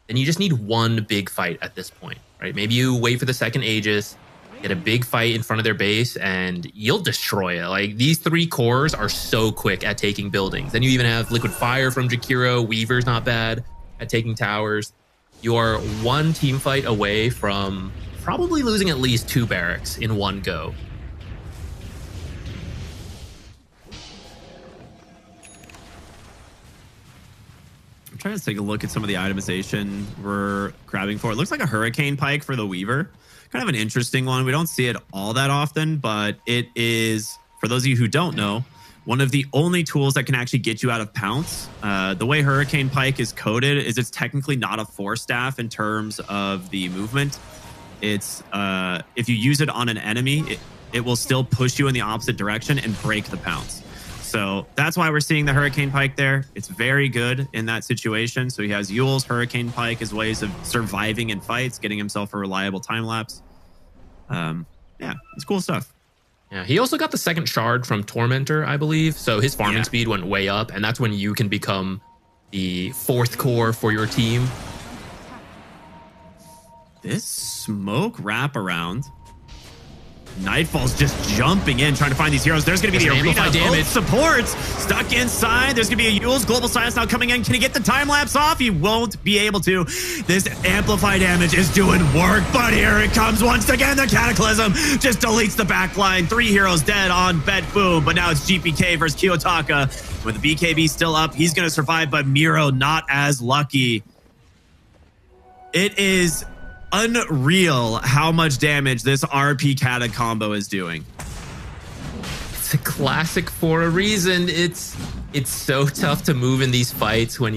And you just need one big fight at this point, right? Maybe you wait for the second Aegis, get a big fight in front of their base, and you'll destroy it. Like, these three cores are so quick at taking buildings. Then you even have Liquid Fire from Jakiro. Weaver's not bad at taking towers. You are one team fight away from probably losing at least 2 barracks in one go. I'm trying to take a look at some of the itemization we're grabbing for. It looks like a Hurricane Pike for the Weaver. Kind of an interesting one. We don't see it all that often, but it is, for those of you who don't know, one of the only tools that can actually get you out of pounce. The way Hurricane Pike is coded is it's technically not a 4-staff in terms of the movement. It's if you use it on an enemy, it will still push you in the opposite direction and break the pounce. So that's why we're seeing the Hurricane Pike there. It's very good in that situation. So he has Yule's Hurricane Pike as ways of surviving in fights, getting himself a reliable time lapse. Yeah, it's cool stuff. Yeah, he also got the second shard from Tormentor, I believe. So his farming speed went way up, and that's when you can become the 4th core for your team. This smoke wraparound. Nightfall's just jumping in, trying to find these heroes. There's going to be the arena. Both supports stuck inside. There's going to be a Yule's Global Silence now coming in. Can he get the time lapse off? He won't be able to. This amplify damage is doing work, but here it comes once again. The Cataclysm just deletes the backline. 3 heroes dead on BetBoom, but now it's GPK versus Kiyotaka. With the BKB still up, he's going to survive, but Miro not as lucky. It is unreal how much damage this RP Kata combo is doing. It's a classic for a reason. It's so tough to move in these fights when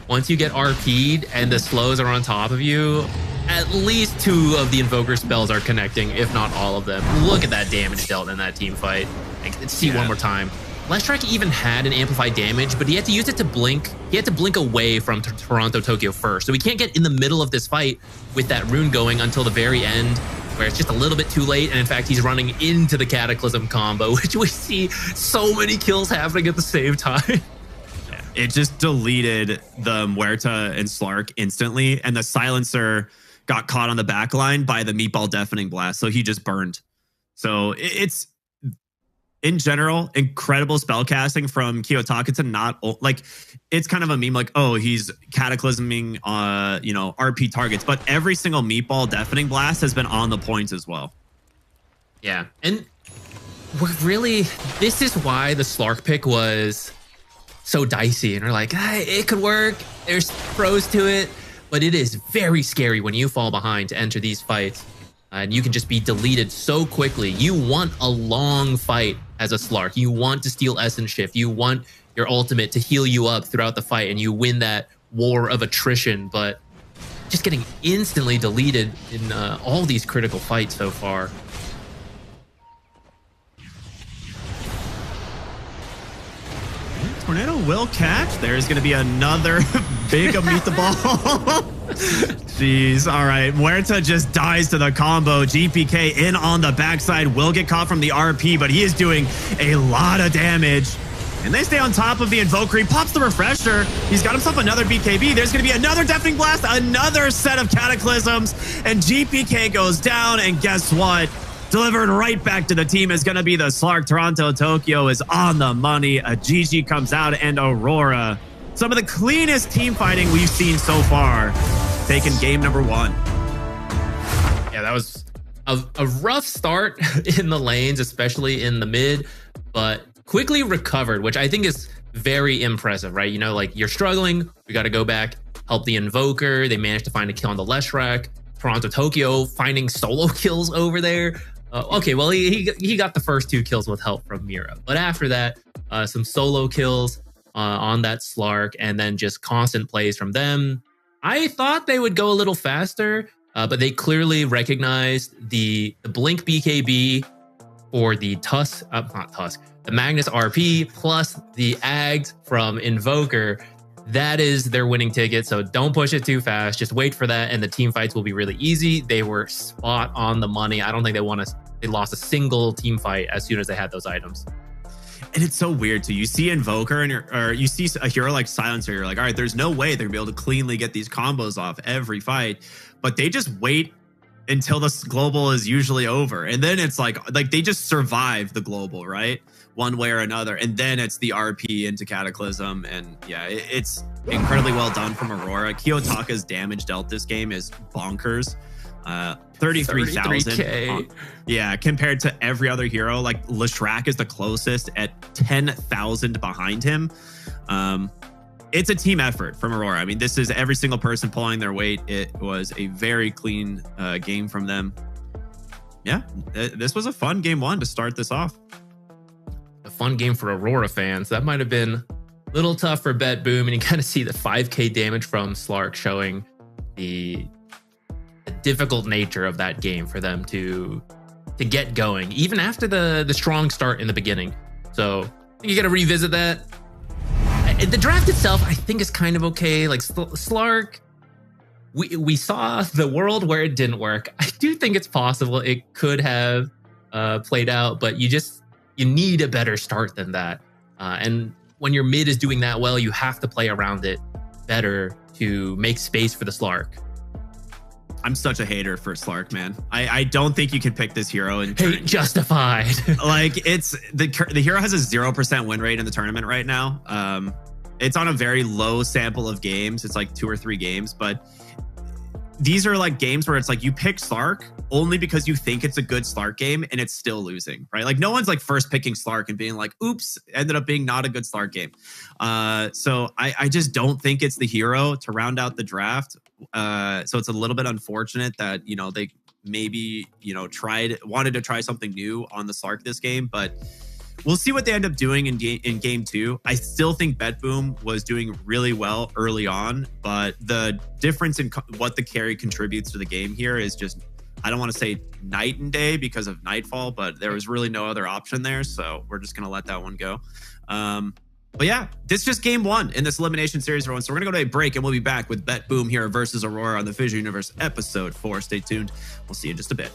once you get RP'd and the slows are on top of you, at least 2 of the Invoker spells are connecting, if not all of them. Look at that damage dealt in that team fight. Let's see one more time. Leshrac even had an amplified damage, but he had to use it to blink. He had to blink away from Toronto, Tokyo first. So he can't get in the middle of this fight with that rune going until the very end, where it's just a little bit too late. And in fact, he's running into the Cataclysm combo, which we see so many kills happening at the same time. It just deleted the Muerta and Slark instantly, and the Silencer got caught on the back line by the Meatball Deafening Blast, so he just burned. So it's, in general, incredible spellcasting from Kiyotaka to not, like, it's kind of a meme, like, oh, he's cataclysming, RP targets, but every single Meatball Deafening Blast has been on the points as well. Yeah, and this is why the Slark pick was so dicey, and we're like, it could work, there's pros to it, but it is very scary when you fall behind to enter these fights. And you can just be deleted so quickly. You want a long fight as a Slark. You want to steal Essence Shift. You want your ultimate to heal you up throughout the fight, and you win that war of attrition. But just getting instantly deleted in all these critical fights so far. Tornado will catch. There's going to be another big meet the ball. Jeez. All right. Muerta just dies to the combo. GPK in on the backside will get caught from the RP, but he is doing a lot of damage. And they stay on top of the Invoker. He pops the Refresher. He's got himself another BKB. There's going to be another Deafening Blast, another set of Cataclysms, and GPK goes down. And guess what? Delivered right back to the team is going to be the Slark. Toronto Tokyo is on the money. A GG comes out, and Aurora, some of the cleanest team fighting we've seen so far, taking game number 1. Yeah, that was a rough start in the lanes, especially in the mid, but quickly recovered, which I think is very impressive, right? You know, like you're struggling, we got to go back, help the Invoker. They managed to find a kill on the Leshrac. Toronto Tokyo finding solo kills over there. Okay, well, he got the first 2 kills with help from Mira. But after that, some solo kills on that Slark, and then just constant plays from them. I thought they would go a little faster, but they clearly recognized the Blink BKB or the the Magnus RP plus the Ags from Invoker. That is their winning ticket, so don't push it too fast. Just wait for that, and the team fights will be really easy. They were spot on the money. I don't think they lost a single team fight as soon as they had those items. And it's so weird too. You see Invoker or you see a hero like Silencer, you're like, all right, there's no way they're gonna be able to cleanly get these combos off every fight, but they just wait until the global is usually over. And then it's like they just survive the global, right? One way or another. And then it's the RP into Cataclysm. And yeah, it's incredibly well done from Aurora. Kiyotaka's damage dealt this game is bonkers. 33,000. Yeah, compared to every other hero. Like Leshrac is the closest at 10,000 behind him. It's a team effort from Aurora. I mean, this is every single person pulling their weight. It was a very clean game from them. Yeah, this was a fun game 1 to start this off. A fun game for Aurora fans. That might have been a little tough for BetBoom, and you kind of see the 5k damage from Slark, showing the difficult nature of that game for them to get going, even after the strong start in the beginning. So I think you got to revisit that. The draft itself, I think, is kind of okay. Like Slark, we saw the world where it didn't work. I do think it's possible it could have played out, but you need a better start than that. And when your mid is doing that well, you have to play around it better to make space for the Slark. I'm such a hater for Slark, man. I don't think you can pick this hero and hate justified. Like it's the hero has a 0% win rate in the tournament right now. It's on a very low sample of games. It's like 2 or 3 games, but these are like games where it's like you pick Slark only because you think it's a good Slark game and it's still losing, right? Like no one's like first picking Slark and being like, oops, ended up being not a good Slark game. So I just don't think it's the hero to round out the draft. So it's a little bit unfortunate that, you know, they maybe, you know, wanted to try something new on the Slark this game, but we'll see what they end up doing in game 2. I still think BetBoom was doing really well early on, but the difference in what the carry contributes to the game here is just, I don't want to say night and day because of Nightfall, but there was really no other option there. So we're just going to let that one go. But yeah, this is just game 1 in this elimination series, everyone. So we're going to go to a break and we'll be back with BetBoom here versus Aurora on the FISSURE Universe Episode 4. Stay tuned. We'll see you in just a bit.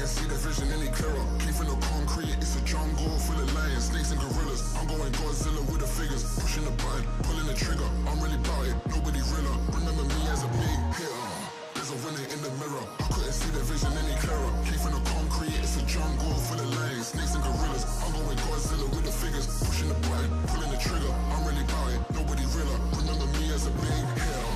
couldn't see the vision any clearer. Came from the concrete, it's a jungle full of lions, snakes and gorillas. I'm going Godzilla with the figures, pushing the button, pulling the trigger. I'm really about it, nobody realer. Remember me as a big hitter. There's a winner in the mirror. I couldn't see the vision any clearer. Came from the concrete, it's a jungle full of lions, snakes and gorillas. I'm going Godzilla with the figures, pushing the button, pulling the trigger. I'm really about it, nobody realer. Remember me as a big hitter.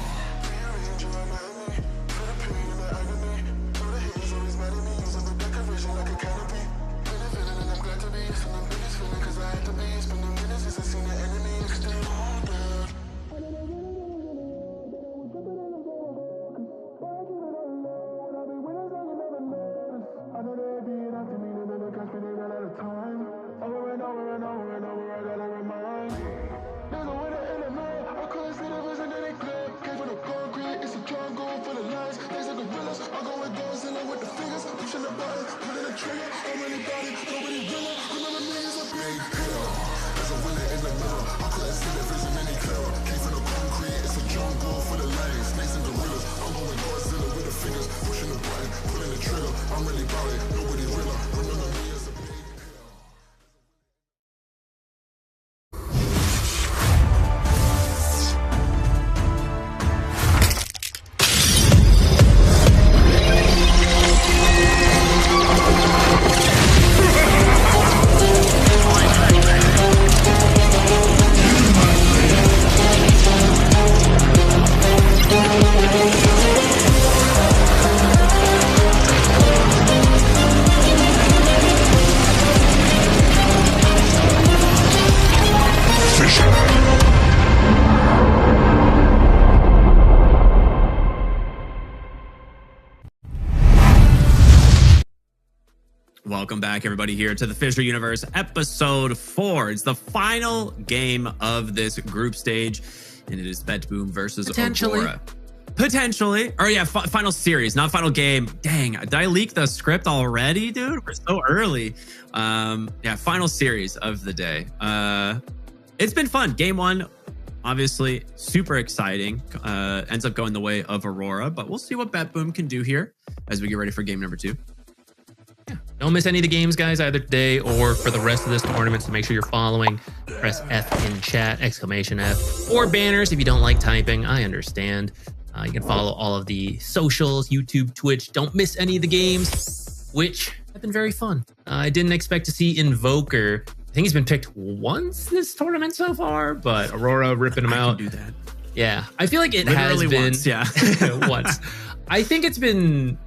Welcome back, everybody, here to the FISSURE Universe Episode 4. It's the final game of this group stage, and it is BetBoom versus Aurora. Potentially. Or yeah, final series, not final game. Dang, did I leak the script already, dude? We're so early. Yeah, final series of the day. It's been fun. Game 1, obviously, super exciting. Ends up going the way of Aurora, but we'll see what BetBoom can do here as we get ready for game number 2. Don't miss any of the games, guys, either today or for the rest of this tournament. So make sure you're following. Press F in chat, exclamation F, or banners if you don't like typing. I understand. You can follow all of the socials, YouTube, Twitch. Don't miss any of the games, which have been very fun. I didn't expect to see Invoker. I think he's been picked once this tournament so far, but Aurora ripping him out. Do that. Yeah, I feel like it Literally has been once, yeah. once. I think it's been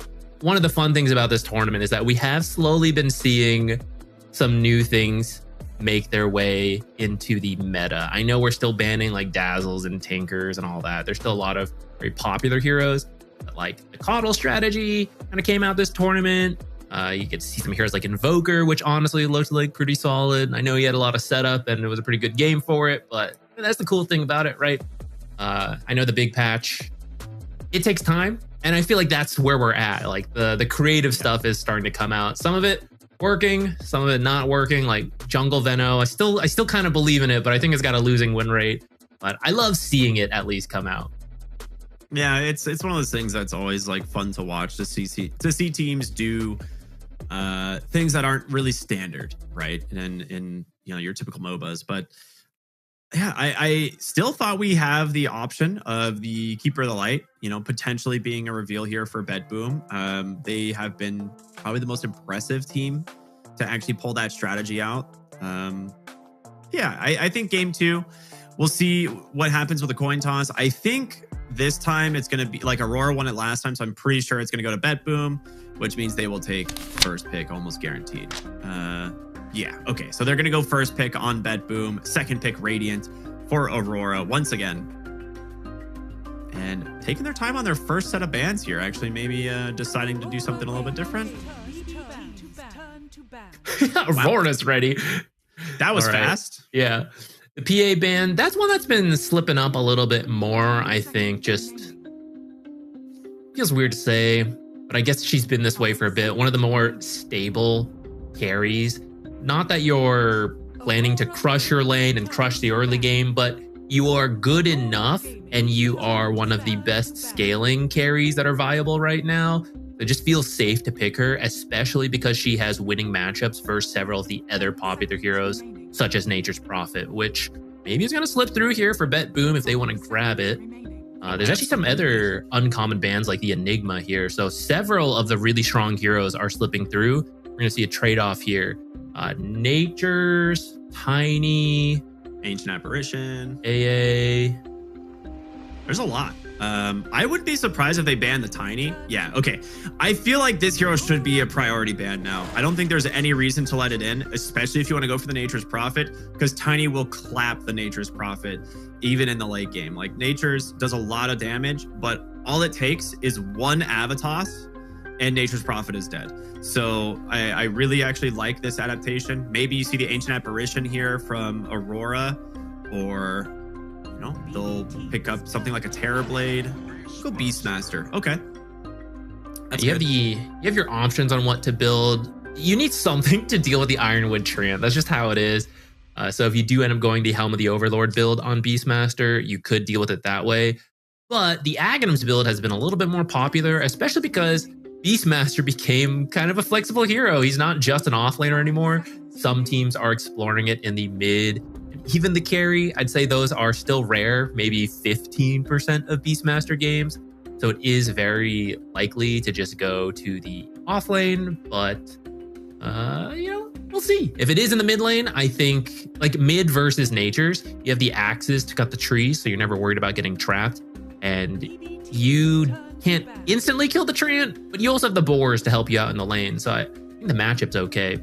one of the fun things about this tournament is that we have slowly been seeing some new things make their way into the meta. I know we're still banning like Dazzles and Tinkers and all that. There's still a lot of very popular heroes, but like the Coddle strategy kind of came out this tournament. You get to see some heroes like Invoker, which honestly looked like pretty solid. I know he had a lot of setup and it was a pretty good game for it, but that's the cool thing about it, right? I know the big patch, it takes time. And I feel like that's where we're at. Like the creative stuff is starting to come out. Some of it working, some of it not working. Like Jungle Veno, I still kind of believe in it, but I think it's got a losing win rate. But I love seeing it at least come out. Yeah, it's one of those things that's always like fun to watch, to see teams do things that aren't really standard, right? And in you know your typical MOBAs, but yeah, I still thought we have the option of the Keeper of the Light, you know, potentially being a reveal here for BetBoom. They have been probably the most impressive team to actually pull that strategy out. Yeah, I think game 2, we'll see what happens with the coin toss. I think this time it's going to be like Aurora won it last time, so I'm pretty sure it's going to go to BetBoom, which means they will take first pick, almost guaranteed. Yeah, okay, so they're going to go first pick on BetBoom, second pick Radiant for Aurora once again. And taking their time on their first set of bans here, actually maybe deciding to do something a little bit different. Aurora's ready. That was All right. fast. Yeah. The PA ban, that's one that's been slipping up a little bit more, I think. Just feels weird to say, but I guess she's been this way for a bit. One of the more stable carries. Not that you're planning to crush your lane and crush the early game, but you are good enough and you are one of the best scaling carries that are viable right now It just feels safe to pick her, especially because she has winning matchups versus several of the other popular heroes, such as Nature's Prophet, which maybe is going to slip through here for BetBoom if they want to grab it. There's actually some other uncommon bans like the Enigma here. So several of the really strong heroes are slipping through. We're going to see a trade-off here. Nature's, Tiny, Ancient Apparition, AA. There's a lot. I wouldn't be surprised if they ban the Tiny. Yeah, okay. I feel like this hero should be a priority ban now. I don't think there's any reason to let it in, especially if you want to go for the Nature's Prophet, because Tiny will clap the Nature's Prophet even in the late game. Like, Nature's does a lot of damage, but all it takes is one Avatos and Nature's Prophet is dead. So I really actually like this adaptation. Maybe you see the Ancient Apparition here from Aurora, or you know, they'll pick up something like a Terrorblade. Go Beastmaster. Okay. You have your options on what to build. You need something to deal with the Ironwood Treant. That's just how it is. So if you do end up going the Helm of the Overlord build on Beastmaster, you could deal with it that way. But the Aghanims build has been a little bit more popular, especially because Beastmaster became kind of a flexible hero. He's not just an offlaner anymore. Some teams are exploring it in the mid, even the carry. I'd say those are still rare, maybe 15% of Beastmaster games. So it is very likely to just go to the off lane, but you know, we'll see. If it is in the mid lane, I think like mid versus Nature's, you have the axes to cut the trees, so you're never worried about getting trapped. And you can't instantly kill the Treant, but you also have the boars to help you out in the lane. So I think the matchup's okay.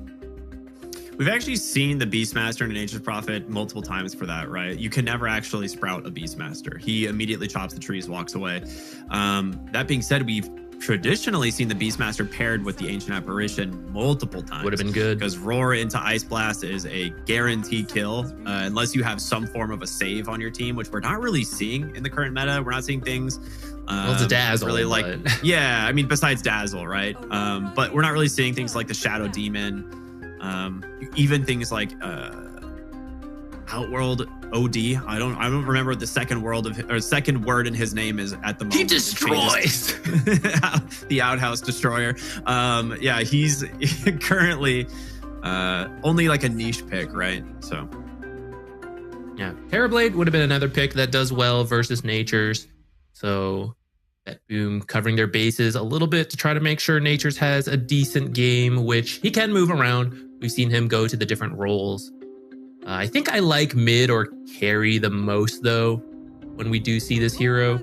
We've actually seen the Beastmaster and Nature's Prophet multiple times for that, right? You can never actually sprout a Beastmaster. He immediately chops the trees, walks away. That being said, we've traditionally seen the Beastmaster paired with the Ancient Apparition multiple times. Would have been good. Because Roar into Ice Blast is a guaranteed kill, unless you have some form of a save on your team, which we're not really seeing in the current meta. We're not seeing things well, it's a Dazzle, really like, but... yeah, I mean, besides Dazzle, right? But we're not really seeing things like the Shadow Demon, even things like Outworld OD. I don't remember what the second word in his name is at the moment. He destroys the Outhouse Destroyer. Yeah, he's currently only like a niche pick, right? So yeah, Terrorblade would have been another pick that does well versus Nature's. So BetBoom covering their bases a little bit to try to make sure Nature's has a decent game, which he can move around. We've seen him go to the different roles. I think I like mid or carry the most, though, when we do see this hero.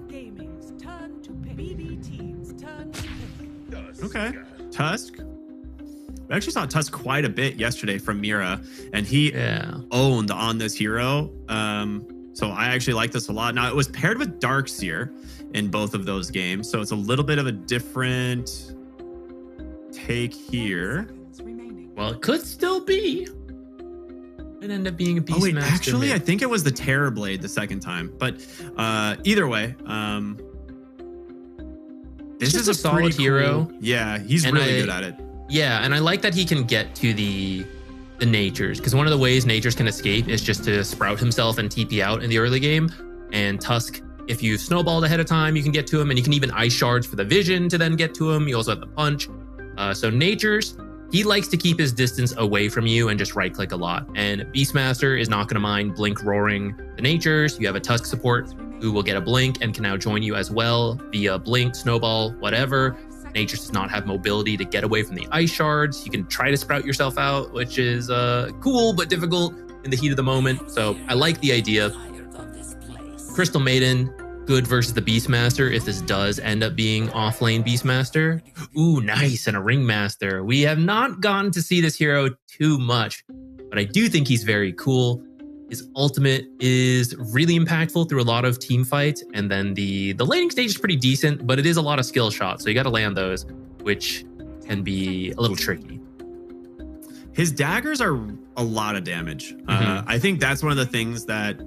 Okay, Tusk. We actually saw Tusk quite a bit yesterday from Mira, and he owned on this hero. So I actually like this a lot. Now, it was paired with Darkseer in both of those games, so it's a little bit of a different take here. Well, it could still be. It ended up being a Beastmaster. Oh wait, actually, I think it was the Terrorblade the second time. But either way, this is a solid hero. Cool, yeah, he's really good at it. Yeah, and I like that he can get to the Natures, because one of the ways Natures can escape is just to sprout himself and TP out in the early game. And Tusk, if you snowballed ahead of time, you can get to him, and you can even Ice Shards for the vision to then get to him. You also have the punch. So Natures, he likes to keep his distance away from you and just right click a lot. And Beastmaster is not going to mind blink roaring the Natures. You have a Tusk support who will get a blink and can now join you as well via blink, snowball, whatever. Natures does not have mobility to get away from the Ice Shards. You can try to sprout yourself out, which is cool but difficult in the heat of the moment. So I like the idea. Crystal Maiden, good versus the Beastmaster if this does end up being off-lane Beastmaster. Ooh, nice, and a Ringmaster. We have not gotten to see this hero too much, but I do think he's very cool. His ultimate is really impactful through a lot of team fights, and then the laning stage is pretty decent, but it is a lot of skill shots, so you got to land those, which can be a little tricky. His daggers are a lot of damage. I think that's one of the things that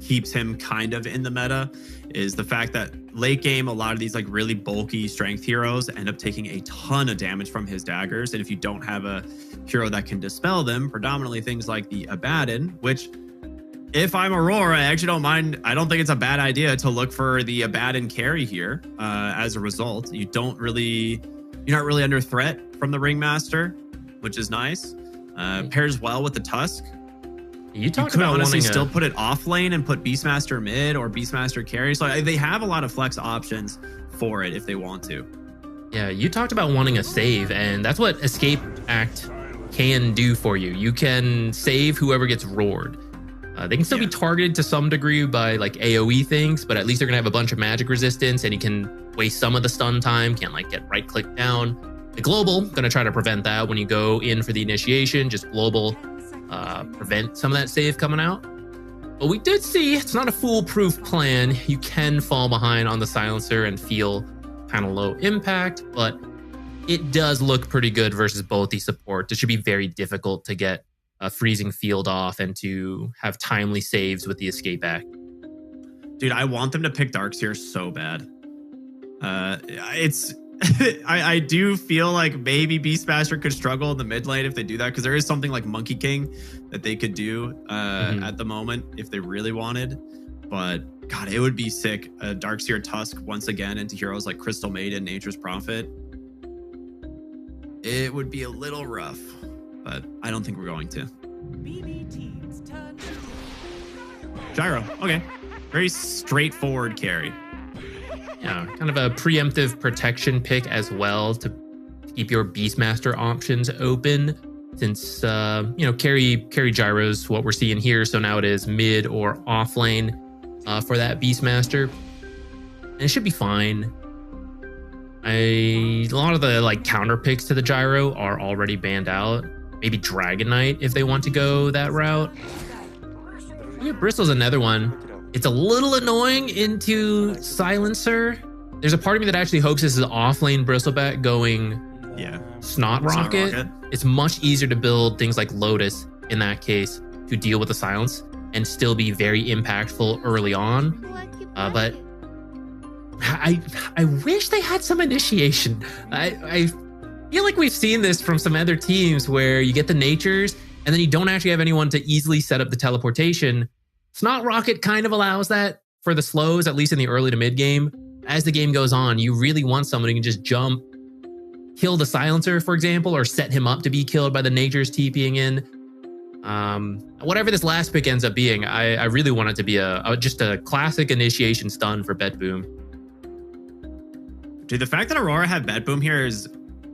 keeps him kind of in the meta, is the fact that late game, a lot of these like really bulky strength heroes end up taking a ton of damage from his daggers. And if you don't have a hero that can dispel them, predominantly things like the Abaddon, which if I'm Aurora, I actually don't mind. I don't think it's a bad idea to look for the Abaddon carry here. As a result, you're not really under threat from the Ringmaster, which is nice. Pairs well with the Tusk. You talked could about honestly wanting still put it off lane and put Beastmaster mid or Beastmaster carry. So they have a lot of flex options for it if they want to. Yeah, you talked about wanting a save, and that's what Escape Act can do for you. You can save whoever gets roared. They can still be targeted to some degree by like AoE things, but at least they're gonna have a bunch of magic resistance, and you can waste some of the stun time. Can't like get right click down. The global gonna try to prevent that when you go in for the initiation. Just global prevent some of that save coming out. But we did see it's not a foolproof plan. You can fall behind on the silencer and feel kind of low impact, but it does look pretty good versus both these supports. It should be very difficult to get a freezing field off and to have timely saves with the Escape Act. Dude, I want them to pick Darkseer so bad. I do feel like maybe Beastmaster could struggle in the mid lane if they do that, because there is something like Monkey King that they could do at the moment if they really wanted. But God, it would be sick. Darkseer Tusk once again into heroes like Crystal Maiden, Nature's Prophet. It would be a little rough, but I don't think we're going to. BB team's turn. Gyro, okay. Very straightforward carry. Yeah, kind of a preemptive protection pick as well to keep your Beastmaster options open, since carry gyros what we're seeing here. So now it is mid or off lane for that Beastmaster, and it should be fine. A lot of the like counter picks to the gyro are already banned out. Maybe Dragon Knight if they want to go that route. Yeah, Bristle's another one. It's a little annoying into Silencer. There's a part of me that actually hopes this is off lane Bristleback going Snot Rocket. It's much easier to build things like Lotus in that case to deal with the silence and still be very impactful early on. But I wish they had some initiation. I feel like we've seen this from some other teams where you get the natures and then you don't actually have anyone to easily set up the teleportation. Snot Rocket kind of allows that for the slows, at least in the early to mid game. As the game goes on, you really want someone who can just jump, kill the silencer, for example, or set him up to be killed by the natures TPing in. Whatever this last pick ends up being, I really want it to be just a classic initiation stun for BetBoom. Dude, the fact that Aurora have BetBoom here is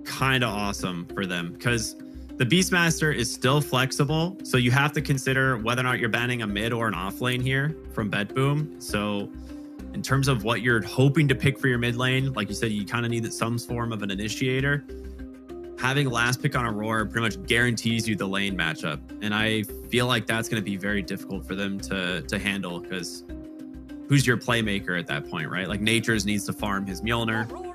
kind of awesome for them, because the Beastmaster is still flexible, so you have to consider whether or not you're banning a mid or an off lane here from BetBoom. So in terms of what you're hoping to pick for your mid lane, like you said, you kind of need some form of an initiator. Having last pick on Aurora pretty much guarantees you the lane matchup, and I feel like that's going to be very difficult for them to handle, because who's your playmaker at that point, right? Like Natures needs to farm his Mjolnir.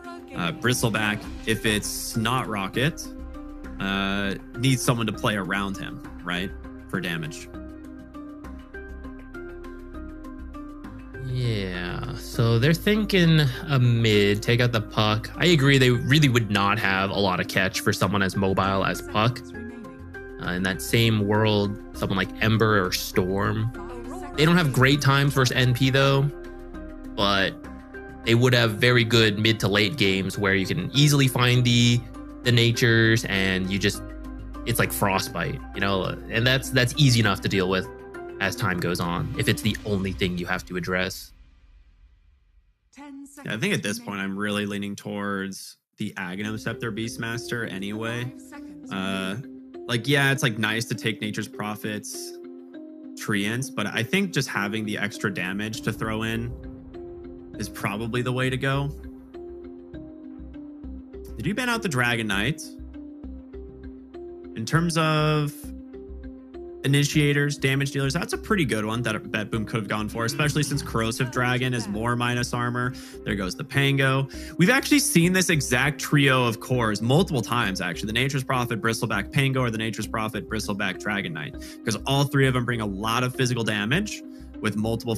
Bristleback, if it's Snot Rocket, needs someone to play around him, right? For damage. Yeah, so they're thinking a mid, take out the Puck. I agree, they really would not have a lot of catch for someone as mobile as Puck. In that same world, someone like Ember or Storm. They don't have great times versus NP though, but they would have very good mid to late games where you can easily find the natures and it's like Frostbite, and that's easy enough to deal with as time goes on, if it's the only thing you have to address. Yeah, I think at this point I'm really leaning towards the Aghanim Scepter Beastmaster anyway. It's like nice to take Nature's Prophet's Treants, but I think just having the extra damage to throw in is probably the way to go. Did you ban out the Dragon Knight? In terms of initiators, damage dealers, that's a pretty good one that BetBoom could have gone for, especially since Corrosive Dragon is more minus armor. There goes the Pango. We've actually seen this exact trio of cores multiple times, actually. The Nature's Prophet, Bristleback Pango, or the Nature's Prophet, Bristleback Dragon Knight, because all three of them bring a lot of physical damage with multiple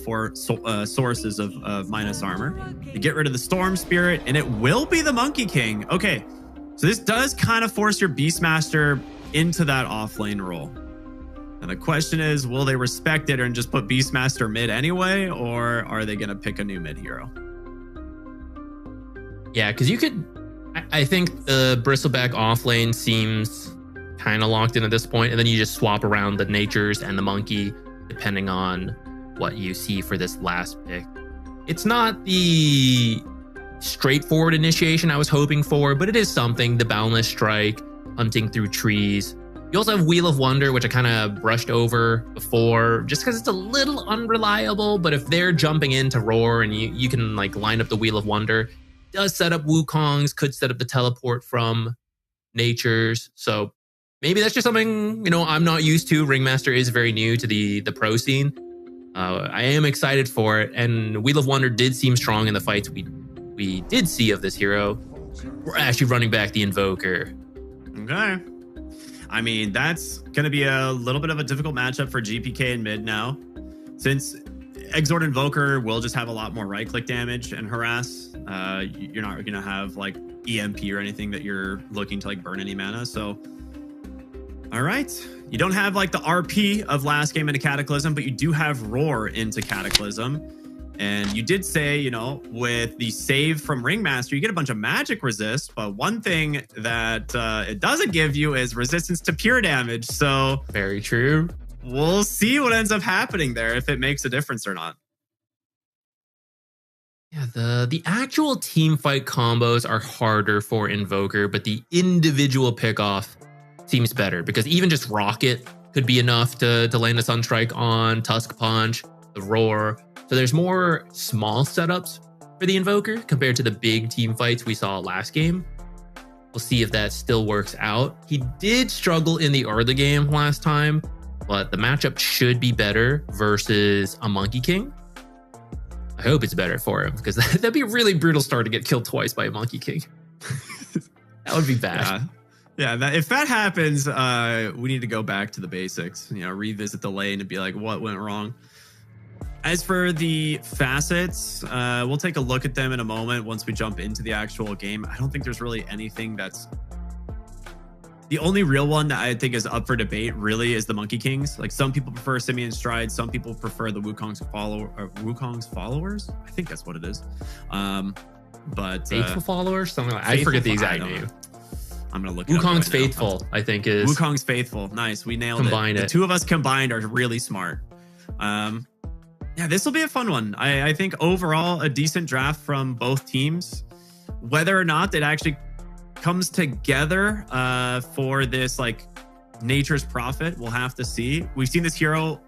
sources of minus armor. You get rid of the Storm Spirit, and it will be the Monkey King. Okay, so this does kind of force your Beastmaster into that offlane role. And the question is, will they respect it and just put Beastmaster mid anyway, or are they going to pick a new mid hero? Yeah, because you could. I think the Bristleback off lane seems kind of locked in at this point, and then you just swap around the Natures and the Monkey depending on what you see for this last pick. It's not the straightforward initiation I was hoping for, but it is something. The Boundless Strike, hunting through trees. You also have Wheel of Wonder, which I kind of brushed over before, just because it's a little unreliable. But if they're jumping into Roar and you can like line up the Wheel of Wonder, it does set up Wukong's, could set up the teleport from Nature's. So maybe that's just something, you know, I'm not used to. Ringmaster is very new to the pro scene. I am excited for it. And Wheel of Wonder did seem strong in the fights we did see of this hero. We're actually running back the Invoker. Okay. I mean, that's going to be a little bit of a difficult matchup for GPK in mid now. Since Exort Invoker will just have a lot more right-click damage and harass. You're not going to have like EMP or anything that you're looking to like burn any mana. So, all right. You don't have like the RP of last game into Cataclysm, but you do have Roar into Cataclysm. And you did say, you know, with the save from Ringmaster, you get a bunch of magic resist. But one thing that it doesn't give you is resistance to pure damage. So very true. We'll see what ends up happening there, if it makes a difference or not. Yeah, the actual team fight combos are harder for Invoker, but the individual pickoff seems better because even just Rocket could be enough to land a Sunstrike on Tusk Punch, the Roar. So there's more small setups for the Invoker compared to the big team fights we saw last game. We'll see if that still works out. He did struggle in the early game last time, but the matchup should be better versus a Monkey King. I hope it's better for him because that'd be a really brutal start to get killed twice by a Monkey King. That would be bad. Yeah, if that happens, we need to go back to the basics, you know, revisit the lane and be like, what went wrong? As for the facets, we'll take a look at them in a moment once we jump into the actual game. I don't think there's really anything that's... The only real one that I think is up for debate really is the Monkey Kings. Like some people prefer Simeon Stride, some people prefer the Wukong's followers. I think that's what it is. But Faithful Followers, something like I forget the exact name. I'm gonna look it up. Wukong's Faithful, I think is. Wukong's Faithful. Nice, we nailed it. The two of us combined are really smart. Yeah, this will be a fun one. I think overall a decent draft from both teams. Whether or not it actually comes together for this like Nature's Prophet, we'll have to see. We've seen this hero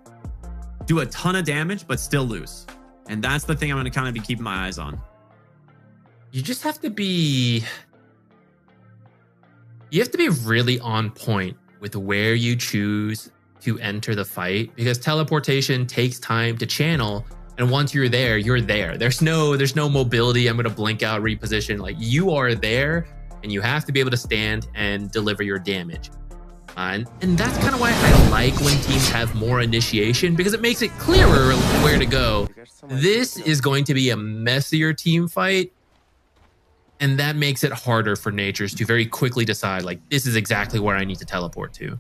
do a ton of damage but still lose, and that's the thing I'm going to kind of be keeping my eyes on. You just have to be really on point with where you choose to enter the fight, because teleportation takes time to channel, and once you're there, you're there. There's no mobility. I'm going to blink out, reposition. Like you are there, and you have to be able to stand and deliver your damage. And that's kind of why I like when teams have more initiation, because it makes it clearer where to go. This is going to be a messier team fight, and that makes it harder for Natures to very quickly decide, like, this is exactly where I need to teleport to.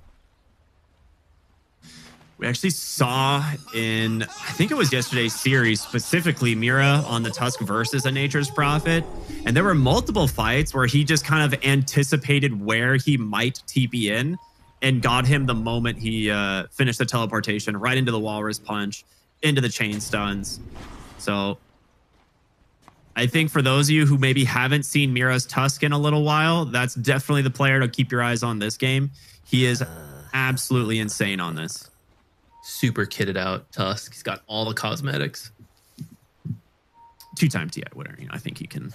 We actually saw in, I think it was yesterday's series, specifically Mira on the Tusk versus a Nature's Prophet. And there were multiple fights where he just kind of anticipated where he might TP in and got him the moment he finished the teleportation right into the Walrus Punch, into the chain stuns. So I think for those of you who maybe haven't seen Mira's Tusk in a little while, that's definitely the player to keep your eyes on this game. He is absolutely insane on this. Super kitted out Tusk. He's got all the cosmetics. 2-time TI winner. You know, I think he can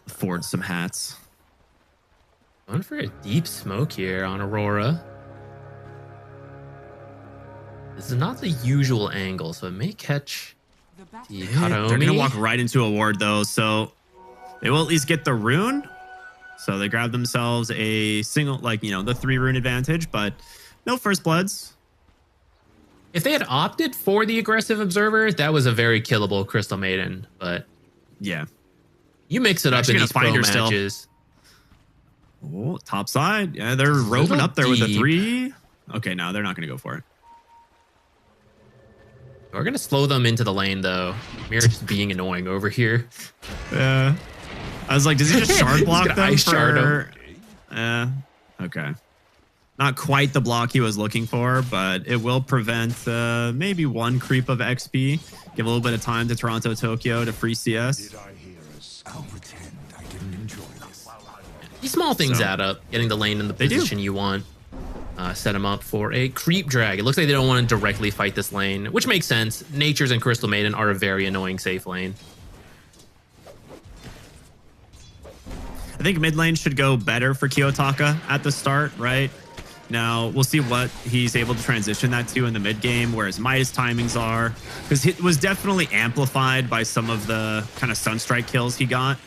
afford some hats. Going for a deep smoke here on Aurora. This is not the usual angle, so it may catch the Kataomi. They're going to walk right into a ward, though, so they will at least get the rune. So they grab themselves a single, like, you know, the 3 rune advantage, but no first bloods. If they had opted for the aggressive observer, that was a very killable Crystal Maiden. But yeah, you mix it up in these pro matches. Oh, top side. Yeah, they're roping up there with a 3. Okay, no, they're not going to go for it. We're going to slow them into the lane, though. Mirror just being annoying over here. Yeah. I was like, does he just shard block them? Ice shard Okay. Not quite the block he was looking for, but it will prevent maybe one creep of XP. Give a little bit of time to Toronto Tokyo to free CS. These small things add up. Getting the lane in the position you want. Set him up for a creep drag. It looks like they don't want to directly fight this lane, which makes sense. Natures and Crystal Maiden are a very annoying safe lane. I think mid lane should go better for Kiyotaka at the start, right? Now, we'll see what he's able to transition that to in the mid game, where his Midas timings are. Because it was definitely amplified by some of the kind of Sunstrike kills he got.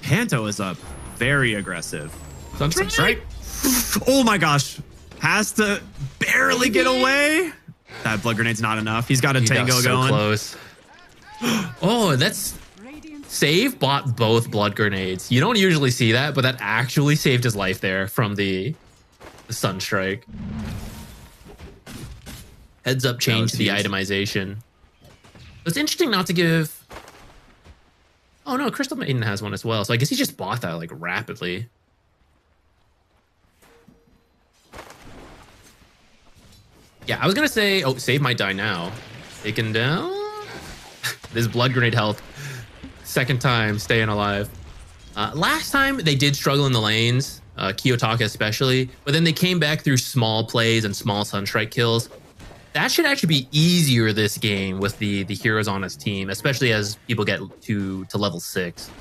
Panto is up very aggressive. Sunstrike? Oh my gosh. Has to barely get away. That blood grenade's not enough. He's got a tango going. Close. Oh, that's... Save bought both blood grenades. You don't usually see that, but that actually saved his life there from the Sunstrike. Heads up change to the itemization. It's interesting not to give... Oh no, Crystal Maiden has one as well. So I guess he just bought that like rapidly. Yeah, I was going to say, oh, save might die now. Taken down. This blood grenade health. Second time staying alive. Last time they did struggle in the lanes, Kiyotaka especially, but then they came back through small plays and small Sunstrike kills. That should actually be easier this game with the heroes on his team, especially as people get to level 6.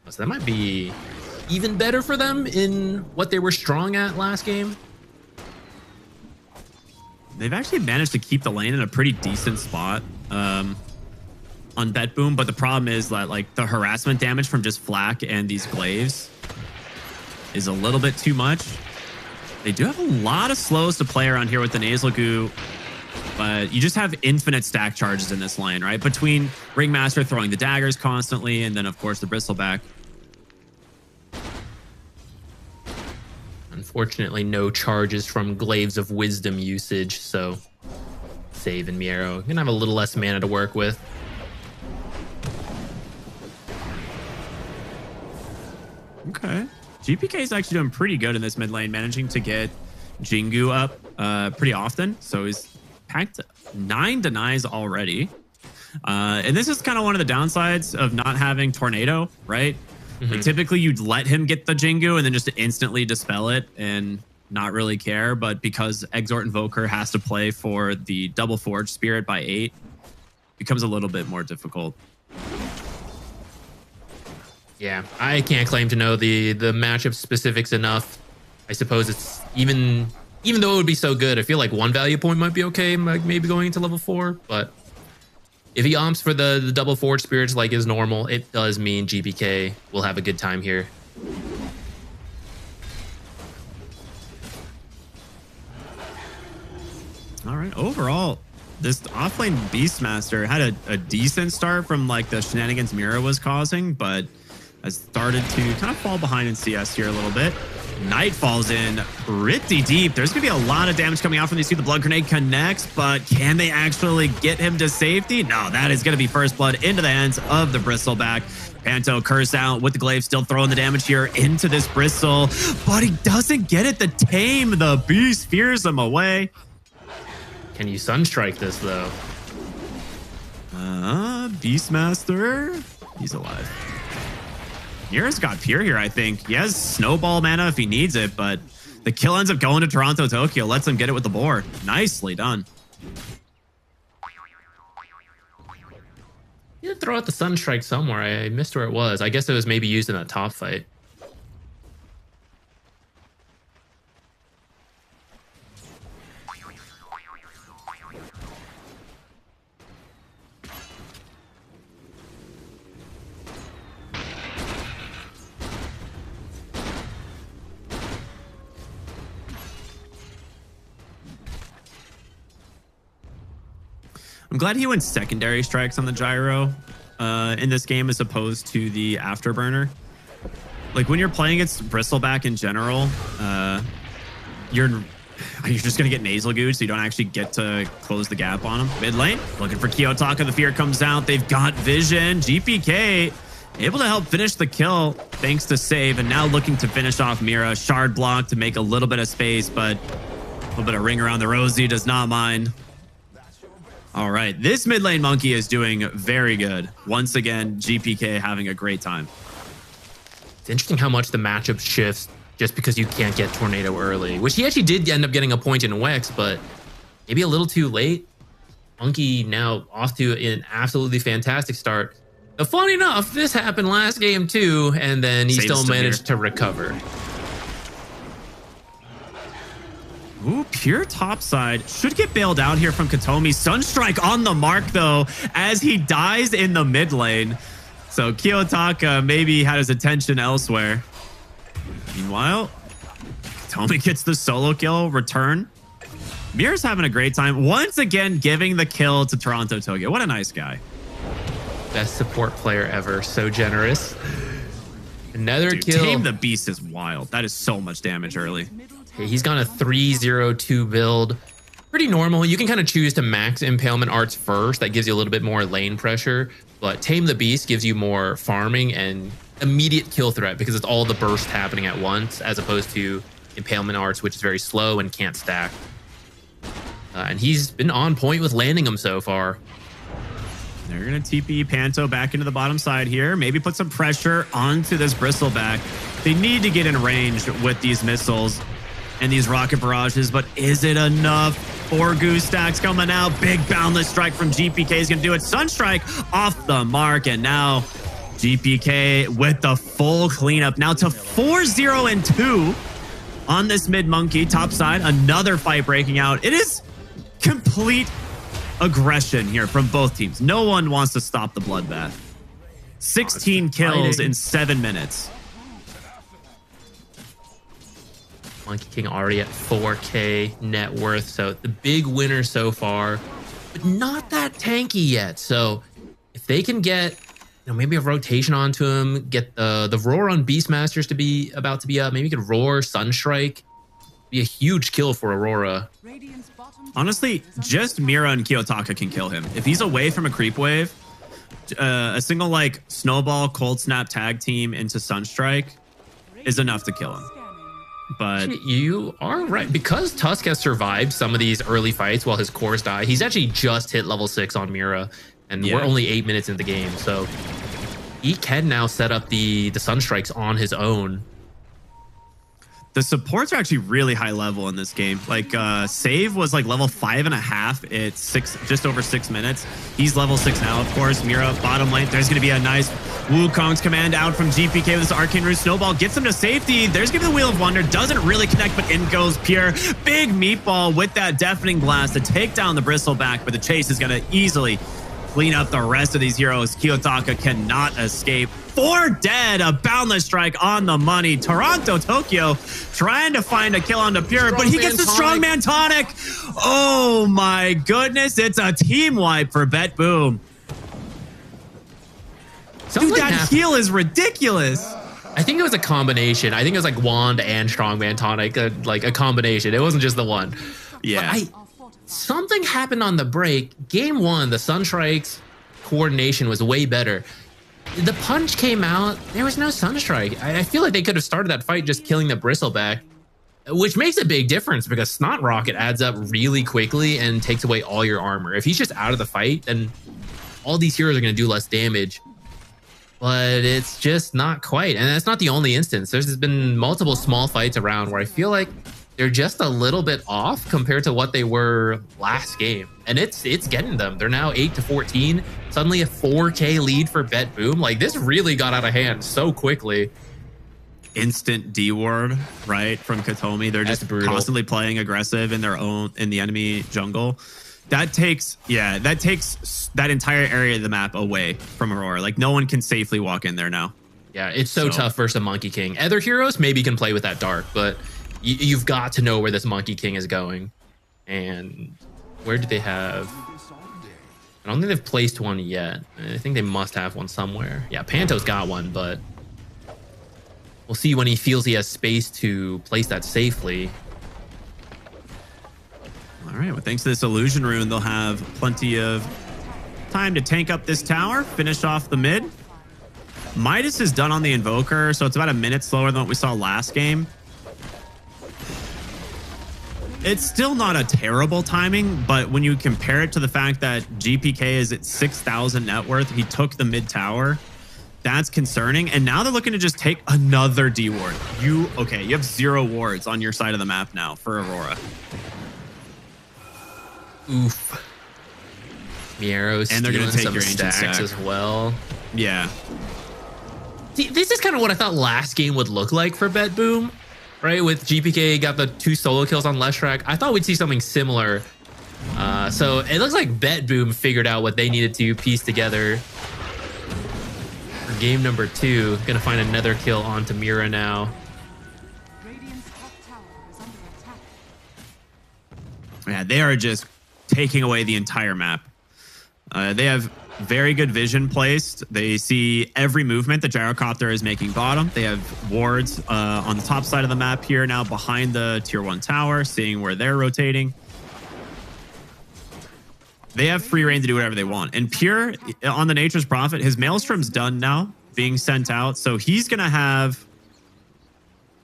So that might be even better for them in what they were strong at last game. They've actually managed to keep the lane in a pretty decent spot on BetBoom, but the problem is that like the harassment damage from just Flak and these glaives is a little bit too much. They do have a lot of slows to play around here with the Nasal Goo, but you just have infinite stack charges in this lane, right? Between Ringmaster throwing the daggers constantly, and then of course the Bristleback. Unfortunately, no charges from Glaives of Wisdom usage, so save and Miero. Gonna have a little less mana to work with. Okay. GPK is actually doing pretty good in this mid lane, managing to get Jingu up pretty often. So he's packed 9 denies already. And this is kind of one of the downsides of not having Tornado, right? Like typically you'd let him get the Jingu and then just instantly dispel it and not really care. But because Exort Invoker has to play for the double Forge Spirit by 8, becomes a little bit more difficult. Yeah, I can't claim to know the matchup specifics enough. I suppose it's even though it would be so good, I feel like one value point might be okay, like maybe going into level 4, but if he opts for the double Forge Spirits like is normal, it does mean GPK will have a good time here. All right, overall, this offlane Beastmaster had a decent start from like the shenanigans Mira was causing, but has started to kind of fall behind in CS here a little bit. Night falls in pretty deep. There's going to be a lot of damage coming out from these two. The blood grenade connects, but can they actually get him to safety? No, that is going to be first blood into the hands of the Bristleback. Panto curse out with the glaive, still throwing the damage here into this Bristle, but he doesn't get it to tame. The beast fears him away. Can you Sunstrike this though? Beastmaster, he's alive. Mira's got Pure here, I think. He has Snowball mana if he needs it, but the kill ends up going to Toronto Tokyo. Lets him get it with the board. Nicely done. You did throw out the Sunstrike somewhere. I missed where it was. I guess it was maybe used in that top fight. I'm glad he went secondary strikes on the gyro in this game as opposed to the afterburner. Like when you're playing against Bristleback in general, you're You're just going to get nasal gooed, so you don't actually get to close the gap on him. Mid lane, looking for Kiyotaka. The fear comes out. They've got vision. GPK able to help finish the kill thanks to save, and now looking to finish off Mira. Shard block to make a little bit of space, but a little bit of ring around the rosy does not mind. All right, this mid lane monkey is doing very good. Once again, GPK having a great time. It's interesting how much the matchup shifts just because you can't get Tornado early, which he actually did end up getting a point in Wex, but maybe a little too late. Monkey now off to an absolutely fantastic start. But funny enough, this happened last game too, and then he still managed to recover. Ooh, pure topside. Should get bailed out here from Katomi. Sunstrike on the mark, though, as he dies in the mid lane. So Kiyotaka maybe had his attention elsewhere. Meanwhile, Katomi gets the solo kill return. Mir's having a great time. Once again, giving the kill to Toronto Tokyo. What a nice guy. Best support player ever. So generous. Another kill. Tame the Beast is wild. That is so much damage early. Okay, he's gone a 3-0-2 build. Pretty normal. You can kind of choose to max Impalement Arts first. That gives you a little bit more lane pressure. But Tame the Beast gives you more farming and immediate kill threat because it's all the burst happening at once, as opposed to Impalement Arts, which is very slow and can't stack. And he's been on point with landing them so far. They're going to TP Panto back into the bottom side here. Maybe put some pressure onto this Bristleback. They need to get in range with these missiles and these rocket barrages, but is it enough? 4 goose stacks coming out. Big boundless strike from GPK is going to do it. Sunstrike off the mark, and now GPK with the full cleanup. Now to 4-0-2 on this mid monkey. Top side, another fight breaking out. It is complete aggression here from both teams. No one wants to stop the bloodbath. 16 kills in 7 minutes. Monkey King already at 4K net worth, so the big winner so far, but not that tanky yet. So if they can get, maybe a rotation onto him, get the roar on Beastmasters to be about to be up, maybe you could roar Sunstrike, be a huge kill for Aurora. Honestly, just Mira and Kiyotaka can kill him. If he's away from a creep wave, a single like snowball cold snap tag team into Sunstrike is enough to kill him. But you are right, because Tusk has survived some of these early fights while his cores die. He's actually just hit level 6 on Mira, and we're only 8 minutes into the game, so he can now set up the Sunstrikes on his own. The supports are actually really high level in this game. Like Save was like level 5.5 at just over 6 minutes. He's level 6 now, of course. Mira bottom lane. There's going to be a nice Wukong's command out from GPK with this Arcane Root Snowball. Gets him to safety. There's going to be the Wheel of Wonder. Doesn't really connect, but in goes Pure. Big meatball with that Deafening Blast to take down the Bristleback, but the chase is going to easily clean up the rest of these heroes. Kiyotaka cannot escape. 4 dead, a boundless strike on the money. Toronto Tokyo trying to find a kill onto Pure, but he gets the Strongman Tonic. Oh my goodness, it's a team wipe for BetBoom. Dude, that heal is ridiculous. I think it was a combination. I think it was like Wand and Strongman Tonic, like a combination. It wasn't just the one. Yeah. Something happened on the break. Game 1, the Sunstrike's coordination was way better. The punch came out. There was no Sunstrike. I feel like they could have started that fight just killing the Bristleback, which makes a big difference because Snot Rocket adds up really quickly and takes away all your armor. If he's just out of the fight, then all these heroes are going to do less damage. But it's just not quite. And that's not the only instance. There's been multiple small fights around where I feel like they're just a little bit off compared to what they were last game. And it's getting them. They're now 8-14. Suddenly a 4K lead for BetBoom. Like, this really got out of hand so quickly. Instant D-ward, right, from Katomi. They're just constantly playing aggressive in the enemy jungle. That takes that entire area of the map away from Aurora. Like, no one can safely walk in there now. Yeah, it's so tough versus a Monkey King. Other heroes maybe can play with that dark, but you've got to know where this Monkey King is going. And where do they have? I don't think they've placed one yet. I think they must have one somewhere. Yeah, Panto's got one, but we'll see when he feels he has space to place that safely. All right, well, thanks to this illusion rune, they'll have plenty of time to tank up this tower, finish off the mid. Midas is done on the Invoker, so it's about a minute slower than what we saw last game. It's still not a terrible timing, but when you compare it to the fact that GPK is at 6,000 net worth, he took the mid tower, that's concerning. And now they're looking to just take another D ward. You have 0 wards on your side of the map now for Aurora. Oof. Miero's and they're going to take your ancient stacks as well. Yeah. See, this is kind of what I thought last game would look like for BetBoom, right? With GPK got the 2 solo kills on Leshrac. I thought we'd see something similar. So it looks like BetBoom figured out what they needed to piece together for game number 2. Gonna find another kill onto Mira now. Radiant's top tower is under attack. Yeah, they are just taking away the entire map. They have very good vision placed. They see every movement the gyrocopter is making bottom. They have wards on the top side of the map here now behind the tier 1 tower, seeing where they're rotating. They have free reign to do whatever they want. And Pure, on the Nature's Prophet, his Maelstrom's done now, being sent out. So he's going to have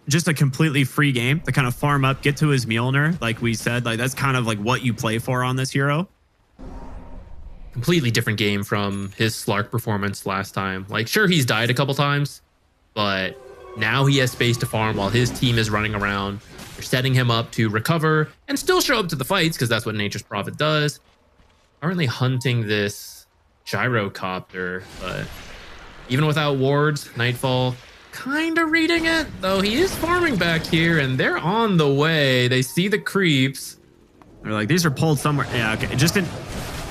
just a completely free game to kind of farm up, get to his Mjolnir. Like we said, like that's kind of like what you play for on this hero. Completely different game from his Slark performance last time. Like, sure, he's died a couple times, but now he has space to farm while his team is running around. They're setting him up to recover and still show up to the fights because that's what Nature's Prophet does. Currently hunting this gyrocopter, but even without wards, Nightfall kind of reading it, though he is farming back here and they're on the way. They see the creeps. They're like, these are pulled somewhere. Yeah, okay. Just an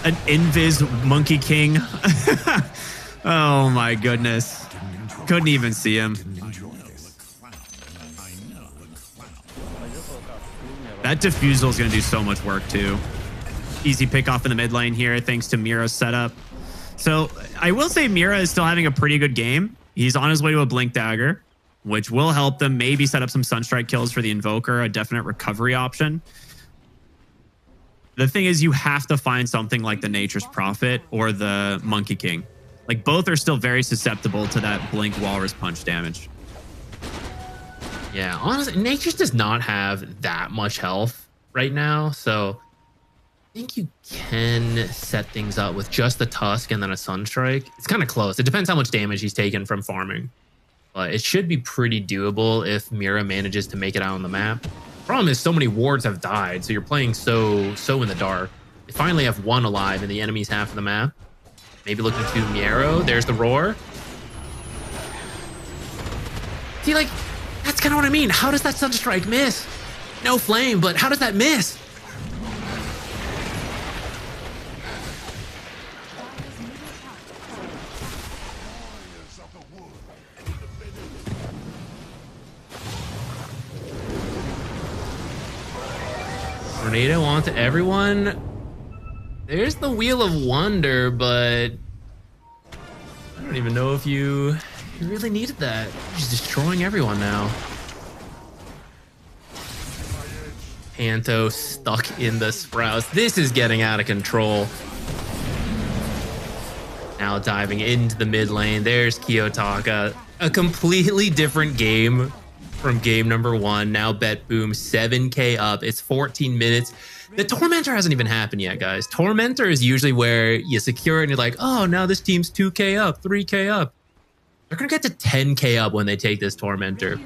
invis Monkey King. Oh my goodness. Couldn't even see him. That defusal is going to do so much work too. Easy pick off in the mid lane here thanks to Mira's setup. So I will say Mira is still having a pretty good game. He's on his way to a Blink Dagger, which will help them maybe set up some Sunstrike kills for the Invoker, a definite recovery option. The thing is, you have to find something like the Nature's Prophet or the Monkey King. Like, both are still very susceptible to that Blink Walrus Punch damage. Yeah, honestly, Nature's does not have that much health right now, so I think you can set things up with just the Tusk and then a Sunstrike. It's kind of close. It depends how much damage he's taken from farming. But it should be pretty doable if Mira manages to make it out on the map. Problem is, so many wards have died, so you're playing so in the dark. They finally have one alive in the enemy's half of the map. Maybe looking to Miero. There's the roar. See, like, that's kind of what I mean. How does that Sunstrike miss? No flame, but how does that miss? Tornado onto everyone. There's the Wheel of Wonder, but I don't even know if you really needed that. He's destroying everyone now. Panto stuck in the Sprouts. This is getting out of control. Now diving into the mid lane. There's Kiyotaka. A completely different game from game number 1. Now BetBoom 7K up. It's 14 minutes. The Tormentor hasn't even happened yet, guys. Tormentor is usually where you secure it and you're like, oh, now this team's 2K up, 3K up. They're going to get to 10K up when they take this Tormentor,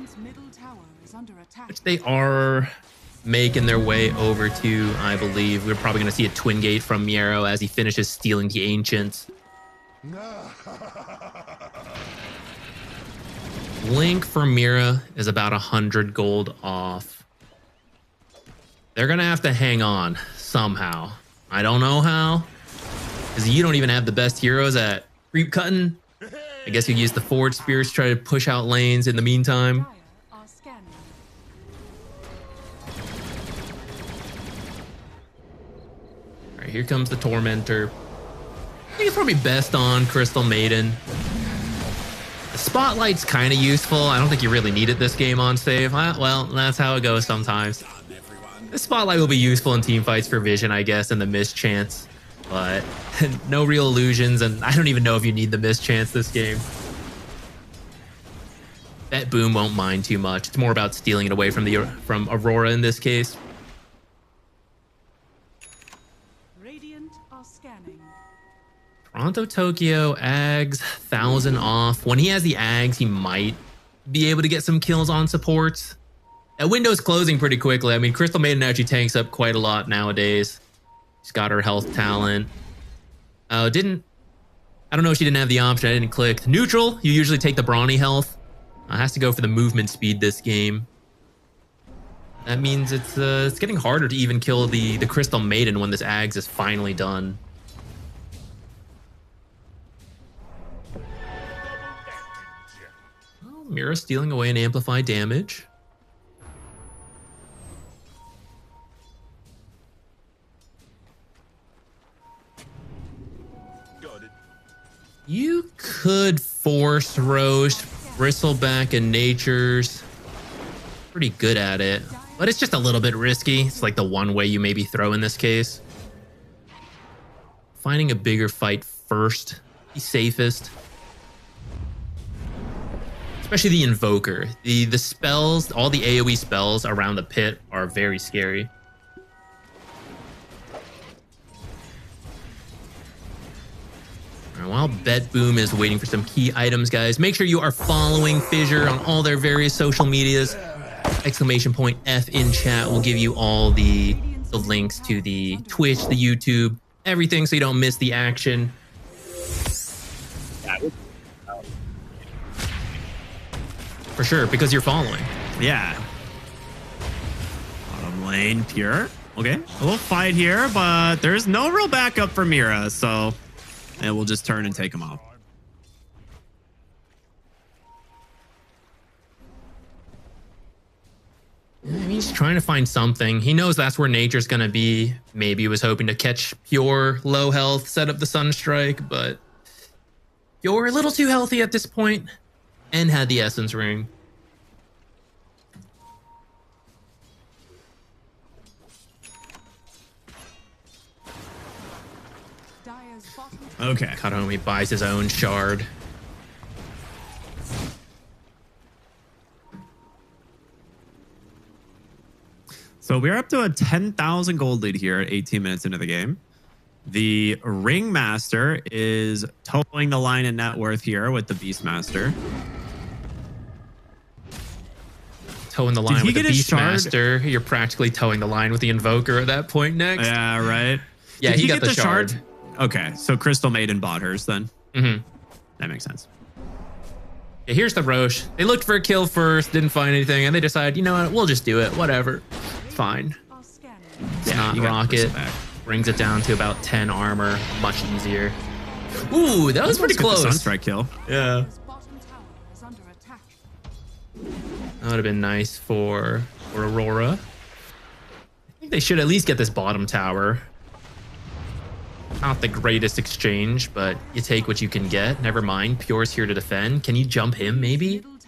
which they are making their way over to, I believe. We're probably going to see a Twin Gate from Miero as he finishes stealing the Ancients. Link for Mira is about 100 gold off. They're going to have to hang on somehow. I don't know how, because you don't even have the best heroes at creep cutting. I guess you use the forward spears to try to push out lanes in the meantime. All right, here comes the Tormentor. I think it's probably best on Crystal Maiden. The Spotlight's kind of useful. I don't think you really need it this game on save. Well, that's how it goes sometimes. The spotlight will be useful in team fights for vision, I guess, and the mischance. But no real illusions, and I don't even know if you need the mischance this game. BetBoom won't mind too much. It's more about stealing it away from Aurora in this case. Radiant are scanning. Toronto, Tokyo, Ags, 1,000 off. When he has the Ags, he might be able to get some kills on supports. That window's closing pretty quickly. I mean, Crystal Maiden actually tanks up quite a lot nowadays. She's got her health talent. I don't know if she didn't have the option. I didn't click. Neutral, you usually take the brawny health. Has to go for the movement speed this game. That means it's getting harder to even kill the Crystal Maiden when this Ags is finally done. Oh, Mira stealing away an amplified damage. You could force Roche, Bristleback, and Nature's pretty good at it, but it's just a little bit risky. It's like the one way you maybe throw in this case. Finding a bigger fight first, the safest. Especially the Invoker. The spells, all the AoE spells around the pit are very scary. While BetBoom is waiting for some key items, guys, make sure you are following Fissure on all their various social medias. !F in chat will give you all the links to the Twitch, the YouTube, everything, so you don't miss the action. For sure, because you're following. Yeah. Bottom lane, Pure. Okay, a little fight here, but there's no real backup for Mira, so... and we'll just turn and take him off. He's trying to find something. He knows that's where Nature's going to be. Maybe he was hoping to catch Pure low health, set up the Sunstrike, but Pure a little too healthy at this point and had the Essence Ring. Okay. Kadomi buys his own shard. So we're up to a 10,000 gold lead here at 18 minutes into the game. The Ringmaster is towing the line in net worth here with the Beastmaster. Towing the line with the Beastmaster. You're practically towing the line with the Invoker at that point next. Yeah, right. Yeah, he got the shard. Okay, so Crystal Maiden bought hers then. Mm-hmm. That makes sense. Yeah, here's the Roche. They looked for a kill first, didn't find anything, and they decided, you know what, we'll just do it. Whatever. It's fine. It's not Rocket. Brings it down to about 10 armor. Much easier. Ooh, that was pretty close. Sunstrike kill. Yeah. That would have been nice for Aurora. I think they should at least get this bottom tower. Not the greatest exchange, but you take what you can get. Never mind. Pure's here to defend. Can you jump him, maybe? You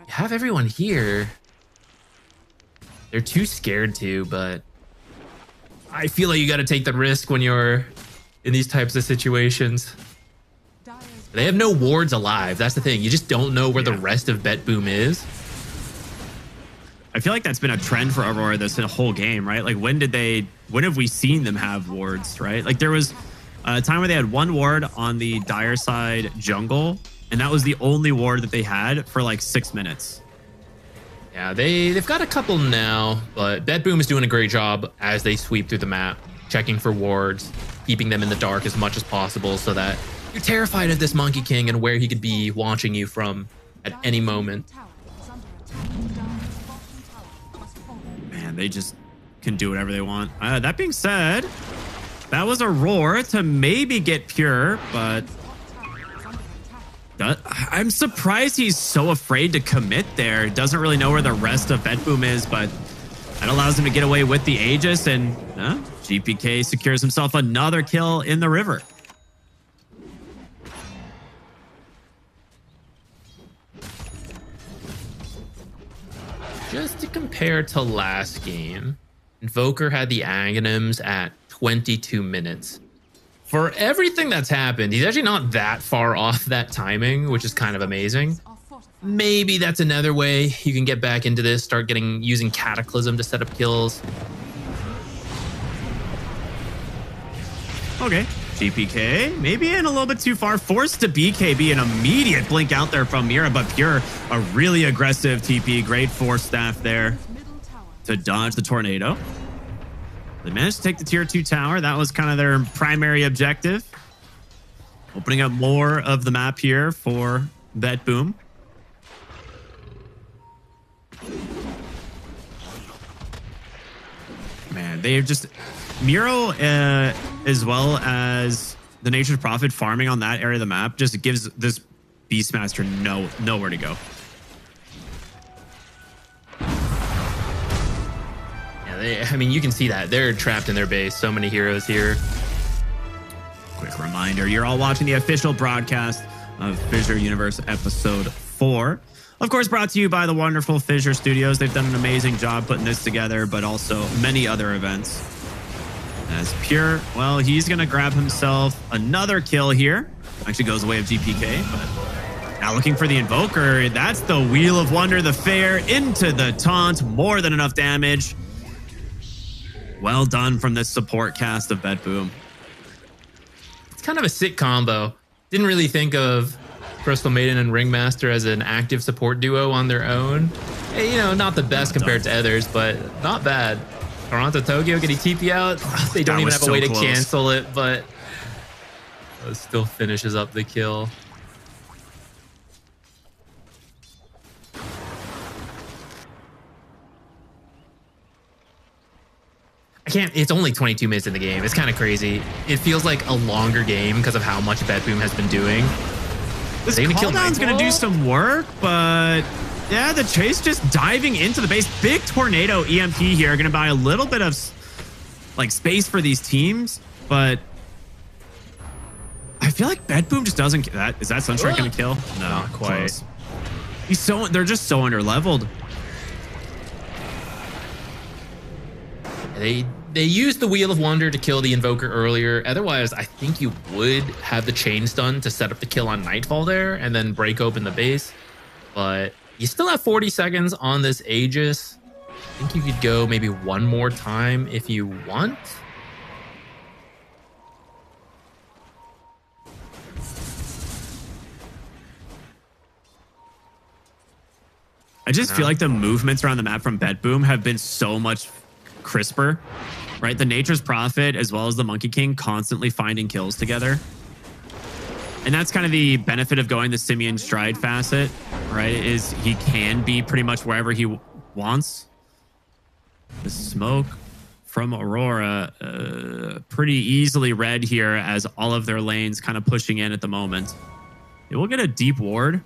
have everyone here. They're too scared to, but I feel like you got to take the risk when you're in these types of situations. They have no wards alive. That's the thing. You just don't know where the rest of BetBoom is. I feel like that's been a trend for Aurora this whole game, right? Like, when have we seen them have wards, right? Like, there was a time where they had one ward on the Dire side jungle, and that was the only ward that they had for like 6 minutes. Yeah, they've got a couple now, but BetBoom is doing a great job as they sweep through the map, checking for wards, keeping them in the dark as much as possible so that you're terrified of this Monkey King and where he could be watching you from at any moment. Man, they just can do whatever they want. That being said, that was Aurora to maybe get Pure, but I'm surprised he's so afraid to commit there. Doesn't really know where the rest of BetBoom is, but that allows him to get away with the Aegis, and GPK secures himself another kill in the river. Just to compare to last game, Invoker had the Aghanims at 22 minutes. For everything that's happened, he's actually not that far off that timing, which is kind of amazing. Maybe that's another way you can get back into this, start using Cataclysm to set up kills. Okay, GPK maybe in a little bit too far, forced to BKB, an immediate blink out there from Mira, but Pure, a really aggressive TP, great force staff there to dodge the tornado. They managed to take the tier 2 tower. That was kind of their primary objective. Opening up more of the map here for BetBoom. Man, they've just... Miro, as well as the Nature's Prophet farming on that area of the map, just gives this Beastmaster nowhere to go. Yeah, I mean, you can see that. They're trapped in their base. So many heroes here. Quick reminder, you're all watching the official broadcast of FISSURE Universe Episode 4. Of course, brought to you by the wonderful FISSURE Studios. They've done an amazing job putting this together, but also many other events. As Pure, well, he's going to grab himself another kill here. Actually goes away of GPK, but now looking for the Invoker. That's the Wheel of Wonder, the Fair, into the taunt. More than enough damage. Well done from this support cast of BetBoom. It's kind of a sick combo. Didn't really think of Crystal Maiden and Ringmaster as an active support duo on their own. Hey, you know, not the best compared to others, but not bad. Toronto Tokyo getting TP out. They don't even have a way to cancel it, but it still finishes up the kill. I can't, it's only 22 minutes in the game. It's kind of crazy. It feels like a longer game because of how much BetBoom has been doing. This cooldown's going to do some work, but yeah, the Chase just diving into the base. Big tornado EMP here. Going to buy a little bit of like space for these teams, but I feel like BetBoom just doesn't. Is that Sunstrike going to kill? No, not quite. Close. They're just so underleveled. They used the Wheel of Wonder to kill the Invoker earlier. Otherwise, I think you would have the chain stun to set up the kill on Nightfall there and then break open the base. But you still have 40 seconds on this Aegis. I think you could go maybe one more time if you want. I just feel like the movements around the map from BetBoom have been so much crisper, right? The Nature's Prophet as well as the Monkey King constantly finding kills together. And that's kind of the benefit of going the Simeon Stride facet, right? Is he can be pretty much wherever he wants. The smoke from Aurora pretty easily read here as all of their lanes kind of pushing in at the moment. They will get a deep ward.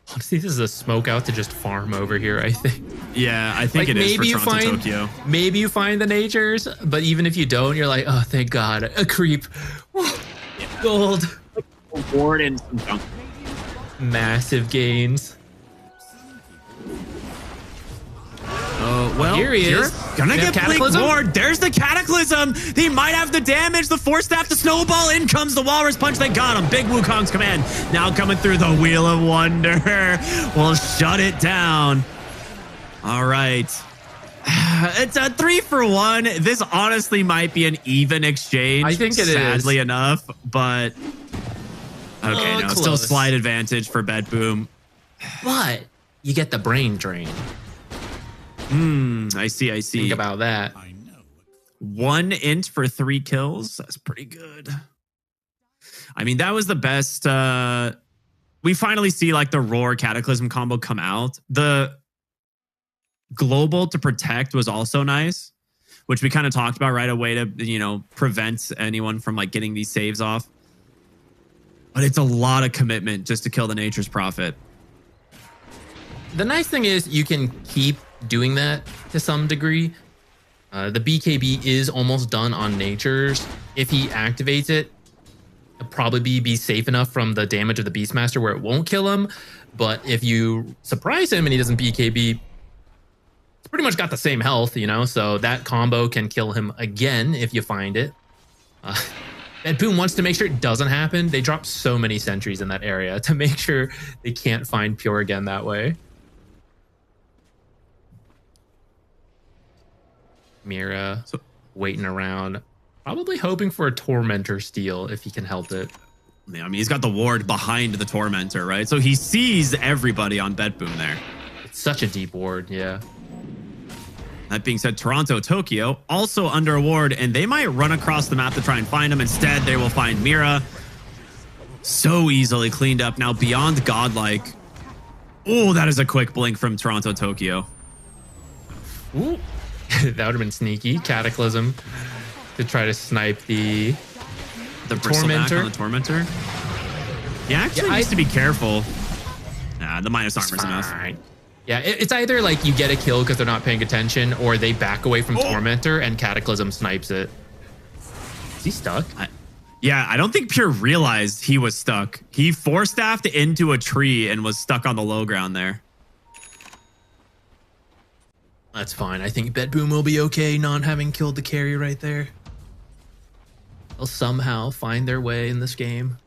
Honestly, this is a smoke out to just farm over here, I think. Yeah, I think like it is for Toronto, Tokyo. Maybe you find the Natures, but even if you don't, you're like, oh, thank God, a creep. Gold. Ward and some junk. Massive gains. Oh, well, here he is. Gonna get Blink Ward. There's the Cataclysm. He might have the damage. The Force Staff, the Snowball. In comes the Walrus Punch. They got him. Big Wukong's command. Now coming through the Wheel of Wonder. Will shut it down. All right. It's a 3-for-1. This honestly might be an even exchange. I think it is. Sadly enough, but okay, no, close. still slight advantage for BetBoom. But you get the brain drain. I see. Think about that. 1 int for 3 kills. That's pretty good. I mean, that was the best. We finally see like the Roar Cataclysm combo come out. The global to protect was also nice, which we kind of talked about right away to, you know, prevent anyone from like getting these saves off. But it's a lot of commitment just to kill the Nature's Prophet. The nice thing is you can keep doing that to some degree. The BKB is almost done on Nature's. If he activates it, it'll probably be safe enough from the damage of the Beastmaster where it won't kill him. But if you surprise him and he doesn't BKB, it's pretty much got the same health, you know, so that combo can kill him again if you find it. BetBoom wants to make sure it doesn't happen. They drop so many sentries in that area to make sure they can't find Pure again that way. Mira waiting around, probably hoping for a Tormentor steal if he can help it. Yeah, I mean, he's got the ward behind the Tormentor, right? So he sees everybody on BetBoom there. It's such a deep ward, yeah. That being said, Toronto, Tokyo also under a ward, and they might run across the map to try and find him. Instead, they will find Mira. So easily cleaned up now beyond godlike. Oh, that is a quick blink from Toronto, Tokyo. Ooh. That would have been sneaky. Cataclysm to try to snipe the Tormentor. On the Tormentor. He actually needs to be careful. Nah, the minus armor's enough. Yeah, it's either like you get a kill because they're not paying attention, or they back away from Tormentor and Cataclysm snipes it. Is he stuck? Yeah, I don't think Pure realized he was stuck. He four-staffed into a tree and was stuck on the low ground there. That's fine. I think BetBoom will be okay not having killed the carry right there. They'll somehow find their way in this game.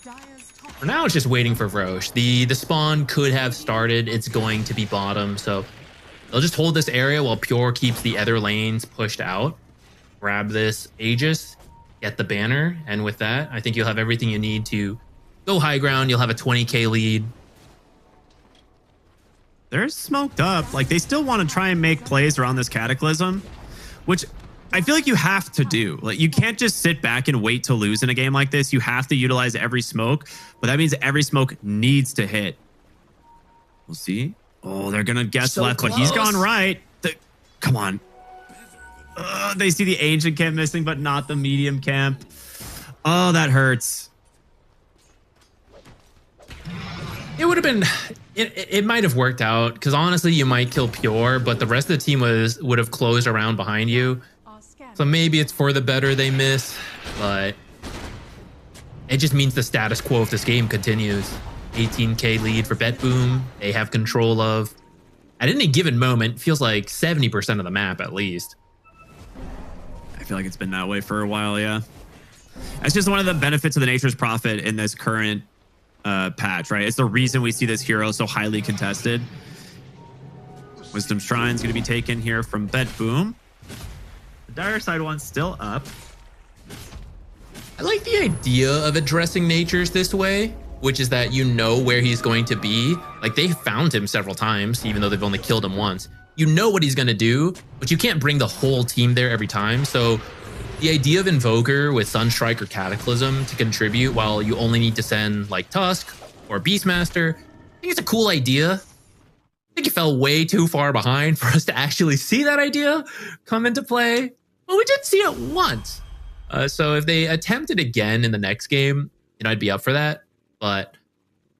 For now, it's just waiting for Roche. The spawn could have started. It's going to be bottom, so they'll just hold this area while Pure keeps the other lanes pushed out. Grab this Aegis, get the banner, and with that, I think you'll have everything you need to go high ground. You'll have a 20k lead. They're smoked up. Like, they still want to try and make plays around this Cataclysm, which I feel like you have to do. Like, you can't just sit back and wait to lose in a game like this. You have to utilize every smoke, but that means every smoke needs to hit. We'll see. Oh, they're going to guess so left, close. But he's gone right. Come on. They see the ancient camp missing, but not the medium camp. Oh, that hurts. It would have been... It might have worked out, because honestly, you might kill Pure, but the rest of the team would have closed around behind you. So maybe it's for the better they miss, but it just means the status quo of this game continues. 18k lead for BetBoom. They have control of, at any given moment, feels like 70% of the map at least. I feel like it's been that way for a while, yeah. That's just one of the benefits of the Nature's Prophet in this current patch, right? It's the reason we see this hero so highly contested. Wisdom Shrine's going to be taken here from BetBoom. The Dire Side one's still up. I like the idea of addressing Natures this way, which is that you know where he's going to be. Like, they found him several times, even though they've only killed him once. You know what he's going to do, but you can't bring the whole team there every time. So the idea of Invoker with Sunstrike or Cataclysm to contribute while you only need to send like Tusk or Beastmaster, I think it's a cool idea. I think it fell way too far behind for us to actually see that idea come into play. But we did see it once. So if they attempt it again in the next game, you know, I'd be up for that. But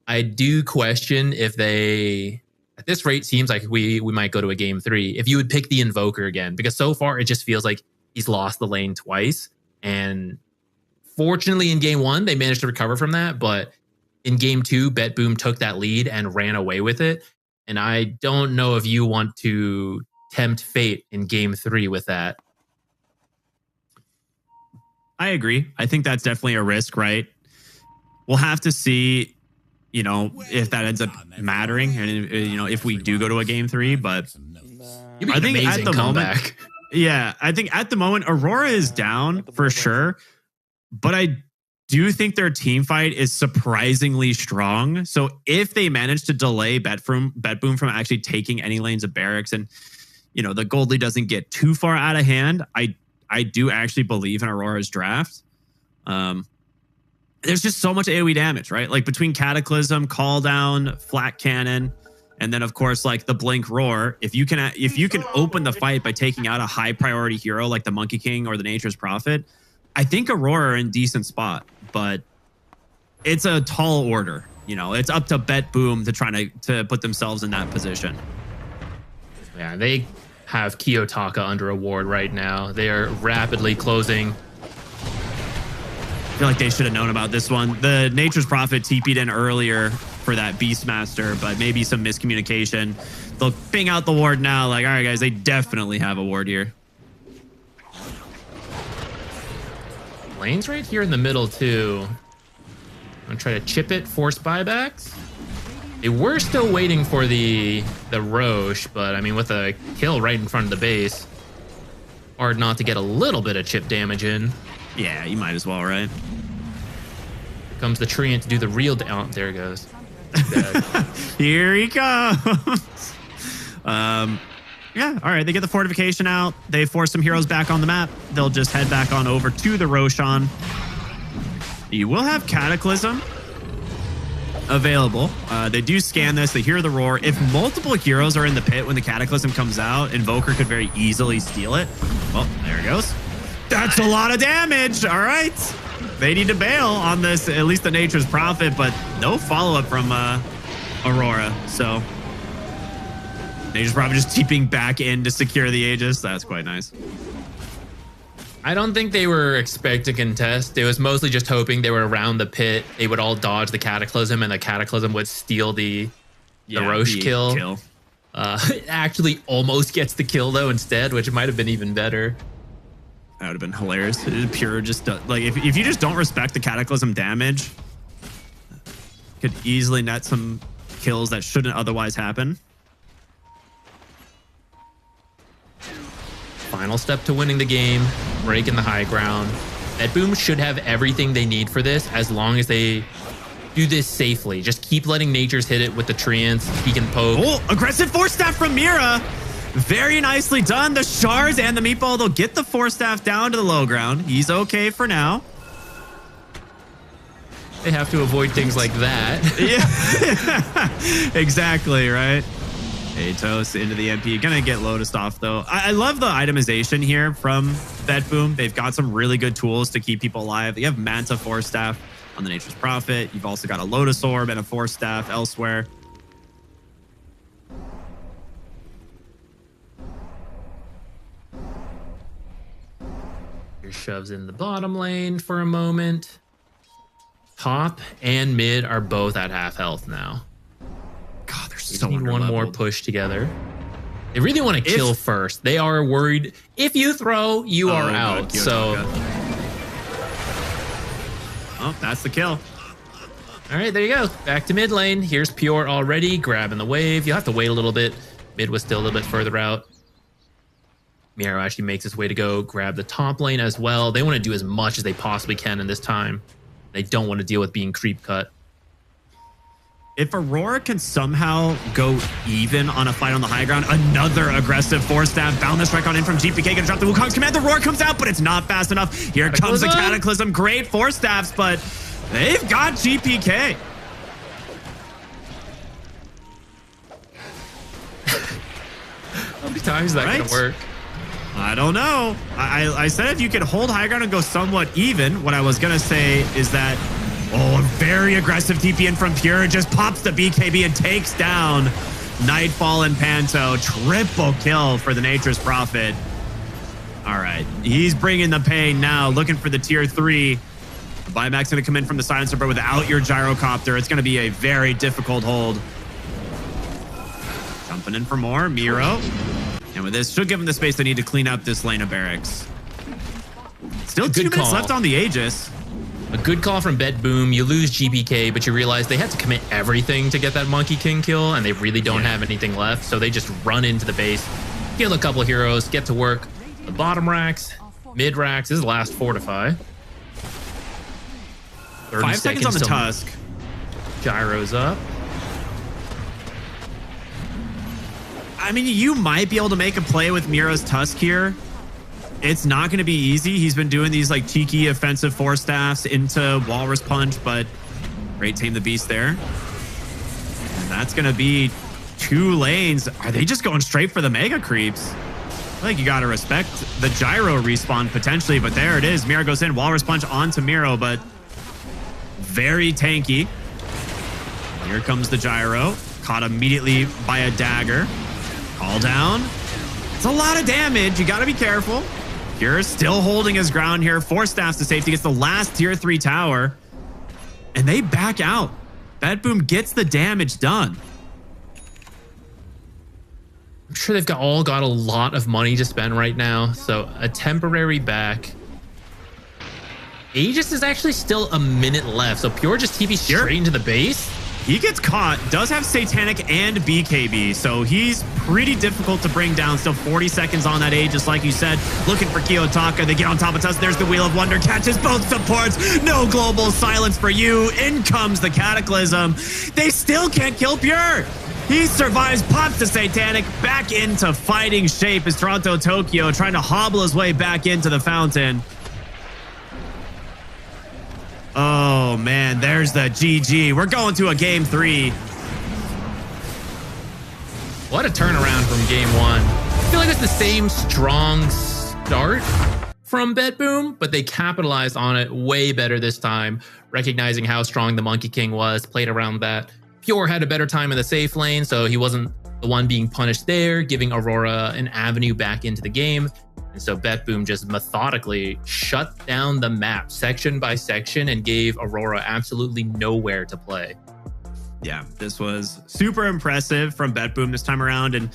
I do question if they, at this rate, seems like we might go to a game 3. If you would pick the Invoker again, because so far it just feels like he's lost the lane twice. And fortunately in game 1, they managed to recover from that. But in game 2, BetBoom took that lead and ran away with it. And I don't know if you want to tempt fate in game 3 with that. I agree. I think that's definitely a risk, right? We'll have to see, you know, if that ends up mattering and, you know, if we do go to a game 3. But I think at the moment, yeah, I think at the moment, Aurora is down for sure. But I do think their team fight is surprisingly strong. So if they manage to delay BetBoom from actually taking any lanes of barracks and, you know, the gold lead doesn't get too far out of hand, I do actually believe in Aurora's draft. There's just so much AoE damage, right? Like between Cataclysm, Call Down, Flat Cannon, and then of course like the Blink Roar. If you can open the fight by taking out a high priority hero like the Monkey King or the Nature's Prophet, I think Aurora are in decent spot. But it's a tall order. You know, it's up to BetBoom to try to put themselves in that position. Yeah, they have Kiyotaka under a ward right now. They are rapidly closing feel like they should have known about this one. The Nature's Prophet TP'd in earlier for that Beastmaster, but maybe some miscommunication. They'll ping out the ward now. Like, all right, guys, they definitely have a ward here. Lane's right here in the middle, too. I'm going to try to chip it, force buybacks. They were still waiting for the Roche, but I mean, with a kill right in front of the base, hard not to get a little bit of chip damage in. Yeah, you might as well, right? Here comes the Treant to do the real oh, there it goes. Here he comes. Yeah, all right. They get the fortification out. They force some heroes back on the map. They'll just head back on over to the Roshan. You will have Cataclysm available. They do scan this. They hear the roar. If multiple heroes are in the pit when the Cataclysm comes out, Invoker could very easily steal it. Well, there it goes. That's a lot of damage. All right. They need to bail on this, at least the Nature's Prophet, but no follow-up from Aurora. So Nature's Prophet just TPing back in to secure the Aegis. That's quite nice. I don't think they were expecting to contest. It was mostly just hoping they were around the pit. They would all dodge the Cataclysm, and the Cataclysm would steal the Roche kill. It actually almost gets the kill, though, instead, which might have been even better. That would have been hilarious. Pure just, like, if you just don't respect the Cataclysm damage, could easily net some kills that shouldn't otherwise happen. Final step to winning the game, breaking the high ground. BetBoom should have everything they need for this as long as they do this safely. Just keep letting Natures hit it with the Treants. He can poke. Oh, aggressive Force Staff from Mira. Very nicely done. The Shards and the Meatball, they'll get the Force Staff down to the low ground. He's okay for now. They have to avoid things like that. Yeah, exactly, right? Atos into the MP. Gonna get Lotus off, though. I love the itemization here from BetBoom. They've got some really good tools to keep people alive. You have Manta Force Staff on the Nature's Prophet. You've also got a Lotus Orb and a Force Staff elsewhere. Here shoves in the bottom lane for a moment. Top and mid are both at half health now. God, they're so need one more push together. They really want to kill first. They are worried. If you throw, you are out. So, oh, that's the kill. All right, there you go. Back to mid lane. Here's Pure already grabbing the wave. You'll have to wait a little bit. Mid was still a little bit further out. Miro actually makes his way to go grab the top lane as well. They want to do as much as they possibly can in this time. They don't want to deal with being creep cut. If Aurora can somehow go even on a fight on the high ground, another aggressive Force Staff, bound the strike on in from GPK, gonna drop the Wukong's command. The roar comes out, but it's not fast enough. Here comes the Cataclysm. Great Force Staffs, but they've got GPK. How many times is that gonna work? I don't know. I said if you could hold high ground and go somewhat even, what I was gonna say is that, oh, a very aggressive TP in from Pure, just pops the BKB and takes down Nightfall and Panto. Triple kill for the Nature's Prophet. All right, he's bringing the pain now, looking for the tier 3. The buyback's gonna come in from the silencer, but without your gyrocopter, it's gonna be a very difficult hold. Jumping in for more, Miro. And with this, she'll give them the space they need to clean up this lane of barracks. Still 2 minutes left on the Aegis. A good call from BetBoom. You lose GPK, but you realize they had to commit everything to get that Monkey King kill, and they really don't have anything left. So they just run into the base, kill a couple heroes, get to work. The bottom racks, mid racks. This is the last fortify. 5 seconds on the Tusk. Gyro's up. I mean, you might be able to make a play with Mira's Tusk here. It's not going to be easy. He's been doing these like cheeky offensive Force Staffs into Walrus Punch, but great Tame the Beast there. And that's going to be 2 lanes. Are they just going straight for the Mega Creeps? I feel like you got to respect the Gyro respawn potentially, but there it is. Mira goes in, Walrus Punch onto Miro, but very tanky. Here comes the Gyro, caught immediately by a dagger. Call down. It's a lot of damage. You got to be careful. Pure still holding his ground here. 4 staffs to safety, gets the last tier 3 tower. And they back out. BetBoom gets the damage done. I'm sure they've all got a lot of money to spend right now. So a temporary back. Aegis is actually still a minute left. So Pure just TP straight into the base. He gets caught, does have Satanic and BKB, so he's pretty difficult to bring down. Still 40 seconds on that Aegis, like you said. Looking for Kiyotaka. They get on top of us. There's the Wheel of Wonder. Catches both supports. No global silence for you. In comes the Cataclysm. They still can't kill Pure. He survives, pops the Satanic, back into fighting shape as Toronto Tokyo trying to hobble his way back into the fountain. Oh, man, there's the GG. We're going to a game 3. What a turnaround from game 1. I feel like it's the same strong start from BetBoom, but they capitalized on it way better this time, recognizing how strong the Monkey King was, played around that. Pure had a better time in the safe lane, so he wasn't the one being punished there, giving Aurora an avenue back into the game. And so BetBoom just methodically shut down the map section by section and gave Aurora absolutely nowhere to play. Yeah, this was super impressive from BetBoom this time around. And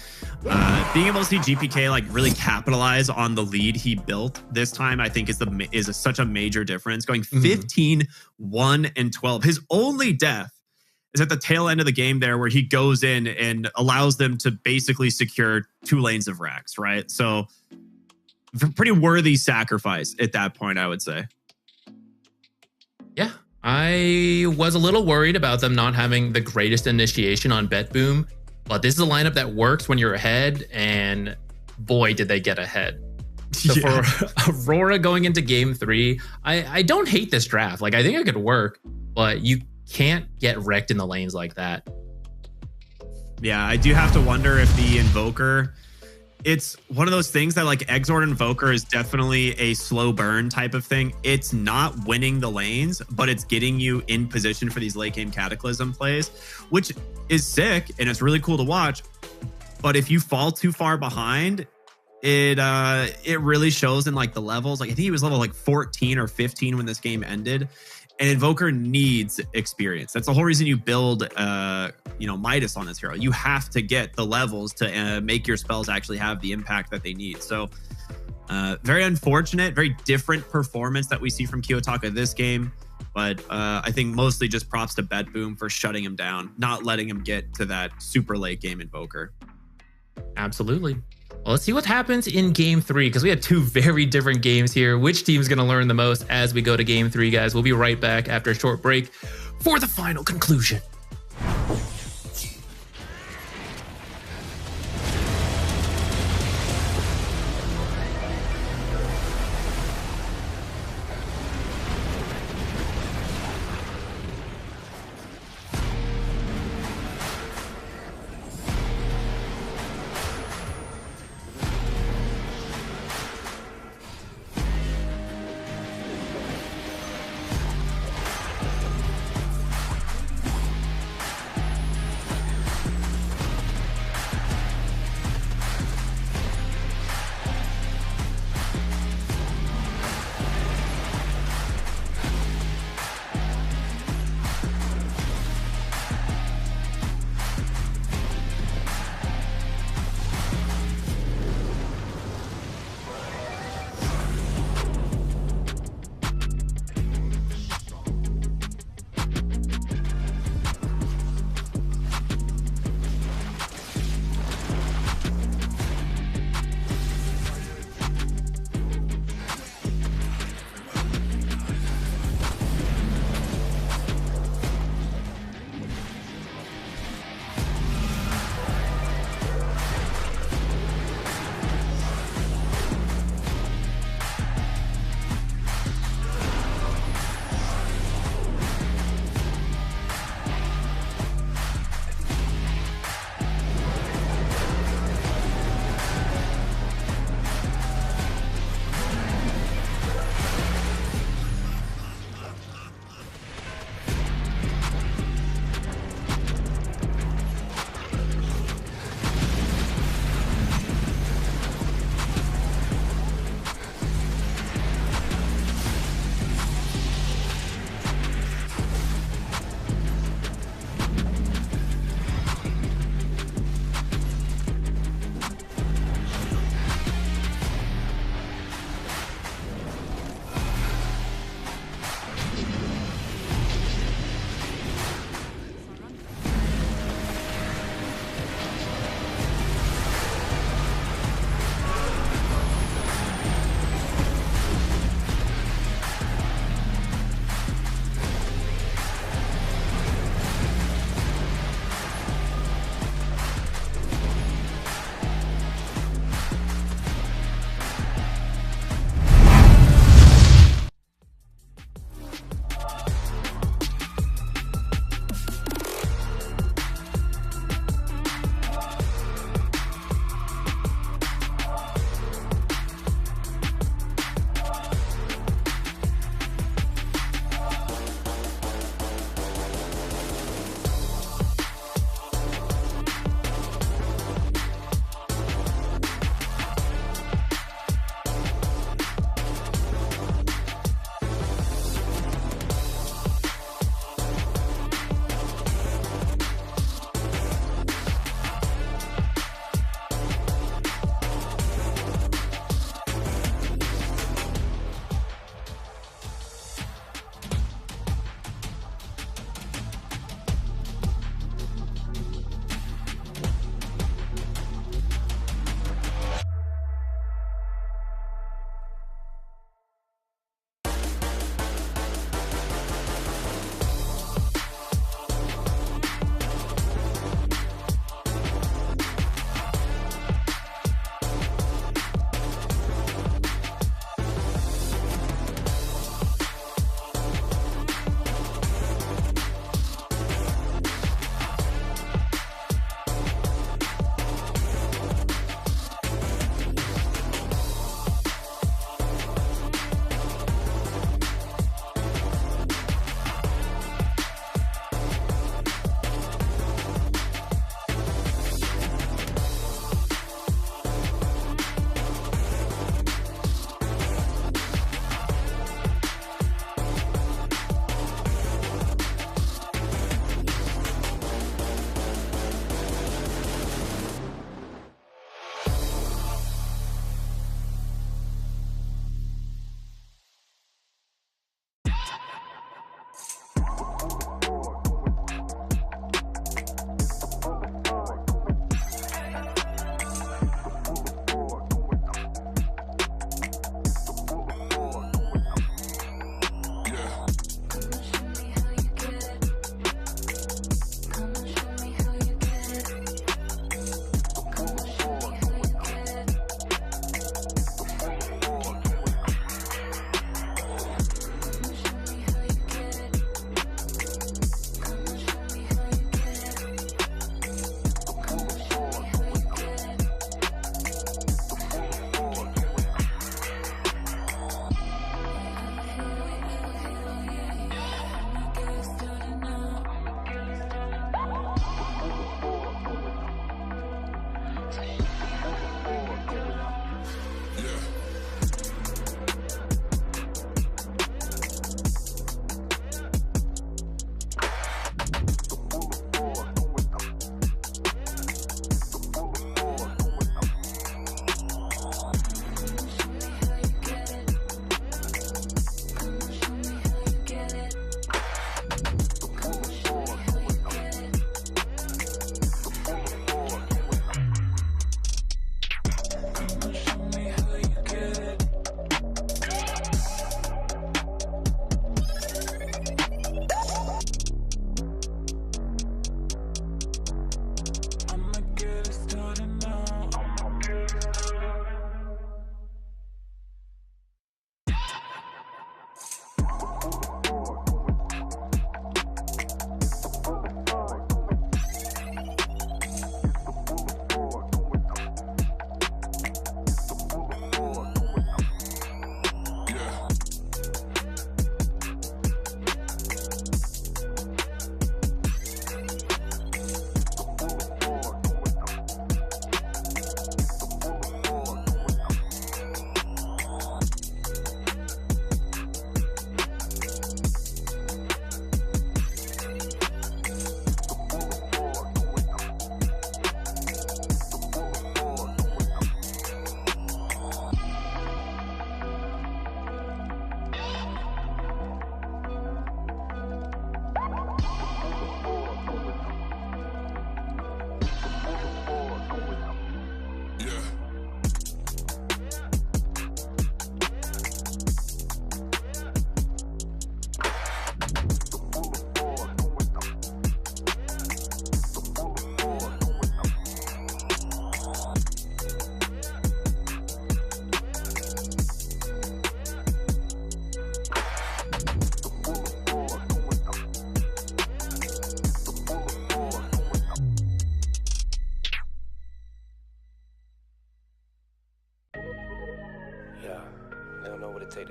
being able to see GPK like really capitalize on the lead he built this time, I think is such a major difference. Going 15, 1, and 12. His only death is at the tail end of the game there where he goes in and allows them to basically secure 2 lanes of racks, right? So pretty worthy sacrifice at that point, I would say. Yeah, I was a little worried about them not having the greatest initiation on BetBoom, but this is a lineup that works when you're ahead, and boy, did they get ahead. So for Aurora going into game 3, I don't hate this draft. Like, I think it could work, but you can't get wrecked in the lanes like that. Yeah, I do have to wonder if the Invoker... It's one of those things that like Exort Invoker is definitely a slow burn type of thing. It's not winning the lanes, but it's getting you in position for these late game Cataclysm plays, which is sick and it's really cool to watch. But if you fall too far behind, it really shows in like the levels. Like I think he was level like 14 or 15 when this game ended. And Invoker needs experience. That's the whole reason you build, Midas on this hero. You have to get the levels to make your spells actually have the impact that they need. So very unfortunate, very different performance that we see from Kiyotaka this game. But I think mostly just props to BetBoom for shutting him down, not letting him get to that super late game Invoker. Absolutely. Well, let's see what happens in game 3, because we have 2 very different games here. Which team's going to learn the most as we go to game 3, guys? We'll be right back after a short break for the final conclusion.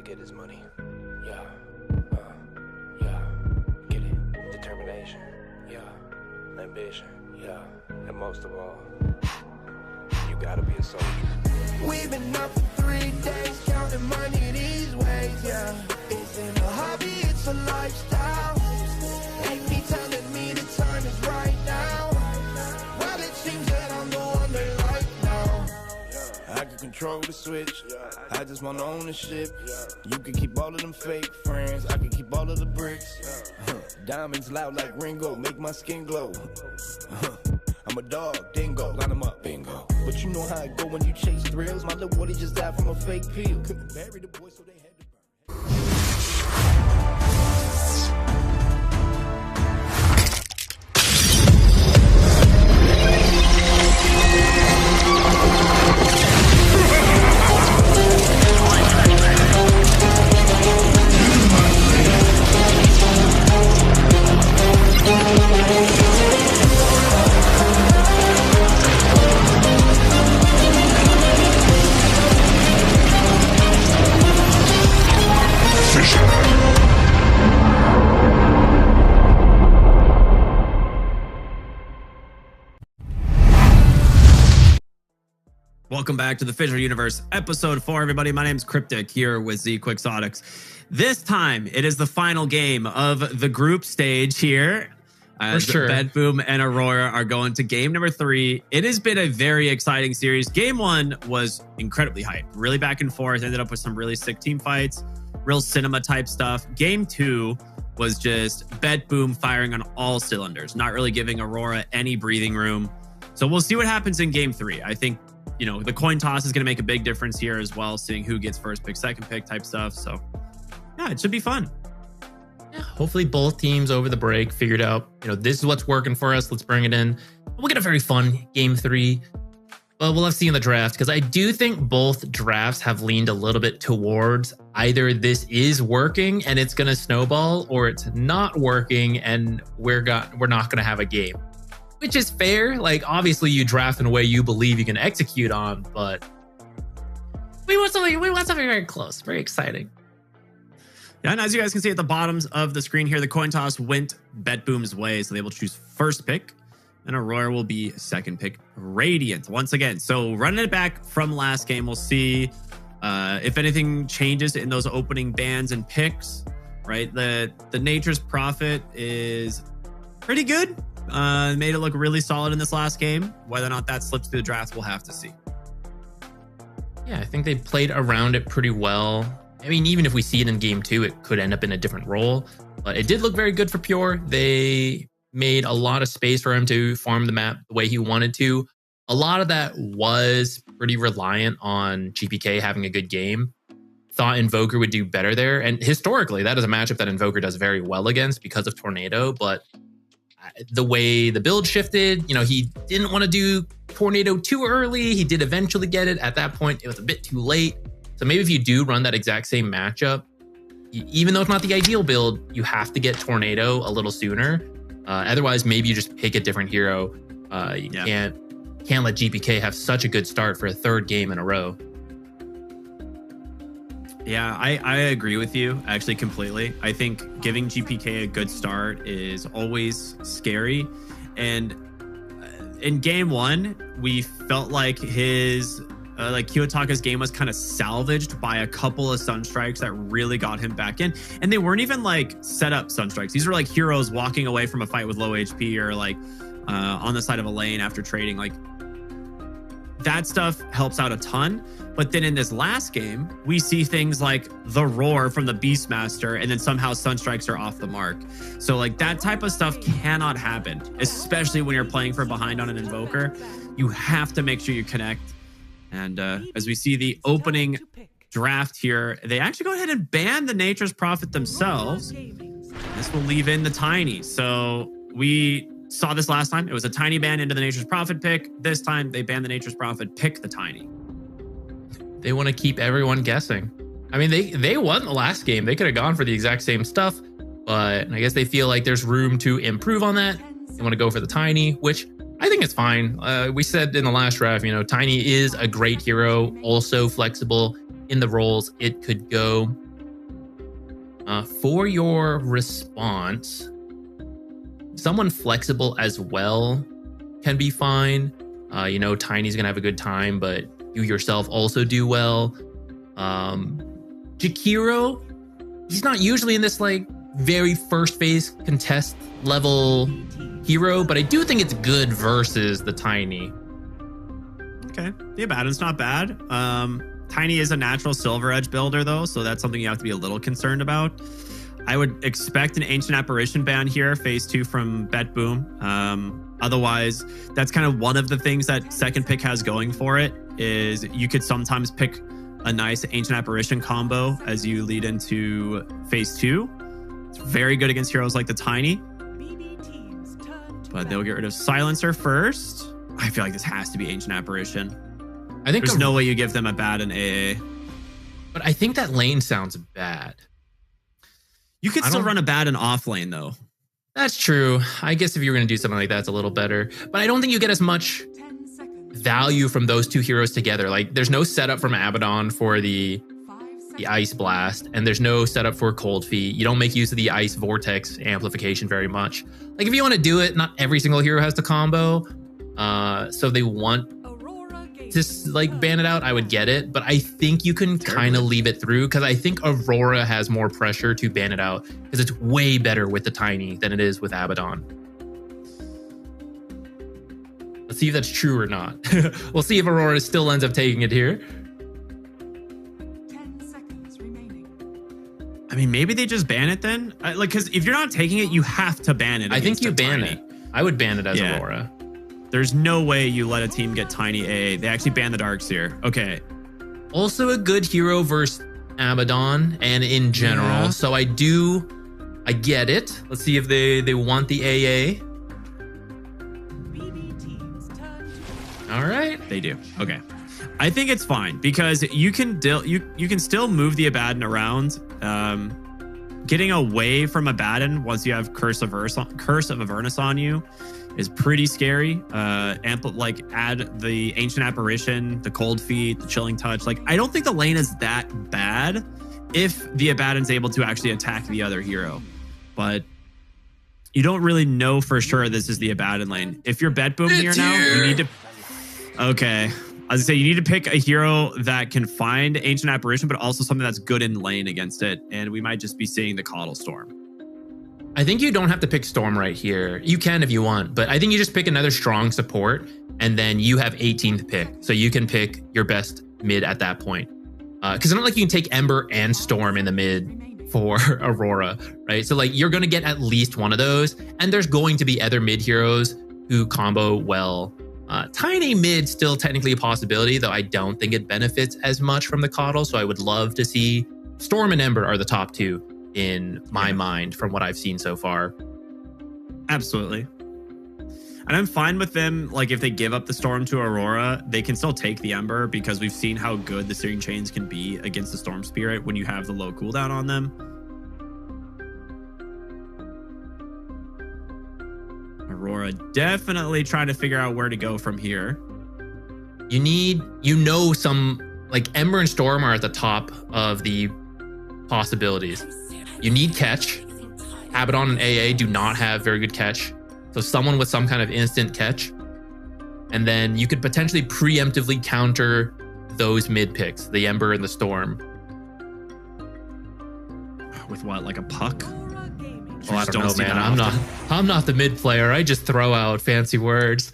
get his money. Yeah. Yeah. Get it. Determination. Yeah. Ambition. Yeah. And most of all, you gotta be a soldier. We've been up for 3 days, counting money these ways, yeah. Isn't a hobby, it's a lifestyle. Ain't me telling me the time is right now. Well, it seems that I'm the one they like now. I can control the switch, I just want ownership. You can keep all of them fake friends, I can keep all of the bricks. Diamonds loud like Ringo, make my skin glow. I'm a dog, dingo, line 'em up, bingo. But you know how it go when you chase thrills. My little Woody just died from a fake pill. Couldn't bury the boy, so they had to burn. Welcome back to the FISSURE Universe Episode 4, everybody. My name's Cryptic here with Z Quixotics. This time, it is the final game of the group stage here. For sure. BetBoom and Aurora are going to game number 3. It has been a very exciting series. Game 1 was incredibly hyped, really back and forth, ended up with some really sick team fights, real cinema type stuff. Game 2 was just BetBoom firing on all cylinders, not really giving Aurora any breathing room. So we'll see what happens in game 3. I think, you know, the coin toss is going to make a big difference here as well, seeing who gets first pick, second pick type stuff. So yeah, it should be fun. Yeah, hopefully both teams over the break figured out, you know, this is what's working for us. Let's bring it in. We'll get a very fun game 3. But we'll have to see in the draft, because I do think both drafts have leaned a little bit towards either this is working and it's going to snowball, or it's not working and we're not going to have a game. Which is fair. Like, obviously you draft in a way you believe you can execute on, but we want something very close, very exciting. Yeah, and as you guys can see at the bottoms of the screen here, the coin toss went BetBoom's way, so they will choose first pick, and Aurora will be second pick, Radiant, once again. So running it back from last game, we'll see if anything changes in those opening bands and picks, right? The Nature's Prophet is pretty good. Made it look really solid in this last game. Whether or not that slips through the draft, we'll have to see. Yeah, I think they played around it pretty well. I mean, even if we see it in game 2, it could end up in a different role. But it did look very good for Pure. They made a lot of space for him to farm the map the way he wanted to. A lot of that was pretty reliant on GPK having a good game. Thought Invoker would do better there. And historically, that is a matchup that Invoker does very well against because of Tornado. But the way the build shifted, you know, he didn't want to do Tornado too early. He did eventually get it. At that point, it was a bit too late. So maybe if you do run that exact same matchup, even though it's not the ideal build, you have to get Tornado a little sooner. Otherwise, maybe you just pick a different hero. You can't let GPK have such a good start for a 3rd game in a row. Yeah, I agree with you, actually, completely. I think giving GPK a good start is always scary. And in game 1, we felt like his, like Kiyotaka's game was kind of salvaged by a couple of Sunstrikes that really got him back in. And they weren't even like set up Sunstrikes. These were like heroes walking away from a fight with low HP, or like on the side of a lane after trading. Like, that stuff helps out a ton. But then in this last game, we see things like the roar from the Beastmaster, and then somehow Sunstrikes are off the mark. So like, that type of stuff cannot happen, especially when you're playing from behind on an Invoker. You have to make sure you connect. And as we see the opening draft here, they actually go ahead and ban the Nature's Prophet themselves. This will leave in the Tiny. So we saw this last time. It was a Tiny ban into the Nature's Prophet pick. This time they ban the Nature's Prophet, pick the Tiny. They want to keep everyone guessing. I mean, they won the last game. They could have gone for the exact same stuff, but I guess they feel like there's room to improve on that. They want to go for the Tiny, which I think it's fine. We said in the last draft, you know, Tiny is a great hero, also flexible in the roles it could go. For your response, someone flexible as well can be fine. You know, Tiny's gonna have a good time, but you yourself also do well. Jakiro, he's not usually in this like very first phase contest level hero, but I do think it's good versus the Tiny. Okay, the Abaddon's not bad. Tiny is a natural Silver Edge builder though, so that's something you have to be a little concerned about. I would expect an Ancient Apparition ban here, phase 2 from BetBoom. Otherwise, that's kind of one of the things that second pick has going for it, is you could sometimes pick a nice Ancient Apparition combo as you lead into phase 2. It's very good against heroes like the Tiny. But they'll get rid of Silencer first. I feel like this has to be Ancient Apparition. I think there's no way you give them a bad in AA. But I think that lane sounds bad. You could still run a bad in off lane though. That's true. I guess if you're going to do something like that, it's a little better. But I don't think you get as much value from those two heroes together. Like, there's no setup from Abaddon for the Ice Blast, and there's no setup for Cold Feet. You don't make use of the Ice Vortex amplification very much. Like, if you want to do it, not every single hero has the combo. So they want to like ban it out, I would get it, but I think you can kind of leave it through, because I think Aurora has more pressure to ban it out because it's way better with the Tiny than it is with Abaddon. Let's see if that's true or not. We'll see if Aurora still ends up taking it here. 10 seconds remaining. I mean, maybe they just ban it then? Like, because if you're not taking it, you have to ban it. I think you ban it. I would ban it as Aurora. There's no way you let a team get Tiny AA. They actually ban the Darks here. Okay. Also a good hero versus Abaddon and in general. Yeah. So I get it. Let's see if they want the AA. All right. They do. Okay. I think it's fine because you can still move the Abaddon around. Getting away from Abaddon once you have Curse of Avernus on you is pretty scary. Add the Ancient Apparition, the Cold Feet, the Chilling Touch. Like, I don't think the lane is that bad if the Abaddon's able to actually attack the other hero. But you don't really know for sure this is the Abaddon lane. If you're BetBoom here now, you need to... Okay. I was gonna say, you need to pick a hero that can find Ancient Apparition, but also something that's good in lane against it. And we might just be seeing the Coddle Storm. I think you don't have to pick Storm right here. You can if you want, but I think you just pick another strong support, and then you have 18th pick. So you can pick your best mid at that point. Because it's not like you can take Ember and Storm in the mid for Aurora, right? So like, you're going to get at least one of those, and there's going to be other mid heroes who combo well. Tiny mid still technically a possibility, though I don't think it benefits as much from the Coddle. So I would love to see Storm and Ember are the top two in my mind from what I've seen so far. Absolutely. And I'm fine with them, like, if they give up the Storm to Aurora, they can still take the Ember, because we've seen how good the Searing Chains can be against the Storm Spirit when you have the low cooldown on them. Aurora definitely trying to figure out where to go from here. Some, like, Ember and Storm are at the top of the possibilities. You need catch. Abaddon and AA do not have very good catch. So someone with some kind of instant catch. And then you could potentially preemptively counter those mid picks, the Ember and the Storm. With what, like a puck? Oh, I don't know, man. I'm not the mid player. I just throw out fancy words.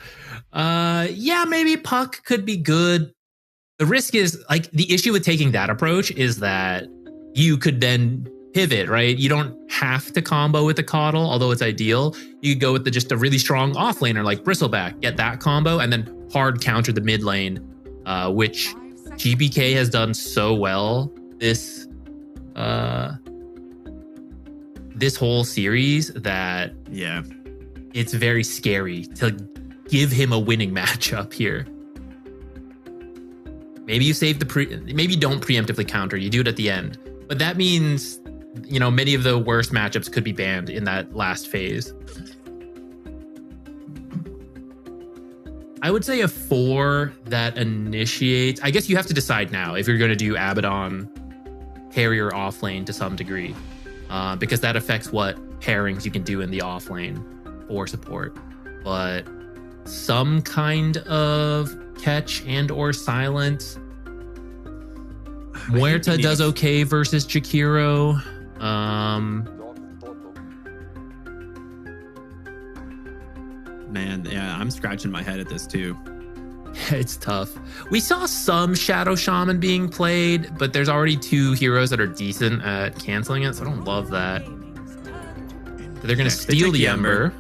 Yeah, maybe puck could be good. The risk is, like, the issue with taking that approach is that you could then pivot, right? You don't have to combo with the Coddle, although it's ideal. You could go with just a really strong offlaner like Bristleback, get that combo, and then hard counter the mid lane, which GBK has done so well this whole series that it's very scary to give him a winning matchup here. Maybe you save maybe you don't preemptively counter, you do it at the end. But that means, many of the worst matchups could be banned in that last phase. I would say a 4 that initiates. I guess you have to decide now if you're going to do Abaddon carrier off lane to some degree. because that affects what pairings you can do in the off lane for support. But some kind of catch and or silence. Muerta does okay versus Jakiro. Man, yeah, I'm scratching my head at this too. It's tough. We saw some Shadow Shaman being played, but there's already 2 heroes that are decent at canceling it, so I don't love that. They're going to steal the Ember.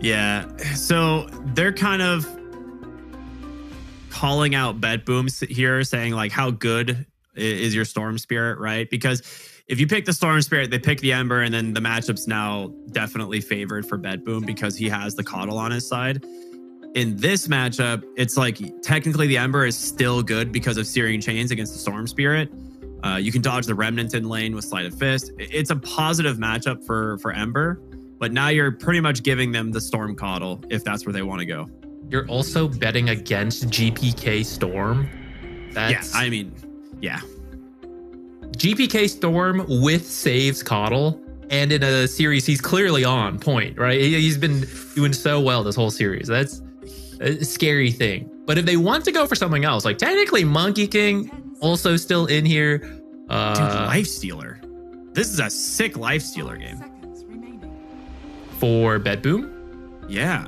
Yeah, so they're kind of calling out BetBoom here, saying like, how good is your Storm Spirit, right? Because if you pick the Storm Spirit, they pick the Ember, and then the matchup's now definitely favored for BetBoom because he has the Coddle on his side. In this matchup, it's like technically the Ember is still good because of Searing Chains against the Storm Spirit. You can dodge the Remnant in lane with Sleight of Fist. It's a positive matchup for Ember, but now you're pretty much giving them the Storm Coddle if that's where they want to go. You're also betting against GPK Storm. That's, yeah, I mean, yeah. GPK Storm with saves Coddle, and in a series he's clearly on point, right? He's been doing so well this whole series. That's a scary thing. But if they want to go for something else, like technically Monkey King also still in here. Dude, Lifestealer. This is a sick Lifestealer game. For BetBoom? Yeah.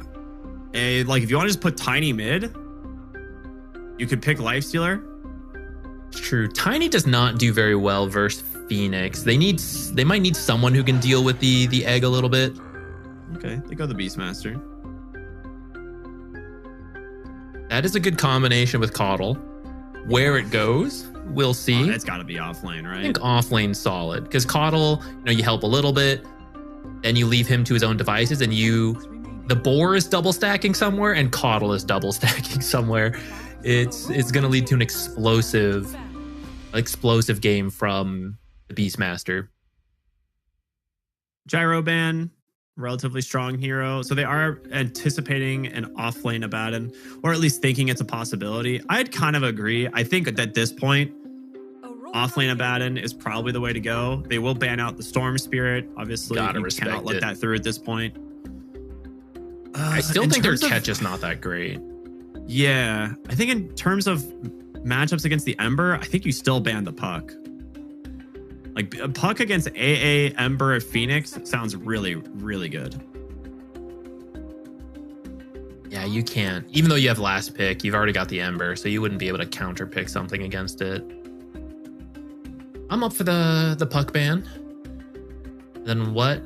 Like if you want to just put Tiny mid, you could pick Lifestealer. It's true. Tiny does not do very well versus Phoenix. They might need someone who can deal with the egg a little bit. Okay, they go the Beastmaster. That is a good combination with Coddle. Where it goes, we'll see. It's got to be offlane, right? I think offlane solid because Coddle, you help a little bit, then you leave him to his own devices, and the boar is double stacking somewhere, and Coddle is double stacking somewhere. It's going to lead to an explosive game from the Beastmaster. Gyroban, relatively strong hero. So they are anticipating an offlane Abaddon, or at least thinking it's a possibility. I'd kind of agree. I think at this point, offlane Abaddon is probably the way to go. They will ban out the Storm Spirit. Obviously, you cannot let that through at this point. I still think their catch is not that great. Yeah, I think in terms of matchups against the Ember, I think you still ban the Puck. Like a Puck against AA, Ember, Phoenix sounds really, really good. Yeah, you can't. Even though you have last pick, you've already got the Ember, so you wouldn't be able to counter pick something against it. I'm up for the Puck ban. Then what?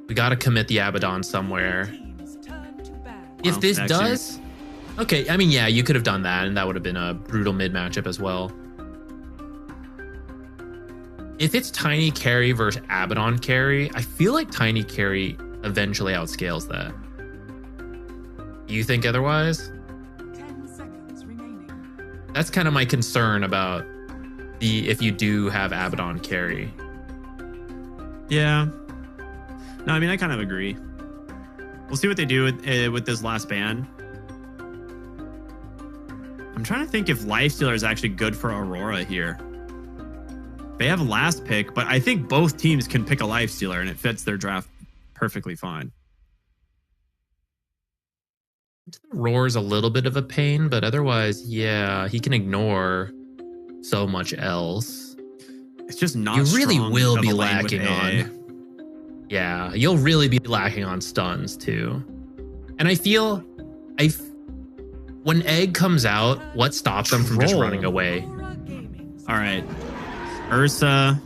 We got to commit the Abaddon somewhere. If this does... Okay, I mean, yeah, you could have done that, and that would have been a brutal mid matchup as well. If it's Tiny carry versus Abaddon carry, I feel like Tiny carry eventually outscales that. You think otherwise? 10 seconds remaining. That's kind of my concern about if you do have Abaddon carry. Yeah. No, I mean, I kind of agree. We'll see what they do with this last ban. I'm trying to think if Lifestealer is actually good for Aurora here. They have last pick, but I think both teams can pick a Lifestealer and it fits their draft perfectly fine. Roar's a little bit of a pain, but otherwise, yeah, he can ignore so much else. It's just not. You really strong will of be a lane with lacking AA. on. Yeah, you'll really be lacking on stuns too. And I feel, when Egg comes out, what stops them from just running away? All right, Ursa.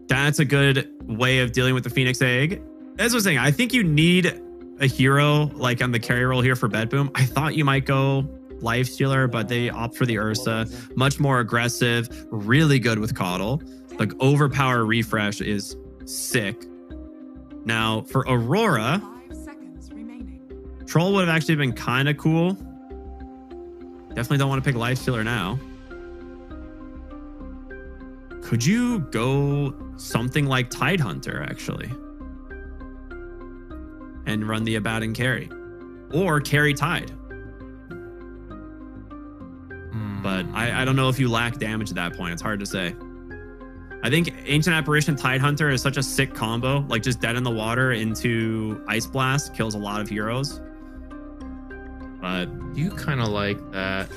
That's a good way of dealing with the Phoenix Egg. As I was saying, I think you need a hero like on the carry role here for BetBoom. I thought you might go Lifestealer, but they opt for the Ursa. Much more aggressive, really good with Coddle. Like overpower refresh is sick. Now for Aurora, 5 seconds remaining. Troll would have actually been kind of cool. Definitely don't want to pick Lifestealer now. Could you go something like Tidehunter actually? And run the Abaddon carry. Or carry Tide. But I don't know if you lack damage at that point. It's hard to say. I think Ancient Apparition Tidehunter is such a sick combo. Like just Dead in the Water into Ice Blast kills a lot of heroes. But you kind of like that.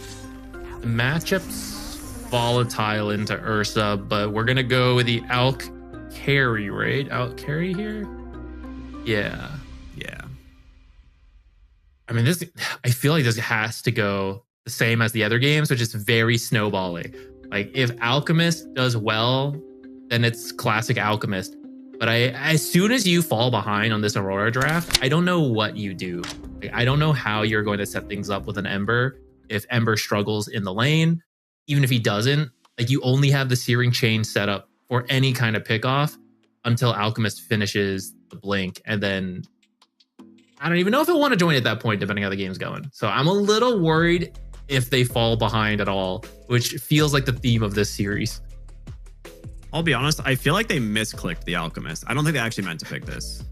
The matchup's volatile into Ursa, but we're gonna go with the Alk carry, right? Alk carry here? Yeah. Yeah. I mean, I feel like this has to go the same as the other games, which is very snowballing. Like if Alchemist does well, then it's classic Alchemist. But as soon as you fall behind on this Aurora draft, I don't know what you do. Like, I don't know how you're going to set things up with an Ember. If Ember struggles in the lane, even if he doesn't, like you only have the Searing Chain set up for any kind of pickoff until Alchemist finishes the blink. And then I don't even know if he'll want to join at that point, depending how the game's going. So I'm a little worried if they fall behind at all, which feels like the theme of this series. I'll be honest, I feel like they misclicked the Alchemist. I don't think they actually meant to pick this.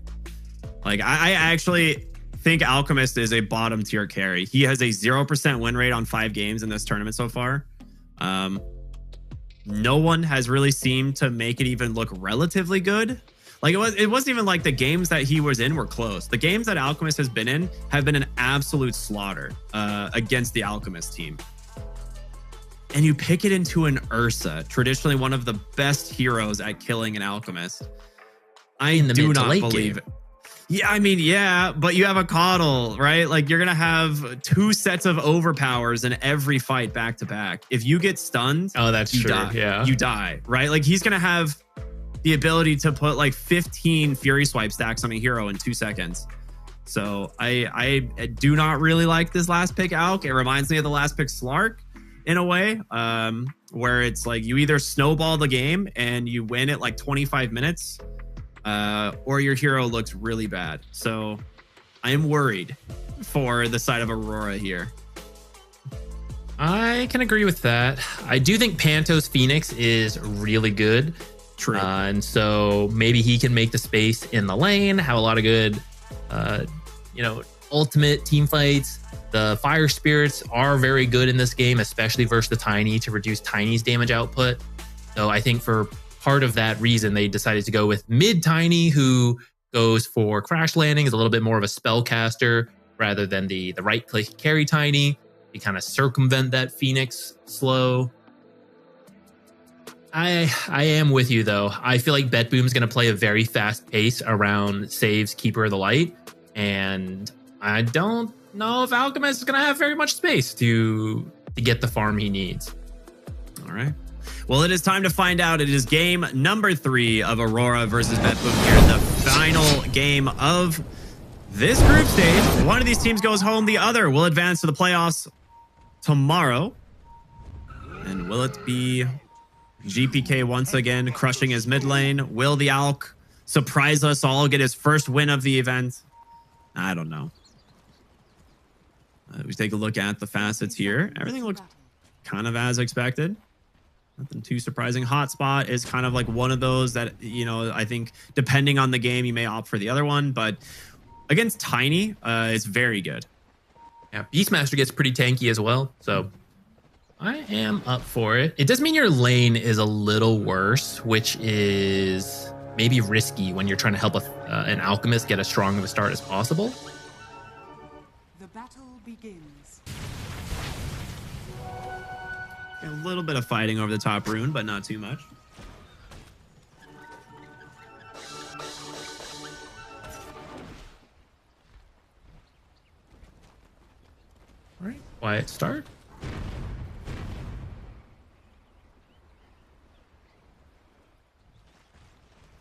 Like, I actually think Alchemist is a bottom tier carry. He has a 0% win rate on 5 games in this tournament so far. No one has really seemed to make it even look relatively good. Like it wasn't even like the games that he was in were close. The games that Alchemist has been in have been an absolute slaughter against the Alchemist team. And you pick it into an Ursa, traditionally one of the best heroes at killing an Alchemist. I do not believe it. Yeah, I mean, yeah, but you have a Coddle, right? Like you're gonna have 2 sets of overpowers in every fight back to back. If you get stunned, oh, that's true. Die. Yeah, you die, right? Like he's gonna have the ability to put like 15 Fury Swipe stacks on a hero in 2 seconds. So I do not really like this last pick, Alk. It reminds me of the last pick, Slark, in a way, where it's like you either snowball the game and you win at like 25 minutes, or your hero looks really bad. So I am worried for the side of Aurora here. I can agree with that. I do think Panto's Phoenix is really good. True. And so maybe he can make the space in the lane, have a lot of good, ultimate team fights. The Fire Spirits are very good in this game, especially versus the Tiny, to reduce Tiny's damage output. So I think for part of that reason, they decided to go with mid Tiny, who goes for Crash Landing, is a little bit more of a spellcaster rather than the right click carry Tiny. You kind of circumvent that Phoenix slow. I am with you though. I feel like BetBoom is going to play a very fast pace around Save's Keeper of the Light, and I don't know if Alchemist is going to have very much space to get the farm he needs. All right. Well, it is time to find out. It is game number 3 of Aurora versus BetBoom here, the final game of this group stage. One of these teams goes home, the other will advance to the playoffs tomorrow. And will it be GPK once again crushing his mid lane? Will the Alk surprise us all, get his first win of the event? I don't know. We take a look at the facets here. Everything looks kind of as expected. Nothing too surprising. Hotspot is kind of like one of those that, I think depending on the game, you may opt for the other one. But against Tiny, it's very good. Yeah, Beastmaster gets pretty tanky as well. So I am up for it. It does mean your lane is a little worse, which is maybe risky when you're trying to help an Alchemist get as strong of a start as possible. The battle begins. A little bit of fighting over the top rune, but not too much. All right, quiet start.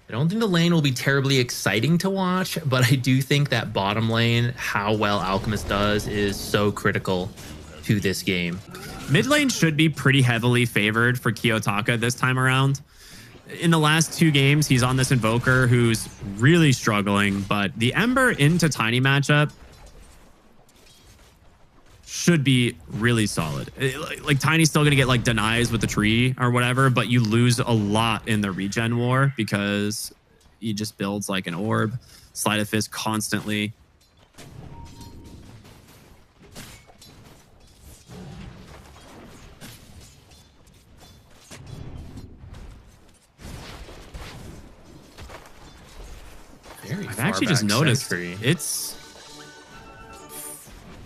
I don't think the lane will be terribly exciting to watch, but I do think that bottom lane, how well Alchemist does, is so critical to this game. Mid lane should be pretty heavily favored for Kiyotaka this time around. In the last 2 games, he's on this Invoker who's really struggling, but the Ember into Tiny matchup should be really solid. Like Tiny's still gonna get like denies with the tree or whatever, but you lose a lot in the regen war because he just builds like an orb, Sleight of Fist constantly. actually just noticed it's.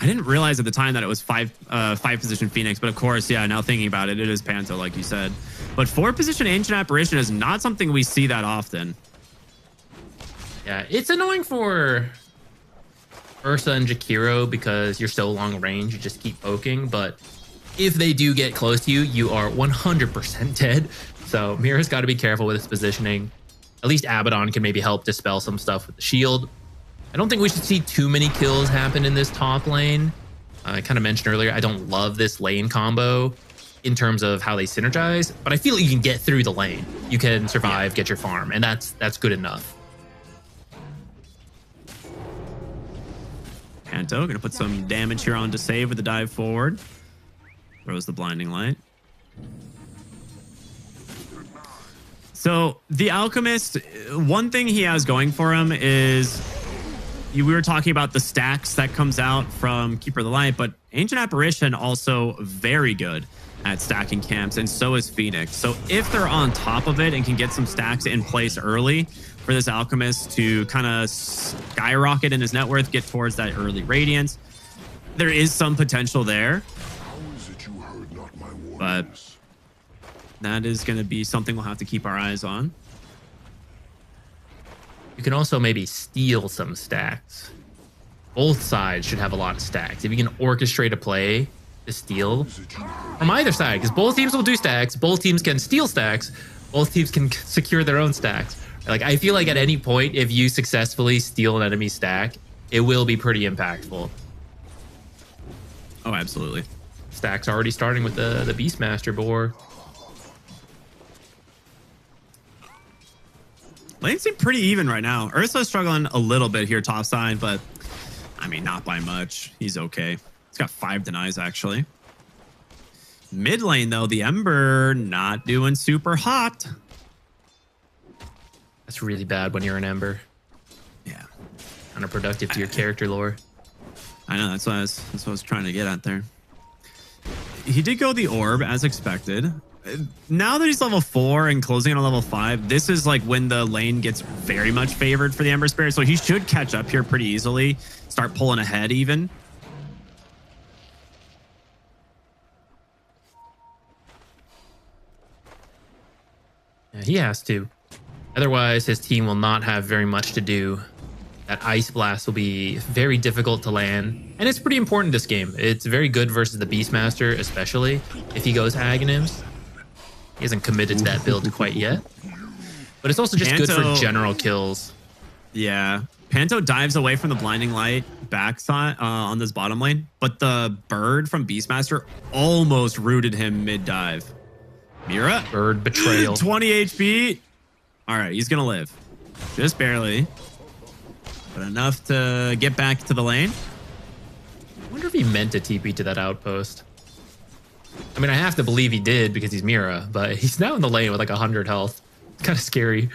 I didn't realize at the time that it was five position Phoenix, but of course, yeah. Now thinking about it, it is Panto, like you said. But 4 position Ancient Apparition is not something we see that often. Yeah, it's annoying for Ursa and Jakiro because you're so long range, you just keep poking. But if they do get close to you, you are 100% dead. So Mira's got to be careful with his positioning. At least Abaddon can maybe help dispel some stuff with the shield. I don't think we should see too many kills happen in this top lane. I kind of mentioned earlier, I don't love this lane combo in terms of how they synergize, but I feel like you can get through the lane. You can survive, get your farm, and that's good enough. Panto gonna put some damage here on to save with the dive forward. Throws the blinding light. So the Alchemist, one thing he has going for him is we were talking about the stacks that comes out from Keeper of the Light, but Ancient Apparition also very good at stacking camps, and so is Phoenix. So if they're on top of it and can get some stacks in place early for this Alchemist to kind of skyrocket in his net worth, get towards that early Radiance, there is some potential there. But that is going to be something we'll have to keep our eyes on. You can also maybe steal some stacks. Both sides should have a lot of stacks. If you can orchestrate a play to steal from either side, because both teams will do stacks, both teams can steal stacks, both teams can secure their own stacks. Like, I feel like at any point, if you successfully steal an enemy stack, it will be pretty impactful. Oh, absolutely. Stacks already starting with the Beastmaster board. Lanes seem pretty even right now. Ursa's struggling a little bit here top side, but I mean, not by much. He's okay. He's got 5 denies, actually. Mid lane, though, the Ember not doing super hot. That's really bad when you're an Ember. Yeah. Counterproductive to your character lore. I know, that's what I was trying to get at there. He did go the orb as expected. Now that he's level 4 and closing on a level 5, this is like when the lane gets very much favored for the Ember Spirit. So he should catch up here pretty easily. Start pulling ahead even. Yeah, he has to. Otherwise, his team will not have very much to do. That Ice Blast will be very difficult to land. And it's pretty important this game. It's very good versus the Beastmaster, especially if he goes Aghanims. He hasn't committed to that build quite yet. But it's also just good for general kills. Yeah. Panto dives away from the blinding light backside on this bottom lane, but the bird from Beastmaster almost rooted him mid-dive. Mira. Bird betrayal. 20 HP. All right, he's going to live. Just barely. But enough to get back to the lane. I wonder if he meant to TP to that outpost. I mean, I have to believe he did because he's Mira, but he's now in the lane with like 100 health. It's kind of scary.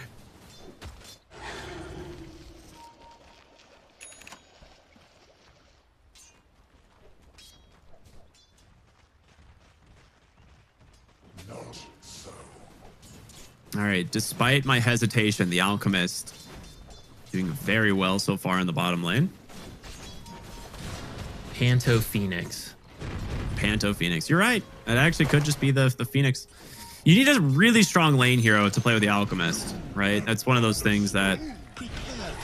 All right, despite my hesitation, the Alchemist doing very well so far in the bottom lane. Panto Phoenix. Panto Phoenix. You're right. It actually could just be the Phoenix. You need a really strong lane hero to play with the Alchemist, right? That's one of those things that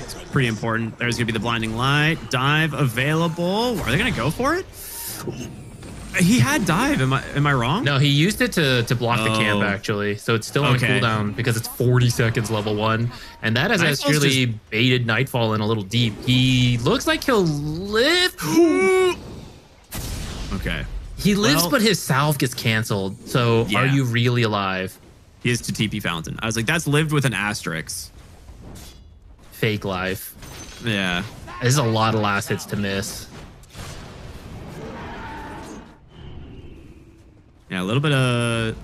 is pretty important. There's going to be the blinding light. Dive available. Are they going to go for it? He had dive. Am I wrong? No, he used it to block the camp, actually. So it's still on cooldown because it's 40 seconds level 1. And that has actually baited Nightfall in a little deep. He looks like he'll live. Okay. He lives, but his salve gets canceled. So are you really alive? He is to TP Fountain. I was like, that's lived with an asterisk. Fake life. Yeah. This is a lot of last hits to miss. Yeah, a little bit of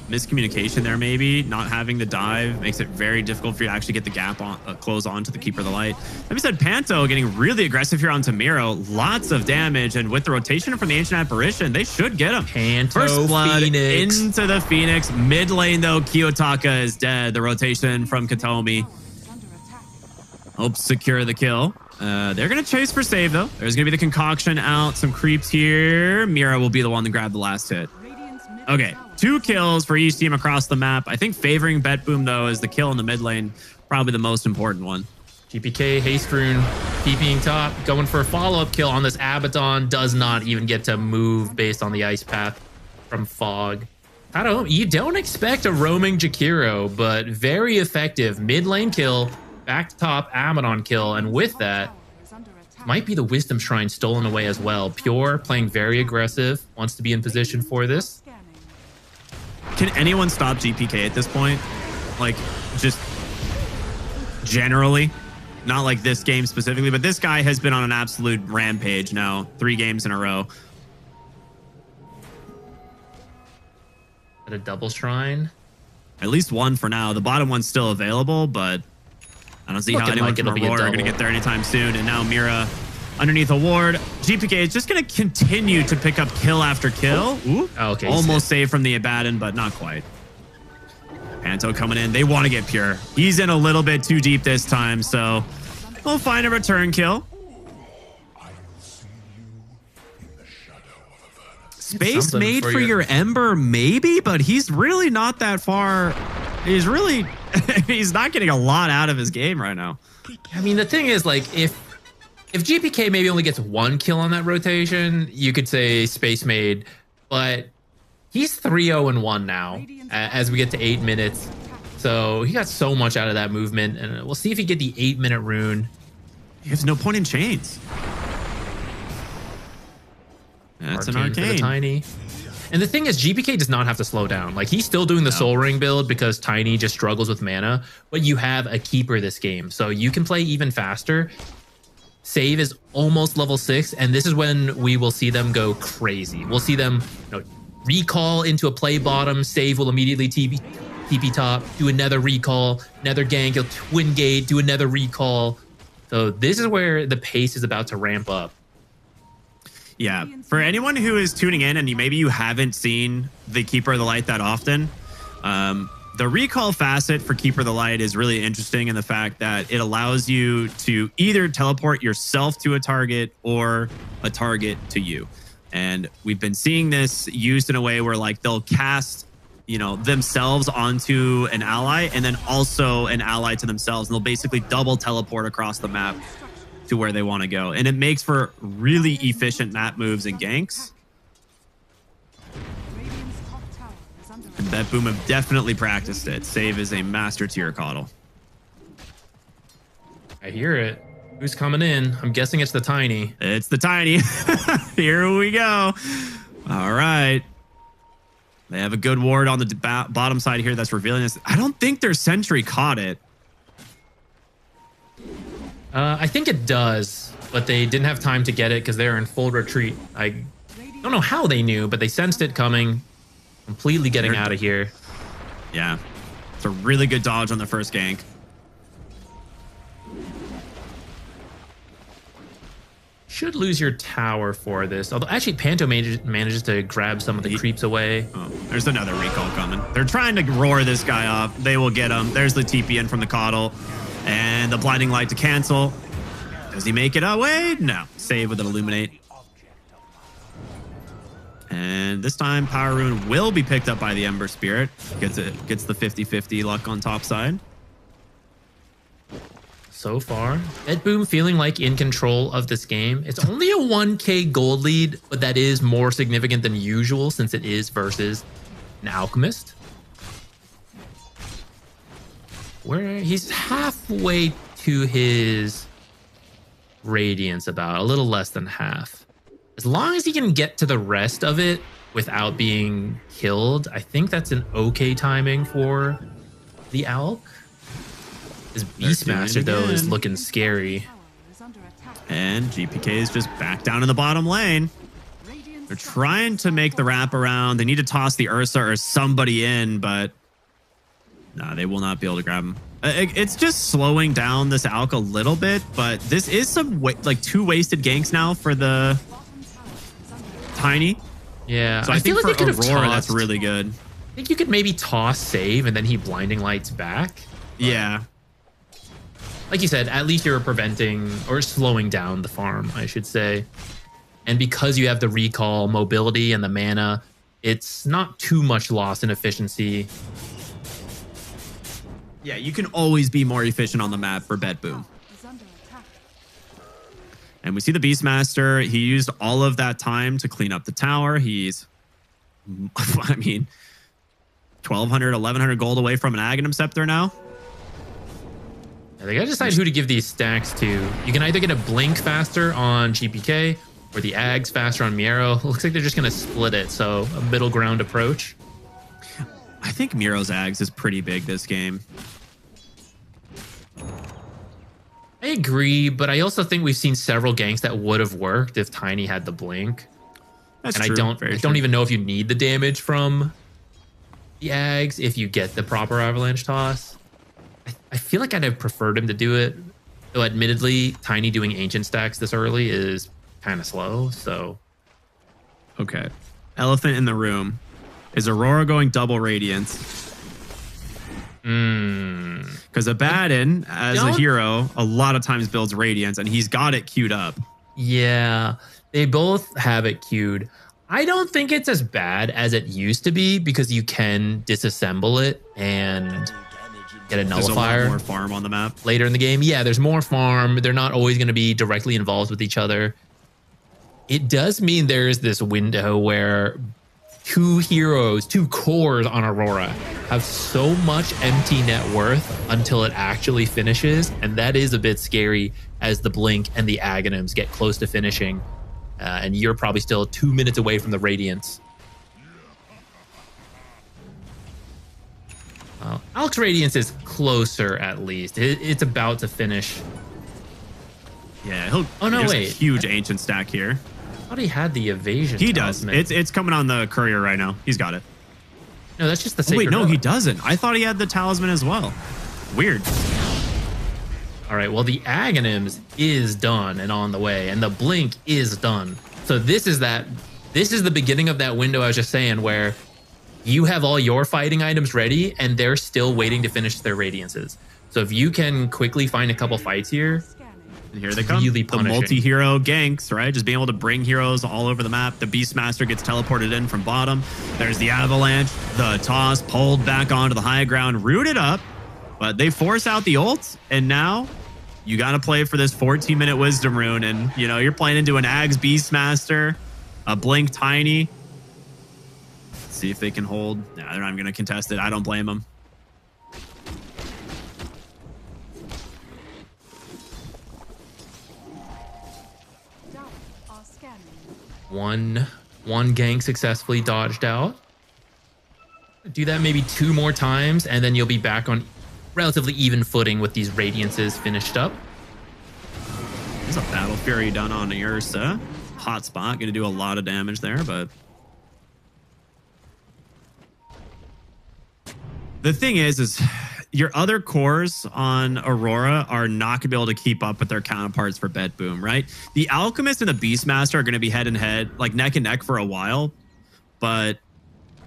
miscommunication there, maybe. Not having the dive makes it very difficult for you to actually get the gap on, close on to the Keeper of the Light. Like we said, Panto getting really aggressive here on Tamiro. Lots of damage, and with the rotation from the Ancient Apparition, they should get him. Panto First blood Phoenix. into the Phoenix. Mid lane, though, Kiyotaka is dead. The rotation from Katomi. Hopes secure the kill. They're going to chase for save, though. There's going to be the concoction out. Some creeps here. Mira will be the one to grab the last hit. Okay, 2 kills for each team across the map. I think favoring BetBoom, though, is the kill in the mid lane. Probably the most important one. GPK, Haste Rune, TPing top, going for a follow-up kill on this Abaddon. Does not even get to move based on the ice path from Fog. You don't expect a roaming Jakiro, but very effective mid lane kill, back to top Abaddon kill, and with that, might be the Wisdom Shrine stolen away as well. Pure playing very aggressive, wants to be in position for this. Can anyone stop GPK at this point? Like, just generally? Not like this game specifically, but this guy has been on an absolute rampage now, 3 games in a row. At a double shrine? At least 1 for now. The bottom one's still available, but I don't see how anyone from Aurora are going to get there anytime soon. And now Mira underneath a ward. GPK is just going to continue to pick up kill after kill. Ooh, okay, almost saved from the Abaddon, but not quite. Panto coming in. They want to get Pure. He's in a little bit too deep this time, so we'll find a return kill. Space made for your Ember, maybe, but he's really not that far. He's really, he's not getting a lot out of his game right now. I mean, the thing is, like, if GPK maybe only gets 1 kill on that rotation, you could say Space made, but he's 3-0-1 now as we get to 8 minutes. So he got so much out of that movement, and we'll see if he get the 8-minute rune. He has no point in chains. That's an arcane. Tiny. And the thing is, GPK does not have to slow down. Like, he's still doing the Soul Ring build because Tiny just struggles with mana, but you have a keeper this game, so you can play even faster. Save is almost level 6, and this is when we will see them go crazy. We'll see them, recall into a play bottom. Save will immediately TP top, do another recall, another gank, he'll twin gate, do another recall. So this is where the pace is about to ramp up. Yeah, for anyone who is tuning in and maybe you haven't seen the Keeper of the Light that often, the recall facet for Keeper of the Light is really interesting in the fact that it allows you to either teleport yourself to a target or a target to you. And we've been seeing this used in a way where, like, they'll cast, themselves onto an ally and then also an ally to themselves. And they'll basically double teleport across the map to where they want to go. And it makes for really efficient map moves and ganks. And BetBoom have definitely practiced it. Save is a master tier coddle. I hear it. Who's coming in? I'm guessing it's the Tiny. It's the Tiny. Here we go. All right. They have a good ward on the bottom side here that's revealing this. I don't think their sentry caught it. I think it does, but they didn't have time to get it because they're in full retreat. I don't know how they knew, but they sensed it coming. Completely getting out of here. Yeah. It's a really good dodge on the first gank. Should lose your tower for this. Although, actually, Panto manages to grab some of the creeps away. Oh, there's another recall coming. They're trying to roar this guy off. They will get him. There's the TP in from the coddle. And the blinding light to cancel. Does he make it away? No. Save with an illuminate. And this time, Power Rune will be picked up by the Ember Spirit. Gets the 50-50 luck on top side. So far, BetBoom feeling like in control of this game. It's only a 1k gold lead, but that is more significant than usual since it is versus an Alchemist. Where he's halfway to his Radiance, about a little less than half. As long as he can get to the rest of it without being killed, I think that's an okay timing for the Alk. His Beastmaster, though, is looking scary. And GPK is just back down in the bottom lane. They're trying to make the wraparound. They need to toss the Ursa or somebody in, but no, they will not be able to grab him. It's just slowing down this Alk a little bit, but this is some like 2 wasted ganks now for the Tiny. Yeah, so I think feel like for they could have Aurora, tossed. that's really good. I think you could maybe toss save and then he blinding lights back. Yeah. like you said, at least you're preventing or slowing down the farm, I should say. And because you have the recall, mobility, and the mana, it's not too much loss in efficiency. Yeah, you can always be more efficient on the map for BetBoom. And we see the Beastmaster. He used all of that time to clean up the tower. He's, I mean, 1,200, 1,100 gold away from an Aghanim Scepter now. Yeah, they gotta decide who to give these stacks to. You can either get a Blink faster on GPK or the Ags faster on Miero. Looks like they're just gonna split it, so a middle ground approach. I think Miero's Ags is pretty big this game. I agree, but I also think we've seen several ganks that would have worked if Tiny had the Blink. That's and true. I don't even know if you need the damage from the Ags if you get the proper Avalanche Toss. I feel like I'd have preferred him to do it. Though admittedly, Tiny doing Ancient stacks this early is kind of slow, so. Okay. Elephant in the room. Is Aurora going double Radiance? Because Abaddon, as a hero, a lot of times builds Radiance, and he's got it queued up. Yeah, they both have it queued. I don't think it's as bad as it used to be because you can disassemble it and get a nullifier. There's a lot more farm on the map. Later in the game. Yeah, there's more farm. They're not always going to be directly involved with each other. It does mean there is this window where two heroes, two cores on Aurora have so much empty net worth until it actually finishes. And that is a bit scary as the Blink and the Aghanims get close to finishing. And you're probably still 2 minutes away from the Radiance. Alex Radiance is closer at least. It's about to finish. Yeah, he'll. Oh no, there's wait! A huge Ancient stack here. I thought he had the evasion. He talisman. does. It's coming on the courier right now. He's got it. No, that's just the. Oh, wait, no, relic. he doesn't. I thought he had the talisman as well. Weird. All right. Well, the Aghanims is done and on the way, and the Blink is done. So this is that. This is the beginning of that window I was just saying, where you have all your fighting items ready, and they're still waiting to finish their Radiances. So if you can quickly find a couple fights here. And here they come. Really the multi-hero ganks, right? Just being able to bring heroes all over the map. The Beastmaster gets teleported in from bottom. There's the Avalanche. The toss pulled back onto the high ground, rooted up. But they force out the ults. And now you got to play for this 14-minute Wisdom Rune. And, you know, you're playing into an Ags Beastmaster, a Blink Tiny. Let's see if they can hold. Nah, they're not even going to contest it. I don't blame them. One gank successfully dodged out. Do that maybe 2 more times, and then you'll be back on relatively even footing with these Radiances finished up. There's a Battle Fury done on the Ursa. Hot spot, going to do a lot of damage there, but... The thing is your other cores on Aurora are not going to be able to keep up with their counterparts for BetBoom, right? The Alchemist and the Beastmaster are going to be head and head, like neck and neck for a while. But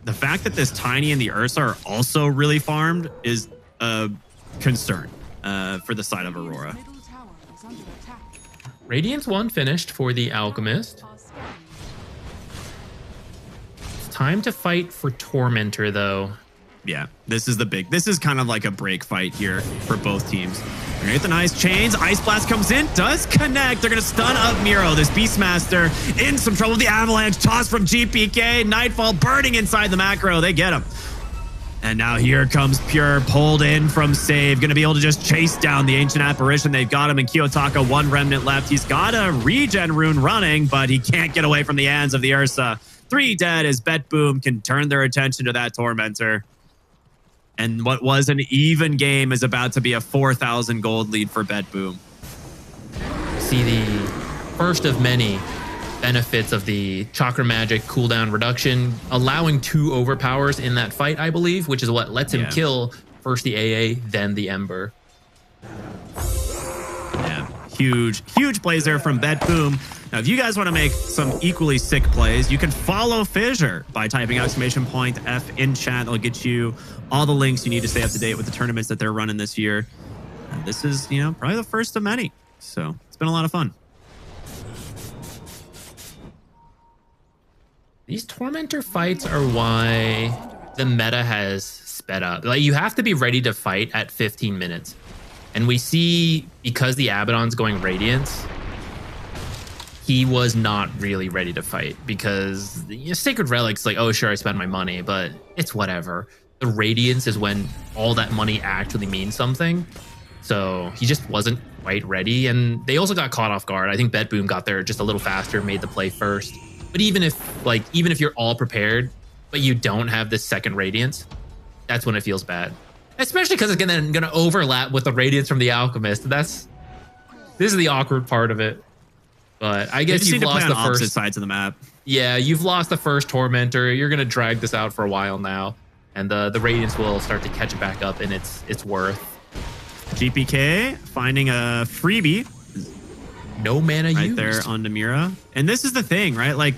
the fact that this Tiny and the Ursa are also really farmed is a concern for the side of Aurora. Radiance 1 finished for the Alchemist. It's time to fight for Tormentor, though. Yeah, this is kind of like a break fight here for both teams. They're gonna get the nice chains. Ice Blast comes in, does connect. They're gonna stun up Miero. This Beastmaster in some trouble with the Avalanche. Toss from GPK. Nightfall burning inside the macro. They get him. And now here comes Pure, pulled in from Save. Gonna be able to just chase down the Ancient Apparition. They've got him in Kiyotaka. 1 remnant left. He's got a regen rune running, but he can't get away from the hands of the Ursa. 3 dead as BetBoom can turn their attention to that Tormentor. And what was an even game is about to be a 4,000 gold lead for BetBoom. See the first of many benefits of the Chakra Magic cooldown reduction, allowing 2 overpowers in that fight, I believe, which is what lets him kill first the AA, then the Ember. Yeah, huge plays there from BetBoom. Now, if you guys want to make some equally sick plays, you can follow Fissure by typing !F in chat. It'll get you all the links you need to stay up to date with the tournaments that they're running this year. this is, you know, probably the first of many. So it's been a lot of fun. These Tormentor fights are why the meta has sped up. Like, you have to be ready to fight at 15 minutes. And we see, because the Abaddon's going Radiance, he was not really ready to fight because the Sacred Relic's like, oh, sure, I spent my money, but it's whatever. The Radiance is when all that money actually means something. So he just wasn't quite ready. And they also got caught off guard. I think BetBoom got there just a little faster, made the play first. But even if you're all prepared, but you don't have this second Radiance, that's when it feels bad. Especially because it's gonna overlap with the Radiance from the Alchemist. This is the awkward part of it. But I guess you've lost the first sides of the map. Yeah, you've lost the first Tormentor. You're gonna drag this out for a while now, and the Radiance will start to catch it back up in its worth. GPK finding a freebie. No mana right used. there on Demira. And this is the thing, right? Like,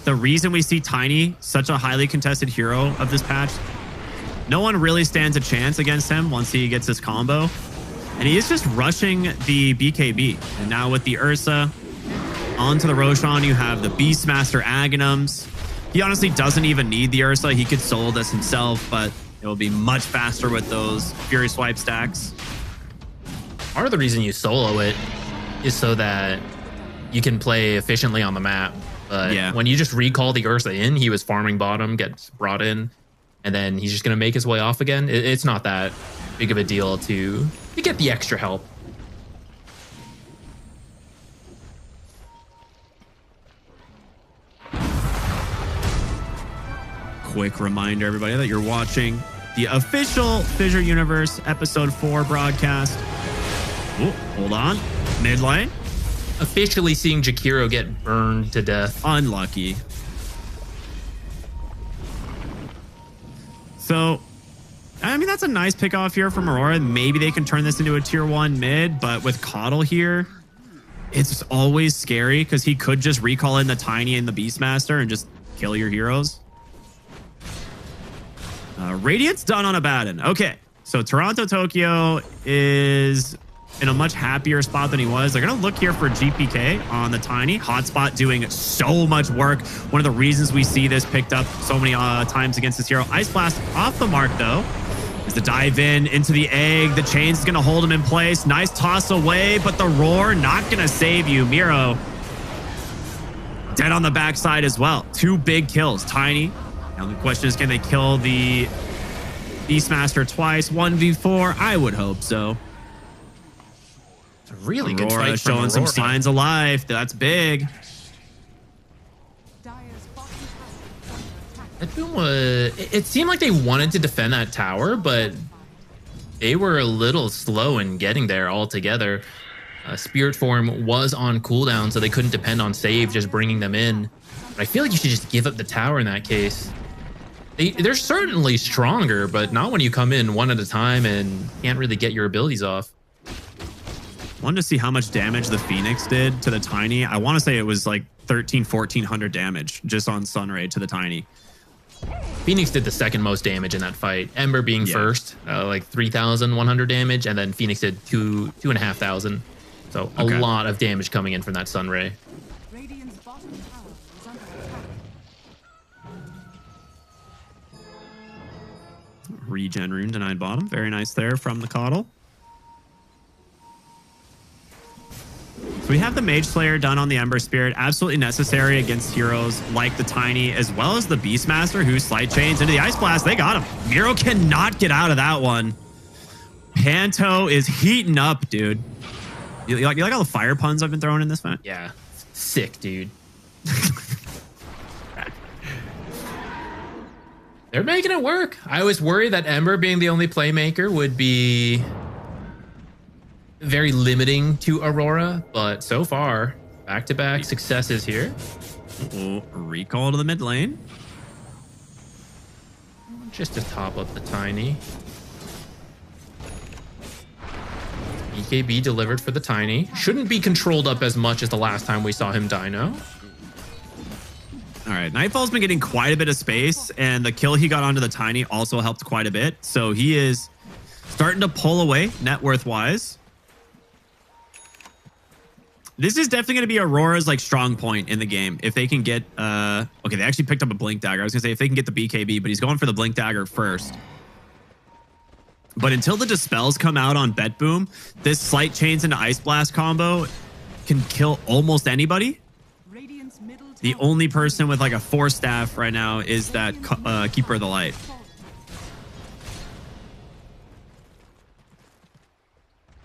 the reason we see Tiny such a highly contested hero of this patch, no one really stands a chance against him once he gets his combo. And he is just rushing the BKB. And now with the Ursa onto the Roshan, you have the Beastmaster Aghanims. He honestly doesn't even need the Ursa. He could solo this himself, but it will be much faster with those Fury Swipe stacks. Part of the reason you solo it is so that you can play efficiently on the map. But yeah, when you just recall the Ursa in, he was farming bottom, gets brought in, and then he's just going to make his way off again. It's not that big of a deal to get the extra help. Quick reminder, everybody, that you're watching the official Fissure Universe Episode 4 broadcast. Oh, hold on. Mid lane. Officially seeing Jakiro get burned to death. Unlucky. So, I mean, that's a nice pick off here from Aurora. Maybe they can turn this into a tier 1 mid, but with Coddle here, it's always scary because he could just recall in the Tiny and the Beastmaster and just kill your heroes. Radiant's done on Abaddon. Okay, so Toronto Tokyo is in a much happier spot than he was. They're going to look here for GPK on the Tiny. Hotspot doing so much work. One of the reasons we see this picked up so many times against this hero. Ice Blast off the mark, though. Is the dive in into the egg. The chain's going to hold him in place. Nice toss away, but the roar not going to save you. Miro dead on the backside as well. 2 big kills. Tiny. Now the question is, can they kill the Beastmaster twice? 1v4? I would hope so. It's a really good Aurora fight from showing some Aurora. signs of life. That's big. BetBoom was... It seemed like they wanted to defend that tower, but they were a little slow in getting there altogether. Spirit Form was on cooldown, so they couldn't depend on save just bringing them in. But I feel like you should just give up the tower in that case. They're certainly stronger, but not when you come in one at a time and can't really get your abilities off. Wanted to see how much damage the Phoenix did to the Tiny. I want to say it was like 1,400 damage just on Sunray to the Tiny. Phoenix did the second most damage in that fight. Ember being first, like 3,100 damage, and then Phoenix did 2,500. So a lot of damage coming in from that Sunray. Radiant's bottom tower is under attack. Regen rune denied bottom. Very nice there from the Coddle. So we have the Mage Slayer done on the Ember Spirit. Absolutely necessary against heroes like the Tiny, as well as the Beastmaster, who slight chains into the Ice Blast. They got him. Miro cannot get out of that one. Panto is heating up, dude. You like all the fire puns I've been throwing in this fight? Yeah. Sick, dude. They're making it work. I was worried that Ember being the only playmaker would be very limiting to Aurora, but so far, back-to-back successes here. Recall to the mid lane. Just to top up the Tiny. BKB delivered for the Tiny. Shouldn't be controlled up as much as the last time we saw him dino. All right, Nightfall's been getting quite a bit of space, and the kill he got onto the Tiny also helped quite a bit. So he is starting to pull away net worth wise. This is definitely going to be Aurora's like strong point in the game. If they can get, okay, they actually picked up a Blink Dagger. I was going to say if they can get the BKB, but he's going for the Blink Dagger first. But until the Dispels come out on BetBoom, this Slight Chains into Ice Blast combo can kill almost anybody. The only person with like a 4 staff right now is that Keeper of the Light.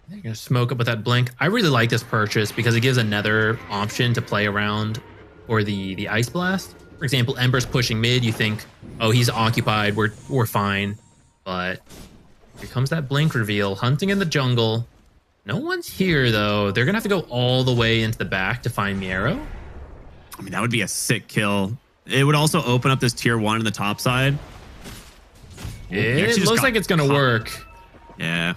You're gonna smoke up with that blink. I really like this purchase because it gives another option to play around for the Ice Blast. For example, Ember's pushing mid. You think, oh, he's occupied. We're fine. But here comes that blink reveal. Hunting in the jungle. No one's here though. They're gonna have to go all the way into the back to find Miero. I mean, that would be a sick kill. It would also open up this tier 1 in the top side. It looks like it's gonna work. Yeah.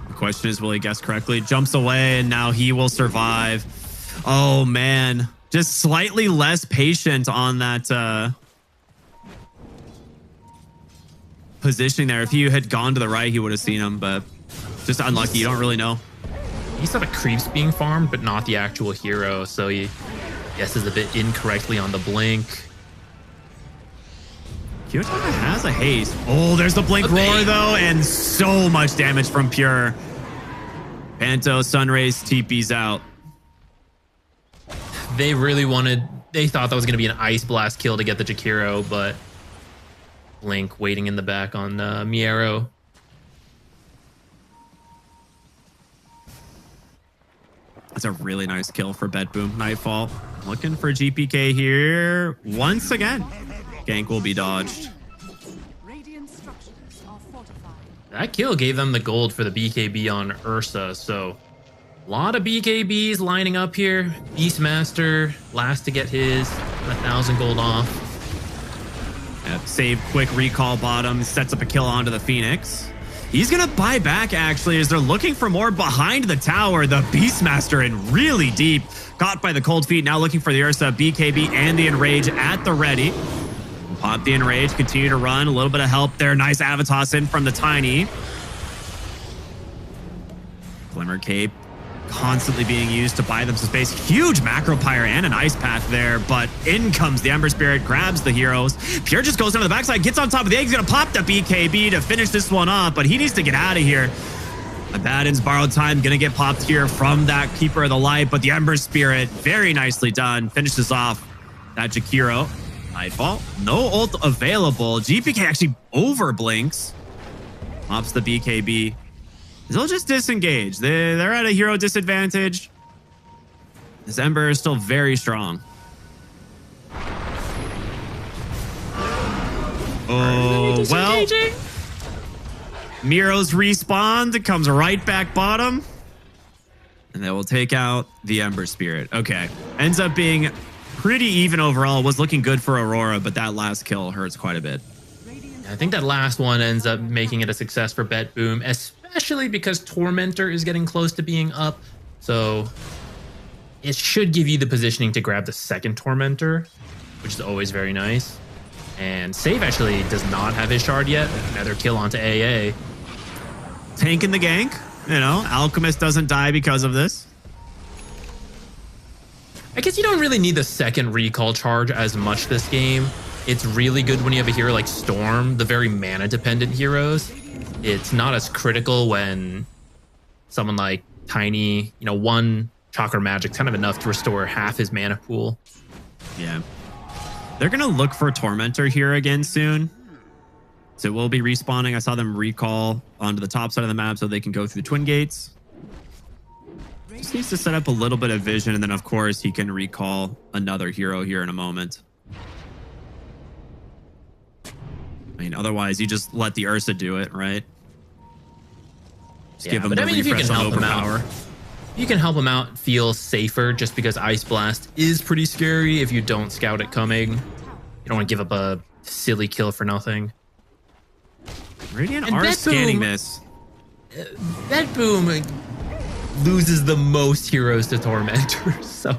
The question is, will he guess correctly? Jumps away, and now he will survive. Oh, man. Just slightly less patient on that positioning there. If he had gone to the right, he would have seen him, but just unlucky. You don't really know. He saw the creeps being farmed, but not the actual hero, so he guesses a bit incorrectly on the blink. Kiyotaka has a haste. Oh, there's the blink roar, though, and so much damage from Pure. Panto, Sunrays, TP's out. They thought that was going to be an Ice Blast kill to get the Jakiro, but Blink waiting in the back on Miero. That's a really nice kill for BetBoom. Nightfall looking for GPK here once again. Gank will be dodged. That kill gave them the gold for the BKB on Ursa, so a lot of BKBs lining up here. Beastmaster, last to get his 1,000 gold off. Save, quick recall bottom, sets up a kill onto the Phoenix. He's going to buy back, actually, as they're looking for more behind the tower. The Beastmaster in really deep. Caught by the cold feet, now looking for the Ursa, BKB, and the Enrage at the ready. Pop the Enrage, continue to run. A little bit of help there. Nice Avatos in from the Tiny. Glimmer Cape constantly being used to buy them some space. Huge Macro Pyre and an Ice Path there, but in comes the Ember Spirit, grabs the heroes. Pure just goes down to the backside, gets on top of the egg. He's going to pop the BKB to finish this one off, but he needs to get out of here. Abaddon's borrowed time, going to get popped here from that Keeper of the Light, but the Ember Spirit, very nicely done, finishes off that Jakiro. Nightfall, no ult available. GPK actually over blinks. Pops the BKB. They'll just disengage. They're at a hero disadvantage. This Ember is still very strong. Oh, well. Miro's respawned. Comes right back bottom. And they will take out the Ember Spirit. Okay. Ends up being pretty even overall. Was looking good for Aurora, but that last kill hurts quite a bit. I think that last one ends up making it a success for BetBoom, especially because Tormentor is getting close to being up. So it should give you the positioning to grab the second Tormentor, which is always very nice. And Save actually does not have his shard yet. Another kill onto AA. Tanking the gank. You know, Alchemist doesn't die because of this. I guess you don't really need the second recall charge as much this game. It's really good when you have a hero like Storm, the very mana-dependent heroes. It's not as critical when someone like Tiny, you know, one Chakra Magic's kind of enough to restore half his mana pool. Yeah. They're going to look for Tormentor here again soon. So it will be respawning. I saw them recall onto the top side of the map so they can go through the Twin Gates. Just needs to set up a little bit of vision, and then, of course, he can recall another hero here in a moment. I mean, otherwise, you just let the Ursa do it, right? Just give him the refresh on overpower. You can help him out feel safer just because Ice Blast is pretty scary if you don't scout it coming. You don't want to give up a silly kill for nothing. Radiant are scanning this. BetBoom loses the most heroes to Tormentors, so...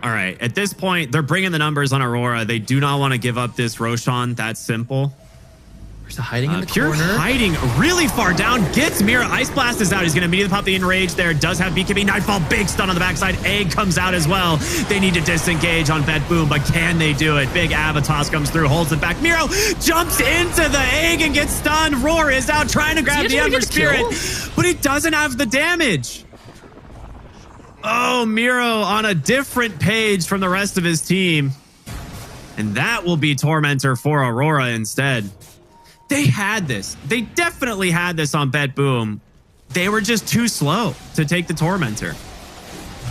All right, at this point, they're bringing the numbers on Aurora. They do not want to give up this Roshan that simple. Hiding in the Pure corner. hiding really far down. Gets Mira. Ice Blast is out. He's going to immediately pop the Enrage there. Does have BKB. Nightfall. Big stun on the backside. Egg comes out as well. They need to disengage on BetBoom, but can they do it? Big Avatos comes through. Holds it back. Miro jumps into the egg and gets stunned. Roar is out trying to grab the Ember Spirit, but he doesn't have the damage. Oh, Miro on a different page from the rest of his team. And that will be Tormentor for Aurora instead. They had this. They definitely had this on BetBoom. They were just too slow to take the Tormentor.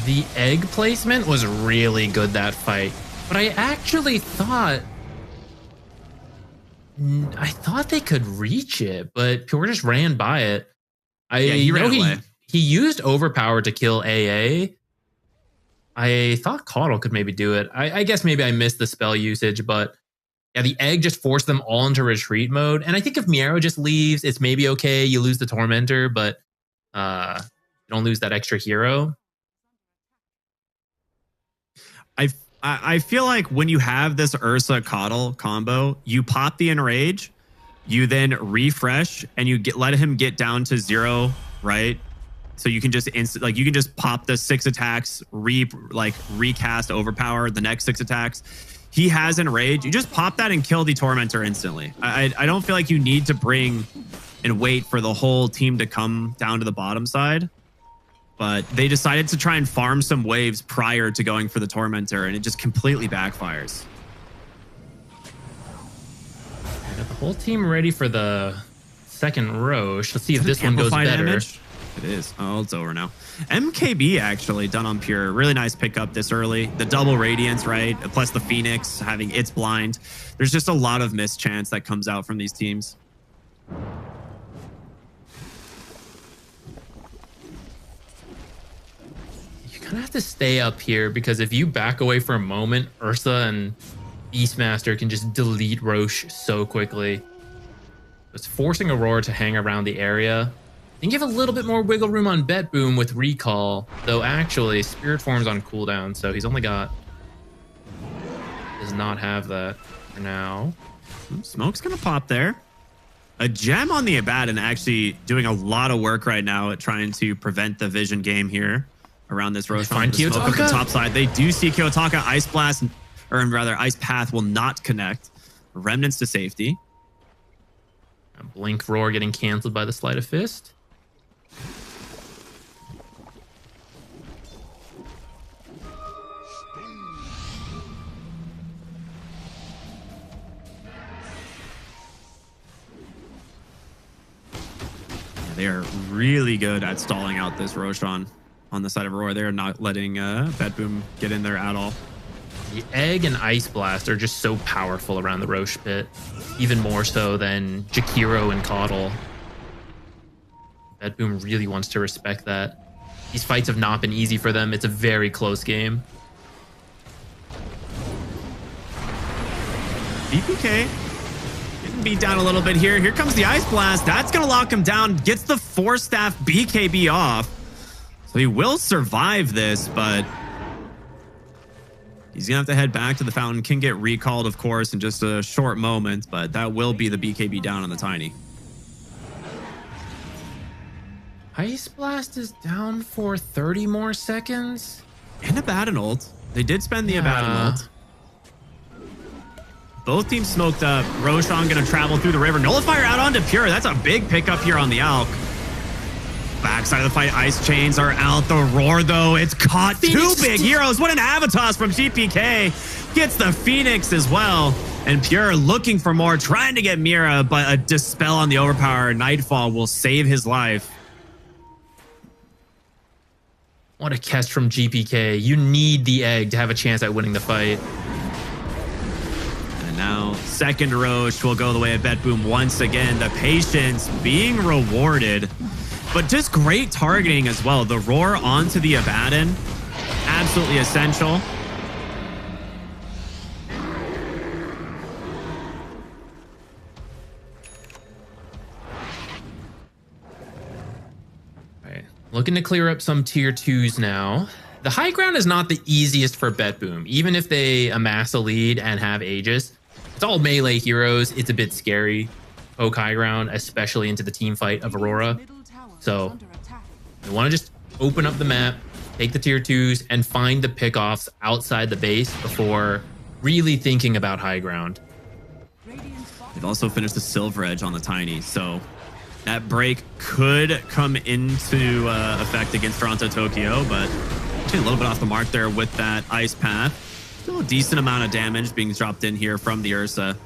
The egg placement was really good that fight, but I actually thought they could reach it, but Pure just ran by it. He ran away. He used Overpower to kill AA. I thought Caudle could maybe do it. I guess maybe I missed the spell usage, but yeah, the egg just forced them all into retreat mode. And I think if Miero just leaves, it's maybe okay. You lose the Tormentor, but you don't lose that extra hero. I feel like when you have this Ursa Caudle combo, you pop the Enrage, you then refresh, and you let him get down to 0, right? So you can just you can just pop the 6 attacks, recast Overpower the next 6 attacks. He has Enrage. You just pop that and kill the Tormentor instantly. I don't feel like you need to bring and wait for the whole team to come down to the bottom side. But they decided to try and farm some waves prior to going for the Tormentor, and it just completely backfires. I got the whole team ready for the second Roche. Let's see if this one goes better. Image? It is. Oh, it's over now. MKB actually done on Pure. Really nice pickup this early. The double Radiance, right? Plus the Phoenix having its blind. There's just a lot of mischance that comes out from these teams. You kind of have to stay up here because if you back away for a moment, Ursa and Beastmaster can just delete Roche so quickly. It's forcing Aurora to hang around the area. And give a little bit more wiggle room on BetBoom with Recall, though actually Spirit Form's on cooldown, so he's only got... does not have that for now. Smoke's gonna pop there. A gem on the Abaddon actually doing a lot of work right now at trying to prevent the vision game here around this Roche. Find Smoke up the Kiyotaka? top side. They do see Kiyotaka. Ice Blast, or rather Ice Path will not connect. Remnants to safety. Blink Roar getting canceled by the Sleight of Fist. They are really good at stalling out this Roshan on the side of Aurora. They're not letting BetBoom get in there at all. The Egg and Ice Blast are just so powerful around the Roche pit, even more so than Jakiro and Caudle. BetBoom really wants to respect that. These fights have not been easy for them. It's a very close game. BPK getting beat down a little bit here. Here comes the Ice Blast. That's going to lock him down. Gets the 4-staff BKB off. So he will survive this, but he's going to have to head back to the fountain. Can get recalled, of course, in just a short moment, but that will be the BKB down on the Tiny. Ice Blast is down for 30 more seconds. And Abaddon ult. They did spend the Abaddon ult. Both teams smoked up. Roshan going to travel through the river. Nullifier out onto Pure. That's a big pickup here on the Alk. Backside of the fight, Ice Chains are out. The Roar, though, it's caught. Phoenix. Two big heroes. What an Avatos from GPK. Gets the Phoenix as well. And Pure looking for more, trying to get Mira, but a Dispel on the Overpower. Nightfall will save his life. What a catch from GPK. You need the Egg to have a chance at winning the fight. And now, second Roche will go the way of BetBoom once again. The patience being rewarded, but just great targeting as well. The Roar onto the Abaddon, absolutely essential. Looking to clear up some tier 2s now. The high ground is not the easiest for BetBoom. Even if they amass a lead and have Aegis, it's all melee heroes. It's a bit scary. poke high ground, especially into the team fight of Aurora. So we want to just open up the map, take the tier 2s, and find the pickoffs outside the base before really thinking about high ground. They've also finished the Silver Edge on the Tiny, so that break could come into effect against Toronto Tokyo, but actually a little bit off the mark there with that Ice Path. Still a decent amount of damage being dropped in here from the Ursa.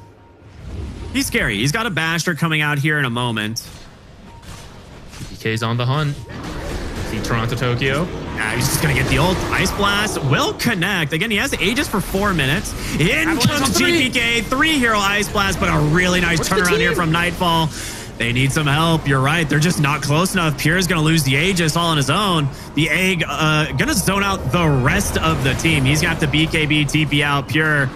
He's scary. He's got a Basher coming out here in a moment. DK's on the hunt. See Toronto Tokyo. Yeah, he's just going to get the ult. Ice Blast will connect. Again, he has Aegis for 4 minutes. In comes GPK. 3-hero Ice Blast, but a really nice turnaround here from Nightfall. They need some help. You're right. They're just not close enough. Pure's going to lose the Aegis all on his own. The Egg going to zone out the rest of the team. He's going to have to BKB, TP out. Pure.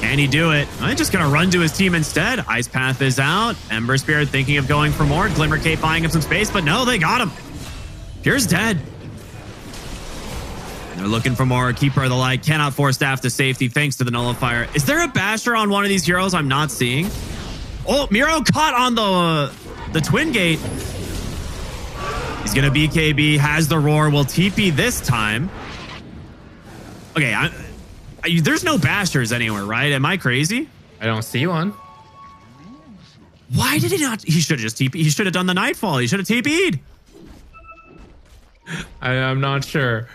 Can he do it? I'm just going to run to his team instead. Ice Path is out. Ember Spirit thinking of going for more. Glimmer Cape buying him some space, but no, they got him. Pure's dead. They're looking for more. Keeper of the Light cannot force staff to safety thanks to the Nullifier. Is there a Basher on one of these heroes I'm not seeing? Oh, Miro caught on the Twin Gate. He's going to BKB, has the Roar, will TP this time. Okay, there's no Bashers anywhere, right? Am I crazy? I don't see one. Why did he not? He should have just TP. He should have done the Nightfall. He should have TP'd. I'm not sure.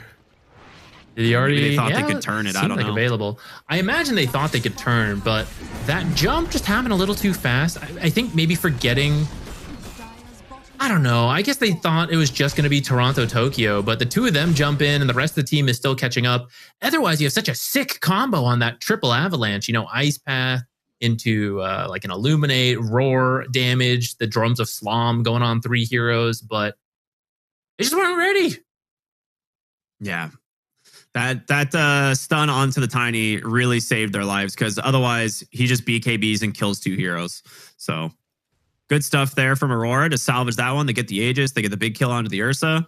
Did he already? Maybe they thought they could turn it. I don't know. Available. I imagine they thought they could turn, but that jump just happened a little too fast. I think maybe forgetting. I don't know. I guess they thought it was just going to be Toronto Tokyo, but the two of them jump in and the rest of the team is still catching up. Otherwise, you have such a sick combo on that triple avalanche. You know, Ice Path into like an Illuminate, Roar damage, the Drums of Slom going on 3 heroes, but they just weren't ready. Yeah. That stun onto the Tiny really saved their lives because otherwise he just BKBs and kills 2 heroes. So good stuff there from Aurora to salvage that one. They get the Aegis. They get the big kill onto the Ursa.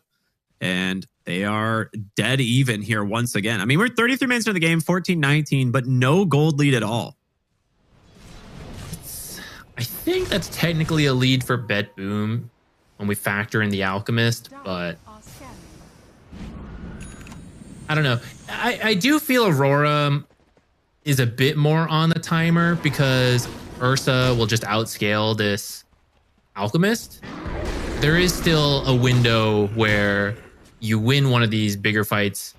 And they are dead even here once again. I mean, we're 33 minutes into the game, 14-19, but no gold lead at all. I think that's technically a lead for BetBoom when we factor in the Alchemist, but I don't know. I do feel Aurora is a bit more on the timer because Ursa will just outscale this Alchemist. There is still a window where you win one of these bigger fights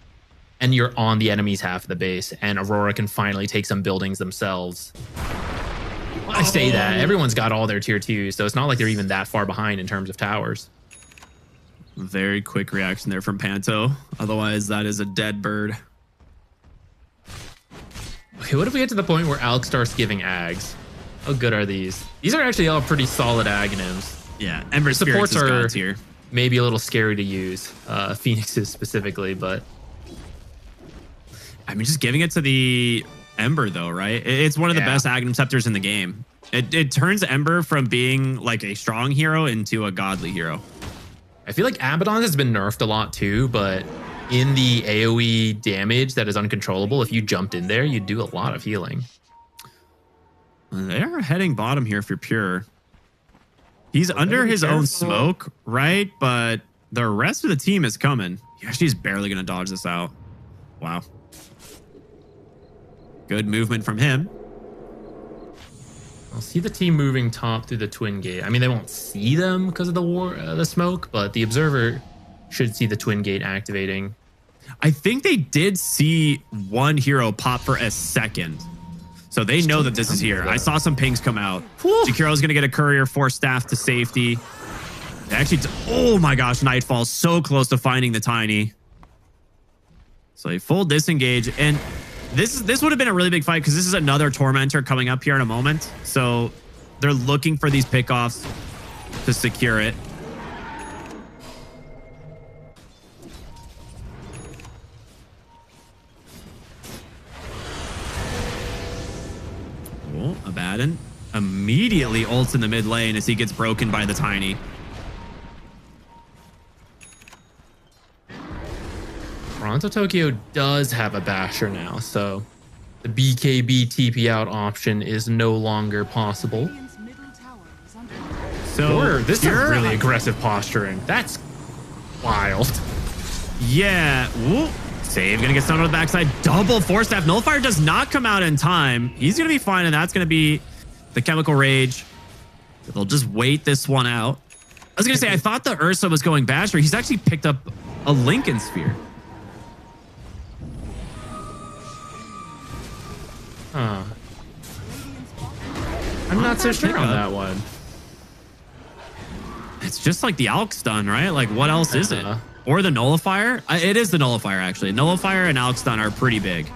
and you're on the enemy's half of the base and Aurora can finally take some buildings themselves. I say that. Everyone's got all their tier 2s, so it's not like they're even that far behind in terms of towers. Very quick reaction there from Panto. Otherwise, that is a dead bird. Okay, what if we get to the point where Alk starts giving Ags? How good are these? These are actually all pretty solid Aghanims. Yeah, Ember Spirits supports are tier. Maybe a little scary to use. Phoenixes specifically, but I mean, just giving it to the Ember though, right? It's one of the best Aghanim Scepters in the game. It turns Ember from being like a strong hero into a godly hero. I feel like Abaddon has been nerfed a lot too, but in the AoE damage that is uncontrollable, if you jumped in there, you'd do a lot of healing. They're heading bottom here for Pure. He's under his own smoke, right? But the rest of the team is coming. Yeah, she's barely going to dodge this out. Wow. Good movement from him. I'll see the team moving top through the Twin Gate. I mean, they won't see them because of the smoke, but the observer should see the Twin Gate activating. I think they did see one hero pop for a second. So they know that this is here. I saw some pings come out. Jakiro's going to get a courier, force staff to safety. They actually, oh my gosh, Nightfall so close to finding the Tiny. So a full disengage. And this would have been a really big fight because this is another Tormentor coming up here in a moment. So they're looking for these pickoffs to secure it. Oh, Abaddon immediately ults in the mid lane as he gets broken by the Tiny. Toronto Tokyo does have a Basher now, so the BKB TP out option is no longer possible. So this is really aggressive posturing. That's wild. Yeah. Ooh. Save gonna get stunned on the backside. Double force staff. Nullifier does not come out in time. He's gonna be fine, and that's gonna be the Chemical Rage. They'll just wait this one out. I was gonna say, I thought the Ursa was going Basher. He's actually picked up a Lincoln Sphere. Huh. I'm not so sure on that one. It's just like the Alk stun, right? Like, what else is it? Or the Nullifier? It is the Nullifier, actually. Nullifier and Alk stun are pretty big.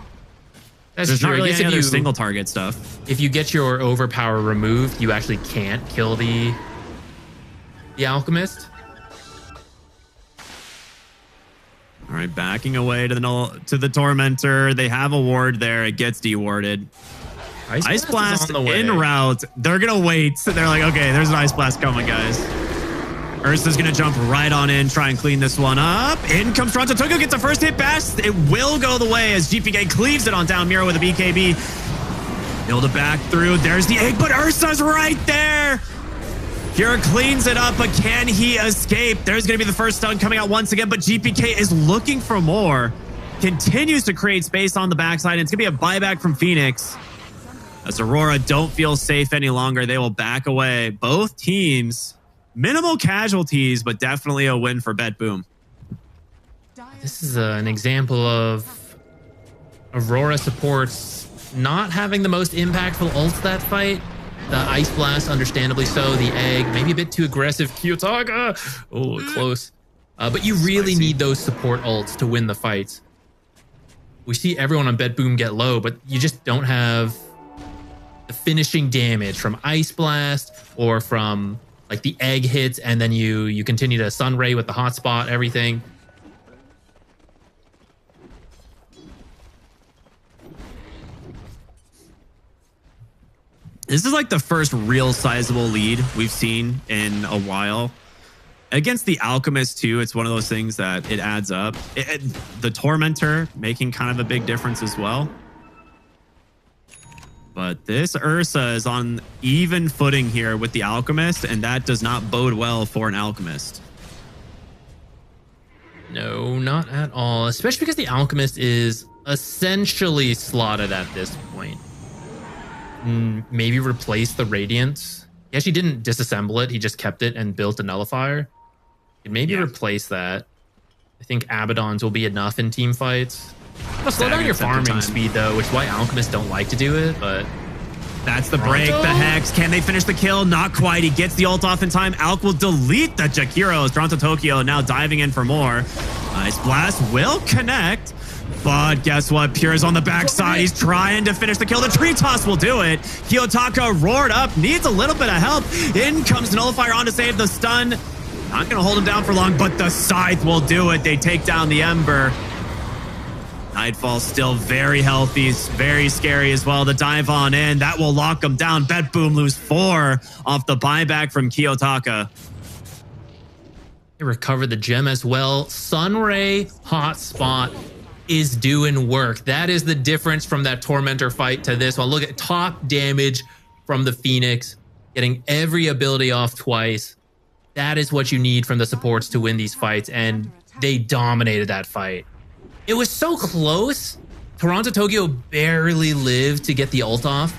There's not really any other single target stuff. If you get your overpower removed, you actually can't kill the Alchemist. All right, backing away to the Tormentor. They have a ward there. It gets dewarded. Ice Blast en route. They're going to wait. They're like, okay, there's an Ice Blast coming, guys. Ursa's going to jump right on in, try and clean this one up. In comes Toronto. Tokyo gets a first hit best. It will go the way as GPK cleaves it on down Mira with a BKB. Able to back through. There's the egg, but Ursa's right there. Kira cleans it up, but can he escape? There's going to be the first stun coming out once again, but GPK is looking for more. Continues to create space on the backside, and it's going to be a buyback from Phoenix. As Aurora don't feel safe any longer, they will back away. Both teams... minimal casualties, but definitely a win for BetBoom. This is an example of Aurora supports not having the most impactful ults that fight. The Ice Blast, understandably so. The egg, maybe a bit too aggressive. Kiyotaka! Oh, close. But you really need those support ults to win the fights. We see everyone on BetBoom get low, but you just don't have the finishing damage from Ice Blast or from... like the egg hits, and then you continue to Sunray with the hotspot, everything. This is like the first real sizable lead we've seen in a while. Against the Alchemist, too, it's one of those things that it adds up. The Tormentor making kind of a big difference as well. But this Ursa is on even footing here with the Alchemist, and that does not bode well for an Alchemist. No, not at all. Especially because the Alchemist is essentially slotted at this point. Maybe replace the Radiance. He actually didn't disassemble it. He just kept it and built a Nullifier. Could maybe replace that. I think Abaddons will be enough in team fights. Slow down your farming speed, though, which is why Alchemists don't like to do it, but... that's the break, the Hex. Can they finish the kill? Not quite. He gets the ult off in time. Alk will delete the Jakiros. Toronto Tokyo now diving in for more. Ice Blast will connect, but guess what? Pure's on the backside. He's trying to finish the kill. The Tree Toss will do it. Kiyotaka roared up, needs a little bit of help. In comes Nullifier on to save the stun. Not going to hold him down for long, but the Scythe will do it. They take down the Ember. Nightfall still very healthy, very scary as well. The dive on in, that will lock him down. BetBoom lose 4 off the buyback from Kiyotaka. They recovered the gem as well. Sunray hotspot is doing work. That is the difference from that Tormentor fight to this one. Look at top damage from the Phoenix, getting every ability off twice. That is what you need from the supports to win these fights, and they dominated that fight. It was so close. Toronto Tokyo barely lived to get the ult off.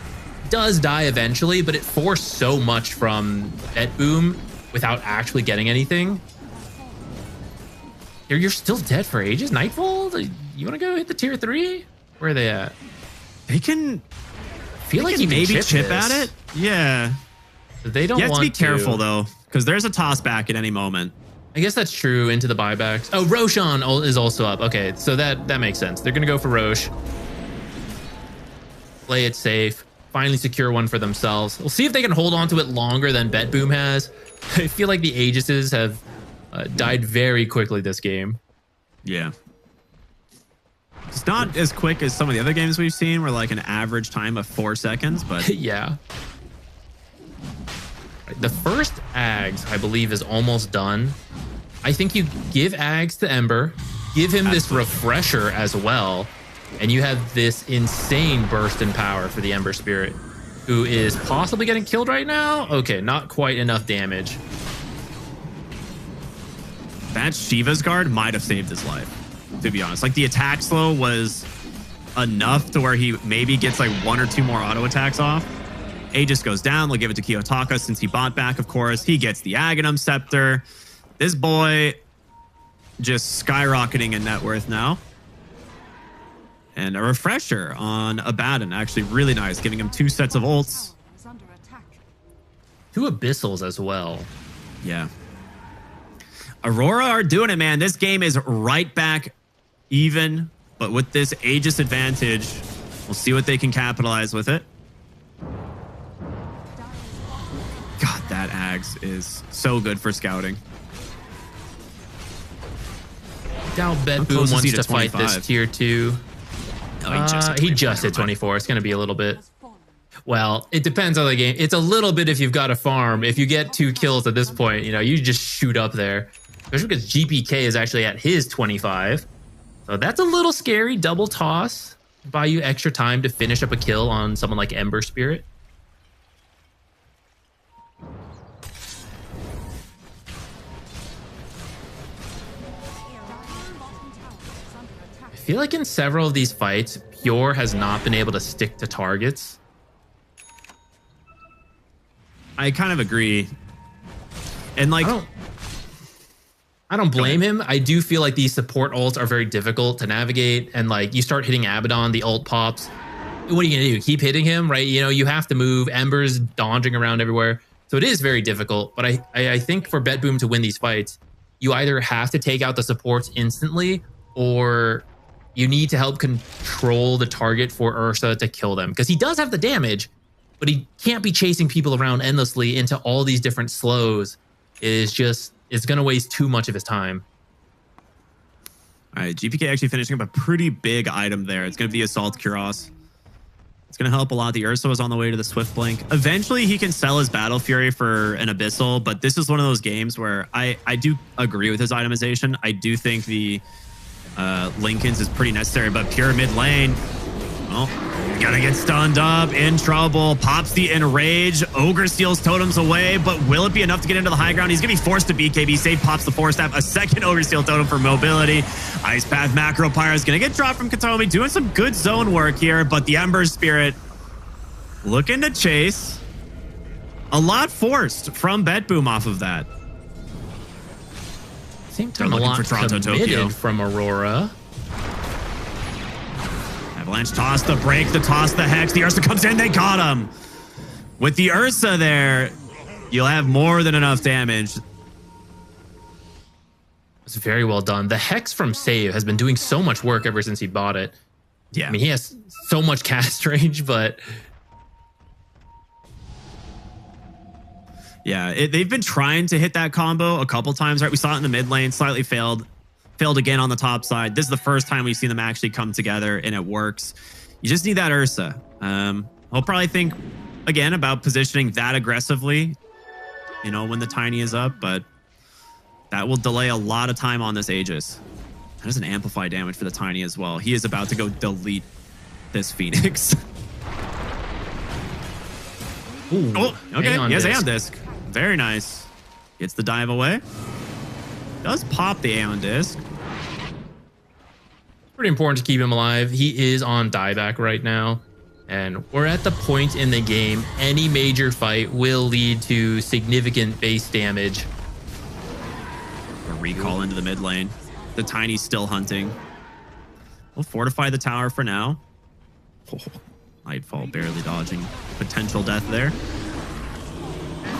Does die eventually, but it forced so much from BetBoom without actually getting anything. You're still dead for ages. Nightfall? You want to go hit the tier 3? Where are they at? They can... feel like you maybe chip this. at it. Yeah. They don't you have want to be careful, though, because there's a toss back at any moment. I guess that's true into the buybacks. Oh, Roshan is also up. Okay, so that makes sense. They're going to go for Roche. Play it safe. Finally secure one for themselves. We'll see if they can hold on to it longer than BetBoom has. I feel like the Aegises have died very quickly this game. Yeah. It's not as quick as some of the other games we've seen, where like an average time of 4 seconds, but... yeah. The first Ags, I believe, is almost done. I think you give Ags to Ember, give him this refresher as well, and you have this insane burst in power for the Ember Spirit. who is possibly getting killed right now. Okay, not quite enough damage. That Shiva's guard might have saved his life, to be honest. Like, the attack slow was enough to where he maybe gets like 1 or 2 more auto attacks off. Aegis goes down. They'll give it to Kiyotaka since he bought back, of course. He gets the Aghanim Scepter. This boy just skyrocketing in net worth now. And a refresher on Abaddon. Actually really nice, giving him 2 sets of ults. 2 Abyssals as well. Yeah. Aurora are doing it, man. This game is right back even, but with this Aegis advantage, we'll see what they can capitalize with it. God, that Ags is so good for scouting. Now BetBoom wants to fight this tier 2. Oh, he just hit 24. It's going to be a little bit. Well, it depends on the game. It's a little bit if you've got a farm. If you get 2 kills at this point, you know, you just shoot up there. Especially because GPK is actually at his 25. So that's a little scary. Double toss. Buy you extra time to finish up a kill on someone like Ember Spirit. I feel like in several of these fights, Pure has not been able to stick to targets. I kind of agree. And like, I don't blame him. I do feel like these support ults are very difficult to navigate. And like, you start hitting Abaddon, the ult pops. What are you going to do? Keep hitting him, right? You know, you have to move. Ember's dodging around everywhere. So it is very difficult. But I think for BetBoom to win these fights, you either have to take out the supports instantly, or you need to help control the target for Ursa to kill them. Because he does have the damage, but he can't be chasing people around endlessly into all these different slows. It's going to waste too much of his time. All right, GPK actually finishing up a pretty big item there. It's going to be Assault Kuros. It's going to help a lot. The Ursa was on the way to the Swift Blink. Eventually, he can sell his Battle Fury for an Abyssal, but this is one of those games where I do agree with his itemization. I do think the Lincoln's is pretty necessary, but Pure mid lane, well, gotta get stunned up, in trouble, pops the Enrage, Ogre steals totems away, but will it be enough to get into the high ground? He's gonna be forced to BKB, save, pops the Force Staff, a second Ogre steal totem for mobility. Ice Path Macro Pyre is gonna get dropped from Katomi, doing some good zone work here, but the Ember Spirit looking to chase. A lot forced from BetBoom off of that. Same time, a lot committed from Aurora. Avalanche toss the break, the toss the Hex. The Ursa comes in, they got him. With the Ursa there, you'll have more than enough damage. It's very well done. The Hex from Save has been doing so much work ever since he bought it. Yeah. I mean, he has so much cast range, but... Yeah, they've been trying to hit that combo a couple times, right? We saw it in the mid lane, slightly failed. Failed again on the top side. This is the first time we've seen them actually come together, and it works. You just need that Ursa. I'll probably think, again, about positioning that aggressively, you know, when the Tiny is up, but that will delay a lot of time on this Aegis. That doesn't amplify damage for the Tiny as well. He is about to go delete this Phoenix. Ooh, oh, okay. He has Disc. Aeon Disc. Very nice. Gets the dive away. Does pop the Aeon Disc. Pretty important to keep him alive. He is on dieback right now. And we're at the point in the game, any major fight will lead to significant base damage. A recall into the mid lane. The Tiny's still hunting. We'll fortify the tower for now. Oh, Nightfall barely dodging potential death there.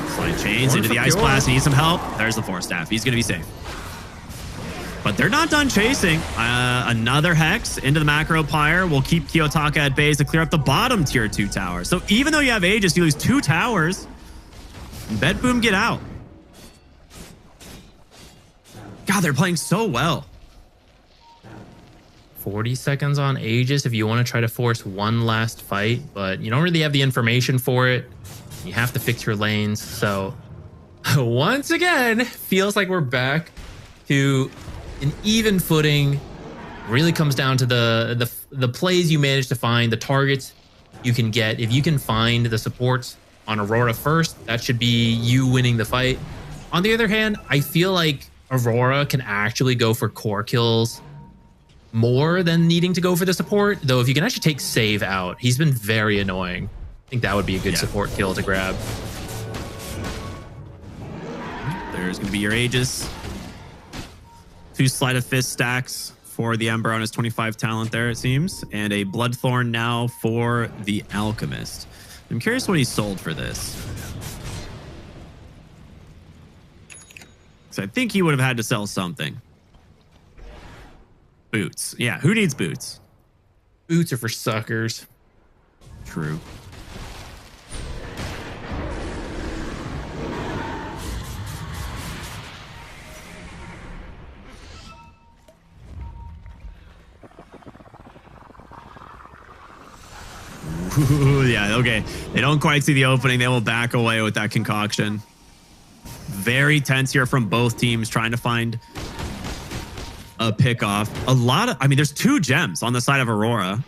Slide chains into the Ice Blast. He needs some help. There's the Force Staff. He's going to be safe. But they're not done chasing. Another Hex into the Macro Pyre will keep Kiyotaka at base to clear up the bottom tier 2 tower. So even though you have Aegis, you lose 2 towers. BetBoom get out. God, they're playing so well. 40 seconds on Aegis if you want to try to force one last fight, but you don't really have the information for it. You have to fix your lanes. So once again, feels like we're back to an even footing. Really comes down to the plays you manage to find, the targets you can get. If you can find the supports on Aurora first, that should be you winning the fight. On the other hand, I feel like Aurora can actually go for core kills more than needing to go for the support. Though if you can actually take Save out, he's been very annoying. I think that would be a good support kill to grab. There's going to be your Aegis. 2 Sleight of Fist stacks for the Ember on his 25 talent there, it seems. And a Bloodthorn now for the Alchemist. I'm curious what he sold for this. So I think he would have had to sell something. Boots. Yeah, who needs boots? Boots are for suckers. True. Ooh, yeah, okay. They don't quite see the opening. They will back away with that concoction. Very tense here from both teams, trying to find a pickoff. A lot of, I mean, there's 2 gems on the side of Aurora.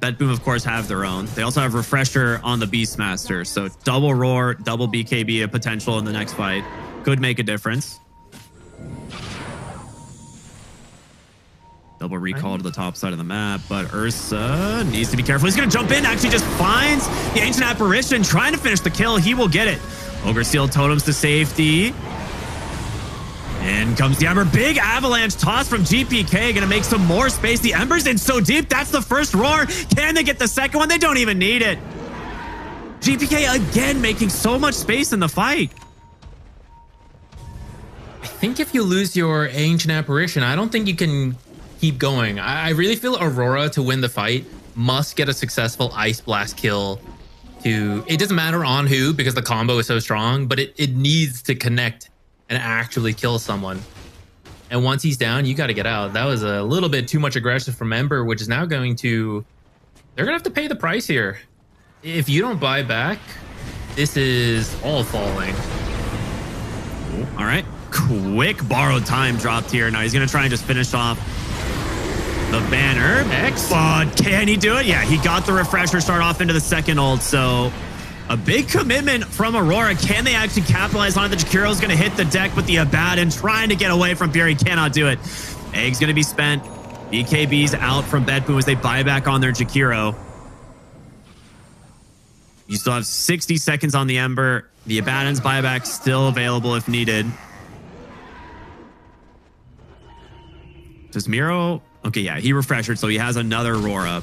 BetBoom, of course, have their own. They also have Refresher on the Beastmaster. So double Roar, double BKB, a potential in the next fight. Could make a difference. Double recall to the top side of the map, but Ursa needs to be careful. He's going to jump in, actually just finds the Ancient Apparition, trying to finish the kill. He will get it. Ogre Seal totems to safety. In comes the Ember. Big avalanche toss from GPK. Going to make some more space. The Ember's in so deep. That's the first roar. Can they get the second one? They don't even need it. GPK again making so much space in the fight. I think if you lose your Ancient Apparition, I don't think you can keep going. I really feel Aurora, to win the fight, must get a successful Ice Blast kill. It doesn't matter on who, because the combo is so strong, but it needs to connect and actually kill someone. And once he's down, you got to get out. That was a little bit too much aggression from Ember, which is now going to... They're going to have to pay the price here. If you don't buy back, this is all falling. All right. Quick borrowed time dropped here. Now he's going to try and just finish off the banner. X. But can he do it? Yeah, he got the refresher, start off into the second ult. So a big commitment from Aurora. Can they actually capitalize on it? The Jakiro is going to hit the deck with the Abaddon, trying to get away from Fury. Cannot do it. Egg's going to be spent. BKB's out from BetBoom as they buy back on their Jakiro. You still have 60 seconds on the Ember. The Abaddon's buyback still available if needed. Does Miro... Okay, yeah, he refreshed, so he has another roar up.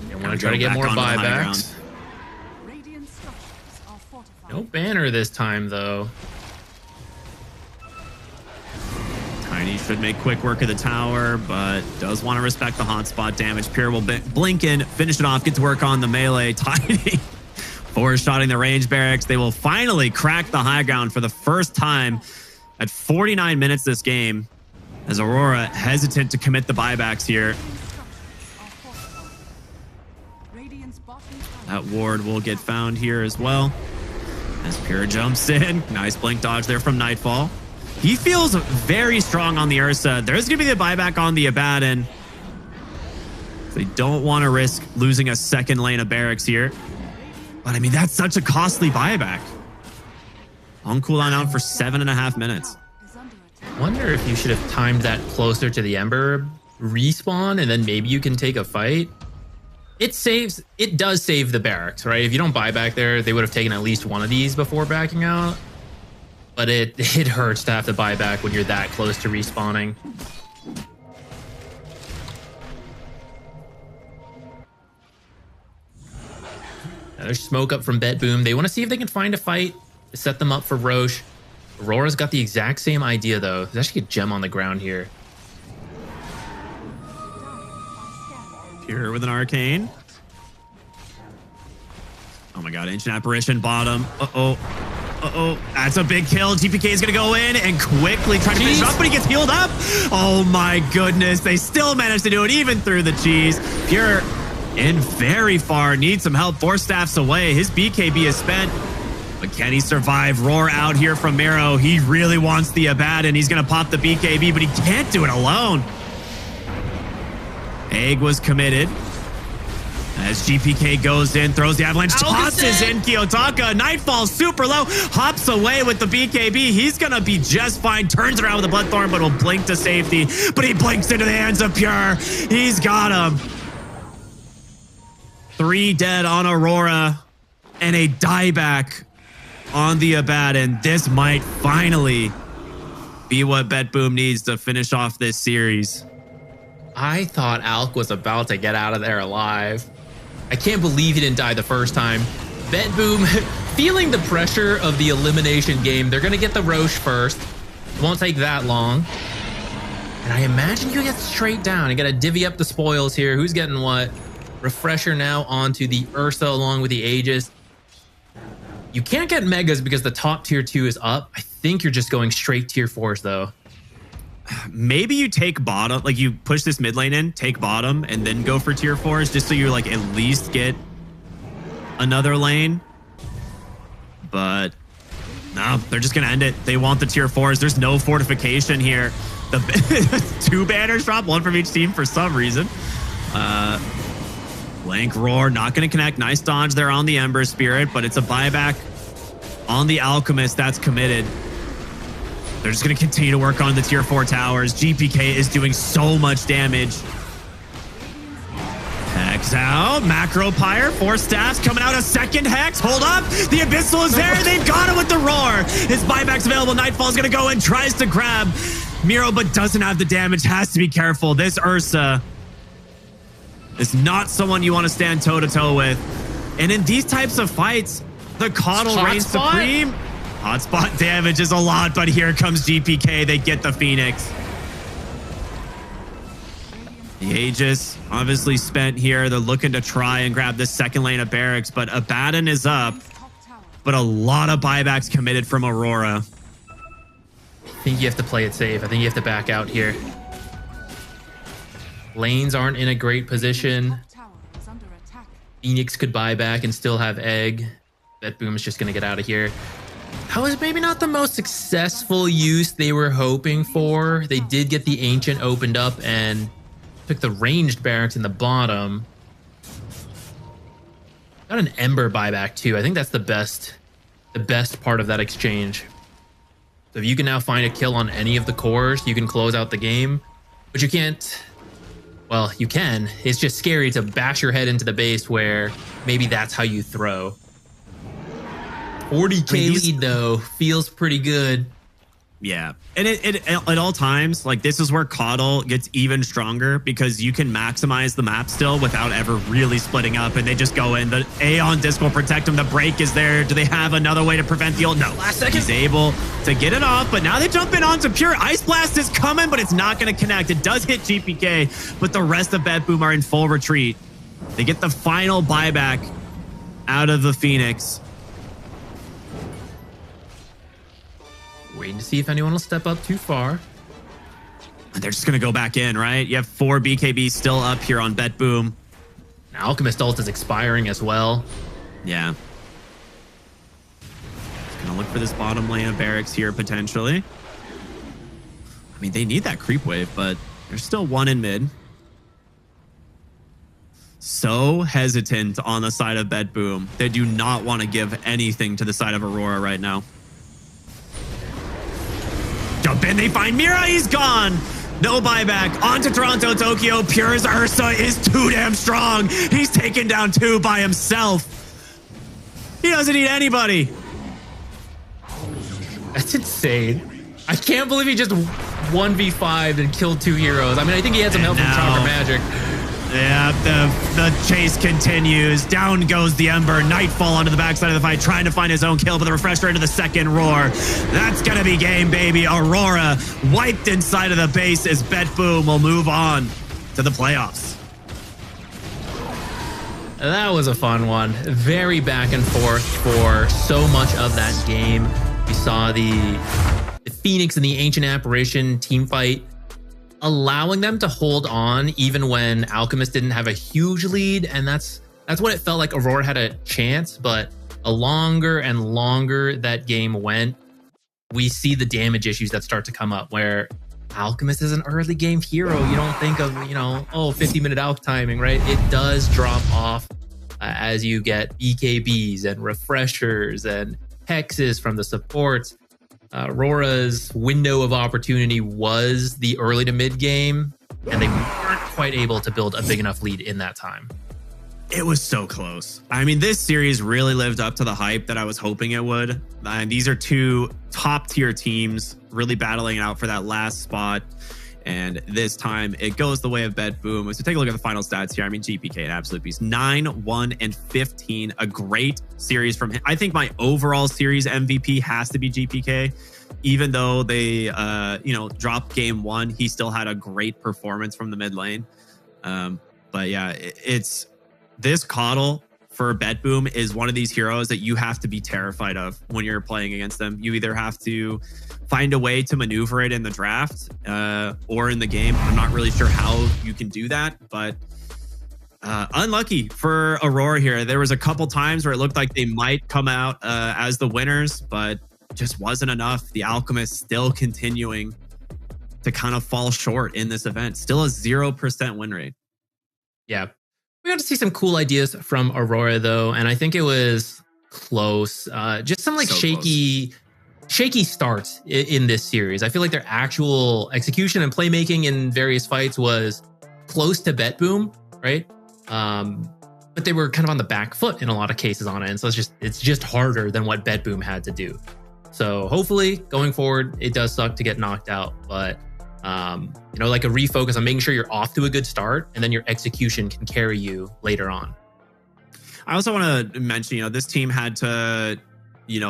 I want to try to get more buybacks. No banner this time, though. Tiny should make quick work of the tower, but does want to respect the hotspot damage. Pure will blink in, finish it off, get to work on the melee. Tiny four-shotting the range barracks. They will finally crack the high ground for the first time at 49 minutes this game, as Aurora hesitant to commit the buybacks here. That ward will get found here as well, as Pure jumps in. Nice blink dodge there from Nightfall. He feels very strong on the Ursa. There's going to be the buyback on the Abaddon. They don't want to risk losing a second lane of barracks here. But I mean, that's such a costly buyback. On cooldown out for 7.5 minutes. I wonder if you should have timed that closer to the Ember respawn, and then maybe you can take a fight. It does save the barracks, right? If you don't buy back there, they would have taken at least one of these before backing out. But it hurts to have to buy back when you're that close to respawning. Now there's smoke up from BetBoom. They want to see if they can find a fight to set them up for Roche. Aurora's got the exact same idea, though. There's actually a gem on the ground here. Pure with an arcane. Oh my god, Ancient Apparition bottom. Uh-oh. That's a big kill. GPK is going to go in and quickly try to finish up, but he gets healed up. Oh my goodness. They still managed to do it even through the cheese. Pure in very far. Needs some help. 4 staffs away. His BKB is spent. But can he survive? Roar out here from Miro. He really wants the Abaddon. He's going to pop the BKB, but he can't do it alone. Egg was committed. As GPK goes in, throws the avalanche, tosses in Kiyotaka. Nightfall super low, hops away with the BKB. He's gonna be just fine. Turns around with the Bloodthorn, but will blink to safety. But he blinks into the hands of Pure. He's got him. 3 dead on Aurora and a dieback on the Abaddon. This might finally be what BetBoom needs to finish off this series. I thought Alk was about to get out of there alive. I can't believe he didn't die the first time. BetBoom, feeling the pressure of the elimination game, they're going to get the Roche first. It won't take that long. And I imagine you get straight down. You got to divvy up the spoils here. Who's getting what? Refresher now onto the Ursa along with the Aegis. You can't get Megas because the top tier 2 is up. I think you're just going straight tier 4s though. Maybe you take bottom, like you push this mid lane in, take bottom, and then go for tier 4s just so you like at least get another lane. But no, they're just gonna end it. They want the tier 4s. There's no fortification here. The 2 banners drop, 1 from each team for some reason. Blank Roar, not gonna connect. Nice dodge there on the Ember Spirit, but it's a buyback on the Alchemist that's committed. They're just going to continue to work on the tier 4 towers. GPK is doing so much damage. Hex out. Macro Pyre. 4 staffs coming out. A second Hex. Hold up. The Abyssal is there. They've got him with the Roar. His buyback's available. Nightfall's going to go in. Tries to grab Miro, but doesn't have the damage. Has to be careful. This Ursa is not someone you want to stand toe-to-toe with. And in these types of fights, the Coddle reigns supreme. Hotspot damage is a lot, but here comes GPK. They get the Phoenix. The Aegis obviously spent here. They're looking to try and grab this second lane of barracks, but Abaddon is up. But a lot of buybacks committed from Aurora. I think you have to play it safe. I think you have to back out here. Lanes aren't in a great position. Phoenix could buy back and still have egg. BetBoom is just going to get out of here. That was maybe not the most successful use they were hoping for. They did get the Ancient opened up and took the ranged barracks in the bottom. Got an Ember buyback too. I think that's the best part of that exchange. So if you can now find a kill on any of the cores, you can close out the game. But you can't, well, you can. It's just scary to bash your head into the base where maybe that's how you throw. 40k lead though, feels pretty good. Yeah, and it at all times, like this is where Coddle gets even stronger because you can maximize the map still without ever really splitting up, and they just go in. The Aeon Disc will protect them. The break is there. Do they have another way to prevent the ult? No. Last second. He's able to get it off, but now they jump in onto Pure. Ice Blast is coming, but it's not going to connect. It does hit GPK, but the rest of BetBoom are in full retreat. They get the final buyback out of the Phoenix. Waiting to see if anyone will step up too far. And they're just going to go back in, right? You have 4 BKB still up here on BetBoom. Now Alchemist ult is expiring as well. Yeah. Just going to look for this bottom lane of barracks here, potentially. I mean, they need that creep wave, but there's still 1 in mid. So hesitant on the side of BetBoom. They do not want to give anything to the side of Aurora right now. Jump in, they find Mira, he's gone. No buyback. On to Toronto, Tokyo. Pure's Ursa is too damn strong. He's taken down 2 by himself. He doesn't need anybody. That's insane. I can't believe he just 1v5'd and killed 2 heroes. I mean, I think he had some help from Chopper Magic. Yeah, the chase continues. Down goes the Ember. Nightfall onto the backside of the fight, trying to find his own kill, but the refresher into the second roar. That's gonna be game, baby. Aurora wiped inside of the base as BetBoom will move on to the playoffs. That was a fun one. Very back and forth for so much of that game. We saw the Phoenix and the Ancient Apparition team fight, allowing them to hold on even when Alchemist didn't have a huge lead, and that's what it felt like. Aurora had a chance, but a longer and longer that game went, we see the damage issues that start to come up where Alchemist is an early game hero. You don't think of, 50-minute alch timing, right? It does drop off as you get BKBs and refreshers and hexes from the supports. Aurora's window of opportunity was the early to mid game, and they weren't quite able to build a big enough lead in that time. It was so close. I mean, this series really lived up to the hype that I was hoping it would. And these are two top tier teams really battling it out for that last spot. And this time it goes the way of BetBoom. So take a look at the final stats here. I mean, GPK, an absolute beast. 9-1-15, a great series from him. I think my overall series MVP has to be GPK. Even though they, dropped game one, he still had a great performance from the mid lane. But yeah, it's this Coddle for BetBoom is one of these heroes that you have to be terrified of when you're playing against them. You either have to find a way to maneuver it in the draft or in the game. I'm not really sure how you can do that, but unlucky for Aurora here. There was a couple times where it looked like they might come out as the winners, but just wasn't enough. The Alchemist still continuing to kind of fall short in this event. Still a 0% win rate. Yeah. We got to see some cool ideas from Aurora, though, and I think it was close. Just some shaky starts in this series. I feel like their actual execution and playmaking in various fights was close to BetBoom, right? But they were kind of on the back foot in a lot of cases on it, and so it's just harder than what BetBoom had to do. So hopefully, going forward, it does suck to get knocked out, but like a refocus on making sure you're off to a good start, and then your execution can carry you later on. I also want to mention, this team had to,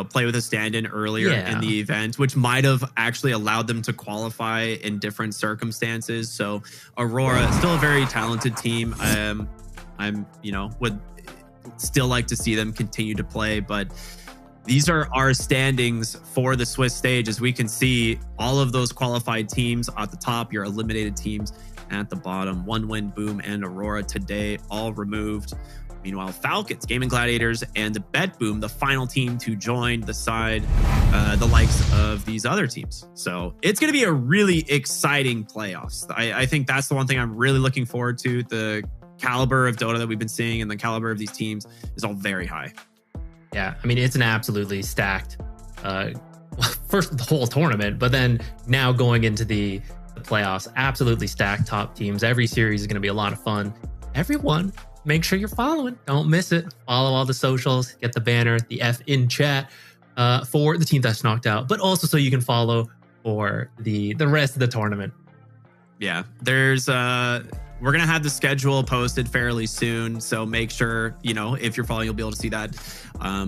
play with a stand-in earlier in the event, which might have actually allowed them to qualify in different circumstances. So Aurora, still a very talented team. Would still like to see them continue to play, but these are our standings for the Swiss stage. As we can see, all of those qualified teams at the top, your eliminated teams at the bottom. One win, Boom and Aurora today, all removed. Meanwhile, Falcons, Gaimin Gladiators, and BetBoom, the final team to join the side, the likes of these other teams. So it's going to be a really exciting playoffs. I think that's the one thing I'm really looking forward to. The caliber of Dota that we've been seeing and the caliber of these teams is all very high. Yeah, I mean, it's an absolutely stacked, first the whole tournament, but then now going into the playoffs, absolutely stacked top teams. Every series is going to be a lot of fun. Everyone, make sure you're following. Don't miss it. Follow all the socials, get the banner, the F in chat for the team that's knocked out, but also so you can follow for the rest of the tournament. Yeah, there's we're going to have the schedule posted fairly soon. So make sure, if you're following, you'll be able to see that.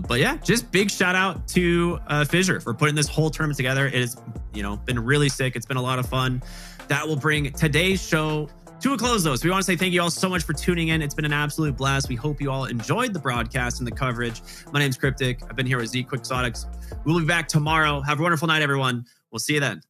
But yeah, just big shout out to Fissure for putting this whole tournament together. It has, been really sick. It's been a lot of fun. That will bring today's show to a close, though. So we want to say thank you all so much for tuning in. It's been an absolute blast. We hope you all enjoyed the broadcast and the coverage. My name's Cryptic. I've been here with Z Quixotics. We'll be back tomorrow. Have a wonderful night, everyone. We'll see you then.